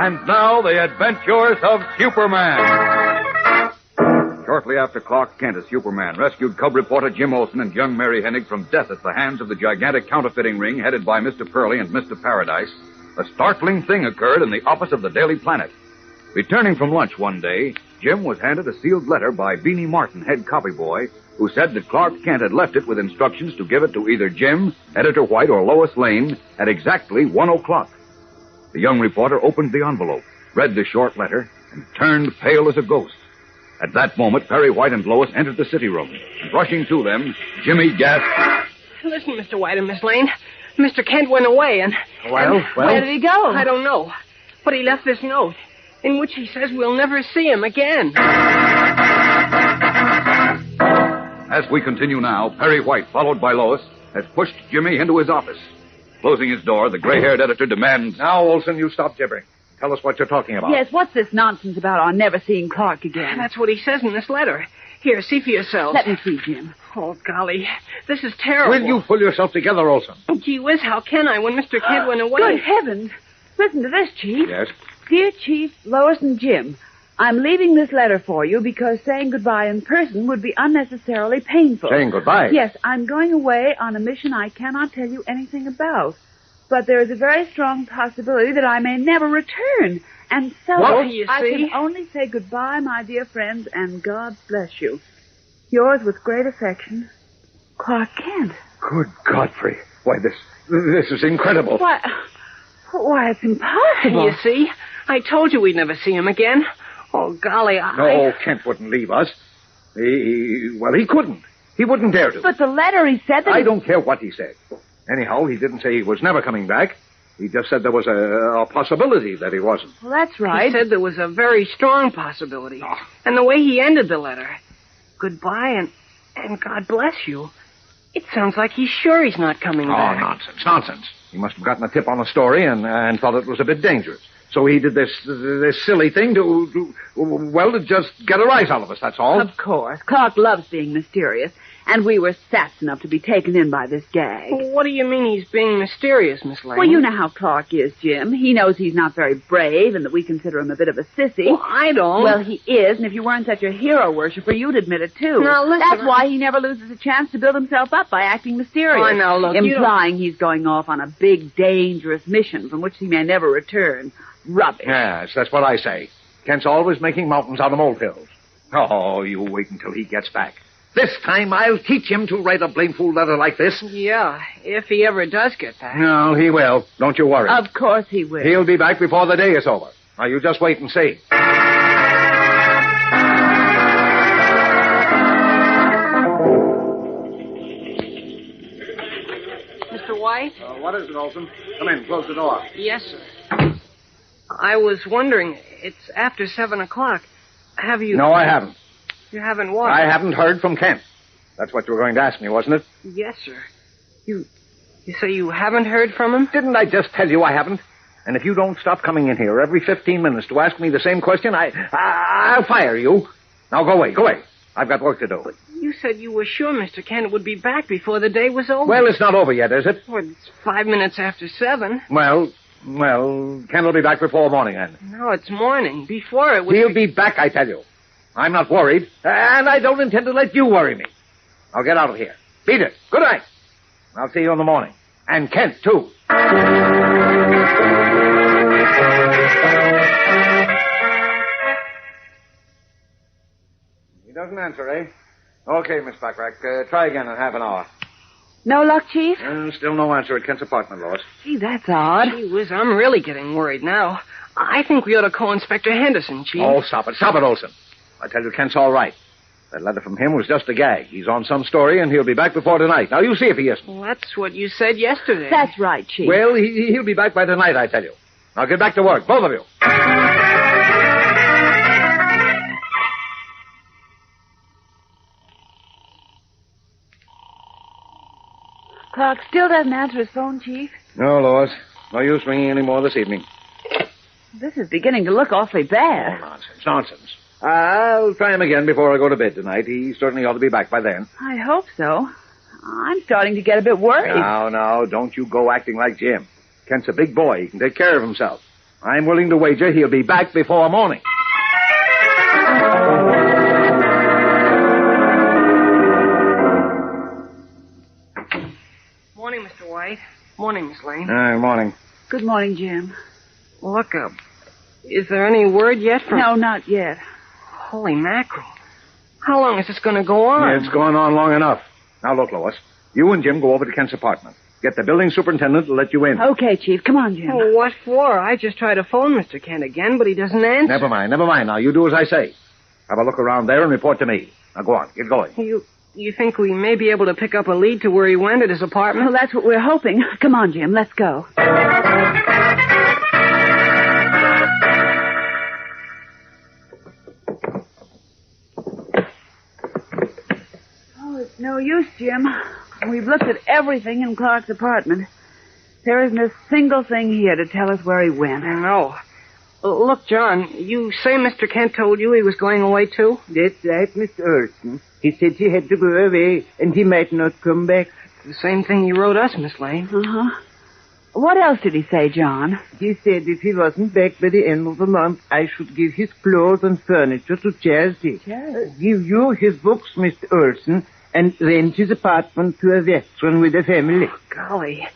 And now, the adventures of Superman. Shortly after Clark Kent as Superman rescued cub reporter Jim Olsen and young Mary Hennig from death at the hands of the gigantic counterfeiting ring headed by Mr. Pearly and Mr. Paradise, a startling thing occurred in the office of the Daily Planet. Returning from lunch one day, Jim was handed a sealed letter by Beanie Martin, head copy boy, who said that Clark Kent had left it with instructions to give it to either Jim, Editor White, or Lois Lane at exactly 1 o'clock. The young reporter opened the envelope, read the short letter, and turned pale as a ghost. At that moment, Perry White and Lois entered the city room. Rushing to them, Jimmy gasped, Listen, Mr. White and Miss Lane. Mr. Kent went away and... Well? Where did he go? I don't know. But he left this note, in which he says we'll never see him again. As we continue now, Perry White, followed by Lois, has pushed Jimmy into his office. Closing his door, the gray-haired editor demands... Now, Olsen, you stop gibbering. Tell us what you're talking about. Yes, what's this nonsense about our never seeing Clark again? That's what he says in this letter. Here, see for yourself. Let me see, Jim. Oh, golly. This is terrible. Will you pull yourself together, Olsen? Gee whiz, how can I when Mr. Kent went away? Good heavens. Listen to this, Chief. Yes? Dear Chief, Lois and Jim, I'm leaving this letter for you because saying goodbye in person would be unnecessarily painful. Saying goodbye? Yes, I'm going away on a mission I cannot tell you anything about. But there is a very strong possibility that I may never return. And so I can only say goodbye, my dear friends, and God bless you. Yours with great affection, Clark Kent. Good Godfrey. Why, this is incredible. Why, it's impossible. You see? I told you we'd never see him again. Oh, golly, No, Kent wouldn't leave us. He couldn't. He wouldn't dare to. But the letter, he said that... I don't care what he said. Anyhow, he didn't say he was never coming back. He just said there was a possibility that he wasn't. Well, that's right. He said there was a very strong possibility. Oh. And the way he ended the letter, goodbye and God bless you, it sounds like he's sure he's not coming back. Oh, nonsense. He must have gotten a tip on a story and thought it was a bit dangerous. So he did this silly thing to just get a rise out of us, that's all. Of course. Clark loves being mysterious. And we were saps enough to be taken in by this gag. Well, what do you mean he's being mysterious, Miss Lane? Well, you know how Clark is, Jim. He knows he's not very brave and that we consider him a bit of a sissy. Well, I don't. Well, he is, and if you weren't such a hero worshiper, you'd admit it, too. Now, listen... That's why he never loses a chance to build himself up by acting mysterious. Oh, now, look, implying he's going off on a big, dangerous mission from which he may never return. Rubbish. Yes, that's what I say. Kent's always making mountains out of molehills. Oh, you wait until he gets back. This time I'll teach him to write a blameful letter like this. Yeah, if he ever does get back. No, he will. Don't you worry. Of course he will. He'll be back before the day is over. Now, you just wait and see. Mr. White? What is it, Olsen? Come in. Close the door. Yes, sir. I was wondering, it's after 7 o'clock. Have you... No, I haven't. You haven't what? I haven't heard from Kent. That's what you were going to ask me, wasn't it? Yes, sir. You say you haven't heard from him? Didn't I just tell you I haven't? And if you don't stop coming in here every 15 minutes to ask me the same question, I'll fire you. Now go away. I've got work to do. But you said you were sure Mr. Kent would be back before the day was over. Well, it's not over yet, is it? Well, it's 5 minutes after 7. Well, Kent will be back before morning, then. No, it's morning. Before it was... He'll be back, I tell you. I'm not worried, and I don't intend to let you worry me. I'll get out of here. Beat it. Good night. I'll see you in the morning. And Kent, too. answer, eh? Okay, Miss Backrack. Try again in half an hour. No luck, Chief? Still no answer at Kent's apartment, Lois. Gee, that's odd. Gee whiz, I'm really getting worried now. I think we ought to call Inspector Henderson, Chief. Oh, stop it. Stop it, Olson. I tell you, Kent's all right. That letter from him was just a gag. He's on some story, and he'll be back before tonight. Now, you see if he isn't. Well, that's what you said yesterday. That's right, Chief. Well, he'll be back by tonight, I tell you. Now, get back to work, both of you. Clark still doesn't answer his phone, Chief. No, Lois. No use ringing any more this evening. This is beginning to look awfully bad. Oh, nonsense. I'll try him again before I go to bed tonight. He certainly ought to be back by then. I hope so. I'm starting to get a bit worried. Now, don't you go acting like Jim. Kent's a big boy. He can take care of himself. I'm willing to wager he'll be back before morning. Morning, Mr. White. Morning, Miss Lane. Morning. Good morning, Jim. Look, is there any word yet from... No, not yet. Holy mackerel. How long is this going to go on? Yeah, it's going on long enough. Now, look, Lois. You and Jim go over to Kent's apartment. Get the building superintendent to let you in. Okay, Chief. Come on, Jim. Oh, what for? I just tried to phone Mr. Kent again, but he doesn't answer. Never mind. Now, you do as I say. Have a look around there and report to me. Now, go on. Get going. You think we may be able to pick up a lead to where he went at his apartment? Well, that's what we're hoping. Come on, Jim. Let's go. Oh, it's no use, Jim. We've looked at everything in Clark's apartment. There isn't a single thing here to tell us where he went. I know. Look, John, you say Mr. Kent told you he was going away, too? That's right, Mr. Olson. He said he had to go away, and he might not come back. The same thing he wrote us, Miss Lane. Uh-huh. What else did he say, John? He said if he wasn't back by the end of the month, I should give his clothes and furniture to charity. Give you his books, Mr. Olson, and rent his apartment to a veteran with a family. Oh, golly.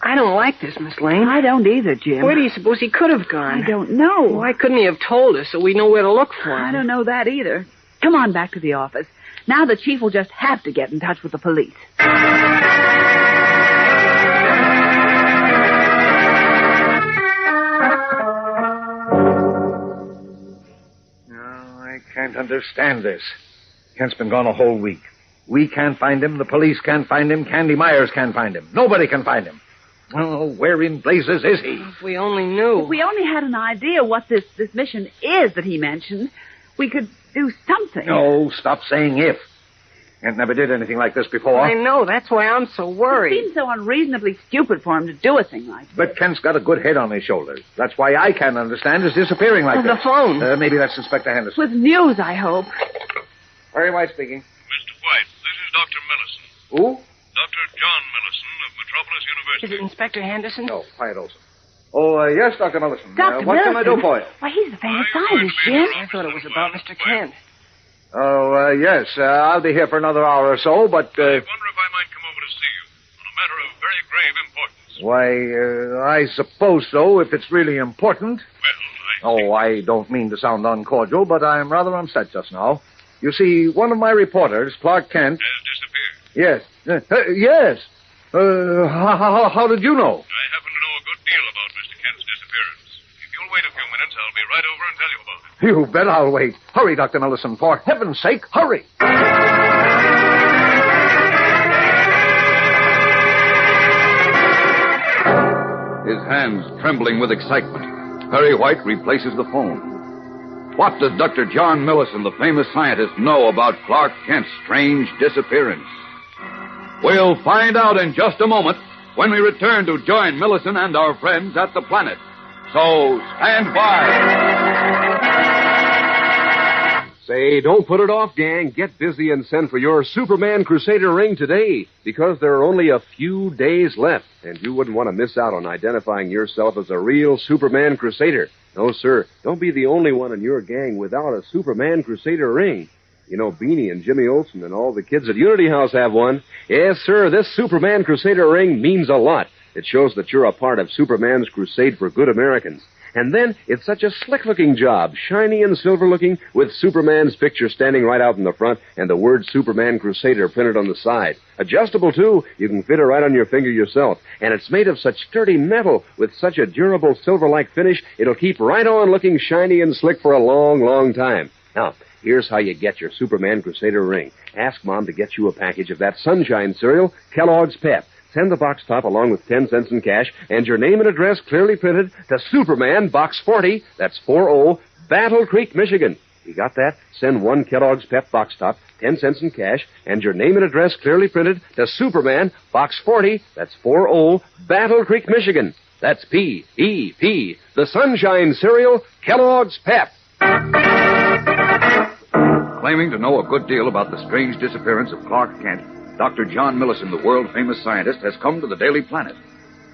I don't like this, Miss Lane. I don't either, Jim. Where do you suppose he could have gone? I don't know. Why couldn't he have told us so we know where to look for him? I don't know that either. Come on back to the office. Now the chief will just have to get in touch with the police. I can't understand this. Kent's been gone a whole week. We can't find him. The police can't find him. Candy Myers can't find him. Nobody can find him. Oh, where in blazes is he? If we only knew. If we only had an idea what this mission is that he mentioned, we could do something. No, stop saying if. Kent never did anything like this before. I know. That's why I'm so worried. It seems so unreasonably stupid for him to do a thing like this. But Kent's got a good head on his shoulders. That's why I can't understand his disappearing like this. The phone. Maybe that's Inspector Henderson. With news, I hope. Very White speaking. Mr. White, this is Dr. Millison. Who? Dr. John Millison of Metropolis University. Is it Inspector Henderson? No, quiet, Olson. Oh, yes, Dr. Millison. Dr. What Millison? can I do for you? Why, he's the famous scientist, Jim. I thought it was about Mr. Kent. Oh, yes. I'll be here for another hour or so, but... I wonder if I might come over to see you on a matter of very grave importance. Why, I suppose so, if it's really important. Well, I don't mean to sound uncordial, but I'm rather upset just now. You see, one of my reporters, Clark Kent... has disappeared. Yes. Yes. How did you know? I happen to know a good deal about Mr. Kent's disappearance. If you'll wait a few minutes, I'll be right over and tell you about it. You bet I'll wait. Hurry, Dr. Millison. For heaven's sake, hurry. His hands trembling with excitement, Perry White replaces the phone. What does Dr. John Millison, the famous scientist, know about Clark Kent's strange disappearance? We'll find out in just a moment when we return to join Millison and our friends at the Planet. So stand by. Say, don't put it off, gang. Get busy and send for your Superman Crusader ring today, because there are only a few days left, and you wouldn't want to miss out on identifying yourself as a real Superman Crusader. No, sir. Don't be the only one in your gang without a Superman Crusader ring. You know, Beanie and Jimmy Olsen and all the kids at Unity House have one. Yes, sir, this Superman Crusader ring means a lot. It shows that you're a part of Superman's crusade for good Americans. And then it's such a slick-looking job, shiny and silver-looking, with Superman's picture standing right out in the front and the word Superman Crusader printed on the side. Adjustable, too. You can fit it right on your finger yourself. And it's made of such sturdy metal with such a durable silver-like finish, it'll keep right on looking shiny and slick for a long, long time. Now, here's how you get your Superman Crusader ring. Ask Mom to get you a package of that Sunshine cereal, Kellogg's Pep. Send the box top along with 10 cents in cash and your name and address clearly printed to Superman, Box 40, that's 40, Battle Creek, Michigan. You got that? Send one Kellogg's Pep box top, 10 cents in cash, and your name and address clearly printed to Superman, Box 40, that's 40, Battle Creek, Michigan. That's P-E-P, the Sunshine cereal, Kellogg's Pep. Claiming to know a good deal about the strange disappearance of Clark Kent, Dr. John Millison, the world-famous scientist, has come to the Daily Planet.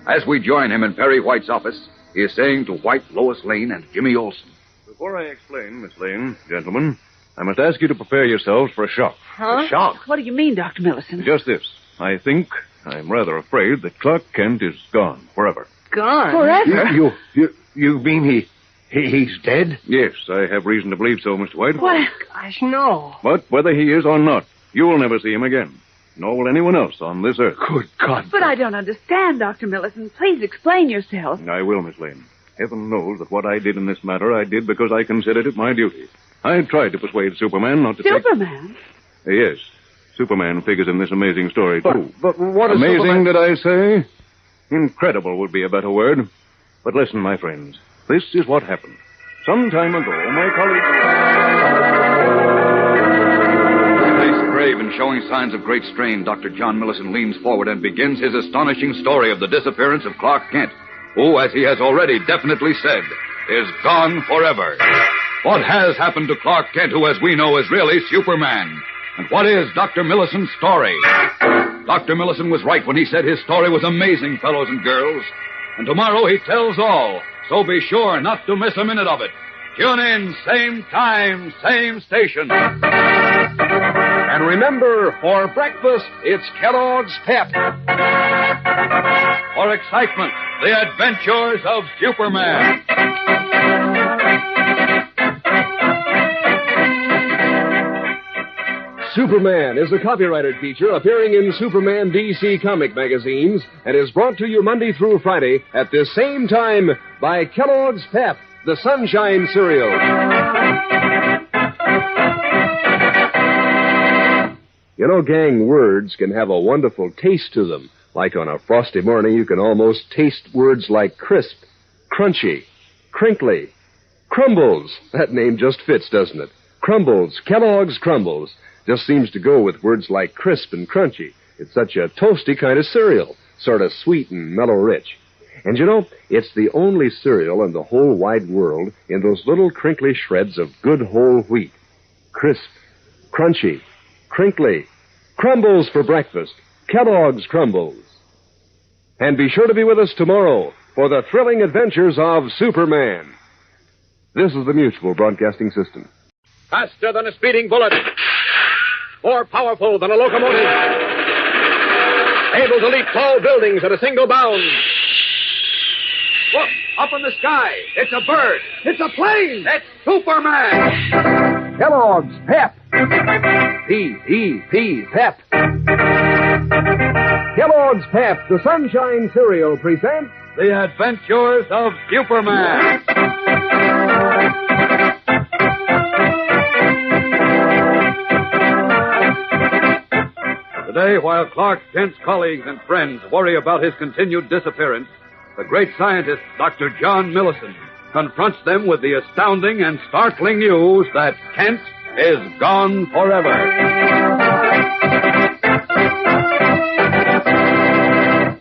As we join him in Perry White's office, he is saying to White, Lois Lane, and Jimmy Olsen. Before I explain, Miss Lane, gentlemen, I must ask you to prepare yourselves for a shock. Huh? A shock? What do you mean, Dr. Millison? Just this. I'm rather afraid that Clark Kent is gone forever. Gone? Forever? You mean he's dead? Yes, I have reason to believe so, Mr. White. What? Gosh, no. But whether he is or not, you will never see him again. Nor will anyone else on this earth. Good God. But I don't understand, Dr. Millison. Please explain yourself. I will, Miss Lane. Heaven knows that what I did in this matter, I did because I considered it my duty. I tried to persuade Superman not to Superman? Yes. Superman figures in this amazing story, too. But what is amazing, did I say? Incredible would be a better word. But listen, my friends. This is what happened. Some time ago, my colleague... Grave and showing signs of great strain, Dr. John Millison leans forward and begins his astonishing story of the disappearance of Clark Kent, who, as he has already definitely said, is gone forever. What has happened to Clark Kent, who, as we know, is really Superman? And what is Dr. Millison's story? Dr. Millison was right when he said his story was amazing, fellows and girls. And tomorrow he tells all, so be sure not to miss a minute of it. Tune in, same time, same station. And remember, for breakfast, it's Kellogg's Pep. For excitement, the adventures of Superman. Superman is a copyrighted feature appearing in Superman DC comic magazines and is brought to you Monday through Friday at this same time by Kellogg's Pep, the Sunshine cereal. You know, gang, words can have a wonderful taste to them. Like on a frosty morning, you can almost taste words like crisp, crunchy, crinkly, crumbles. That name just fits, doesn't it? Crumbles, Kellogg's Crumbles. Just seems to go with words like crisp and crunchy. It's such a toasty kind of cereal, sort of sweet and mellow-rich. And you know, it's the only cereal in the whole wide world in those little crinkly shreds of good whole wheat. Crisp, crunchy, crinkly, crumbles for breakfast, Kellogg's Crumbles. And be sure to be with us tomorrow for the thrilling adventures of Superman. This is the Mutual Broadcasting System. Faster than a speeding bullet. More powerful than a locomotive. Able to leap tall buildings at a single bound. Look, up in the sky. It's a bird. It's a plane. It's Superman. Kellogg's Pep. P-E-P, Pep. Kellogg's Pep, the Sunshine cereal, presents The Adventures of Superman. Today, while Clark Kent's colleagues and friends worry about his continued disappearance, the great scientist, Dr. John Millison, confronts them with the astounding and startling news that Kent is gone forever.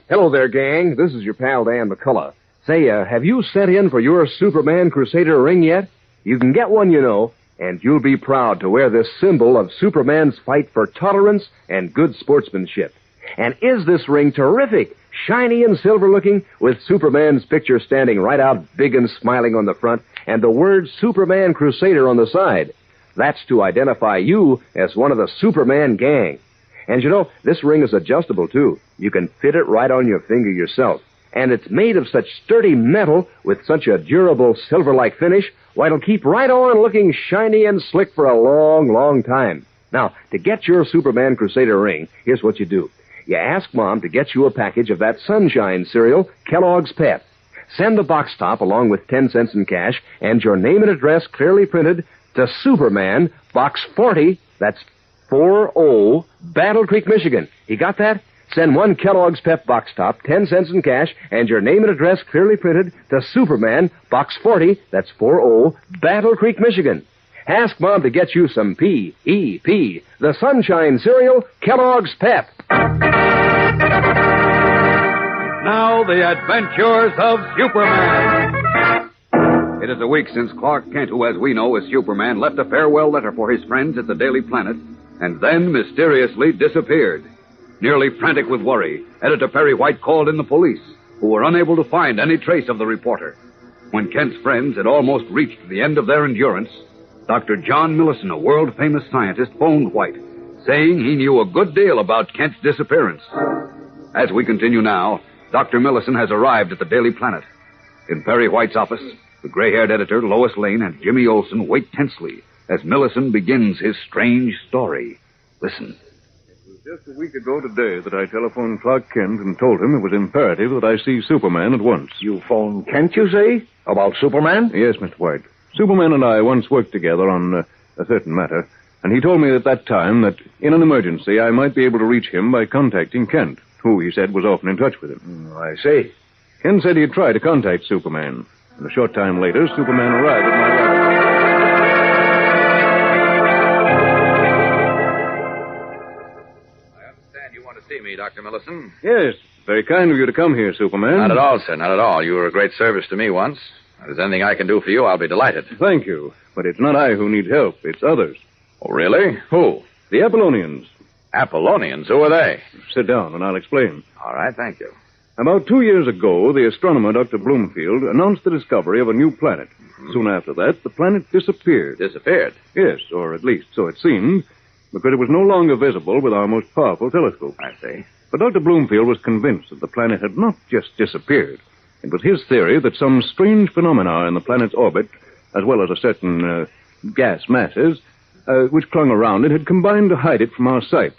Hello there, gang. This is your pal, Dan McCullough. Say, have you sent in for your Superman Crusader ring yet? You can get one, you know, and you'll be proud to wear this symbol of Superman's fight for tolerance and good sportsmanship. And is this ring terrific? Shiny and silver-looking, with Superman's picture standing right out big and smiling on the front, and the word Superman Crusader on the side. That's to identify you as one of the Superman gang. And you know, this ring is adjustable, too. You can fit it right on your finger yourself. And it's made of such sturdy metal with such a durable silver-like finish, why, it'll keep right on looking shiny and slick for a long, long time. Now, to get your Superman Crusader ring, here's what you do. You ask Mom to get you a package of that Sunshine cereal, Kellogg's Pep. Send the box top along with 10 cents in cash and your name and address clearly printed to Superman, Box 40, that's 40, Battle Creek, Michigan. You got that? Send one Kellogg's Pep box top, 10 cents in cash, and your name and address clearly printed to Superman, Box 40, that's 40, Battle Creek, Michigan. Ask Mom to get you some P.E.P., the Sunshine cereal, Kellogg's Pep. Now, the adventures of Superman. It is a week since Clark Kent, who, as we know, is Superman, left a farewell letter for his friends at the Daily Planet, and then mysteriously disappeared. Nearly frantic with worry, Editor Perry White called in the police, who were unable to find any trace of the reporter. When Kent's friends had almost reached the end of their endurance, Dr. John Millison, a world-famous scientist, phoned White, saying he knew a good deal about Kent's disappearance. As we continue now, Dr. Millison has arrived at the Daily Planet. In Perry White's office, the gray-haired editor, Lois Lane, and Jimmy Olsen wait tensely as Millison begins his strange story. Listen. Just a week ago today that I telephoned Clark Kent and told him it was imperative that I see Superman at once. You phoned Kent, you say? About Superman? Yes, Mr. White. Superman and I once worked together on a certain matter, and he told me at that time that in an emergency I might be able to reach him by contacting Kent, who he said was often in touch with him. I see. Kent said he'd try to contact Superman, and a short time later, Superman arrived at my office. See me, Dr. Millison? Yes, very kind of you to come here, Superman. Not at all, sir, not at all. You were a great service to me once. If there's anything I can do for you, I'll be delighted. Thank you. But it's not I who need help. It's others. Oh, really? Who? The Apollonians. Apollonians? Who are they? Sit down and I'll explain. All right, thank you. About 2 years ago, the astronomer, Dr. Bloomfield, announced the discovery of a new planet. Mm-hmm. Soon after that, the planet disappeared. Disappeared? Yes, or at least so it seemed, because it was no longer visible with our most powerful telescope. I see. But Dr. Bloomfield was convinced that the planet had not just disappeared. It was his theory that some strange phenomena in the planet's orbit, as well as a certain gas masses, which clung around it, had combined to hide it from our sight.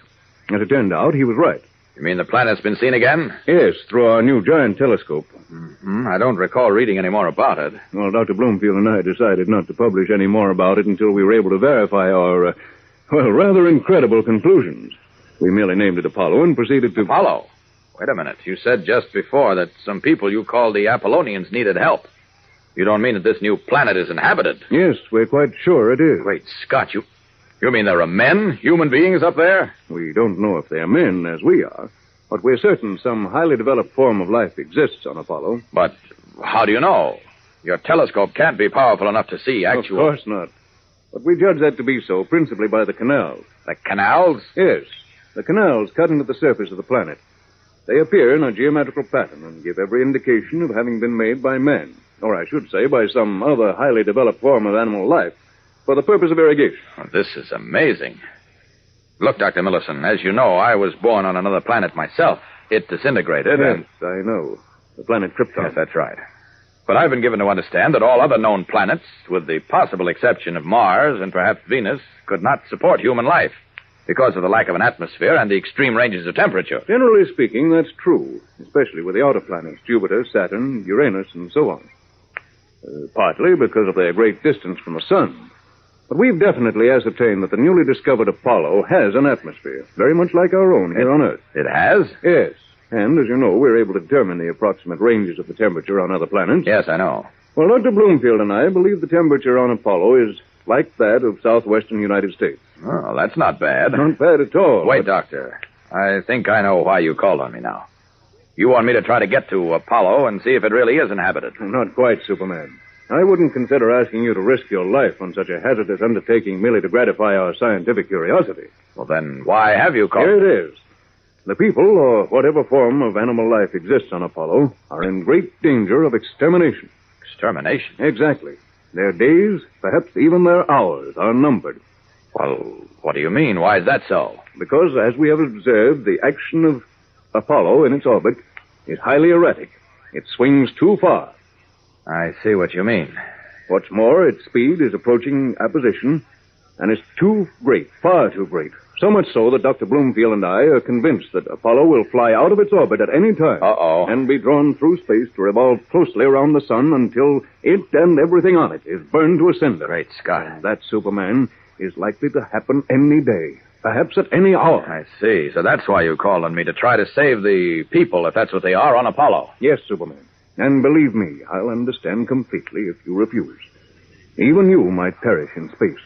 As it turned out, he was right. You mean the planet's been seen again? Yes, through our new giant telescope. Mm-hmm. I don't recall reading any more about it. Well, Dr. Bloomfield and I decided not to publish any more about it until we were able to verify our, rather incredible conclusions. We merely named it Apollo and proceeded to... Apollo? Wait a minute. You said just before that some people you called the Apollonians needed help. You don't mean that this new planet is inhabited? Yes, we're quite sure it is. Great Scott, you mean there are men, human beings up there? We don't know if they're men, as we are, but we're certain some highly developed form of life exists on Apollo. But how do you know? Your telescope can't be powerful enough to see actual... Of course not. But we judge that to be so principally by the canals. The canals? Yes. The canals cut into the surface of the planet. They appear in a geometrical pattern and give every indication of having been made by man, or I should say by some other highly developed form of animal life, for the purpose of irrigation. Oh, this is amazing. Look, Dr. Millison, as you know, I was born on another planet myself. It disintegrated Yes, I know. The planet Krypton. Yes, that's right. But I've been given to understand that all other known planets, with the possible exception of Mars and perhaps Venus, could not support human life because of the lack of an atmosphere and the extreme ranges of temperature. Generally speaking, that's true, especially with the outer planets, Jupiter, Saturn, Uranus, and so on. Partly because of their great distance from the sun. But we've definitely ascertained that the newly discovered Apollo has an atmosphere, very much like our own here on Earth. It has? Yes. And, as you know, we're able to determine the approximate ranges of the temperature on other planets. Yes, I know. Well, Dr. Bloomfield and I believe the temperature on Apollo is like that of southwestern United States. Oh, that's not bad. Not bad at all. Wait, Doctor. I think I know why you called on me now. You want me to try to get to Apollo and see if it really is inhabited. Not quite, Superman. I wouldn't consider asking you to risk your life on such a hazardous undertaking merely to gratify our scientific curiosity. Well, then why have you called? Here it is. The people, or whatever form of animal life exists on Apollo, are in great danger of extermination. Extermination? Exactly. Their days, perhaps even their hours, are numbered. Well, what do you mean? Why is that so? Because, as we have observed, the action of Apollo in its orbit is highly erratic. It swings too far. I see what you mean. What's more, its speed is approaching apposition, and is too great, far too great. So much so that Dr. Bloomfield and I are convinced that Apollo will fly out of its orbit at any time. And be drawn through space to revolve closely around the sun until it and everything on it is burned to a cinder. Great Scott. And that, Superman, is likely to happen any day. Perhaps at any hour. I see. So that's why you called on me, to try to save the people, if that's what they are, on Apollo. Yes, Superman. And believe me, I'll understand completely if you refuse. Even you might perish in space.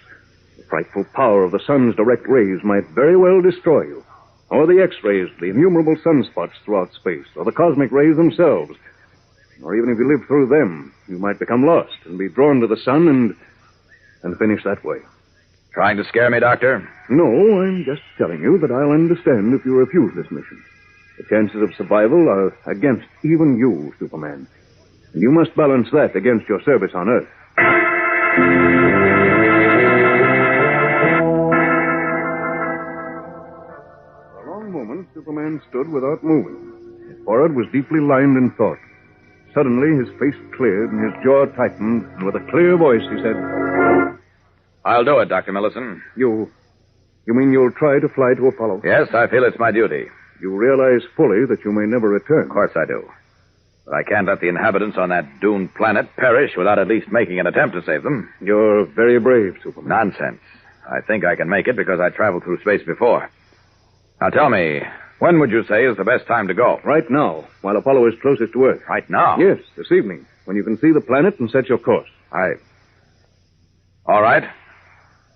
The frightful power of the sun's direct rays might very well destroy you. Or the X-rays, the innumerable sunspots throughout space, or the cosmic rays themselves. Or even if you live through them, you might become lost and be drawn to the sun and finish that way. Trying to scare me, Doctor? No, I'm just telling you that I'll understand if you refuse this mission. The chances of survival are against even you, Superman. And you must balance that against your service on Earth. For a long moment, Superman stood without moving. His forehead was deeply lined in thought. Suddenly, his face cleared and his jaw tightened, and with a clear voice, he said, I'll do it, Dr. Millison. You mean you'll try to fly to Apollo? Yes, I feel it's my duty. You realize fully that you may never return. Of course I do. But I can't let the inhabitants on that doomed planet perish without at least making an attempt to save them. You're very brave, Superman. Nonsense. I think I can make it because I traveled through space before. Now tell me, when would you say is the best time to go? Right now, while Apollo is closest to Earth. Right now? Yes, this evening, when you can see the planet and set your course. All right.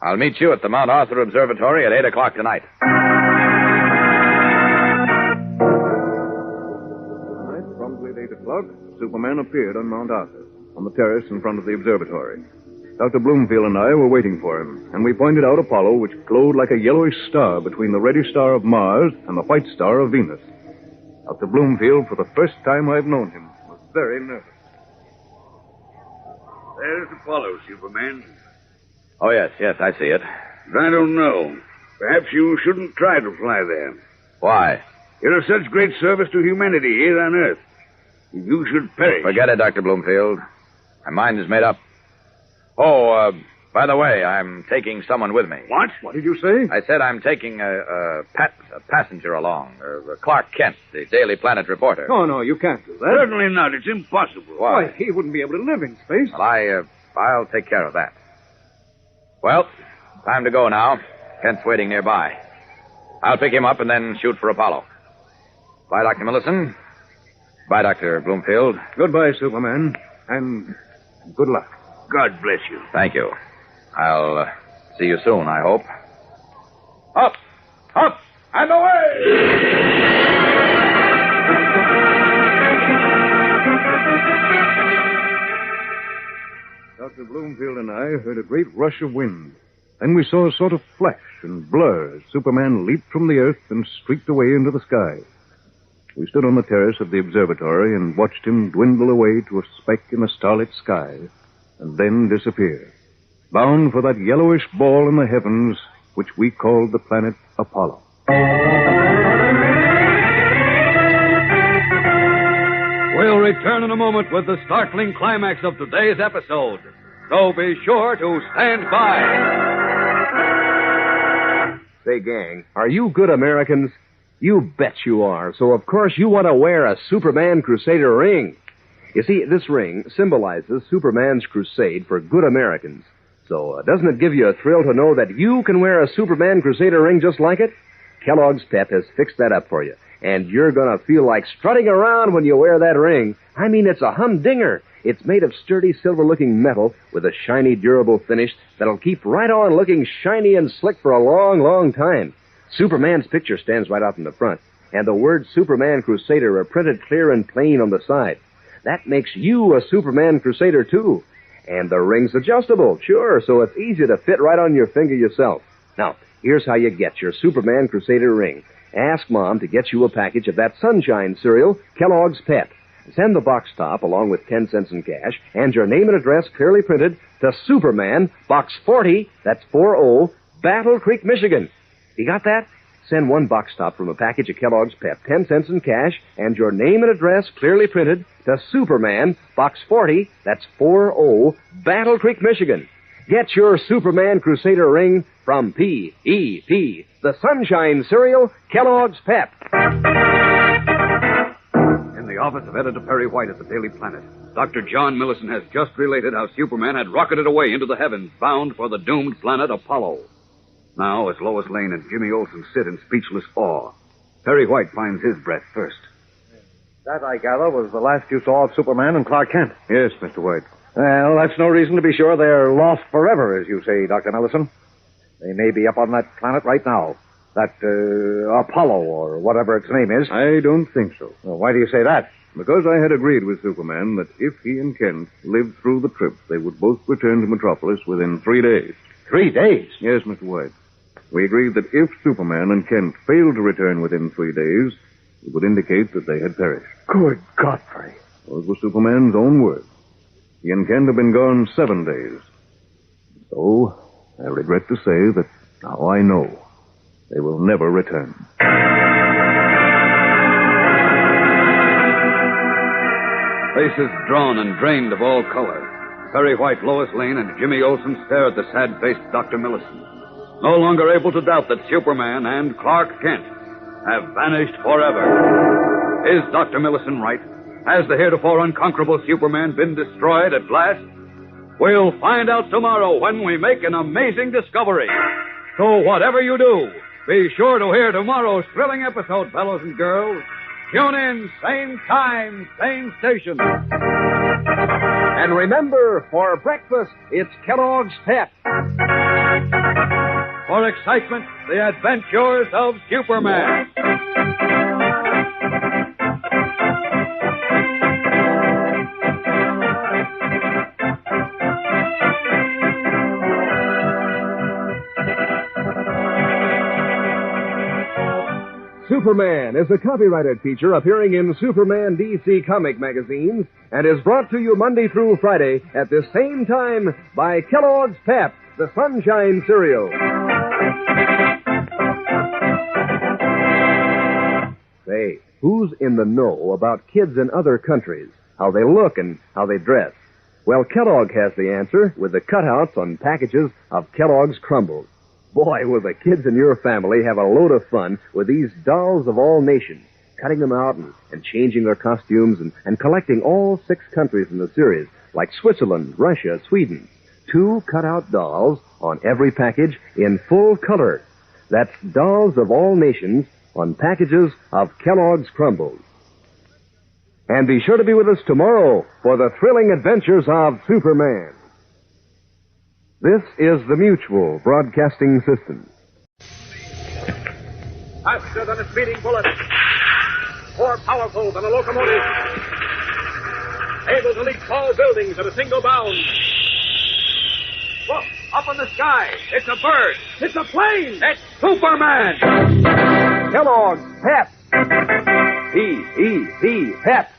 I'll meet you at the Mount Arthur Observatory at 8 o'clock tonight. Tonight, promptly at 8 o'clock, Superman appeared on Mount Arthur, on the terrace in front of the observatory. Dr. Bloomfield and I were waiting for him, and we pointed out Apollo, which glowed like a yellowish star between the reddish star of Mars and the white star of Venus. Dr. Bloomfield, for the first time I've known him, was very nervous. There's Apollo, Superman. Oh, yes, I see it. I don't know. Perhaps you shouldn't try to fly there. Why? You're of such great service to humanity here on Earth. If you should perish... Forget it, Dr. Bloomfield. My mind is made up. Oh, by the way, I'm taking someone with me. What? What did you say? I said I'm taking a passenger along. Clark Kent, the Daily Planet reporter. Oh, no, you can't do that. Certainly not. It's impossible. Why? He wouldn't be able to live in space. Well, I'll take care of that. Well, time to go now. Kent's waiting nearby. I'll pick him up and then shoot for Apollo. Bye, Dr. Millison. Bye, Dr. Bloomfield. Goodbye, Superman. And good luck. God bless you. Thank you. I'll see you soon, I hope. Up! Up! And away! Dr. Bloomfield and I heard a great rush of wind. Then we saw a sort of flash and blur as Superman leaped from the earth and streaked away into the sky. We stood on the terrace of the observatory and watched him dwindle away to a speck in the starlit sky and then disappear, bound for that yellowish ball in the heavens which we called the planet Apollo. We'll return in a moment with the startling climax of today's episode. So be sure to stand by. Say, gang, are you good Americans? You bet you are. So, of course, you want to wear a Superman Crusader ring. You see, this ring symbolizes Superman's crusade for good Americans. So, doesn't it give you a thrill to know that you can wear a Superman Crusader ring just like it? Kellogg's Pep has fixed that up for you. And you're going to feel like strutting around when you wear that ring. I mean, it's a humdinger. It's made of sturdy, silver-looking metal with a shiny, durable finish that'll keep right on looking shiny and slick for a long, long time. Superman's picture stands right out in the front, and the words Superman Crusader are printed clear and plain on the side. That makes you a Superman Crusader, too. And the ring's adjustable, sure, so it's easy to fit right on your finger yourself. Now, here's how you get your Superman Crusader ring. Ask Mom to get you a package of that Sunshine cereal, Kellogg's Pep. Send the box top along with 10 cents in cash and your name and address clearly printed to Superman, Box 40, that's 40, Battle Creek, Michigan. You got that? Send one box top from a package of Kellogg's Pep, 10 cents in cash, and your name and address clearly printed to Superman, Box 40, that's 40, Battle Creek, Michigan. Get your Superman Crusader ring from P.E.P., the Sunshine Cereal, Kellogg's Pep. In the office of Editor Perry White at the Daily Planet, Dr. John Millison has just related how Superman had rocketed away into the heavens, bound for the doomed planet Apollo. Now, as Lois Lane and Jimmy Olsen sit in speechless awe, Perry White finds his breath first. That, I gather, was the last you saw of Superman and Clark Kent. Yes, Mr. White. Well, that's no reason to be sure they're lost forever, as you say, Dr. Millison. They may be up on that planet right now. That, Apollo, or whatever its name is. I don't think so. Well, why do you say that? Because I had agreed with Superman that if he and Kent lived through the trip, they would both return to Metropolis within 3 days. 3 days? Yes, Mr. White. We agreed that if Superman and Kent failed to return within 3 days, it would indicate that they had perished. Good Godfrey. Those were Superman's own words. He and Kent have been gone 7 days. So, I regret to say that now I know they will never return. Faces drawn and drained of all color, Perry White, Lois Lane, and Jimmy Olsen stare at the sad-faced Dr. Millison, no longer able to doubt that Superman and Clark Kent have vanished forever. Is Dr. Millison right? Has the heretofore unconquerable Superman been destroyed at last? We'll find out tomorrow when we make an amazing discovery. So whatever you do, be sure to hear tomorrow's thrilling episode, fellows and girls. Tune in, same time, same station. And remember, for breakfast, it's Kellogg's Pep. For excitement, the adventures of Superman. Superman is a copyrighted feature appearing in Superman DC comic magazines and is brought to you Monday through Friday at this same time by Kellogg's Pep, the Sunshine Cereal. Say, who's in the know about kids in other countries, how they look and how they dress? Well, Kellogg has the answer with the cutouts on packages of Kellogg's Crumbles. Boy, will the kids in your family have a load of fun with these dolls of all nations, cutting them out and changing their costumes and collecting all 6 countries in the series, like Switzerland, Russia, Sweden. 2 cutout dolls on every package in full color. That's dolls of all nations on packages of Kellogg's Crumbles. And be sure to be with us tomorrow for the thrilling adventures of Superman. This is the Mutual Broadcasting System. Faster than a speeding bullet. More powerful than a locomotive. Able to leap tall buildings at a single bound. Look, up in the sky. It's a bird. It's a plane. It's Superman. Kellogg's Pep. P-E-P, Pep.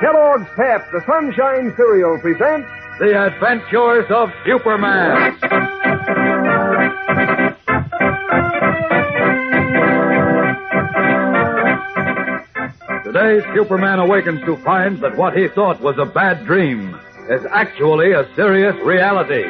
Kellogg's Pep, the Sunshine Cereal, presents The Adventures of Superman. Today, Superman awakens to find that what he thought was a bad dream is actually a serious reality.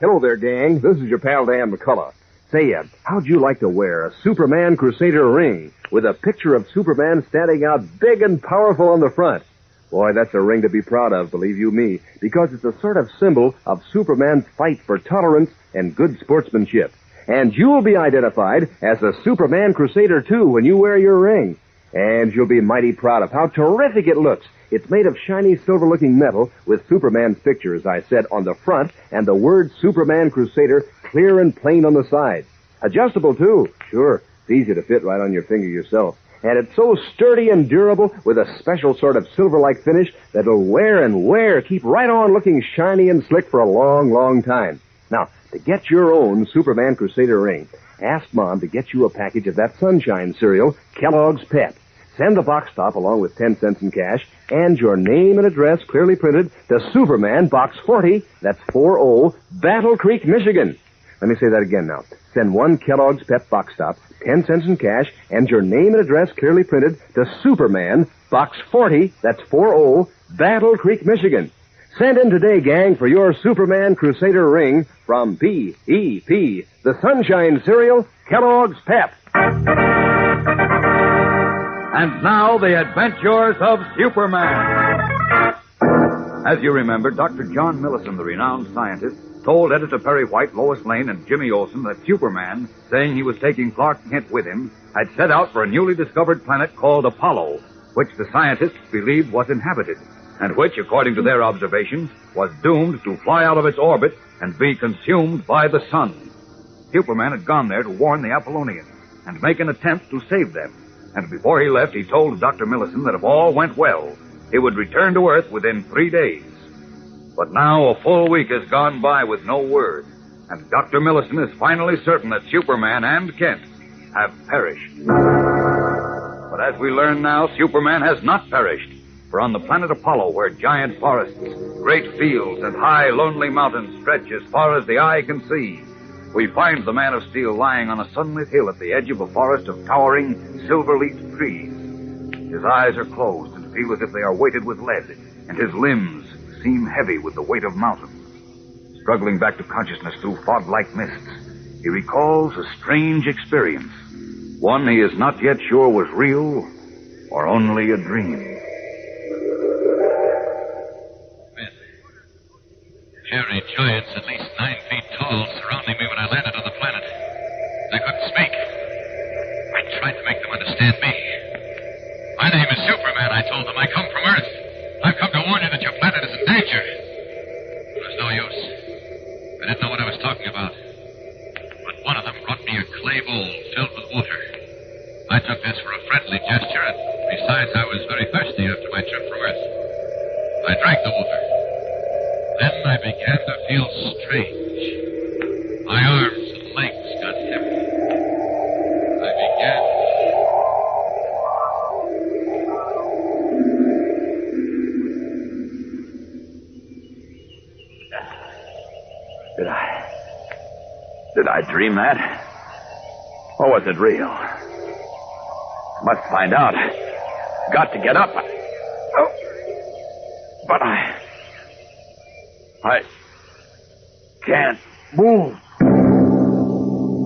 Hello there, gang. This is your pal Dan McCullough. Say, how'd you like to wear a Superman Crusader ring with a picture of Superman standing out big and powerful on the front? Boy, that's a ring to be proud of, believe you me, because it's a sort of symbol of Superman's fight for tolerance and good sportsmanship. And you'll be identified as a Superman Crusader, too, when you wear your ring. And you'll be mighty proud of how terrific it looks. It's made of shiny, silver-looking metal with Superman's picture, as I said, on the front, and the word Superman Crusader clear and plain on the side. Adjustable, too. Sure, it's easy to fit right on your finger yourself. And it's so sturdy and durable with a special sort of silver-like finish that it'll wear and wear, keep right on looking shiny and slick for a long, long time. Now, to get your own Superman Crusader ring, ask Mom to get you a package of that Sunshine cereal, Kellogg's Pep. Send the box top along with 10 cents in cash and your name and address clearly printed to Superman, Box 40, that's 40, Battle Creek, Michigan. Let me say that again now. Send 1 Kellogg's Pep box top, 10 cents in cash, and your name and address clearly printed to Superman, Box 40, that's 40, Battle Creek, Michigan. Send in today, gang, for your Superman Crusader ring from P.E.P., the Sunshine Cereal, Kellogg's Pep. And now, the adventures of Superman. As you remember, Dr. John Millison, the renowned scientist, told Editor Perry White, Lois Lane, and Jimmy Olsen that Superman, saying he was taking Clark Kent with him, had set out for a newly discovered planet called Apollo, which the scientists believed was inhabited, and which, according to their observations, was doomed to fly out of its orbit and be consumed by the sun. Superman had gone there to warn the Apollonians and make an attempt to save them. And before he left, he told Dr. Millison that if all went well, he would return to Earth within 3 days. But now a full week has gone by with no word, and Dr. Millison is finally certain that Superman and Kent have perished. But as we learn now, Superman has not perished, for on the planet Apollo, where giant forests, great fields, and high, lonely mountains stretch as far as the eye can see, we find the Man of Steel lying on a sunlit hill at the edge of a forest of towering, silver-leafed trees. His eyes are closed and feel as if they are weighted with lead, and his limbs seem heavy with the weight of mountains. Struggling back to consciousness through fog-like mists, he recalls a strange experience, one he is not yet sure was real or only a dream. Hairy giants at least 9 feet tall surrounding me when I landed on the planet. They couldn't speak. I tried to make them understand me. My name is Superman, I told them. I come from Earth. I've come to warn you that your planet is in danger. It was no use. I didn't know what I was talking about. But one of them brought me a clay bowl filled with water. I took this for a friendly gesture, and besides, I was very thirsty after my trip from Earth. I drank the water. Then I began to feel strange. My arms and legs got heavy. I began... Did I dream that? Or was it real? Must find out. Got to get up. But I can't move.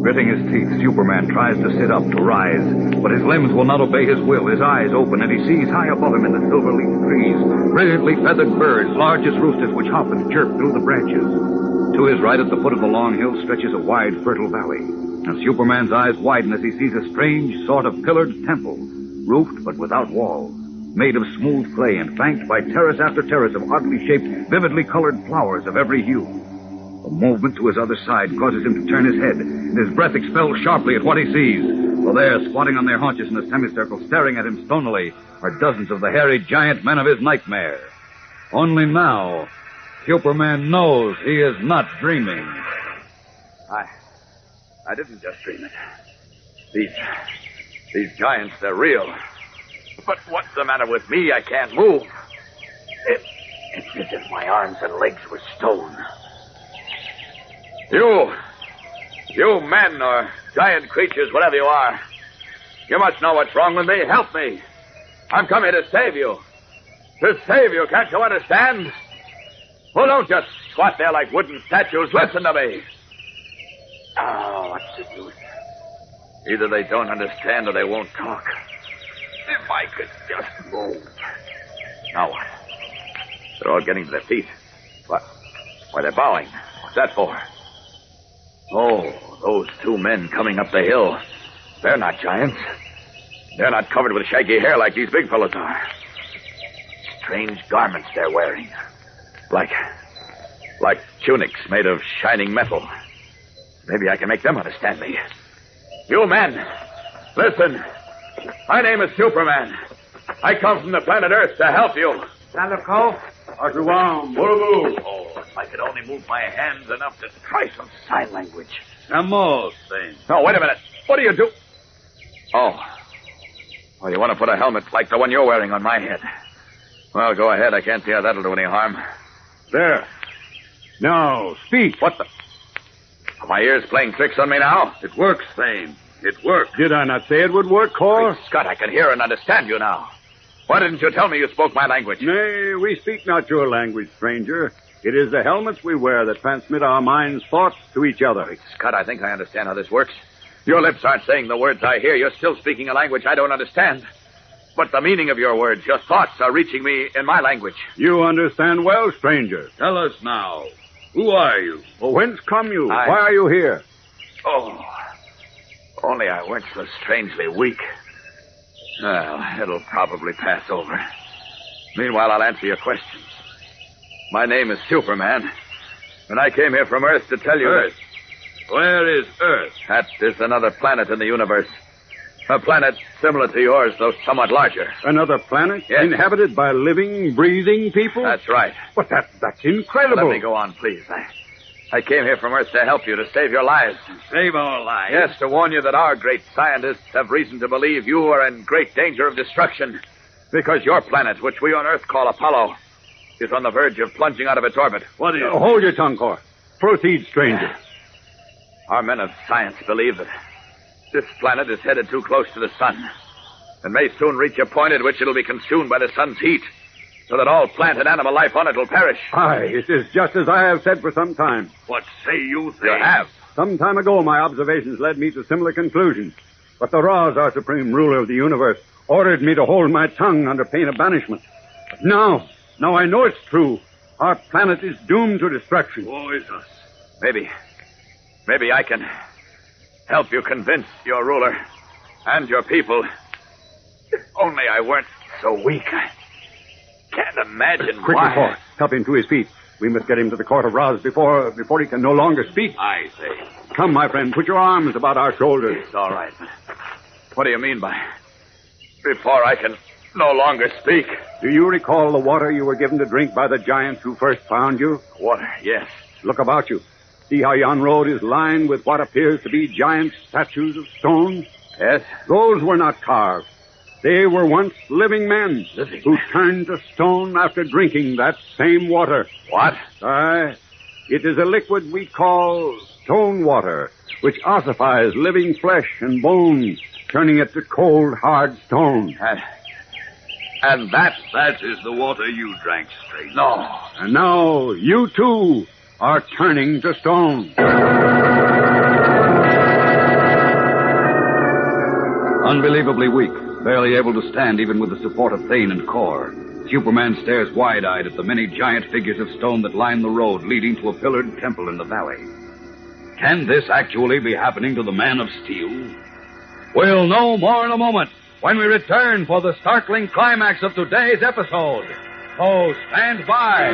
Gritting his teeth, Superman tries to sit up, to rise, but his limbs will not obey his will. His eyes open, and he sees high above him in the silver-leaf trees brilliantly feathered birds, large as roosters, which hop and chirp through the branches. To his right, at the foot of the long hill, stretches a wide, fertile valley, and Superman's eyes widen as he sees a strange sort of pillared temple, roofed but without walls, made of smooth clay and flanked by terrace after terrace of oddly shaped, vividly colored flowers of every hue. A movement to his other side causes him to turn his head, and his breath expels sharply at what he sees. For there, squatting on their haunches in a semicircle, staring at him stonily, are dozens of the hairy giant men of his nightmare. Only now, Superman knows he is not dreaming. I didn't just dream it. These giants, they're real. But what's the matter with me? I can't move. It's as if my arms and legs were stone. You men or giant creatures, whatever you are, you must know what's wrong with me. Help me. I'm come here to save you. To save you, can't you understand? Well, don't just squat there like wooden statues. Listen to me. Oh, what's the use? Either they don't understand or they won't talk. If I could just move. Now what? They're all getting to their feet. What? Why, they're bowing. What's that for? Oh, those 2 men coming up the hill. They're not giants. They're not covered with shaggy hair like these big fellows are. Strange garments they're wearing. Like tunics made of shining metal. Maybe I can make them understand me. You men, listen. My name is Superman. I come from the planet Earth to help you. Salakov, Arjuam, Buru. Oh, if I could only move my hands enough to try some sign language. Some more thing. No, wait a minute. What do you do? Oh, Oh, you want to put a helmet like the one you're wearing on my head? Well, go ahead. I can't see how that'll do any harm. There. Now, speak. What the... Are my ears playing tricks on me now? It works, Thane. It worked. Did I not say it would work, Cor? Great Scott, I can hear and understand you now. Why didn't you tell me you spoke my language? Nay, we speak not your language, stranger. It is the helmets we wear that transmit our minds' thoughts to each other. Great Scott, I think I understand how this works. Your lips aren't saying the words I hear. You're still speaking a language I don't understand. But the meaning of your words, your thoughts, are reaching me in my language. You understand well, stranger. Tell us now. Who are you? Or whence come you? Why are you here? Oh, only I weren't so strangely weak. Well, it'll probably pass over. Meanwhile, I'll answer your questions. My name is Superman, and I came here from Earth to tell you Earth? Where is Earth? That is another planet in the universe. A planet similar to yours, though somewhat larger. Another planet? Yes. Inhabited by living, breathing people? That's right. But that's incredible. Let me go on, please. I came here from Earth to help you, to save your lives. Save our lives? Yes, to warn you that our great scientists have reason to believe you are in great danger of destruction. Because your planet, which we on Earth call Apollo, is on the verge of plunging out of its orbit. What is it? Hold your tongue, Cor. Proceed, stranger. Our men of science believe that this planet is headed too close to the sun and may soon reach a point at which it'll be consumed by the sun's heat, so that all plant and animal life on it will perish. Aye, it is just as I have said for some time. What say you, Thane? You have. Some time ago, my observations led me to similar conclusions. But the Ra's, our supreme ruler of the universe, ordered me to hold my tongue under pain of banishment. But now I know it's true. Our planet is doomed to destruction. Woe is us. Maybe I can help you convince your ruler and your people. Only I weren't so weak. I can't imagine Quickly, why. Cor. Help him to his feet. We must get him to the court of Ra's before he can no longer speak. I say. Come, my friend, put your arms about our shoulders. It's all right. What do you mean by before I can no longer speak? Do you recall the water you were given to drink by the giants who first found you? Water, yes. Look about you. See how yon road is lined with what appears to be giant statues of stone? Yes. Those were not carved. They were once living men who turned to stone after drinking that same water. What? Aye. It is a liquid we call stone water, which ossifies living flesh and bones, turning it to cold, hard stone. And that is the water you drank, stranger. No. And now you, too, are turning to stone. Unbelievably weak, barely able to stand even with the support of Thane and Cor, Superman stares wide-eyed at the many giant figures of stone that line the road leading to a pillared temple in the valley. Can this actually be happening to the Man of Steel? We'll know more in a moment when we return for the startling climax of today's episode. So stand by.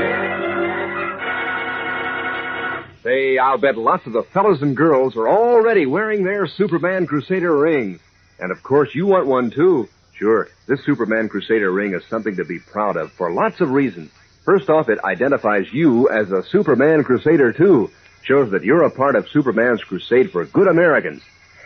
Say, I'll bet lots of the fellas and girls are already wearing their Superman Crusader rings. And of course you want one too. Sure, this Superman Crusader ring is something to be proud of for lots of reasons. First off, it identifies you as a Superman Crusader too. Shows that you're a part of Superman's crusade for good Americans.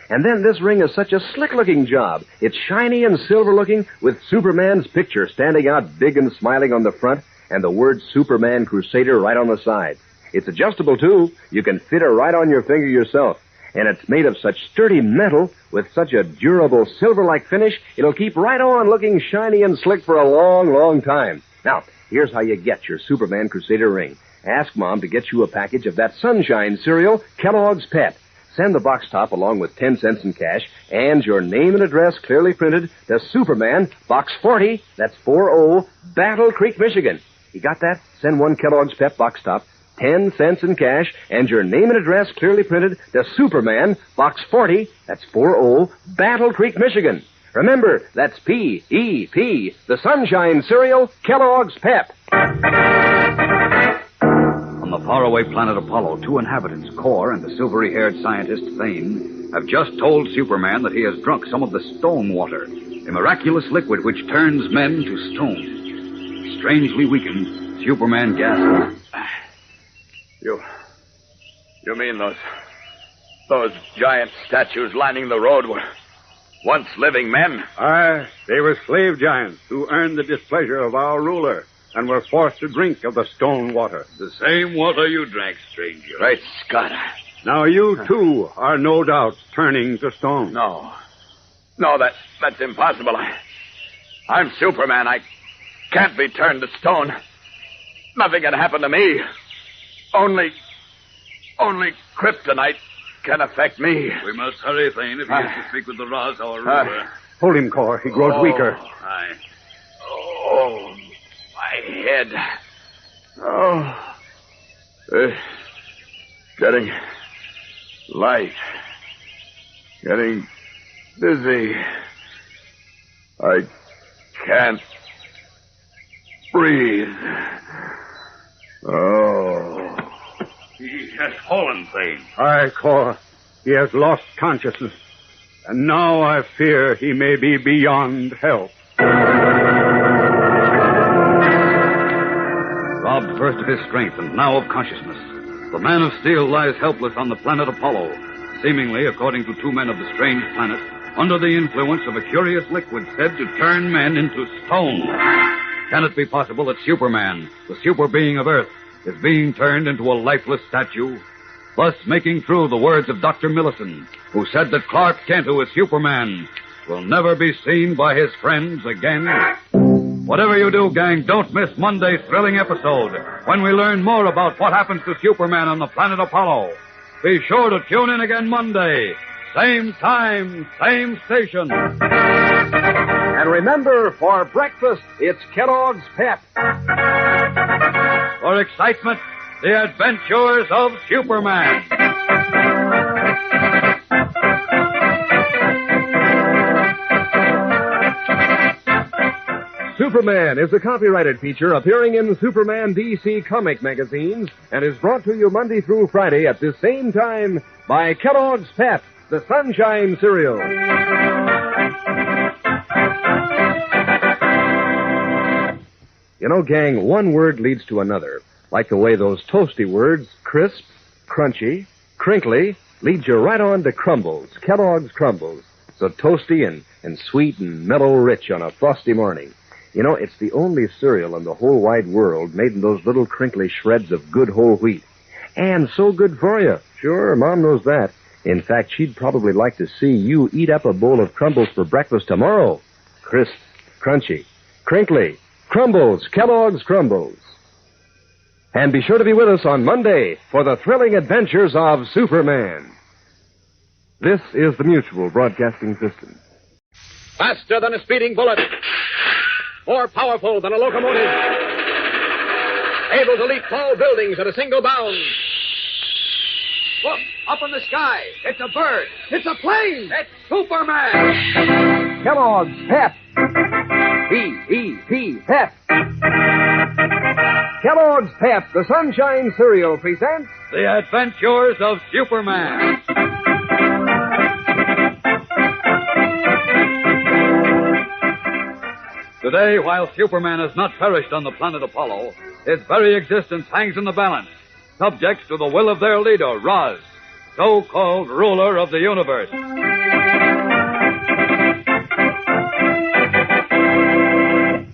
And then this ring is such a slick-looking job. It's shiny and silver-looking with Superman's picture standing out big and smiling on the front and the word Superman Crusader right on the side. It's adjustable, too. You can fit it right on your finger yourself. And it's made of such sturdy metal with such a durable silver-like finish, it'll keep right on looking shiny and slick for a long, long time. Now, here's how you get your Superman Crusader ring. Ask Mom to get you a package of that Sunshine cereal, Kellogg's Pep. Send the box top along with 10 cents in cash and your name and address clearly printed to Superman, Box 40, that's 40, Battle Creek, Michigan. You got that? Send one Kellogg's Pep box top, 10 cents in cash, and your name and address clearly printed to Superman, Box 40, that's 40, Battle Creek, Michigan. Remember, that's P-E-P, the Sunshine cereal, Kellogg's Pep. On the faraway planet Apollo, two inhabitants, Cor and the silvery-haired scientist Thane, have just told Superman that he has drunk some of the stone water, a miraculous liquid which turns men to stone. Strangely weakened, Superman gasped. You mean those giant statues lining the road Once living men. Aye, they were slave giants who earned the displeasure of our ruler and were forced to drink of the stone water. The same water you drank, stranger. Great Scott. Now you, too, are no doubt turning to stone. No, that's impossible. I'm Superman. I can't be turned to stone. Nothing can happen to me. Only kryptonite can affect me. We must hurry, Thane, if he is to speak with the Roz, our ruler. Hold him, Cor. He grows weaker. Aye. Oh, my head. Oh. Getting light. Getting dizzy. I can't breathe. Oh. He has fallen, Thane. Aye, Cor. He has lost consciousness. And now I fear he may be beyond help. Robbed first of his strength and now of consciousness, the Man of Steel lies helpless on the planet Apollo, seemingly, according to two men of the strange planet, under the influence of a curious liquid said to turn men into stone. Can it be possible that Superman, the super being of Earth, is being turned into a lifeless statue, thus making true the words of Dr. Millison, who said that Clark Kent, who is Superman, will never be seen by his friends again? Whatever you do, gang, don't miss Monday's thrilling episode, when we learn more about what happens to Superman on the planet Apollo. Be sure to tune in again Monday. Same time, same station. And remember, for breakfast, it's Kellogg's Pep. For excitement, the adventures of Superman. Superman is a copyrighted feature appearing in Superman DC comic magazines and is brought to you Monday through Friday at this same time by Kellogg's Pep, the Sunshine Cereal. You know, gang, one word leads to another. Like the way those toasty words, crisp, crunchy, crinkly, lead you right on to Crumbles, Kellogg's Crumbles. So toasty and sweet and mellow rich on a frosty morning. You know, it's the only cereal in the whole wide world made in those little crinkly shreds of good whole wheat. And so good for you. Sure, Mom knows that. In fact, she'd probably like to see you eat up a bowl of Crumbles for breakfast tomorrow. Crisp, crunchy, crinkly, Crumbles, Kellogg's Crumbles. And be sure to be with us on Monday for the thrilling adventures of Superman. This is the Mutual Broadcasting System. Faster than a speeding bullet. More powerful than a locomotive. Able to leap tall buildings at a single bound. Look, up in the sky. It's a bird. It's a plane. It's Superman. Kellogg's Pep. Pep. Kellogg's Pep, the Sunshine Cereal, presents The Adventures of Superman. Today, while Superman has not perished on the planet Apollo, his very existence hangs in the balance, subject to the will of their leader, Roz, so-called ruler of the universe.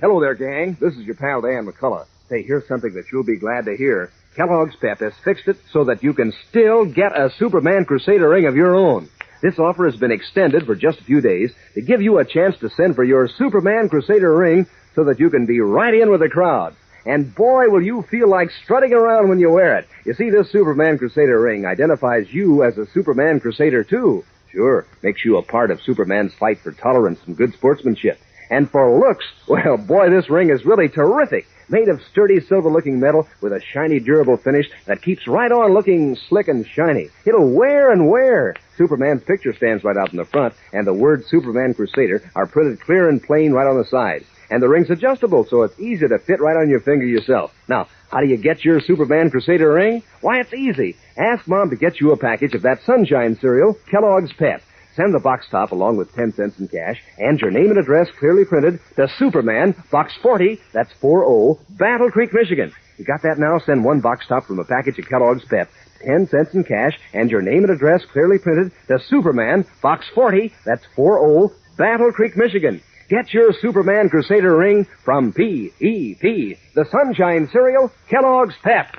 Hello there, gang. This is your pal, Dan McCullough. Say, here's something that you'll be glad to hear. Kellogg's Pep has fixed it so that you can still get a Superman Crusader ring of your own. This offer has been extended for just a few days to give you a chance to send for your Superman Crusader ring so that you can be right in with the crowd. And boy, will you feel like strutting around when you wear it. You see, this Superman Crusader ring identifies you as a Superman Crusader, too. Sure, makes you a part of Superman's fight for tolerance and good sportsmanship. And for looks, well, boy, this ring is really terrific. Made of sturdy, silver-looking metal with a shiny, durable finish that keeps right on looking slick and shiny. It'll wear and wear. Superman's picture stands right out in the front, and the words Superman Crusader are printed clear and plain right on the side. And the ring's adjustable, so it's easy to fit right on your finger yourself. Now, how do you get your Superman Crusader ring? Why, it's easy. Ask Mom to get you a package of that Sunshine cereal, Kellogg's Pep. Send the box top along with 10 cents in cash and your name and address clearly printed to Superman, Box 40, that's 40, Battle Creek, Michigan. You got that now? Send one box top from a package of Kellogg's Pep, 10 cents in cash, and your name and address clearly printed to Superman, Box 40, that's 40, Battle Creek, Michigan. Get your Superman Crusader ring from P.E.P., the Sunshine Cereal, Kellogg's Pep.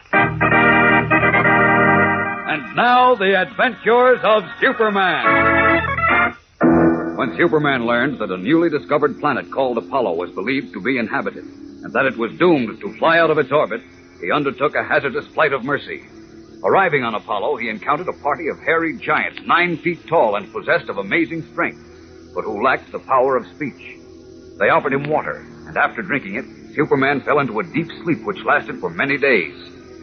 And now, the adventures of Superman. When Superman learned that a newly discovered planet called Apollo was believed to be inhabited, and that it was doomed to fly out of its orbit, he undertook a hazardous flight of mercy. Arriving on Apollo, he encountered a party of hairy giants 9 feet tall and possessed of amazing strength, but who lacked the power of speech. They offered him water, and after drinking it, Superman fell into a deep sleep which lasted for many days.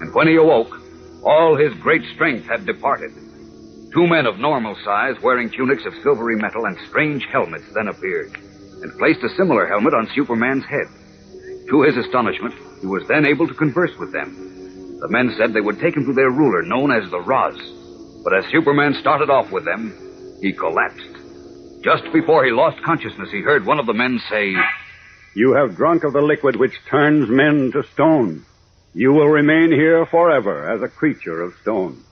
And when he awoke, all his great strength had departed. 2 men of normal size, wearing tunics of silvery metal and strange helmets, then appeared, and placed a similar helmet on Superman's head. To his astonishment, he was then able to converse with them. The men said they would take him to their ruler, known as the Roz. But as Superman started off with them, he collapsed. Just before he lost consciousness, he heard one of the men say, "You have drunk of the liquid which turns men to stone. You will remain here forever as a creature of stone."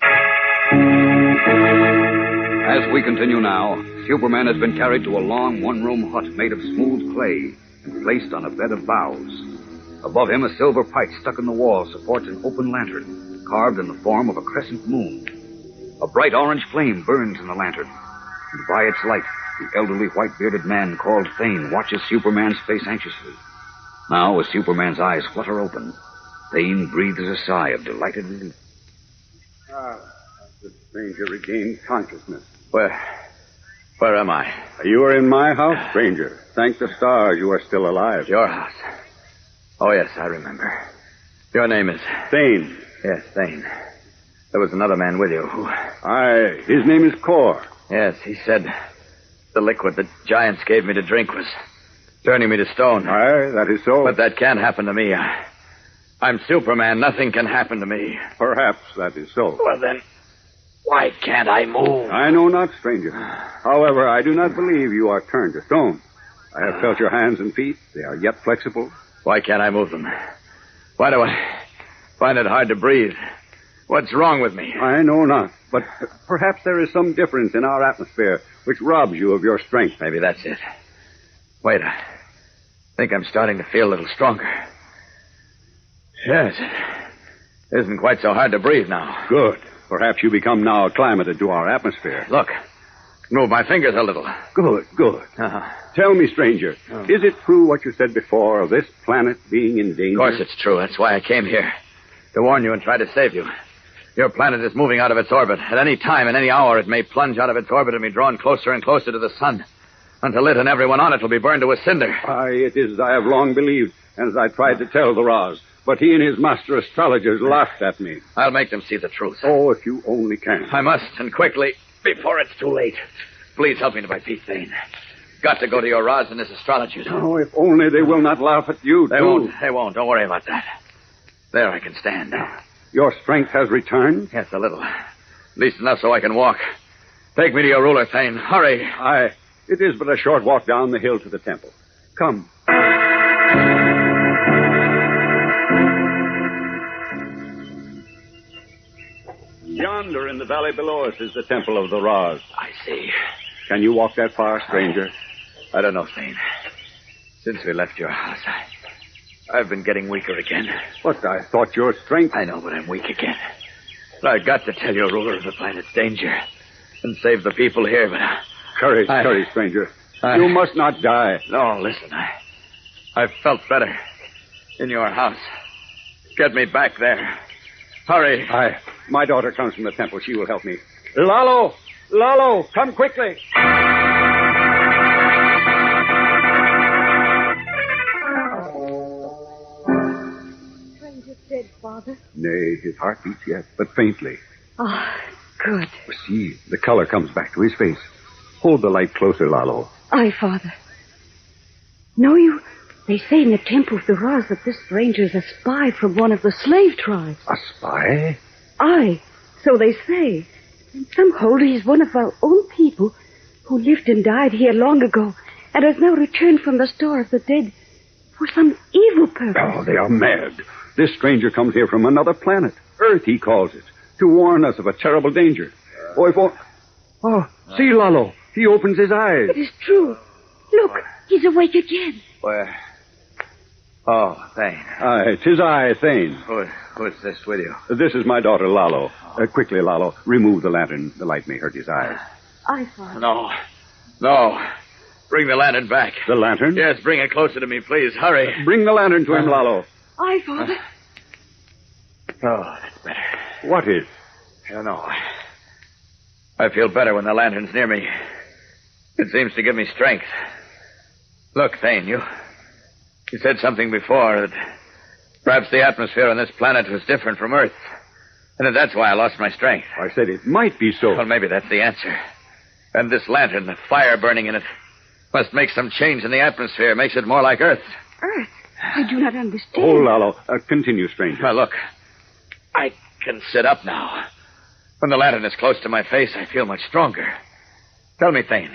As we continue now, Superman has been carried to a long one-room hut made of smooth clay and placed on a bed of boughs. Above him, a silver pipe stuck in the wall supports an open lantern, carved in the form of a crescent moon. A bright orange flame burns in the lantern, and by its light, the elderly white-bearded man called Thane watches Superman's face anxiously. Now, as Superman's eyes flutter open, Thane breathes a sigh of delighted relief. The stranger regained consciousness. Where am I? You are in my house, stranger. Thank the stars you are still alive. Your house. Oh, yes, I remember. Your name is? Thane. Yes, Thane. There was another man with you. His name is Kor. Yes, he said the liquid the giants gave me to drink was turning me to stone. Aye, that is so. But that can't happen to me. I'm Superman. Nothing can happen to me. Perhaps that is so. Well, then, why can't I move? I know not, stranger. However, I do not believe you are turned to stone. I have felt your hands and feet. They are yet flexible. Why can't I move them? Why do I find it hard to breathe? What's wrong with me? I know not, but perhaps there is some difference in our atmosphere which robs you of your strength. Maybe that's it. Wait, I think I'm starting to feel a little stronger. Yes, it isn't quite so hard to breathe now. Good. Perhaps you become now acclimated to our atmosphere. Look, move my fingers a little. Good. Uh-huh. Tell me, stranger, is it true what you said before of this planet being in danger? Of course it's true. That's why I came here. To warn you and try to save you. Your planet is moving out of its orbit. At any time, in any hour, it may plunge out of its orbit and be drawn closer and closer to the sun. Until it and everyone on it will be burned to a cinder. Aye, it is as I have long believed, and as I tried to tell the Roz. But he and his master astrologers laughed at me. I'll make them see the truth. Oh, if you only can. I must, and quickly, before it's too late. Please help me to my feet, Thane. Got to go to your Roz and his astrologers. Oh, if only they will not laugh at you, They won't. Don't worry about that. There I can stand. Your strength has returned? Yes, a little. At least enough so I can walk. Take me to your ruler, Thane. Hurry. Aye. It is but a short walk down the hill to the temple. Come. Yonder in the valley below us is the temple of the Roz. I see. Can you walk that far, stranger? I don't know, Thane. Since we left your house, I've been getting weaker again. But I thought your strength... I know, but I'm weak again. But I've got to tell your ruler of the planet's danger and save the people here, but... Courage, stranger. You must not die. No, listen, I've felt better in your house. Get me back there. Hurry. Aye. My daughter comes from the temple. She will help me. Lalo, come quickly. Stranger's dead, Father. Nay, his heart beats yet, but faintly. Oh, good. See, the color comes back to his face. Hold the light closer, Lalo. Aye, Father. No, they say in the temple of the Roz that this stranger's a spy from one of the slave tribes. A spy? Aye, so they say. And some hold he's one of our own people who lived and died here long ago and has now returned from the store of the dead for some evil purpose. Oh, they are mad. This stranger comes here from another planet. Earth, he calls it, to warn us of a terrible danger. See, Lalo. He opens his eyes. It is true. Look, he's awake again. Where? Oh, Thane. Aye, 'tis I, Thane. Who's this with you? This is my daughter, Lalo. Quickly, Lalo, remove the lantern. The light may hurt his eyes. I thought. No. Bring the lantern back. The lantern? Yes, bring it closer to me, please. Hurry. Bring the lantern to him, Lalo. I, Father. Oh, that's better. What is? I don't know. I feel better when the lantern's near me. It seems to give me strength. Look, Thane, you said something before that perhaps the atmosphere on this planet was different from Earth. And that that's why I lost my strength. I said it might be so. Well, maybe that's the answer. And this lantern, the fire burning in it, must make some change in the atmosphere. Makes it more like Earth. Earth? I do not understand. Oh, Lalo. Continue, stranger. Now, look. I can sit up now. When the lantern is close to my face, I feel much stronger. Tell me, Thane,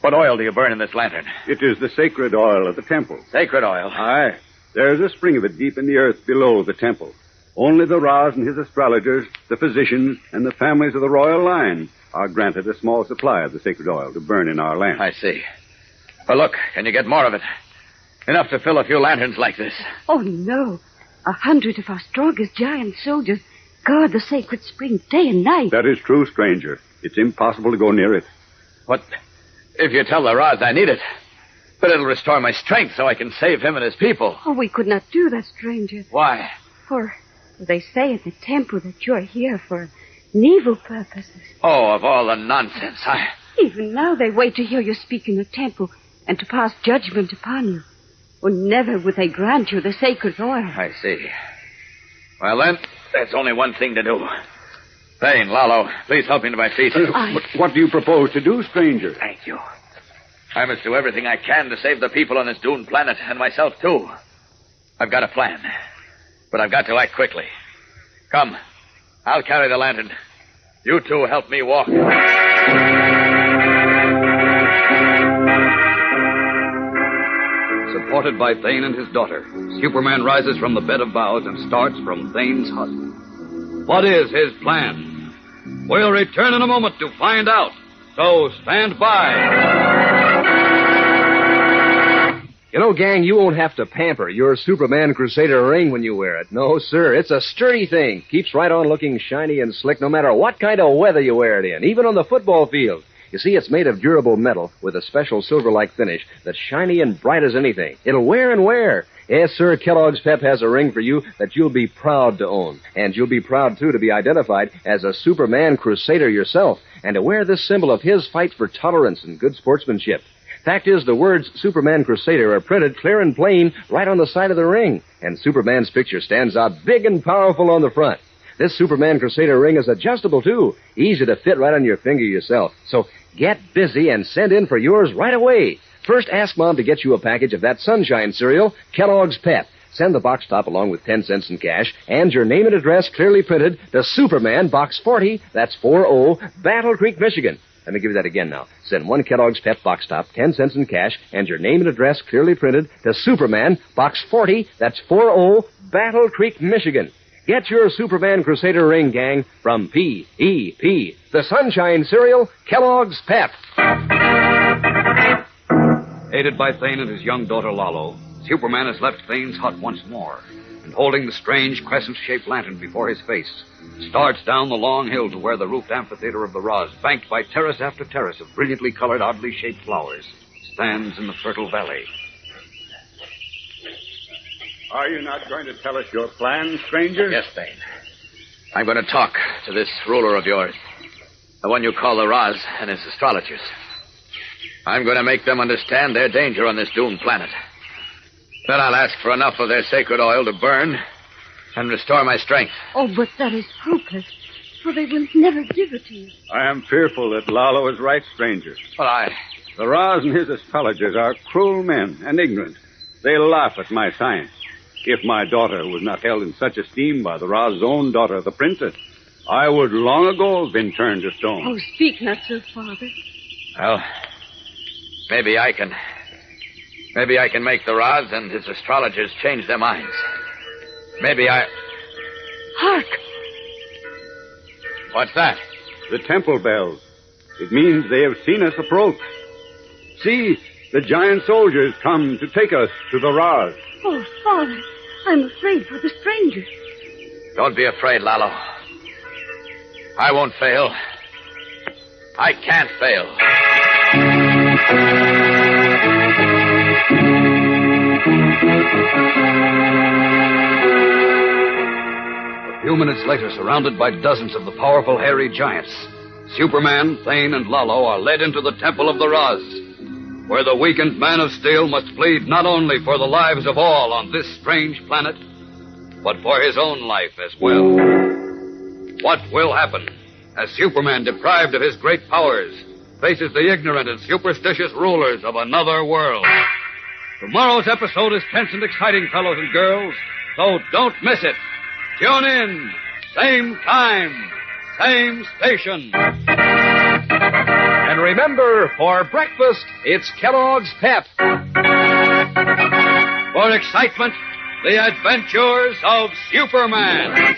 what oil do you burn in this lantern? It is the sacred oil of the temple. Sacred oil? Aye. There is a spring of it deep in the earth below the temple. Only the Raz and his astrologers, the physicians, and the families of the royal line are granted a small supply of the sacred oil to burn in our lamps. I see. Well, look, can you get more of it? Enough to fill a few lanterns like this. Oh, no. 100 of our strongest giant soldiers guard the sacred spring day and night. That is true, stranger. It's impossible to go near it. What? If you tell the Raz I need it, but it'll restore my strength so I can save him and his people. Oh, we could not do that, stranger. Why? For they say at the temple that you're here for evil purposes. Oh, of all the nonsense. Even now they wait to hear you speak in the temple and to pass judgment upon you. Oh, never would they grant you the sacred oil. I see. Well, then, there's only one thing to do. Thane, Lalo, please help me to my feet. What do you propose to do, stranger? Thank you. I must do everything I can to save the people on this doomed planet, and myself, too. I've got a plan, but I've got to act quickly. Come, I'll carry the lantern. You two help me walk. Supported by Thane and his daughter, Superman rises from the bed of boughs and starts from Thane's hut. What is his plan? We'll return in a moment to find out. So stand by. You know, gang, you won't have to pamper your Superman Crusader ring when you wear it. No, sir. It's a sturdy thing. Keeps right on looking shiny and slick no matter what kind of weather you wear it in, even on the football field. You see, it's made of durable metal with a special silver-like finish that's shiny and bright as anything. It'll wear and wear. Yes, sir, Kellogg's Pep has a ring for you that you'll be proud to own. And you'll be proud, too, to be identified as a Superman Crusader yourself and to wear this symbol of his fight for tolerance and good sportsmanship. Fact is, the words Superman Crusader are printed clear and plain right on the side of the ring, and Superman's picture stands out big and powerful on the front. This Superman Crusader ring is adjustable, too. Easy to fit right on your finger yourself. So get busy and send in for yours right away. First, ask Mom to get you a package of that Sunshine cereal, Kellogg's Pep. Send the box top along with 10 cents in cash and your name and address clearly printed to Superman, Box 40, that's 40, Battle Creek, Michigan. Let me give you that again now. Send one Kellogg's Pep box top, 10 cents in cash, and your name and address clearly printed to Superman, Box 40, that's 40, Battle Creek, Michigan. Get your Superman Crusader ring, gang, from P.E.P., the Sunshine cereal, Kellogg's Pep. Aided by Thane and his young daughter Lalo, Superman has left Thane's hut once more, and holding the strange crescent-shaped lantern before his face, starts down the long hill to where the roofed amphitheater of the Raz, banked by terrace after terrace of brilliantly colored, oddly shaped flowers, stands in the fertile valley. Are you not going to tell us your plan, stranger? Yes, Thane. I'm going to talk to this ruler of yours, the one you call the Raz and his astrologers. I'm going to make them understand their danger on this doomed planet. Then I'll ask for enough of their sacred oil to burn and restore my strength. Oh, but that is hopeless, for they will never give it to you. I am fearful that Lalo is right, stranger. Well, The Raz and his astrologers are cruel men and ignorant. They laugh at my science. If my daughter was not held in such esteem by the Raz's own daughter, the princess, I would long ago have been turned to stone. Oh, speak not so, Father. Well, maybe I can make the Raz and his astrologers change their minds. Maybe I... Hark! What's that? The temple bells. It means they have seen us approach. See, the giant soldiers come to take us to the Raz. Oh, Father, I'm afraid for the strangers. Don't be afraid, Lalo. I won't fail. I can't fail. A few minutes later, surrounded by dozens of the powerful hairy giants, Superman, Thane, and Lalo are led into the Temple of the Raz, where the weakened Man of Steel must plead not only for the lives of all on this strange planet, but for his own life as well. What will happen as Superman, deprived of his great powers, faces the ignorant and superstitious rulers of another world? Tomorrow's episode is tense and exciting, fellows and girls, so don't miss it. Tune in, same time, same station. And remember, for breakfast, it's Kellogg's Pep. For excitement, the adventures of Superman.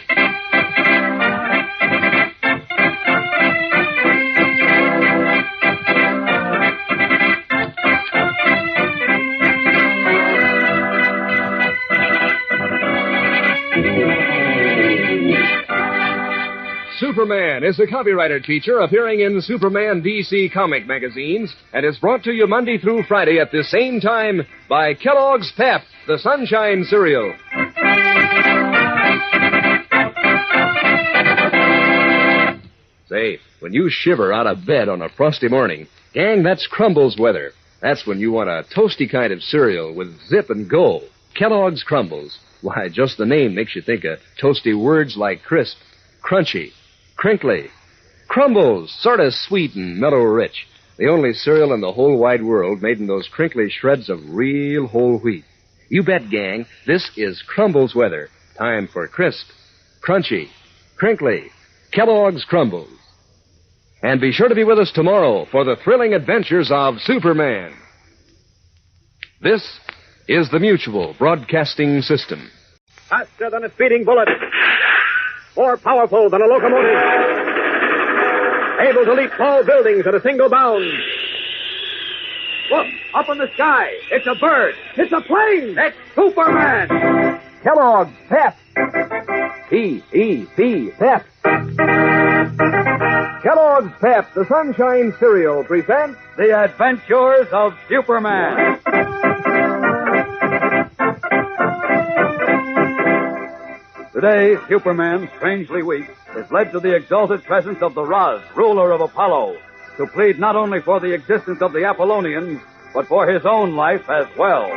Superman is a copyrighted feature appearing in Superman DC comic magazines and is brought to you Monday through Friday at the same time by Kellogg's Pep, the Sunshine Cereal. Say, when you shiver out of bed on a frosty morning, gang, that's Crumbles weather. That's when you want a toasty kind of cereal with zip and go. Kellogg's Crumbles. Why, just the name makes you think of toasty words like crisp, crunchy, crinkly. Crumbles, sort of sweet and mellow-rich. The only cereal in the whole wide world made in those crinkly shreds of real whole wheat. You bet, gang, this is Crumbles weather. Time for crisp, crunchy, crinkly, Kellogg's Crumbles. And be sure to be with us tomorrow for the thrilling adventures of Superman. This is the Mutual Broadcasting System. Faster than a speeding bullet. More powerful than a locomotive. Able to leap tall buildings at a single bound. Look, up in the sky. It's a bird. It's a plane. It's Superman. Kellogg's Pep. P-E-P, Pep. Kellogg's Pep, the Sunshine Cereal, presents The Adventures of Superman. Today, Superman, strangely weak, is led to the exalted presence of the Raz, ruler of Apollo, to plead not only for the existence of the Apollonians, but for his own life as well.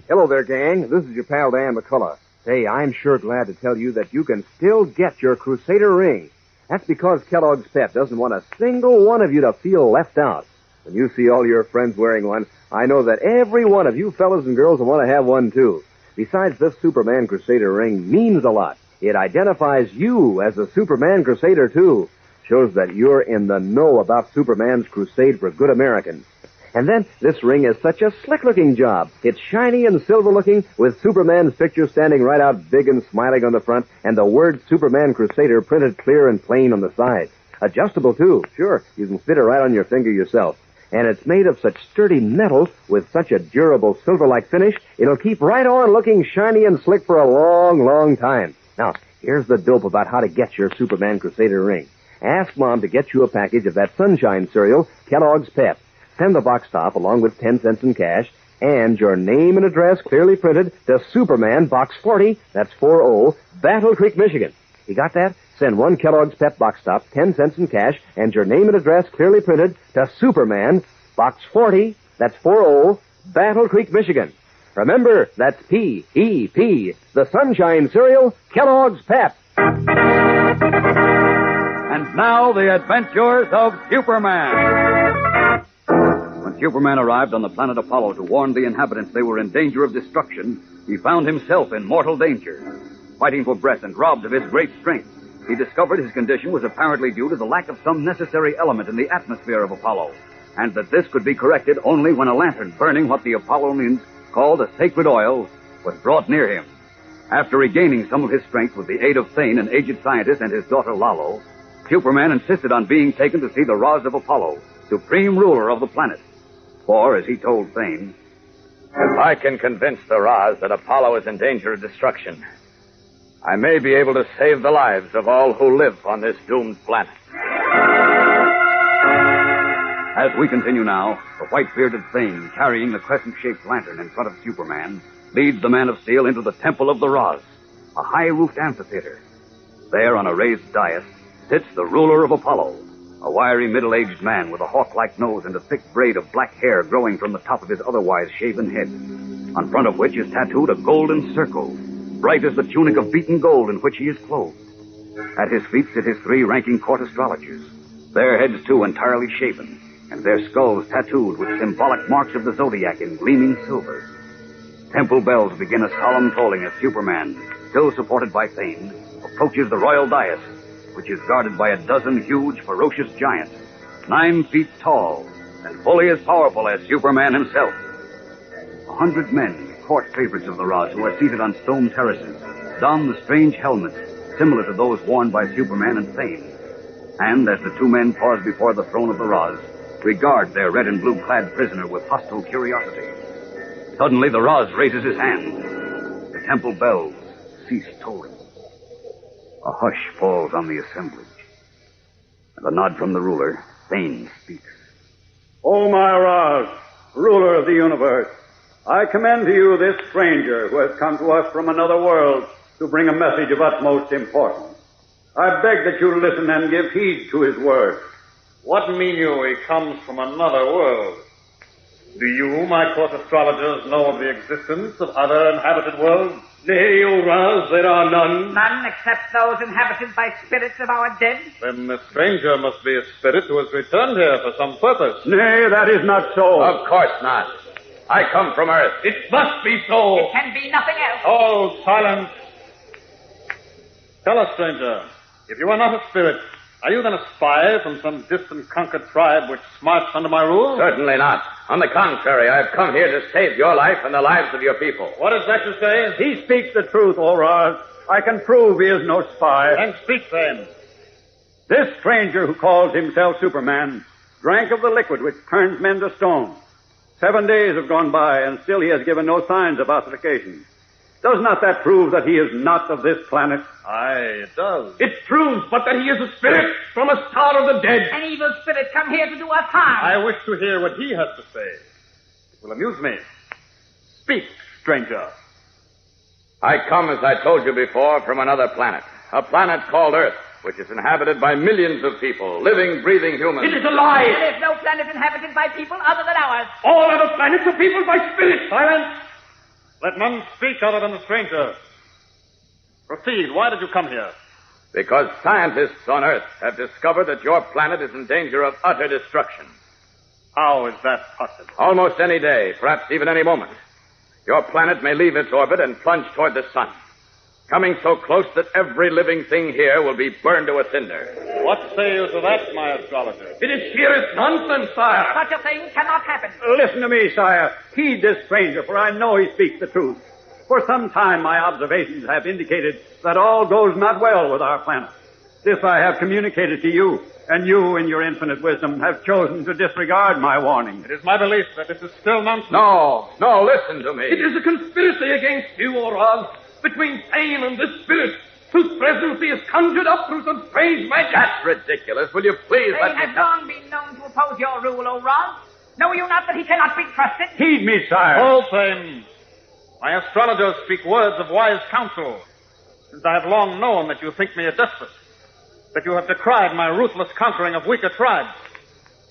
Hello there, gang. This is your pal Dan McCullough. Say, I'm sure glad to tell you that you can still get your Crusader ring. That's because Kellogg's Pep doesn't want a single one of you to feel left out. When you see all your friends wearing one, I know that every one of you fellas and girls will want to have one, too. Besides, this Superman Crusader ring means a lot. It identifies you as a Superman Crusader, too. Shows that you're in the know about Superman's crusade for good Americans. And then, this ring is such a slick-looking job. It's shiny and silver-looking, with Superman's picture standing right out big and smiling on the front, and the word Superman Crusader printed clear and plain on the side. Adjustable, too. Sure, you can fit it right on your finger yourself. And it's made of such sturdy metal with such a durable silver-like finish, it'll keep right on looking shiny and slick for a long, long time. Now, here's the dope about how to get your Superman Crusader ring. Ask Mom to get you a package of that Sunshine cereal, Kellogg's Pep. Send the box top along with 10 cents in cash and your name and address clearly printed to Superman, Box 40, that's 40, Battle Creek, Michigan. You got that? Send one Kellogg's Pep box top, 10 cents in cash, and your name and address clearly printed to Superman, Box 40, that's 40, Battle Creek, Michigan. Remember, that's P-E-P, the Sunshine Cereal, Kellogg's Pep. And now, the adventures of Superman. When Superman arrived on the planet Apollo to warn the inhabitants they were in danger of destruction, he found himself in mortal danger. Fighting for breath and robbed of his great strength, he discovered his condition was apparently due to the lack of some necessary element in the atmosphere of Apollo. and that this could be corrected only when a lantern burning what the Apollonians called a sacred oil was brought near him. After regaining some of his strength with the aid of Thane, an aged scientist, and his daughter Lalo, Superman insisted on being taken to see the Roz of Apollo, supreme ruler of the planet. For, as he told Thane, if I can convince the Roz that Apollo is in danger of destruction, I may be able to save the lives of all who live on this doomed planet. As we continue now, the white-bearded Thane, carrying the crescent-shaped lantern in front of Superman, leads the Man of Steel into the Temple of the Roz, a high-roofed amphitheater. There, on a raised dais, sits the ruler of Apollo, a wiry, middle-aged man with a hawk-like nose and a thick braid of black hair growing from the top of his otherwise shaven head, on front of which is tattooed a golden circle, bright as the tunic of beaten gold in which he is clothed. At his feet sit his 3 ranking court astrologers, their heads, too, entirely shaven, and their skulls tattooed with symbolic marks of the zodiac in gleaming silver. Temple bells begin a solemn tolling as Superman, still supported by Thane, approaches the royal dais, which is guarded by a dozen huge, ferocious giants, 9 feet tall, and fully as powerful as Superman himself. 100 men, court favorites of the Roz, who are seated on stone terraces, don the strange helmets similar to those worn by Superman and Thane. And as the 2 men pause before the throne of the Roz, regard their red and blue-clad prisoner with hostile curiosity. Suddenly, the Roz raises his hand. The temple bells cease tolling. A hush falls on the assemblage. At a nod from the ruler, Thane speaks. O my Roz, ruler of the universe, I commend to you this stranger who has come to us from another world to bring a message of utmost importance. I beg that you listen and give heed to his words. What mean you he comes from another world? Do you, my court astrologers, know of the existence of other inhabited worlds? Nay, O Raz, there are none. None except those inhabited by spirits of our dead? Then the stranger must be a spirit who has returned here for some purpose. Nay, that is not so. Of course not. I come from Earth. It must be so. It can be nothing else. All silence. Tell us, stranger, if you are not a spirit, are you then a spy from some distant conquered tribe which smarts under my rule? Certainly not. On the contrary, I have come here to save your life and the lives of your people. What is that you say? He speaks the truth, O Raz. I can prove he is no spy. Then speak, then. This stranger who calls himself Superman drank of the liquid which turns men to stone. 7 days have gone by, and still he has given no signs of ossification. Does not that prove that he is not of this planet? Aye, it does. It proves but that he is a spirit from a star of the dead. An evil spirit come here to do us harm. I wish to hear what he has to say. It will amuse me. Speak, stranger. I come, as I told you before, from another planet. A planet called Earth, which is inhabited by millions of people, living, breathing humans. It is a lie. There is no planet inhabited by people other than ours. All other planets are peopled by spirits. Silence! Let none speak other than the stranger. Proceed. Why did you come here? Because scientists on Earth have discovered that your planet is in danger of utter destruction. How is that possible? Almost any day, perhaps even any moment. Your planet may leave its orbit and plunge toward the sun, coming so close that every living thing here will be burned to a cinder. What say you to that, my astrologer? It is sheerest nonsense, sire. Such a thing cannot happen. Listen to me, sire. Heed this stranger, for I know he speaks the truth. For some time my observations have indicated that all goes not well with our planet. This I have communicated to you, and you, in your infinite wisdom, have chosen to disregard my warning. It is my belief that this is still nonsense. No, listen to me. It is a conspiracy against you, Oraz, between Thane and this spirit, whose presence he has conjured up through some strange magic. That's ridiculous. Will you please let Thane me... has long been known to oppose your rule, O Roz. Know you not that he cannot be trusted? Heed me, sire. Hold, Thane. My astrologers speak words of wise counsel, since I have long known that you think me a despot, that you have decried my ruthless conquering of weaker tribes,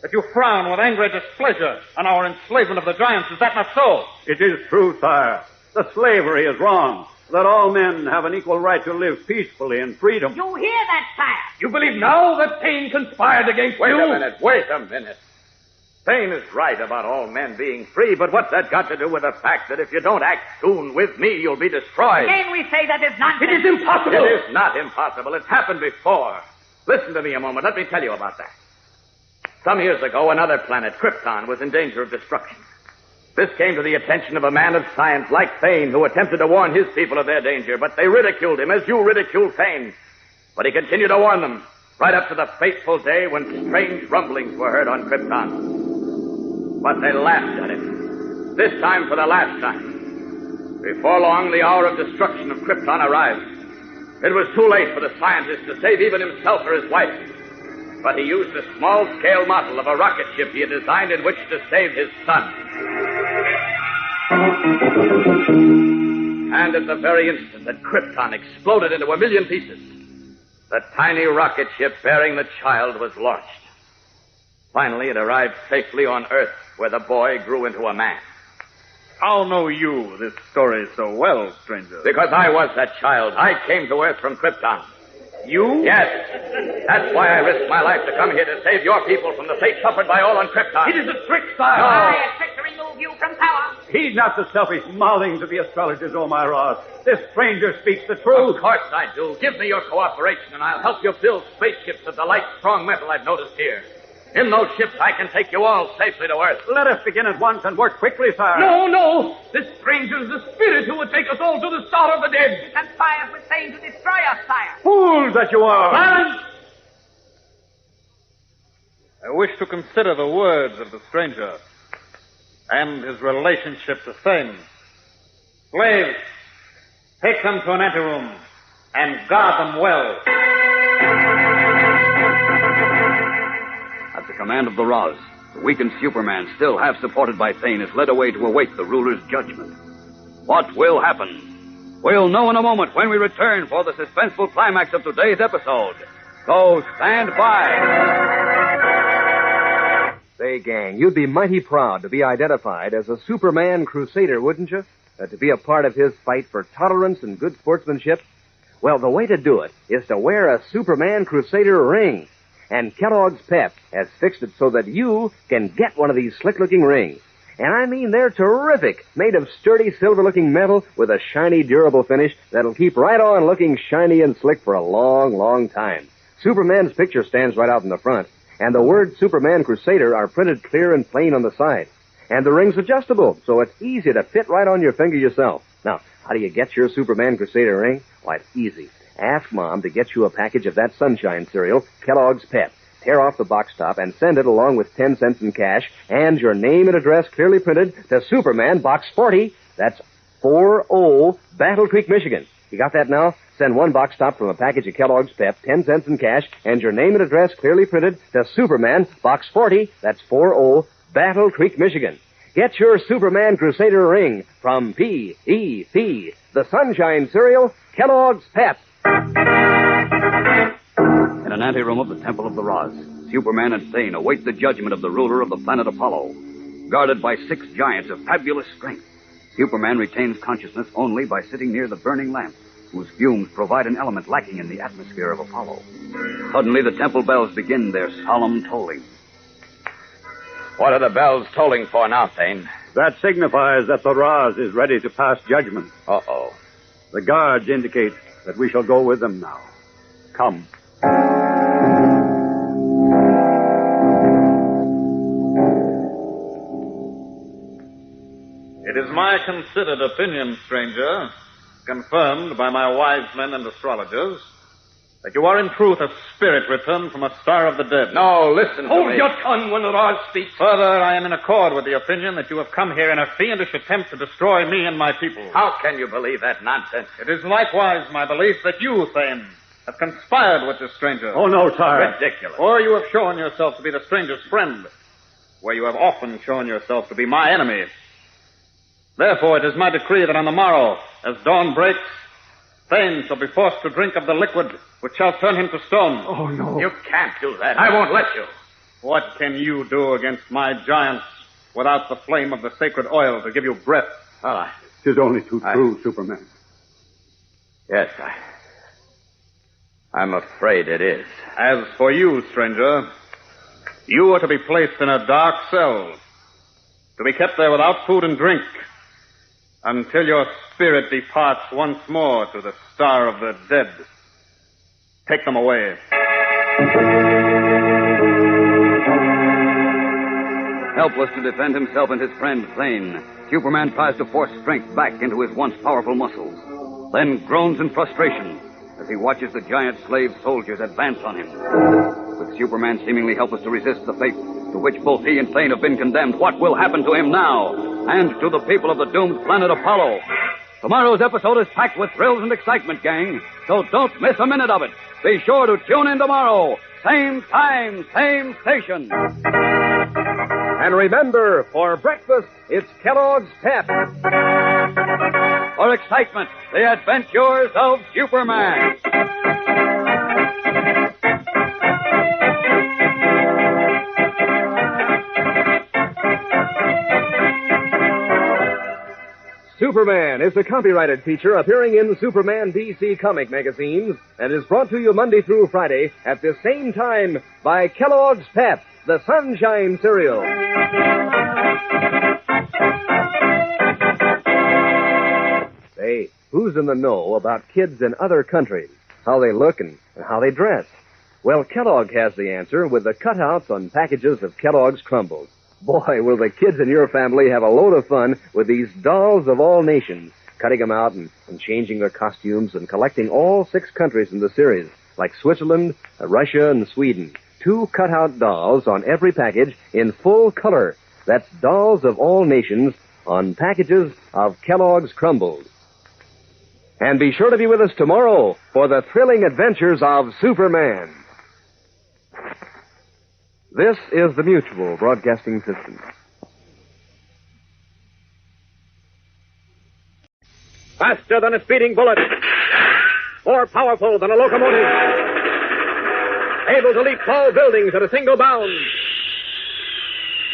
that you frown with angry displeasure on our enslavement of the giants. Is that not so? It is true, sire. The slavery is wrong, that all men have an equal right to live peacefully in freedom. You hear that, sire? You believe now that Thane conspired against you? Wait a minute. Thane is right about all men being free, but what's that got to do with the fact that if you don't act soon with me, you'll be destroyed? Again we say that is nonsense. It is impossible. It is not impossible. It's happened before. Listen to me a moment. Let me tell you about that. Some years ago, another planet, Krypton, was in danger of destruction. This came to the attention of a man of science like Thane, who attempted to warn his people of their danger, but they ridiculed him as you ridiculed Thane. But he continued to warn them, right up to the fateful day when strange rumblings were heard on Krypton. But they laughed at him, this time for the last time. Before long, the hour of destruction of Krypton arrived. It was too late for the scientist to save even himself or his wife. But he used a small-scale model of a rocket ship he had designed in which to save his son. And at the very instant that Krypton exploded into a million pieces, the tiny rocket ship bearing the child was launched. Finally, it arrived safely on Earth, where the boy grew into a man. How know you this story so well, stranger? Because I was that child. I came to Earth from Krypton. You? Yes. That's why I risked my life to come here to save your people from the fate suffered by all on Krypton. It is a trick, sire. No. A trick to remove you from power. Heed not the selfish mouthings of the astrologers, O my Ross. This stranger speaks the truth. Of course I do. Give me your cooperation, and I'll help you build spaceships of the light, strong metal I've noticed here. In those ships, I can take you all safely to Earth. Let us begin at once and work quickly, sire. No, no. This stranger is the spirit who would take us all to the Star of the Dead. He conspires with Thane to destroy us, sire. Fools that you are. Silence! I wish to consider the words of the stranger and his relationship to Thane. Slaves, take them to an anteroom and guard them well. At the command of the Roz, the weakened Superman, still half supported by Thane, is led away to await the ruler's judgment. What will happen? We'll know in a moment when we return for the suspenseful climax of today's episode. So stand by. Say, gang, you'd be mighty proud to be identified as a Superman crusader, wouldn't you? To be a part of his fight for tolerance and good sportsmanship? Well, the way to do it is to wear a Superman crusader ring. And Kellogg's Pep has fixed it so that you can get one of these slick-looking rings. And I mean, they're terrific, made of sturdy, silver-looking metal with a shiny, durable finish that'll keep right on looking shiny and slick for a long, long time. Superman's picture stands right out in the front, and the words Superman Crusader are printed clear and plain on the side. And the ring's adjustable, so it's easy to fit right on your finger yourself. Now, how do you get your Superman Crusader ring? Why, it's easy. Ask Mom to get you a package of that Sunshine cereal, Kellogg's Pep. Tear off the box top and send it along with 10 cents in cash and your name and address clearly printed to Superman, Box 40. That's 40 Battle Creek, Michigan. You got that now? Send one box top from a package of Kellogg's Pep, 10 cents in cash, and your name and address clearly printed to Superman, Box 40. That's 40 Battle Creek, Michigan. Get your Superman Crusader ring from P.E.P., the Sunshine cereal, Kellogg's Pep. In an anteroom of the Temple of the Roz, Superman and Thane await the judgment of the ruler of the planet Apollo. Guarded by 6 giants of fabulous strength, Superman retains consciousness only by sitting near the burning lamp, whose fumes provide an element lacking in the atmosphere of Apollo. Suddenly, the temple bells begin their solemn tolling. What are the bells tolling for now, Thane? That signifies that the Roz is ready to pass judgment. Uh-oh. The guards indicate that we shall go with them now. Come. It is my considered opinion, stranger, confirmed by my wise men and astrologers, that you are in truth a spirit returned from a star of the dead. No, listen to Hold me. your tongue when the Roz speaks. Further, I am in accord with the opinion that you have come here in a fiendish attempt to destroy me and my people. How can you believe that nonsense? It is likewise my belief that you, Thane, have conspired with this stranger. Oh, no, sire. Ridiculous. Or you have shown yourself to be the stranger's friend, where you have often shown yourself to be my enemy. Therefore, it is my decree that on the morrow, as dawn breaks, Thane shall be forced to drink of the liquid which shall turn him to stone. Oh, no. You can't do that. I won't let you. What can you do against my giants without the flame of the sacred oil to give you breath? Well, It is only too true, Superman. Yes, I'm afraid it is. As for you, stranger, you are to be placed in a dark cell, to be kept there without food and drink, until your spirit departs once more to the star of the dead. Take them away. Helpless to defend himself and his friend, Thane, Superman tries to force strength back into his once powerful muscles, then groans in frustration as he watches the giant slave soldiers advance on him. With Superman seemingly helpless to resist the fate to which both he and Thane have been condemned, what will happen to him now and to the people of the doomed planet Apollo? Tomorrow's episode is packed with thrills and excitement, gang, so don't miss a minute of it. Be sure to tune in tomorrow. Same time, same station. And remember, for breakfast, it's Kellogg's Pep. For excitement, the adventures of Superman. Superman is a copyrighted feature appearing in Superman DC comic magazines and is brought to you Monday through Friday at the same time by Kellogg's Pep, the Sunshine Cereal. Say, who's in the know about kids in other countries, how they look and how they dress? Well, Kellogg has the answer with the cutouts on packages of Kellogg's Crumbles. Boy, will the kids in your family have a load of fun with these dolls of all nations, cutting them out and changing their costumes and collecting all 6 countries in the series, like Switzerland, Russia, and Sweden. 2 cutout dolls on every package in full color. That's dolls of all nations on packages of Kellogg's Crumbles. And be sure to be with us tomorrow for the thrilling adventures of Superman. This is the Mutual Broadcasting System. Faster than a speeding bullet. More powerful than a locomotive. Able to leap tall buildings at a single bound.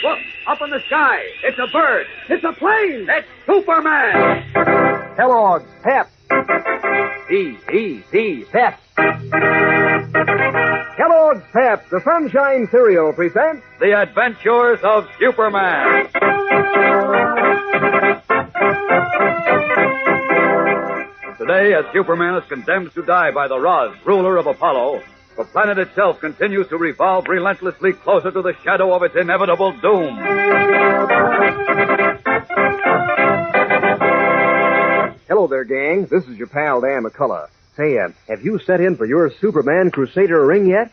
Look, up in the sky. It's a bird. It's a plane. It's Superman. Kellogg's Pep. Pep. Kellogg's Pep, the Sunshine Cereal, presents The Adventures of Superman. Today, as Superman is condemned to die by the Roz, ruler of Apollo, the planet itself continues to revolve relentlessly closer to the shadow of its inevitable doom. Hello there, gang. This is your pal, Dan McCullough. Say, have you set in for your Superman Crusader ring yet?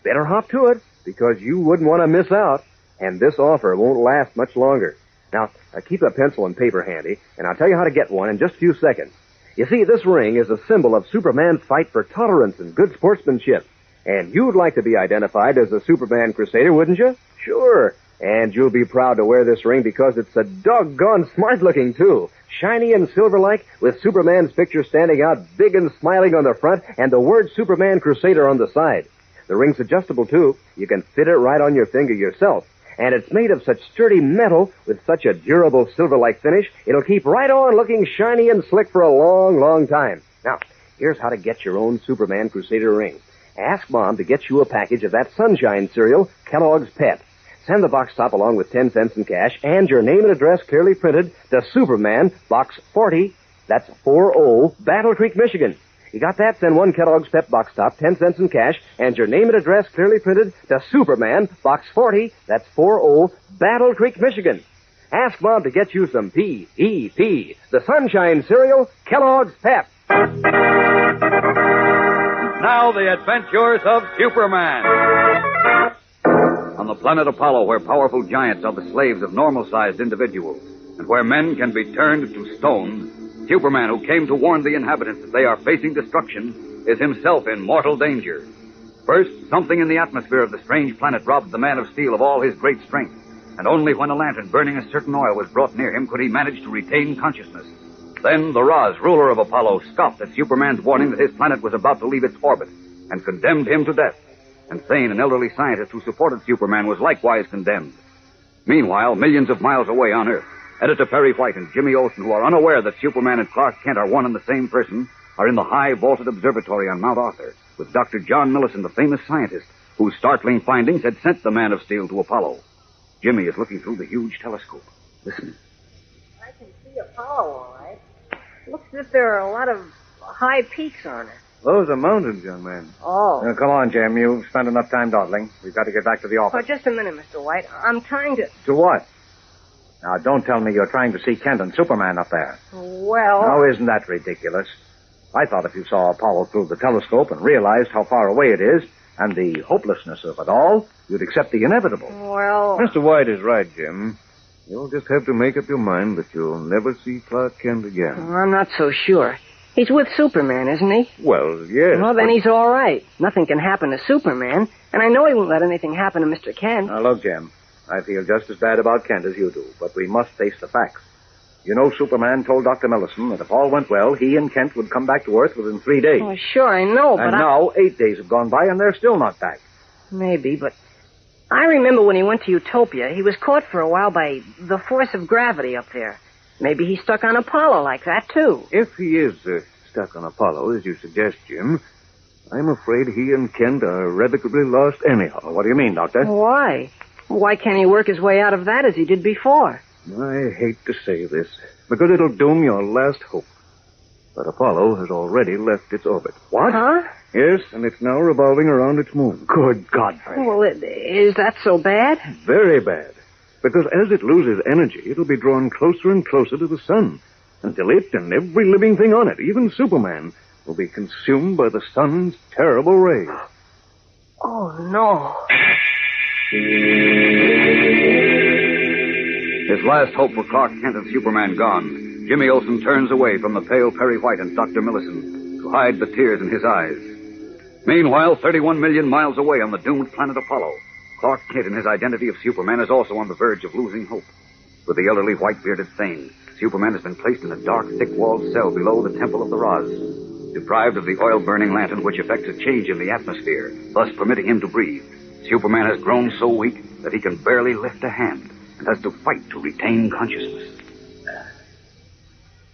Better hop to it, because you wouldn't want to miss out. And this offer won't last much longer. Now, keep a pencil and paper handy, and I'll tell you how to get one in just a few seconds. You see, this ring is a symbol of Superman's fight for tolerance and good sportsmanship. And you'd like to be identified as a Superman Crusader, wouldn't you? Sure. And you'll be proud to wear this ring because it's a doggone smart-looking, too. Shiny and silver-like, with Superman's picture standing out big and smiling on the front, and the word Superman Crusader on the side. The ring's adjustable, too. You can fit it right on your finger yourself. And it's made of such sturdy metal with such a durable silver-like finish, it'll keep right on looking shiny and slick for a long, long time. Now, here's how to get your own Superman Crusader ring. Ask Mom to get you a package of that Sunshine cereal, Kellogg's Pep. Send the box top along with 10 cents in cash and your name and address clearly printed to Superman, Box 40, that's 40, Battle Creek, Michigan. You got that? Send 1 Kellogg's Pep box top, 10 cents in cash, and your name and address clearly printed to Superman, Box 40, that's 40, Battle Creek, Michigan. Ask Mom to get you some P-E-P, the Sunshine cereal, Kellogg's Pep. Now the adventures of Superman. On the planet Apollo, where powerful giants are the slaves of normal-sized individuals, and where men can be turned to stone, Superman, who came to warn the inhabitants that they are facing destruction, is himself in mortal danger. First, something in the atmosphere of the strange planet robbed the Man of Steel of all his great strength, and only when a lantern burning a certain oil was brought near him could he manage to retain consciousness. Then the Roz, ruler of Apollo, scoffed at Superman's warning that his planet was about to leave its orbit, and condemned him to death. And Thane, an elderly scientist who supported Superman, was likewise condemned. Meanwhile, millions of miles away on Earth, Editor Perry White and Jimmy Olsen, who are unaware that Superman and Clark Kent are one and the same person, are in the high vaulted observatory on Mount Arthur with Dr. John Millison, the famous scientist, whose startling findings had sent the Man of Steel to Apollo. Jimmy is looking through the huge telescope. Listen. I can see Apollo, all right. Looks as if there are a lot of high peaks on it. Those are mountains, young man. Oh. Now, come on, Jim. You've spent enough time dawdling. We've got to get back to the Oh, office. just a minute, Mr. White. I'm trying to... To what? Now, don't tell me you're trying to see Kent and Superman up there. Well... Now, isn't that ridiculous? I thought if you saw Apollo through the telescope and realized how far away it is and the hopelessness of it all, you'd accept the inevitable. Well... Mr. White is right, Jim. You'll just have to make up your mind that you'll never see Clark Kent again. I'm not so sure. He's with Superman, isn't he? Well, yes. Well, then he's all right. Nothing can happen to Superman, and I know he won't let anything happen to Mr. Kent. Now, look, Jim, I feel just as bad about Kent as you do, but we must face the facts. You know, Superman told Dr. Millison that if all went well, he and Kent would come back to Earth within 3 days. Oh, sure, I know, but And now, 8 days have gone by, and they're still not back. Maybe, but I remember when he went to Utopia, he was caught for a while by the force of gravity up there. Maybe he's stuck on Apollo like that, too. If he is stuck on Apollo, as you suggest, Jim, I'm afraid he and Kent are irrevocably lost anyhow. What do you mean, Doctor? Why? Why can't he work his way out of that as he did before? I hate to say this, because it'll doom your last hope. But Apollo has already left its orbit. What? Huh? Yes, and it's now revolving around its moon. Good Godfrey. Well, is that so bad? Very bad. Because as it loses energy, it'll be drawn closer and closer to the sun, until it and every living thing on it, even Superman, will be consumed by the sun's terrible rays. Oh, no. His last hope for Clark Kent and Superman gone, Jimmy Olsen turns away from the pale Perry White and Dr. Millison to hide the tears in his eyes. Meanwhile, 31 million miles away on the doomed planet Apollo, Clark Kent in his identity of Superman is also on the verge of losing hope. With the elderly white-bearded Thane, Superman has been placed in a dark, thick-walled cell below the Temple of the Roz, deprived of the oil-burning lantern which effects a change in the atmosphere, thus permitting him to breathe. Superman has grown so weak that he can barely lift a hand and has to fight to retain consciousness.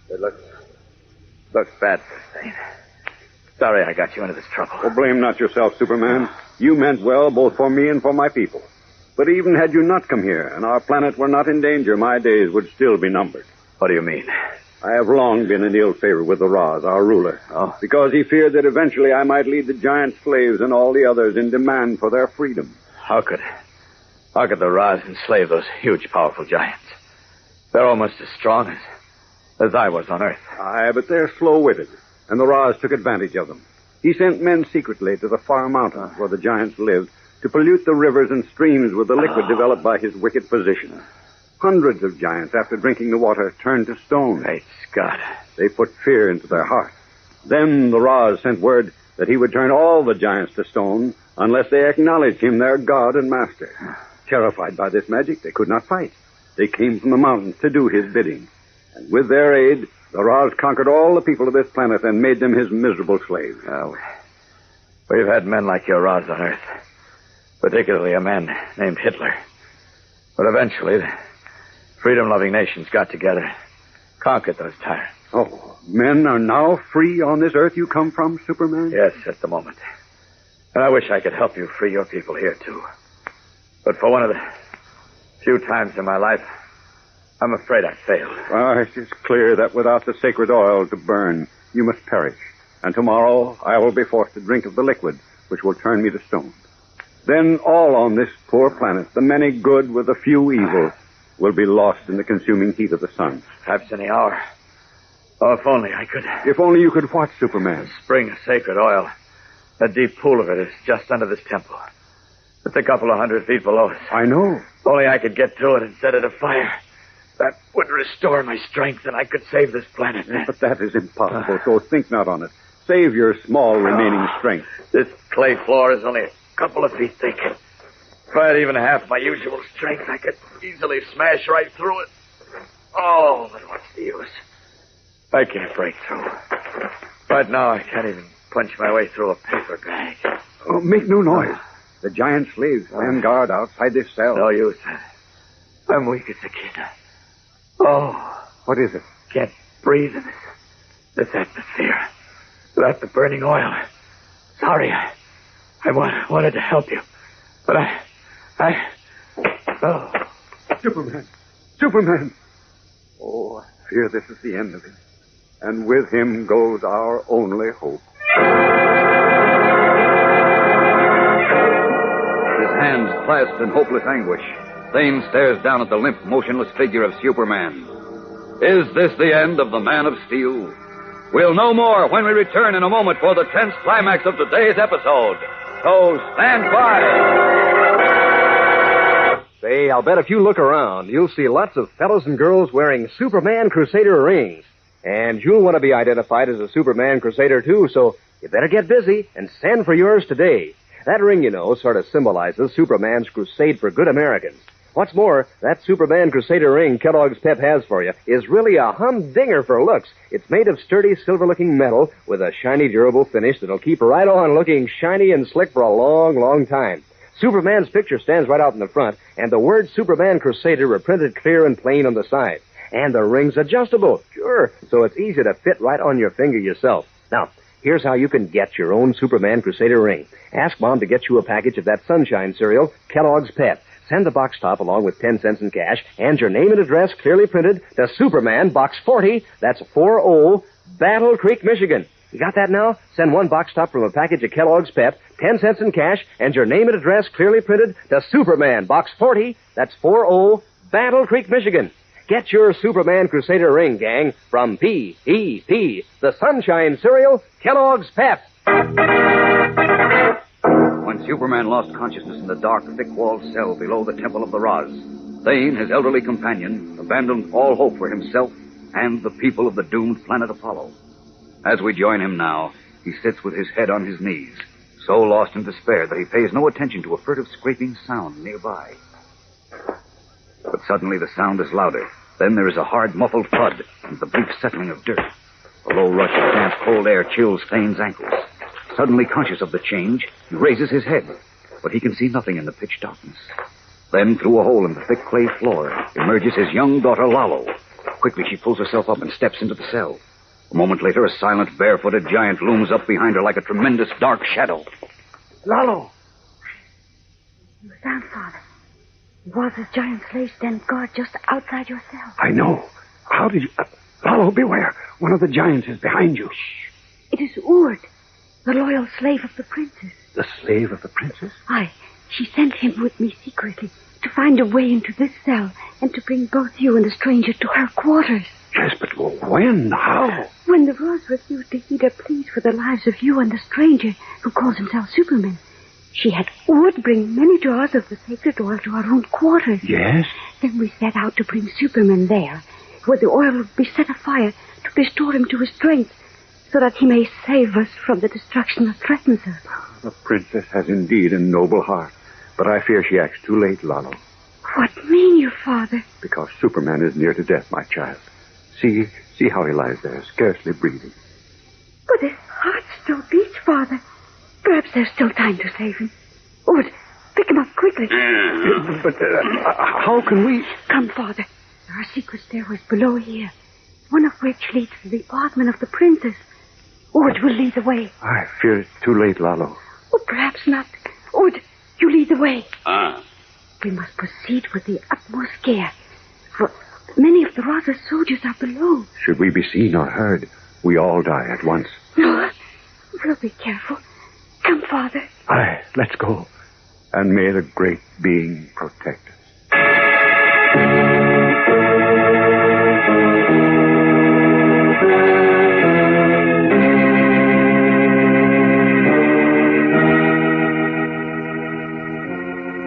It looks bad, Thane. Sorry I got you into this trouble. Oh, blame not yourself, Superman. You meant well both for me and for my people. But even had you not come here and our planet were not in danger, my days would still be numbered. What do you mean? I have long been in ill favor with the Roz, our ruler. Oh? Because he feared that eventually I might lead the giant slaves and all the others in demand for their freedom. How could the Roz enslave those huge, powerful giants? They're almost as strong as I was on Earth. Aye, but they're slow-witted, and the Roz took advantage of them. He sent men secretly to the far mountains where the giants lived to pollute the rivers and streams with the liquid developed by his wicked physician. Hundreds of giants, after drinking the water, turned to stone. Great Scott. They put fear into their hearts. Then the Roz sent word that he would turn all the giants to stone unless they acknowledged him their god and master. Terrified by this magic, they could not fight. They came from the mountains to do his bidding. And with their aid, the Roz conquered all the people of this planet and made them his miserable slaves. We've had men like your Roz on Earth. Particularly a man named Hitler. But eventually, the freedom-loving nations got together, conquered those tyrants. Oh, men are now free on this Earth you come from, Superman? Yes, at the moment. And I wish I could help you free your people here, too. But for one of the few times in my life, I'm afraid I failed. It's clear that without the sacred oil to burn, you must perish. And tomorrow I will be forced to drink of the liquid, which will turn me to stone. Then all on this poor planet, the many good with the few evil, will be lost in the consuming heat of the sun. Perhaps any hour. Oh, if only I could. If only you could watch, Superman. Spring of sacred oil. A deep pool of it is just under this temple. It's a couple of 100 feet below us. I know. If only I could get to it and set it afire. That would restore my strength and I could save this planet. But that is impossible, so think not on it. Save your small remaining strength. This clay floor is only a couple of feet thick. If I had even half my usual strength, I could easily smash right through it. Oh, but what's the use? I can't break through. Right now, I can't even punch my way through a paper bag. Oh, make no noise. The giant slaves stand guard outside this cell. No use. I'm weak as a kid. Oh. What is it? Can't breathe in this atmosphere. Without the burning oil. Sorry, I wanted to help you. But Oh. Superman! Oh, I fear this is the end of him. And with him goes our only hope. His hands clasped in hopeless anguish, Thane stares down at the limp, motionless figure of Superman. Is this the end of the Man of Steel? We'll know more when we return in a moment for the tense climax of today's episode. So stand by. Say, I'll bet if you look around, you'll see lots of fellows and girls wearing Superman Crusader rings. And you'll want to be identified as a Superman Crusader, too, so you better get busy and send for yours today. That ring, you know, sort of symbolizes Superman's crusade for good Americans. What's more, that Superman Crusader ring Kellogg's Pep has for you is really a humdinger for looks. It's made of sturdy, silver-looking metal with a shiny, durable finish that'll keep right on looking shiny and slick for a long, long time. Superman's picture stands right out in the front, and the word Superman Crusader are printed clear and plain on the side. And the ring's adjustable, sure, so it's easy to fit right on your finger yourself. Now, here's how you can get your own Superman Crusader ring. Ask Mom to get you a package of that Sunshine cereal, Kellogg's Pep. Send the box top along with 10 cents in cash and your name and address clearly printed to Superman, Box 40, that's 40, Battle Creek, Michigan. You got that now? Send one box top from a package of Kellogg's Pep, 10 cents in cash, and your name and address clearly printed to Superman, Box 40, that's 40, Battle Creek, Michigan. Get your Superman Crusader ring, gang, from P.E.P., the Sunshine cereal, Kellogg's Pep. When Superman lost consciousness in the dark, thick-walled cell below the Temple of the Roz, Thane, his elderly companion, abandoned all hope for himself and the people of the doomed planet Apollo. As we join him now, he sits with his head on his knees, so lost in despair that he pays no attention to a furtive scraping sound nearby. But suddenly the sound is louder. Then there is a hard, muffled thud and the brief settling of dirt. A low rush of damp, cold air chills Thane's ankles. Suddenly conscious of the change, he raises his head, but he can see nothing in the pitch darkness. Then, through a hole in the thick clay floor, emerges his young daughter, Lalo. Quickly, she pulls herself up and steps into the cell. A moment later, a silent, barefooted giant looms up behind her like a tremendous dark shadow. Lalo! You sound, Father. It was this giant slave stand guard just outside your cell. I know. How did you... Lalo, beware. One of the giants is behind you. Shh. It is Ord, the loyal slave of the princess. The slave of the princess? Aye. She sent him with me secretly to find a way into this cell and to bring both you and the stranger to her quarters. Yes, but when? How? When the Roz refused to heed her pleas for the lives of you and the stranger who calls himself Superman, she had Ord bring many jars of the sacred oil to our own quarters. Yes? Then we set out to bring Superman there, where the oil would be set afire to restore him to his strength, so that he may save us from the destruction that threatens us. The princess has indeed a noble heart, but I fear she acts too late, Lalo. What mean you, Father? Because Superman is near to death, my child. See how he lies there, scarcely breathing. But his heart still beats, Father. Perhaps there's still time to save him. Ord, pick him up quickly. But how can we... Come, Father. There are secret stairways below here, one of which leads to the apartment of the princess. Ord will lead the way. I fear it's too late, Lalo. Oh, perhaps not. Ord, you lead the way. Ah. We must proceed with the utmost care, for many of the Rosa's soldiers are below. Should we be seen or heard, we all die at once. No, we'll be careful. Come, Father. Aye, let's go. And may the great being protect us.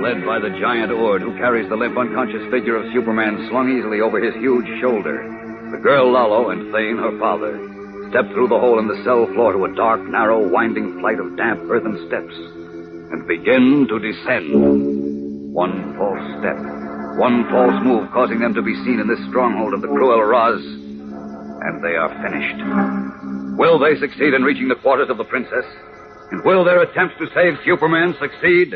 Led by the giant Ord, who carries the limp, unconscious figure of Superman slung easily over his huge shoulder, the girl Lalo and Thane, her father, step through the hole in the cell floor to a dark, narrow, winding flight of damp earthen steps and begin to descend. One false step, one false move causing them to be seen in this stronghold of the cruel Roz, and they are finished. Will they succeed in reaching the quarters of the princess? And will their attempts to save Superman succeed?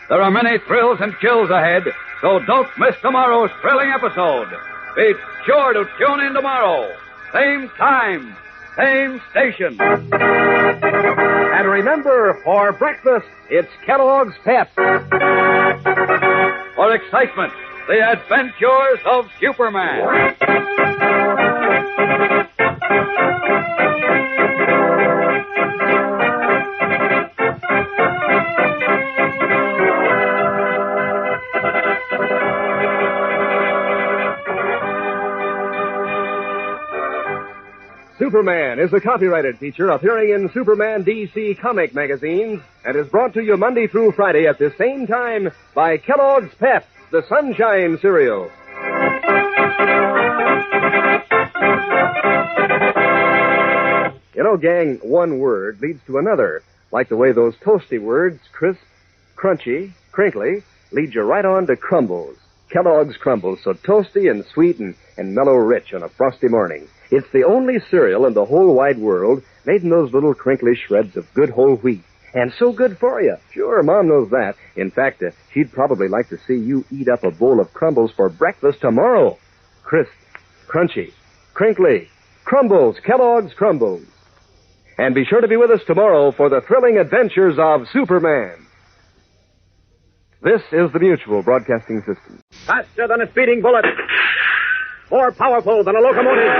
There are many thrills and chills ahead, so don't miss tomorrow's thrilling episode. Be sure to tune in tomorrow. Same time, same station. And remember, for breakfast, it's Kellogg's Pep. For excitement, the adventures of Superman. Superman is a copyrighted feature appearing in Superman DC comic magazines and is brought to you Monday through Friday at the same time by Kellogg's Pep, the Sunshine Cereal. You know, gang, one word leads to another, like the way those toasty words, crisp, crunchy, crinkly, lead you right on to crumbles. Kellogg's Crumbles, so toasty and sweet and mellow rich on a frosty morning. It's the only cereal in the whole wide world made in those little crinkly shreds of good whole wheat. And so good for you. Sure, Mom knows that. In fact, she'd probably like to see you eat up a bowl of Crumbles for breakfast tomorrow. Crisp, crunchy, crinkly, Crumbles, Kellogg's Crumbles. And be sure to be with us tomorrow for the thrilling adventures of Superman. This is the Mutual Broadcasting System. Faster than a speeding bullet. More powerful than a locomotive.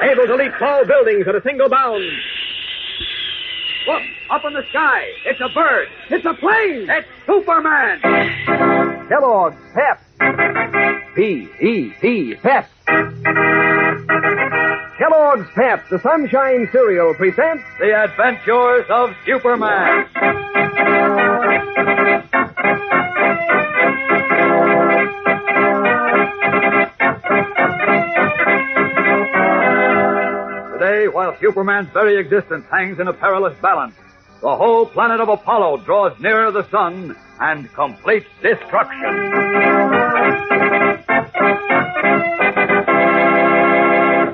Able to leap tall buildings at a single bound. Look, up in the sky. It's a bird. It's a plane. It's Superman. Kellogg's Pep. P-E-P, Pep. Kellogg's Pep, the Sunshine Cereal, presents The Adventures of Superman. Today, while Superman's very existence hangs in a perilous balance, the whole planet of Apollo draws nearer the sun and completes destruction.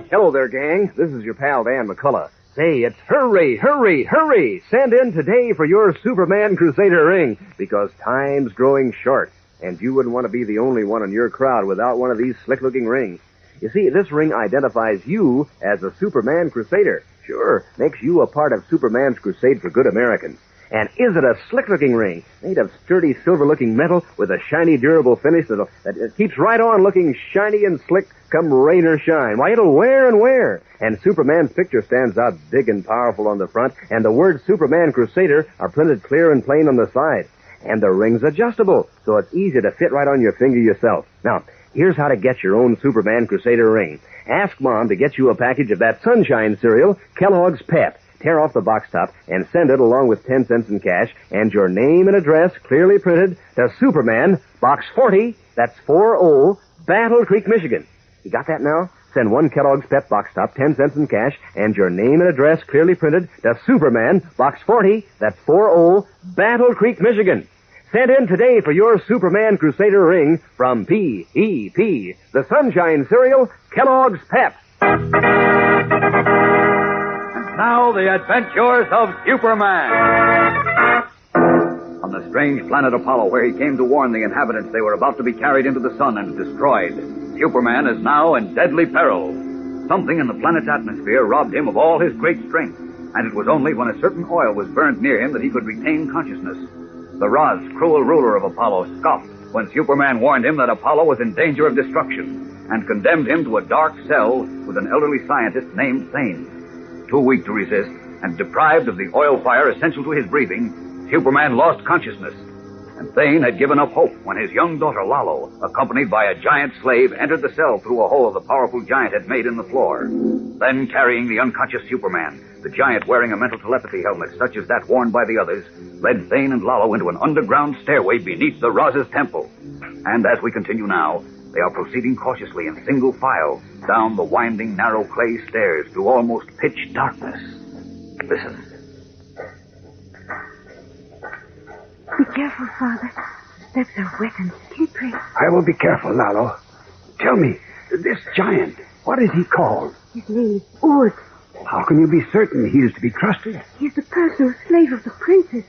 Hello there, gang. This is your pal, Dan McCullough. Say, it's hurry, hurry, hurry. Send in today for your Superman Crusader ring, because time's growing short, and you wouldn't want to be the only one in your crowd without one of these slick-looking rings. You see, this ring identifies you as a Superman Crusader. Sure, makes you a part of Superman's crusade for good Americans. And is it a slick-looking ring, made of sturdy, silver-looking metal with a shiny, durable finish that keeps right on looking shiny and slick come rain or shine? Why, it'll wear and wear. And Superman's picture stands out big and powerful on the front, and the words Superman Crusader are printed clear and plain on the side. And the ring's adjustable, so it's easy to fit right on your finger yourself. Now, here's how to get your own Superman Crusader ring. Ask Mom to get you a package of that Sunshine cereal, Kellogg's Pep. Tear off the box top and send it along with 10 cents in cash and your name and address clearly printed to Superman, Box 40, that's 40, Battle Creek, Michigan. You got that now? Send one Kellogg's Pep box top, 10 cents in cash, and your name and address clearly printed to Superman, Box 40, that's 40, Battle Creek, Michigan. Send in today for your Superman Crusader ring from P.E.P., the Sunshine Cereal, Kellogg's Pep. Now, the adventures of Superman. On the strange planet Apollo, where he came to warn the inhabitants they were about to be carried into the sun and destroyed, Superman is now in deadly peril. Something in the planet's atmosphere robbed him of all his great strength, and it was only when a certain oil was burned near him that he could retain consciousness. The Roz, cruel ruler of Apollo, scoffed when Superman warned him that Apollo was in danger of destruction and condemned him to a dark cell with an elderly scientist named Thane. Too weak to resist, and deprived of the oil fire essential to his breathing, Superman lost consciousness. And Thane had given up hope when his young daughter Lalo, accompanied by a giant slave, entered the cell through a hole the powerful giant had made in the floor. Then, carrying the unconscious Superman, the giant wearing a mental telepathy helmet such as that worn by the others, led Thane and Lalo into an underground stairway beneath the Roz's temple. And as we continue now, they are proceeding cautiously in single file down the winding, narrow clay stairs through almost pitch darkness. Listen. Be careful, Father. The steps are wet and slippery. I will be careful, Lalo. Tell me, this giant, what is he called? His name is Ord. How can you be certain he is to be trusted? He's the personal slave of the princess.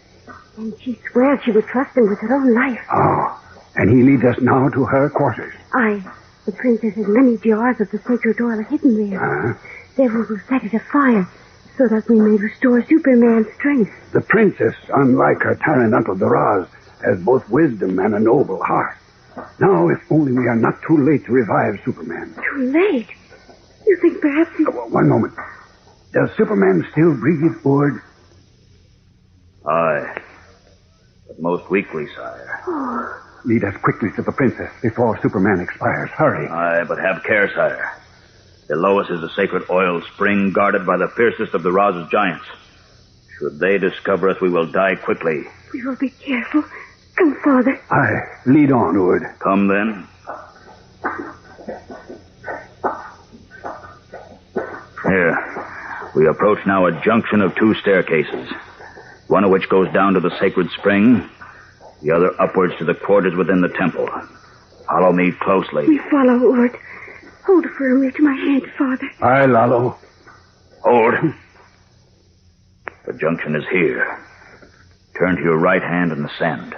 And she swears she would trust him with her own life. Oh, and he leads us now to her quarters. Aye. The princess has many jars of the sacred oil hidden there. Several will set it afire, so that we may restore Superman's strength. The princess, unlike her tyrant uncle the Roz, has both wisdom and a noble heart. Now, if only we are not too late to revive Superman. Too late? You think perhaps he... One moment. Does Superman still breathe, Ord? Aye. But most weakly, sire. Oh. Lead us quickly to the princess before Superman expires. Hurry. Aye, but have care, sire. Below us is a sacred oil spring guarded by the fiercest of the Roz's giants. Should they discover us, we will die quickly. We will be careful. Come, Father. Aye. Lead on, Ord. Come, then. Here. We approach now a junction of two staircases, one of which goes down to the sacred spring, the other upwards to the quarters within the temple. Follow me closely. We follow, Ord. Hold firmly to my hand, Father. Aye, Lalo. Hold. The junction is here. Turn to your right hand and ascend.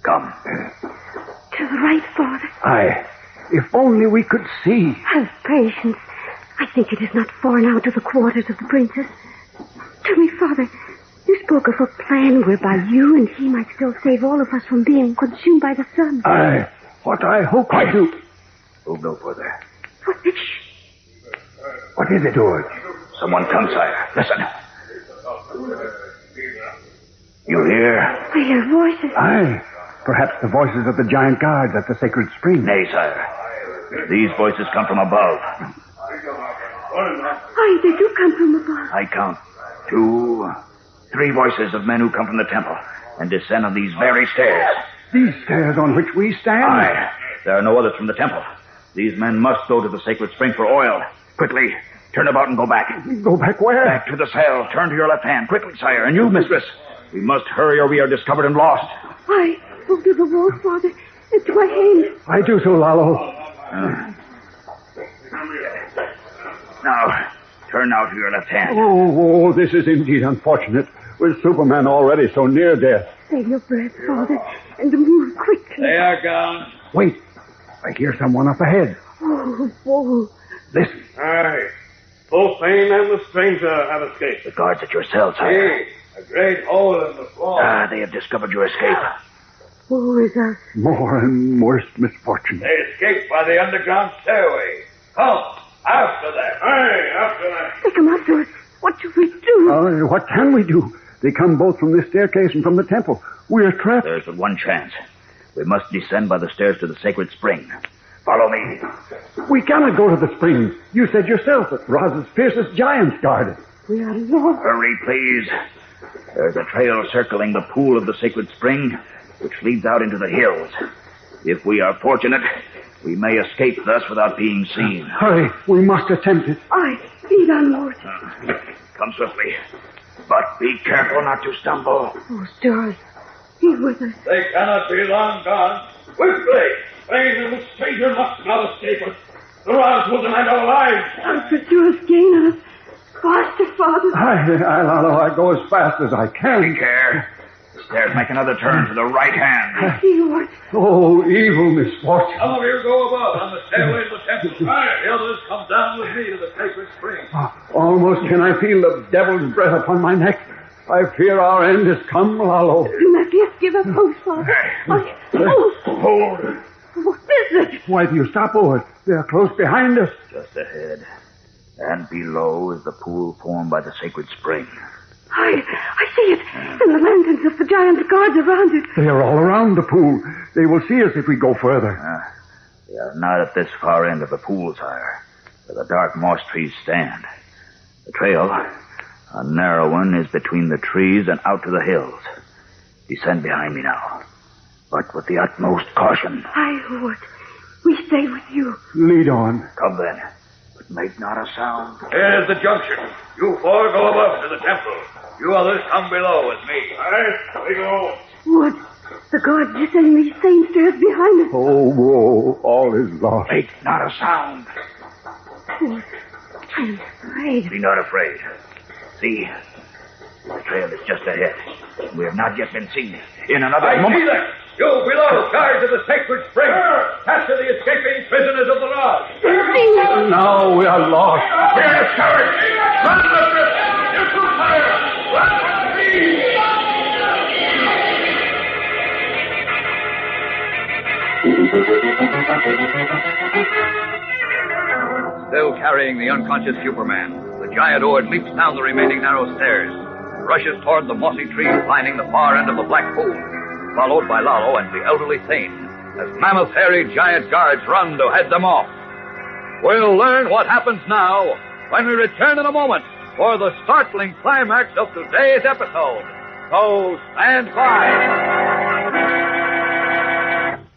Come. To the right, Father. Aye. If only we could see. Have patience. I think it is not far now to the quarters of the princess. Tell me, Father, you spoke of a plan whereby you and he might still save all of us from being consumed by the sun. Aye. What I hope I do. Move no further. What is it, Ord? Someone comes, sire. Listen. You hear? I hear voices. Aye. Perhaps the voices of the giant guards at the sacred spring. Nay, sire. These voices come from above. Aye, they do come from above. I count 2, 3 voices of men who come from the temple and descend on these very stairs. These stairs on which we stand? Aye. There are no others from the temple. These men must go to the sacred spring for oil. Quickly, turn about and go back. Go back where? Back to the cell. Turn to your left hand. Quickly, sire. And you, mistress. We must hurry or we are discovered and lost. Aye, go to the wall, Father. And to my hand. I do so, Lalo. Now, turn now to your left hand. Oh, this is indeed unfortunate. With Superman already so near death. Save your breath, Father, and move quickly. They are gone. Wait. I hear someone up ahead. Oh. Listen. Aye. Both Thane and the stranger have escaped. The guards at your cell, sire. Hey, a great hole in the floor. They have discovered your escape. Woe is us. More and worse misfortune. They escaped by the underground stairway. Come, after them. Aye, after that. They come after us. What do we do? What can we do? They come both from this staircase and from the temple. We are trapped. There's but one chance. We must descend by the stairs to the sacred spring. Follow me. We cannot go to the spring. You said yourself that Roz's fiercest giants guard it. We are lost. Hurry, please. There's a trail circling the pool of the sacred spring, which leads out into the hills. If we are fortunate, we may escape thus without being seen. Hurry. We must attempt it. Aye. Lead on, Lord. Come swiftly. But be careful not to stumble. Oh, Stars. Be with us. They cannot be long gone. Quickly! Thane and the stranger must not escape us. The Roz will demand our lives. Our pursuers gain on us. Faster, Father. Aye, Lalo. I go as fast as I can. Take care. The stairs make another turn to the right hand. I see yours. Oh, evil misfortune. Some of you go above on the stairway to the temple. The others come down with me to the sacred spring. Almost can I feel the devil's breath upon my neck. I fear our end has come, Lalo. Do not yet give up hope, Father. Hold. What is it? Why do you stop over it? They're close behind us. Just ahead. And below is the pool formed by the sacred spring. I see it. And the lanterns of the giant guards around it. They are all around the pool. They will see us if we go further. They are not at this far end of the pool, sire, where the dark moss trees stand. The trail, a narrow one, is between the trees and out to the hills. Descend behind me now, but with the utmost caution. Aye, Lord. We stay with you. Lead on. Come then, but make not a sound. Here's the junction. You 4 go above to the temple. You others come below with me. Aye, we go. Wood, the guards descend these same stairs behind us. Oh, all is lost. Make not a sound. Wood, I am afraid. Be not afraid. See, the trail is just ahead. We have not yet been seen. In another moment... see them. You below, guards of the sacred spring. Capture the escaping prisoners of the Roz. Now we are lost. We're discovered. Run, mistress. You too, sire. Run with me. Still carrying the unconscious Superman, the giant Ord leaps down the remaining narrow stairs and rushes toward the mossy trees lining the far end of the black pool, followed by Lalo and the elderly Thane, as mammoth hairy giant guards run to head them off. We'll learn what happens now when we return in a moment for the startling climax of today's episode. So stand by.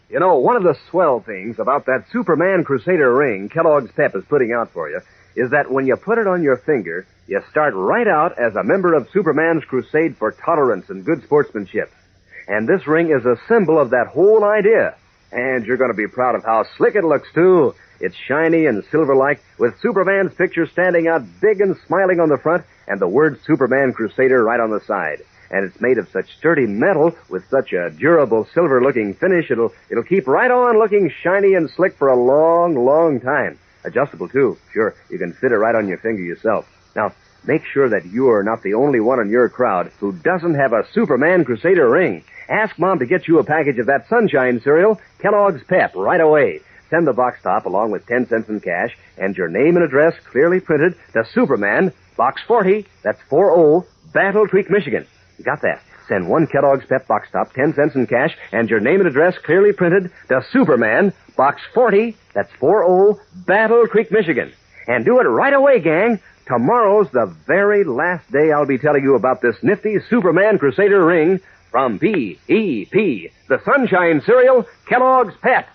You know, one of the swell things about that Superman Crusader ring Kellogg's Pep is putting out for you is that when you put it on your finger, you start right out as a member of Superman's crusade for tolerance and good sportsmanship. And this ring is a symbol of that whole idea. And you're going to be proud of how slick it looks, too. It's shiny and silver-like, with Superman's picture standing out big and smiling on the front, and the word Superman Crusader right on the side. And it's made of such sturdy metal with such a durable silver-looking finish, it'll keep right on looking shiny and slick for a long, long time. Adjustable, too. Sure, you can fit it right on your finger yourself. Now, make sure that you're not the only one in your crowd who doesn't have a Superman Crusader ring. Ask Mom to get you a package of that Sunshine cereal, Kellogg's Pep, right away. Send the box top along with 10 cents in cash and your name and address clearly printed to Superman, Box 40, that's 40, Battle Creek, Michigan. You got that? Send one Kellogg's Pep box top, 10 cents in cash, and your name and address clearly printed to Superman, Box 40, that's 40, Battle Creek, Michigan. And do it right away, gang. Tomorrow's the very last day I'll be telling you about this nifty Superman Crusader ring from P.E.P., the Sunshine cereal, Kellogg's Pep.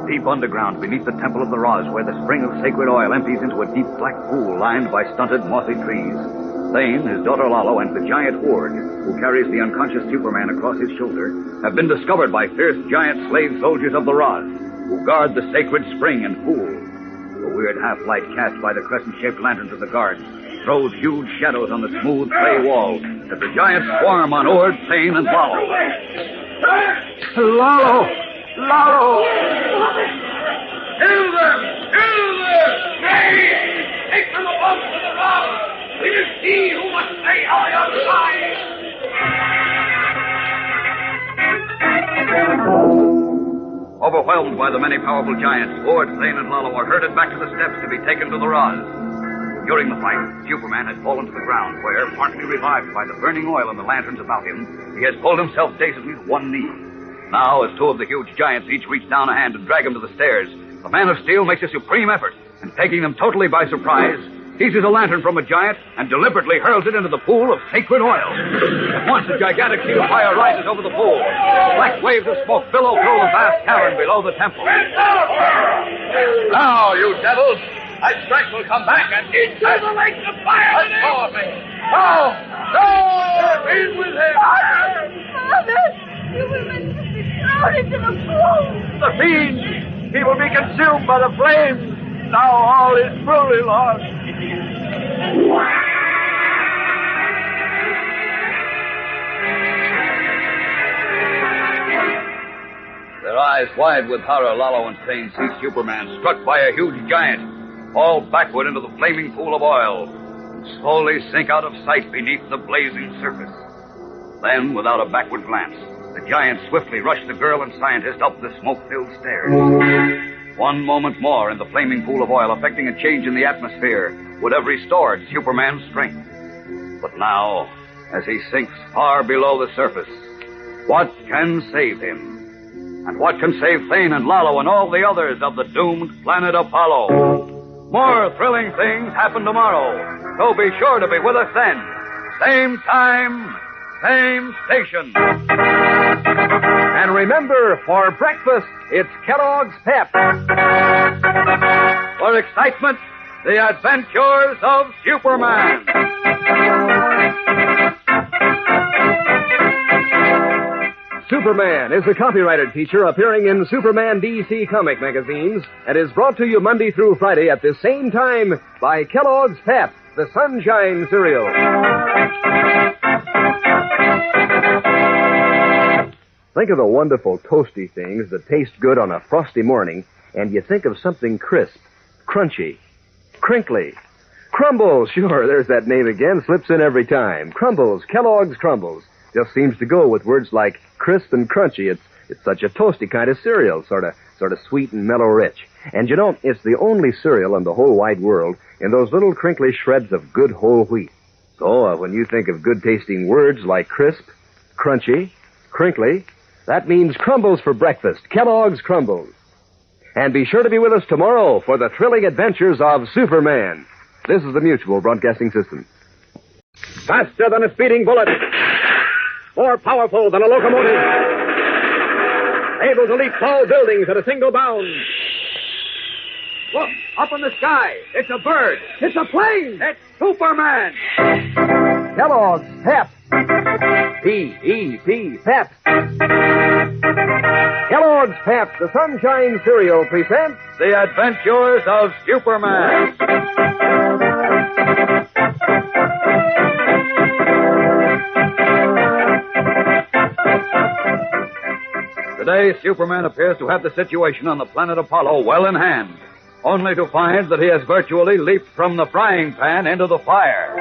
Deep underground, beneath the Temple of the Roz, where the spring of sacred oil empties into a deep black pool lined by stunted, mossy trees, Thane, his daughter Lalo, and the giant Ord, who carries the unconscious Superman across his shoulder, have been discovered by fierce giant slave soldiers of the Roz, who guard the sacred spring and pool. The weird half-light cast by the crescent-shaped lanterns of the guards throws huge shadows on the smooth clay walls as the giants swarm on Ord, Thane, and Lalo. Lalo! Lalo! Kill them! Kill them! Nay! Take them above to the Roz! It is he who must stay on your side! Overwhelmed by the many powerful giants, Ord, Thane, and Lalo are herded back to the steps to be taken to the Roz. During the fight, Superman had fallen to the ground where, partly revived by the burning oil and the lanterns about him, he has pulled himself dazedly to one knee. Now, as two of the huge giants each reach down a hand and drag him to the stairs, the Man of Steel makes a supreme effort, and taking them totally by surprise, seizes a lantern from a giant and deliberately hurls it into the pool of sacred oil. At once, a gigantic sheet of fire rises over the pool. Black waves of smoke billow through the vast cavern below the temple. Now, you devils! My strength will come back and into the lake of fire! Let go of me! No! No! He's with him! Father! You will be thrown into the pool! The fiend! He will be consumed by the flames! Now all is truly lost! Their eyes wide with horror, Lalo and Thane see Superman struck by a huge giant, fall backward into the flaming pool of oil, and slowly sink out of sight beneath the blazing surface. Then, without a backward glance, the giant swiftly rushed the girl and scientist up the smoke-filled stairs. One moment more in the flaming pool of oil, affecting a change in the atmosphere, would have restored Superman's strength. But now, as he sinks far below the surface, what can save him? And what can save Thane and Lalo and all the others of the doomed planet Apollo? More thrilling things happen tomorrow, so be sure to be with us then. Same time, same station. And remember, for breakfast, it's Kellogg's Pep. For excitement, the adventures of Superman. Superman is a copyrighted feature appearing in Superman DC comic magazines and is brought to you Monday through Friday at the same time by Kellogg's Pep, the Sunshine cereal. Think of the wonderful toasty things that taste good on a frosty morning, and you think of something crisp, crunchy, crinkly. Crumbles, sure, there's that name again, slips in every time. Crumbles, Kellogg's Crumbles. Just seems to go with words like crisp and crunchy. It's such a toasty kind of cereal, sort of sweet and mellow rich. And you know, it's the only cereal in the whole wide world in those little crinkly shreds of good whole wheat. So when you think of good-tasting words like crisp, crunchy, crinkly, that means crumbles for breakfast, Kellogg's Crumbles. And be sure to be with us tomorrow for the thrilling adventures of Superman. This is the Mutual Broadcasting System. Faster than a speeding bullet. More powerful than a locomotive. Able to leap tall buildings at a single bound. Look, up in the sky. It's a bird. It's a plane. It's Superman. Kellogg's Pep. P-E-P, Pep. Kellogg's Pep, the Sunshine Cereal, presents The Adventures of Superman. Today, Superman appears to have the situation on the planet Apollo well in hand, only to find that he has virtually leaped from the frying pan into the fire.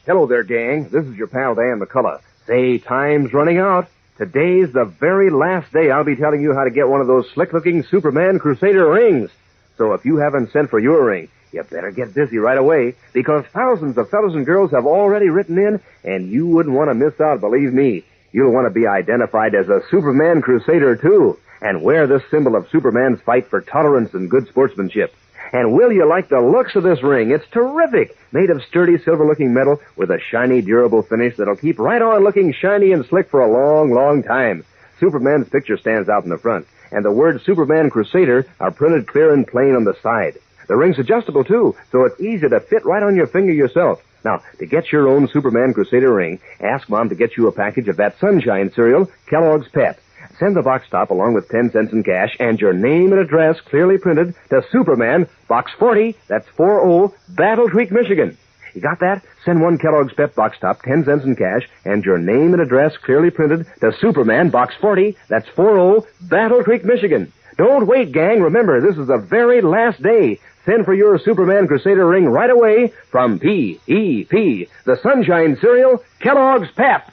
Hello there, gang. This is your pal Dan McCullough. Say, time's running out. Today's the very last day I'll be telling you how to get one of those slick-looking Superman Crusader rings. So if you haven't sent for your ring, you better get busy right away, because thousands of fellows and girls have already written in, and you wouldn't want to miss out, believe me. You'll want to be identified as a Superman Crusader, too, and wear this symbol of Superman's fight for tolerance and good sportsmanship. And will you like the looks of this ring? It's terrific. Made of sturdy silver-looking metal with a shiny, durable finish that'll keep right on looking shiny and slick for a long, long time. Superman's picture stands out in the front, and the words Superman Crusader are printed clear and plain on the side. The ring's adjustable, too, so it's easy to fit right on your finger yourself. Now, to get your own Superman Crusader ring, ask Mom to get you a package of that Sunshine cereal, Kellogg's Pep. Send the box top along with 10 cents in cash and your name and address clearly printed to Superman, Box 40, that's 40, Battle Creek, Michigan. You got that? Send one Kellogg's Pep box top, 10 cents in cash, and your name and address clearly printed to Superman, Box 40, that's 40, Battle Creek, Michigan. Don't wait, gang. Remember, this is the very last day. Send for your Superman Crusader ring right away from P.E.P., the Sunshine Cereal, Kellogg's Pep.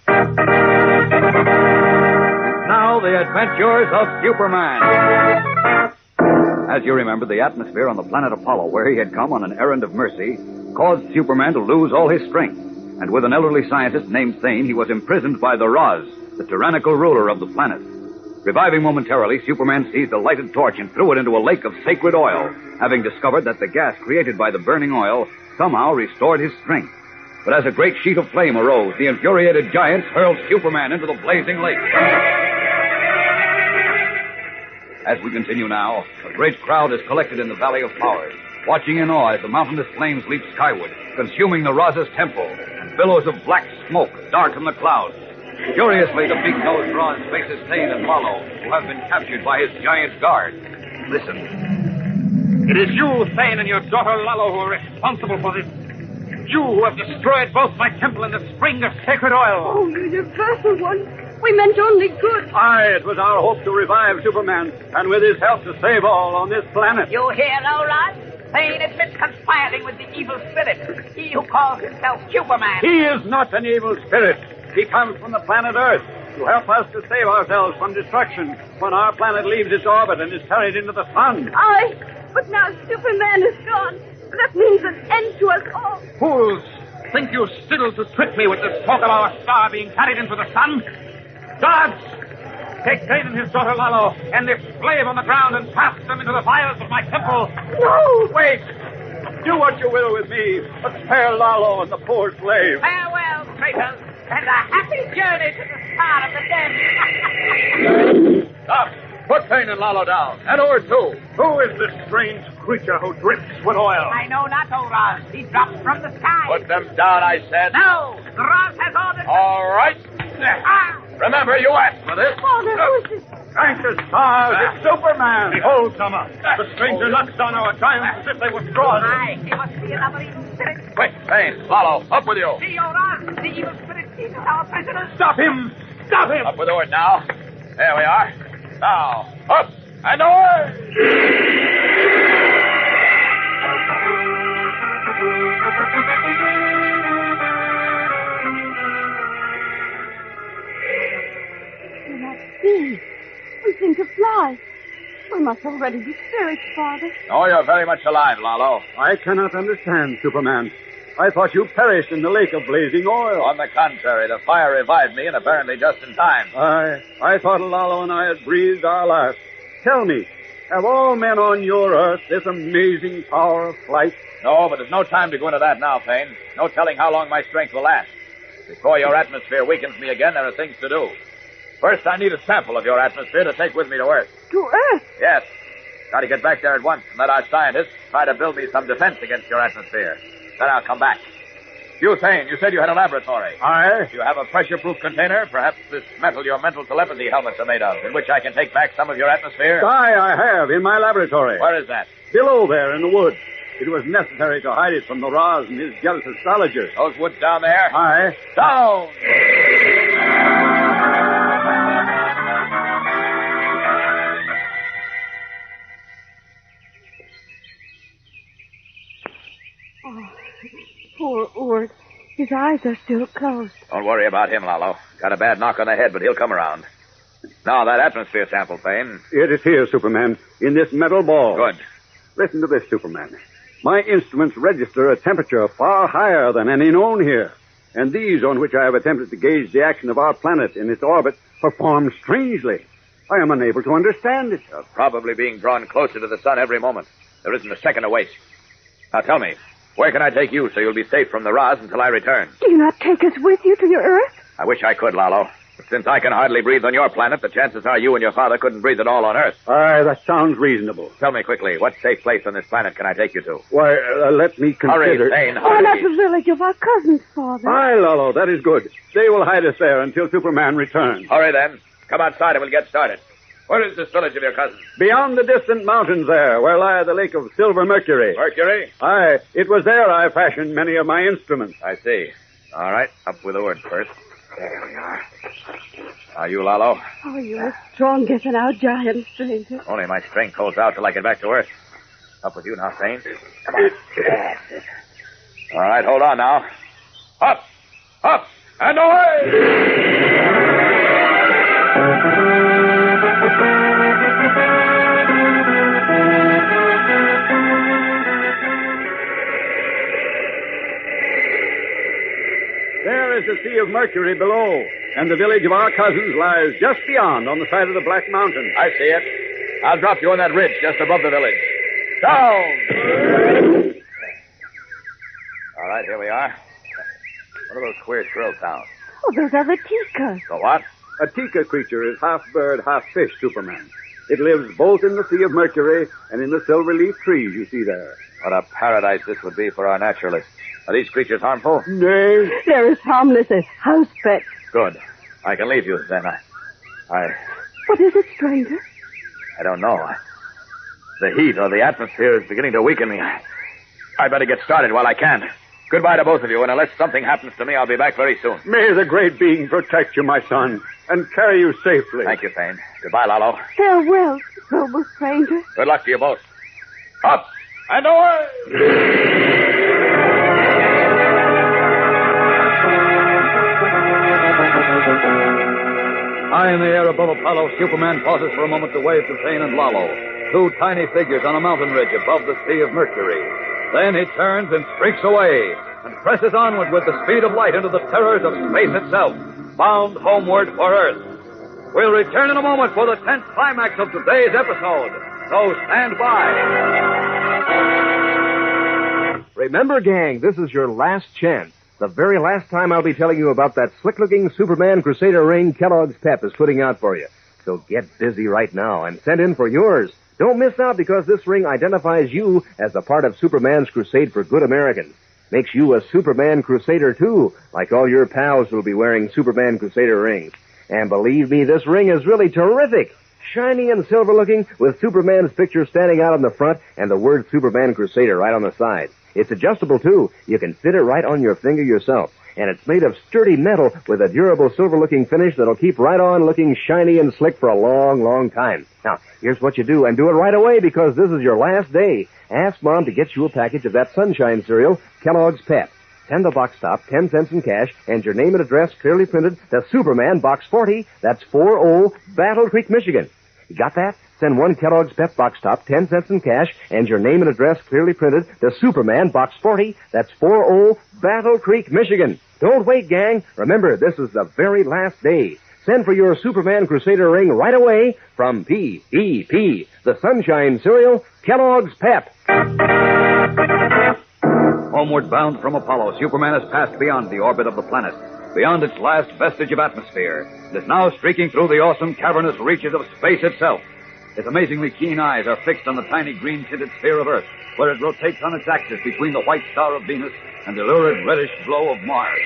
Now, the adventures of Superman. As you remember, the atmosphere on the planet Apollo, where he had come on an errand of mercy, caused Superman to lose all his strength. And with an elderly scientist named Thane, he was imprisoned by the Roz, the tyrannical ruler of the planet. Reviving momentarily, Superman seized a lighted torch and threw it into a lake of sacred oil, having discovered that the gas created by the burning oil somehow restored his strength. But as a great sheet of flame arose, the infuriated giants hurled Superman into the blazing lake. As we continue now, a great crowd is collected in the Valley of Power, watching in awe as the mountainous flames leap skyward, consuming the Roz's temple, and billows of black smoke darken the clouds. Curiously, the big-nosed Roz faces Thane and Marlowe, who have been captured by his giant guard. Listen. It is you, Thane, and your daughter Lalo, who are responsible for this. You who have destroyed both my temple and the spring of sacred oil. Oh, you universal one. We meant only good. Aye, it was our hope to revive Superman, and with his help to save all on this planet. You hear, Loran? Thane admits conspiring with the evil spirit. He who calls himself Superman. He is not an evil spirit. He comes from the planet Earth to help us to save ourselves from destruction when our planet leaves its orbit and is carried into the sun. Aye, but now Superman is gone. That means an end to us all. Fools! Think you still to trick me with this talk of our star being carried into the sun? Guards! Take Thane and his daughter Lalo and this slave on the ground and cast them into the vials of my temple. No! Wait! Do what you will with me, but spare Lalo and the poor slave. Farewell, traitors, and a happy journey to the star of the dead. Stop! Put Thane and Lalo down. And her, too. Who is this strange creature who drips with oil? I know not, O Roz. He drops from the sky. Put them down, I said. No! The Roz has ordered... All right. Remember, you asked for this. Father, who is this? Thank the stars, it's Superman. Behold, Summer. The stranger knocks down our giants as if they were straws. Aye, he must be another evil spirit. Quick, Thane, Lalo, up with you. See, O Roz, the evil spirit seizes our prisoners. Stop him! Stop him! Up with the word now. There we are. Now, up and away! See, we seem to fly. We must already be spirits, Father. Oh, you're very much alive, Lalo. I cannot understand, Superman. I thought you perished in the lake of blazing oil. On the contrary, the fire revived me, and apparently just in time. I thought Lalo and I had breathed our last. Tell me, have all men on your Earth this amazing power of flight? No, but there's no time to go into that now, Payne. No telling how long my strength will last. Before your atmosphere weakens me again, there are things to do. First, I need a sample of your atmosphere to take with me to Earth. To Earth? Yes. Got to get back there at once and let our scientists try to build me some defense against your atmosphere. Then I'll come back. You, Payne, you said you had a laboratory. Aye. Do you have a pressure-proof container? Perhaps this metal your mental telepathy helmets are made of, in which I can take back some of your atmosphere? Aye, I have, in my laboratory. Where is that? Below there in the woods. It was necessary to hide it from the Raz and his jealous astrologers. Those woods down there? Aye. Down! Poor Ort. His eyes are still closed. Don't worry about him, Lalo. Got a bad knock on the head, but he'll come around. Now, that atmosphere sample, Payne. It is here, Superman, in this metal ball. Good. Listen to this, Superman. My instruments register a temperature far higher than any known here. And these, on which I have attempted to gauge the action of our planet in its orbit, perform strangely. I am unable to understand it. You're probably being drawn closer to the sun every moment. There isn't a second to waste. Now, tell me, where can I take you so you'll be safe from the Raz until I return? Do you not take us with you to your Earth? I wish I could, Lalo. But since I can hardly breathe on your planet, the chances are you and your father couldn't breathe at all on Earth. Aye, that sounds reasonable. Tell me quickly, what safe place on this planet can I take you to? Why, let me consider... Hurry, Payne, Why not hurry. the village of our cousins, Father? Aye, Lalo, that is good. They will hide us there until Superman returns. Hurry, then. Come outside and we'll get started. Where is this village of your cousins? Beyond the distant mountains there, where lie the lake of silver mercury. Mercury? Aye, it was there I fashioned many of my instruments. I see. All right, up with the word first. There we are. Are you, Lalo? Oh, you're stronger than our giant, stranger. Only my strength holds out till I get back to Earth. Up with you now, Payne. Come on. All right, hold on now. Up! Up! And away! There is the Sea of Mercury below, and the village of our cousins lies just beyond on the side of the Black Mountain. I see it. I'll drop you on that ridge just above the village. Down! All right, here we are. What are those queer shrill sounds? Oh, those are the Tikas. The what? A Tika creature is half bird, half fish, Superman. It lives both in the Sea of Mercury and in the silver-leaf trees you see there. What a paradise this would be for our naturalists. Are these creatures harmful? Nay. They're as harmless as house pets. Good. I can leave you then. What is it, stranger? I don't know. The heat or the atmosphere is beginning to weaken me. I better get started while I can. Goodbye to both of you, and unless something happens to me, I'll be back very soon. May the great being protect you, my son, and carry you safely. Thank you, Payne. Goodbye, Lalo. Farewell, noble stranger. Good luck to you both. Up and away! High in the air above Apollo, Superman pauses for a moment to wave to Payne and Lalo, two tiny figures on a mountain ridge above the Sea of Mercury. Then he turns and streaks away and presses onward with the speed of light into the terrors of space itself, bound homeward for Earth. We'll return in a moment for the 10th climax of today's episode, so stand by. Remember, gang, this is your last chance. The very last time I'll be telling you about that slick-looking Superman Crusader ring Kellogg's Pep is putting out for you. So get busy right now and send in for yours. Don't miss out because this ring identifies you as a part of Superman's crusade for good Americans. Makes you a Superman Crusader, too, like all your pals who'll be wearing Superman Crusader rings. And believe me, this ring is really terrific. Shiny and silver-looking with Superman's picture standing out on the front and the word Superman Crusader right on the side. It's adjustable, too. You can fit it right on your finger yourself. And it's made of sturdy metal with a durable silver-looking finish that'll keep right on looking shiny and slick for a long, long time. Now, here's what you do, and do it right away because this is your last day. Ask Mom to get you a package of that sunshine cereal, Kellogg's Pep. Send the box top, 10 cents in cash, and your name and address clearly printed to Superman, Box 40. That's 40, Battle Creek, Michigan. You got that? Send 1 Kellogg's Pep Box Top, 10 cents in cash, and your name and address clearly printed to Superman, Box 40. That's 40 Battle Creek, Michigan. Don't wait, gang. Remember, this is the very last day. Send for your Superman Crusader ring right away from P.E.P., the Sunshine Cereal, Kellogg's Pep. Homeward bound from Apollo, Superman has passed beyond the orbit of the planet, beyond its last vestige of atmosphere, and is now streaking through the awesome cavernous reaches of space itself. His amazingly keen eyes are fixed on the tiny green-tinted sphere of Earth, where it rotates on its axis between the white star of Venus and the lurid reddish glow of Mars.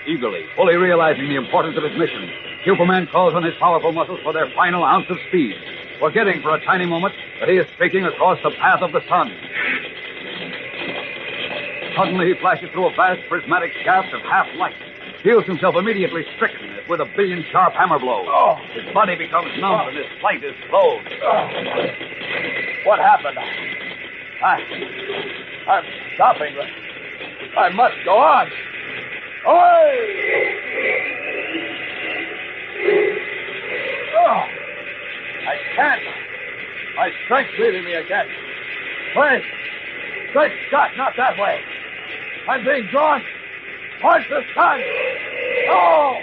Eagerly, fully realizing the importance of his mission, Superman calls on his powerful muscles for their final ounce of speed, forgetting for a tiny moment that he is streaking across the path of the sun. Suddenly he flashes through a vast prismatic shaft of half-light, feels himself immediately stricken as with a billion sharp hammer blows. His body becomes numb and his sight is closed. What happened? I'm stopping. I must go on. Away! Oh, I can't. My strength's leaving me again. Wait! Great Scott, not that way. I'm being drawn towards the sun. Oh!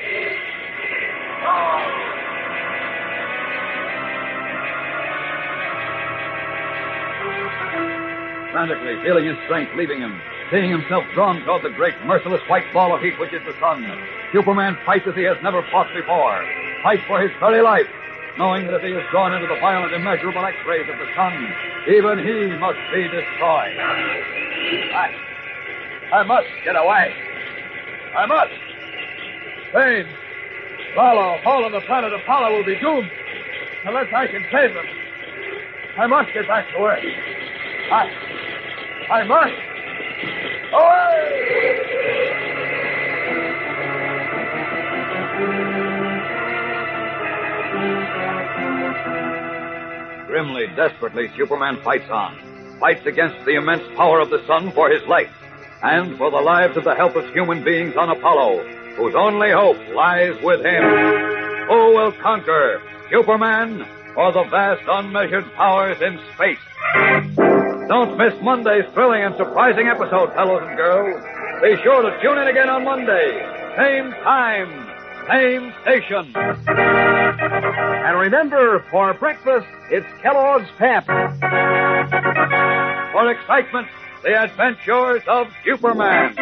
Frantically, feeling his strength leaving him, seeing himself drawn toward the great, merciless white ball of heat which is the sun, Superman fights as he has never fought before. Fights for his very life, knowing that if he is drawn into the violent, immeasurable X-rays of the sun, even he must be destroyed. I must get away. I must. Bane, Lalo, all on the planet Apollo will be doomed unless I can save them. I must get back to Earth. I must. Away! Grimly, desperately, Superman fights on. Fights against the immense power of the sun for his life, and for the lives of the helpless human beings on Apollo, whose only hope lies with him. Who will conquer, Superman or the vast unmeasured powers in space? Don't miss Monday's thrilling and surprising episode, fellows and girls. Be sure to tune in again on Monday. Same time, same station. And remember, for breakfast, it's Kellogg's Pep. For excitement, the adventures of Superman.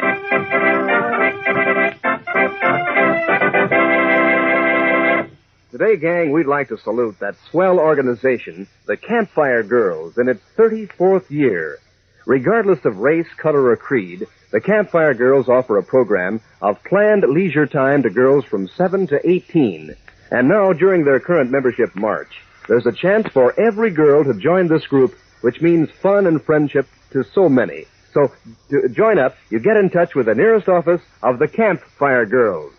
Today, gang, we'd like to salute that swell organization, the Campfire Girls, in its 34th year. Regardless of race, color, or creed, the Campfire Girls offer a program of planned leisure time to girls from 7 to 18. And now, during their current membership march, there's a chance for every girl to join this group, which means fun and friendship to so many. So, to join up, you get in touch with the nearest office of the Campfire Girls.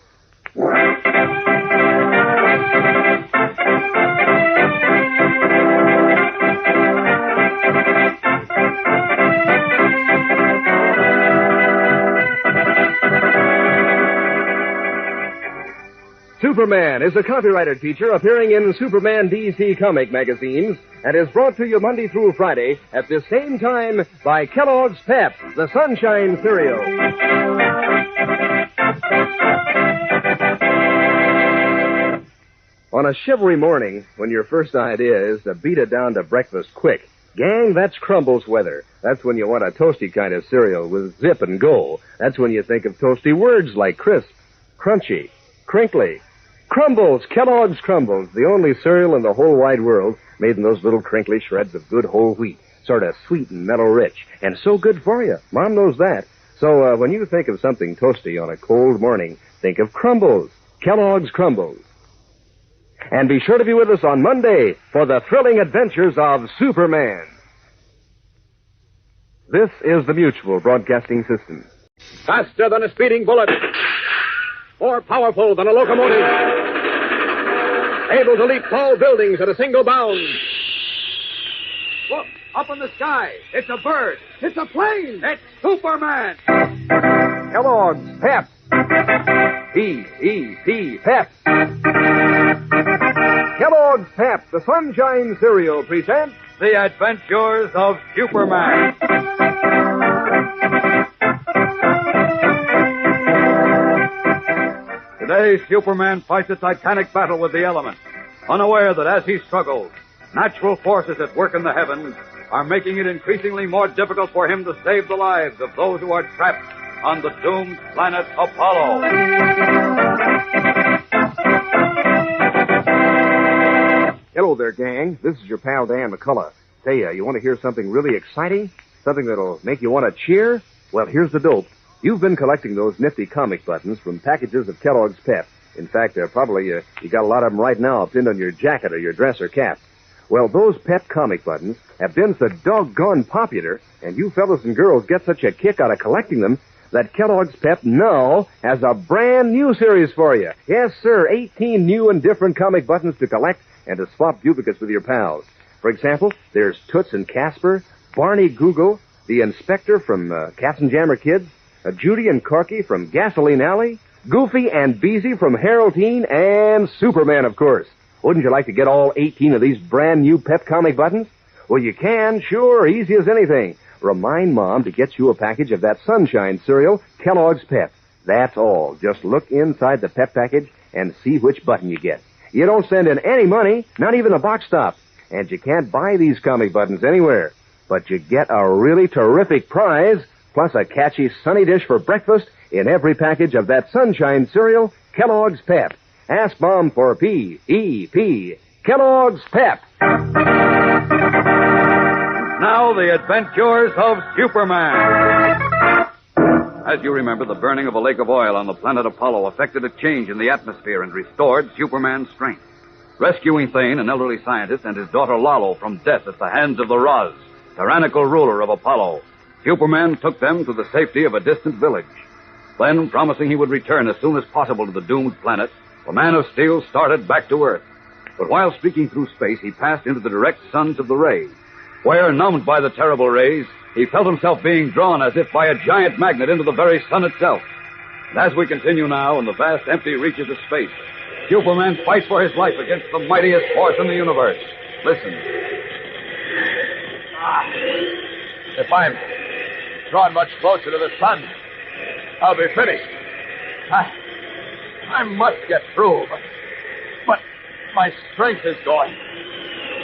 Superman is a copyrighted feature appearing in Superman DC comic magazines and is brought to you Monday through Friday at the same time by Kellogg's Pep, the Sunshine Cereal. On a chivalry morning, when your first idea is to beat it down to breakfast quick, gang, that's Crumbles weather. That's when you want a toasty kind of cereal with zip and go. That's when you think of toasty words like crisp, crunchy, crinkly. Crumbles, Kellogg's Crumbles, the only cereal in the whole wide world made in those little crinkly shreds of good whole wheat. Sort of sweet and mellow rich, and so good for you. Mom knows that. So when you think of something toasty on a cold morning, think of Crumbles, Kellogg's Crumbles. And be sure to be with us on Monday for the thrilling adventures of Superman. This is the Mutual Broadcasting System. Faster than a speeding bullet. More powerful than a locomotive. Able to leap tall buildings at a single bound. Look, up in the sky. It's a bird. It's a plane. It's Superman. Kellogg's Pep. P-E-P, Pep. Kellogg's Kellogg's Pep, the Sunshine Cereal, presents The Adventures of Superman. Today, Superman fights a titanic battle with the elements, unaware that as he struggles, natural forces at work in the heavens are making it increasingly more difficult for him to save the lives of those who are trapped on the doomed planet Apollo. Hello there, gang. This is your pal Dan McCullough. Say, you want to hear something really exciting? Something that'll make you want to cheer? Well, here's the dope. You've been collecting those nifty comic buttons from packages of Kellogg's Pep. In fact, they're probably, you got a lot of them right now pinned on your jacket or your dress or cap. Well, those Pep comic buttons have been so doggone popular, and you fellas and girls get such a kick out of collecting them, that Kellogg's Pep now has a brand new series for you. Yes, sir, 18 new and different comic buttons to collect and to swap duplicates with your pals. For example, there's Toots and Casper, Barney Google, the Inspector from Katzenjammer Kids, Judy and Corky from Gasoline Alley, Goofy and Beezy from Harold Teen, and Superman, of course. Wouldn't you like to get all 18 of these brand new Pep comic buttons? Well, you can, sure, easy as anything. Remind Mom to get you a package of that Sunshine cereal, Kellogg's Pep. That's all. Just look inside the Pep package and see which button you get. You don't send in any money, not even a box stop. And you can't buy these comic buttons anywhere. But you get a really terrific prize, plus a catchy sunny dish for breakfast in every package of that Sunshine cereal, Kellogg's Pep. Ask Mom for P-E-P. Kellogg's Pep. Now, the adventures of Superman. As you remember, the burning of a lake of oil on the planet Apollo affected a change in the atmosphere and restored Superman's strength. Rescuing Thane, an elderly scientist, and his daughter Lalo from death at the hands of the Roz, tyrannical ruler of Apollo, Superman took them to the safety of a distant village. Then, promising he would return as soon as possible to the doomed planet, the Man of Steel started back to Earth. But while streaking through space, he passed into the direct suns of the rays, where, numbed by the terrible rays, he felt himself being drawn as if by a giant magnet into the very sun itself. And as we continue now in the vast empty reaches of space, Superman fights for his life against the mightiest force in the universe. Listen. If I'm drawn much closer to the sun, I'll be finished. I must get through, but my strength is going.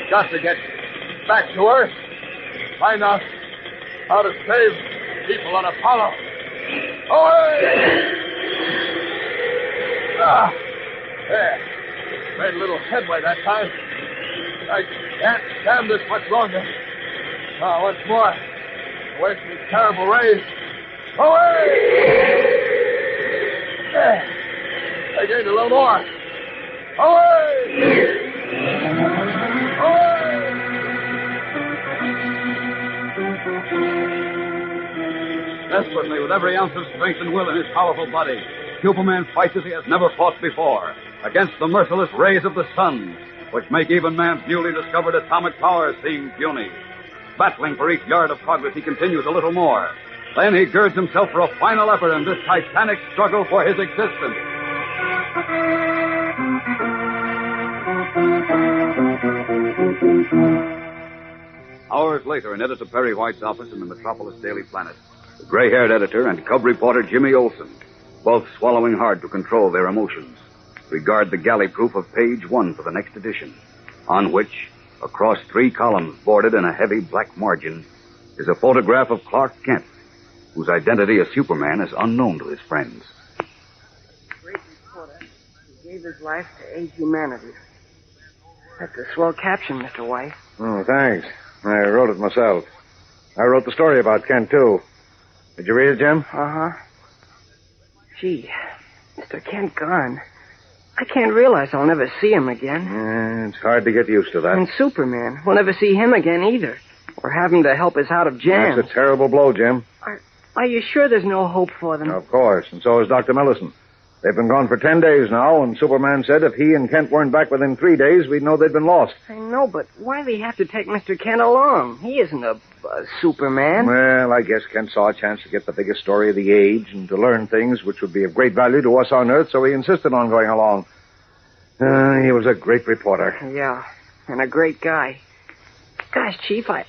Got to get back to Earth. Find out how to save people on Apollo. There. Made a little headway that time. I can't stand this much longer. Once more. Away from these terrible rays. Away! There. I gained a little more. Away! Desperately, with every ounce of strength and will in his powerful body, Superman fights as he has never fought before, against the merciless rays of the sun, which make even man's newly discovered atomic power seem puny. Battling for each yard of progress, he continues a little more. Then he girds himself for a final effort in this titanic struggle for his existence. Hours later, in Editor Perry White's office in the Metropolis Daily Planet, the gray-haired editor and cub reporter Jimmy Olsen, both swallowing hard to control their emotions, regard the galley proof of page 1 for the next edition, on which, across 3 columns bordered in a heavy black margin, is a photograph of Clark Kent, whose identity as Superman is unknown to his friends. Great reporter. He gave his life to aid humanity. That's a swell caption, Mr. White. Oh, thanks. I wrote it myself. I wrote the story about Kent, too. Did you read it, Jim? Uh-huh. Gee, Mr. Kent gone. I can't realize I'll never see him again. Yeah, it's hard to get used to that. And Superman. We'll never see him again either. Or have him to help us out of jams. That's a terrible blow, Jim. Are you sure there's no hope for them? Of course, and so is Dr. Millison. They've been gone for 10 days now, and Superman said if he and Kent weren't back within 3 days, we'd know they'd been lost. I know, but why'd they have to take Mr. Kent along? He isn't a Superman. Well, I guess Kent saw a chance to get the biggest story of the age and to learn things which would be of great value to us on Earth, so he insisted on going along. He was a great reporter. Yeah, and a great guy. Gosh, Chief, I...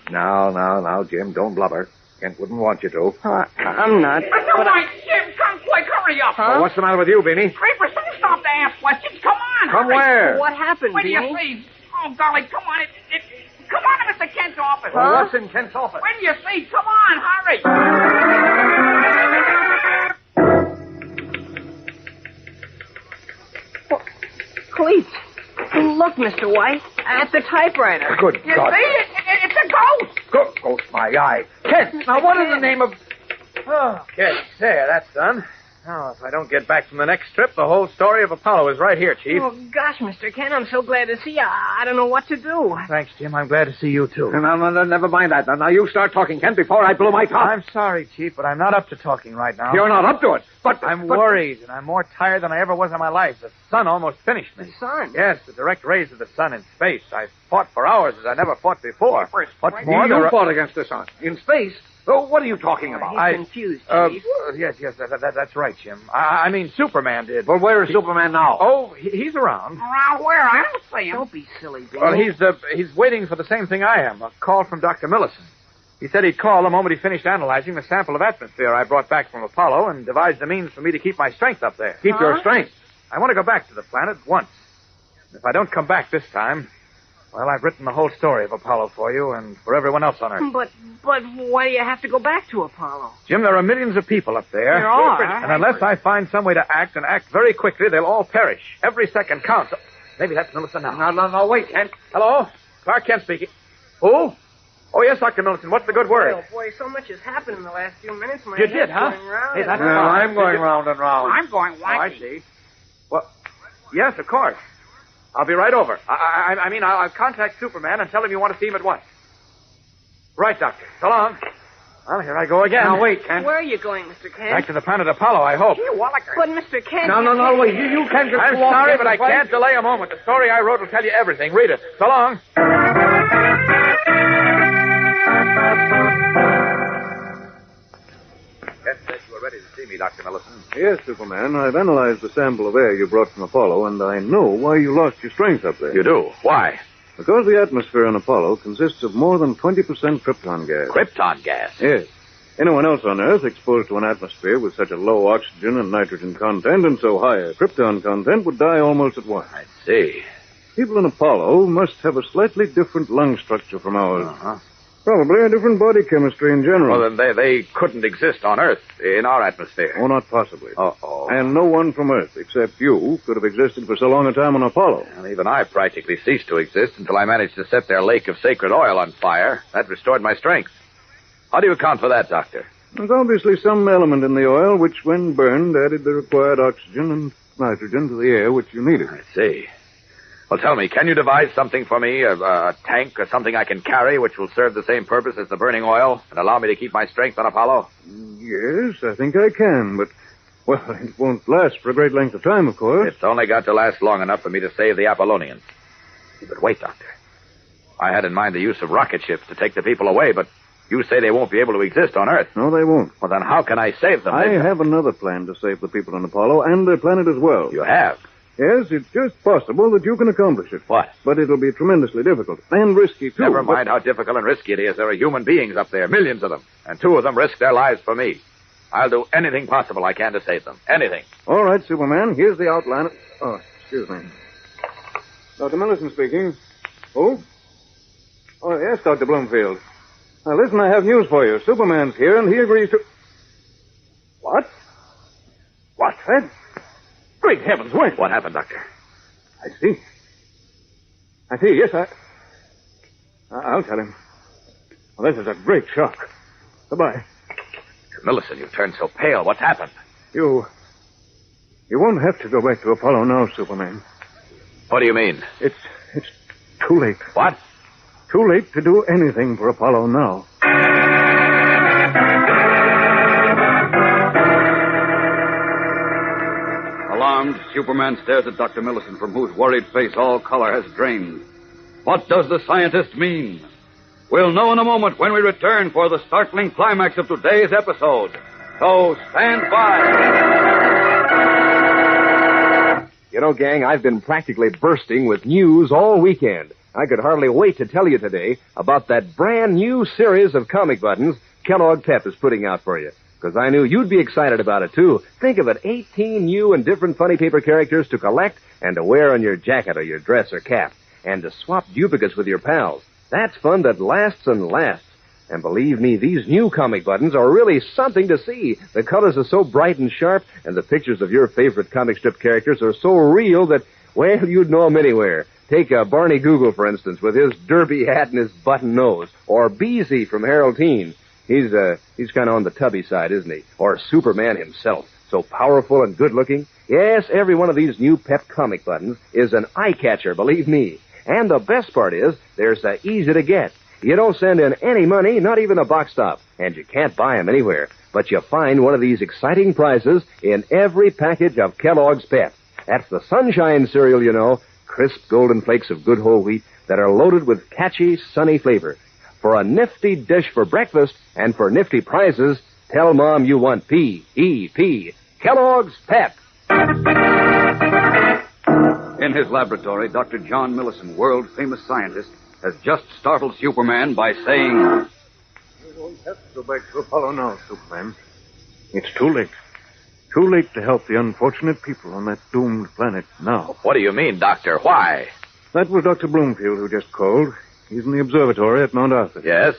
Now, Jim, don't blubber. Kent wouldn't want you to. I'm not. Mr. White, Jim, come quick, hurry up. Well, what's the matter with you, Beanie? Creepers, don't stop to ask questions. Come on, Come hurry. where? What happened, Where do you Beanie? see? Oh, golly, come on. Come on to Mr. Kent's office. Well, what's in Kent's office? Where do you see? Come on, hurry. Cleats. Look, Mr. White, at the typewriter. Good You God. see? It's a ghost. Ghost my eye. Kent, now what in the name of... Oh, okay. There, that's done. Now, if I don't get back from the next trip, the whole story of Apollo is right here, Chief. Oh, gosh, Mr. Kent, I'm so glad to see you. I don't know what to do. Thanks, Jim. I'm glad to see you, too. No, never mind that. Now, you start talking, Kent, before I blow my top. I'm sorry, Chief, but I'm not up to talking right now. You're not up to it. But I'm worried, and I'm more tired than I ever was in my life. The sun almost finished me. The sun? Yes, the direct rays of the sun in space. I fought for hours as I never fought before. What's more, you fought against the sun. In space? Oh, what are you talking about? He's confused, Chief. Yes, that's right, Jim. I mean, Superman did. Well, where is Superman now? Oh, he's around. Around where? I don't see him. Don't be silly, Beanie. Well, he's waiting for the same thing I am, a call from Dr. Millicent. He said he'd call the moment he finished analyzing the sample of atmosphere I brought back from Apollo and devised a means for me to keep my strength up there. Keep your strength? I want to go back to the planet once. If I don't come back this time, well, I've written the whole story of Apollo for you and for everyone else on Earth. But why do you have to go back to Apollo? Jim, there are millions of people up there. There are. And unless I find some way to act and act very quickly, they'll all perish. Every second counts. Maybe that's Millicent now. No, wait, Kent. Hello? Clark Kent speaking. Who? Oh, yes, Dr. Millicent. What's the good word? Oh, boy, so much has happened in the last few minutes. My You head's did, huh? going round Hey, and that's round. I'm going round and round. I'm going Oh, I wacky. see. Well, yes, of course. I'll be right over. I mean, I'll contact Superman and tell him you want to see him at once. Right, Doctor. So long. Well, here I go again. Now, wait, Kent. Where are you going, Mr. Kent? Back to the planet Apollo, I hope. But, Mr. Kent... No, wait. You can't just I'm go off sorry, the but I other way. can't delay a moment. The story I wrote will tell you everything. Read it. So long. Kent said you were ready to see me, Dr. Millicent. Yes, Superman. I've analyzed the sample of air you brought from Apollo, and I know why you lost your strength up there. You do? Why? Because the atmosphere on Apollo consists of more than 20% krypton gas. Krypton gas. Yes. Anyone else on Earth exposed to an atmosphere with such a low oxygen and nitrogen content and so high a krypton content would die almost at once. I see. People in Apollo must have a slightly different lung structure from ours. Uh-huh. Probably a different body chemistry in general. Well, then they couldn't exist on Earth, in our atmosphere. Oh, not possibly. Uh-oh. And no one from Earth, except you, could have existed for so long a time on Apollo. Well, even I practically ceased to exist until I managed to set their lake of sacred oil on fire. That restored my strength. How do you account for that, Doctor? There's obviously some element in the oil which, when burned, added the required oxygen and nitrogen to the air which you needed. I see. Well, tell me, can you devise something for me, a tank or something I can carry which will serve the same purpose as the burning oil and allow me to keep my strength on Apollo? Yes, I think I can, but, well, it won't last for a great length of time, of course. It's only got to last long enough for me to save the Apollonians. But wait, Doctor. I had in mind the use of rocket ships to take the people away, but you say they won't be able to exist on Earth. No, they won't. Well, then how can I save them? I have another plan to save the people on Apollo and their planet as well. You have? Yes, it's just possible that you can accomplish it. What? But it'll be tremendously difficult. And risky, too. Never mind how difficult and risky it is. There are human beings up there, millions of them. And 2 of them risk their lives for me. I'll do anything possible I can to save them. Anything. All right, Superman. Here's the outline. Oh, excuse me. Dr. Millicent speaking. Who? Oh, yes, Dr. Bloomfield. Now, listen, I have news for you. Superman's here, and he agrees to... What? What's that? Great heavens, wait. What happened, Doctor? I see. Yes, I'll tell him. Well, this is a great shock. Goodbye. Millicent, you turned so pale. What's happened? You won't have to go back to Apollo now, Superman. What do you mean? It's too late. What? Too late to do anything for Apollo now. Alarmed, Superman stares at Dr. Millicent, from whose worried face all color has drained. What does the scientist mean? We'll know in a moment when we return for the startling climax of today's episode. So stand by. You know, gang, I've been practically bursting with news all weekend. I could hardly wait to tell you today about that brand new series of comic buttons Kellogg Pep is putting out for you. Because I knew you'd be excited about it, too. Think of it, 18 new and different funny paper characters to collect and to wear on your jacket or your dress or cap. And to swap duplicates with your pals. That's fun that lasts and lasts. And believe me, these new comic buttons are really something to see. The colors are so bright and sharp, and the pictures of your favorite comic strip characters are so real that, well, you'd know them anywhere. Take Barney Google, for instance, with his derby hat and his button nose. Or Beezy from Harold Teen. He's kind of on the tubby side, isn't he? Or Superman himself. So powerful and good-looking. Yes, every one of these new Pep comic buttons is an eye-catcher, believe me. And the best part is, they're so easy to get. You don't send in any money, not even a box stop. And you can't buy them anywhere. But you find one of these exciting prizes in every package of Kellogg's Pep. That's the Sunshine cereal, you know. Crisp golden flakes of good whole wheat that are loaded with catchy, sunny flavor. For a nifty dish for breakfast and for nifty prizes, tell Mom you want P-E-P. Kellogg's Pep. In his laboratory, Dr. John Millison, world-famous scientist, has just startled Superman by saying... You won't have to go back to Apollo now, Superman. It's too late. Too late to help the unfortunate people on that doomed planet now. What do you mean, Doctor? Why? That was Dr. Bloomfield who just called. He's in the observatory at Mount Arthur. Yes?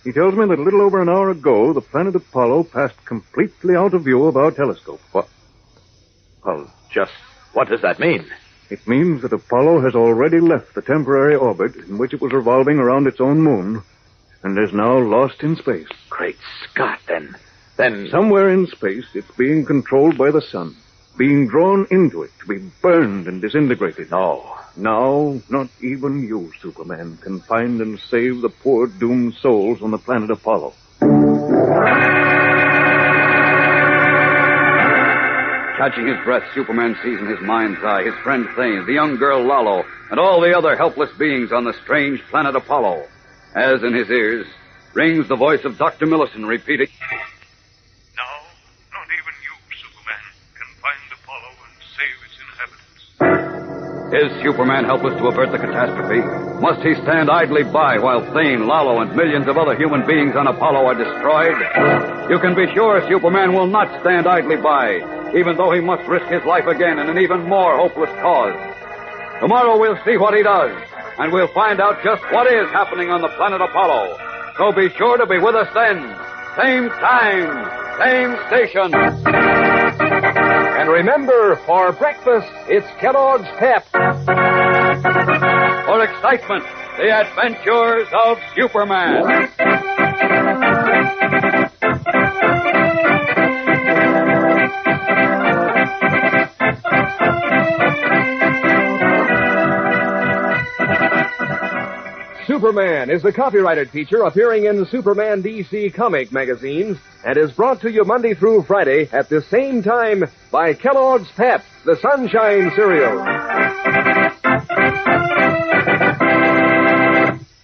He tells me that a little over an hour ago, the planet Apollo passed completely out of view of our telescope. What? Well, just what does that mean? It means that Apollo has already left the temporary orbit in which it was revolving around its own moon and is now lost in space. Great Scott, then... Somewhere in space, it's being controlled by the sun, being drawn into it to be burned and disintegrated. No. Now, not even you, Superman, can find and save the poor doomed souls on the planet Apollo. Catching his breath, Superman sees in his mind's eye his friend Thane, the young girl Lalo, and all the other helpless beings on the strange planet Apollo. As in his ears rings the voice of Dr. Millison repeating... Now, not even you, Superman, can find Apollo and save its inhabitants. Is Superman helpless to avert the catastrophe? Must he stand idly by while Thane, Lalo, and millions of other human beings on Apollo are destroyed? You can be sure Superman will not stand idly by, even though he must risk his life again in an even more hopeless cause. Tomorrow we'll see what he does, and we'll find out just what is happening on the planet Apollo. So be sure to be with us then. Same time, same station. And remember, for breakfast, it's Kellogg's Pep. For excitement, the adventures of Superman. Superman is a copyrighted feature appearing in Superman DC comic magazines and is brought to you Monday through Friday at the same time by Kellogg's Pep, the Sunshine cereal.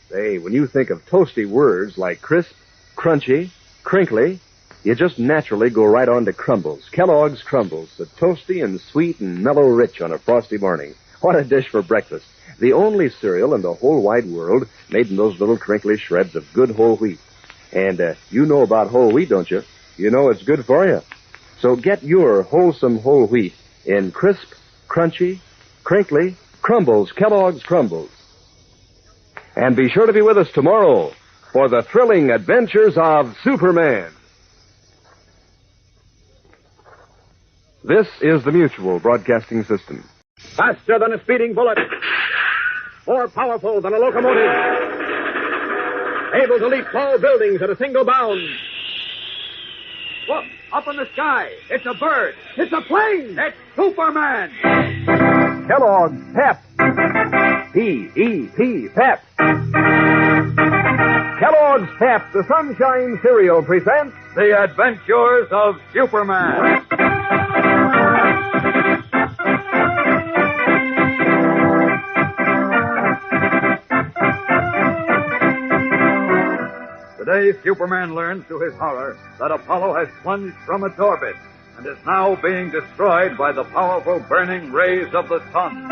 Say, when you think of toasty words like crisp, crunchy, crinkly, you just naturally go right on to Crumbles. Kellogg's Crumbles, the toasty and sweet and mellow rich on a frosty morning. What a dish for breakfast. The only cereal in the whole wide world made in those little crinkly shreds of good whole wheat. And you know about whole wheat, don't you? You know it's good for you. So get your wholesome whole wheat in crisp, crunchy, crinkly Crumbles, Kellogg's Crumbles. And be sure to be with us tomorrow for the thrilling adventures of Superman. This is the Mutual Broadcasting System. Faster than a speeding bullet. More powerful than a locomotive. Able to leap tall buildings at a single bound. Look, up in the sky. It's a bird. It's a plane. It's Superman. Kellogg's Pep. P-E-P, Pep. Kellogg's Pep, the Sunshine cereal, presents The Adventures of Superman. Today, Superman learns to his horror that Apollo has plunged from its orbit. and is now being destroyed by the powerful burning rays of the sun.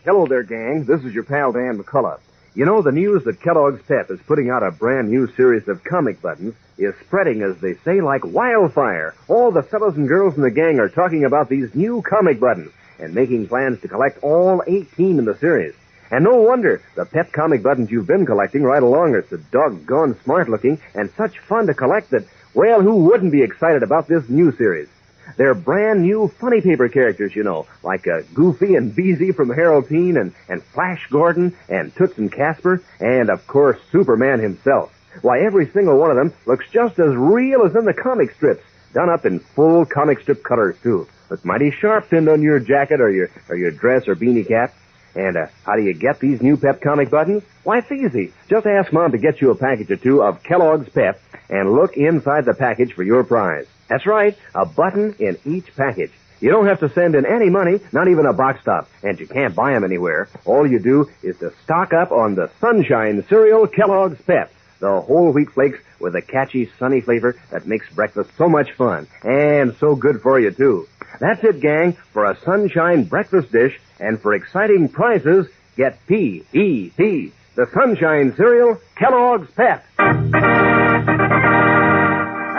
Hello there, gang. This is your pal Dan McCullough. You know, the news that Kellogg's Pep is putting out a brand new series of comic buttons is spreading, as they say, like wildfire. All the fellows and girls in the gang are talking about these new comic buttons and making plans to collect all 18 in the series. And no wonder. The Pep comic buttons you've been collecting right along are so doggone smart-looking and such fun to collect that, well, who wouldn't be excited about this new series? They're brand new funny paper characters, you know, like Goofy and Beezy from Harold Teen and Flash Gordon and Toots and Casper and, of course, Superman himself. Why, every single one of them looks just as real as in the comic strips, done up in full comic strip colors, too. Look mighty sharp pinned on your jacket or your dress or beanie cap. And how do you get these new Pep comic buttons? Why, it's easy. Just ask Mom to get you a package or two of Kellogg's Pep and look inside the package for your prize. That's right, a button in each package. You don't have to send in any money, not even a box top, and you can't buy them anywhere. All you do is to stock up on the Sunshine Cereal Kellogg's Pep, the whole wheat flakes with a catchy, sunny flavor that makes breakfast so much fun, and so good for you, too. That's it, gang. For a Sunshine breakfast dish and for exciting prizes, get P-E-P, the Sunshine Cereal Kellogg's Pep.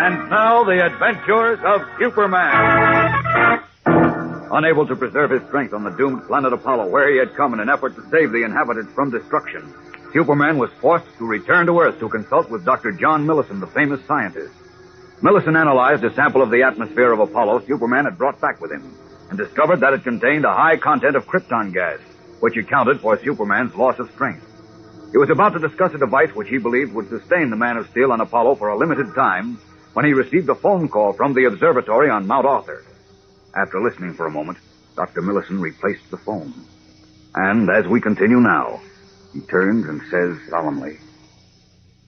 And now the adventures of Superman. Unable to preserve his strength on the doomed planet Apollo, where he had come in an effort to save the inhabitants from destruction, Superman was forced to return to Earth to consult with Dr. John Millison, the famous scientist. Millison analyzed a sample of the atmosphere of Apollo Superman had brought back with him and discovered that it contained a high content of krypton gas, which accounted for Superman's loss of strength. He was about to discuss a device which he believed would sustain the Man of Steel on Apollo for a limited time when he received a phone call from the observatory on Mount Arthur. After listening for a moment, Dr. Millison replaced the phone. And as we continue now, he turns and says solemnly,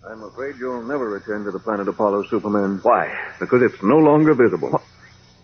I'm afraid you'll never return to the planet Apollo, Superman. Why? Because it's no longer visible.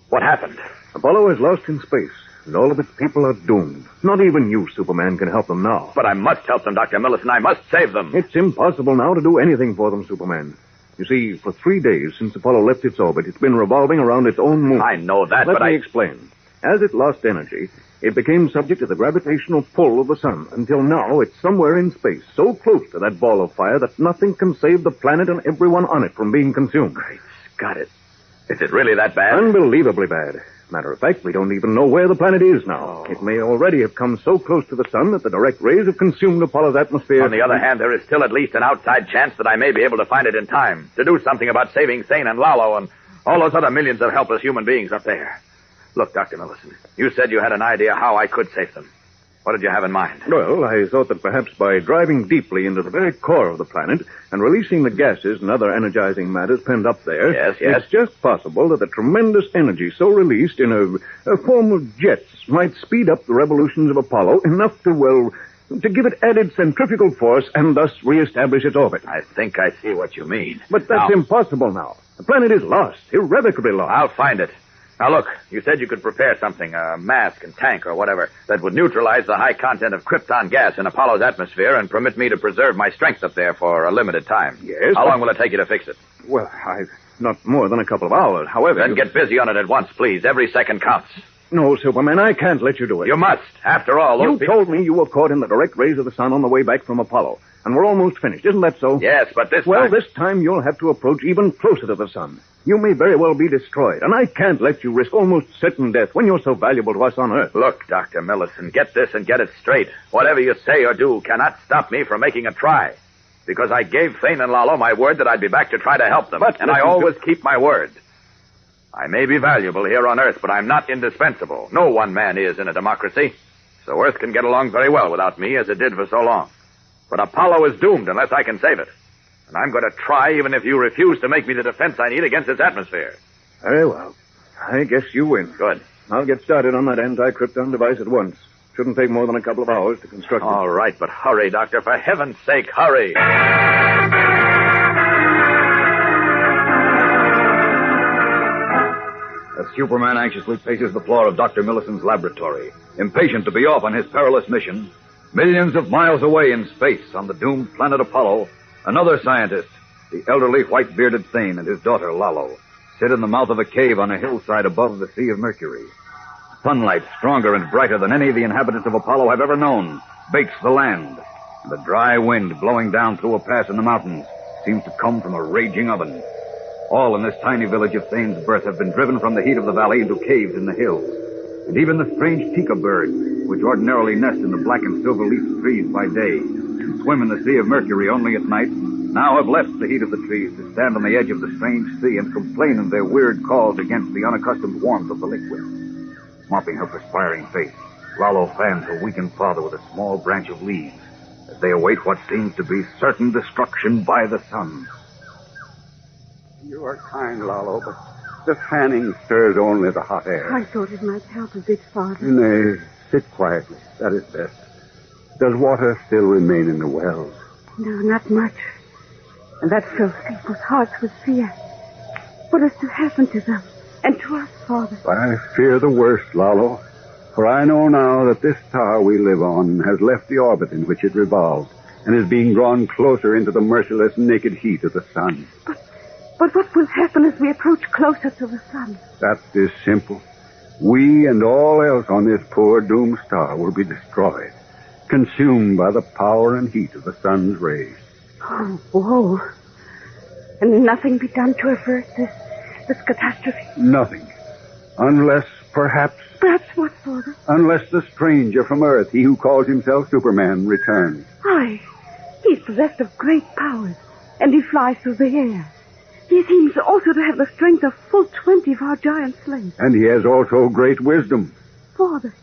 What happened? Apollo is lost in space, and all of its people are doomed. Not even you, Superman, can help them now. But I must help them, Dr. Millison. I must save them. It's impossible now to do anything for them, Superman. You see, for 3 days since Apollo left its orbit, it's been revolving around its own moon. I know that, Let me explain. As it lost energy, it became subject to the gravitational pull of the sun. Until now, it's somewhere in space, so close to that ball of fire that nothing can save the planet and everyone on it from being consumed. Great Scott, is it really that bad? Unbelievably bad. Matter of fact, we don't even know where the planet is now. It may already have come so close to the sun that the direct rays have consumed Apollo's atmosphere. On the other hand, there is still at least an outside chance that I may be able to find it in time to do something about saving Sane and Lalo and all those other millions of helpless human beings up there. Look, Dr. Millison, you said you had an idea how I could save them. What did you have in mind? Well, I thought that perhaps by driving deeply into the very core of the planet and releasing the gases and other energizing matters penned up there, Yes. it's just possible that the tremendous energy so released in a form of jets might speed up the revolutions of Apollo enough to give it added centrifugal force and thus reestablish its orbit. I think I see what you mean. But that's impossible now. The planet is lost, irrevocably lost. I'll find it. Now, look, you said you could prepare something, a mask and tank or whatever, that would neutralize the high content of krypton gas in Apollo's atmosphere and permit me to preserve my strength up there for a limited time. Yes? How long will it take you to fix it? Well, not more than a couple of hours. However... Then get busy on it at once, please. Every second counts. No, Superman, I can't let you do it. You must. After all, You told me you were caught in the direct rays of the sun on the way back from Apollo. And we're almost finished. Isn't that so? Yes, but this Well, time... this time you'll have to approach even closer to the sun. You may very well be destroyed, and I can't let you risk almost certain death when you're so valuable to us on Earth. Look, Dr. Millison, get this and get it straight. Whatever you say or do cannot stop me from making a try. Because I gave Thane and Lalo my word that I'd be back to try to help them. But and I always keep my word. I may be valuable here on Earth, but I'm not indispensable. No one man is in a democracy. So Earth can get along very well without me, as it did for so long. But Apollo is doomed unless I can save it. And I'm going to try even if you refuse to make me the defense I need against its atmosphere. Very well. I guess you win. Good. I'll get started on that anti-krypton device at once. Shouldn't take more than a couple of hours to construct it. All right, but hurry, Doctor. For heaven's sake, hurry. As Superman anxiously paces the floor of Dr. Millison's laboratory, impatient to be off on his perilous mission, millions of miles away in space on the doomed planet Apollo, another scientist, the elderly white-bearded Thane and his daughter, Lalo, sit in the mouth of a cave on a hillside above the Sea of Mercury. Sunlight, stronger and brighter than any the inhabitants of Apollo have ever known, bakes the land. And the dry wind blowing down through a pass in the mountains seems to come from a raging oven. All in this tiny village of Thane's birth have been driven from the heat of the valley into caves in the hills. And even the strange tika birds, which ordinarily nest in the black and silver-leafed trees by day, and swim in the Sea of Mercury only at night, now have left the heat of the trees to stand on the edge of the strange sea and complain in their weird calls against the unaccustomed warmth of the liquid. Mopping her perspiring face, Lalo fans her weakened father with a small branch of leaves as they await what seems to be certain destruction by the sun. You are kind, Lalo, but the fanning stirs only the hot air. I thought it might help a bit, Father. Nay, sit quietly. That is best. Does water still remain in the wells? No, not much. And that fills people's hearts with fear. What is to happen to them and to us, Father? I fear the worst, Lalo. For I know now that this star we live on has left the orbit in which it revolves and is being drawn closer into the merciless, naked heat of the sun. But what will happen as we approach closer to the sun? That is simple. We and all else on this poor doomed star will be destroyed, consumed by the power and heat of the sun's rays. Oh, whoa. And nothing be done to avert this catastrophe? Nothing. Unless, perhaps... Perhaps what, Father? Unless the stranger from Earth, he who calls himself Superman, returns. Aye. He's possessed of great powers, and he flies through the air. He seems also to have the strength of full 20 of our giant slaves. And he has also great wisdom. Father,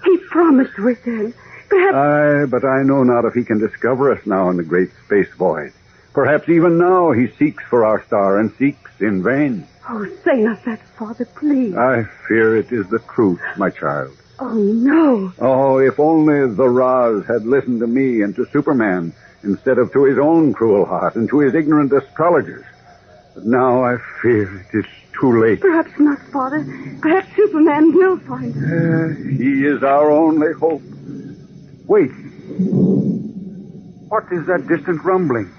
he promised to return. Perhaps... Aye, but I know not if he can discover us now in the great space void. Perhaps even now he seeks for our star and seeks in vain. Oh, say not that, Father, please. I fear it is the truth, my child. Oh, no. Oh, if only the Raz had listened to me and to Superman instead of to his own cruel heart and to his ignorant astrologers. But now I fear it is too late. Perhaps not, Father. Perhaps Superman will find us. He is our only hope. Wait. What is that distant rumbling?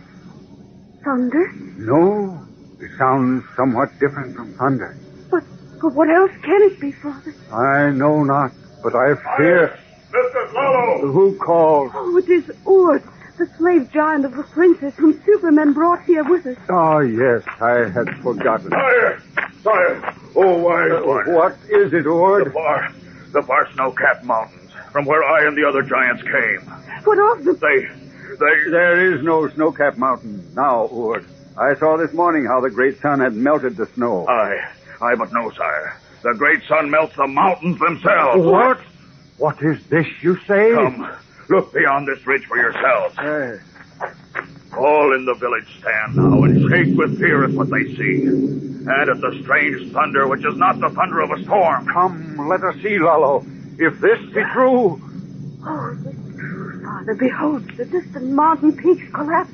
Thunder? No. It sounds somewhat different from thunder. But what else can it be, Father? I know not, but I fear... Mr. Lalo! Who calls? Oh, it is Ord, the slave giant of the princess whom Superman brought here with us. Oh, yes, I had forgotten. Sire! Oh, wise one. What is it, Ord? The far snow-capped mountains, from where I and the other giants came. What of them? There is no snow-capped mountain now, Ord. I saw this morning how the great sun had melted the snow. Aye, but no, sire. The great sun melts the mountains themselves. What? What is this you say? Come, look beyond this ridge for yourselves. All in the village stand now and shake with fear at what they see. And at the strange thunder, which is not the thunder of a storm. Come, let us see, Lalo. If this be true... Oh, it is true, Father. Behold, the distant mountain peaks collapse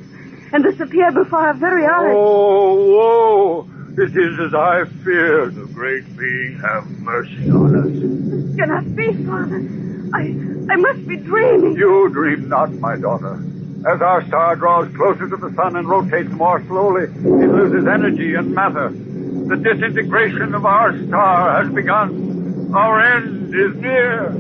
and disappear before our very eyes. Oh, it is as I feared. The great being have mercy on us. This cannot be, Father. I must be dreaming. You dream not, my daughter. As our star draws closer to the sun and rotates more slowly, it loses energy and matter. The disintegration of our star has begun. Our end is near.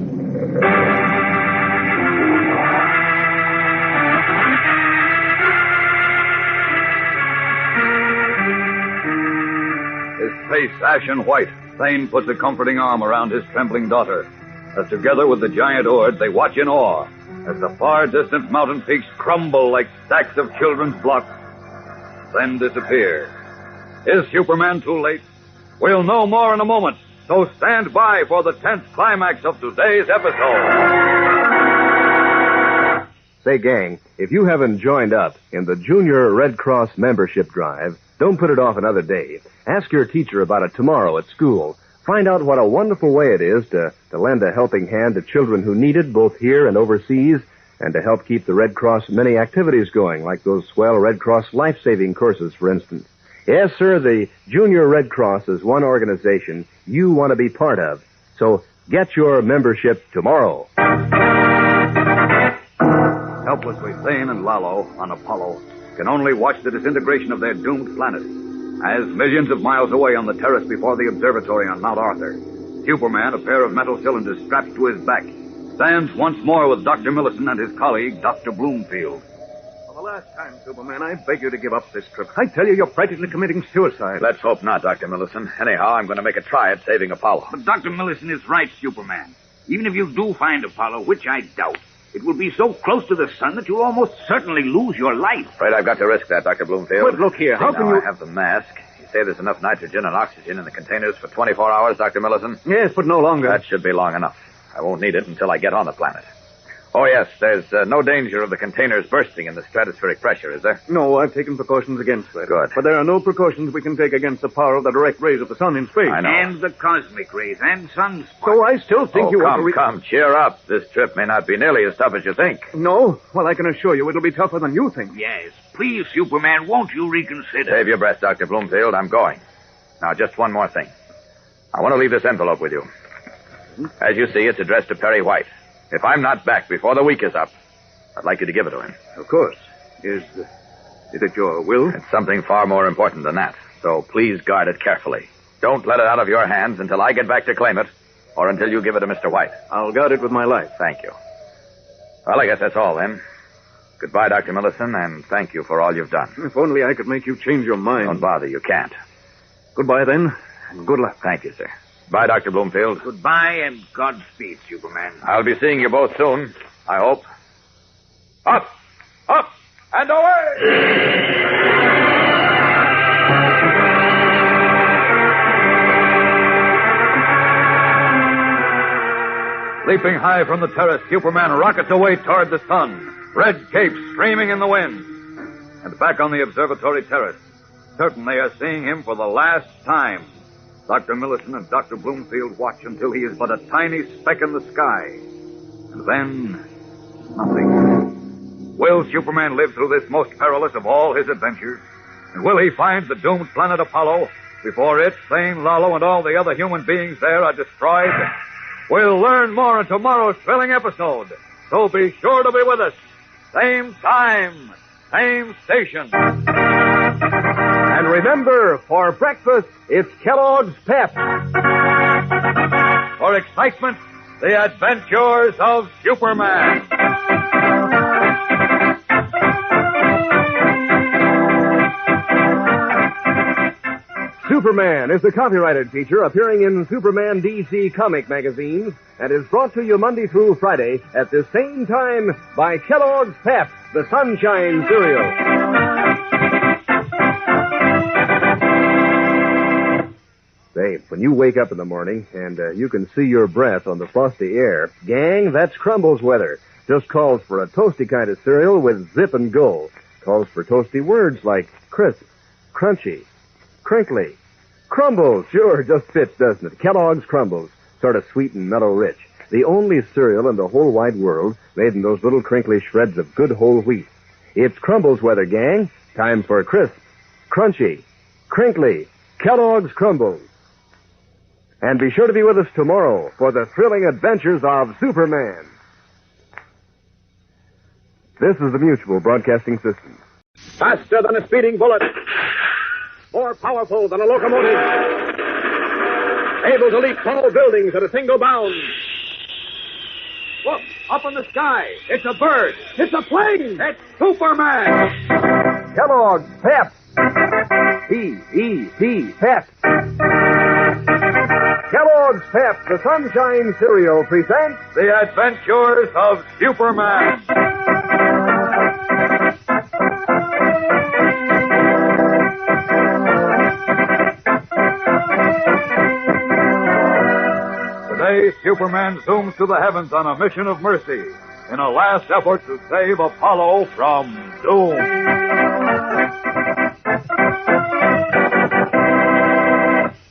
His face ashen white, Thane puts a comforting arm around his trembling daughter, as together with the giant Ord, they watch in awe as the far distant mountain peaks crumble like stacks of children's blocks, then disappear. Is Superman too late? We'll know more in a moment, so stand by for the tense climax of today's episode. Say, gang, if you haven't joined up in the Junior Red Cross membership drive, don't put it off another day. Ask your teacher about it tomorrow at school. Find out what a wonderful way it is to lend a helping hand to children who need it, both here and overseas, and to help keep the Red Cross many activities going, like those swell Red Cross life-saving courses, for instance. Yes, sir, the Junior Red Cross is one organization you want to be part of. So get your membership tomorrow. Helplessly, Thane and Lalo on Apollo can only watch the disintegration of their doomed planet. As millions of miles away on the terrace before the observatory on Mount Arthur, Superman, a pair of metal cylinders strapped to his back, stands once more with Dr. Millicent and his colleague, Dr. Bloomfield. For the last time, Superman, I beg you to give up this trip. I tell you, you're practically committing suicide. Let's hope not, Dr. Millicent. Anyhow, I'm going to make a try at saving Apollo. But Dr. Millicent is right, Superman. Even if you do find Apollo, which I doubt, it will be so close to the sun that you'll almost certainly lose your life. Afraid I've got to risk that, Dr. Bloomfield. But look here, how See, can now you... I have the mask. You say there's enough nitrogen and oxygen in the containers for 24 hours, Dr. Millicent? Yes, but no longer. That should be long enough. I won't need it until I get on the planet. Oh, yes, there's no danger of the containers bursting in the stratospheric pressure, is there? No, I've taken precautions against that. Good. But there are no precautions we can take against the power of the direct rays of the sun in space. I know. And the cosmic rays and sunspots. So I still think you ought to... Come, cheer up. This trip may not be nearly as tough as you think. No? Well, I can assure you it'll be tougher than you think. Yes. Please, Superman, won't you reconsider? Save your breath, Dr. Bloomfield. I'm going. Now, just one more thing. I want to leave this envelope with you. As you see, it's addressed to Perry White. If I'm not back before the week is up, I'd like you to give it to him. Of course. Is it your will? It's something far more important than that. So please guard it carefully. Don't let it out of your hands until I get back to claim it, or until you give it to Mr. White. I'll guard it with my life. Thank you. Well, I guess that's all then. Goodbye, Dr. Millicent, and thank you for all you've done. If only I could make you change your mind. Don't bother, you can't. Goodbye, then, and good luck. Thank you, sir. Bye, Dr. Bloomfield. Goodbye and Godspeed, Superman. I'll be seeing you both soon, I hope. Up! Up! And away! Leaping high from the terrace, Superman rockets away toward the sun, red cape streaming in the wind. And back on the observatory terrace, certain they are seeing him for the last time. Dr. Millicent and Dr. Bloomfield watch until he is but a tiny speck in the sky. And then, nothing. Will Superman live through this most perilous of all his adventures? And will he find the doomed planet Apollo before it, Thane, Lalo, and all the other human beings there are destroyed? We'll learn more in tomorrow's thrilling episode. So be sure to be with us. Same time, same station. And remember, for breakfast, it's Kellogg's Pep. For excitement, the adventures of Superman. Superman is a copyrighted feature appearing in Superman DC comic magazines and is brought to you Monday through Friday at the same time by Kellogg's Pep, the Sunshine Cereal. Say, when you wake up in the morning and you can see your breath on the frosty air, gang, that's Crumbles weather. Just calls for a toasty kind of cereal with zip and go. Calls for toasty words like crisp, crunchy, crinkly. Crumbles, sure, just fits, doesn't it? Kellogg's Crumbles, sort of sweet and mellow rich. The only cereal in the whole wide world made in those little crinkly shreds of good whole wheat. It's Crumbles weather, gang. Time for crisp, crunchy, crinkly, Kellogg's Crumbles. And be sure to be with us tomorrow for the thrilling adventures of Superman. This is the Mutual Broadcasting System. Faster than a speeding bullet. More powerful than a locomotive. Able to leap tall buildings at a single bound. Look, up in the sky. It's a bird. It's a plane. It's Superman. Kellogg's Pep. P-E-P, Pep. Kellogg's Pep, the Sunshine Cereal, presents The Adventures of Superman. Today, Superman zooms to the heavens on a mission of mercy in a last effort to save Apollo from doom.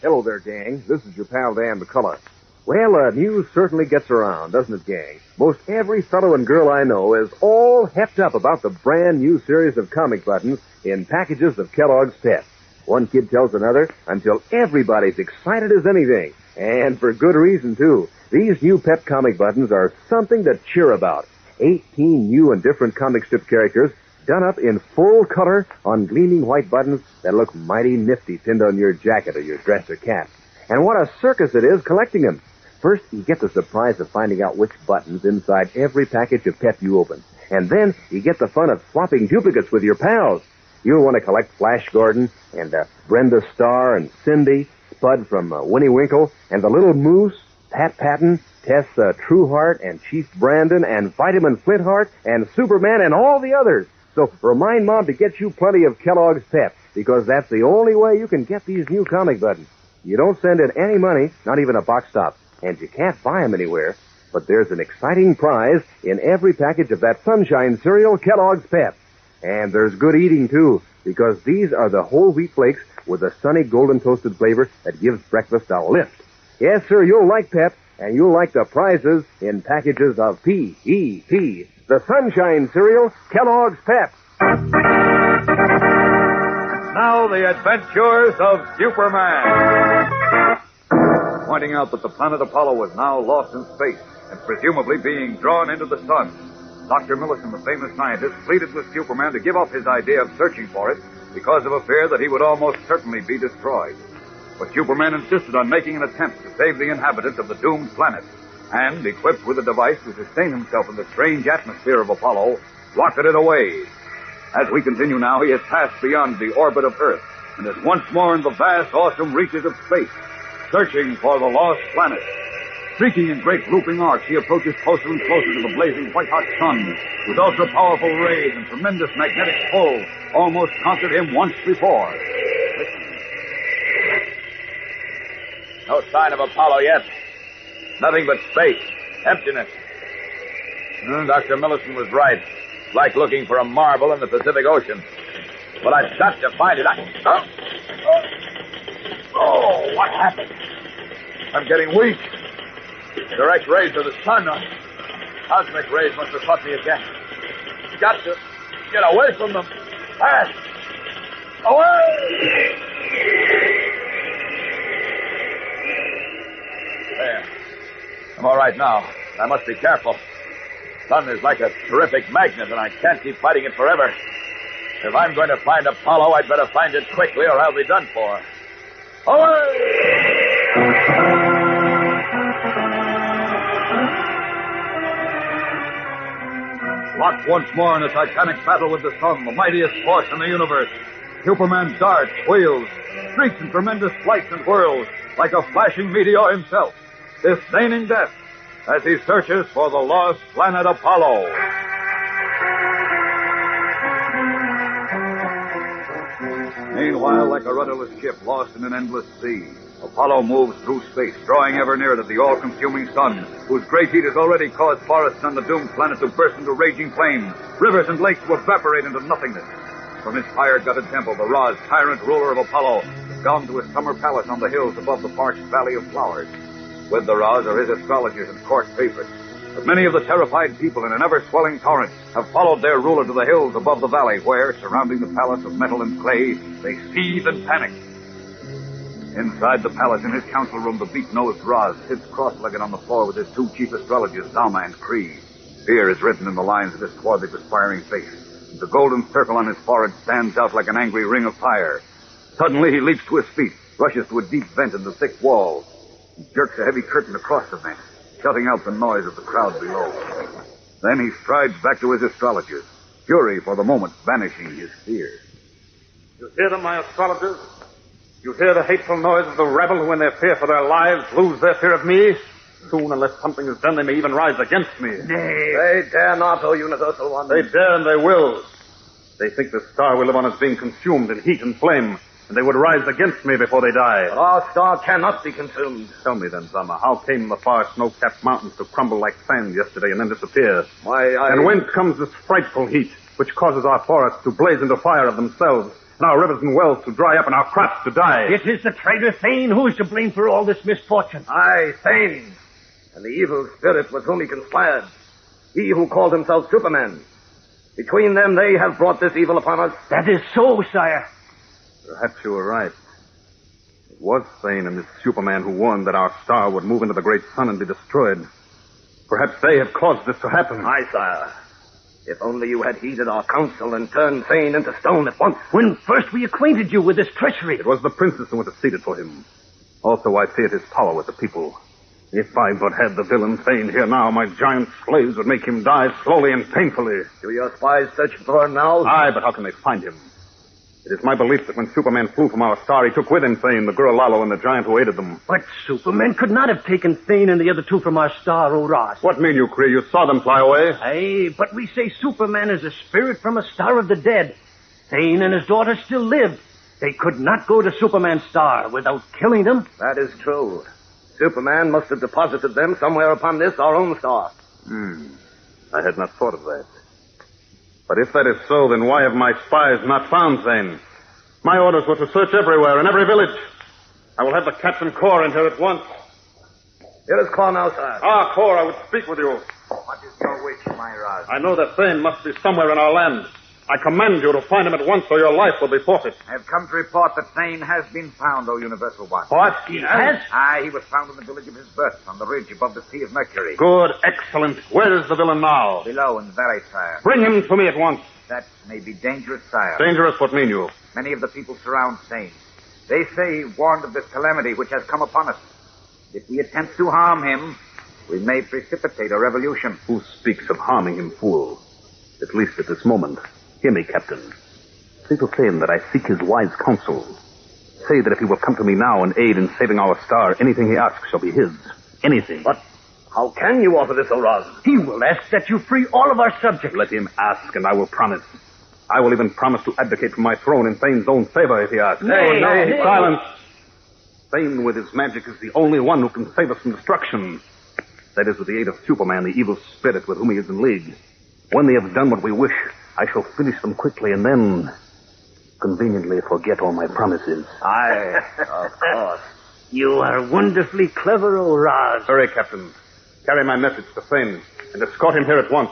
Hello there, gang. This is your pal Dan McCullough. Well, news certainly gets around, doesn't it, gang? Most every fellow and girl I know is all hepped up about the brand new series of comic buttons in packages of Kellogg's Pep. One kid tells another until everybody's excited as anything. And for good reason, too. These new Pep comic buttons are something to cheer about. 18 new and different comic strip characters done up in full color on gleaming white buttons that look mighty nifty pinned on your jacket or your dress or cap. And what a circus it is collecting them. First, you get the surprise of finding out which buttons inside every package of Pep you open. And then you get the fun of swapping duplicates with your pals. You'll want to collect Flash Gordon and Brenda Starr and Cindy, Spud from Winnie Winkle, and the Little Moose, Pat Patton, Tess Trueheart, and Chief Brandon, and Vitamin Flintheart, and Superman, and all the others. So remind Mom to get you plenty of Kellogg's Pep, because that's the only way you can get these new comic buttons. You don't send in any money, not even a box stop, and you can't buy them anywhere. But there's an exciting prize in every package of that Sunshine cereal, Kellogg's Pep. And there's good eating, too, because these are the whole wheat flakes with a sunny golden toasted flavor that gives breakfast a lift. Yes, sir, you'll like Pep, and you'll like the prizes in packages of P.E.P., the Sunshine cereal, Kellogg's Pep. Now the adventures of Superman. Pointing out that the planet Apollo was now lost in space and presumably being drawn into the sun, Dr. Millison, the famous scientist, pleaded with Superman to give up his idea of searching for it because of a fear that he would almost certainly be destroyed. But Superman insisted on making an attempt to save the inhabitants of the doomed planet, and, equipped with a device to sustain himself in the strange atmosphere of Apollo, rocketed away. As we continue now, he has passed beyond the orbit of Earth and is once more in the vast, awesome reaches of space, searching for the lost planet. Streaking in great looping arcs, he approaches closer and closer to the blazing white-hot sun, whose ultra-powerful rays and tremendous magnetic pull almost conquered him once before. Listen. No sign of Apollo yet. Nothing but space. Emptiness. Dr. Millison was right. It's like looking for a marble in the Pacific Ocean. But I've got to find it. Oh, what happened? I'm getting weak. Direct rays of the sun. Cosmic rays must have caught me again. Got to get away from them. Fast. Away! There. I'm all right now. I must be careful. The sun is like a terrific magnet, and I can't keep fighting it forever. If I'm going to find Apollo, I'd better find it quickly, or I'll be done for. Away! Locked once more in a titanic battle with the sun, the mightiest force in the universe, Superman darts, wheels, streaks in tremendous flights and whirls, like a flashing meteor himself, disdaining death as he searches for the lost planet Apollo. Meanwhile, like a rudderless ship lost in an endless sea, Apollo moves through space, drawing ever nearer to the all-consuming sun, whose great heat has already caused forests on the doomed planet to burst into raging flames, rivers and lakes to evaporate into nothingness. From his fire-gutted temple, the Ra's tyrant ruler of Apollo has gone to his summer palace on the hills above the parched Valley of Flowers. With the Ra's are his astrologers and court favorites. But many of the terrified people in an ever-swelling torrent have followed their ruler to the hills above the valley, where, surrounding the palace of metal and clay, they seethe and panic. Inside the palace, in his council room, the beak-nosed Raz sits cross-legged on the floor with his two chief astrologers, Zalma and Kree. Fear is written in the lines of his swarthy, perspiring face. The golden circle on his forehead stands out like an angry ring of fire. Suddenly, he leaps to his feet, rushes to a deep vent in the thick wall. He jerks a heavy curtain across the vent, shutting out the noise of the crowd below. Then he strides back to his astrologers, fury for the moment banishing his fear. You hear them, my astrologers? You hear the hateful noise of the rebel who, in their fear for their lives, lose their fear of me? Soon, unless something is done, they may even rise against me. Nay. They dare not, O Universal One. They dare and they will. They think the star we live on is being consumed in heat and flame, and they would rise against me before they die. But our star cannot be consumed. Tell me then, Zalma, how came the far snow-capped mountains to crumble like sand yesterday and then disappear? And whence comes this frightful heat, which causes our forests to blaze into fire of themselves, and our rivers and wells to dry up and our crops to die? It is the traitor Thane who is to blame for all this misfortune. Aye, Thane. And the evil spirit with whom he conspired. He who called himself Superman. Between them, they have brought this evil upon us. That is so, sire. Perhaps you were right. It was Thane and this Superman who warned that our star would move into the great sun and be destroyed. Perhaps they have caused this to happen. Aye, sire. If only you had heeded our counsel and turned Thane into stone at once. When first we acquainted you with this treachery. It was the princess who interceded for him. Also, I feared his power with the people. If I but had the villain Thane here now, my giant slaves would make him die slowly and painfully. Do your spies search for him now? Aye, but how can they find him? It is my belief that when Superman flew from our star, he took with him Thane, the girl Lalo, and the giant who aided them. But Superman could not have taken Thane and the other two from our star, O Ross. What mean you, Cree? You saw them fly away? Aye, but we say Superman is a spirit from a star of the dead. Thane and his daughter still live. They could not go to Superman's star without killing them. That is true. Superman must have deposited them somewhere upon this, our own star. I had not thought of that. But if that is so, then why have my spies not found Thane? My orders were to search everywhere, in every village. I will have the Captain Corps in here at once. Here is Corps now, sir. Ah, Corps, I would speak with you. What is your wish, my Raz? I know that Thane must be somewhere in our land. I command you to find him at once, or your life will be forfeit. I have come to report that Thane has been found, O Universal One. What? He has? Aye, he was found in the village of his birth, on the ridge above the Sea of Mercury. Good, excellent. Where is the villain now? Below in the valley, sire. Bring him to me at once. That may be dangerous, sire. Dangerous? What mean you? Many of the people surround Thane. They say he warned of this calamity which has come upon us. If we attempt to harm him, we may precipitate a revolution. Who speaks of harming him, fool? At least at this moment. Hear me, Captain. Say to Thane that I seek his wise counsel. Say that if he will come to me now and aid in saving our star, anything he asks shall be his. Anything. But how can you offer this, Oraz? He will ask that you free all of our subjects. Let him ask, and I will promise. I will even promise to advocate for my throne in Thane's own favor if he asks. Nay. Silence. Thane, with his magic, is the only one who can save us from destruction. That is, with the aid of Superman, the evil spirit with whom he is in league. When they have done what we wish, I shall finish them quickly and then conveniently forget all my promises. Aye, of course. You are wonderfully clever, Oraz. Hurry, Captain. Carry my message to Thane and escort him here at once.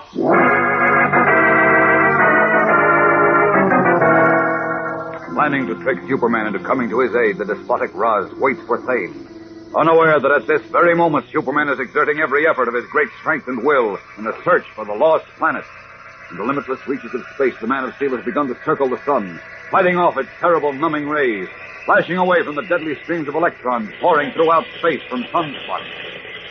Planning to trick Superman into coming to his aid, the despotic Raz waits for Thane. Unaware that at this very moment Superman is exerting every effort of his great strength and will in the search for the lost planet. In the limitless reaches of space, the Man of Steel has begun to circle the sun, fighting off its terrible numbing rays, flashing away from the deadly streams of electrons pouring throughout space from sunspots.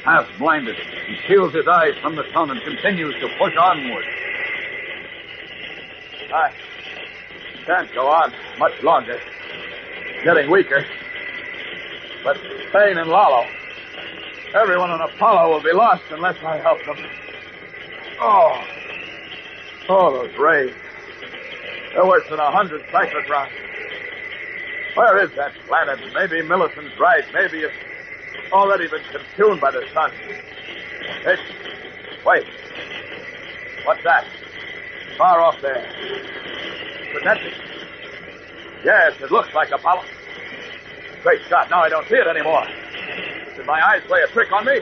Half blinded, he shields his eyes from the sun and continues to push onward. I can't go on much longer. Getting weaker. But Thane and Lalo, everyone on Apollo will be lost unless I help them. Oh, those rays. They're worse than 100 cyclotrons. Where is that planet? Maybe Millicent's right. Maybe it's already been consumed by the sun. Wait. What's that? Far off there. Protected. Yes, it looks like Apollo. Great shot. Now I don't see it anymore. Did my eyes play a trick on me?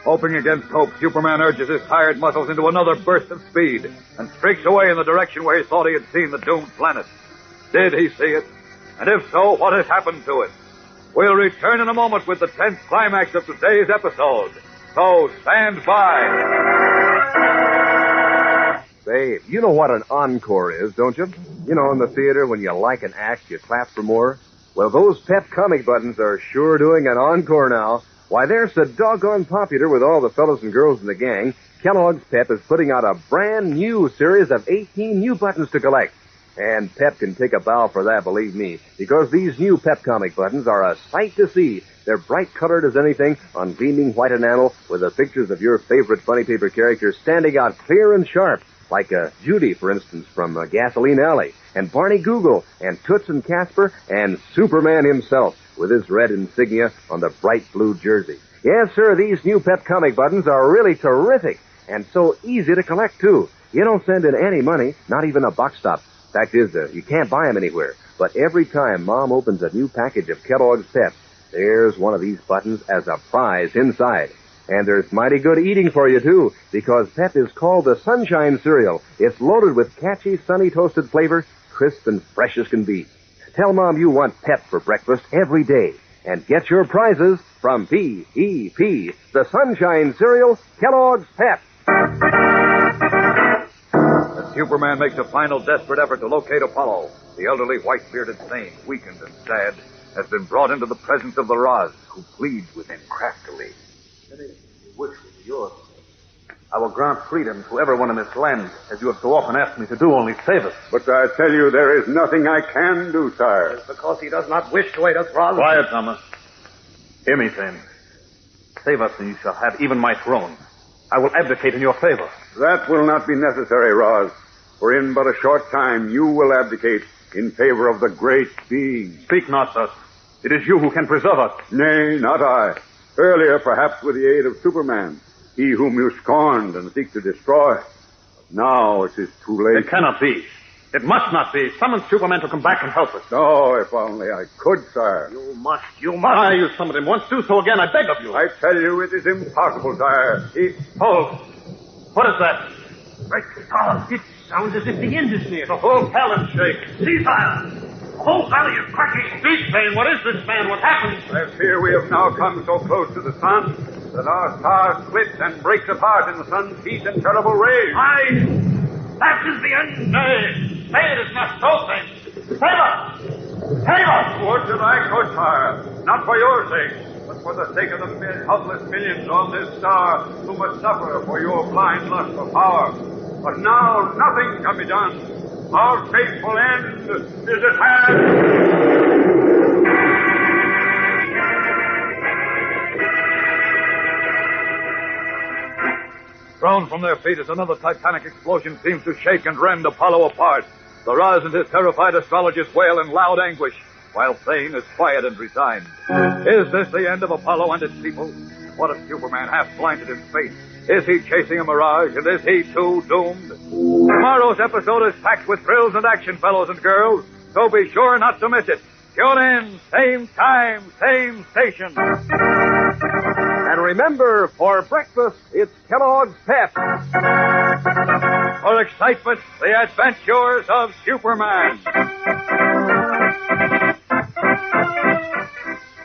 Hoping against hope, Superman urges his tired muscles into another burst of speed and streaks away in the direction where he thought he had seen the doomed planet. Did he see it? And if so, what has happened to it? We'll return in a moment with the tense climax of today's episode. So stand by. Babe, you know what an encore is, don't you? You know, in the theater, when you like an act, you clap for more. Well, those pep comic buttons are sure doing an encore now. Why, they're so doggone popular with all the fellas and girls in the gang, Kellogg's Pep is putting out a brand new series of 18 new buttons to collect. And Pep can take a bow for that, believe me, because these new Pep comic buttons are a sight to see. They're bright colored as anything on gleaming white enamel with the pictures of your favorite funny paper characters standing out clear and sharp, like Judy, for instance, from Gasoline Alley, and Barney Google, and Toots and Casper, and Superman himself with his red insignia on the bright blue jersey. Yes, sir, these new Pep comic buttons are really terrific, and so easy to collect, too. You don't send in any money, not even a box stop. Fact is, you can't buy them anywhere. But every time Mom opens a new package of Kellogg's Pep, there's one of these buttons as a prize inside. And there's mighty good eating for you, too, because Pep is called the Sunshine Cereal. It's loaded with catchy, sunny toasted flavor, crisp and fresh as can be. Tell Mom you want Pep for breakfast every day. And get your prizes from P.E.P., the Sunshine Cereal, Kellogg's Pep. As Superman makes a final desperate effort to locate Apollo, the elderly white-bearded Thane, weakened and sad, has been brought into the presence of the Roz, who pleads with him craftily. Any wish will be yours. I will grant freedom to everyone in this land, as you have so often asked me to do, only save us. But I tell you, there is nothing I can do, sire. It's because he does not wish to aid us, Roz. Quiet, Thomas. Hear me, Thane. Save us, and you shall have even my throne. I will abdicate in your favor. That will not be necessary, Roz. For in but a short time, you will abdicate in favor of the great being. Speak not thus. It is you who can preserve us. Nay, not I. Earlier, perhaps with the aid of Superman, he whom you scorned and seek to destroy. But now it is too late. It cannot be. It must not be. Summon Superman to come back and help us. Oh, if only I could, sire. You must. You summoned him once. Do so again, I beg of you. I tell you, it is impossible, sire. Hold. What is that? Great stars. It sounds as if the end is near. The whole palace shakes. See, sire. The whole valley is cracking. Speak, Thane. What is this, man? What happened? I fear we have now come so close to the sun that our star splits and breaks apart in the sun's heat and terrible rays. That is the end. Nay, say it is not so, Thane. Save us! Save us! Would that I could, sire. Not for your sake, but for the sake of the helpless millions on this star who must suffer for your blind lust for power. But now nothing can be done. Our fateful end is at hand. Thrown from their feet as another titanic explosion seems to shake and rend Apollo apart. The Roz and his terrified astrologers wail in loud anguish, while Thane is quiet and resigned. Is this the end of Apollo and its people? What if Superman half blinded in fate? Is he chasing a mirage, and is he, too, doomed? Tomorrow's episode is packed with thrills and action, fellows and girls, so be sure not to miss it. Tune in, same time, same station. And remember, for breakfast, it's Kellogg's Pep. For excitement, the adventures of Superman.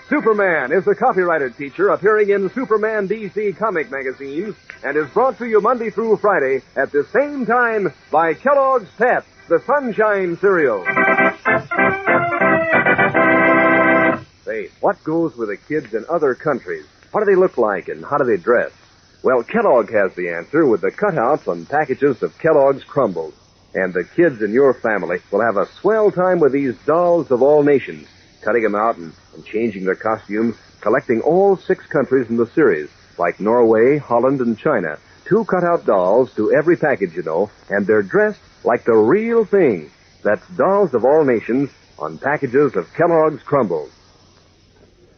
Superman is a copyrighted feature appearing in Superman DC comic magazines and is brought to you Monday through Friday at the same time by Kellogg's Pep, the Sunshine Cereal. Say, what goes with the kids in other countries? What do they look like and how do they dress? Well, Kellogg has the answer with the cutouts on packages of Kellogg's Crumbles. And the kids in your family will have a swell time with these dolls of all nations, cutting them out and changing their costumes, collecting all 6 countries in the series, like Norway, Holland, and China. 2 cutout dolls to every package, you know, and they're dressed like the real thing. That's dolls of all nations on packages of Kellogg's Crumbles.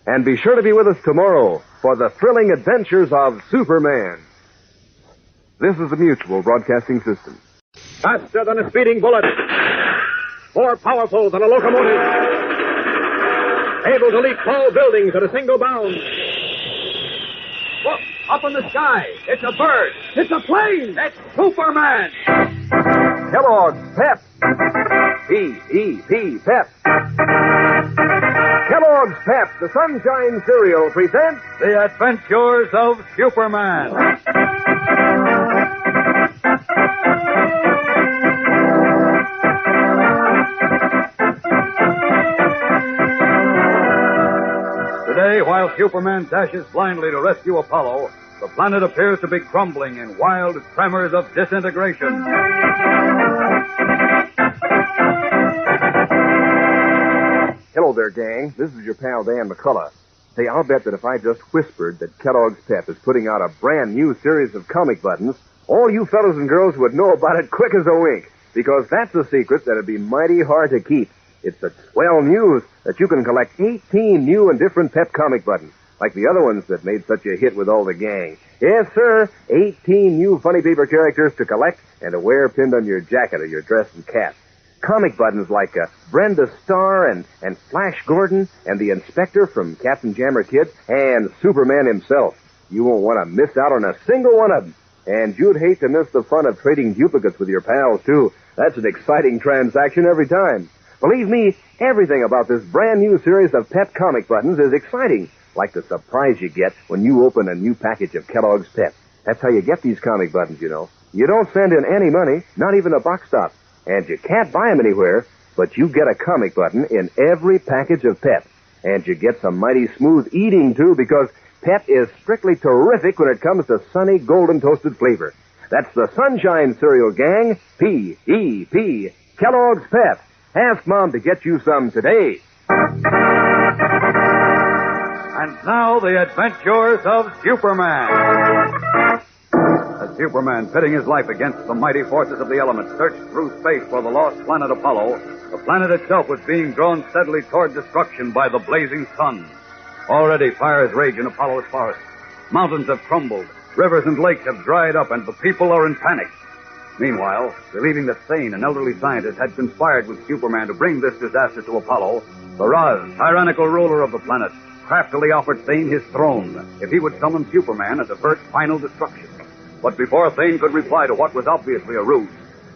And be sure to be with us tomorrow for the thrilling adventures of Superman. This is the Mutual Broadcasting System. Faster than a speeding bullet. More powerful than a locomotive. Able to leap tall buildings at a single bound. Look, up in the sky. It's a bird. It's a plane. It's Superman. Kellogg's Pep. P-E-P, Pep. Kellogg's Pep, the Sunshine Cereal, presents The Adventures of Superman. Today, while Superman dashes blindly to rescue Apollo, the planet appears to be crumbling in wild tremors of disintegration. Hello there, gang. This is your pal Dan McCullough. Say, I'll bet that if I just whispered that Kellogg's Pep is putting out a brand new series of comic buttons, all you fellows and girls would know about it quick as a wink, because that's a secret that'd be mighty hard to keep. It's such swell news that you can collect 18 new and different Pep comic buttons, like the other ones that made such a hit with all the gang. Yes, sir, 18 new funny paper characters to collect and to wear pinned on your jacket or your dress and cap. Comic buttons like Brenda Starr and Flash Gordon and the Inspector from Captain Jammer Kid and Superman himself. You won't want to miss out on a single one of them. And you'd hate to miss the fun of trading duplicates with your pals, too. That's an exciting transaction every time. Believe me, everything about this brand new series of Pep comic buttons is exciting, like the surprise you get when you open a new package of Kellogg's Pep. That's how you get these comic buttons, you know. You don't send in any money, not even a box stop. And you can't buy them anywhere, but you get a comic button in every package of Pep. And you get some mighty smooth eating, too, because Pep is strictly terrific when it comes to sunny, golden toasted flavor. That's the Sunshine Cereal Gang, P-E-P, Kellogg's Pep. Ask Mom to get you some today. And now the adventures of Superman. As Superman, pitting his life against the mighty forces of the elements, searched through space for the lost planet Apollo, the planet itself was being drawn steadily toward destruction by the blazing sun. Already fires rage in Apollo's forest. Mountains have crumbled, rivers and lakes have dried up, and the people are in panic. Meanwhile, believing that Thane, an elderly scientist, had conspired with Superman to bring this disaster to Apollo, the Raz, tyrannical ruler of the planet, craftily offered Thane his throne if he would summon Superman and avert final destruction. But before Thane could reply to what was obviously a ruse,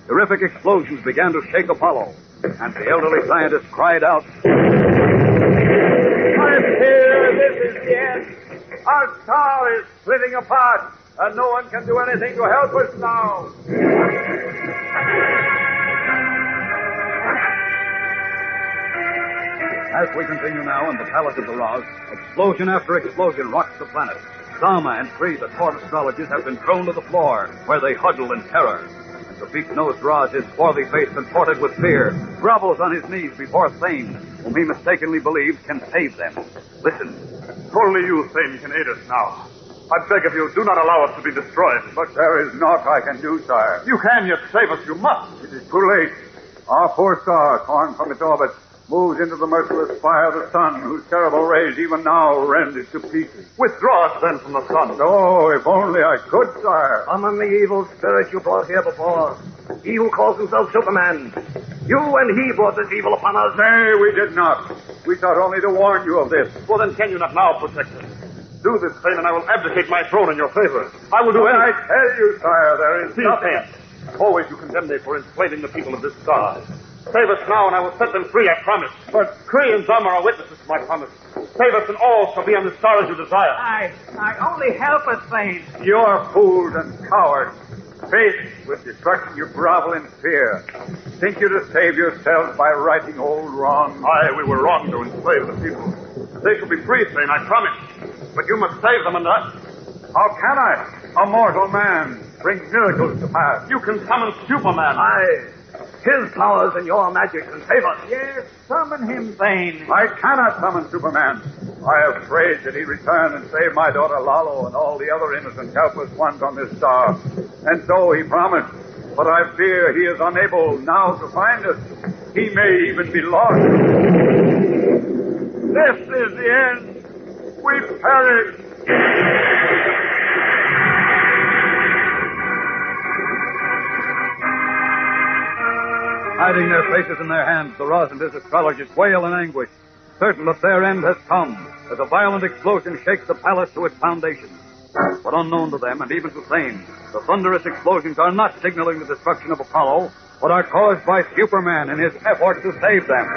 terrific explosions began to shake Apollo, and the elderly scientist cried out, I'm here. This is the end. Our star is splitting apart, and no one can do anything to help us now. As we continue now in the palace of the Raz, explosion after explosion rocks the planet. Sama and Free, the court astrologers, have been thrown to the floor, where they huddle in terror. And the beak-nosed Raz, his swarthy face contorted with fear, grovels on his knees before Thane, whom he mistakenly believes can save them. Listen. Only you, Thane, can aid us now. I beg of you, do not allow us to be destroyed. But there is naught I can do, sire. You can yet save us. You must. It is too late. Our poor star, torn from its orbit, moves into the merciless fire of the sun, whose terrible rays even now rend it to pieces. Withdraw us, then, from the sun. Oh, if only I could, sire. Summon the evil spirit you brought here before. He who calls himself Superman. You and he brought this evil upon us. Nay, we did not. We thought only to warn you of this. Well, then can you not now protect us? Do this, Thane, and I will abdicate my throne in your favor. I will do anything. I tell you, sire, there is nothing. Always you condemn me for enslaving the people of this star. Save us now, and I will set them free, I promise. But Cree and Zama are witnesses to my promise. Save us, and all shall be on the star as you desire. I only help us, Thane. You're fools and cowards. Faced with destruction, you grovel in fear. Think you to save yourselves by righting old wrongs? Aye, we were wrong to enslave the people. They shall be free, Thane, I promise. But you must save them, and how can I, a mortal man, bring miracles to pass? You can summon Superman. Aye. His powers and your magic can save us. Yes, summon him, Thane. I cannot summon Superman. I have prayed that he return and save my daughter Lalo and all the other innocent helpless ones on this star. And so he promised. But I fear he is unable now to find us. He may even be lost. This is the end. We perish. Hiding their faces in their hands, the Raz and his astrologers wail in anguish, certain that their end has come, as a violent explosion shakes the palace to its foundations. But unknown to them, and even to Thane, the thunderous explosions are not signaling the destruction of Apollo, but are caused by Superman in his effort to save them.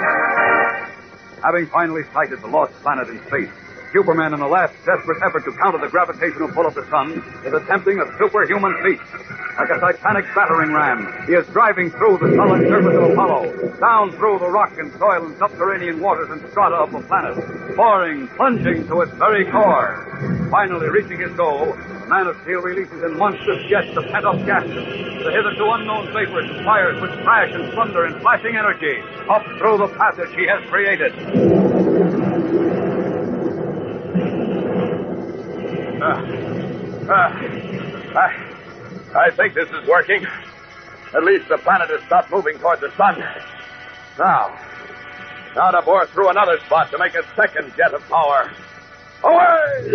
Having finally sighted the lost planet in space, Superman, in a last desperate effort to counter the gravitational pull of the sun, is attempting a superhuman feat. Like a titanic battering ram, he is driving through the solid surface of Apollo, down through the rock and soil and subterranean waters and strata of the planet, pouring, plunging to its very core. Finally reaching his goal, the Man of Steel releases in monstrous jets the pent-up gases, the hitherto unknown vapors and fires which crash and thunder in flashing energy up through the passage he has created. I think this is working. At least the planet has stopped moving toward the sun. Now to bore through another spot to make a second jet of power. Away!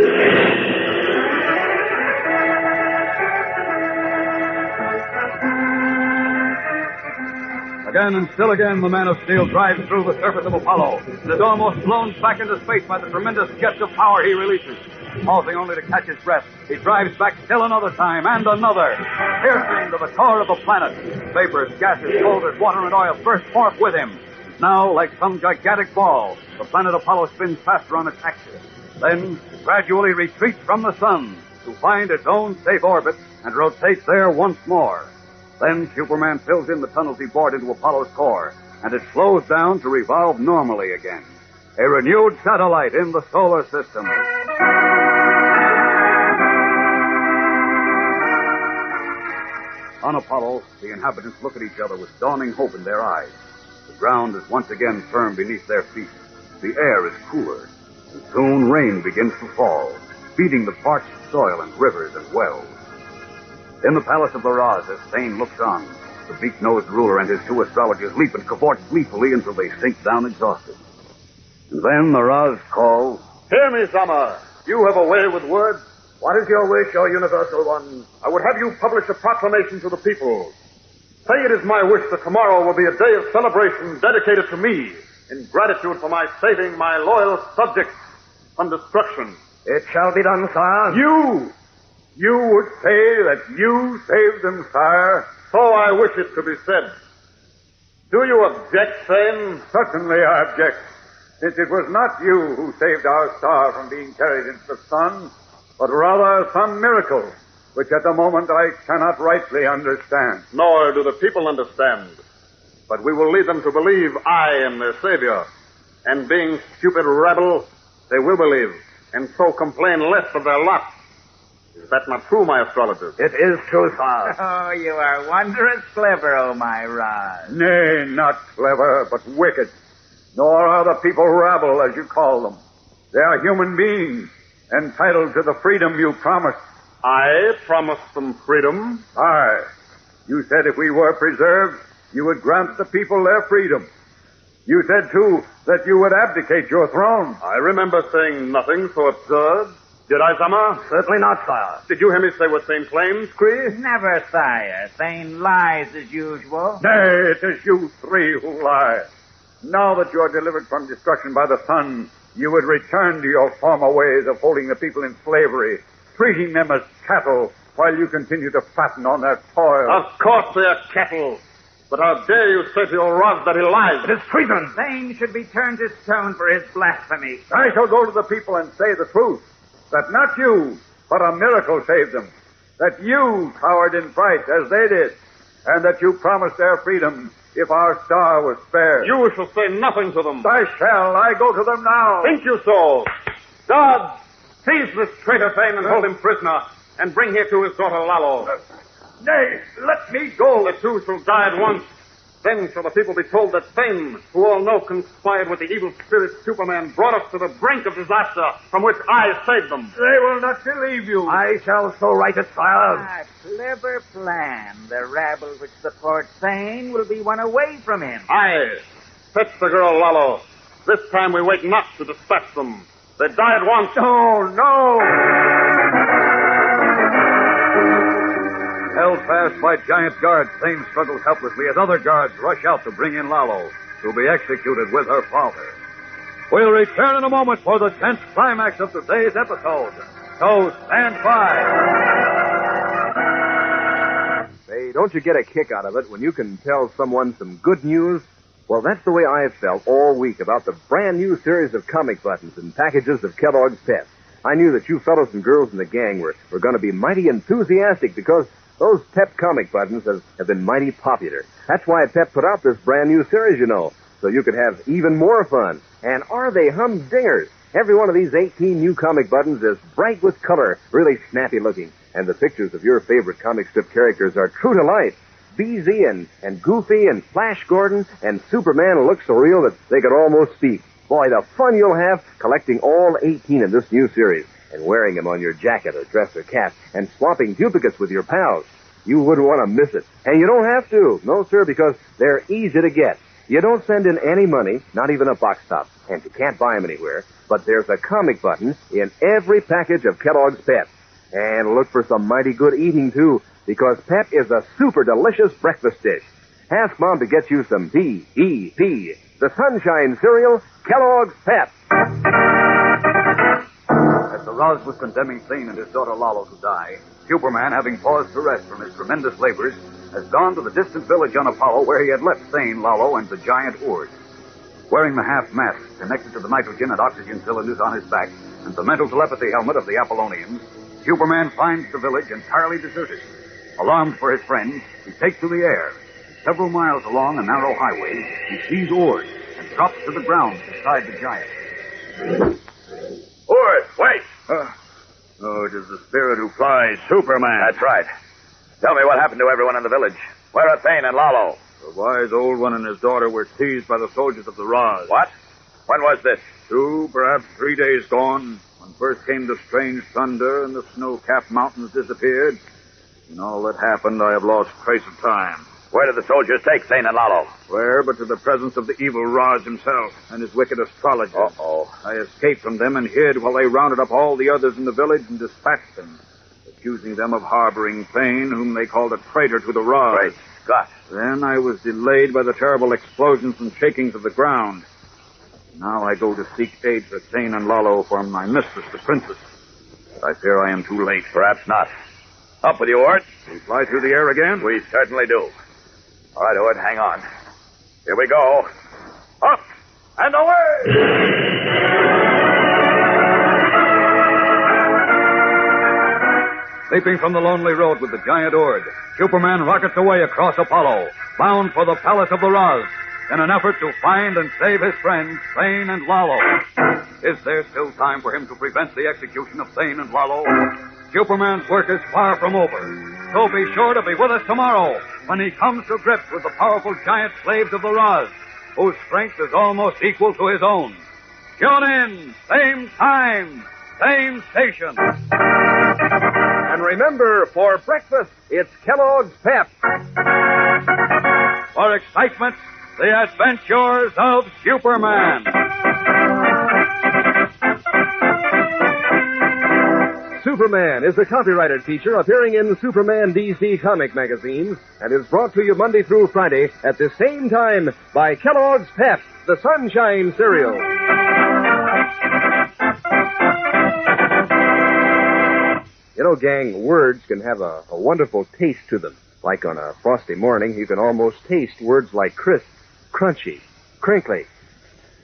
Again and still again, the Man of Steel drives through the surface of Apollo and is almost blown back into space by the tremendous jets of power he releases. Pausing only to catch his breath, he drives back still another time and another, piercing to the core of the planet. Vapors, gases, boulders, water, and oil burst forth with him. Now, like some gigantic ball, the planet Apollo spins faster on its axis. Then, gradually retreats from the sun to find its own safe orbit and rotates there once more. Then Superman fills in the tunnels he bored into Apollo's core, and it slows down to revolve normally again. A renewed satellite in the solar system. On Apollo, the inhabitants look at each other with dawning hope in their eyes. The ground is once again firm beneath their feet. The air is cooler. And soon rain begins to fall, feeding the parched soil and rivers and wells. In the palace of the Raz, as Thane looks on, the beak-nosed ruler and his two astrologers leap and cavort gleefully until they sink down exhausted. And then the Raz calls, Hear me, Zama. You have a way with words. What is your wish, O Universal One? I would have you publish a proclamation to the people. Say it is my wish that tomorrow will be a day of celebration dedicated to me in gratitude for my saving my loyal subjects from destruction. It shall be done, sire. You would say that you saved them, sire? So I wish it to be said. Do you object, Thane? Certainly I object, since it was not you who saved our star from being carried into the sun, but rather some miracle, which at the moment I cannot rightly understand. Nor do the people understand. But we will lead them to believe I am their savior. And being stupid rabble, they will believe, and so complain less of their lot. Is that not true, my astrologers? It is true, sire. Oh, you are wondrous clever, oh my Raz. Nay, not clever, but wicked. Nor are the people rabble, as you call them. They are human beings, entitled to the freedom you promised. I promised them freedom? Aye. You said if we were preserved, you would grant the people their freedom. You said, too, that you would abdicate your throne. I remember saying nothing so absurd. Did I, Zama? Certainly not, sire. Did you hear me say what Thane claims, Cree? Never, sire. Thane lies as usual. Nay, it is you three who lie. Now that you are delivered from destruction by the sun, you would return to your former ways of holding the people in slavery, treating them as cattle, while you continue to fatten on their toil. Of course they are cattle. But how dare you say to your Raz that he lies? It is treason. Thane should be turned to stone for his blasphemy. I shall go to the people and say the truth. That not you, but a miracle saved them. That you cowered in fright as they did. And that you promised their freedom if our star was spared. You shall say nothing to them. I shall. I go to them now. Think you so? Guards, seize this traitor Thane and hold him prisoner, and bring here to his daughter Lalo. Nay, let me go. The two shall die at once. Then shall the people be told that Thane, who all know conspired with the evil spirit Superman, brought us to the brink of disaster from which I saved them. They will not believe you. I shall so write it, sire. A clever plan. The rabble which supports Thane will be won away from him. Aye. Fetch the girl, Lalo. This time we wait not to dispatch them. They die at once. No. Held fast by giant guards, Thane struggles helplessly as other guards rush out to bring in Lalo, to be executed with her father. We'll return in a moment for the tense climax of today's episode. So stand by. Say, don't you get a kick out of it when you can tell someone some good news? Well, that's the way I have felt all week about the brand new series of comic buttons and packages of Kellogg's Pep. I knew that you fellows and girls in the gang were going to be mighty enthusiastic because those Pep comic buttons have been mighty popular. That's why Pep put out this brand new series, you know, so you could have even more fun. And are they humdingers? Every one of these 18 new comic buttons is bright with color, really snappy looking. And the pictures of your favorite comic strip characters are true to life. BZ and Goofy and Flash Gordon and Superman look so real that they could almost speak. Boy, the fun you'll have collecting all 18 in this new series and wearing them on your jacket or dress or cap and swapping duplicates with your pals. You wouldn't want to miss it. And you don't have to. No, sir, because they're easy to get. You don't send in any money, not even a box top, and you can't buy them anywhere. But there's a comic button in every package of Kellogg's Pep. And look for some mighty good eating, too, because Pep is a super delicious breakfast dish. Ask Mom to get you some P-E-P, the Sunshine Cereal, Kellogg's Pep. At the Roz was condemning Thane and his daughter Lalo to die, Superman, having paused to rest from his tremendous labors, has gone to the distant village on Apollo where he had left Thane, Lalo, and the giant Ord. Wearing the half mask connected to the nitrogen and oxygen cylinders on his back and the mental telepathy helmet of the Apollonians, Superman finds the village entirely deserted. Alarmed for his friends, he takes to the air. Several miles along a narrow highway, he sees Ord and drops to the ground beside the giant. Ord, wait! Oh, it is the spirit who flies, Superman. That's right. Tell me what happened to everyone in the village. Where are Thane and Lalo? The wise old one and his daughter were seized by the soldiers of the Roz. What? When was this? 2, perhaps 3 days gone, when first came the strange thunder and the snow-capped mountains disappeared. In all that happened, I have lost trace of time. Where did the soldiers take Thane and Lalo? Where but to the presence of the evil Roz himself and his wicked astrologers. Uh-oh. I escaped from them and hid while they rounded up all the others in the village and dispatched them, accusing them of harboring Thane, whom they called a traitor to the Roz. Great Scott. Then I was delayed by the terrible explosions and shakings of the ground. Now I go to seek aid for Thane and Lalo from my mistress, the princess. But I fear I am too late. Perhaps not. Up with you, Ord. We fly through the air again? We certainly do. All right, Ord, hang on. Here we go. Up and away! Leaping from the lonely road with the giant Ord, Superman rockets away across Apollo, bound for the palace of the Roz, in an effort to find and save his friends, Thane and Lalo. Is there still time for him to prevent the execution of Thane and Lalo? Superman's work is far from over. So be sure to be with us tomorrow when he comes to grips with the powerful giant slaves of the Roz, whose strength is almost equal to his own. Tune in, same time, same station. And remember, for breakfast, it's Kellogg's Pep. For excitement, the adventures of Superman. Superman is a copyrighted feature appearing in Superman DC comic magazines and is brought to you Monday through Friday at the same time by Kellogg's Pep, the Sunshine Cereal. You know, gang, words can have a wonderful taste to them. Like on a frosty morning, you can almost taste words like crisp, crunchy, crinkly.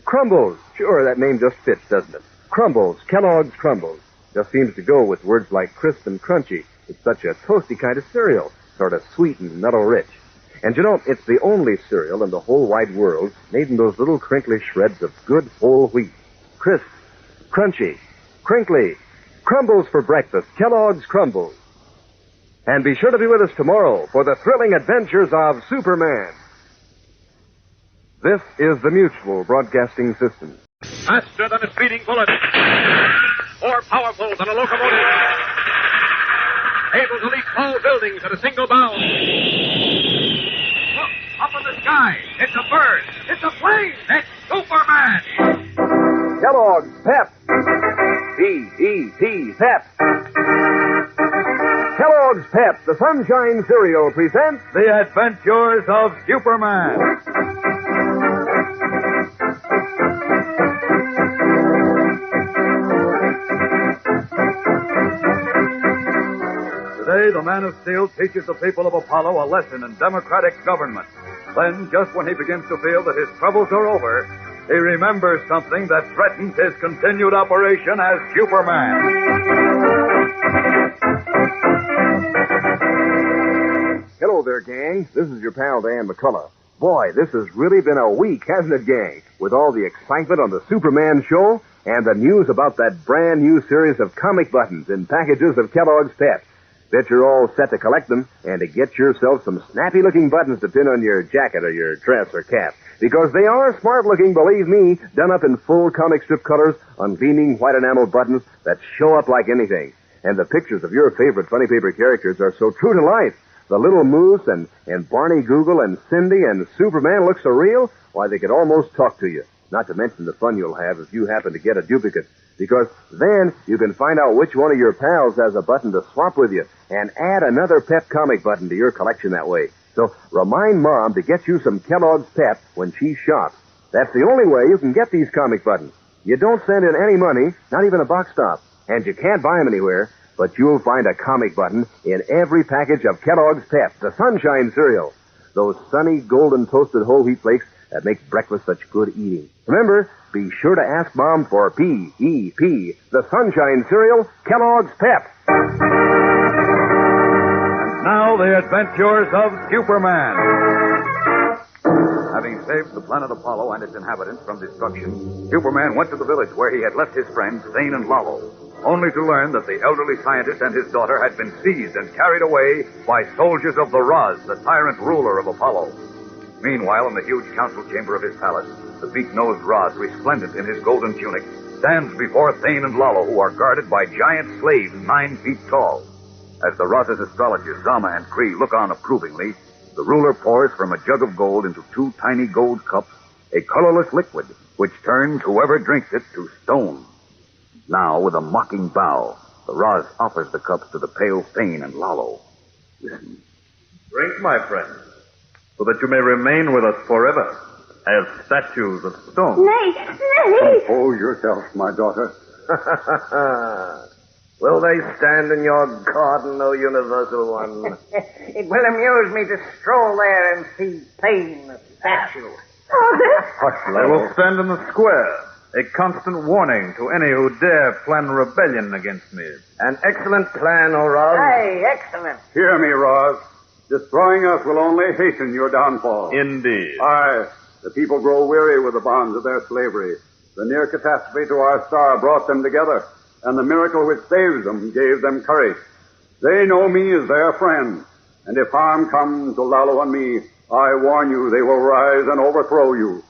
Crumbles. Sure, that name just fits, doesn't it? Crumbles, Kellogg's Crumbles. Just seems to go with words like crisp and crunchy. It's such a toasty kind of cereal, sort of sweet and mellow-rich. And you know, it's the only cereal in the whole wide world made in those little crinkly shreds of good whole wheat. Crisp, crunchy, crinkly. Crumbles for breakfast, Kellogg's Crumbles. And be sure to be with us tomorrow for the thrilling adventures of Superman. This is the Mutual Broadcasting System. Faster than a speeding bullet. More powerful than a locomotive. Able to leap tall buildings at a single bound. Look, up in the sky. It's a bird. It's a plane. It's Superman. Kellogg's Pep. P-E-P, Pep. Kellogg's Pep, the Sunshine Cereal, presents The Adventures of Superman. Today, the Man of Steel teaches the people of Apollo a lesson in democratic government. Then, just when he begins to feel that his troubles are over, he remembers something that threatens his continued operation as Superman. Hello there, gang. This is your pal, Dan McCullough. Boy, this has really been a week, hasn't it, gang? With all the excitement on the Superman show and the news about that brand new series of comic buttons in packages of Kellogg's Pep. Bet you're all set to collect them and to get yourself some snappy-looking buttons to pin on your jacket or your dress or cap. Because they are smart-looking, believe me, done up in full comic strip colors on gleaming white enamel buttons that show up like anything. And the pictures of your favorite funny paper characters are so true to life. The little Moose and Barney Google and Cindy and Superman look so real, why, they could almost talk to you. Not to mention the fun you'll have if you happen to get a duplicate. Because then you can find out which one of your pals has a button to swap with you and add another Pep comic button to your collection that way. So remind Mom to get you some Kellogg's Pep when she shops. That's the only way you can get these comic buttons. You don't send in any money, not even a box stop. And you can't buy them anywhere, but you'll find a comic button in every package of Kellogg's Pep, the Sunshine cereal. Those sunny, golden toasted whole wheat flakes that make breakfast such good eating. Remember, be sure to ask Mom for P-E-P, the Sunshine cereal, Kellogg's Pep. And now the adventures of Superman. Having saved the planet Apollo and its inhabitants from destruction, Superman went to the village where he had left his friends, Zane and Lalo, only to learn that the elderly scientist and his daughter had been seized and carried away by soldiers of the Roz, the tyrant ruler of Apollo. Meanwhile, in the huge council chamber of his palace, the beak-nosed Roz, resplendent in his golden tunic, stands before Thane and Lalo, who are guarded by giant slaves 9 feet tall. As the Roz's astrologers, Zama and Kree, look on approvingly, the ruler pours from a jug of gold into 2 tiny gold cups a colorless liquid, which turns whoever drinks it to stone. Now, with a mocking bow, the Roz offers the cups to the pale Thane and Lalo. Listen. Drink, my friend, so that you may remain with us forever as statues of stone. Nay. Compose yourself, my daughter. Will they stand in your garden, O universal one? It will amuse me to stroll there and see Thane, the statue. They will stand in the square, a constant warning to any who dare plan rebellion against me. An excellent plan, O Roz. Aye, excellent. Hear me, Roz. Destroying us will only hasten your downfall. Indeed. Aye, the people grow weary with the bonds of their slavery. The near catastrophe to our star brought them together, and the miracle which saved them gave them courage. They know me as their friend, and if harm comes to Lalo and me, I warn you, they will rise and overthrow you.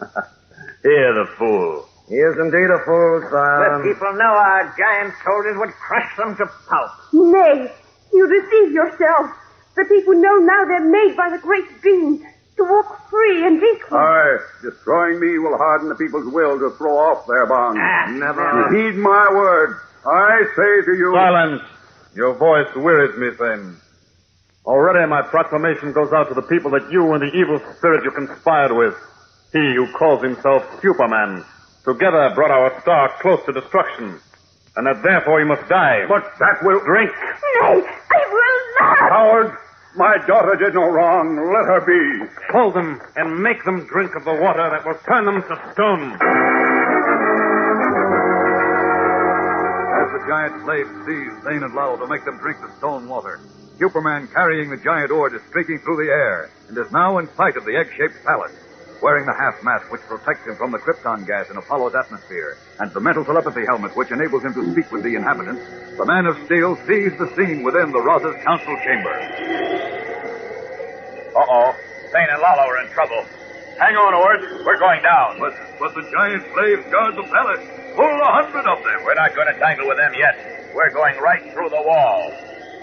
Hear the fool. He is indeed a fool, The son. people know our giant soldiers would crush them to pulp. Nay, you deceive yourself. The people know now they're made by the great dream to walk free and equal. Aye, destroying me will harden the people's will to throw off their bonds. Never. Heed my word. I say to you... Silence. Your voice wearies me, Thane. Already my proclamation goes out to the people that you and the evil spirit you conspired with, he who calls himself Superman, together brought our star close to destruction, and that therefore he must die. But that will... Drink. Nay, I will not. Coward! My daughter did no wrong. Let her be. Hold them and make them drink of the water that will turn them to stone. As the giant slaves seize Zane and Lalo to make them drink the stone water, Superman, carrying the giant ord, is streaking through the air and is now in sight of the egg-shaped palace, wearing the half-mask which protects him from the krypton gas in Apollo's atmosphere, and the mental telepathy helmet which enables him to speak with the inhabitants. The Man of Steel sees the scene within the Roz's council chamber. Uh-oh. Thane and Lalo are in trouble. Hang on, Ord. We're going down. But the giant slaves guard the palace. Full 100 of them. We're not going to tangle with them yet. We're going right through the wall.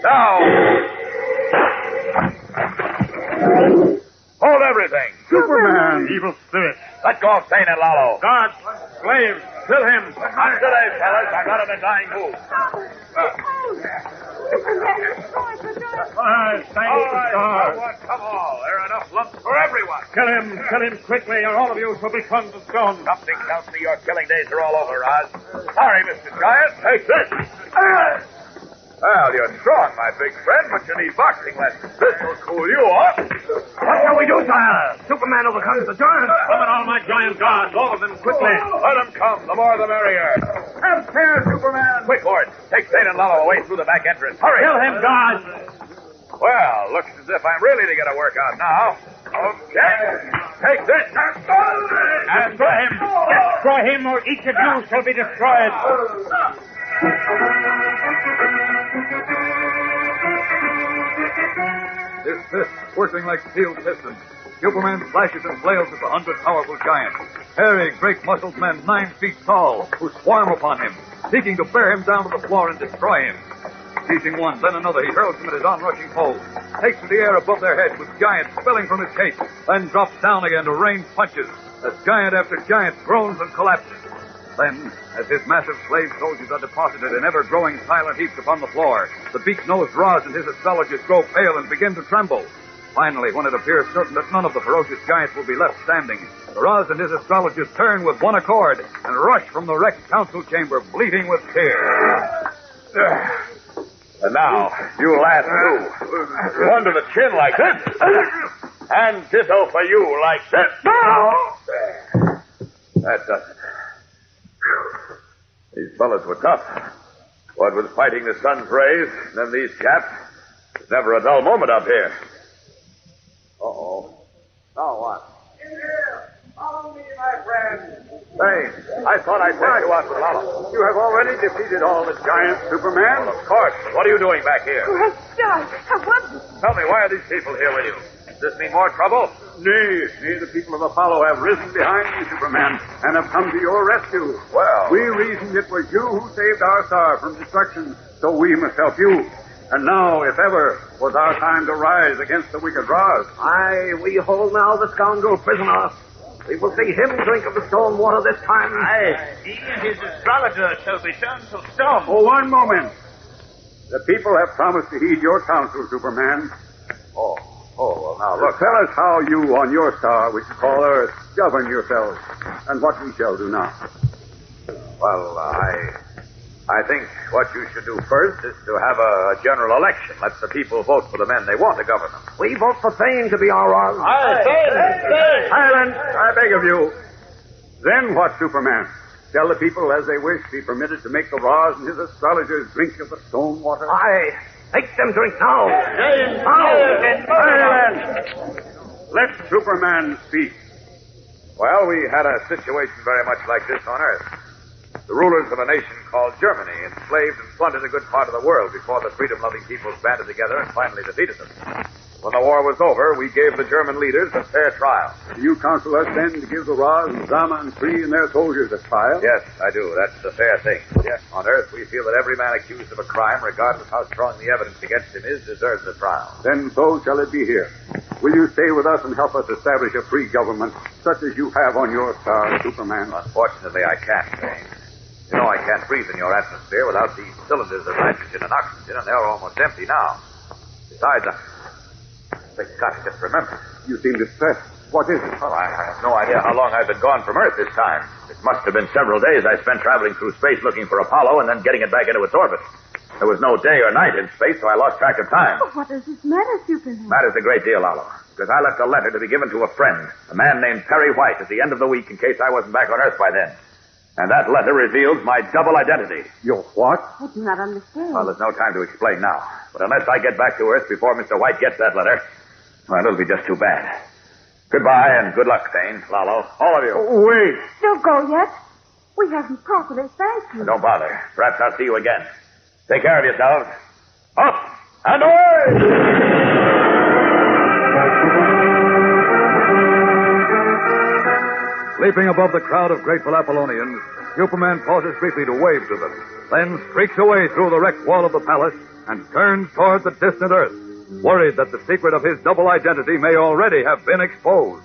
Down! Hold everything. Superman! Evil spirit. Let go of Thane and Lalo. Guards, slaves, kill him. Not today, fellas. I'm not in a dying mood. All right, come all. There are enough lumps for everyone. Kill him quickly, or all of you shall be turned to stone. Something tells me your killing days are all over, Oz. Sorry, Mr. Giant. Take this. Well, you're strong, my big friend, but you need boxing lessons. This will cool you off. What shall we do, sire? Superman overcomes the giant. Summon all my giant guards, all of them quickly. Let them come. The more the merrier. Have care, Superman! Quick, Ord. Take Zane and Lalo away through the back entrance. Hurry. Kill him, guards. Well, looks as if I'm really to get a workout now. Okay. Take this. And destroy him. Destroy him, or each of you shall be destroyed. His fists working like steel pistons. Superman slashes and flails at the 100 powerful giants. Hairy, great-muscled men 9 feet tall who swarm upon him, seeking to bear him down to the floor and destroy him. Seizing one, then another, he hurls them at his onrushing foes, takes to the air above their heads with giants spilling from his cape, then drops down again to rain punches as giant after giant groans and collapses. Then, as his massive slave soldiers are deposited in ever-growing silent heaps upon the floor, the beak-nosed Roz and his astrologers grow pale and begin to tremble. Finally, when it appears certain that none of the ferocious giants will be left standing, the Roz and his astrologers turn with one accord and rush from the wrecked council chamber, bleating with tears. And now, you last two. One to the chin like this. And ditto for you like this. That does it. These fellas were tough. What with fighting the sun's rays, and then these chaps, there's never a dull moment up here. Uh-oh. Now what? In here! Follow me, my friend! Say, I thought I sent you out with Lalo. You have already defeated all the giants, Superman. Well, of course. What are you doing back here? Great Scott! I wasn't. Tell me, why are these people here with you? Does this mean more trouble? Nay, the people of Apollo have risen behind you, Superman, and have come to your rescue. Well... We reasoned it was you who saved our star from destruction, so we must help you. And now, if ever, was our time to rise against the wicked Ra's. Aye, we hold now the scoundrel prisoner. We will see him drink of the stone water this time. Aye, he and his astrologer shall be turned to stone. Oh, one moment. The people have promised to heed your counsel, Superman. Well, now, look. Tell us how you, on your star, which you call Earth, govern yourselves, and what we shall do now. Well, I think what you should do first is to have a general election. Let the people vote for the men they want to govern them. We vote for Thane to be our Ra's. Silence, I beg of you. Then what, Superman? Tell the people as they wish be permitted to make the Ra's and his astrologers drink of the stone water? Aye. Make them drink now. Silence! Let Superman speak. Well, we had a situation very much like this on Earth. The rulers of a nation called Germany enslaved and plundered a good part of the world before the freedom-loving peoples banded together and finally defeated them. When the war was over, we gave the German leaders a fair trial. Do you counsel us then to give the Ra's and Zama and Kree and their soldiers a trial? Yes, I do. That's the fair thing. Yes. On Earth, we feel that every man accused of a crime, regardless how strong the evidence against him is, deserves a trial. Then so shall it be here. Will you stay with us and help us establish a free government, such as you have on your star, Superman? Unfortunately, I can't, Dane. You know I can't breathe in your atmosphere without these cylinders of nitrogen and oxygen, and they're almost empty now. Besides, I just remembered. You seem distressed. What is it? Well, I have no idea how long I've been gone from Earth this time. It must have been several days I spent traveling through space looking for Apollo and then getting it back into its orbit. There was no day or night in space, so I lost track of time. Oh, what does this matter, Superman? Matters a great deal, Lalo, because I left a letter to be given to a friend, a man named Perry White, at the end of the week in case I wasn't back on Earth by then. And that letter reveals my double identity. Your what? I do not understand. Well, there's no time to explain now. But unless I get back to Earth before Mr. White gets that letter, well, it'll be just too bad. Goodbye and good luck, Thane, Lalo, all of you. Oh, wait. Don't go yet. We haven't properly thanked you. Don't bother. Perhaps I'll see you again. Take care of yourselves. Up and away! Leaping above the crowd of grateful Apollonians, Superman pauses briefly to wave to them, then streaks away through the wrecked wall of the palace and turns toward the distant Earth, worried that the secret of his double identity may already have been exposed.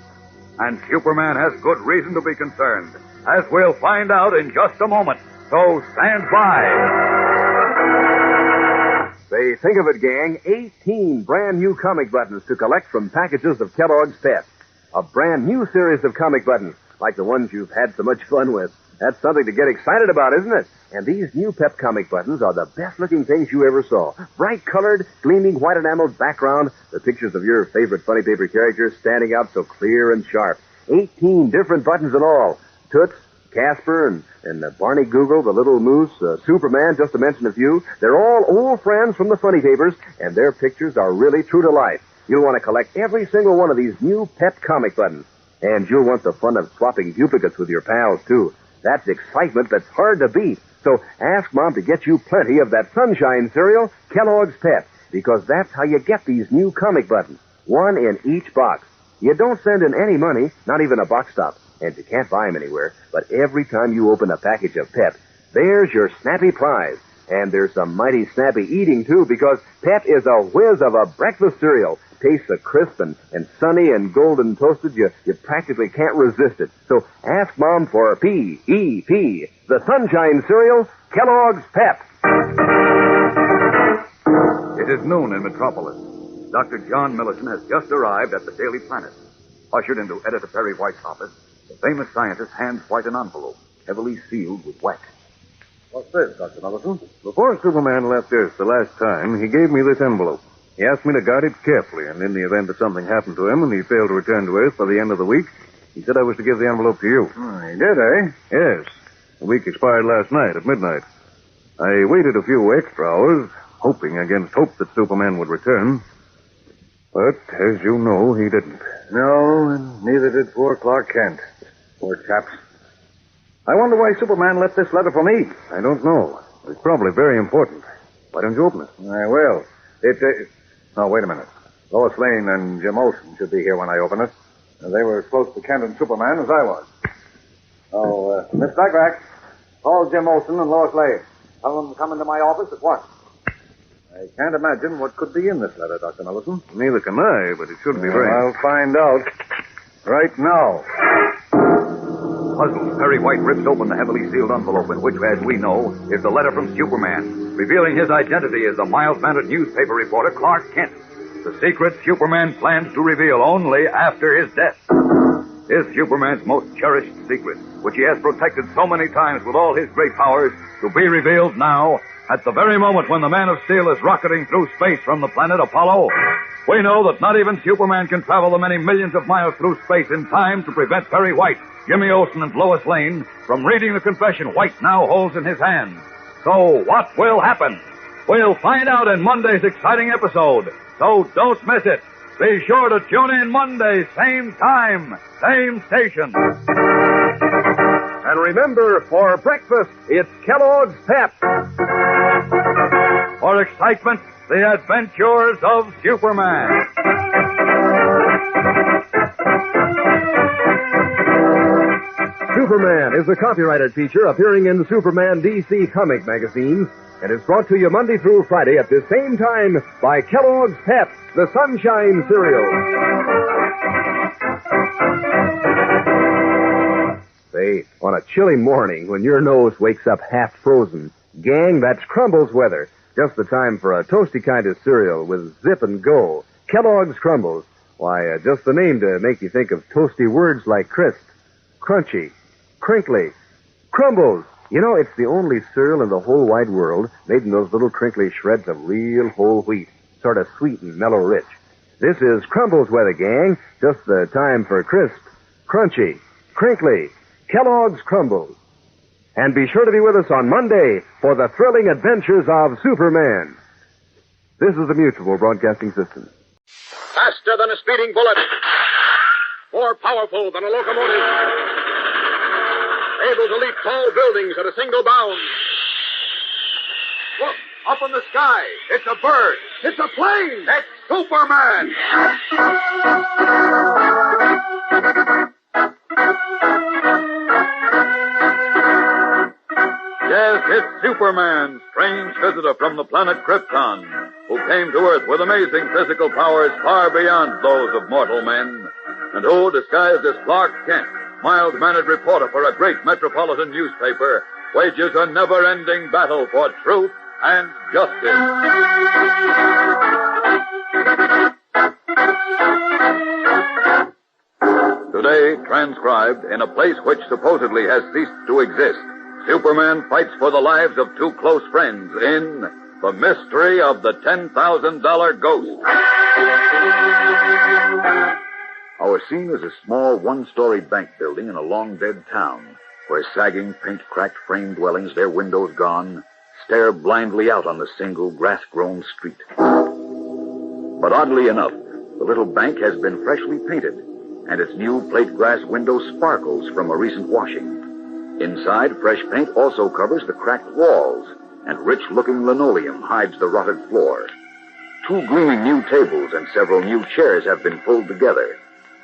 And Superman has good reason to be concerned, as we'll find out in just a moment. So stand by. Say, think of it, gang. 18 brand new comic buttons to collect from packages of Kellogg's Pep. A brand new series of comic buttons, like the ones you've had so much fun with. That's something to get excited about, isn't it? And these new Pep comic buttons are the best-looking things you ever saw. Bright-colored, gleaming white enameled background, the pictures of your favorite funny paper characters standing out so clear and sharp. 18 different buttons in all. Toots, Casper, and Barney Google, the Little Moose, Superman, just to mention a few. They're all old friends from the funny papers, and their pictures are really true to life. You'll want to collect every single one of these new Pep comic buttons. And you'll want the fun of swapping duplicates with your pals, too. That's excitement that's hard to beat. So ask Mom to get you plenty of that Sunshine cereal, Kellogg's Pep, because that's how you get these new comic buttons. One in each box. You don't send in any money, not even a box stop, and you can't buy them anywhere. But every time you open a package of Pep, there's your snappy prize. And there's some mighty snappy eating, too, because Pep is a whiz of a breakfast cereal. Tastes so crisp and sunny and golden toasted, you practically can't resist it. So ask Mom for P-E-P, the Sunshine Cereal, Kellogg's Pep. It is noon in Metropolis. Dr. John Millison has just arrived at the Daily Planet. Ushered into Editor Perry White's office, the famous scientist hands White an envelope, heavily sealed with wax. What's this, Dr. Ellison? Before Superman left Earth the last time, he gave me this envelope. He asked me to guard it carefully, and in the event that something happened to him and he failed to return to Earth by the end of the week, he said I was to give the envelope to you. Oh, he did, eh? Yes. The week expired last night at midnight. I waited a few extra hours, hoping against hope that Superman would return. But, as you know, he didn't. No, and neither did poor Clark Kent. Poor chaps. I wonder why Superman left this letter for me. I don't know. It's probably very important. Why don't you open it? I will. No, wait a minute. Lois Lane and Jim Olsen should be here when I open it. They were as close to Kent and Superman as I was. Oh, Miss Blackback, call Jim Olsen and Lois Lane. Tell them to come into my office at once. I can't imagine what could be in this letter, Dr. Ellison. Neither can I, but it should be very... I'll find out right now. Puzzled, Perry White rips open the heavily sealed envelope in which, as we know, is the letter from Superman, revealing his identity as the mild-mannered newspaper reporter Clark Kent. The secret Superman plans to reveal only after his death. Is Superman's most cherished secret, which he has protected so many times with all his great powers, to be revealed now, at the very moment when the Man of Steel is rocketing through space from the planet Apollo? We know that not even Superman can travel the many millions of miles through space in time to prevent Perry White, Jimmy Olsen, and Lois Lane from reading the confession White now holds in his hand. So what will happen? We'll find out in Monday's exciting episode. So don't miss it. Be sure to tune in Monday, same time, same station. And remember, for breakfast, it's Kellogg's Pep. For excitement, the adventures of Superman. Superman is a copyrighted feature appearing in Superman DC comic magazines and is brought to you Monday through Friday at the same time by Kellogg's Pep, the Sunshine Cereal. Say, on a chilly morning when your nose wakes up half frozen, gang, that's Crumbles weather. Just the time for a toasty kind of cereal with zip and go. Kellogg's Crumbles. Why, just the name to make you think of toasty words like crisp, crunchy, crinkly. Crumbles. You know, it's the only cereal in the whole wide world made in those little crinkly shreds of real whole wheat. Sort of sweet and mellow rich. This is Crumbles weather, gang. Just the time for crisp, crunchy, crinkly. Kellogg's Crumbles. And be sure to be with us on Monday for the thrilling adventures of Superman. This is the Mutual Broadcasting System. Faster than a speeding bullet. More powerful than a locomotive. Able to leap tall buildings at a single bound. Look, up in the sky. It's a bird. It's a plane. It's Superman. Yes, it's Superman, strange visitor from the planet Krypton, who came to Earth with amazing physical powers far beyond those of mortal men, and who, disguised as Clark Kent, mild-mannered reporter for a great metropolitan newspaper, wages a never-ending battle for truth and justice. Today, transcribed in a place which supposedly has ceased to exist, Superman fights for the lives of two close friends in The Mystery of the $10,000 Ghost. Our scene is a small one-story bank building in a long-dead town, where sagging, paint-cracked frame dwellings, their windows gone, stare blindly out on the single grass-grown street. But oddly enough, the little bank has been freshly painted, and its new plate glass window sparkles from a recent washing. Inside, fresh paint also covers the cracked walls, and rich-looking linoleum hides the rotted floor. Two gleaming new tables and several new chairs have been pulled together,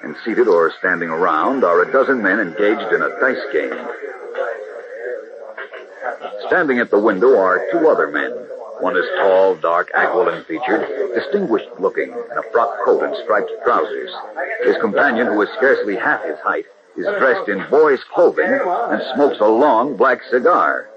and seated or standing around are a dozen men engaged in a dice game. Standing at the window are two other men. One is tall, dark, aquiline-featured, distinguished-looking, in a frock coat and striped trousers. His companion, who is scarcely half his height, is dressed in boy's clothing and smokes a long black cigar.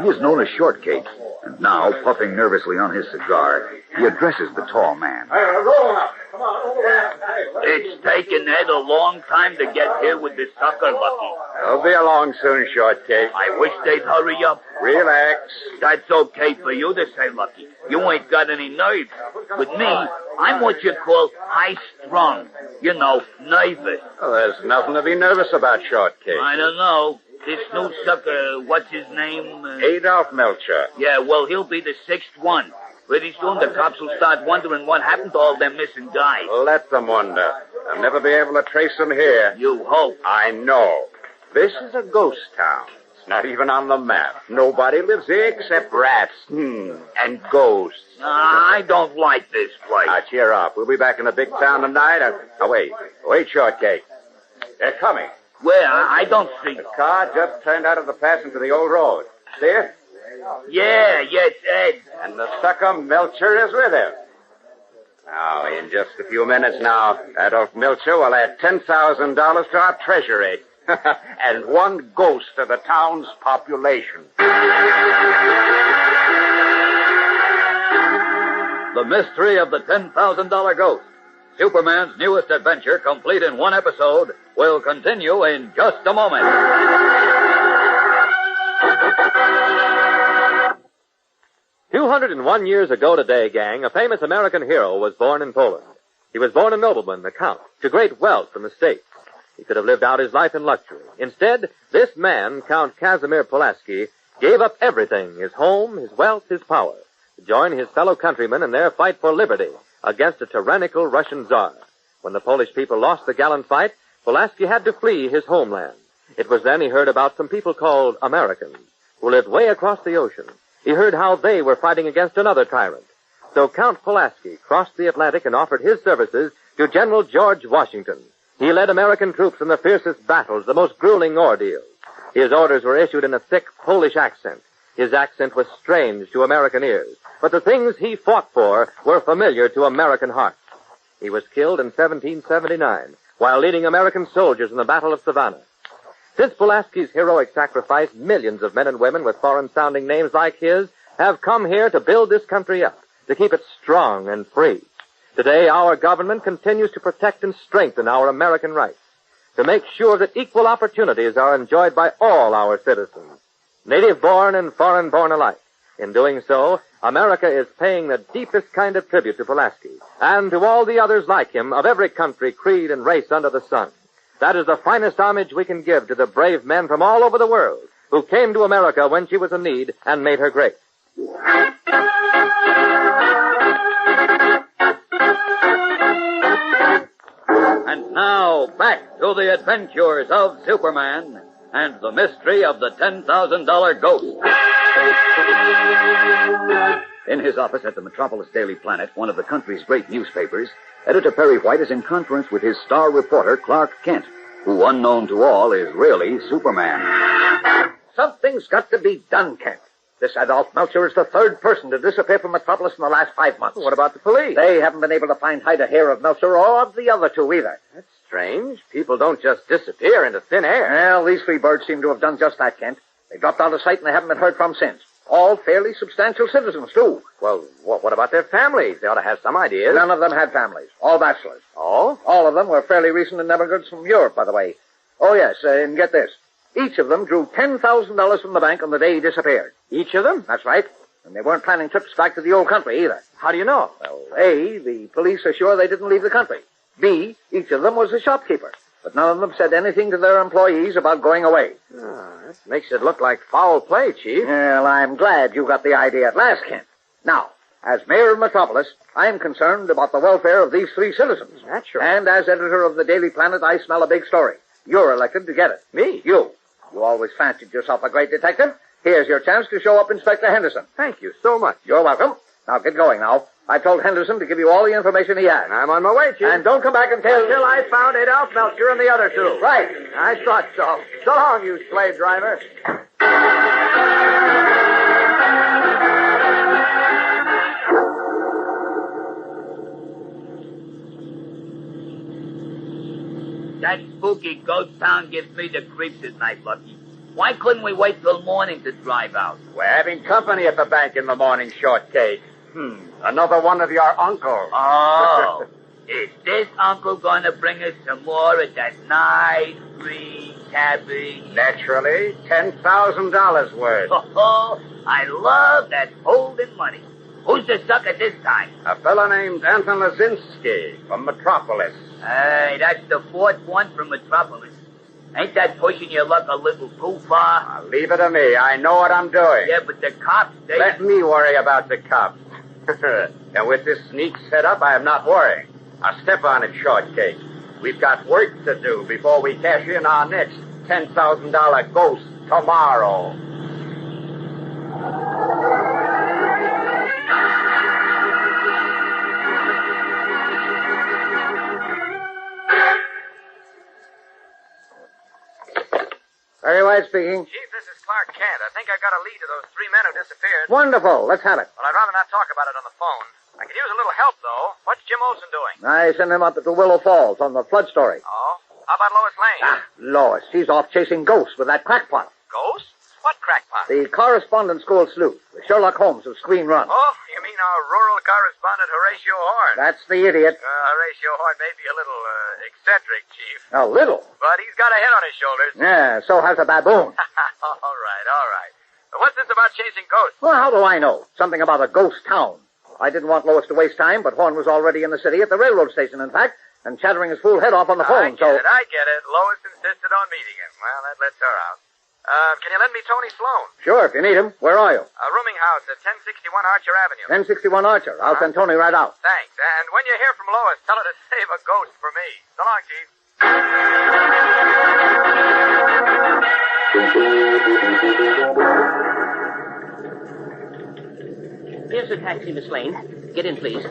He is known as Shortcake, and now, puffing nervously on his cigar, he addresses the tall man. Roll up. It's taken Ed a long time to get here with the sucker, Lucky. He'll be along soon, Shortcake. I wish they'd hurry up. Relax. That's okay for you to say, Lucky. You ain't got any nerves. With me, I'm what you call high-strung. You know, nervous. Well, there's nothing to be nervous about, Shortcake. I don't know. This new sucker, what's his name? Adolf Melcher. Yeah, well, he'll be the sixth one. Pretty soon the cops will start wondering what happened to all them missing guys. Let them wonder. They'll never be able to trace them here. You hope. I know. This is a ghost town. It's not even on the map. Nobody lives here except rats. And ghosts. I don't like this place. Now, cheer up. We'll be back in the big town tonight. Wait. Wait, Shortcake. They're coming. Where? I don't see. The car just turned out of the pass into the old road. See it? Yeah, it's Ed. And the sucker Melcher is with him. Now, in just a few minutes now, Adolf Melcher will add $10,000 to our treasury. And one ghost to the town's population. The mystery of the $10,000 ghost. Superman's newest adventure, complete in one episode, will continue in just a moment. 201 years ago today, gang, a famous American hero was born in Poland. He was born a nobleman, a count, to great wealth from the state. He could have lived out his life in luxury. Instead, this man, Count Casimir Pulaski, gave up everything, his home, his wealth, his power, to join his fellow countrymen in their fight for liberty against a tyrannical Russian Tsar. When the Polish people lost the gallant fight, Pulaski had to flee his homeland. It was then he heard about some people called Americans, who lived way across the ocean. He heard how they were fighting against another tyrant. So Count Pulaski crossed the Atlantic and offered his services to General George Washington. He led American troops in the fiercest battles, the most grueling ordeals. His orders were issued in a thick Polish accent. His accent was strange to American ears, but the things he fought for were familiar to American hearts. He was killed in 1779 while leading American soldiers in the Battle of Savannah. Since Pulaski's heroic sacrifice, millions of men and women with foreign-sounding names like his have come here to build this country up, to keep it strong and free. Today, our government continues to protect and strengthen our American rights, to make sure that equal opportunities are enjoyed by all our citizens, native-born and foreign-born alike. In doing so, America is paying the deepest kind of tribute to Pulaski, and to all the others like him of every country, creed, and race under the sun. That is the finest homage we can give to the brave men from all over the world who came to America when she was in need and made her great. And now, back to the adventures of Superman and the mystery of the $10,000 ghost. In his office at the Metropolis Daily Planet, one of the country's great newspapers, Editor Perry White is in conference with his star reporter, Clark Kent, who, unknown to all, is really Superman. Something's got to be done, Kent. This Adolf Melcher is the third person to disappear from Metropolis in the last 5 months. What about the police? They haven't been able to find hide or hair of Melcher or of the other two either. That's strange. People don't just disappear into thin air. Well, these three birds seem to have done just that, Kent. They dropped out of sight and they haven't been heard from since. All fairly substantial citizens, too. Well, what about their families? They ought to have some ideas. None of them had families. All bachelors. Oh? All of them were fairly recent immigrants from Europe, by the way. Oh, yes, and get this. Each of them drew $10,000 from the bank on the day he disappeared. Each of them? That's right. And they weren't planning trips back to the old country either. How do you know? Well, A, the police are sure they didn't leave the country. B, each of them was a shopkeeper. But none of them said anything to their employees about going away. That makes it look like foul play, Chief. Well, I'm glad you got the idea at last, Kent. Now, as mayor of Metropolis, I'm concerned about the welfare of these three citizens. Naturally. And as editor of the Daily Planet, I smell a big story. You're elected to get it. Me? You. You always fancied yourself a great detective. Here's your chance to show up Inspector Henderson. Thank you so much. You're welcome. Now get going now. I told Henderson to give you all the information he has. I'm on my way, Chief. And don't come back until I found Adolf Melcher and the other two. Right. I thought so. So long, you slave driver. That spooky ghost town gives me the creeps at night, Lucky. Why couldn't we wait till morning to drive out? We're having company at the bank in the morning, Shortcake. Another one of your uncles. Oh. Is this uncle gonna bring us some more of that nice, free cabbage? Naturally, $10,000 worth. Oh, I love that holding money. Who's the sucker this time? A fellow named Anton Lazinski from Metropolis. Hey, that's the fourth one from Metropolis. Ain't that pushing your luck a little too far? Leave it to me. I know what I'm doing. Yeah, but the cops, they... Let me worry about the cops. And with this sneak set up, I am not worrying. Now step on it, Shortcake. We've got work to do before we cash in our next $10,000 ghost tomorrow. Very White speaking. Chief, this is Clark Kent. I think I got a lead to those 3 men who disappeared. Wonderful. Let's have it. Well, I'd rather not talk about it on the phone. I could use a little help, though. What's Jim Olsen doing? I sent him up to Willow Falls on the flood story. Oh? How about Lois Lane? Lois, she's off chasing ghosts with that crackpot. Ghosts? What crackpot? The correspondence school sleuth, the Sherlock Holmes of Screen Run. Oh, you mean our rural correspondent Horatio Horn? That's the idiot. Horatio Horn may be a little eccentric, Chief. A little. But he's got a head on his shoulders. Yeah, so has a baboon. All right. What's this about chasing ghosts? Well, how do I know? Something about a ghost town. I didn't want Lois to waste time, but Horn was already in the city at the railroad station, in fact, and chattering his fool head off on the phone, I get it. Lois insisted on meeting him. Well, that lets her out. Can you lend me Tony Sloan? Sure, if you need him. Where are you? A rooming house at 1061 Archer Avenue. 1061 Archer. I'll send Tony right out. Thanks. And when you hear from Lois, tell her to save a ghost for me. So long, Chief. Here's the taxi, Miss Lane. Get in, please.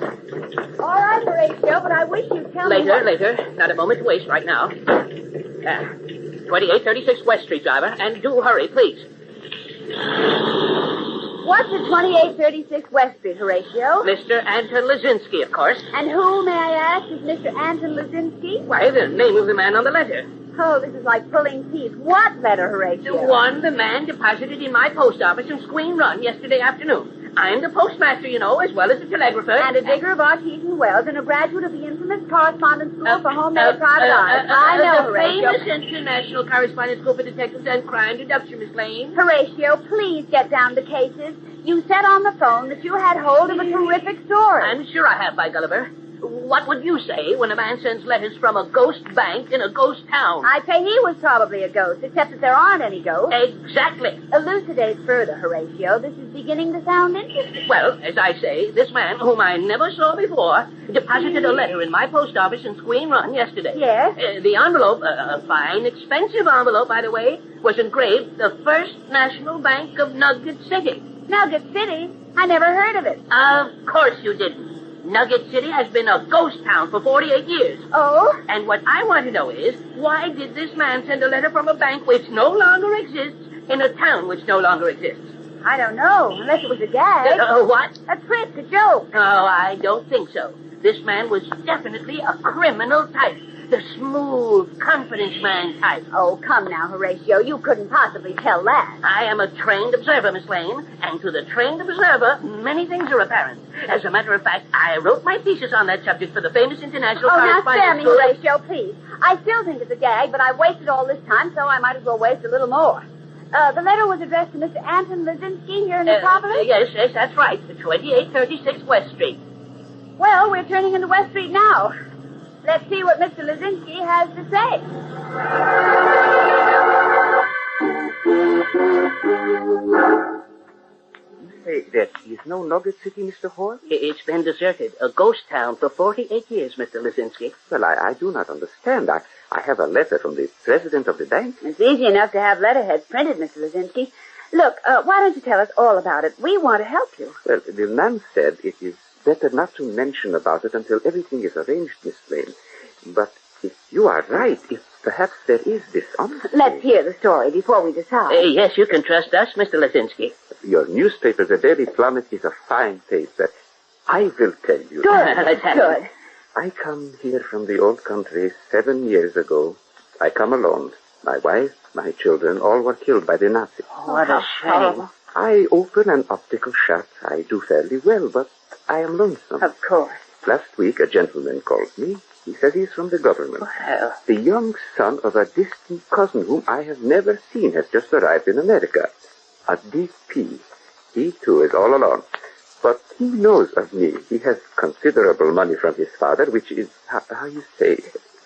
All right, Horatio, but I wish you'd tell me... Later. Not a moment to waste right now. 2836 West Street, driver. And do hurry, please. What's the 2836 West Street, Horatio? Mr. Anton Lazinski, of course. And who, may I ask, is Mr. Anton Lazinski? Why, the name of the man on the letter. Oh, this is like pulling teeth. What letter, Horatio? The one the man deposited in my post office in Squeen Run yesterday afternoon. I'm the postmaster, you know, as well as the telegrapher. And a digger of artesian wells and a graduate of the infamous correspondence school for homemade private eyes. I know, the Horatio. famous international correspondence school for detectives and crime deduction, Miss Lane. Horatio, please get down to cases. You said on the phone that you had hold of a terrific story. I'm sure I have, by Gulliver. What would you say when a man sends letters from a ghost bank in a ghost town? I'd say he was probably a ghost, except that there aren't any ghosts. Exactly. Elucidate further, Horatio. This is beginning to sound interesting. Well, as I say, this man, whom I never saw before, deposited a letter in my post office in Squeen Run yesterday. Yes? The envelope, a fine, expensive envelope, by the way, was engraved the First National Bank of Nugget City. Nugget City? I never heard of it. Of course you didn't. Nugget City has been a ghost town for 48 years. Oh? And what I want to know is, why did this man send a letter from a bank which no longer exists in a town which no longer exists? I don't know, unless it was a gag. What? A trick, a joke. Oh, I don't think so. This man was definitely a criminal type. The smooth, confidence man type. Oh, come now, Horatio. You couldn't possibly tell that. I am a trained observer, Miss Lane, and to the trained observer, many things are apparent. As a matter of fact, I wrote my thesis on that subject for the famous international now correspondence spare me, school. Horatio, please. I still think it's a gag, but I've wasted all this time, so I might as well waste a little more. The letter was addressed to Mr. Anton Lazinski here in Metropolis? Yes, that's right. 2836 West Street. Well, we're turning into West Street now. Let's see what Mr. Lazinski has to say. Hey, there is no Nugget City, Mr. Horn? It's been deserted. A ghost town for 48 years, Mr. Lazinski. Well, I do not understand. I have a letter from the president of the bank. It's easy enough to have letterheads printed, Mr. Lazinski. Look, why don't you tell us all about it? We want to help you. Well, the man said it is better not to mention about it until everything is arranged, Miss Lane. But if you are right, if perhaps there is dishonesty... Let's hear the story before we decide. Yes, you can trust us, Mr. Lazinski. Your newspaper, the Daily Planet, is a fine paper. I will tell you. Good. I come here from the old country 7 years ago. I come alone. My wife, my children, all were killed by the Nazis. What a shame. I open an optical shop. I do fairly well, but I am lonesome. Of course. Last week, a gentleman called me. He says he's from the government. Well. The young son of a distant cousin whom I have never seen has just arrived in America. A DP. He, too, is all alone. But he knows of me. He has considerable money from his father, which is, how you say,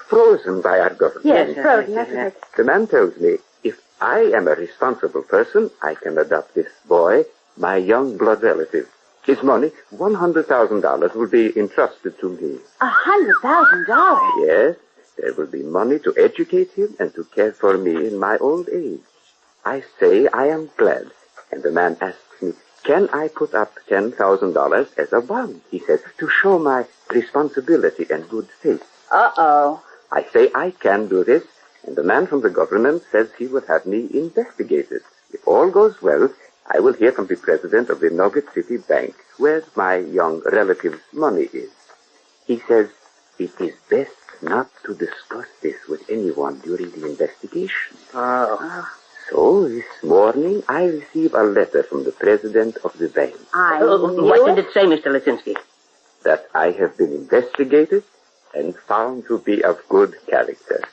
frozen by our government. Yes, frozen, that's right. The man tells me, if I am a responsible person, I can adopt this boy, my young blood relative. His money, $100,000, will be entrusted to me. $100,000? Yes, there will be money to educate him and to care for me in my old age. I say I am glad, and the man asks me, can I put up $10,000 as a bond, he says, to show my responsibility and good faith. Uh-oh. I say I can do this, and the man from the government says he will have me investigated. If all goes well, I will hear from the president of the Nugget City Bank where my young relative's money is. He says it is best not to discuss this with anyone during the investigation. Oh. So, this morning, I received a letter from the president of the bank. What did it say, Mr. Lisinski? That I have been investigated and found to be of good character.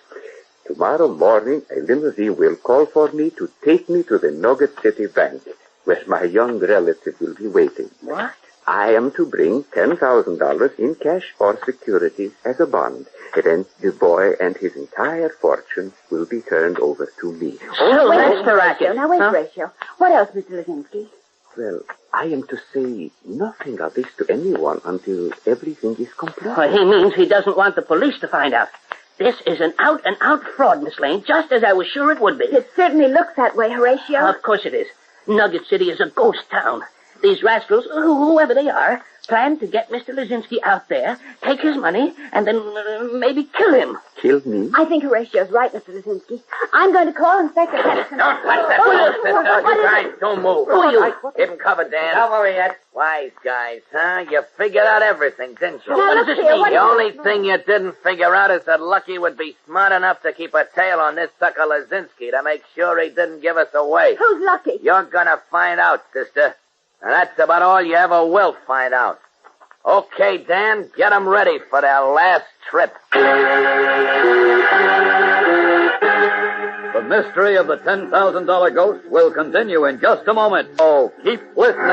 Tomorrow morning, a limousine will call for me to take me to the Nugget City Bank, where my young relative will be waiting. What? I am to bring $10,000 in cash or securities as a bond. And then the boy and his entire fortune will be turned over to me. Oh, wait, Horatio. Now, wait, Horatio. What else, Mr. Lisinski? Well, I am to say nothing of this to anyone until everything is complete. Well, he means he doesn't want the police to find out. This is an out-and-out fraud, Miss Lane, just as I was sure it would be. It certainly looks that way, Horatio. Of course it is. Nugget City is a ghost town. These rascals, whoever they are, plan to get Mr. Lisinski out there, take his money, and then maybe kill him. Kill me? I think Horatio's right, Mr. Lisinski. I'm going to call Inspector Henderson. Don't touch that phone, You guys, don't move. Who are you? Keep him covered, Dan. Don't worry yet. Wise guys, huh? You figured out everything, didn't you? What does this mean? The only thing you didn't figure out is that Lucky would be smart enough to keep a tail on this sucker Lisinski to make sure he didn't give us away. Who's Lucky? You're gonna find out, sister. And that's about all you ever will find out. Okay, Dan, get them ready for their last trip. The mystery of the $10,000 ghost will continue in just a moment. Oh, keep listening.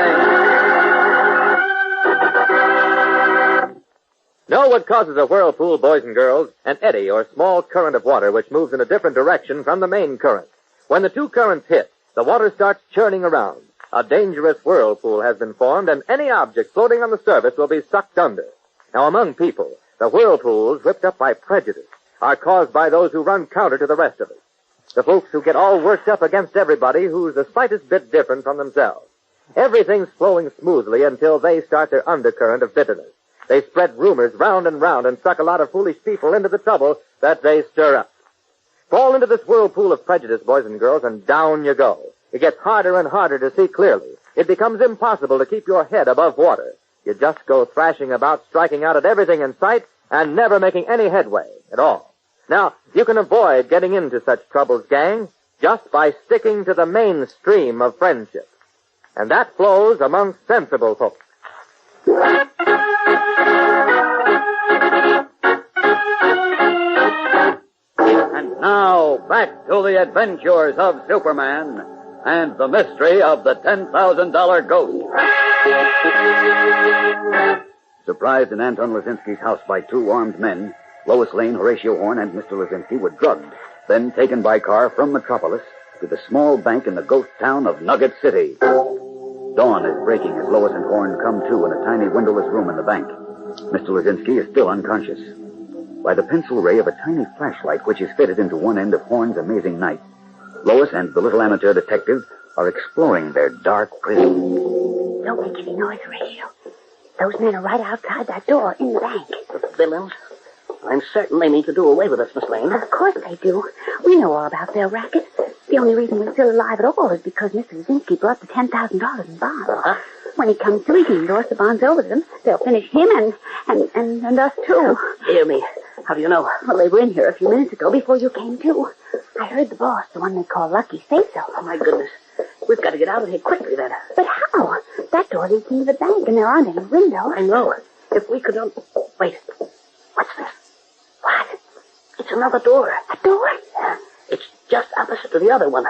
Know what causes a whirlpool, boys and girls? An eddy or small current of water which moves in a different direction from the main current. When the two currents hit, the water starts churning around. A dangerous whirlpool has been formed, and any object floating on the surface will be sucked under. Now, among people, the whirlpools, whipped up by prejudice, are caused by those who run counter to the rest of us. The folks who get all worked up against everybody who's the slightest bit different from themselves. Everything's flowing smoothly until they start their undercurrent of bitterness. They spread rumors round and round and suck a lot of foolish people into the trouble that they stir up. Fall into this whirlpool of prejudice, boys and girls, and down you go. It gets harder and harder to see clearly. It becomes impossible to keep your head above water. You just go thrashing about, striking out at everything in sight, and never making any headway at all. Now, you can avoid getting into such troubles, gang, just by sticking to the mainstream of friendship. And that flows among sensible folks. And now, back to the adventures of Superman and the mystery of the $10,000 ghost. Surprised in Anton Lisinski's house by two armed men, Lois Lane, Horatio Horn, and Mr. Lisinski were drugged, then taken by car from Metropolis to the small bank in the ghost town of Nugget City. Dawn is breaking as Lois and Horn come to in a tiny windowless room in the bank. Mr. Lisinski is still unconscious. By the pencil ray of a tiny flashlight which is fitted into one end of Horn's amazing knife, Lois and the little amateur detective are exploring their dark prison. Don't make any noise, Horatio. Those men are right outside that door in the bank. The villains. I'm certain they mean to do away with us, Miss Lane. Of course they do. We know all about their racket. The only reason we're still alive at all is because Mr. Lisinski brought the $10,000 in bonds. Uh-huh. When he comes to, he can endorse the bonds over to them. They'll finish him and us, too. Hear me. How do you know? Well, they were in here a few minutes ago before you came to. I heard the boss, the one they call Lucky, say so. Oh, my goodness. We've got to get out of here quickly, then. But how? That door leads into the bank, and there aren't any windows. I know. If we could... Wait. What's this? What? It's another door. A door? Yeah. It's just opposite to the other one.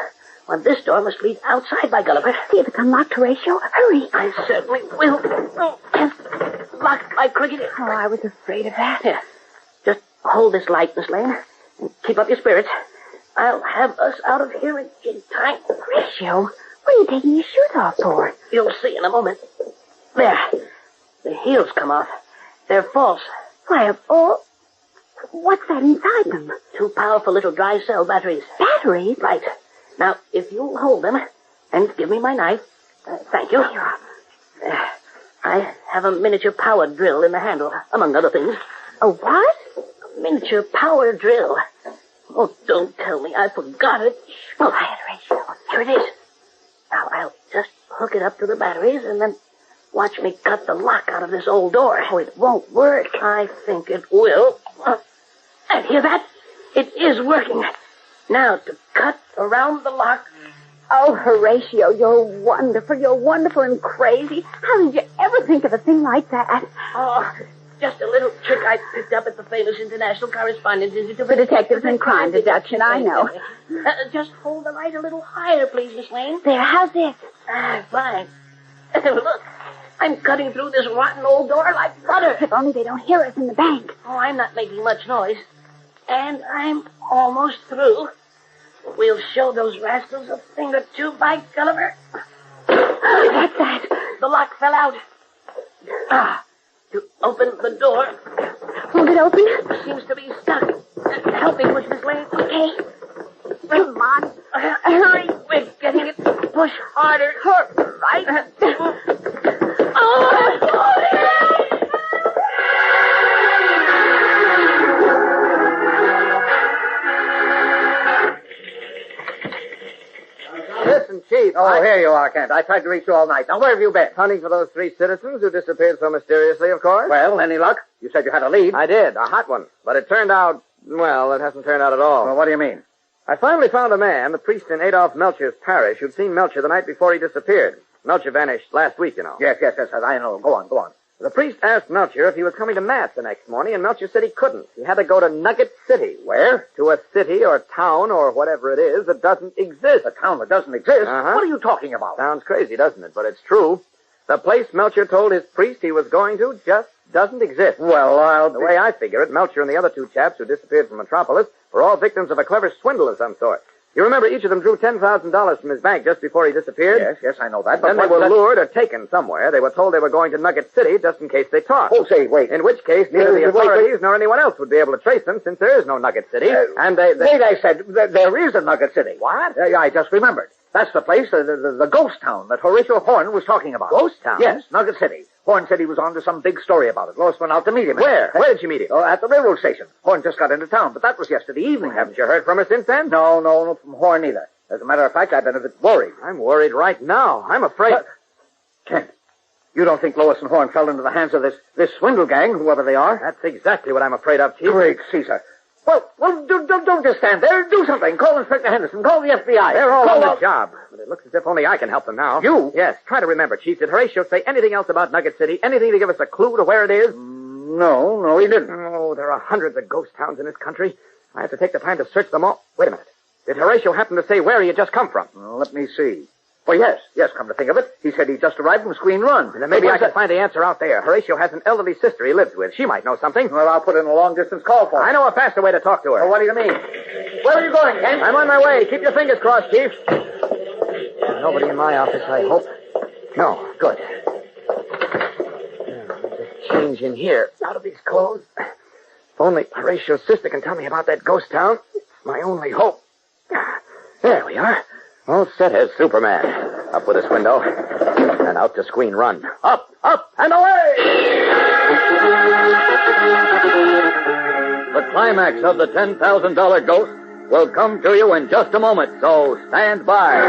Well, this door must lead outside by Gulliver. See if it's unlocked, Horatio. Hurry. I certainly will. Oh, locked by cricket. Oh, I was afraid of that. Here. Just hold this light, Miss Lane, and keep up your spirits. I'll have us out of here in time. Horatio, what are you taking your shoes off for? You'll see in a moment. There. The heels come off. They're false. Why, of all... What's that inside them? 2 powerful little dry cell batteries. Batteries? Right. Now, if you'll hold them and give me my knife. Thank you. I have a miniature power drill in the handle, among other things. A what? A miniature power drill. Oh, don't tell me I forgot it. Oh, quiet, Horatio. Here it is. Now, I'll just hook it up to the batteries and then watch me cut the lock out of this old door. Oh, it won't work. I think it will. And hear that? It is working. Now, to cut around the lock. Oh, Horatio, you're wonderful. You're wonderful and crazy. How did you ever think of a thing like that? Oh, just a little trick I picked up at the famous International Correspondence Institute For Detectives and Crime Deduction, I know. Just hold the light a little higher, please, Miss Lane. There, how's this? Fine. Look, I'm cutting through this rotten old door like butter. If only they don't hear us in the bank. Oh, I'm not making much noise. And I'm almost through. We'll show those rascals a thing or two, by Gulliver. What's that? The lock fell out. To open the door. Hold it open? Seems to be stuck. Help me push, Miss Lane. Okay. Come on. Hurry. We're getting it. Push harder. Right. Listen, Chief. Oh, here you are, Kent. I tried to reach you all night. Now, where have you been? Hunting for those 3 citizens who disappeared so mysteriously, of course. Well, any luck? You said you had a lead. I did, a hot one. But it turned out, well, it hasn't turned out at all. Well, what do you mean? I finally found a man, the priest in Adolf Melcher's parish, who'd seen Melcher the night before he disappeared. Melcher vanished last week, you know. Yes, I know. Go on. The priest asked Melcher if he was coming to Mass the next morning, and Melcher said he couldn't. He had to go to Nugget City. Where? To a city or town or whatever it is that doesn't exist. A town that doesn't exist? Uh-huh. What are you talking about? Sounds crazy, doesn't it? But it's true. The place Melcher told his priest he was going to just doesn't exist. Well, The way I figure it, Melcher and the other 2 chaps who disappeared from Metropolis were all victims of a clever swindle of some sort. You remember each of them drew $10,000 from his bank just before he disappeared? Yes, I know that. Then they were lured or taken somewhere. They were told they were going to Nugget City just in case they talked. Oh, say, wait. In which case, neither the authorities nor anyone else would be able to trace them since there is no Nugget City. And they... Wait, I said, there is a Nugget City. What? I just remembered. That's the place, the ghost town that Horatio Horn was talking about. Ghost town? Yes, Nugget City. Horn said he was on to some big story about it. Lois went out to meet him. Where? Where did you meet him? Oh, at the railroad station. Horn just got into town, but that was yesterday evening. Haven't you heard from her since then? No, from Horn either. As a matter of fact, I've been a bit worried. I'm worried right now. I'm afraid... Kent, you don't think Lois and Horn fell into the hands of this swindle gang, whoever they are? That's exactly what I'm afraid of, Chief. Great Caesar. Well, don't just stand there. Do something. Call Inspector Henderson. Call the FBI. They're all Call on the job. But it looks as if only I can help them now. You? Yes. Try to remember, Chief. Did Horatio say anything else about Nugget City? Anything to give us a clue to where it is? No, he didn't. Oh, there are hundreds of ghost towns in this country. I have to take the time to search them all. Wait a minute. Did Horatio happen to say where he had just come from? Well, let me see. Oh, yes, come to think of it. He said he just arrived from Screen Run. And then maybe I can find the answer out there. Horatio has an elderly sister he lives with. She might know something. Well, I'll put in a long-distance call for her. I know a faster way to talk to her. Well, what do you mean? Where are you going, Kent? I'm on my way. Keep your fingers crossed, Chief. Nobody in my office, I hope. No, good. Just change in here. Out of these clothes. If only Horatio's sister can tell me about that ghost town. It's my only hope. There we are. All set as Superman. Up with this window. And out to Screen Run. Up, and away! The climax of the $10,000 ghost will come to you in just a moment, so stand by.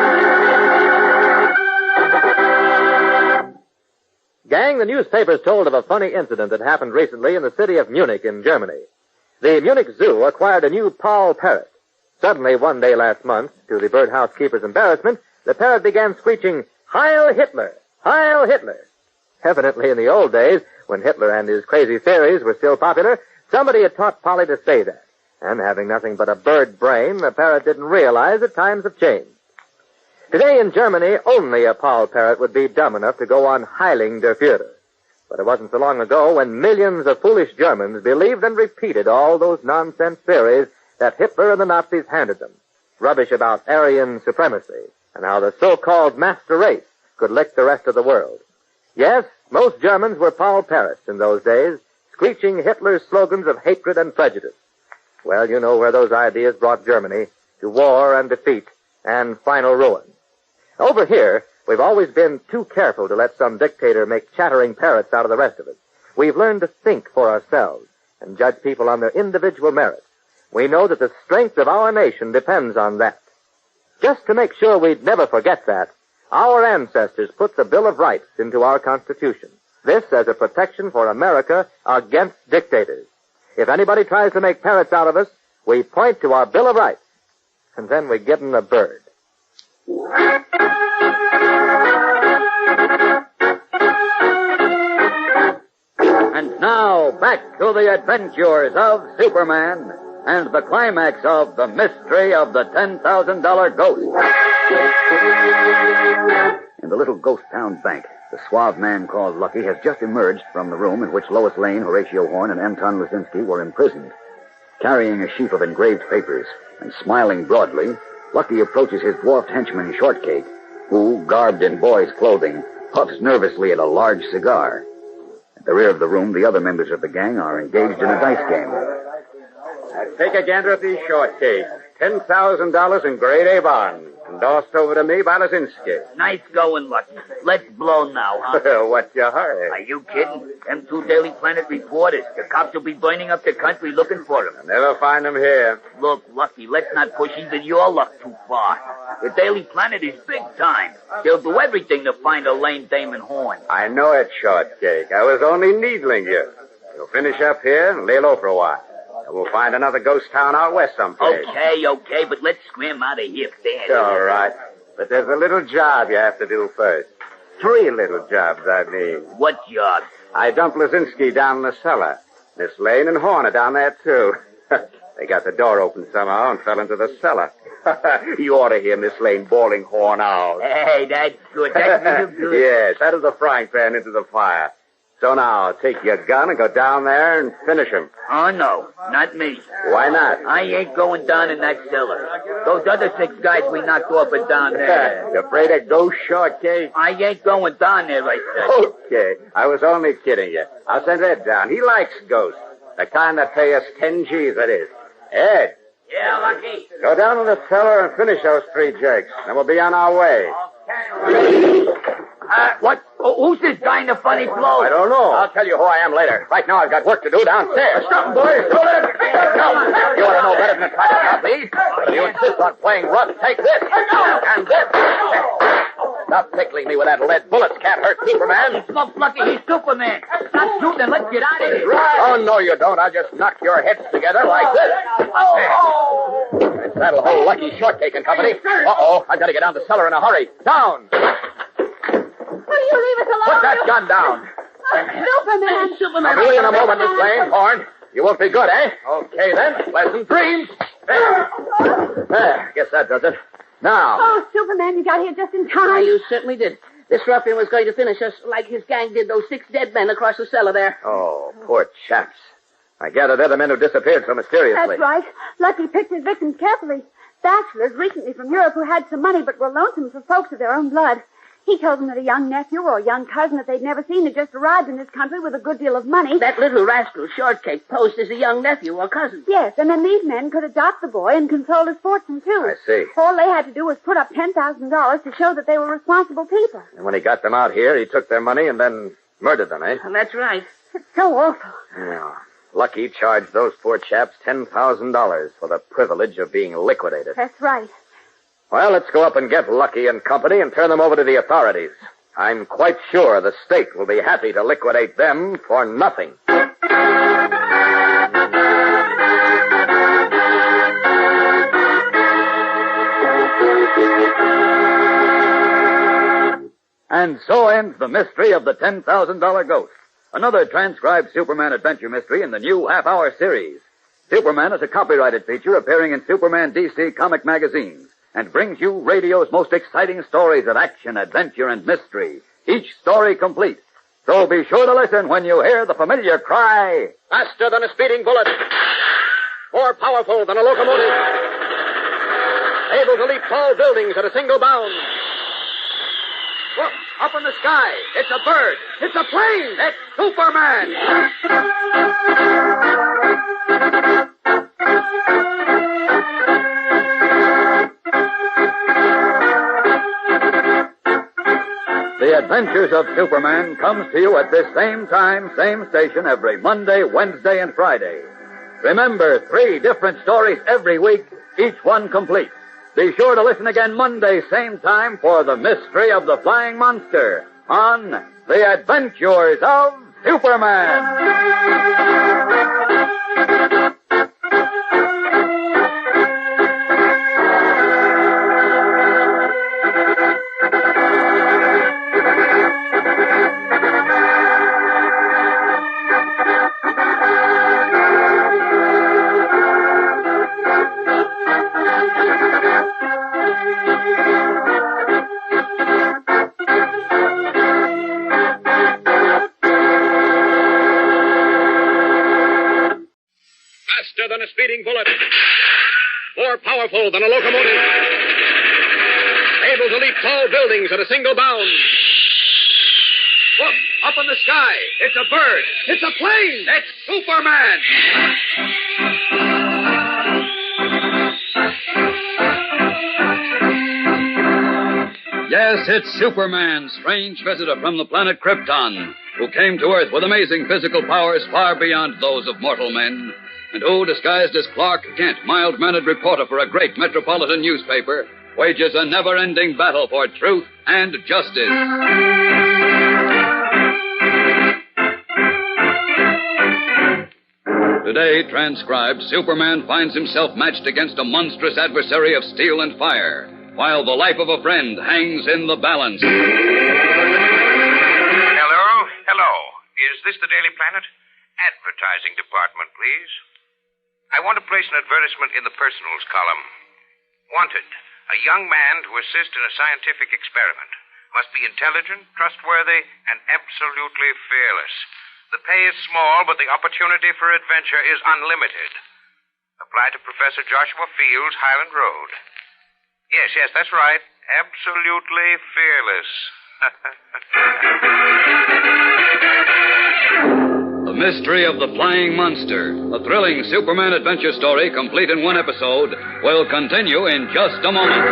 Gang, the newspapers told of a funny incident that happened recently in the city of Munich in Germany. The Munich Zoo acquired a new Paul parrot. Suddenly, one day last month, to the birdhouse keeper's embarrassment, the parrot began screeching, "Heil Hitler! Heil Hitler!" Evidently, in the old days, When Hitler and his crazy theories were still popular, somebody had taught Polly to say that. And having nothing but a bird brain, the parrot didn't realize that times have changed. Today in Germany, only a Paul parrot would be dumb enough to go on Heiling der Führer. But it wasn't so long ago when millions of foolish Germans believed and repeated all those nonsense theories that Hitler and the Nazis handed them. Rubbish about Aryan supremacy and how the so-called master race could lick the rest of the world. Yes, most Germans were Paul parrots in those days, screeching Hitler's slogans of hatred and prejudice. Well, you know where those ideas brought Germany, to war and defeat and final ruin. Over here, we've always been too careful to let some dictator make chattering parrots out of the rest of us. We've learned to think for ourselves and judge people on their individual merits. We know that the strength of our nation depends on that. Just to make sure we'd never forget that, our ancestors put the Bill of Rights into our Constitution. This as a protection for America against dictators. If anybody tries to make parrots out of us, we point to our Bill of Rights, and then we give them a bird. And now, back to the adventures of Superman and the climax of The Mystery of the $10,000 Ghost. In the little ghost town bank, the suave man called Lucky has just emerged from the room in which Lois Lane, Horatio Horn, and Anton Lazinski were imprisoned. Carrying a sheaf of engraved papers and smiling broadly, Lucky approaches his dwarfed henchman, Shortcake, who, garbed in boy's clothing, puffs nervously at a large cigar. At the rear of the room, the other members of the gang are engaged in a dice game. Take a gander at these Shortcake. $10,000 in grade A bonds. Endorsed over to me by Lazinski. Nice going, Lucky. Let's blow now, huh? What's your hurry? Are you kidding? Them two Daily Planet reporters. The cops will be burning up the country looking for them. I'll never find them here. Look, Lucky, let's not push even your luck too far. The Daily Planet is big time. They'll do everything to find a lame Damon Horn. I know it, Shortcake. I was only needling you. You'll finish up here and lay low for a while. We'll find another ghost town out west someplace. Okay, but let's scram out of here fast. All right. But there's a little job you have to do first. 3 little jobs, I mean. What job? I dumped Lazinski down in the cellar. Miss Lane and Horn are down there, too. They got the door open somehow and fell into the cellar. You ought to hear Miss Lane bawling Horn out. Hey, that's good. That's real good. Yes, out of the frying pan into the fire. So now, take your gun and go down there and finish him. Oh, no, not me. Why not? I ain't going down in that cellar. Those other 6 guys we knocked off are down there. You afraid of ghost, Shortcake? I ain't going down there, I said. Okay, I was only kidding you. I'll send Ed down. He likes ghosts. The kind that pay us 10 G's, that is. Ed. Yeah, Lucky. Go down to the cellar and finish those 3 jerks. Then we'll be on our way. What? Who's this guy in the funny clothes? I don't know. I'll tell you who I am later. Right now I've got work to do downstairs. Stop, boys. Don't let him pick us up. You ought to know better than to try to stop these. But if you insist on playing rough, take this. And this. Stop tickling me with that lead. Bullets can't hurt Superman. Look, Lucky, he's Superman. Stop shooting. Let's get out of here. Oh, no, you don't. I'll just knock your heads together like this. That'll hold Lucky, Shortcake and company. Uh-oh, I've got to get down the cellar in a hurry. Down. Will you leave us alone? Put that gun down. Superman. I'll be in a moment, Miss Lane. Horn, you won't be good, eh? Okay, then. Pleasant dreams. There, guess that does it. Now. Oh, Superman, you got here just in time. You certainly did. This ruffian was going to finish us like his gang did those 6 dead men across the cellar there. Oh, poor chaps. I gather they're the men who disappeared so mysteriously. That's right. Lucky picked his victims carefully. Bachelors recently from Europe who had some money but were lonesome for folks of their own blood. He told them that a young nephew or a young cousin that they'd never seen had just arrived in this country with a good deal of money. That little rascal, Shortcake, posed as a young nephew or cousin. Yes, and then these men could adopt the boy and control his fortune, too. I see. All they had to do was put up $10,000 to show that they were responsible people. And when he got them out here, he took their money and then murdered them, eh? That's right. It's so awful. Yeah. Lucky charged those poor chaps $10,000 for the privilege of being liquidated. That's right. Well, let's go up and get Lucky and company and turn them over to the authorities. I'm quite sure the state will be happy to liquidate them for nothing. And so ends the mystery of the $10,000 ghost. another transcribed Superman adventure mystery in the new half-hour series. Superman is a copyrighted feature appearing in Superman DC comic magazines and brings you radio's most exciting stories of action, adventure, and mystery, each story complete. So be sure to listen when you hear the familiar cry, Faster than a speeding bullet. More powerful than a locomotive. Able to leap tall buildings at a single bound. Look, up in the sky. It's a bird. It's a plane. It's Superman. The Adventures of Superman comes to you at this same time, same station every Monday, Wednesday, and Friday. Remember, 3 different stories every week, each one complete. Be sure to listen again Monday, same time, for the mystery of the flying monster on The Adventures of Superman. Faster than a speeding bullet. More powerful than a locomotive. Able to leap tall buildings at a single bound. Look, up in the sky. It's a bird. It's a plane. It's Superman. Yes, it's Superman, strange visitor from the planet Krypton, who came to Earth with amazing physical powers far beyond those of mortal men, and who, disguised as Clark Kent, mild-mannered reporter for a great metropolitan newspaper, wages a never-ending battle for truth and justice. Today, transcribed, Superman finds himself matched against a monstrous adversary of steel and fire, while the life of a friend hangs in the balance. Hello. Is this the Daily Planet? Advertising department, please. I want to place an advertisement in the personals column. Wanted, a young man to assist in a scientific experiment. Must be intelligent, trustworthy, and absolutely fearless. The pay is small, but the opportunity for adventure is unlimited. Apply to Professor Joshua Fields, Highland Road. Yes, that's right. Absolutely fearless. The Mystery of the Flying Monster, a thrilling Superman adventure story complete in 1 episode, will continue in just a moment.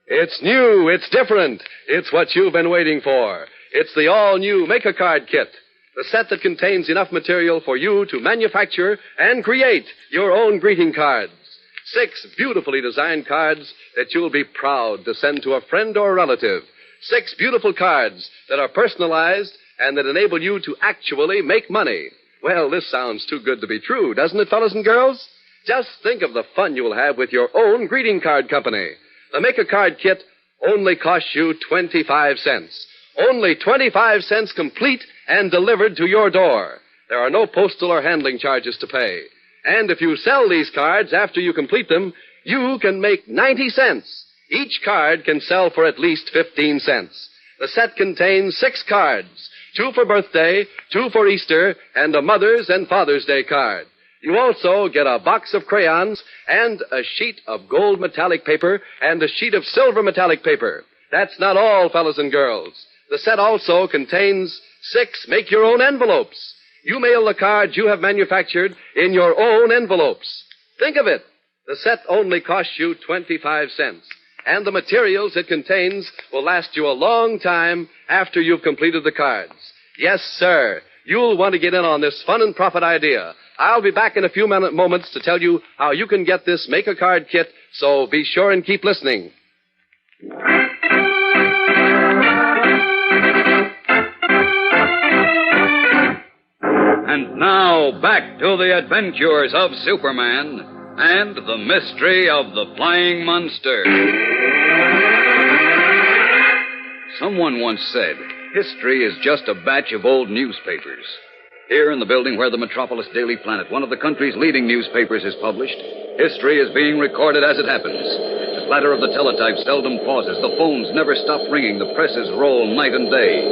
It's new, it's different, it's what you've been waiting for. It's the all-new Make-A-Card Kit, the set that contains enough material for you to manufacture and create your own greeting cards. 6 beautifully designed cards that you'll be proud to send to a friend or relative. 6 beautiful cards that are personalized and that enable you to actually make money. Well, this sounds too good to be true, doesn't it, fellas and girls? Just think of the fun you will have with your own greeting card company. The Make-A-Card Kit only costs you 25 cents. Only 25 cents complete and delivered to your door. There are no postal or handling charges to pay. And if you sell these cards after you complete them, you can make 90 cents. Each card can sell for at least 15 cents. The set contains 6 cards, 2 for birthday, 2 for Easter, and a Mother's and Father's Day card. You also get a box of crayons and a sheet of gold metallic paper and a sheet of silver metallic paper. That's not all, fellas and girls. The set also contains 6 make-your-own envelopes. You mail the cards you have manufactured in your own envelopes. Think of it. The set only costs you 25 cents. And the materials it contains will last you a long time after you've completed the cards. Yes, sir. You'll want to get in on this fun and profit idea. I'll be back in a few moments to tell you how you can get this Make-A-Card Kit, so be sure and keep listening. And now, back to the adventures of Superman and the mystery of the flying monster. Someone once said, history is just a batch of old newspapers. Here in the building where the Metropolis Daily Planet, one of the country's leading newspapers, is published, history is being recorded as it happens. The clatter of the teletype seldom pauses. The phones never stop ringing. The presses roll night and day.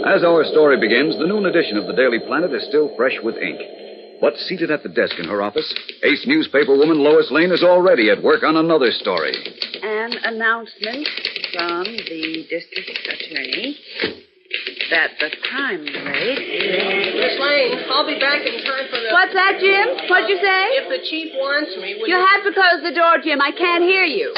As our story begins, the noon edition of the Daily Planet is still fresh with ink. But seated at the desk in her office, ace newspaper woman Lois Lane is already at work on another story. An announcement from the district attorney that the crime rate is... Miss Lane, I'll be back in time for the... What's that, Jim? What'd you say? If the chief wants me, will you have to close the door, Jim. I can't hear you.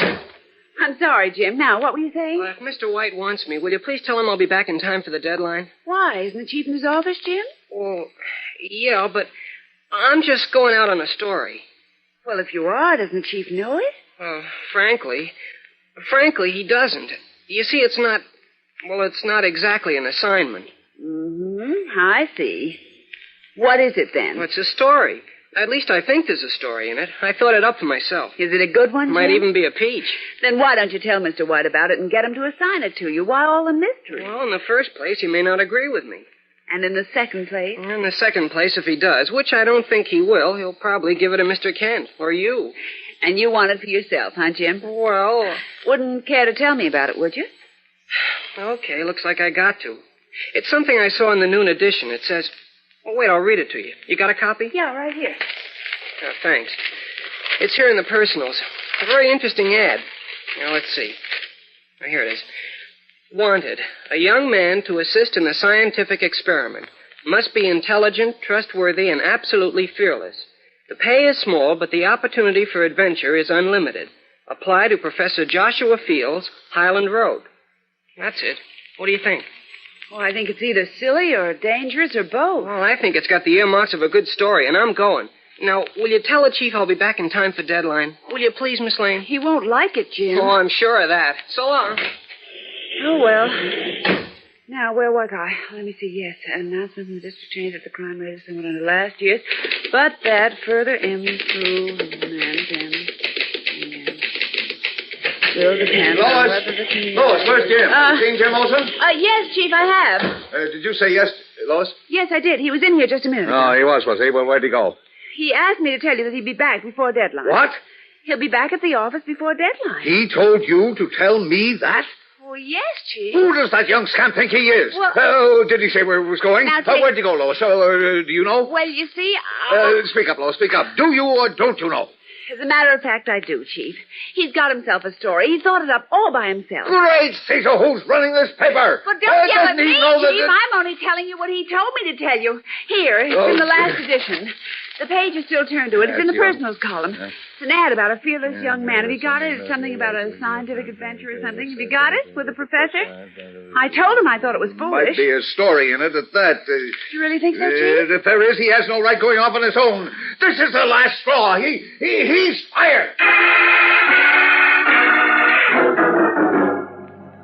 I'm sorry, Jim. Now, what were you saying? If Mr. White wants me, will you please tell him I'll be back in time for the deadline? Why? Isn't the chief in his office, Jim? Well, yeah, but I'm just going out on a story. Well, if you are, doesn't the chief know it? Frankly, he doesn't. You see, it's not exactly an assignment. Mm-hmm. I see. What is it, then? Well, it's a story. At least I think there's a story in it. I thought it up for myself. Is it a good one, Jim? Might even be a peach. Then why don't you tell Mr. White about it and get him to assign it to you? Why all the mystery? Well, in the first place, he may not agree with me. And in the second place? In the second place, if he does, which I don't think he will, he'll probably give it to Mr. Kent, or you. And you want it for yourself, huh, Jim? Well... Wouldn't care to tell me about it, would you? Okay, looks like I got to. It's something I saw in the noon edition. It says... Oh, wait, I'll read it to you. You got a copy? Yeah, right here. Thanks. It's here in the personals. A very interesting ad. Now, let's see. Here it is. Wanted. A young man to assist in a scientific experiment. Must be intelligent, trustworthy, and absolutely fearless. The pay is small, but the opportunity for adventure is unlimited. Apply to Professor Joshua Fields, Highland Road. That's it. What do you think? Well, I think it's either silly or dangerous or both. Well, I think it's got the earmarks of a good story, and I'm going. Now, will you tell the chief I'll be back in time for deadline? Will you please, Miss Lane? He won't like it, Jim. Oh, I'm sure of that. So long. Oh, well. Now, where was I? Let me see. Yes, an announcement from the district change that the crime rate is somewhat under last year's, but that further improvement will depend on whether the community... Lois, where's Jim? Have you seen Jim Olson? Yes, Chief, I have. Did you say yes, Lois? Yes, I did. He was in here just a minute ago. Oh, he was he? Well, where'd he go? He asked me to tell you that he'd be back before deadline. What? He'll be back at the office before deadline. He told you to tell me that? Oh, yes, Chief. Who does that young scamp think he is? Well... did he say where he was going? Now, where'd he go, Lois? Do you know? Well, you see, Speak up, Lois, speak up. Do you or don't you know? As a matter of fact, I do, Chief. He's got himself a story. He thought it up all by himself. Great Caesar, who's running this paper? Well, don't yell at doesn't he me, know that Chief. I'm only telling you what he told me to tell you. Here, it's in the last edition. The page is still turned to it. It's in the personals column. It's an ad about a fearless young man. Have you got it? It's something about a scientific adventure or something. Have you got it? With the professor? I told him I thought it was foolish. Might be a story in it at that. You really think so, Chief? If there is, he has no right going off on his own. This is the last straw. He's fired.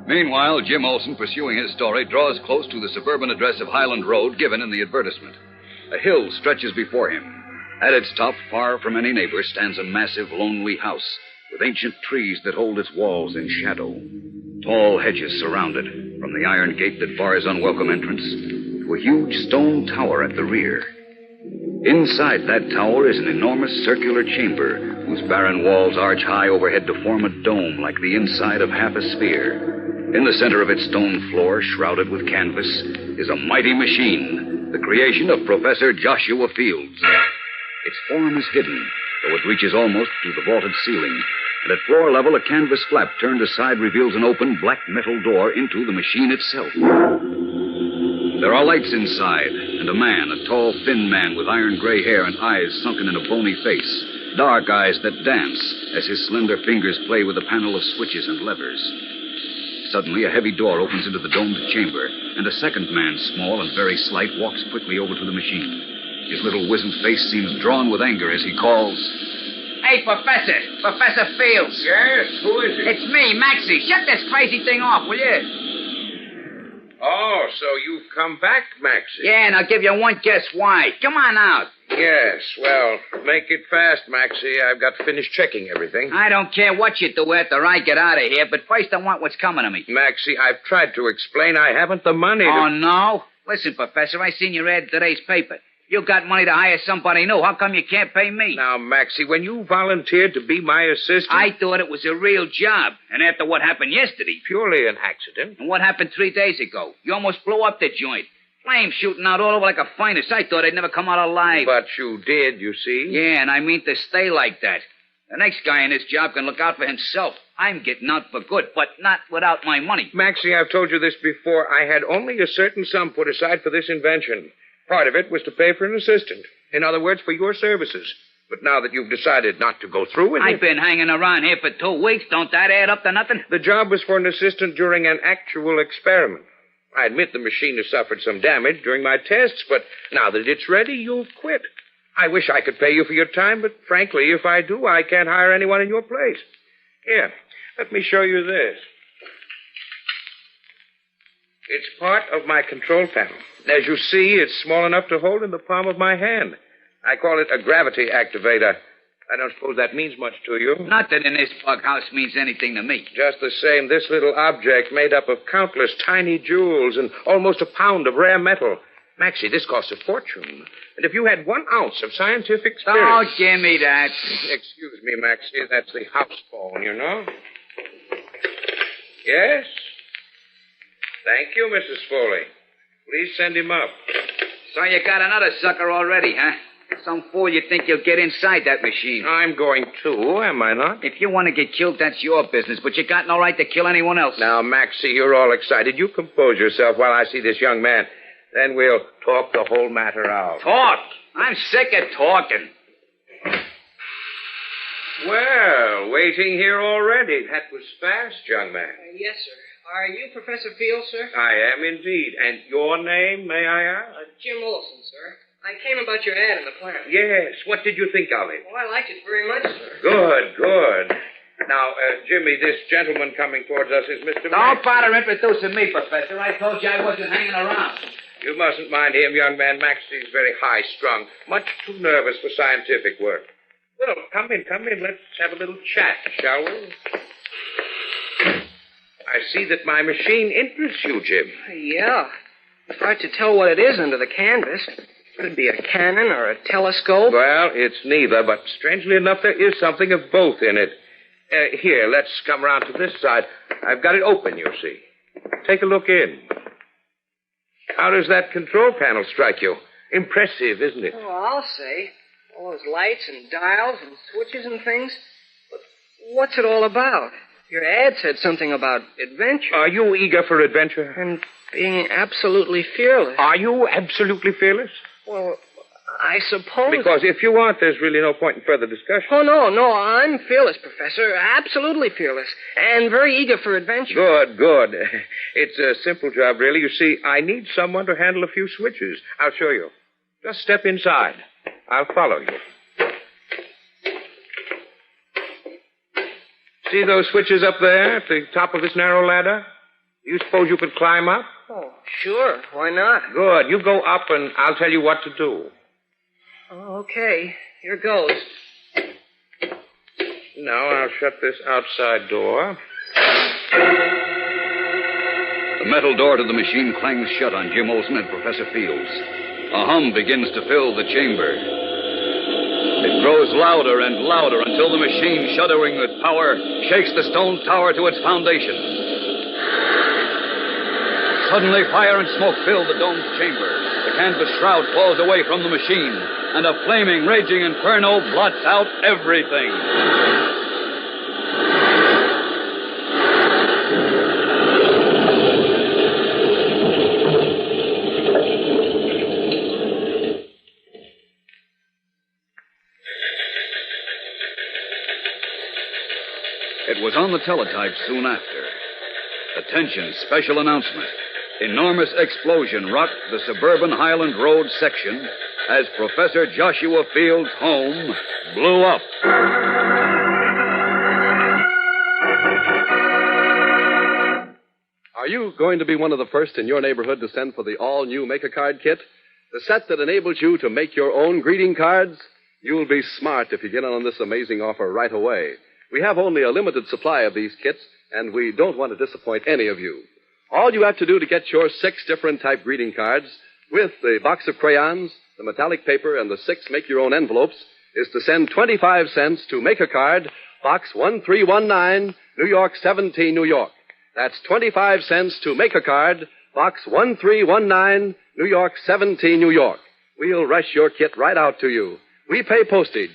Meanwhile, Jim Olson, pursuing his story, draws close to the suburban address of Highland Road given in the advertisement. A hill stretches before him. At its top, far from any neighbor, stands a massive, lonely house with ancient trees that hold its walls in shadow. Tall hedges surround it, from the iron gate that bars unwelcome entrance to a huge stone tower at the rear. Inside that tower is an enormous circular chamber whose barren walls arch high overhead to form a dome like the inside of half a sphere. In the center of its stone floor, shrouded with canvas, is a mighty machine, the creation of Professor Joshua Fields. Its form is hidden, though it reaches almost to the vaulted ceiling, and at floor level a canvas flap turned aside reveals an open black metal door into the machine itself. There are lights inside, and a man, a tall, thin man with iron gray hair and eyes sunken in a bony face, dark eyes that dance as his slender fingers play with a panel of switches and levers. Suddenly, a heavy door opens into the domed chamber, and a second man, small and very slight, walks quickly over to the machine. His little wizened face seems drawn with anger as he calls... Hey, Professor! Professor Fields! Yes? Who is it? It's me, Maxie. Shut this crazy thing off, will you? Oh, so you've come back, Maxie. Yeah, and I'll give you one guess why. Come on out. Yes, well, make it fast, Maxie. I've got to finish checking everything. I don't care what you do after I get out of here, but first I want what's coming to me. Maxie, I've tried to explain I haven't the money to... Oh, no? Listen, Professor, I seen your ad in today's paper. You got money to hire somebody new. How come you can't pay me? Now, Maxie, when you volunteered to be my assistant... I thought it was a real job. And after what happened yesterday... Purely an accident. And what happened 3 days ago? You almost blew up the joint. Flames shooting out all over like a furnace. I thought I'd never come out alive. But you did, you see. Yeah, and I mean to stay like that. The next guy in this job can look out for himself. I'm getting out for good, but not without my money. Maxie, I've told you this before. I had only a certain sum put aside for this invention. Part of it was to pay for an assistant. In other words, for your services. But now that you've decided not to go through with it... I've been hanging around here for 2 weeks. Don't that add up to nothing? The job was for an assistant during an actual experiment. I admit the machine has suffered some damage during my tests, but now that it's ready, you've quit. I wish I could pay you for your time, but frankly, if I do, I can't hire anyone in your place. Here, let me show you this. It's part of my control panel. As you see, it's small enough to hold in the palm of my hand. I call it a gravity activator. I don't suppose that means much to you. Nothing in this bug house means anything to me. Just the same, this little object made up of countless tiny jewels and almost a pound of rare metal. Maxie, this costs a fortune. And if you had 1 ounce of scientific spirit... Don't give me that. Excuse me, Maxie. That's the house phone, you know. Yes? Thank you, Mrs. Foley. Please send him up. So you got another sucker already, huh? Some fool you think you'll get inside that machine. I'm going to, am I not? If you want to get killed, that's your business, but you got no right to kill anyone else. Now, Maxie, you're all excited. You compose yourself while I see this young man. Then we'll talk the whole matter out. Talk? I'm sick of talking. Well, waiting here already. That was fast, young man. Yes, sir. Are you Professor Field, sir? I am indeed. And your name, may I ask? Jim Olson, sir. I came about your ad in the plant. Yes. What did you think of it? Oh, I liked it very much, sir. Good. Now, Jimmy, this gentleman coming towards us is Mr. Don't bother introducing me, Professor. I told you I wasn't hanging around. You mustn't mind him, young man. Maxie's very high-strung. Much too nervous for scientific work. Well, come in. Let's have a little chat, shall we? I see that my machine interests you, Jim. Yeah. It's hard to tell what it is under the canvas. Could be a cannon or a telescope. Well, it's neither, but strangely enough, there is something of both in it. Here, let's come round to this side. I've got it open, you see. Take a look in. How does that control panel strike you? Impressive, isn't it? Oh, I'll say. All those lights and dials and switches and things. But what's it all about? Your ad said something about adventure. Are you eager for adventure? And being absolutely fearless. Are you absolutely fearless? Well, I suppose... Because if you aren't, there's really no point in further discussion. Oh, no, I'm fearless, Professor. Absolutely fearless. And very eager for adventure. Good. It's a simple job, really. You see, I need someone to handle a few switches. I'll show you. Just step inside. I'll follow you. See those switches up there at the top of this narrow ladder? Do you suppose you could climb up? Oh, sure. Why not? Good. You go up and I'll tell you what to do. Oh, okay. Here goes. Now I'll shut this outside door. The metal door to the machine clangs shut on Jim Olson and Professor Fields. A hum begins to fill the chamber. It grows louder and louder until the machine, shuddering with power, shakes the stone tower to its foundation. Suddenly, fire and smoke fill the domed chamber. The canvas shroud falls away from the machine, and a flaming, raging inferno blots out everything. It was on the teletype soon after. Attention, special announcement. Enormous explosion rocked the suburban Highland Road section as Professor Joshua Field's home blew up. Are you going to be one of the first in your neighborhood to send for the all-new Make-A-Card kit? The set that enables you to make your own greeting cards? You'll be smart if you get on this amazing offer right away. We have only a limited supply of these kits, and we don't want to disappoint any of you. All you have to do to get your 6 different type greeting cards with the box of crayons, the metallic paper, and the 6 make-your-own envelopes is to send 25 cents to Make a Card, Box 1319, New York 17, New York. That's 25 cents to Make a Card, Box 1319, New York 17, New York. We'll rush your kit right out to you. We pay postage.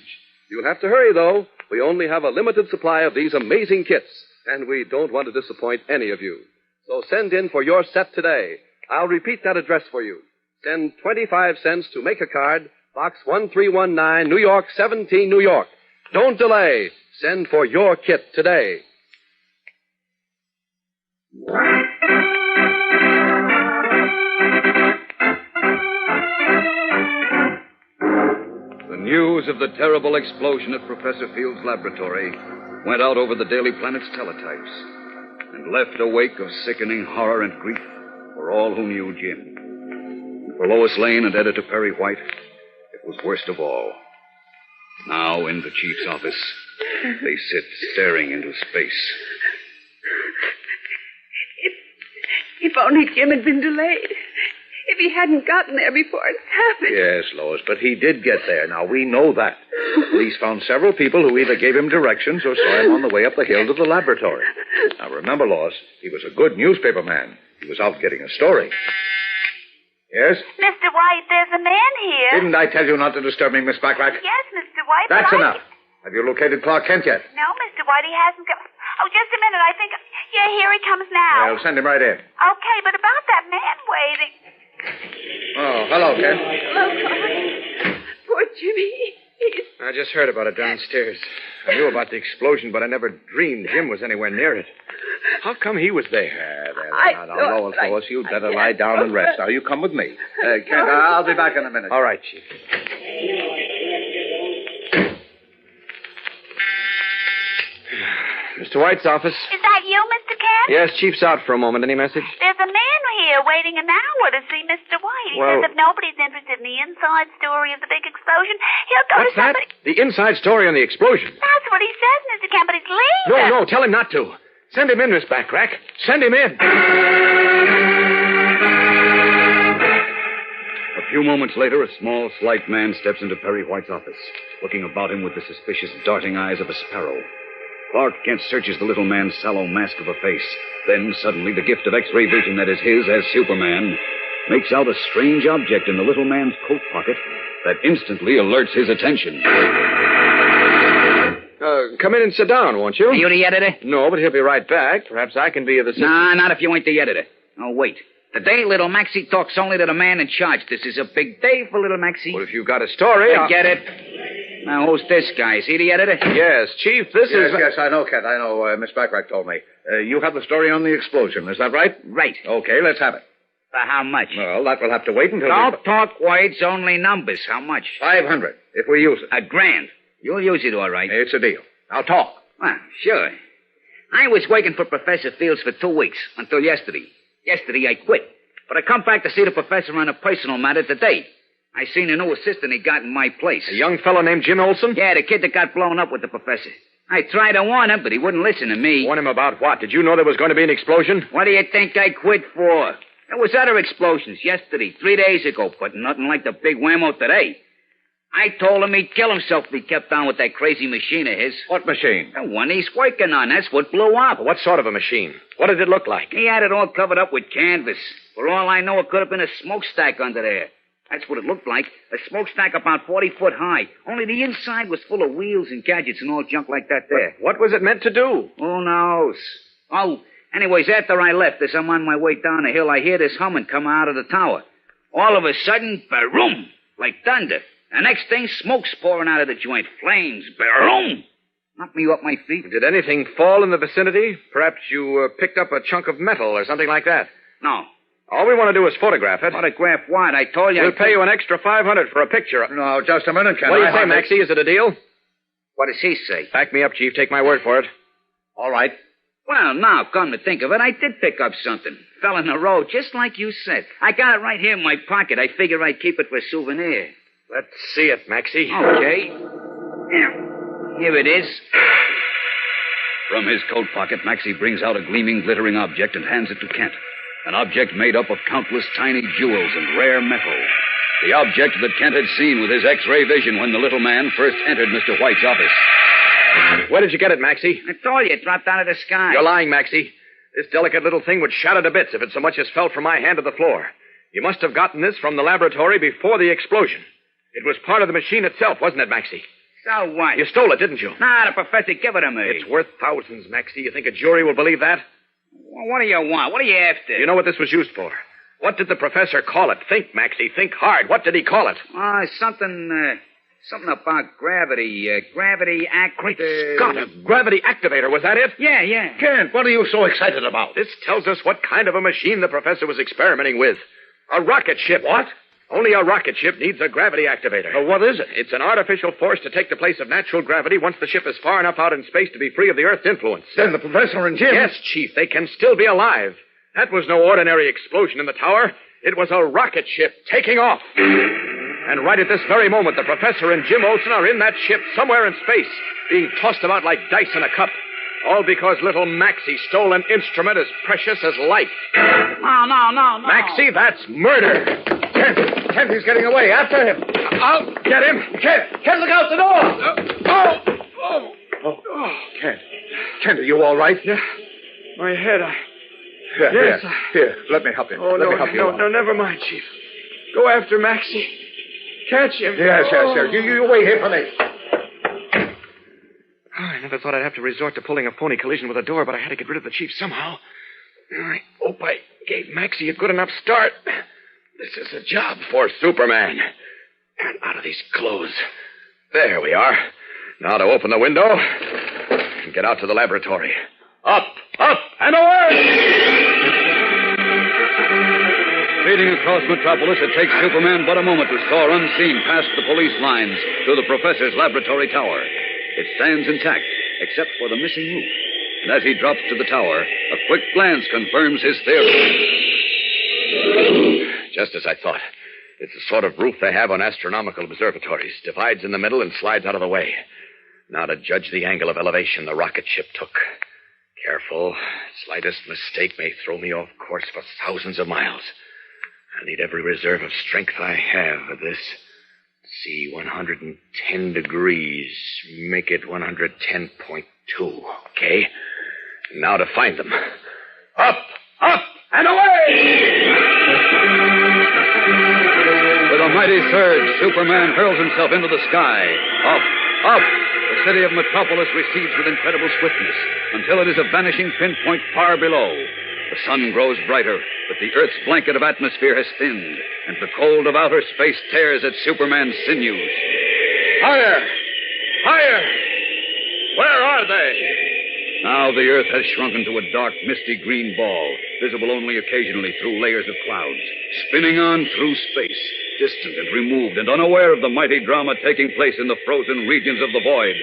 You'll have to hurry, though. We only have a limited supply of these amazing kits, and we don't want to disappoint any of you. So send in for your set today. I'll repeat that address for you. Send 25 cents to Make a Card, Box 1319, New York 17, New York. Don't delay. Send for your kit today. The news of the terrible explosion at Professor Field's laboratory went out over the Daily Planet's teletypes and left a wake of sickening horror and grief for all who knew Jim. And for Lois Lane and Editor Perry White, it was worst of all. Now, in the chief's office, they sit staring into space. If only Jim had been delayed. If he hadn't gotten there before it happened. Yes, Lois, but he did get there. Now, we know that. Police found several people who either gave him directions or saw him on the way up the hill to the laboratory. Now, remember, Lois, he was a good newspaper man. He was out getting a story. Yes? Mr. White, there's a man here. Didn't I tell you not to disturb me, Miss Backrack? Yes, Mr. White. That's enough. Have you located Clark Kent yet? No, Mr. White, he hasn't come. Oh, just a minute. I think. Yeah, here he comes now. I'll send him right in. Okay, but about that man waiting. Oh, hello, Kent. Hello, Clark. Poor Jimmy. I just heard about it downstairs. I knew about the explosion, but I never dreamed Jim was anywhere near it. How come he was there? Now, Lois, you'd better lie down and rest. Now, you come with me. Kent, I'll be back in a minute. All right, Chief. Mr. White's office. Is that you, Mr. Kent? Yes, Chief's out for a moment. Any message? There's a man here waiting an hour to see Mr. White. He says if nobody's interested in the inside story of the big explosion, he'll go What's to somebody. that? The inside story on the explosion. That's what he says, Mr. Kent, but he's leaving. No, tell him not to. Send him in, Miss Backrack. Send him in. A few moments later, a small, slight man steps into Perry White's office, looking about him with the suspicious, darting eyes of a sparrow. Clark Kent searches the little man's sallow mask of a face. Then, suddenly, the gift of X-ray vision that is his as Superman makes out a strange object in the little man's coat pocket that instantly alerts his attention. Come in and sit down, won't you? Are you the editor? No, but he'll be right back. Perhaps I can be of assistance. Nah, not if you ain't the editor. Oh, wait. Today, little Maxie talks only to the man in charge. This is a big day for little Maxie. Well, if you've got a story... Get it. Now, who's this guy? Is he the editor? Yes, Chief, this is... Yes, I know, Kent. I know. Miss Backrack told me. You have the story on the explosion. Is that right? Right. Okay, let's have it. For how much? Well, that will have to wait until... Don't talk words, only numbers. How much? 500, if we use it. $1,000. You'll use it, all right. It's a deal. Now talk. Well, sure. I was working for Professor Fields for 2 weeks, until yesterday. Yesterday, I quit. But I come back to see the professor on a personal matter today. I seen a new assistant he got in my place. A young fellow named Jim Olson? Yeah, the kid that got blown up with the professor. I tried to warn him, but he wouldn't listen to me. Warn him about what? Did you know there was going to be an explosion? What do you think I quit for? There was other explosions yesterday, 3 days ago, but nothing like the big whammo today. I told him he'd kill himself if he kept on with that crazy machine of his. What machine? The one he's working on. That's what blew up. What sort of a machine? What did it look like? He had it all covered up with canvas. For all I know, it could have been a smokestack under there. That's what it looked like. A smokestack about 40 foot high. Only the inside was full of wheels and gadgets and all junk like that there. What was it meant to do? Who knows? Oh, anyways, after I left, as I'm on my way down the hill, I hear this humming come out of the tower. All of a sudden, baroom, like thunder. The next thing, smoke's pouring out of the joint. Flames, baroom. Knocked me off my feet. Did anything fall in the vicinity? Perhaps you picked up a chunk of metal or something like that? No. All we want to do is photograph it. Photograph what? I told you. We'll pay you an extra $500 for a picture. No, just a minute, Ken. What do you say, Maxie? Is it a deal? What does he say? Back me up, Chief. Take my word for it. All right. Well, now, come to think of it, I did pick up something. Fell in the road, just like you said. I got it right here in my pocket. I figure I'd keep it for a souvenir. Let's see it, Maxie. Okay. Here it is. From his coat pocket, Maxie brings out a gleaming, glittering object and hands it to Kent. An object made up of countless tiny jewels and rare metal. The object that Kent had seen with his X-ray vision when the little man first entered Mr. White's office. Where did you get it, Maxie? I told you it dropped out of the sky. You're lying, Maxie. This delicate little thing would shatter to bits if it so much as fell from my hand to the floor. You must have gotten this from the laboratory before the explosion. It was part of the machine itself, wasn't it, Maxie? So what? You stole it, didn't you? Nah, the professor give it to me. It's worth thousands, Maxie. You think a jury will believe that? Well, what do you want? What are you after? You know what this was used for? What did the professor call it? Think, Maxie. Think hard. What did he call it? Something about gravity. Gravity Great Scott, a gravity activator. Was that it? Yeah. Kent, what are you so excited about? This tells us what kind of a machine the professor was experimenting with. A rocket ship. What? Only a rocket ship needs a gravity activator. What is it? It's an artificial force to take the place of natural gravity once the ship is far enough out in space to be free of the Earth's influence. Then the professor and Jim... Yes, Chief, they can still be alive. That was no ordinary explosion in the tower. It was a rocket ship taking off. And right at this very moment, the professor and Jim Olsen are in that ship somewhere in space, being tossed about like dice in a cup. All because little Maxie stole an instrument as precious as life. No. Maxie, that's murder. Kent, he's getting away. After him. I'll get him. Kent, look out the door! Kent, are you all right? Yeah. My head, Here, let me help you. Let me help you. No, never mind, Chief. Go after Maxie. Catch him. Yes. You wait here for me. I never thought I'd have to resort to pulling a phony collision with a door, but I had to get rid of the chief somehow. I hope I gave Maxie a good enough start. This is a job for Superman. And out of these clothes. There we are. Now to open the window and get out to the laboratory. Up, and away! Speeding across Metropolis, it takes Superman but a moment to soar unseen past the police lines to the professor's laboratory tower. It stands intact, except for the missing roof. And as he drops to the tower, a quick glance confirms his theory. Just as I thought. It's the sort of roof they have on astronomical observatories. Divides in the middle and slides out of the way. Now to judge the angle of elevation the rocket ship took. Careful. Slightest mistake may throw me off course for thousands of miles. I need every reserve of strength I have at this. See, 110 degrees. Make it 110.2. Okay? Now to find them. Up, and away! With a mighty surge, Superman hurls himself into the sky. Up. The city of Metropolis recedes with incredible swiftness until it is a vanishing pinpoint far below. The sun grows brighter, but the Earth's blanket of atmosphere has thinned, and the cold of outer space tears at Superman's sinews. Higher! Where are they? Now the Earth has shrunken to a dark, misty green ball, visible only occasionally through layers of clouds, spinning on through space, distant and removed and unaware of the mighty drama taking place in the frozen regions of the void.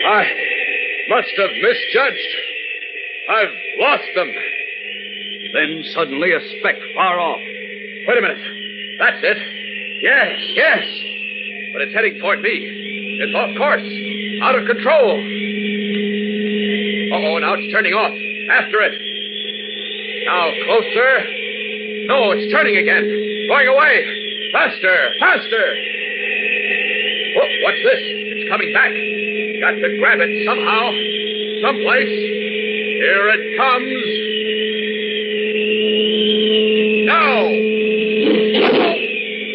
I must have misjudged. I've lost them. Then suddenly a speck far off. Wait a minute. That's it. Yes. But it's heading toward me. It's off course. Out of control. Uh-oh, now it's turning off. After it. Now closer. No, it's turning again. Going away. Faster. What's this? It's coming back. Got to grab it somehow. Someplace. Here it comes. Now!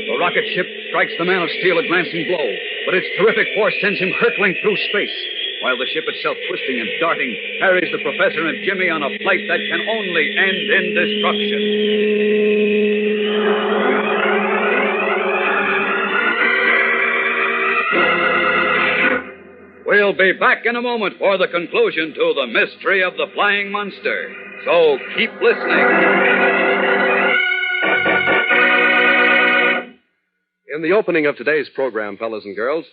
The rocket ship strikes the man of steel a glancing blow, but its terrific force sends him hurtling through space, while the ship itself, twisting and darting, carries the professor and Jimmy on a flight that can only end in destruction. We'll be back in a moment for the conclusion to the mystery of the flying monster. So keep listening. In the opening of today's program, fellas and girls,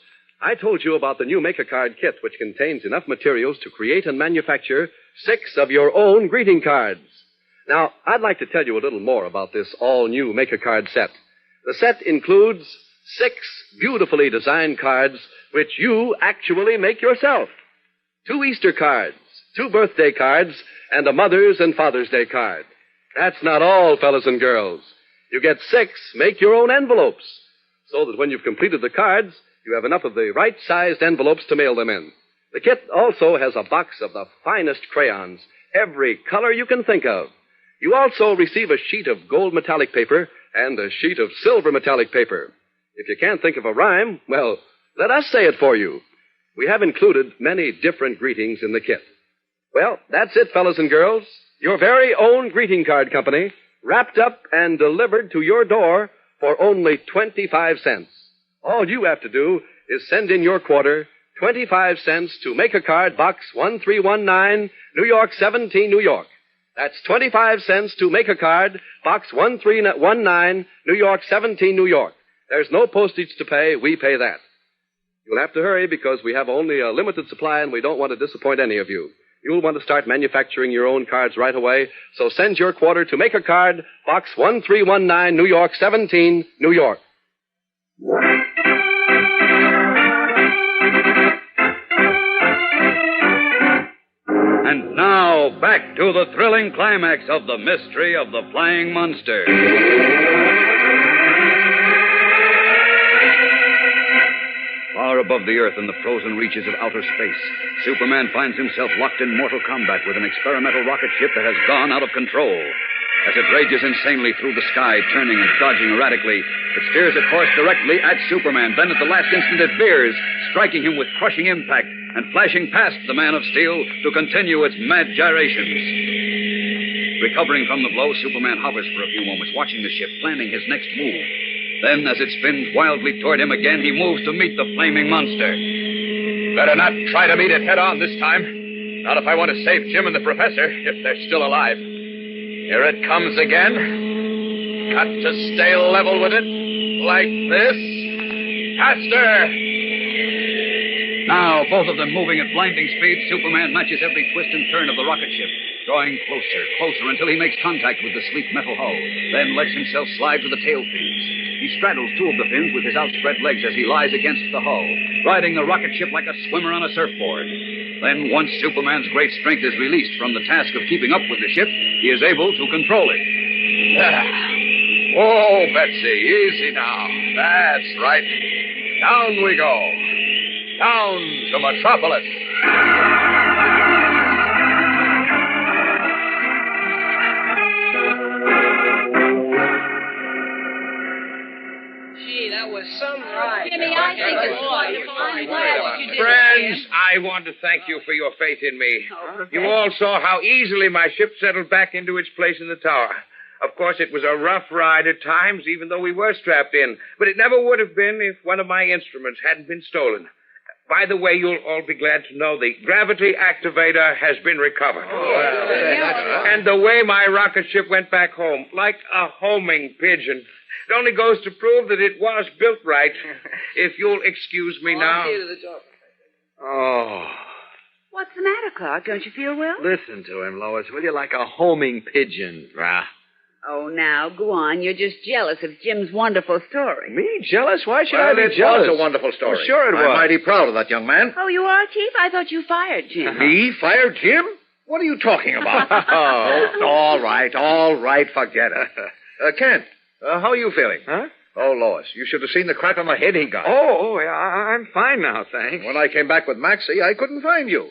I told you about the new Make-A-Card kit, which contains enough materials to create and manufacture 6 of your own greeting cards. Now, I'd like to tell you a little more about this all-new Make-A-Card set. The set includes 6 beautifully designed cards which you actually make yourself. 2 Easter cards, 2 birthday cards, and a Mother's and Father's Day card. That's not all, fellas and girls. You get 6 make-your-own envelopes, so that when you've completed the cards, you have enough of the right-sized envelopes to mail them in. The kit also has a box of the finest crayons, every color you can think of. You also receive a sheet of gold metallic paper and a sheet of silver metallic paper. If you can't think of a rhyme, well, let us say it for you. We have included many different greetings in the kit. Well, that's it, fellas and girls. Your very own greeting card company, wrapped up and delivered to your door for only 25 cents. All you have to do is send in your quarter, 25 cents, to Make-A-Card, Box 1319, New York 17, New York. That's 25 cents to Make-A-Card, Box 1319, New York 17, New York. There's no postage to pay. We pay that. You'll have to hurry because we have only a limited supply and we don't want to disappoint any of you. You'll want to start manufacturing your own cards right away, so send your quarter to Make-A-Card, Box 1319, New York 17, New York. And now, back to the thrilling climax of the mystery of the Flying Monster. Far above the Earth in the frozen reaches of outer space, Superman finds himself locked in mortal combat with an experimental rocket ship that has gone out of control. As it rages insanely through the sky, turning and dodging erratically, it steers a course directly at Superman. Then at the last instant it veers, striking him with crushing impact and flashing past the Man of Steel to continue its mad gyrations. Recovering from the blow, Superman hovers for a few moments, watching the ship, planning his next move. Then, as it spins wildly toward him again, he moves to meet the flaming monster. Better not try to meet it head on this time. Not if I want to save Jim and the professor, if they're still alive. Here it comes again. Got to stay level with it. Like this. Faster! Now, both of them moving at blinding speed, Superman matches every twist and turn of the rocket ship, drawing closer until he makes contact with the sleek metal hull, then lets himself slide to the tail fins. He straddles 2 of the fins with his outspread legs as he lies against the hull, riding the rocket ship like a swimmer on a surfboard. Then, once Superman's great strength is released from the task of keeping up with the ship, he is able to control it. Whoa, Betsy, easy now. That's right. Down we go. Down to Metropolis. Gee, that was some ride. Jimmy, I think it's wonderful. I'm glad that you did it. Friends, I want to thank you for your faith in me. You all saw how easily my ship settled back into its place in the tower. Of course, it was a rough ride at times, even though we were strapped in. But it never would have been if one of my instruments hadn't been stolen. By the way, you'll all be glad to know the gravity activator has been recovered. And the way my rocket ship went back home, like a homing pigeon. It only goes to prove that it was built right. If you'll excuse me now. Oh. What's the matter, Clark? Don't you feel well? Listen to him, Lois, will you? Like a homing pigeon. Oh, now, go on. You're just jealous of Jim's wonderful story. Me? Jealous? Why should Well, I be it jealous? was a wonderful story. Oh, sure it was. I'm mighty proud of that young man. Oh, you are, Chief? I thought you fired Jim. Me? Fired Jim? What are you talking about? all right, forget it. Kent, how are you feeling? Huh? Oh, Lois, you should have seen the crack on the head he got. Oh, yeah, I'm fine now, thanks. When I came back with Maxie, I couldn't find you.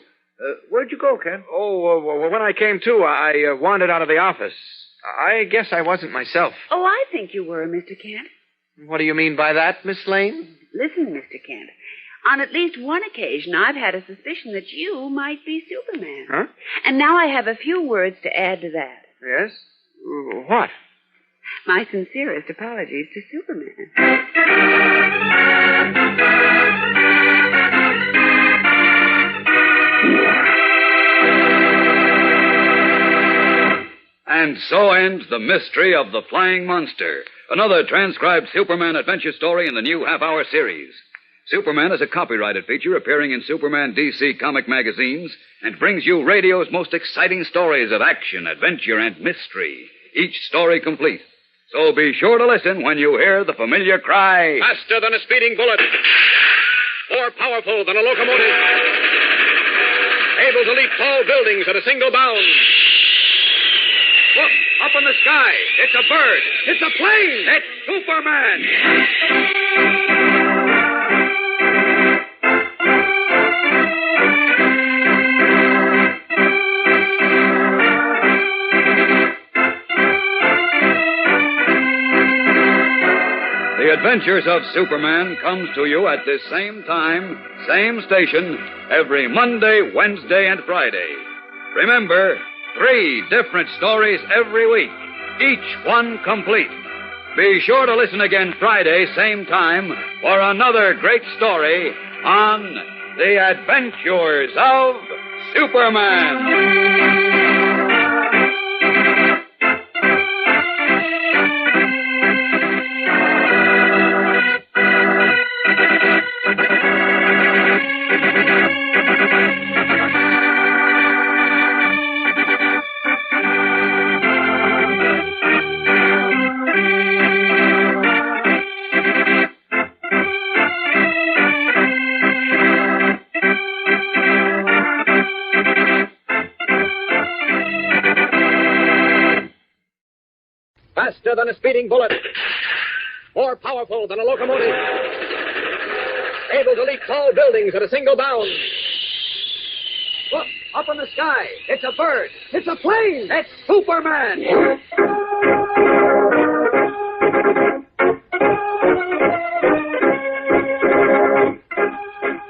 Where'd you go, Kent? Oh, when I came to, I wandered out of the office. I guess I wasn't myself. Oh, I think you were, Mr. Kent. What do you mean by that, Miss Lane? Listen, Mr. Kent. On at least one occasion, I've had a suspicion that you might be Superman. Huh? And now I have a few words to add to that. Yes? What? My sincerest apologies to Superman. And so ends the mystery of the Flying Monster, another transcribed Superman adventure story in the new half-hour series. Superman is a copyrighted feature appearing in Superman DC comic magazines and brings you radio's most exciting stories of action, adventure, and mystery, each story complete. So be sure to listen when you hear the familiar cry. Faster than a speeding bullet. More powerful than a locomotive. Able to leap tall buildings at a single bound. Look, up in the sky. It's a bird. It's a plane. It's Superman. The Adventures of Superman comes to you at this same time, same station, every Monday, Wednesday, and Friday. Remember, 3 different stories every week, each one complete. Be sure to listen again Friday, same time, for another great story on The Adventures of Superman. Faster than a speeding bullet. More powerful than a locomotive. Able to leap tall buildings at a single bound. Look, up in the sky. It's a bird. It's a plane. It's Superman.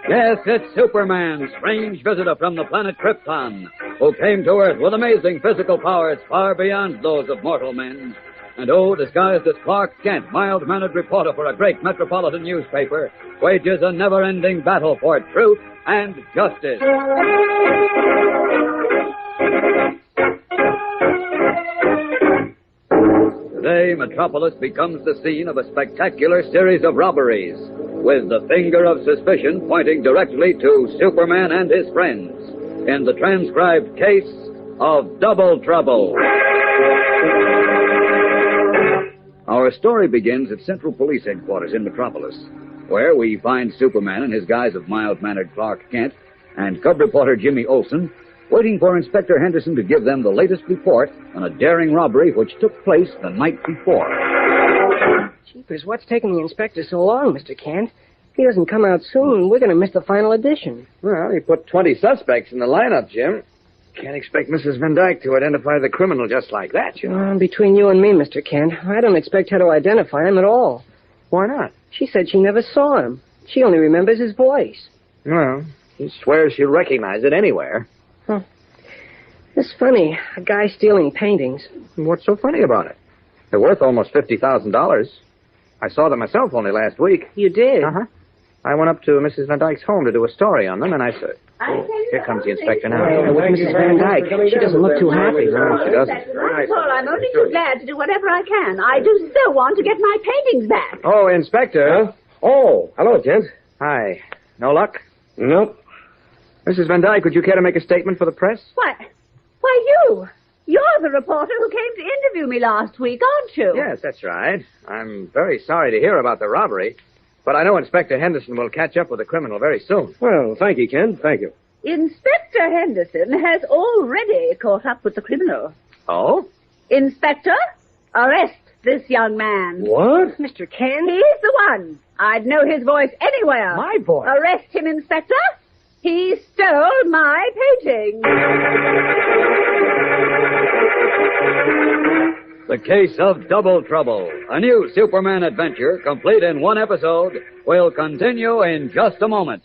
Yes, it's Superman, strange visitor from the planet Krypton, who came to Earth with amazing physical powers far beyond those of mortal men. And disguised as Clark Kent, mild-mannered reporter for a great metropolitan newspaper, wages a never-ending battle for truth and justice. Today, Metropolis becomes the scene of a spectacular series of robberies, with the finger of suspicion pointing directly to Superman and his friends in the transcribed case of Double Trouble. Our story begins at Central Police Headquarters in Metropolis, where we find Superman and his guise of mild-mannered Clark Kent and cub reporter Jimmy Olsen waiting for Inspector Henderson to give them the latest report on a daring robbery which took place the night before. Jeepers, what's taking the inspector so long, Mr. Kent? If he doesn't come out soon, we're going to miss the final edition. Well, he put 20 suspects in the lineup, Jim. Can't expect Mrs. Van Dyke to identify the criminal just like that, you know. Between you and me, Mr. Kent, I don't expect her to identify him at all. Why not? She said she never saw him. She only remembers his voice. Well, he swears she'll recognize it anywhere. Huh. It's funny, a guy stealing paintings. What's so funny about it? They're worth almost $50,000. I saw them myself only last week. You did? Uh-huh. I went up to Mrs. Van Dyke's home to do a story on them, and I said... Oh, here comes the inspector now. With Mrs. Van Dyke. She doesn't look too happy. No, she doesn't. That's all. I'm only too glad to do whatever I can. I do so want to get my paintings back. Oh, Inspector. Huh? Oh, hello, gents. Hi. No luck? Nope. Mrs. Van Dyke, would you care to make a statement for the press? Why, you. You're the reporter who came to interview me last week, aren't you? Yes, that's right. I'm very sorry to hear about the robbery. But I know Inspector Henderson will catch up with the criminal very soon. Well, thank you, Ken. Thank you. Inspector Henderson has already caught up with the criminal. Oh? Inspector, arrest this young man. What? Mr. Kent? He's the one. I'd know his voice anywhere. My voice? Arrest him, Inspector. He stole my painting. The Case of Double Trouble, a new Superman adventure, complete in one episode, will continue in just a moment.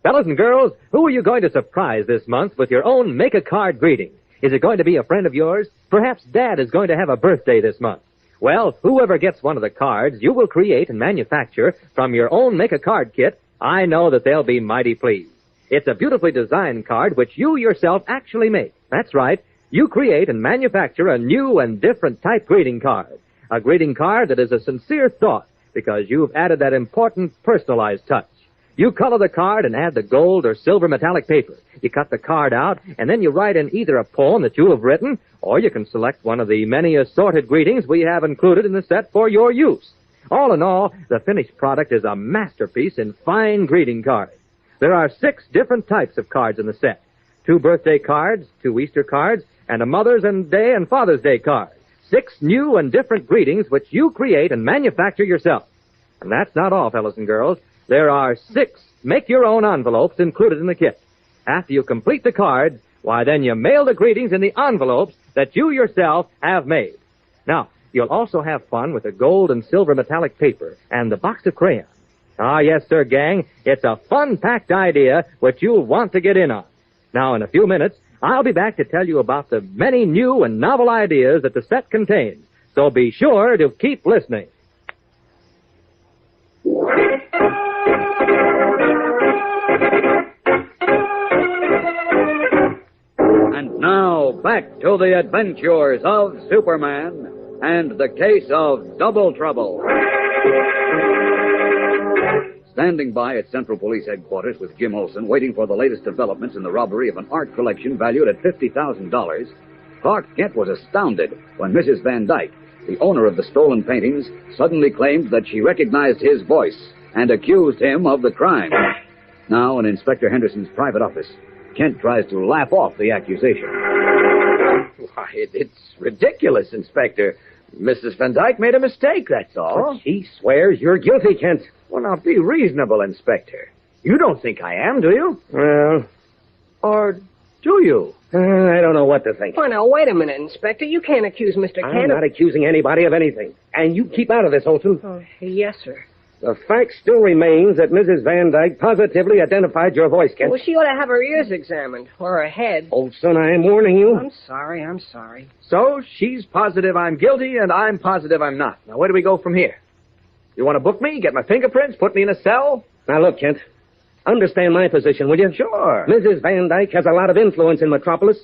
Fellas and girls, who are you going to surprise this month with your own make-a-card greeting? Is it going to be a friend of yours? Perhaps Dad is going to have a birthday this month. Well, whoever gets one of the cards you will create and manufacture from your own make-a-card kit, I know that they'll be mighty pleased. It's a beautifully designed card which you yourself actually make. That's right. You create and manufacture a new and different type greeting card. a greeting card that is a sincere thought because you've added that important personalized touch. You color the card and add the gold or silver metallic paper. You cut the card out, and then you write in either a poem that you have written, or you can select one of the many assorted greetings we have included in the set for your use. All in all, the finished product is a masterpiece in fine greeting cards. There are 6 different types of cards in the set. 2 birthday cards, 2 Easter cards, and a Mother's Day and Father's Day card. 6 new and different greetings which you create and manufacture yourself. And that's not all, fellas and girls. There are 6 make-your-own envelopes included in the kit. After you complete the cards, why, then you mail the greetings in the envelopes that you yourself have made. Now, you'll also have fun with the gold and silver metallic paper and the box of crayons. Ah, yes, sir, gang. It's a fun-packed idea which you'll want to get in on. Now, in a few minutes, I'll be back to tell you about the many new and novel ideas that the set contains. So be sure to keep listening. And now, back to the adventures of Superman and the case of Double Trouble. Standing by at Central Police Headquarters with Jim Olsen, waiting for the latest developments in the robbery of an art collection valued at $50,000, Clark Kent was astounded when Mrs. Van Dyke, the owner of the stolen paintings, suddenly claimed that she recognized his voice and accused him of the crime. Now, in Inspector Henderson's private office, Kent tries to laugh off the accusation. Why, it's ridiculous, Inspector. Mrs. Van Dyke made a mistake, that's all. But she swears you're guilty, Kent. Well, now, be reasonable, Inspector. You don't think I am, do you? Well, Or do you? I don't know what to think. Oh, now, wait a minute, Inspector. You can't accuse Mr. I'm Kent not accusing anybody of anything. And you keep out of this, Olson. Oh, yes, sir. The fact still remains that Mrs. Van Dyke positively identified your voice, Kent. Well, she ought to have her ears examined, or her head. Olson, I'm warning you. I'm sorry. So, she's positive I'm guilty, and I'm positive I'm not. Now, where do we go from here? You want to book me, get my fingerprints, put me in a cell? Now, look, Kent. Understand my position, will you? Sure. Mrs. Van Dyke has a lot of influence in Metropolis.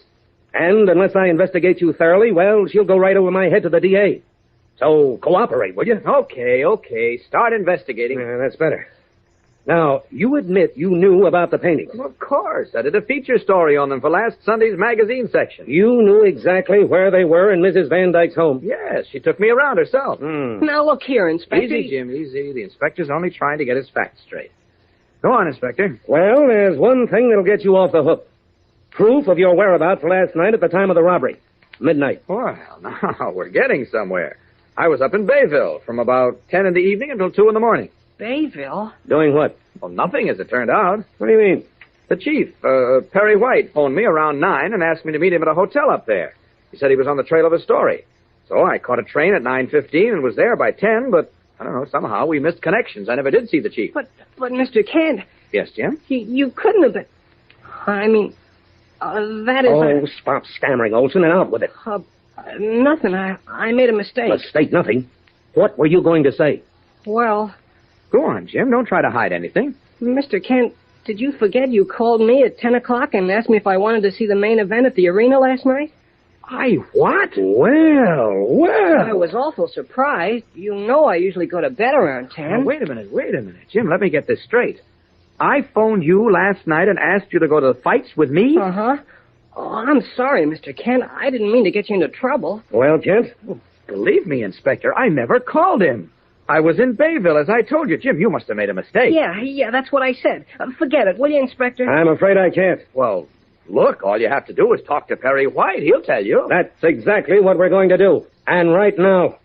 And unless I investigate you thoroughly, well, she'll go right over my head to the DA. So, cooperate, will you? Okay. Start investigating. That's better. Now, you admit you knew about the paintings. Well, of course. I did a feature story on them for last Sunday's magazine section. You knew exactly where they were in Mrs. Van Dyke's home. Yes, she took me around herself. Now, look here, Inspector. Easy, Jim, easy. The inspector's only trying to get his facts straight. Go on, Inspector. Well, there's one thing that'll get you off the hook. Proof of your whereabouts last night at the time of the robbery. Midnight. Well, now we're getting somewhere. I was up in Bayville from about 10 in the evening until 2 in the morning. Bayville? Doing what? Well, nothing, as it turned out. What do you mean? The chief, Perry White, phoned me around 9 and asked me to meet him at a hotel up there. He said he was on the trail of a story. So I caught a train at 9:15 and was there by 10, but, I don't know, somehow we missed connections. I never did see the chief. But Mr. Kent... Yes, Jim? You couldn't have been... I mean, that is... Oh, stop stammering, Olson, and out with it. Nothing. I made a mistake. Mistake nothing. What were you going to say? Well... Go on, Jim. Don't try to hide anything. Mr. Kent, did you forget you called me at 10 o'clock and asked me if I wanted to see the main event at the arena last night? I what? Well. I was awful surprised. You know I usually go to bed around 10. Now, wait a minute. Jim, let me get this straight. I phoned you last night and asked you to go to the fights with me? Uh-huh. Oh, I'm sorry, Mr. Kent. I didn't mean to get you into trouble. Well, Kent? Believe me, Inspector, I never called him. I was in Bayville, as I told you. Jim, you must have made a mistake. Yeah, that's what I said. Forget it, will you, Inspector? I'm afraid I can't. Well, look, all you have to do is talk to Perry White. He'll tell you. That's exactly what we're going to do. And right now.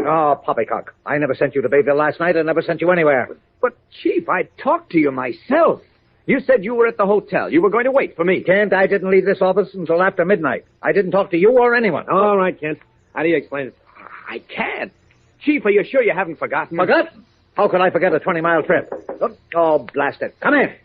Oh, poppycock. I never sent you to Bayville last night. I never sent you anywhere. But, Chief, I talked to you myself. You said you were at the hotel. You were going to wait for me. Kent, I didn't leave this office until after midnight. I didn't talk to you or anyone. All right, Kent. How do you explain it? I can't. Chief, are you sure you haven't forgotten? Forgotten? How could I forget a 20-mile trip? Oh, blast it. Come in.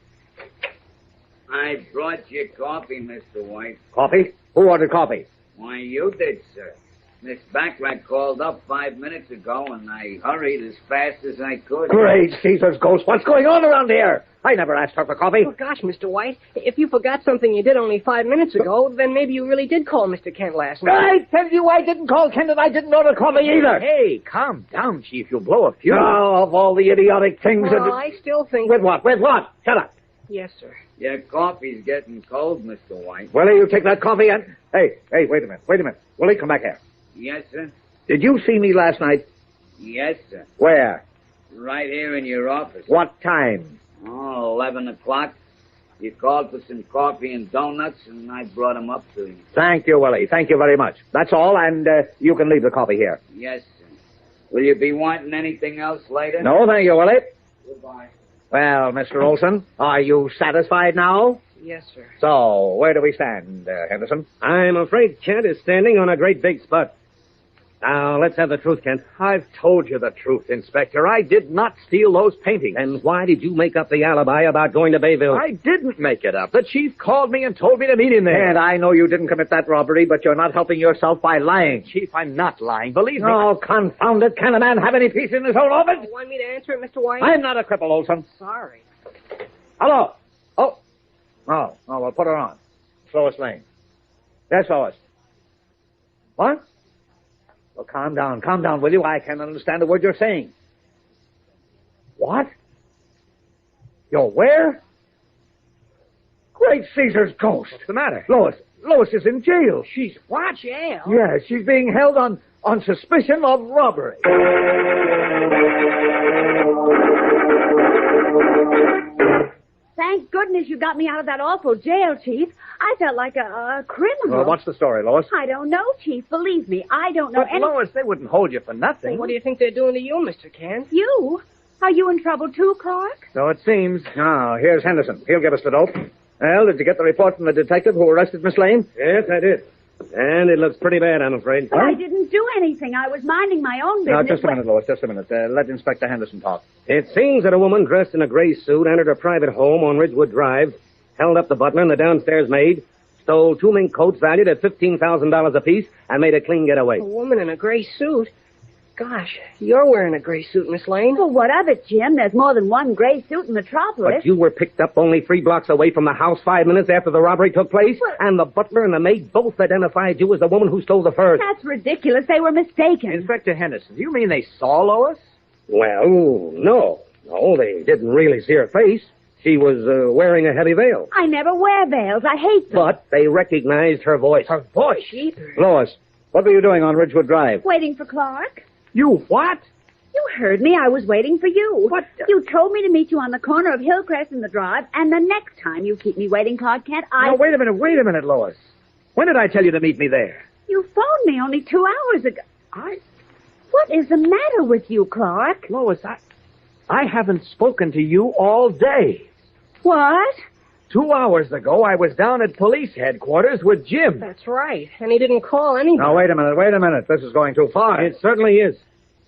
I brought you coffee, Mr. White. Coffee? Who ordered coffee? Why, you did, sir. Miss Backrack called up 5 minutes ago, and I hurried as fast as I could. Great Caesar's ghost. What's going on around here? I never asked her for coffee. Oh, gosh, Mr. White, if you forgot something you did only 5 minutes ago, then maybe you really did call Mr. Kent last night. I tell you, I didn't call Kent, and I didn't know to call me either. Hey, calm down, Chief. You'll blow a fuse. Oh, of all the idiotic things... Well, I still think... With what? With what? Shut up. Yes, sir. Your coffee's getting cold, Mr. White. Willie, you take that coffee and... Hey, wait a minute. Willie, come back here. Yes, sir. Did you see me last night? Yes, sir. Where? Right here in your office. What time? Oh, 11 o'clock. You called for some coffee and donuts, and I brought them up to you. Thank you, Willie. Thank you very much. That's all, and you can leave the coffee here. Yes, sir. Will you be wanting anything else later? No, thank you, Willie. Goodbye. Well, Mr. Olson, are you satisfied now? Yes, sir. So, where do we stand, Henderson? I'm afraid Kent is standing on a great big spot. Now, let's have the truth, Kent. I've told you the truth, Inspector. I did not steal those paintings. And why did you make up the alibi about going to Bayville? I didn't make it up. The chief called me and told me to meet him there. And I know you didn't commit that robbery, but you're not helping yourself by lying. Chief, I'm not lying. Believe me. Oh, confound it. Can a man have any peace in his own office? You want me to answer it, Mr. White? I'm not a cripple, Olson. Sorry. Hello. Oh, well, put her on. Lois Lane. Yes, Lois. What? Well, calm down, will you? I can't understand a word you're saying. What? You're where? Great Caesar's ghost. What's the matter? Lois is in jail. She's what? Jail? Yeah, she's being held on suspicion of robbery. Thank goodness you got me out of that awful jail, Chief. I felt like a criminal. Well, what's the story, Lois? I don't know, Chief. Believe me, I don't know But, Lois, they wouldn't hold you for nothing. Well, what do you think they're doing to you, Mr. Kent? You? Are you in trouble too, Clark? So it seems. Now, here's Henderson. He'll give us the dope. Well, did you get the report from the detective who arrested Miss Lane? Yes, I did. And it looks pretty bad, I'm afraid. But I didn't do anything. I was minding my own business. Now, just a minute, Lois, just a minute. Let Inspector Henderson talk. It seems that a woman dressed in a gray suit entered a private home on Ridgewood Drive, held up the butler and the downstairs maid, stole 2 mink coats valued at $15,000 apiece, and made a clean getaway. A woman in a gray suit? Gosh, you're wearing a gray suit, Miss Lane. Well, what of it, Jim? There's more than one gray suit in Metropolis. But you were picked up only 3 blocks away from the house 5 minutes after the robbery took place, and the butler and the maid both identified you as the woman who stole the furs. That's ridiculous. They were mistaken. Inspector Henderson, do you mean they saw Lois? Well, no. No, they didn't really see her face. She was wearing a heavy veil. I never wear veils. I hate them. But they recognized her voice. Her voice? Jeepers. Lois, what were you doing on Ridgewood Drive? Waiting for Clark. You what? You heard me. I was waiting for you. What? You told me to meet you on the corner of Hillcrest and the Drive, and the next time you keep me waiting, Clark Kent, Now, wait a minute, Lois. When did I tell you to meet me there? You phoned me only 2 hours ago. What is the matter with you, Clark? Lois, I haven't spoken to you all day. What? 2 hours ago, I was down at police headquarters with Jim. That's right. And he didn't call anybody. Now, wait a minute. This is going too far. It certainly is.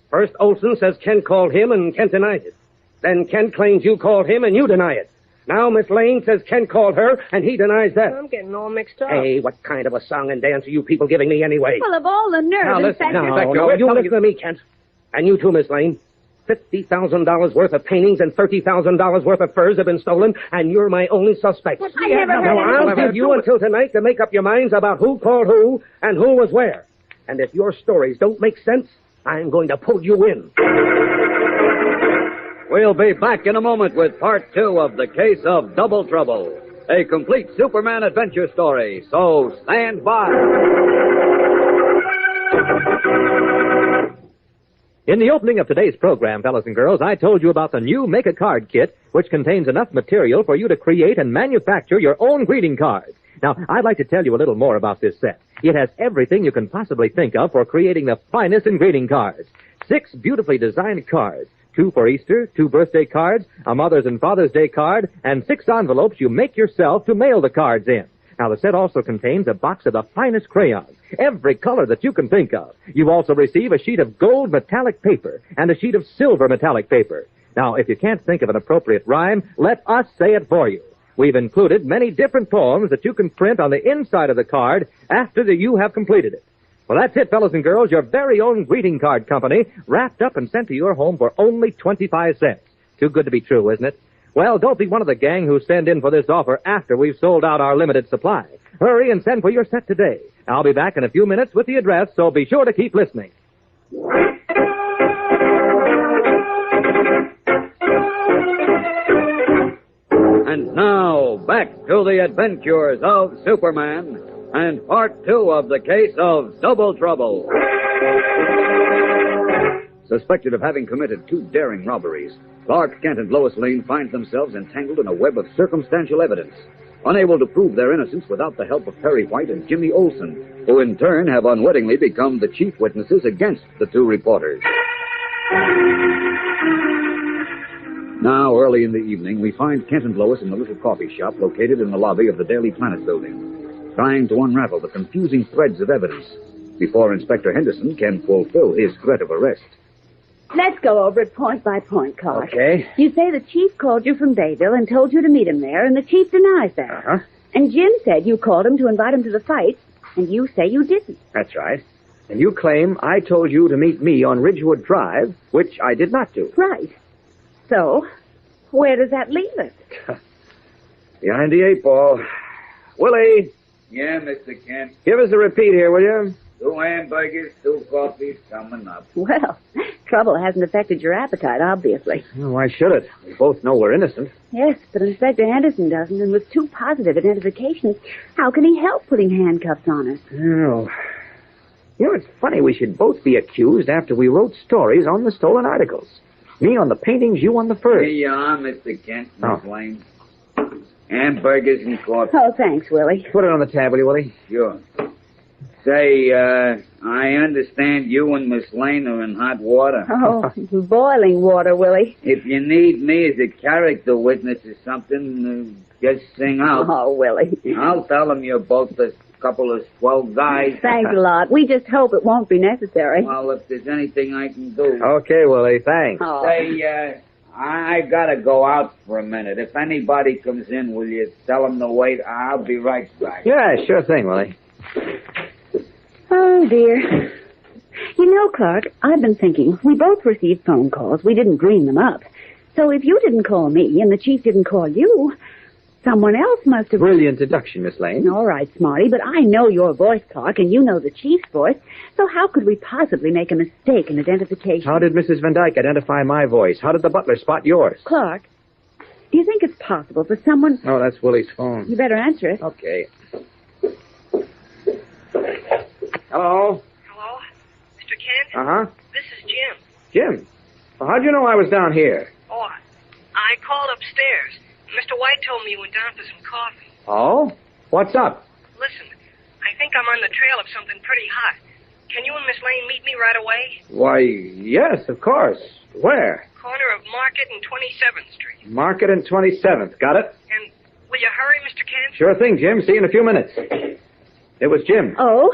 First, Olson says Kent called him, and Kent denies it. Then Kent claims you called him, and you deny it. Now Miss Lane says Kent called her, and he denies that. I'm getting all mixed up. Hey, what kind of a song and dance are you people giving me anyway? Well, of all the nerve, Now, listen, no, you listen to me, Kent. And you too, Miss Lane. $50,000 worth of paintings and $30,000 worth of furs have been stolen, and you're my only suspect. I never heard Now, I'll give you until tonight to make up your minds about who called who and who was where. And if your stories don't make sense, I'm going to pull you in. We'll be back in a moment with part 2 of the case of Double Trouble, a complete Superman adventure story. So stand by. In the opening of today's program, fellas and girls, I told you about the new Make-A-Card kit, which contains enough material for you to create and manufacture your own greeting cards. Now, I'd like to tell you a little more about this set. It has everything you can possibly think of for creating the finest in greeting cards. 6 beautifully designed cards, 2 for Easter, 2 birthday cards, a Mother's and Father's Day card, and 6 envelopes you make yourself to mail the cards in. Now, the set also contains a box of the finest crayons, every color that you can think of. You also receive a sheet of gold metallic paper and a sheet of silver metallic paper. Now, if you can't think of an appropriate rhyme, let us say it for you. We've included many different poems that you can print on the inside of the card after you have completed it. Well, that's it, fellas and girls. Your very own greeting card company, wrapped up and sent to your home for only 25 cents. Too good to be true, isn't it? Well, don't be one of the gang who send in for this offer after we've sold out our limited supply. Hurry and send for your set today. I'll be back in a few minutes with the address, so be sure to keep listening. And now, back to the adventures of Superman and part 2 of the case of Double Trouble. Suspected of having committed 2 daring robberies, Clark Kent and Lois Lane find themselves entangled in a web of circumstantial evidence, unable to prove their innocence without the help of Perry White and Jimmy Olsen, who in turn have unwittingly become the chief witnesses against the 2 reporters. Now, early in the evening, we find Kent and Lois in the little coffee shop located in the lobby of the Daily Planet building, trying to unravel the confusing threads of evidence before Inspector Henderson can fulfill his threat of arrest. Let's go over it point by point, Clark. Okay. You say the chief called you from Bayville and told you to meet him there, and the chief denies that. Uh-huh. And Jim said you called him to invite him to the fight, and you say you didn't. That's right. And you claim I told you to meet me on Ridgewood Drive, which I did not do. Right. So, where does that leave us? Behind the 8 ball. Willie, Yeah, Mr. Kent. give us a repeat here, will you? 2 hamburgers, 2 coffees coming up. Well, trouble hasn't affected your appetite, obviously. Well, why should it? We both know we're innocent. Yes, but Inspector Henderson doesn't, and with 2 positive identifications, how can he help putting handcuffs on us? Oh. You know, it's funny we should both be accused after we wrote stories on the stolen articles. Me on the paintings, you on the furs. Here you are, Mr. Kent, Miss Lane. Hamburgers and coffee. Oh, thanks, Willie. Put it on the tab, will you, Willie? Sure. Say, I understand you and Miss Lane are in hot water. Oh, boiling water, Willie. If you need me as a character witness or something, just sing out. Oh, Willie. I'll tell them you're both a couple of swell guys. Thanks a lot. We just hope it won't be necessary. Well, if there's anything I can do. Okay, Willie, thanks. Oh. Say, I gotta go out for a minute. If anybody comes in, will you tell them to wait? I'll be right back. Yeah, sure thing, Willie. Oh, dear. You know, Clark, I've been thinking, we both received phone calls. We didn't dream them up. So if you didn't call me and the chief didn't call you, someone else must have... Brilliant deduction, Miss Lane. All right, Smarty, but I know your voice, Clark, and you know the chief's voice, so how could we possibly make a mistake in identification? How did Mrs. Van Dyke identify my voice? How did the butler spot yours? Clark, do you think it's possible for someone... Oh, that's Willie's phone. You better answer it. Okay. Hello? Hello? Mr. Kent? Uh-huh. This is Jim. Jim? Well, how'd you know I was down here? Oh, I called upstairs. Mr. White told me you went down for some coffee. Oh? What's up? Listen, I think I'm on the trail of something pretty hot. Can you and Miss Lane meet me right away? Why, yes, of course. Where? Corner of Market and 27th Street. Market and 27th. Got it? And will you hurry, Mr. Kent? Sure thing, Jim. See you in a few minutes. It was Jim. Oh?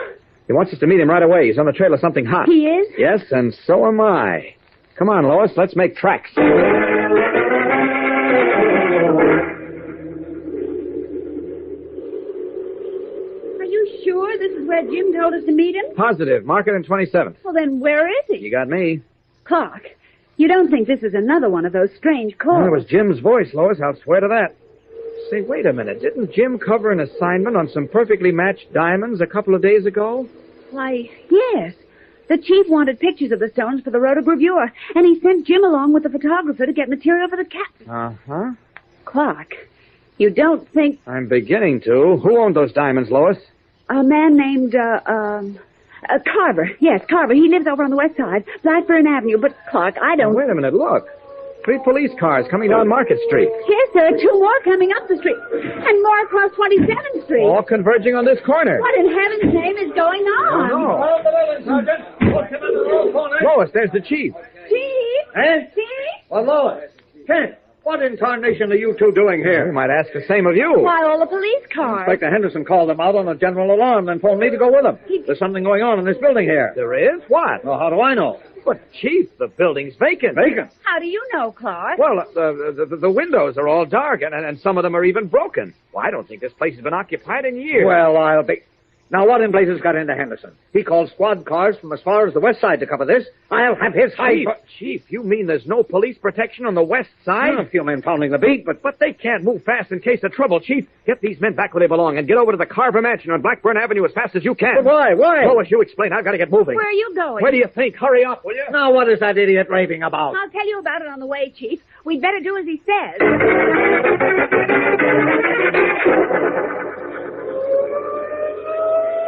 He wants us to meet him right away. He's on the trail of something hot. He is? Yes, and so am I. Come on, Lois. Let's make tracks. Are you sure this is where Jim told us to meet him? Positive. Market and 27th. Well, then where is he? You got me. Clark, you don't think this is another one of those strange calls? Well, it was Jim's voice, Lois. I'll swear to that. Say, wait a minute. Didn't Jim cover an assignment on some perfectly matched diamonds a couple of days ago? Why, yes. The chief wanted pictures of the stones for the rotogravure, and he sent Jim along with the photographer to get material for the captain. Uh-huh. Clark, you don't think... I'm beginning to. Who owned those diamonds, Lois? A man named, Carver. Yes, Carver. He lives over on the west side, Blackburn Avenue. But, Clark, I don't... Now, wait a minute. Look. 3 police cars coming down Market Street. Yes, there are 2 more coming up the street. And more across 27th Street. All converging on this corner. What in heaven's name is going on? Lois, there's the chief. Chief? Eh? Chief? Well, Lois. Kent, what in tarnation are you 2 doing here? We might ask the same of you. Why, all the police cars. Inspector Henderson called them out on a general alarm and phoned me to go with them. There's something going on in this building here. There is? What? Well, how do I know? But, Chief, the building's vacant. Vacant? How do you know, Clark? Well, the windows are all dark, and some of them are even broken. Well, I don't think this place has been occupied in years. Well, I'll be... Now, what in blazes got into Henderson? He called squad cars from as far as the west side to cover this. I'll have his hide. Chief, you mean there's no police protection on the west side? A few men pounding the beat, but they can't move fast in case of trouble, Chief. Get these men back where they belong and get over to the Carver Mansion on Blackburn Avenue as fast as you can. But why? Lois, you explain. I've got to get moving. Where are you going? Where do you think? Hurry up, will you? Now, what is that idiot raving about? I'll tell you about it on the way, Chief. We'd better do as he says.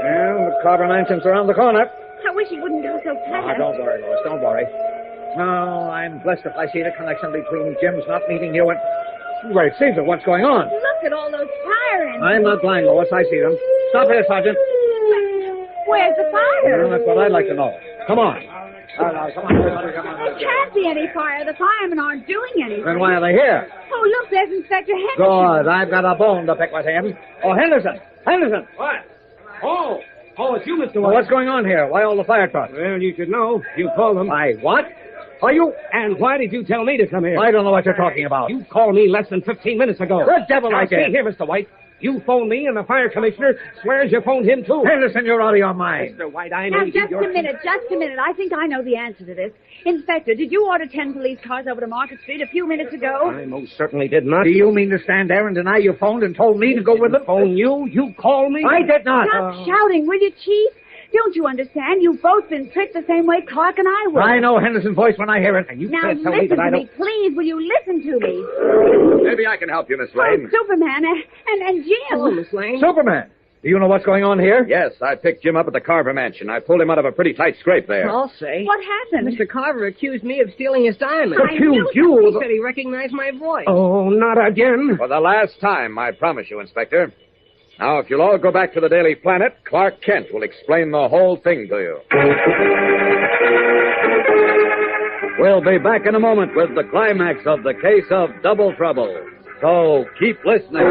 Well, the Carver Mansion's around the corner. I wish he wouldn't go so fast. Don't worry, Lois. Don't worry. No, I'm blessed if I see the connection between Jim's not meeting you and... Wait, Caesar, what's going on? Look at all those fire engines. I'm not blind, Lois. I see them. Stop here, Sergeant. Where's the fire? Well, that's what I'd like to know. Come on. Come on. There can't be any fire. The firemen aren't doing anything. Then why are they here? Oh, look, there's Inspector Henderson. Good. I've got a bone to pick with him. Oh, Henderson. What? Oh, it's you, Mr. White. Well, what's going on here? Why all the fire trucks? Well, you should know. You called them. I what? Are you... And why did you tell me to come here? I don't know what you're talking about. You called me less than 15 minutes ago. The devil I did. See here, Mr. White. You phoned me, and the fire commissioner swears you phoned him, too. Henderson, you're out of your mind. Mr. White, I know Now, just a minute. I think I know the answer to this. Inspector, did you order 10 police cars over to Market Street a few minutes ago? I most certainly did not. Do you mean to stand there and deny you phoned and told me to go with them? Phone you? You called me? I did not. Stop shouting, will you, Chief? Don't you understand? You've both been tricked the same way Clark and I were. I know Henderson's voice when I hear it. And you now, can't tell me that I don't... please. Will you listen to me? Maybe I can help you, Miss Lane. Oh, Superman and Jim. Hello, Miss Lane. Superman! Do you know what's going on here? Yes, I picked Jim up at the Carver Mansion. I pulled him out of a pretty tight scrape there. I'll say. What happened? Mr. Carver accused me of stealing his diamond. Accused you? He said he recognized my voice. Oh, not again. For the last time, I promise you, Inspector. Now, if you'll all go back to the Daily Planet, Clark Kent will explain the whole thing to you. We'll be back in a moment with the climax of the case of Double Trouble. So keep listening.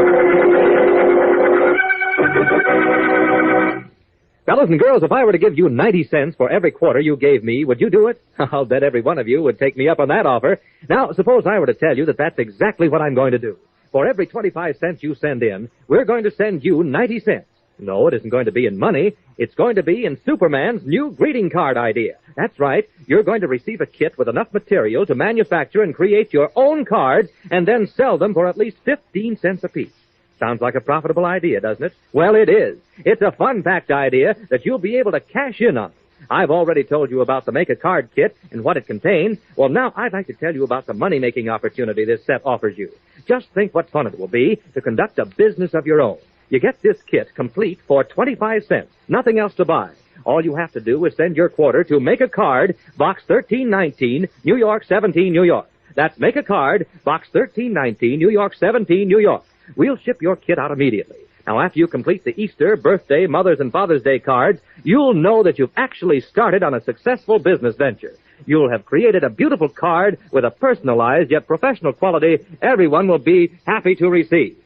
Fellas and girls, if I were to give you 90 cents for every quarter you gave me, would you do it? I'll bet every one of you would take me up on that offer. Now, suppose I were to tell you that that's exactly what I'm going to do. For every 25 cents you send in, we're going to send you 90 cents. No, it isn't going to be in money. It's going to be in Superman's new greeting card idea. That's right. You're going to receive a kit with enough material to manufacture and create your own cards and then sell them for at least 15 cents apiece. Sounds like a profitable idea, doesn't it? Well, it is. It's a fun-packed idea that you'll be able to cash in on. I've already told you about the Make-A-Card kit and what it contains. Well, now I'd like to tell you about the money-making opportunity this set offers you. Just think what fun it will be to conduct a business of your own. You get this kit complete for 25 cents. Nothing else to buy. All you have to do is send your quarter to Make-A-Card, Box 1319, New York 17, New York. That's Make-A-Card, Box 1319, New York 17, New York. We'll ship your kit out immediately. Now, after you complete the Easter, birthday, Mother's, and Father's Day cards, you'll know that you've actually started on a successful business venture. You'll have created a beautiful card with a personalized yet professional quality everyone will be happy to receive.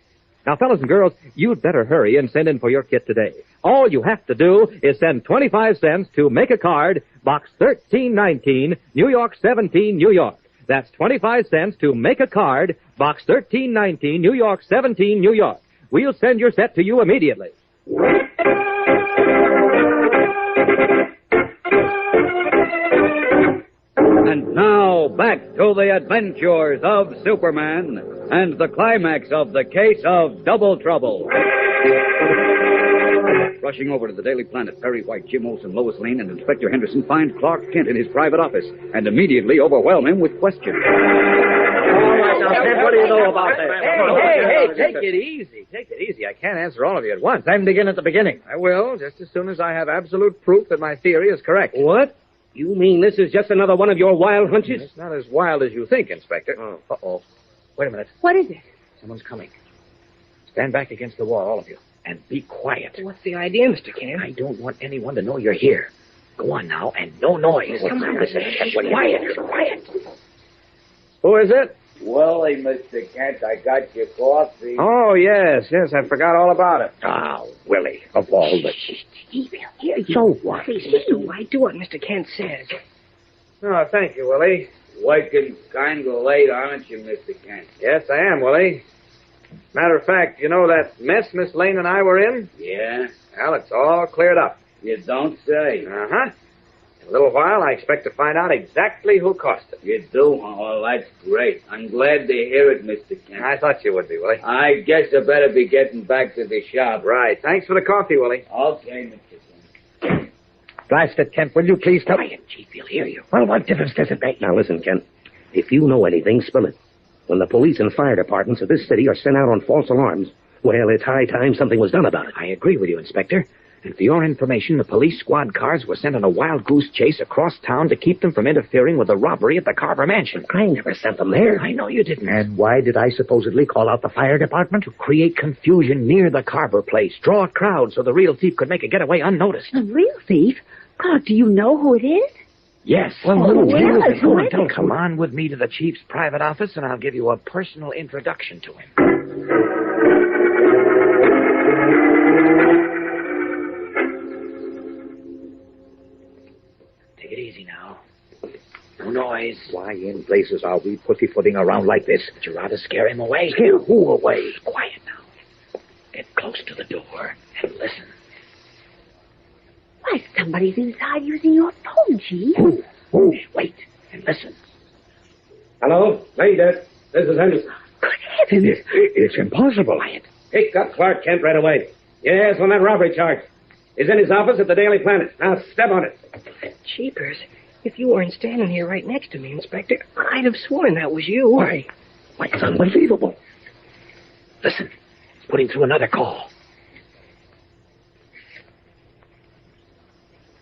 Now, fellas and girls, you'd better hurry and send in for your kit today. All you have to do is send 25 cents to Make-A-Card, Box 1319, New York 17, New York. That's 25 cents to Make-A-Card, Box 1319, New York 17, New York. We'll send your set to you immediately. And now, back to the adventures of Superman and the climax of the case of Double Trouble. Rushing over to the Daily Planet, Perry White, Jim Olsen, Lois Lane, and Inspector Henderson find Clark Kent in his private office and immediately overwhelm him with questions. All right, now, Kent, what do you know about this? Hey, take it easy. Take it easy. I can't answer all of you at once. Then begin at the beginning. I will, just as soon as I have absolute proof that my theory is correct. What? You mean this is just another one of your wild hunches? It's not as wild as you think, Inspector. Oh. Uh-oh. Wait a minute. What is it? Someone's coming. Stand back against the wall, all of you, and be quiet. What's the idea, Mr. Kent? I don't want anyone to know you're here. Go on now, and no noise. Come on. Listen, quiet. Who is it? Willie, Mr. Kent, I got your coffee. Oh, yes, I forgot all about it. Ah, Willie, of all the... Steve, he'll hear you. So what? Please, Mr. White, do what Mr. Kent says. Oh, thank you, Willie. Working kind of late, aren't you, Mr. Kent? Yes, I am, Willie. Matter of fact, you know that mess Miss Lane and I were in? Yeah? Well, it's all cleared up. You don't say. Uh-huh. In a little while, I expect to find out exactly who caused it. You do? Oh, that's great. I'm glad to hear it, Mr. Kent. I thought you would be, Willie. I guess I better be getting back to the shop. Right. Thanks for the coffee, Willie. Okay, Mr. Kent. Blast it, Kent, will you please tell... Quiet, Chief, he'll hear you. Well, what difference does it make? Now listen, Kent. If you know anything, spill it. When the police and fire departments of this city are sent out on false alarms, well, it's high time something was done about it. I agree with you, Inspector. And for your information, the police squad cars were sent on a wild goose chase across town to keep them from interfering with the robbery at the Carver Mansion. I never sent them there. I know you didn't. And why did I supposedly call out the fire department? To create confusion near the Carver place, draw a crowd so the real thief could make a getaway unnoticed. The real thief? God, do you know who it is? Yes. Well, Come on with me to the chief's private office, and I'll give you a personal introduction to him. Take it easy now. No noise. Why in blazes are we pussyfooting around like this? Would you rather scare him away? Scare who away? Quiet now. Get close to the door and listen. Why, somebody's inside using your phone, Chief. Who? Wait and listen. Hello? Lady, this is Henderson. Good heavens. It's impossible. Quiet. Pick up Clark Kent right away. Yes, on that robbery charge. He's in his office at the Daily Planet. Now, step on it. Jeepers. If you weren't standing here right next to me, Inspector, I'd have sworn that was you. Why, it's unbelievable. Listen. He's putting through another call.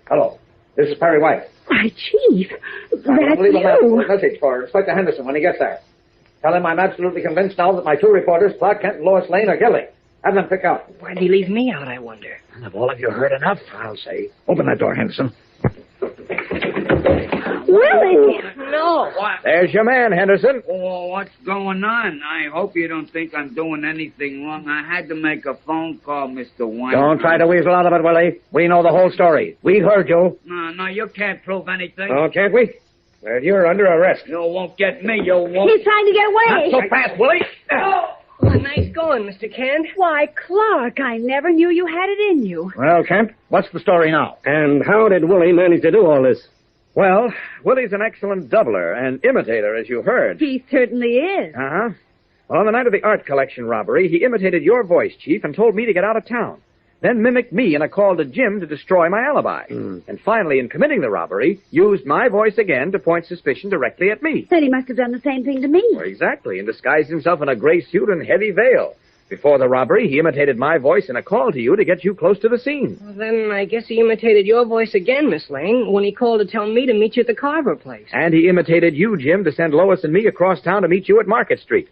Hello. This is Perry White. Why, Chief, that's I'll leave you. a message for Inspector Henderson when he gets there. Tell him I'm absolutely convinced now that my two reporters, Clark Kent and Lois Lane, are guilty. Have them pick out. Why'd he leave me out, I wonder? Have all of you heard enough? I'll say. Open that door, Henderson. Willie! No. What? There's your man, Henderson. Oh, what's going on? I hope you don't think I'm doing anything wrong. I had to make a phone call, Mr. White. Don't try to weasel out of it, Willie. We know the whole story. We heard you. No, you can't prove anything. Oh, can't we? Well, you're under arrest. You won't get me, you won't. He's trying to get away. Not so fast, Willie. Oh, nice going, Mr. Kent. Why, Clark, I never knew you had it in you. Well, Kent, what's the story now? And how did Willie manage to do all this? Well, Willie's an excellent doubler and imitator, as you heard. He certainly is. Uh-huh. Well, on the night of the art collection robbery, he imitated your voice, Chief, and told me to get out of town. Then mimicked me in a call to Jim to destroy my alibi. And finally, in committing the robbery, used my voice again to point suspicion directly at me. Then he must have done the same thing to me. Well, exactly, and disguised himself in a gray suit and heavy veil. Before the robbery, he imitated my voice in a call to you to get you close to the scene. Well, then I guess he imitated your voice again, Miss Lane, when he called to tell me to meet you at the Carver place. And he imitated you, Jim, to send Lois and me across town to meet you at Market Street.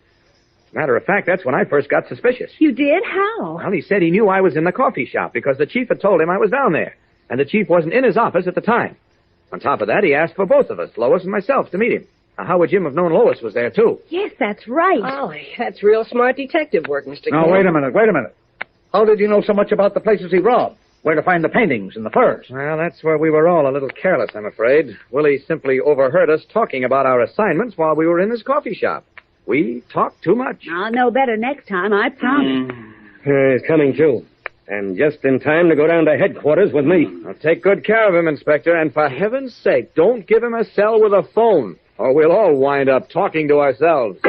As a matter of fact, that's when I first got suspicious. You did? How? Well, he said he knew I was in the coffee shop because the chief had told him I was down there. And the chief wasn't in his office at the time. On top of that, he asked for both of us, Lois and myself, to meet him. Now, how would Jim have known Lois was there, too? Yes, that's right. Golly, that's real smart detective work, Mr. Now, Kent. wait a minute. How did you know so much about the places he robbed? Where to find the paintings and the furs? Well, that's where we were all a little careless, I'm afraid. Willie simply overheard us talking about our assignments while we were in his coffee shop. We talked too much. I'll know better next time, I promise. He's coming, too. And just in time to go down to headquarters with me. Now, take good care of him, Inspector, and for heaven's sake, don't give him a cell with a phone, or we'll all wind up talking to ourselves.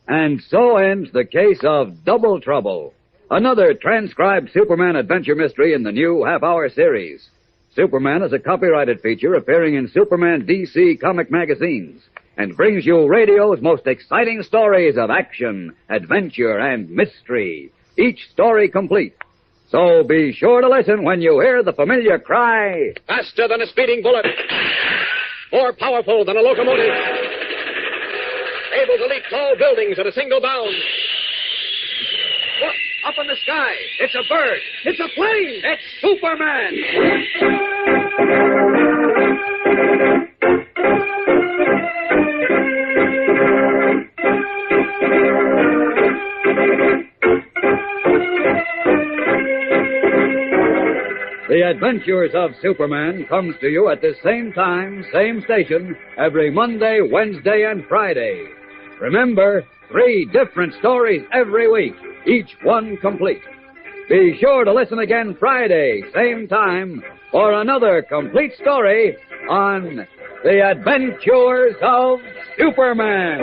And so ends the case of Double Trouble, another transcribed Superman adventure mystery in the new half-hour series. Superman is a copyrighted feature appearing in Superman DC comic magazines and brings you radio's most exciting stories of action, adventure, and mystery, each story complete. So be sure to listen when you hear the familiar cry, Faster than a speeding bullet. More powerful than a locomotive. Able to leap tall buildings at a single bound. Look, up in the sky. It's a bird. It's a plane. It's Superman. The The Adventures of Superman comes to you at the same time, same station, every Monday, Wednesday, and Friday. Remember, 3 different stories every week, each one complete. Be sure to listen again Friday, same time, for another complete story on The Adventures of Superman.